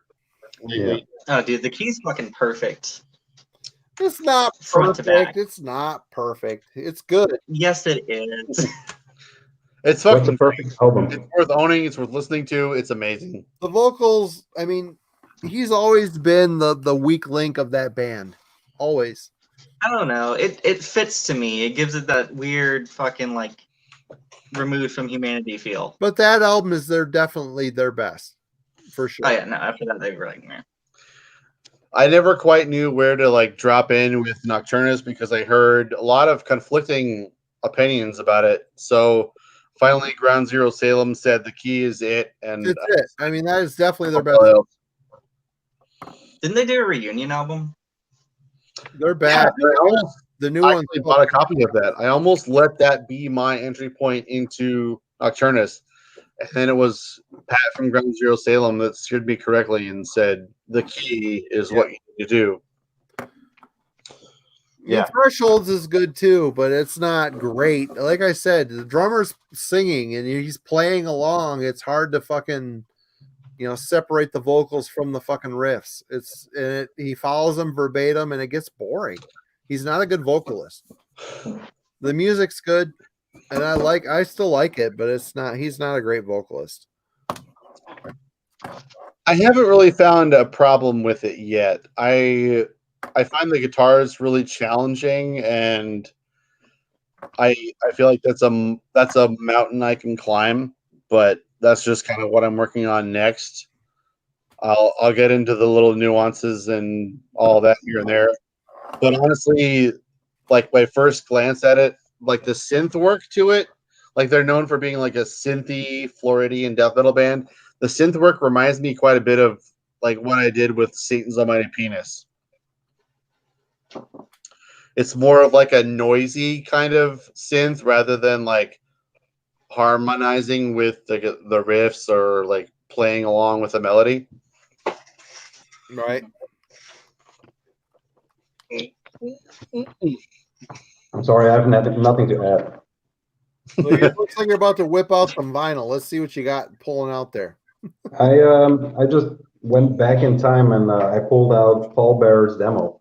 lately. Oh, dude, the key's fucking perfect. It's not Front to back. perfect. It's not perfect. It's good. Yes, it is. It's What's fucking a perfect album? It's worth owning. It's worth listening to. It's amazing. The vocals, I mean, he's always been the weak link of that band. Always. I don't know. It fits to me. It gives it that weird fucking like removed from humanity feel. But that album is definitely their best. For sure. Oh yeah, no, after that they were like, man. I never quite knew where to like drop in with Nocturnus because I heard a lot of conflicting opinions about it. So finally, Ground Zero Salem said the key is it, and it's it. I mean, that is definitely their best. Didn't they do a reunion album? They're bad. Yeah, the new I one. actually bought a copy of that. I almost let that be my entry point into Nocturnus. And then it was Pat from Ground Zero Salem that steered me correctly and said the key is what you need to do. Yeah, Thresholds is good too, but it's not great. Like I said, the drummer's singing and he's playing along. It's hard to fucking, separate the vocals from the fucking riffs. He follows them verbatim and it gets boring. He's not a good vocalist. The music's good, and I still like it, but he's not a great vocalist. I haven't really found a problem with it yet. I find the guitars really challenging, and I feel like that's a mountain I can climb, but that's just kind of what I'm working on next. I'll get into the little nuances and all that here and there. But honestly, like my first glance at it, like the synth work to it, like they're known for being like a synthy Floridian death metal band. The synth work reminds me quite a bit of like what I did with Satan's Almighty Penis. It's more of like a noisy kind of synth rather than like harmonizing with the riffs or like playing along with a melody. Right. I'm sorry, I have nothing to add. Well, it looks like you're about to whip out some vinyl. Let's see what you got pulling out there. I just went back in time and I pulled out Paul Bearer's demo.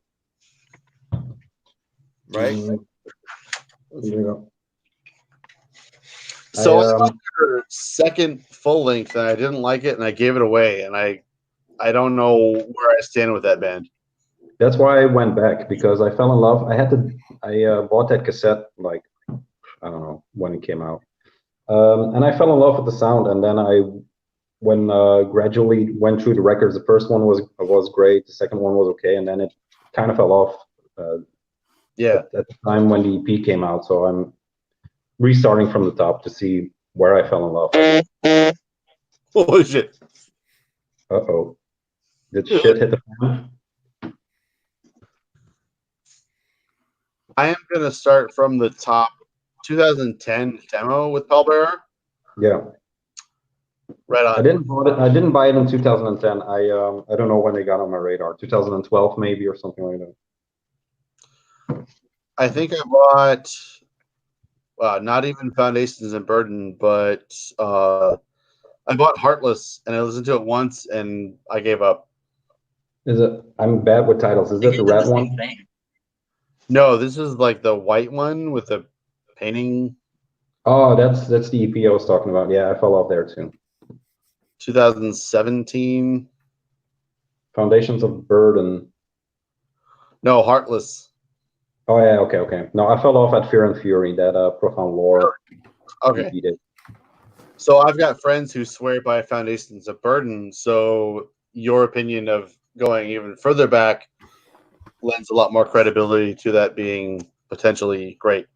Right. There you go. So I got your second full length and I didn't like it and I gave it away, and I don't know where I stand with that band. That's why I went back, because I fell in love. I bought that cassette like I don't know when it came out, and I fell in love with the sound. And then when gradually went through the records, the first one was great, the second one was okay, and then it kind of fell off. At the time when the EP came out, so I'm restarting from the top to see where I fell in love. Holy shit! Uh-oh, did shit hit the fan? I am going to start from the top. 2010 demo with Paul Bearer. Yeah. Right on. I didn't buy it in 2010. I don't know when they got on my radar. 2012 maybe or something like that. I think I bought not even Foundations and Burden, but I bought Heartless and I listened to it once and I gave up. Is it? I'm bad with titles. Is that the red one? No, this is like the white one with the painting. Oh, that's the EP I was talking about. Yeah, I fell off there too. 2017. Foundations of Burden. No, Heartless. Oh yeah, okay. No, I fell off at Fear and Fury. That Profound Lore. Okay. EP did. So I've got friends who swear by Foundations of Burden. So your opinion of going even further back lends a lot more credibility to that being potentially great.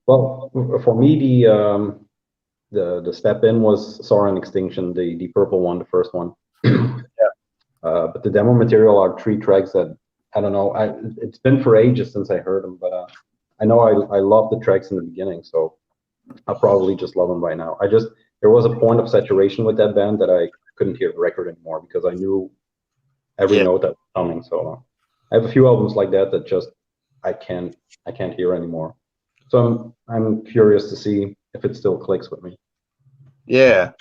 Well, for me, the step in was Soaring Extinction, the purple one, the first one. But the demo material are 3 tracks that I don't know. It's been for ages since I heard them, but I know I love the tracks in the beginning, so I'll probably just love them by now. There was a point of saturation with that band that I couldn't hear the record anymore because I knew every note that was coming. So I have a few albums like that just I can't hear anymore. So I'm curious to see if it still clicks with me. Yeah.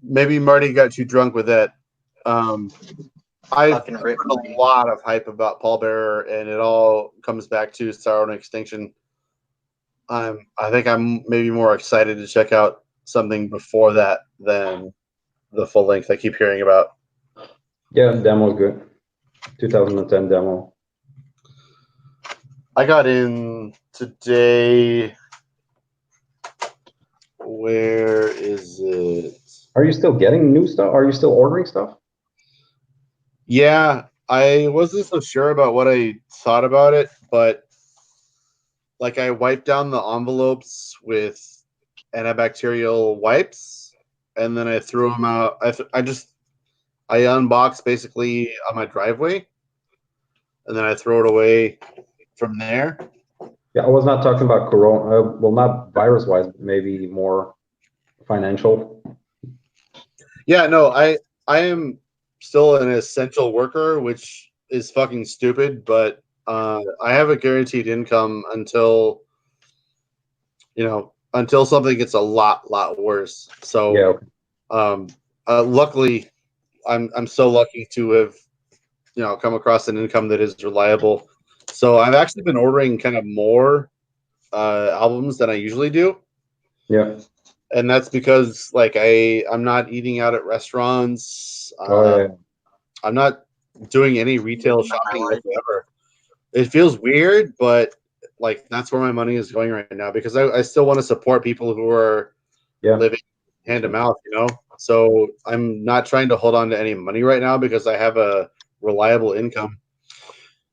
Maybe Marty got too drunk with that. I've heard a lot of hype about Pallbearer, and it all comes back to Sorrow and Extinction. I think I'm maybe more excited to check out something before that than the full length I keep hearing about. Yeah, the demo's good. 2010 demo. I got in today. Where is it? Are you still getting new stuff? Are you still ordering stuff? Yeah, I wasn't so sure about what I thought about it, but like I wiped down the envelopes with antibacterial wipes, and then I threw them out. I unboxed basically on my driveway, and then I throw it away from there. Yeah, I was not talking about corona. Well, not virus-wise, but maybe more financial. Yeah, no, I am still an essential worker, which is fucking stupid, but I have a guaranteed income until something gets a lot worse. So luckily I'm so lucky to have come across an income that is reliable. So I've actually been ordering kind of more albums than I usually do. Yeah. And that's because like I'm not eating out at restaurants. I'm not doing any retail shopping whatsoever. It feels weird, but like that's where my money is going right now because I still want to support people who are living hand to mouth, So I'm not trying to hold on to any money right now because I have a reliable income.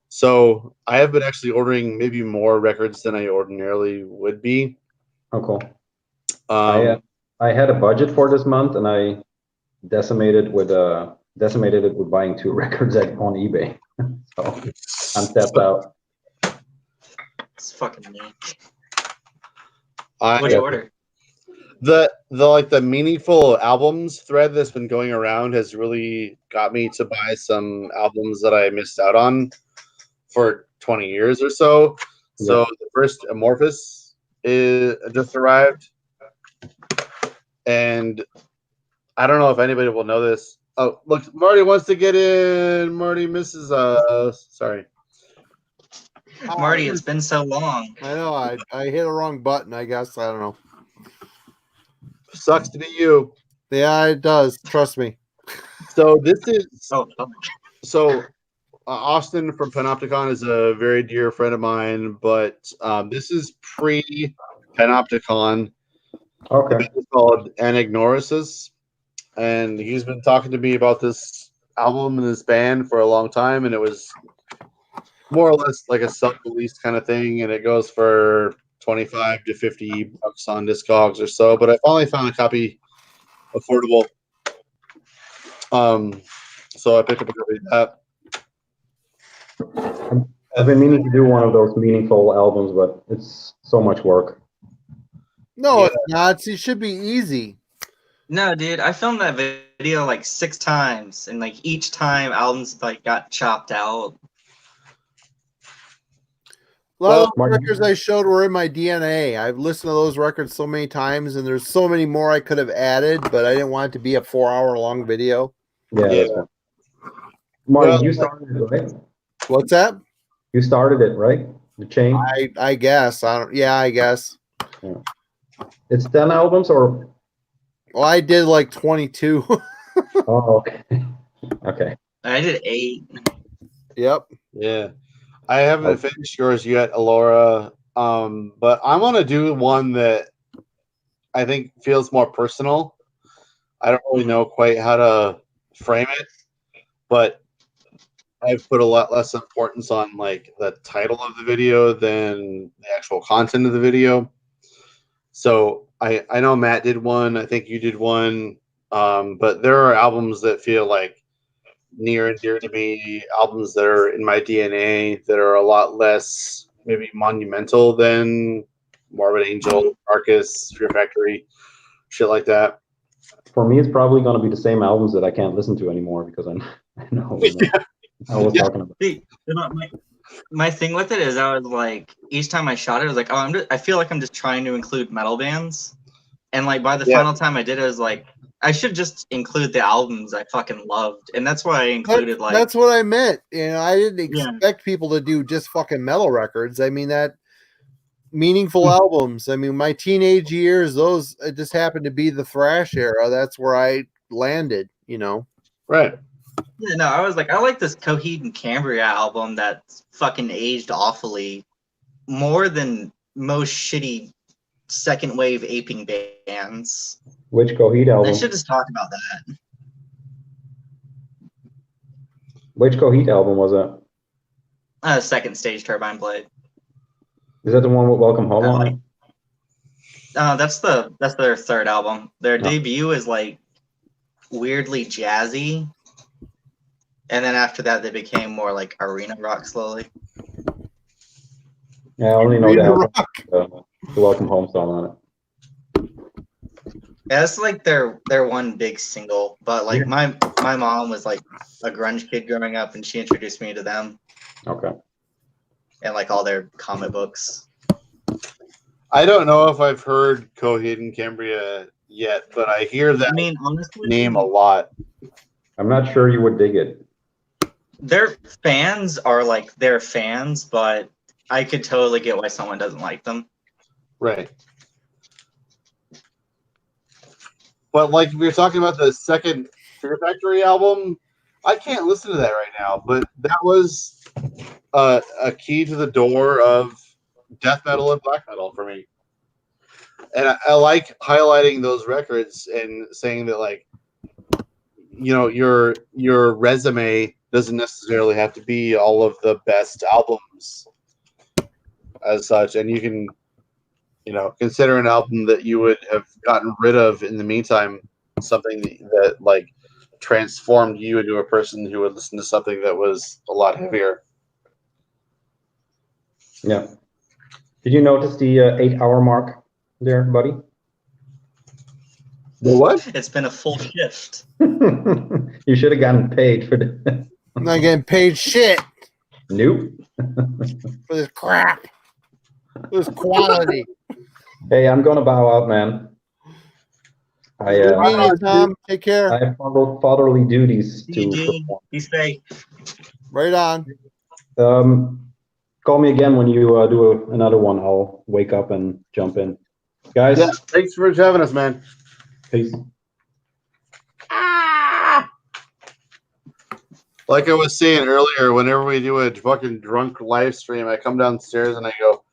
So I have been actually ordering maybe more records than I ordinarily would be. Oh, cool. I had a budget for this month, and I decimated it with buying 2 records on eBay. So I'm stepped out. It's fucking me. What'd you order? The meaningful albums thread that's been going around has really got me to buy some albums that I missed out on for 20 years or so. So the first Amorphous just arrived. And I don't know if anybody will know this. Oh, look, Marty wants to get in. Marty misses sorry. Marty, it's been so long. I know. I hit a wrong button, I guess. I don't know. Sucks to be you. Yeah, it does. Trust me. So this is Austin from Panopticon is a very dear friend of mine, but this is pre-Panopticon. Okay. It's called Anagnorisis, and he's been talking to me about this album and this band for a long time, and it was more or less like a self-release kind of thing, and it goes for $25 to $50 on Discogs or so. But I finally found a copy affordable. So I picked up a copy of that. I've been meaning to do one of those meaningful albums, but it's so much work. No, it's not. It should be easy. No, dude, I filmed that video like 6 times, and like each time albums like got chopped out. A lot of those records I showed were in my DNA. I've listened to those records so many times, and there's so many more I could have added, but I didn't want it to be a 4-hour-long video. Yeah, that's fine. Marty, you started it, right? What's that? You started it, right? The chain? I guess. I guess. Yeah. It's 10 albums or? Well, I did like 22. Oh, okay. Okay. I did 8. Yep. Yeah. I haven't finished yours yet, Alora. But I'm gonna do one that I think feels more personal. I don't really know quite how to frame it, but I've put a lot less importance on like the title of the video than the actual content of the video. So I know Matt did one, I think you did one, but there are albums that feel like near and dear to me, albums that are in my DNA that are a lot less maybe monumental than Morbid Angel, Carcass, Fear Factory, shit like that. For me, it's probably going to be the same albums that I can't listen to anymore because I know I was talking about. See, my thing with it is I was like, each time I shot it, I was like, I feel like I'm just trying to include metal bands. And like by the final time I did it, I was like, I should just include the albums I fucking loved. And that's why I included That's what I meant. You know, I didn't expect people to do just fucking metal records. I mean, that meaningful albums. I mean, my teenage years, those it just happened to be the thrash era. That's where I landed, you know. Right. Yeah, no, I was like, I like this Coheed and Cambria album that's fucking aged awfully more than most shitty second wave aping bands. Which Coheed album? I should just talk about that. Which Coheed album was that? Second Stage Turbine Blade. Is that the one with Welcome Home on it? That's their third album. Their debut is like weirdly jazzy. And then after that, they became more like arena rock slowly. Yeah, I only know that the Welcome Home song on it. Yeah, that's like their one big single. But like my mom was like a grunge kid growing up, and she introduced me to them. Okay. And like all their comic books. I don't know if I've heard Coheed and Cambria yet, but I hear that name a lot. I'm not sure you would dig it. Their fans are like their fans, but I could totally get why someone doesn't like them. Right. But like we were talking about the second Fear Factory album, I can't listen to that right now, but that was a key to the door of death metal and black metal for me. And I like highlighting those records and saying that, like, you know, your resume doesn't necessarily have to be all of the best albums as such. And you can, you know, consider an album that you would have gotten rid of in the meantime, something that like transformed you into a person who would listen to something that was a lot heavier. Yeah. Did you notice the 8-hour mark there, buddy? The what? It's been a full shift. You should have gotten paid for this. I'm not getting paid shit Nope. for this crap. This quality. Hey, I'm gonna bow out, man. Good meeting you, Tom. Take care. I have fatherly duties to perform. Be safe. Right on. Call me again when you do another one. I'll wake up and jump in. Guys. Yeah, thanks for having us, man. Peace. Like I was saying earlier, whenever we do a fucking drunk live stream, I come downstairs and I go,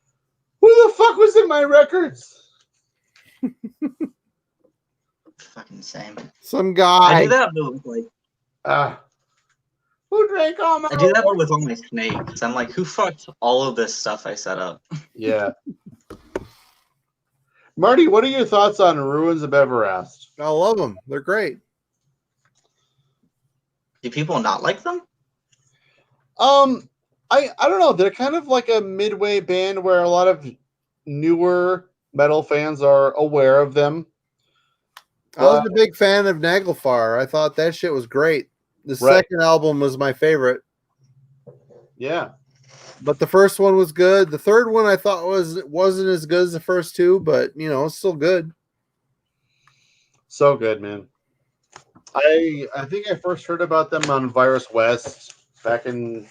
"Who the fuck was in my records?" Fucking same. Some guy. I do that with like. Who drank all my? I do that with all my snakes. I'm like, who fucked all of this stuff I set up? Yeah. Marty, what are your thoughts on Ruins of Everast? I love them. They're great. Do people not like them? I don't know. They're kind of like a midway band where a lot of newer metal fans are aware of them. I was a big fan of Naglfar. I thought that shit was great. The second album was my favorite. Yeah. But the first one was good. The third one I thought wasn't as good as the first two, but it's still good. So good, man. I think I first heard about them on Virus West back in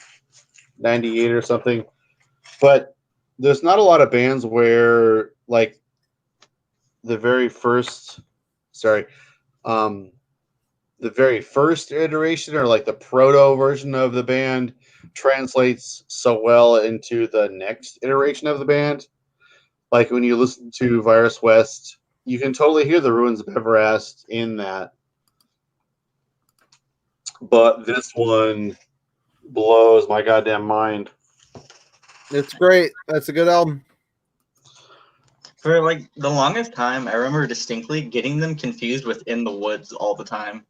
'98 or something. But there's not a lot of bands where like the very first iteration or like the proto version of the band translates so well into the next iteration of the band. Like when you listen to Virus West, you can totally hear the Ruins of Everast in that. But this one blows my goddamn mind. It's great. That's a good album. For like the longest time, I remember distinctly getting them confused with In the Woods all the time.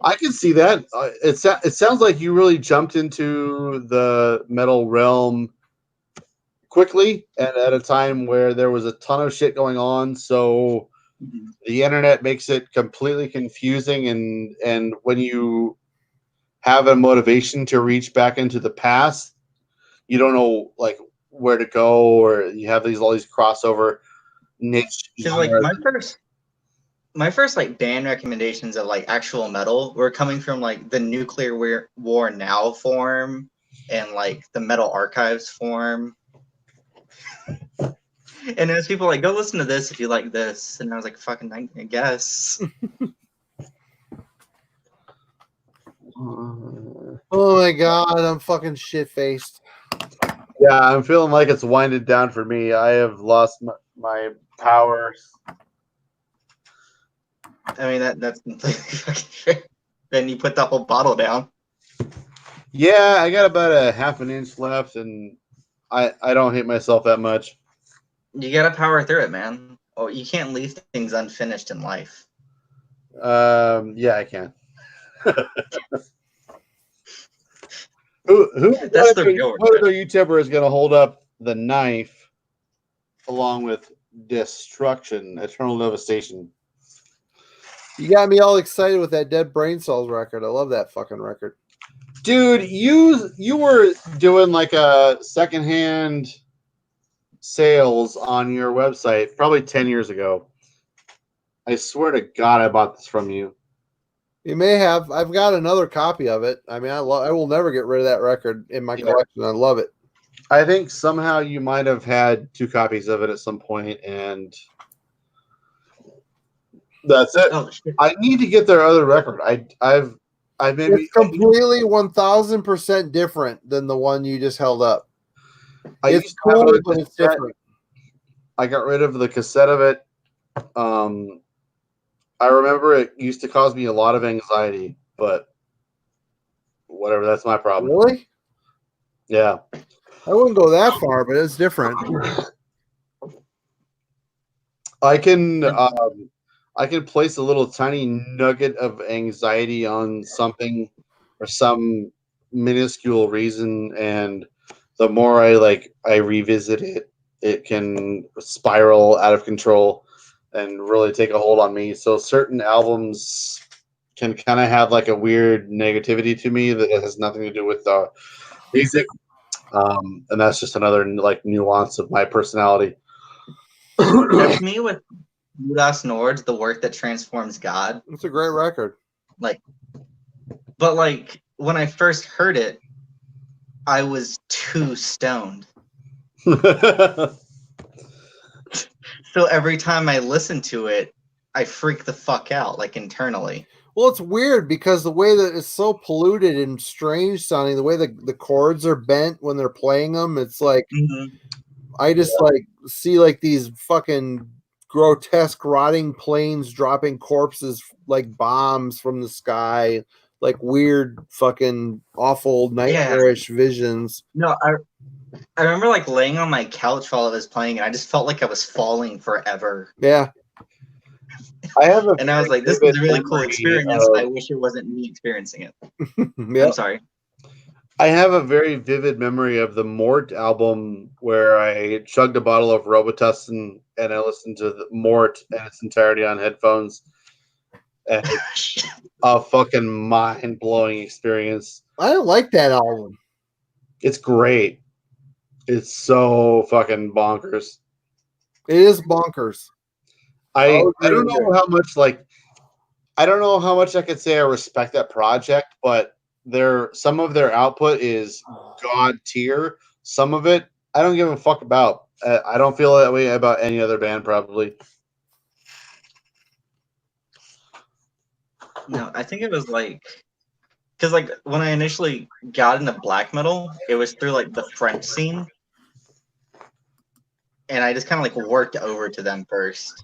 I can see that. It sounds like you really jumped into the metal realm quickly and at a time where there was a ton of shit going on. So the internet makes it completely confusing. And when you have a motivation to reach back into the past, you don't know like where to go, or you have all these crossover niche. Because like my first like band recommendations of like actual metal were coming from like the Nuclear War Now forum and like the Metal Archives forum. And there's people like, go listen to this if you like this. And I was like, fucking, I guess. Oh my god, I'm fucking shit faced. Yeah, I'm feeling like it's winded down for me. I have lost my powers. I mean, that's completely fucking fair. Then you put the whole bottle down. Yeah, I got about a half an inch left, and I don't hate myself that much. You gotta power through it, man. Oh, you can't leave things unfinished in life. Yeah, I can. What other YouTuber is going to hold up the knife along with Destruction, Eternal Devastation? You got me all excited with that Dead Brain Cells record. I love that fucking record. Dude, you were doing like a secondhand sales on your website probably 10 years ago. I swear to God, I bought this from you. You may have. I've got another copy of it. I mean, I will never get rid of that record in my collection. I love it. I think somehow you might have had 2 copies of it at some point, and that's it. Oh, I need to get their other record. I've maybe it's completely 1000% different than the one you just held up. It's cool, but it's different. I got rid of the cassette of it. I remember it used to cause me a lot of anxiety, but whatever, that's my problem. Really? Yeah. I wouldn't go that far, but it's different. I can place a little tiny nugget of anxiety on something for some minuscule reason, and the more I revisit it, it can spiral out of control and really take a hold on me. So certain albums can kind of have like a weird negativity to me that has nothing to do with the music. And that's just another like nuance of my personality. That's me with Judas Nord's The Work That Transforms God. It's a great record. But when I first heard it, I was too stoned. So every time I listen to it, I freak the fuck out, internally. Well, it's weird because the way that it's so polluted and strange sounding, the way the chords are bent when they're playing them, it's like I just see these fucking grotesque rotting planes dropping corpses like bombs from the sky, like weird fucking awful nightmarish visions. No, I remember laying on my couch while it was playing, and I just felt like I was falling forever. Yeah. And I was like, this is a really cool experience. I wish it wasn't me experiencing it. Yep. I'm sorry. I have a very vivid memory of the Mort album where I chugged a bottle of Robitussin and I listened to the Mort in its entirety on headphones. And it's a fucking mind-blowing experience. I don't like that album. It's great. It's so fucking bonkers. It is bonkers. I I'll agree don't with know you. how much I don't know how much I could say I respect that project, but some of their output is god tier. Some of it I don't give a fuck about. I don't feel that way about any other band probably. No, I think it was like, because like when I initially got into black metal, it was through like the French scene, and I just kind of like worked over to them first.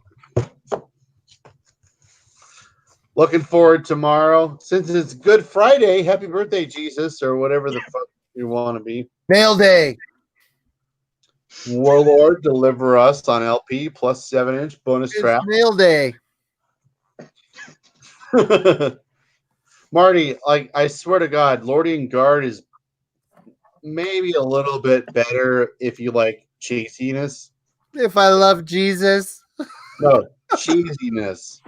Looking forward tomorrow. Since it's Good Friday, happy birthday, Jesus, or whatever the fuck you want to be. Mail day. Warlord, deliver us on LP plus 7-inch bonus It's track. mail day. Marty, like I swear to God, Lordian Guard is maybe a little bit better if you like chasiness. If I love Jesus. No, cheesiness.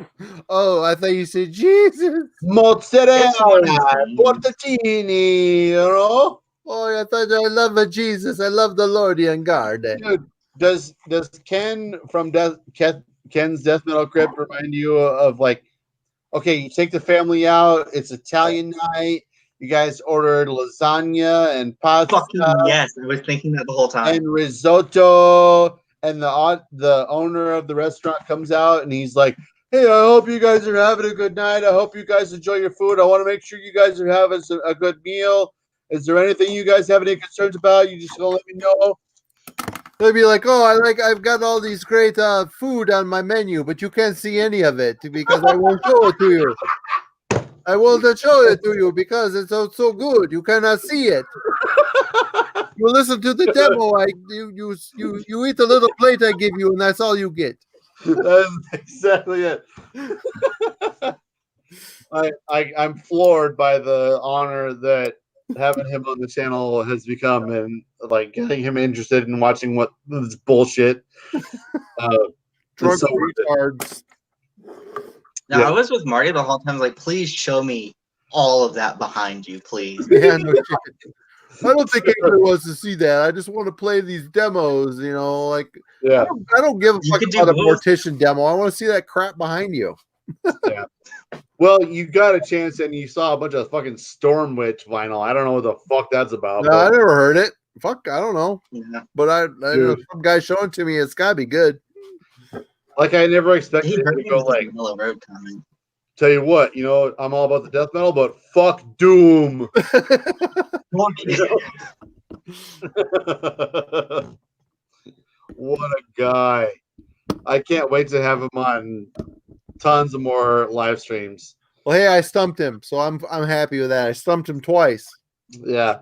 Oh, I thought you said Jesus. Mozzarella, portacini, you know? Oh, I thought I love a Jesus. I love the Lordian Guard. Dude, does Ken from Ken's Death Metal Crypt remind you of like, okay, you take the family out, it's Italian night, you guys ordered lasagna and pasta. Fucking yes, I was thinking that the whole time. And risotto, and the owner of the restaurant comes out and he's like, hey, I hope you guys are having a good night. I hope you guys enjoy your food. I want to make sure you guys are having a good meal. Is there anything you guys have any concerns about? You just gonna let me know. They'd be like, oh, I've got all these great food on my menu, but you can't see any of it because I won't show it to you. I will not show it to you because it's so good. You cannot see it. You listen to the demo. You eat the little plate I give you, and that's all you get. That's exactly it. I'm floored by the honor that having him on the channel has become, and like getting him interested in watching what this bullshit. Drunk so retards. No, Yeah. I was with Marty the whole time. I was like, please show me all of that behind you, please. Yeah, no shit. I don't think anybody wants to see that. I just want to play these demos, you know, like yeah. I don't give a You fuck could do about a both. mortician demo. I want to see that crap behind you. Yeah. Well, you got a chance and you saw a bunch of fucking Storm Witch vinyl. I don't know what the fuck that's about. No, I never heard it. Fuck, I don't know. Yeah. But I know some guy showing it to me. It's gotta be good. Like I never expected He him heard to me go with like, the Mellow Road comment. tell you what, you know, I'm all about the death metal, but fuck Doom. What a guy. I can't wait to have him on tons of more live streams. Well, hey, I stumped him, so I'm happy with that. I stumped him twice. Yeah.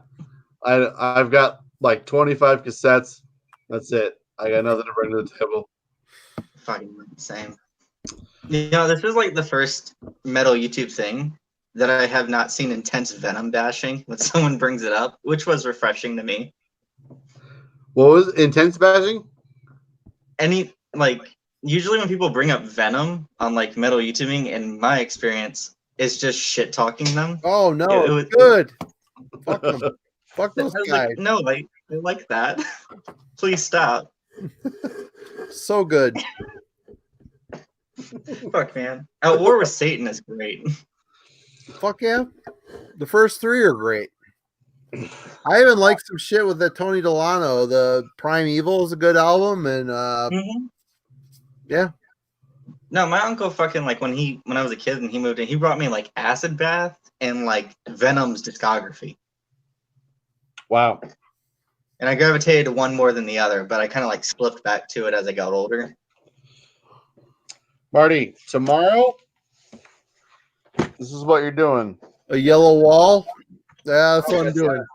I've got like 25 cassettes. That's it. I got nothing to bring to the table. Fucking same. You know, this was like the first metal YouTube thing that I have not seen intense Venom bashing when someone brings it up, which was refreshing to me. What was intense bashing? Usually when people bring up Venom on like metal YouTubing, in my experience, it's just shit talking them. Oh no, It was good. Fuck them. Fuck I those was guys. like, no, I like that. Please stop. So good. Fuck, man. At War with Satan is great. Fuck yeah. The first three are great. I even like some shit with the Tony Delano. The Prime Evil is a good album, and yeah. No, my uncle fucking like when I was a kid and he moved in, he brought me like Acid Bath and like Venom's discography. Wow. And I gravitated to one more than the other, but I kind of like slipped back to it as I got older. Marty, tomorrow, this is what you're doing. A yellow wall. Yeah, that's what I'm doing.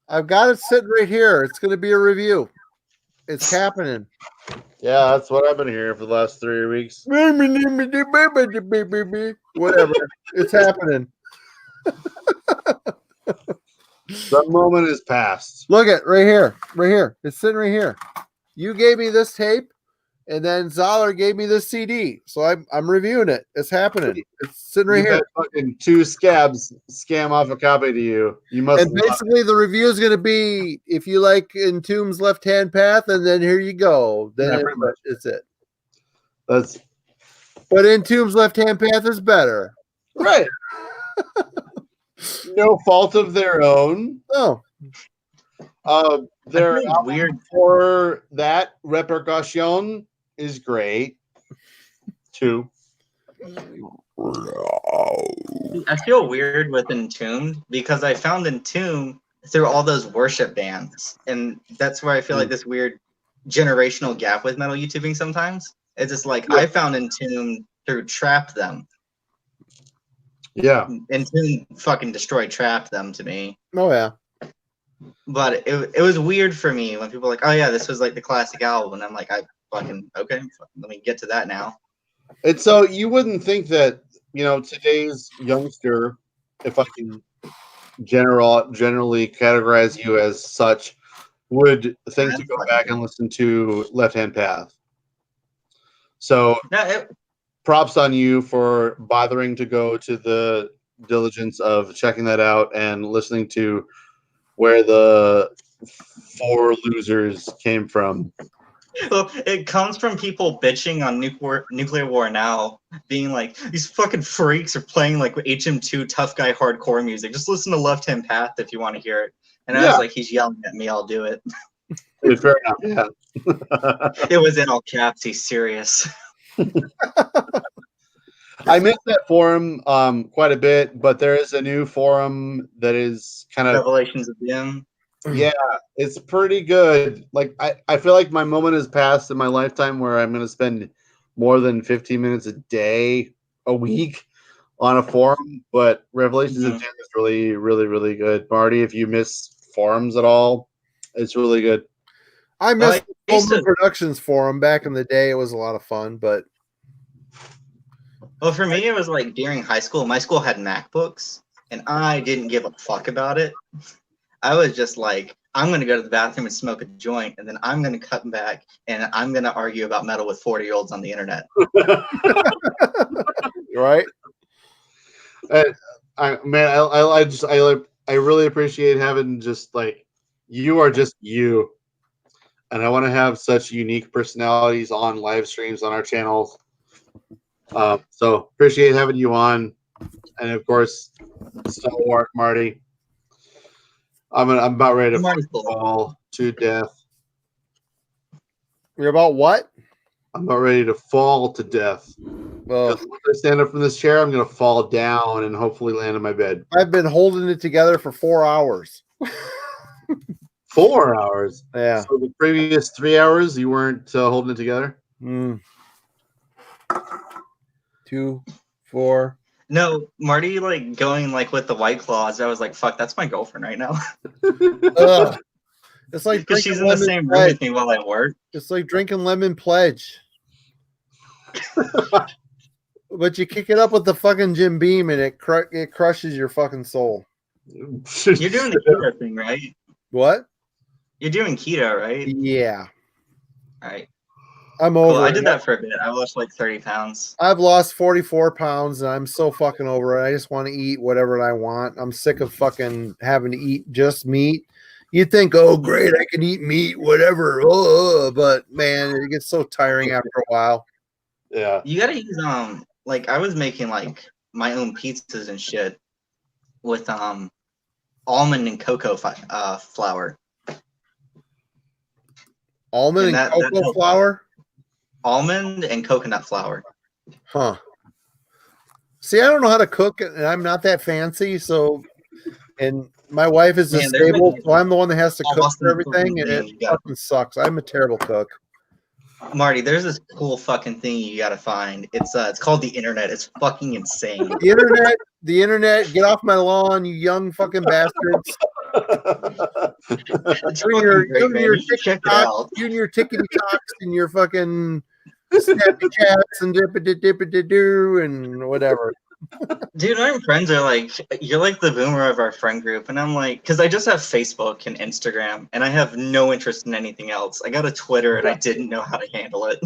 I've got it sitting right here. It's going to be a review. It's happening. Yeah, that's what I've been hearing for the last 3 weeks. Whatever. It's happening. The moment is past. Look at right here. Right here. It's sitting right here. You gave me this tape, And then Zoller gave me this CD, so I'm reviewing it. It's happening. It's sitting right here. Fucking two scabs scam off a copy to you. You must. And basically, the review is going to be if you like Entombed's Left Hand Path, and then here you go. Then it's it. But Entombed's Left Hand Path is better, right? No fault of their own. No. Their weird for that Repercussion is great too. I feel weird with Entombed because I found Entombed through all those worship bands, and that's where I feel like this weird generational gap with metal YouTubing sometimes. It's just like I found Entombed through Trap Them. Yeah. Entombed fucking destroyed Trap Them to me. Oh yeah. But it was weird for me when people were like, oh yeah, this was like the classic album, and I'm like, I fucking okay, let me get to that now. And so you wouldn't think that, you know, today's youngster, if I can generally categorize you as such, would think to go back and listen to Left Hand Path. So props on you for bothering to go to the diligence of checking that out and listening to where the four losers came from. Well, it comes from people bitching on nuclear war now, being like, these fucking freaks are playing like HM2 tough guy hardcore music. Just listen to Left Hand Path if you want to hear it. And I was like, he's yelling at me, I'll do it. Fair enough. Yeah. It was in all caps. He's serious. I missed that forum quite a bit, but there is a new forum that is kind of Revelations of Doom. Yeah, it's pretty good. Like I feel like my moment has passed in my lifetime where I'm going to spend more than 15 minutes a day, a week on a forum. But Revelations of Doom is really, really, really good. Marty, if you miss forums at all, it's really good. I missed the Coleman Productions forum back in the day. It was a lot of fun, but well, for me, it was like during high school. My school had MacBooks, and I didn't give a fuck about it. I was just like, I'm going to go to the bathroom and smoke a joint, and then I'm going to cut back, and I'm going to argue about metal with 40-year-olds on the internet. Right? I really appreciate having just like, you are just you. And I want to have such unique personalities on live streams on our channels. So appreciate having you on. And of course, stalwart Marty. I'm about ready to fall to death. You're about what? I'm about ready to fall to death. Well, once I stand up from this chair, I'm going to fall down and hopefully land in my bed. I've been holding it together for 4 hours. 4 hours? Yeah. So the previous 3 hours, you weren't holding it together? 2, 4. No, Marty, like going like with the White Claws. I was like, "Fuck, that's my girlfriend right now." It's like because she's in the same room with me while I work. It's like drinking lemon pledge, but you kick it up with the fucking Jim Beam, and it crushes your fucking soul. You're doing the keto thing, right? What? You're doing keto, right? Yeah. All right. I'm over. Cool. I did that for a bit. I lost like 30 pounds. I've lost 44 pounds, and I'm so fucking over it. I just want to eat whatever I want. I'm sick of fucking having to eat just meat. You think, oh, great, I can eat meat, whatever. Oh, but man, it gets so tiring after a while. Yeah. You gotta use like I was making like my own pizzas and shit with almond and cocoa flour. Almond and cocoa flour? Almond and coconut flour. Huh. See, I don't know how to cook, and I'm not that fancy. So, and my wife is disabled, so I'm the one that has to cook for everything, and it fucking sucks. I'm a terrible cook. Marty, there's this cool fucking thing you gotta find. It's called the internet. It's fucking insane. The internet. Get off my lawn, you young fucking bastards. Your tickety talks and your fucking snappy chats and dip-a-dip-a-dip-a-doo and whatever. Dude, my friends are like, you're like the boomer of our friend group. And I'm like, because I just have Facebook and Instagram, and I have no interest in anything else. I got a Twitter, and I didn't know how to handle it.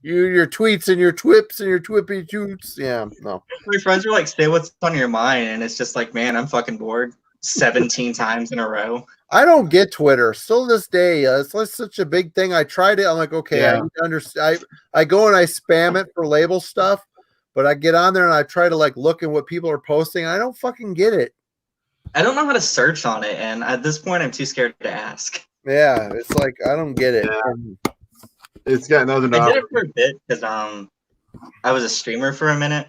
Your tweets and your twips and your twippy toots. Yeah, no. My friends are like, say what's on your mind. And it's just like, man, I'm fucking bored 17 times in a row. I don't get Twitter. Still to this day, it's like such a big thing. I tried it. I'm like, okay, I Yeah. need to understand. I go and I spam it for label stuff, but I get on there and I try to like look at what people are posting. I don't fucking get it. I don't know how to search on it. And at this point, I'm too scared to ask. Yeah, it's like I don't get it. It's got nothing to I did offer. it for a bit because I was a streamer for a minute,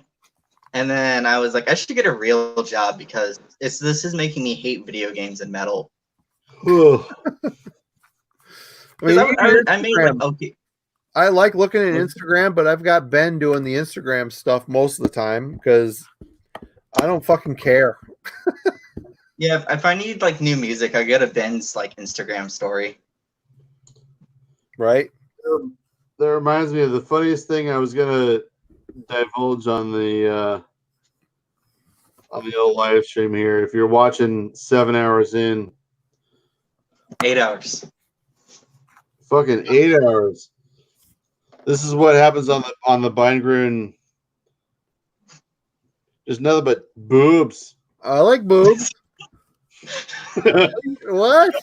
and then I was like, I should get a real job because this is making me hate video games and metal. I mean, I made like okay. I like looking at Instagram, but I've got Ben doing the Instagram stuff most of the time because I don't fucking care. Yeah, if I need like new music, I go to Ben's like Instagram story. Right. That reminds me of the funniest thing I was gonna divulge on the old live stream here. If you're watching 7 hours in, 8 hours. fucking 8 hours. This is what happens on the Beingrun. There's nothing but boobs. I like boobs. What?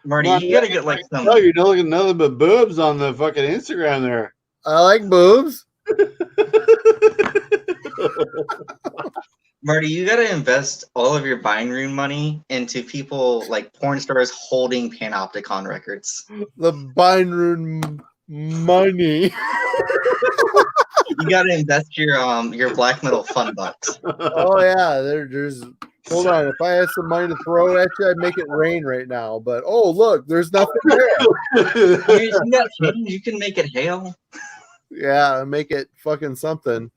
Marty, you gotta get like some. No, you're looking nothing but boobs on the fucking Instagram there. I like boobs. Marty, you gotta invest all of your Beingrun money into people like porn stars holding Panopticon records. The Beinrun money. You gotta invest your black metal fun bucks. Oh yeah, there's. Hold on, if I had some money to throw at you, I'd make it rain right now. But oh look, there's nothing there. You got change, you can make it hail. Yeah, make it fucking something.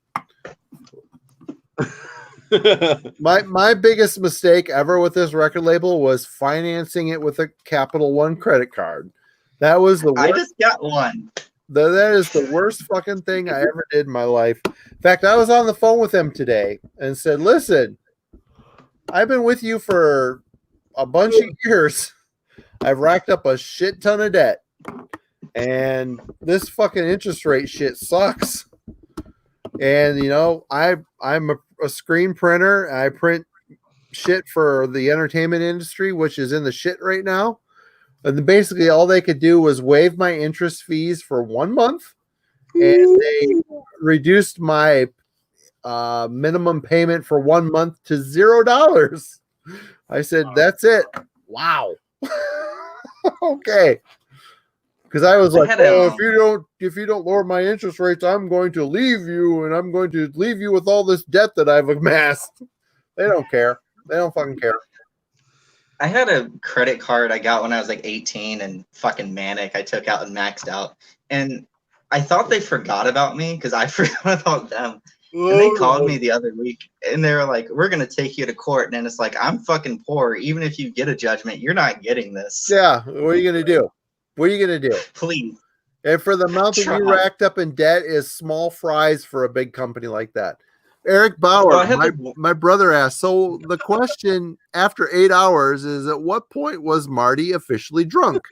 My biggest mistake ever with this record label was financing it with a Capital One credit card. That was the worst. I just got one. That is the worst fucking thing I ever did in my life. In fact, I was on the phone with him today and said, listen, I've been with you for a bunch of years. I've racked up a shit ton of debt. And this fucking interest rate shit sucks. And, you know, I'm a screen printer. I print shit for the entertainment industry, which is in the shit right now. And basically all they could do was waive my interest fees for 1 month. And they reduced my minimum payment for 1 month to $0. I said, that's it. Wow. Okay. Because I was like, oh, if you don't lower my interest rates, I'm going to leave you, and I'm going to leave you with all this debt that I've amassed. They don't care. They don't fucking care. I had a credit card I got when I was like 18 and fucking manic. I took out and maxed out. And I thought they forgot about me because I forgot about them. And they called me the other week and they were like, we're going to take you to court. And it's like, I'm fucking poor. Even if you get a judgment, you're not getting this. Yeah. What are you going to do? What are you going to do? Please. And for the amount that you racked up in debt is small fries for a big company like that. Eric Bauer, my brother asked, so the question after 8 hours is at what point was Marty officially drunk?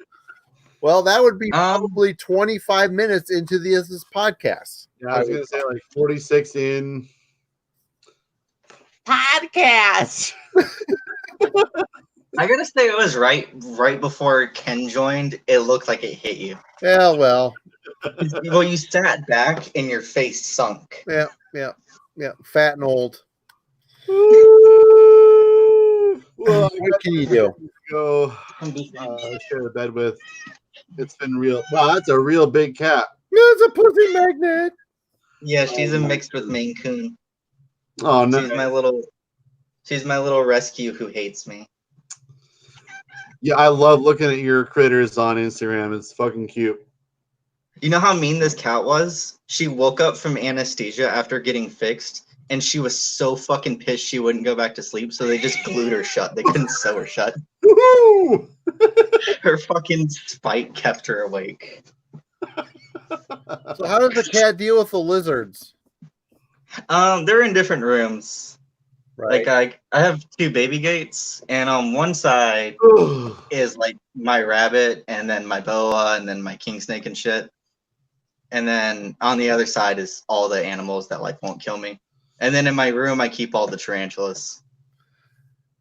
Well, that would be probably 25 minutes into this podcast. Yeah, I was going to say like 46 in. Podcast. I gotta say, it was right before Ken joined. It looked like it hit you. Yeah, well. Well, you sat back and your face sunk. Yeah. Fat and old. Well, what can you do? Go share the bed with. It's been real. Wow, that's a real big cat. It's a pussy magnet. Yeah, she's a mixed with Maine Coon. Oh no, she's my little rescue who hates me. Yeah, I love looking at your critters on Instagram. It's fucking cute. You know how mean this cat was? She woke up from anesthesia after getting fixed, and she was so fucking pissed she wouldn't go back to sleep, so they just glued her shut. They couldn't sew her shut. Her fucking spite kept her awake. So how does the cat deal with the lizards? They're in different rooms. Right. Like I have 2 baby gates, and on one side is like my rabbit, and then my boa, and then my king snake and shit. And then on the other side is all the animals that like won't kill me. And then in my room, I keep all the tarantulas.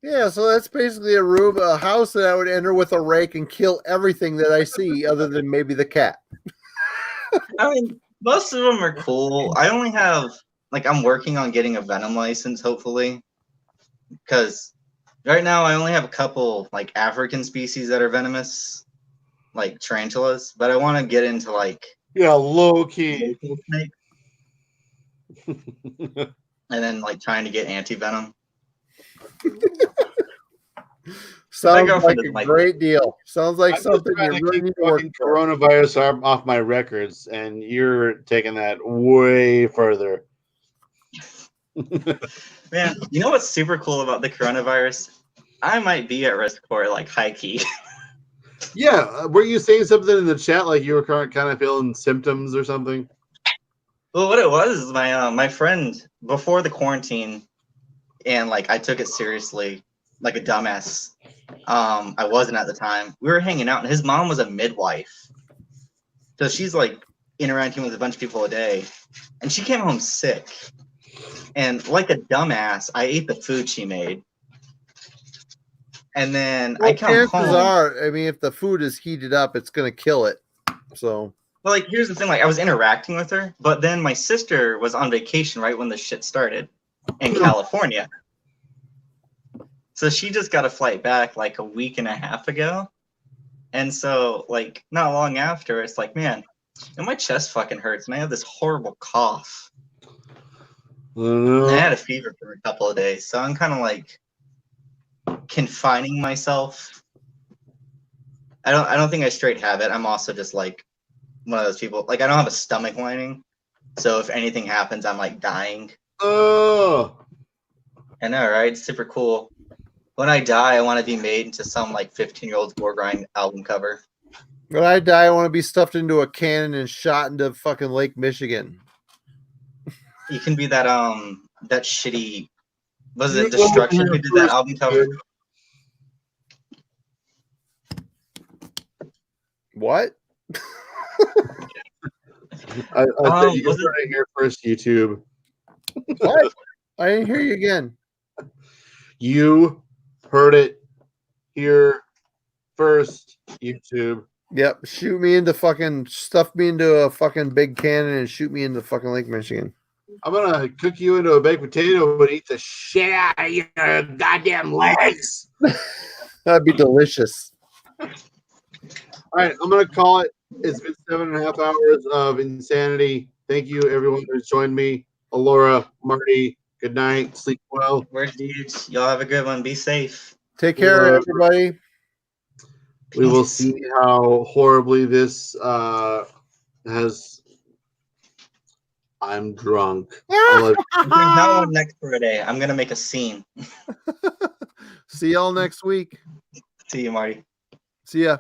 Yeah, so that's basically a house that I would enter with a rake and kill everything that I see, other than maybe the cat. I mean, most of them are cool. I only have I'm working on getting a venom license, hopefully, because right now I only have a couple like African species that are venomous, like tarantulas. But I want to get into low key. Snake. And then trying to get anti-venom. Sounds like a great deal. Sounds like something you really need to work for. Coronavirus off my records, and you're taking that way further. Man, you know what's super cool about the coronavirus? I might be at risk for high key. Yeah, were you saying something in the chat like you were kind of feeling symptoms or something? Well, what it was is my friend before the quarantine, and I took it seriously, like a dumbass. I wasn't at the time. We were hanging out, and his mom was a midwife, so she's interacting with a bunch of people a day, and she came home sick. And like a dumbass, I ate the food she made. And then I come chances home. are, I mean, if the food is heated up, it's going to kill it. So, well, here's the thing: I was interacting with her, but then my sister was on vacation right when the shit started in California. So she just got a flight back a week and a half ago, and so not long after, it's man, and my chest fucking hurts, and I have this horrible cough. And I had a fever for a couple of days, so I'm kind of confining myself. I don't think I straight have it. I'm also just one of those people. I don't have a stomach lining, so if anything happens, I'm dying. Oh, I know, right? It's super cool. When I die, I want to be made into some 15-year-old gore grind album cover. When I die, I want to be stuffed into a cannon and shot into fucking Lake Michigan. You can be that that shitty, was it Destruction who did that album cover? What? I said you heard it here first, YouTube. What? I didn't hear you again. You heard it here first, YouTube. Yep, stuff me into a fucking big cannon and shoot me into fucking Lake Michigan. I'm gonna cook you into a baked potato and eat the shit out of your goddamn legs. That'd be delicious. All right, I'm gonna call it. It's been 7.5 hours of insanity. Thank you, everyone, who's joined me. Alora, Marty, good night. Sleep well. We're dudes. Y'all have a good one. Be safe. Take care, everybody. We will see how horribly this has. I'm drunk. Now next Friday, I'm gonna make a scene. See y'all next week. See you, Marty. See ya.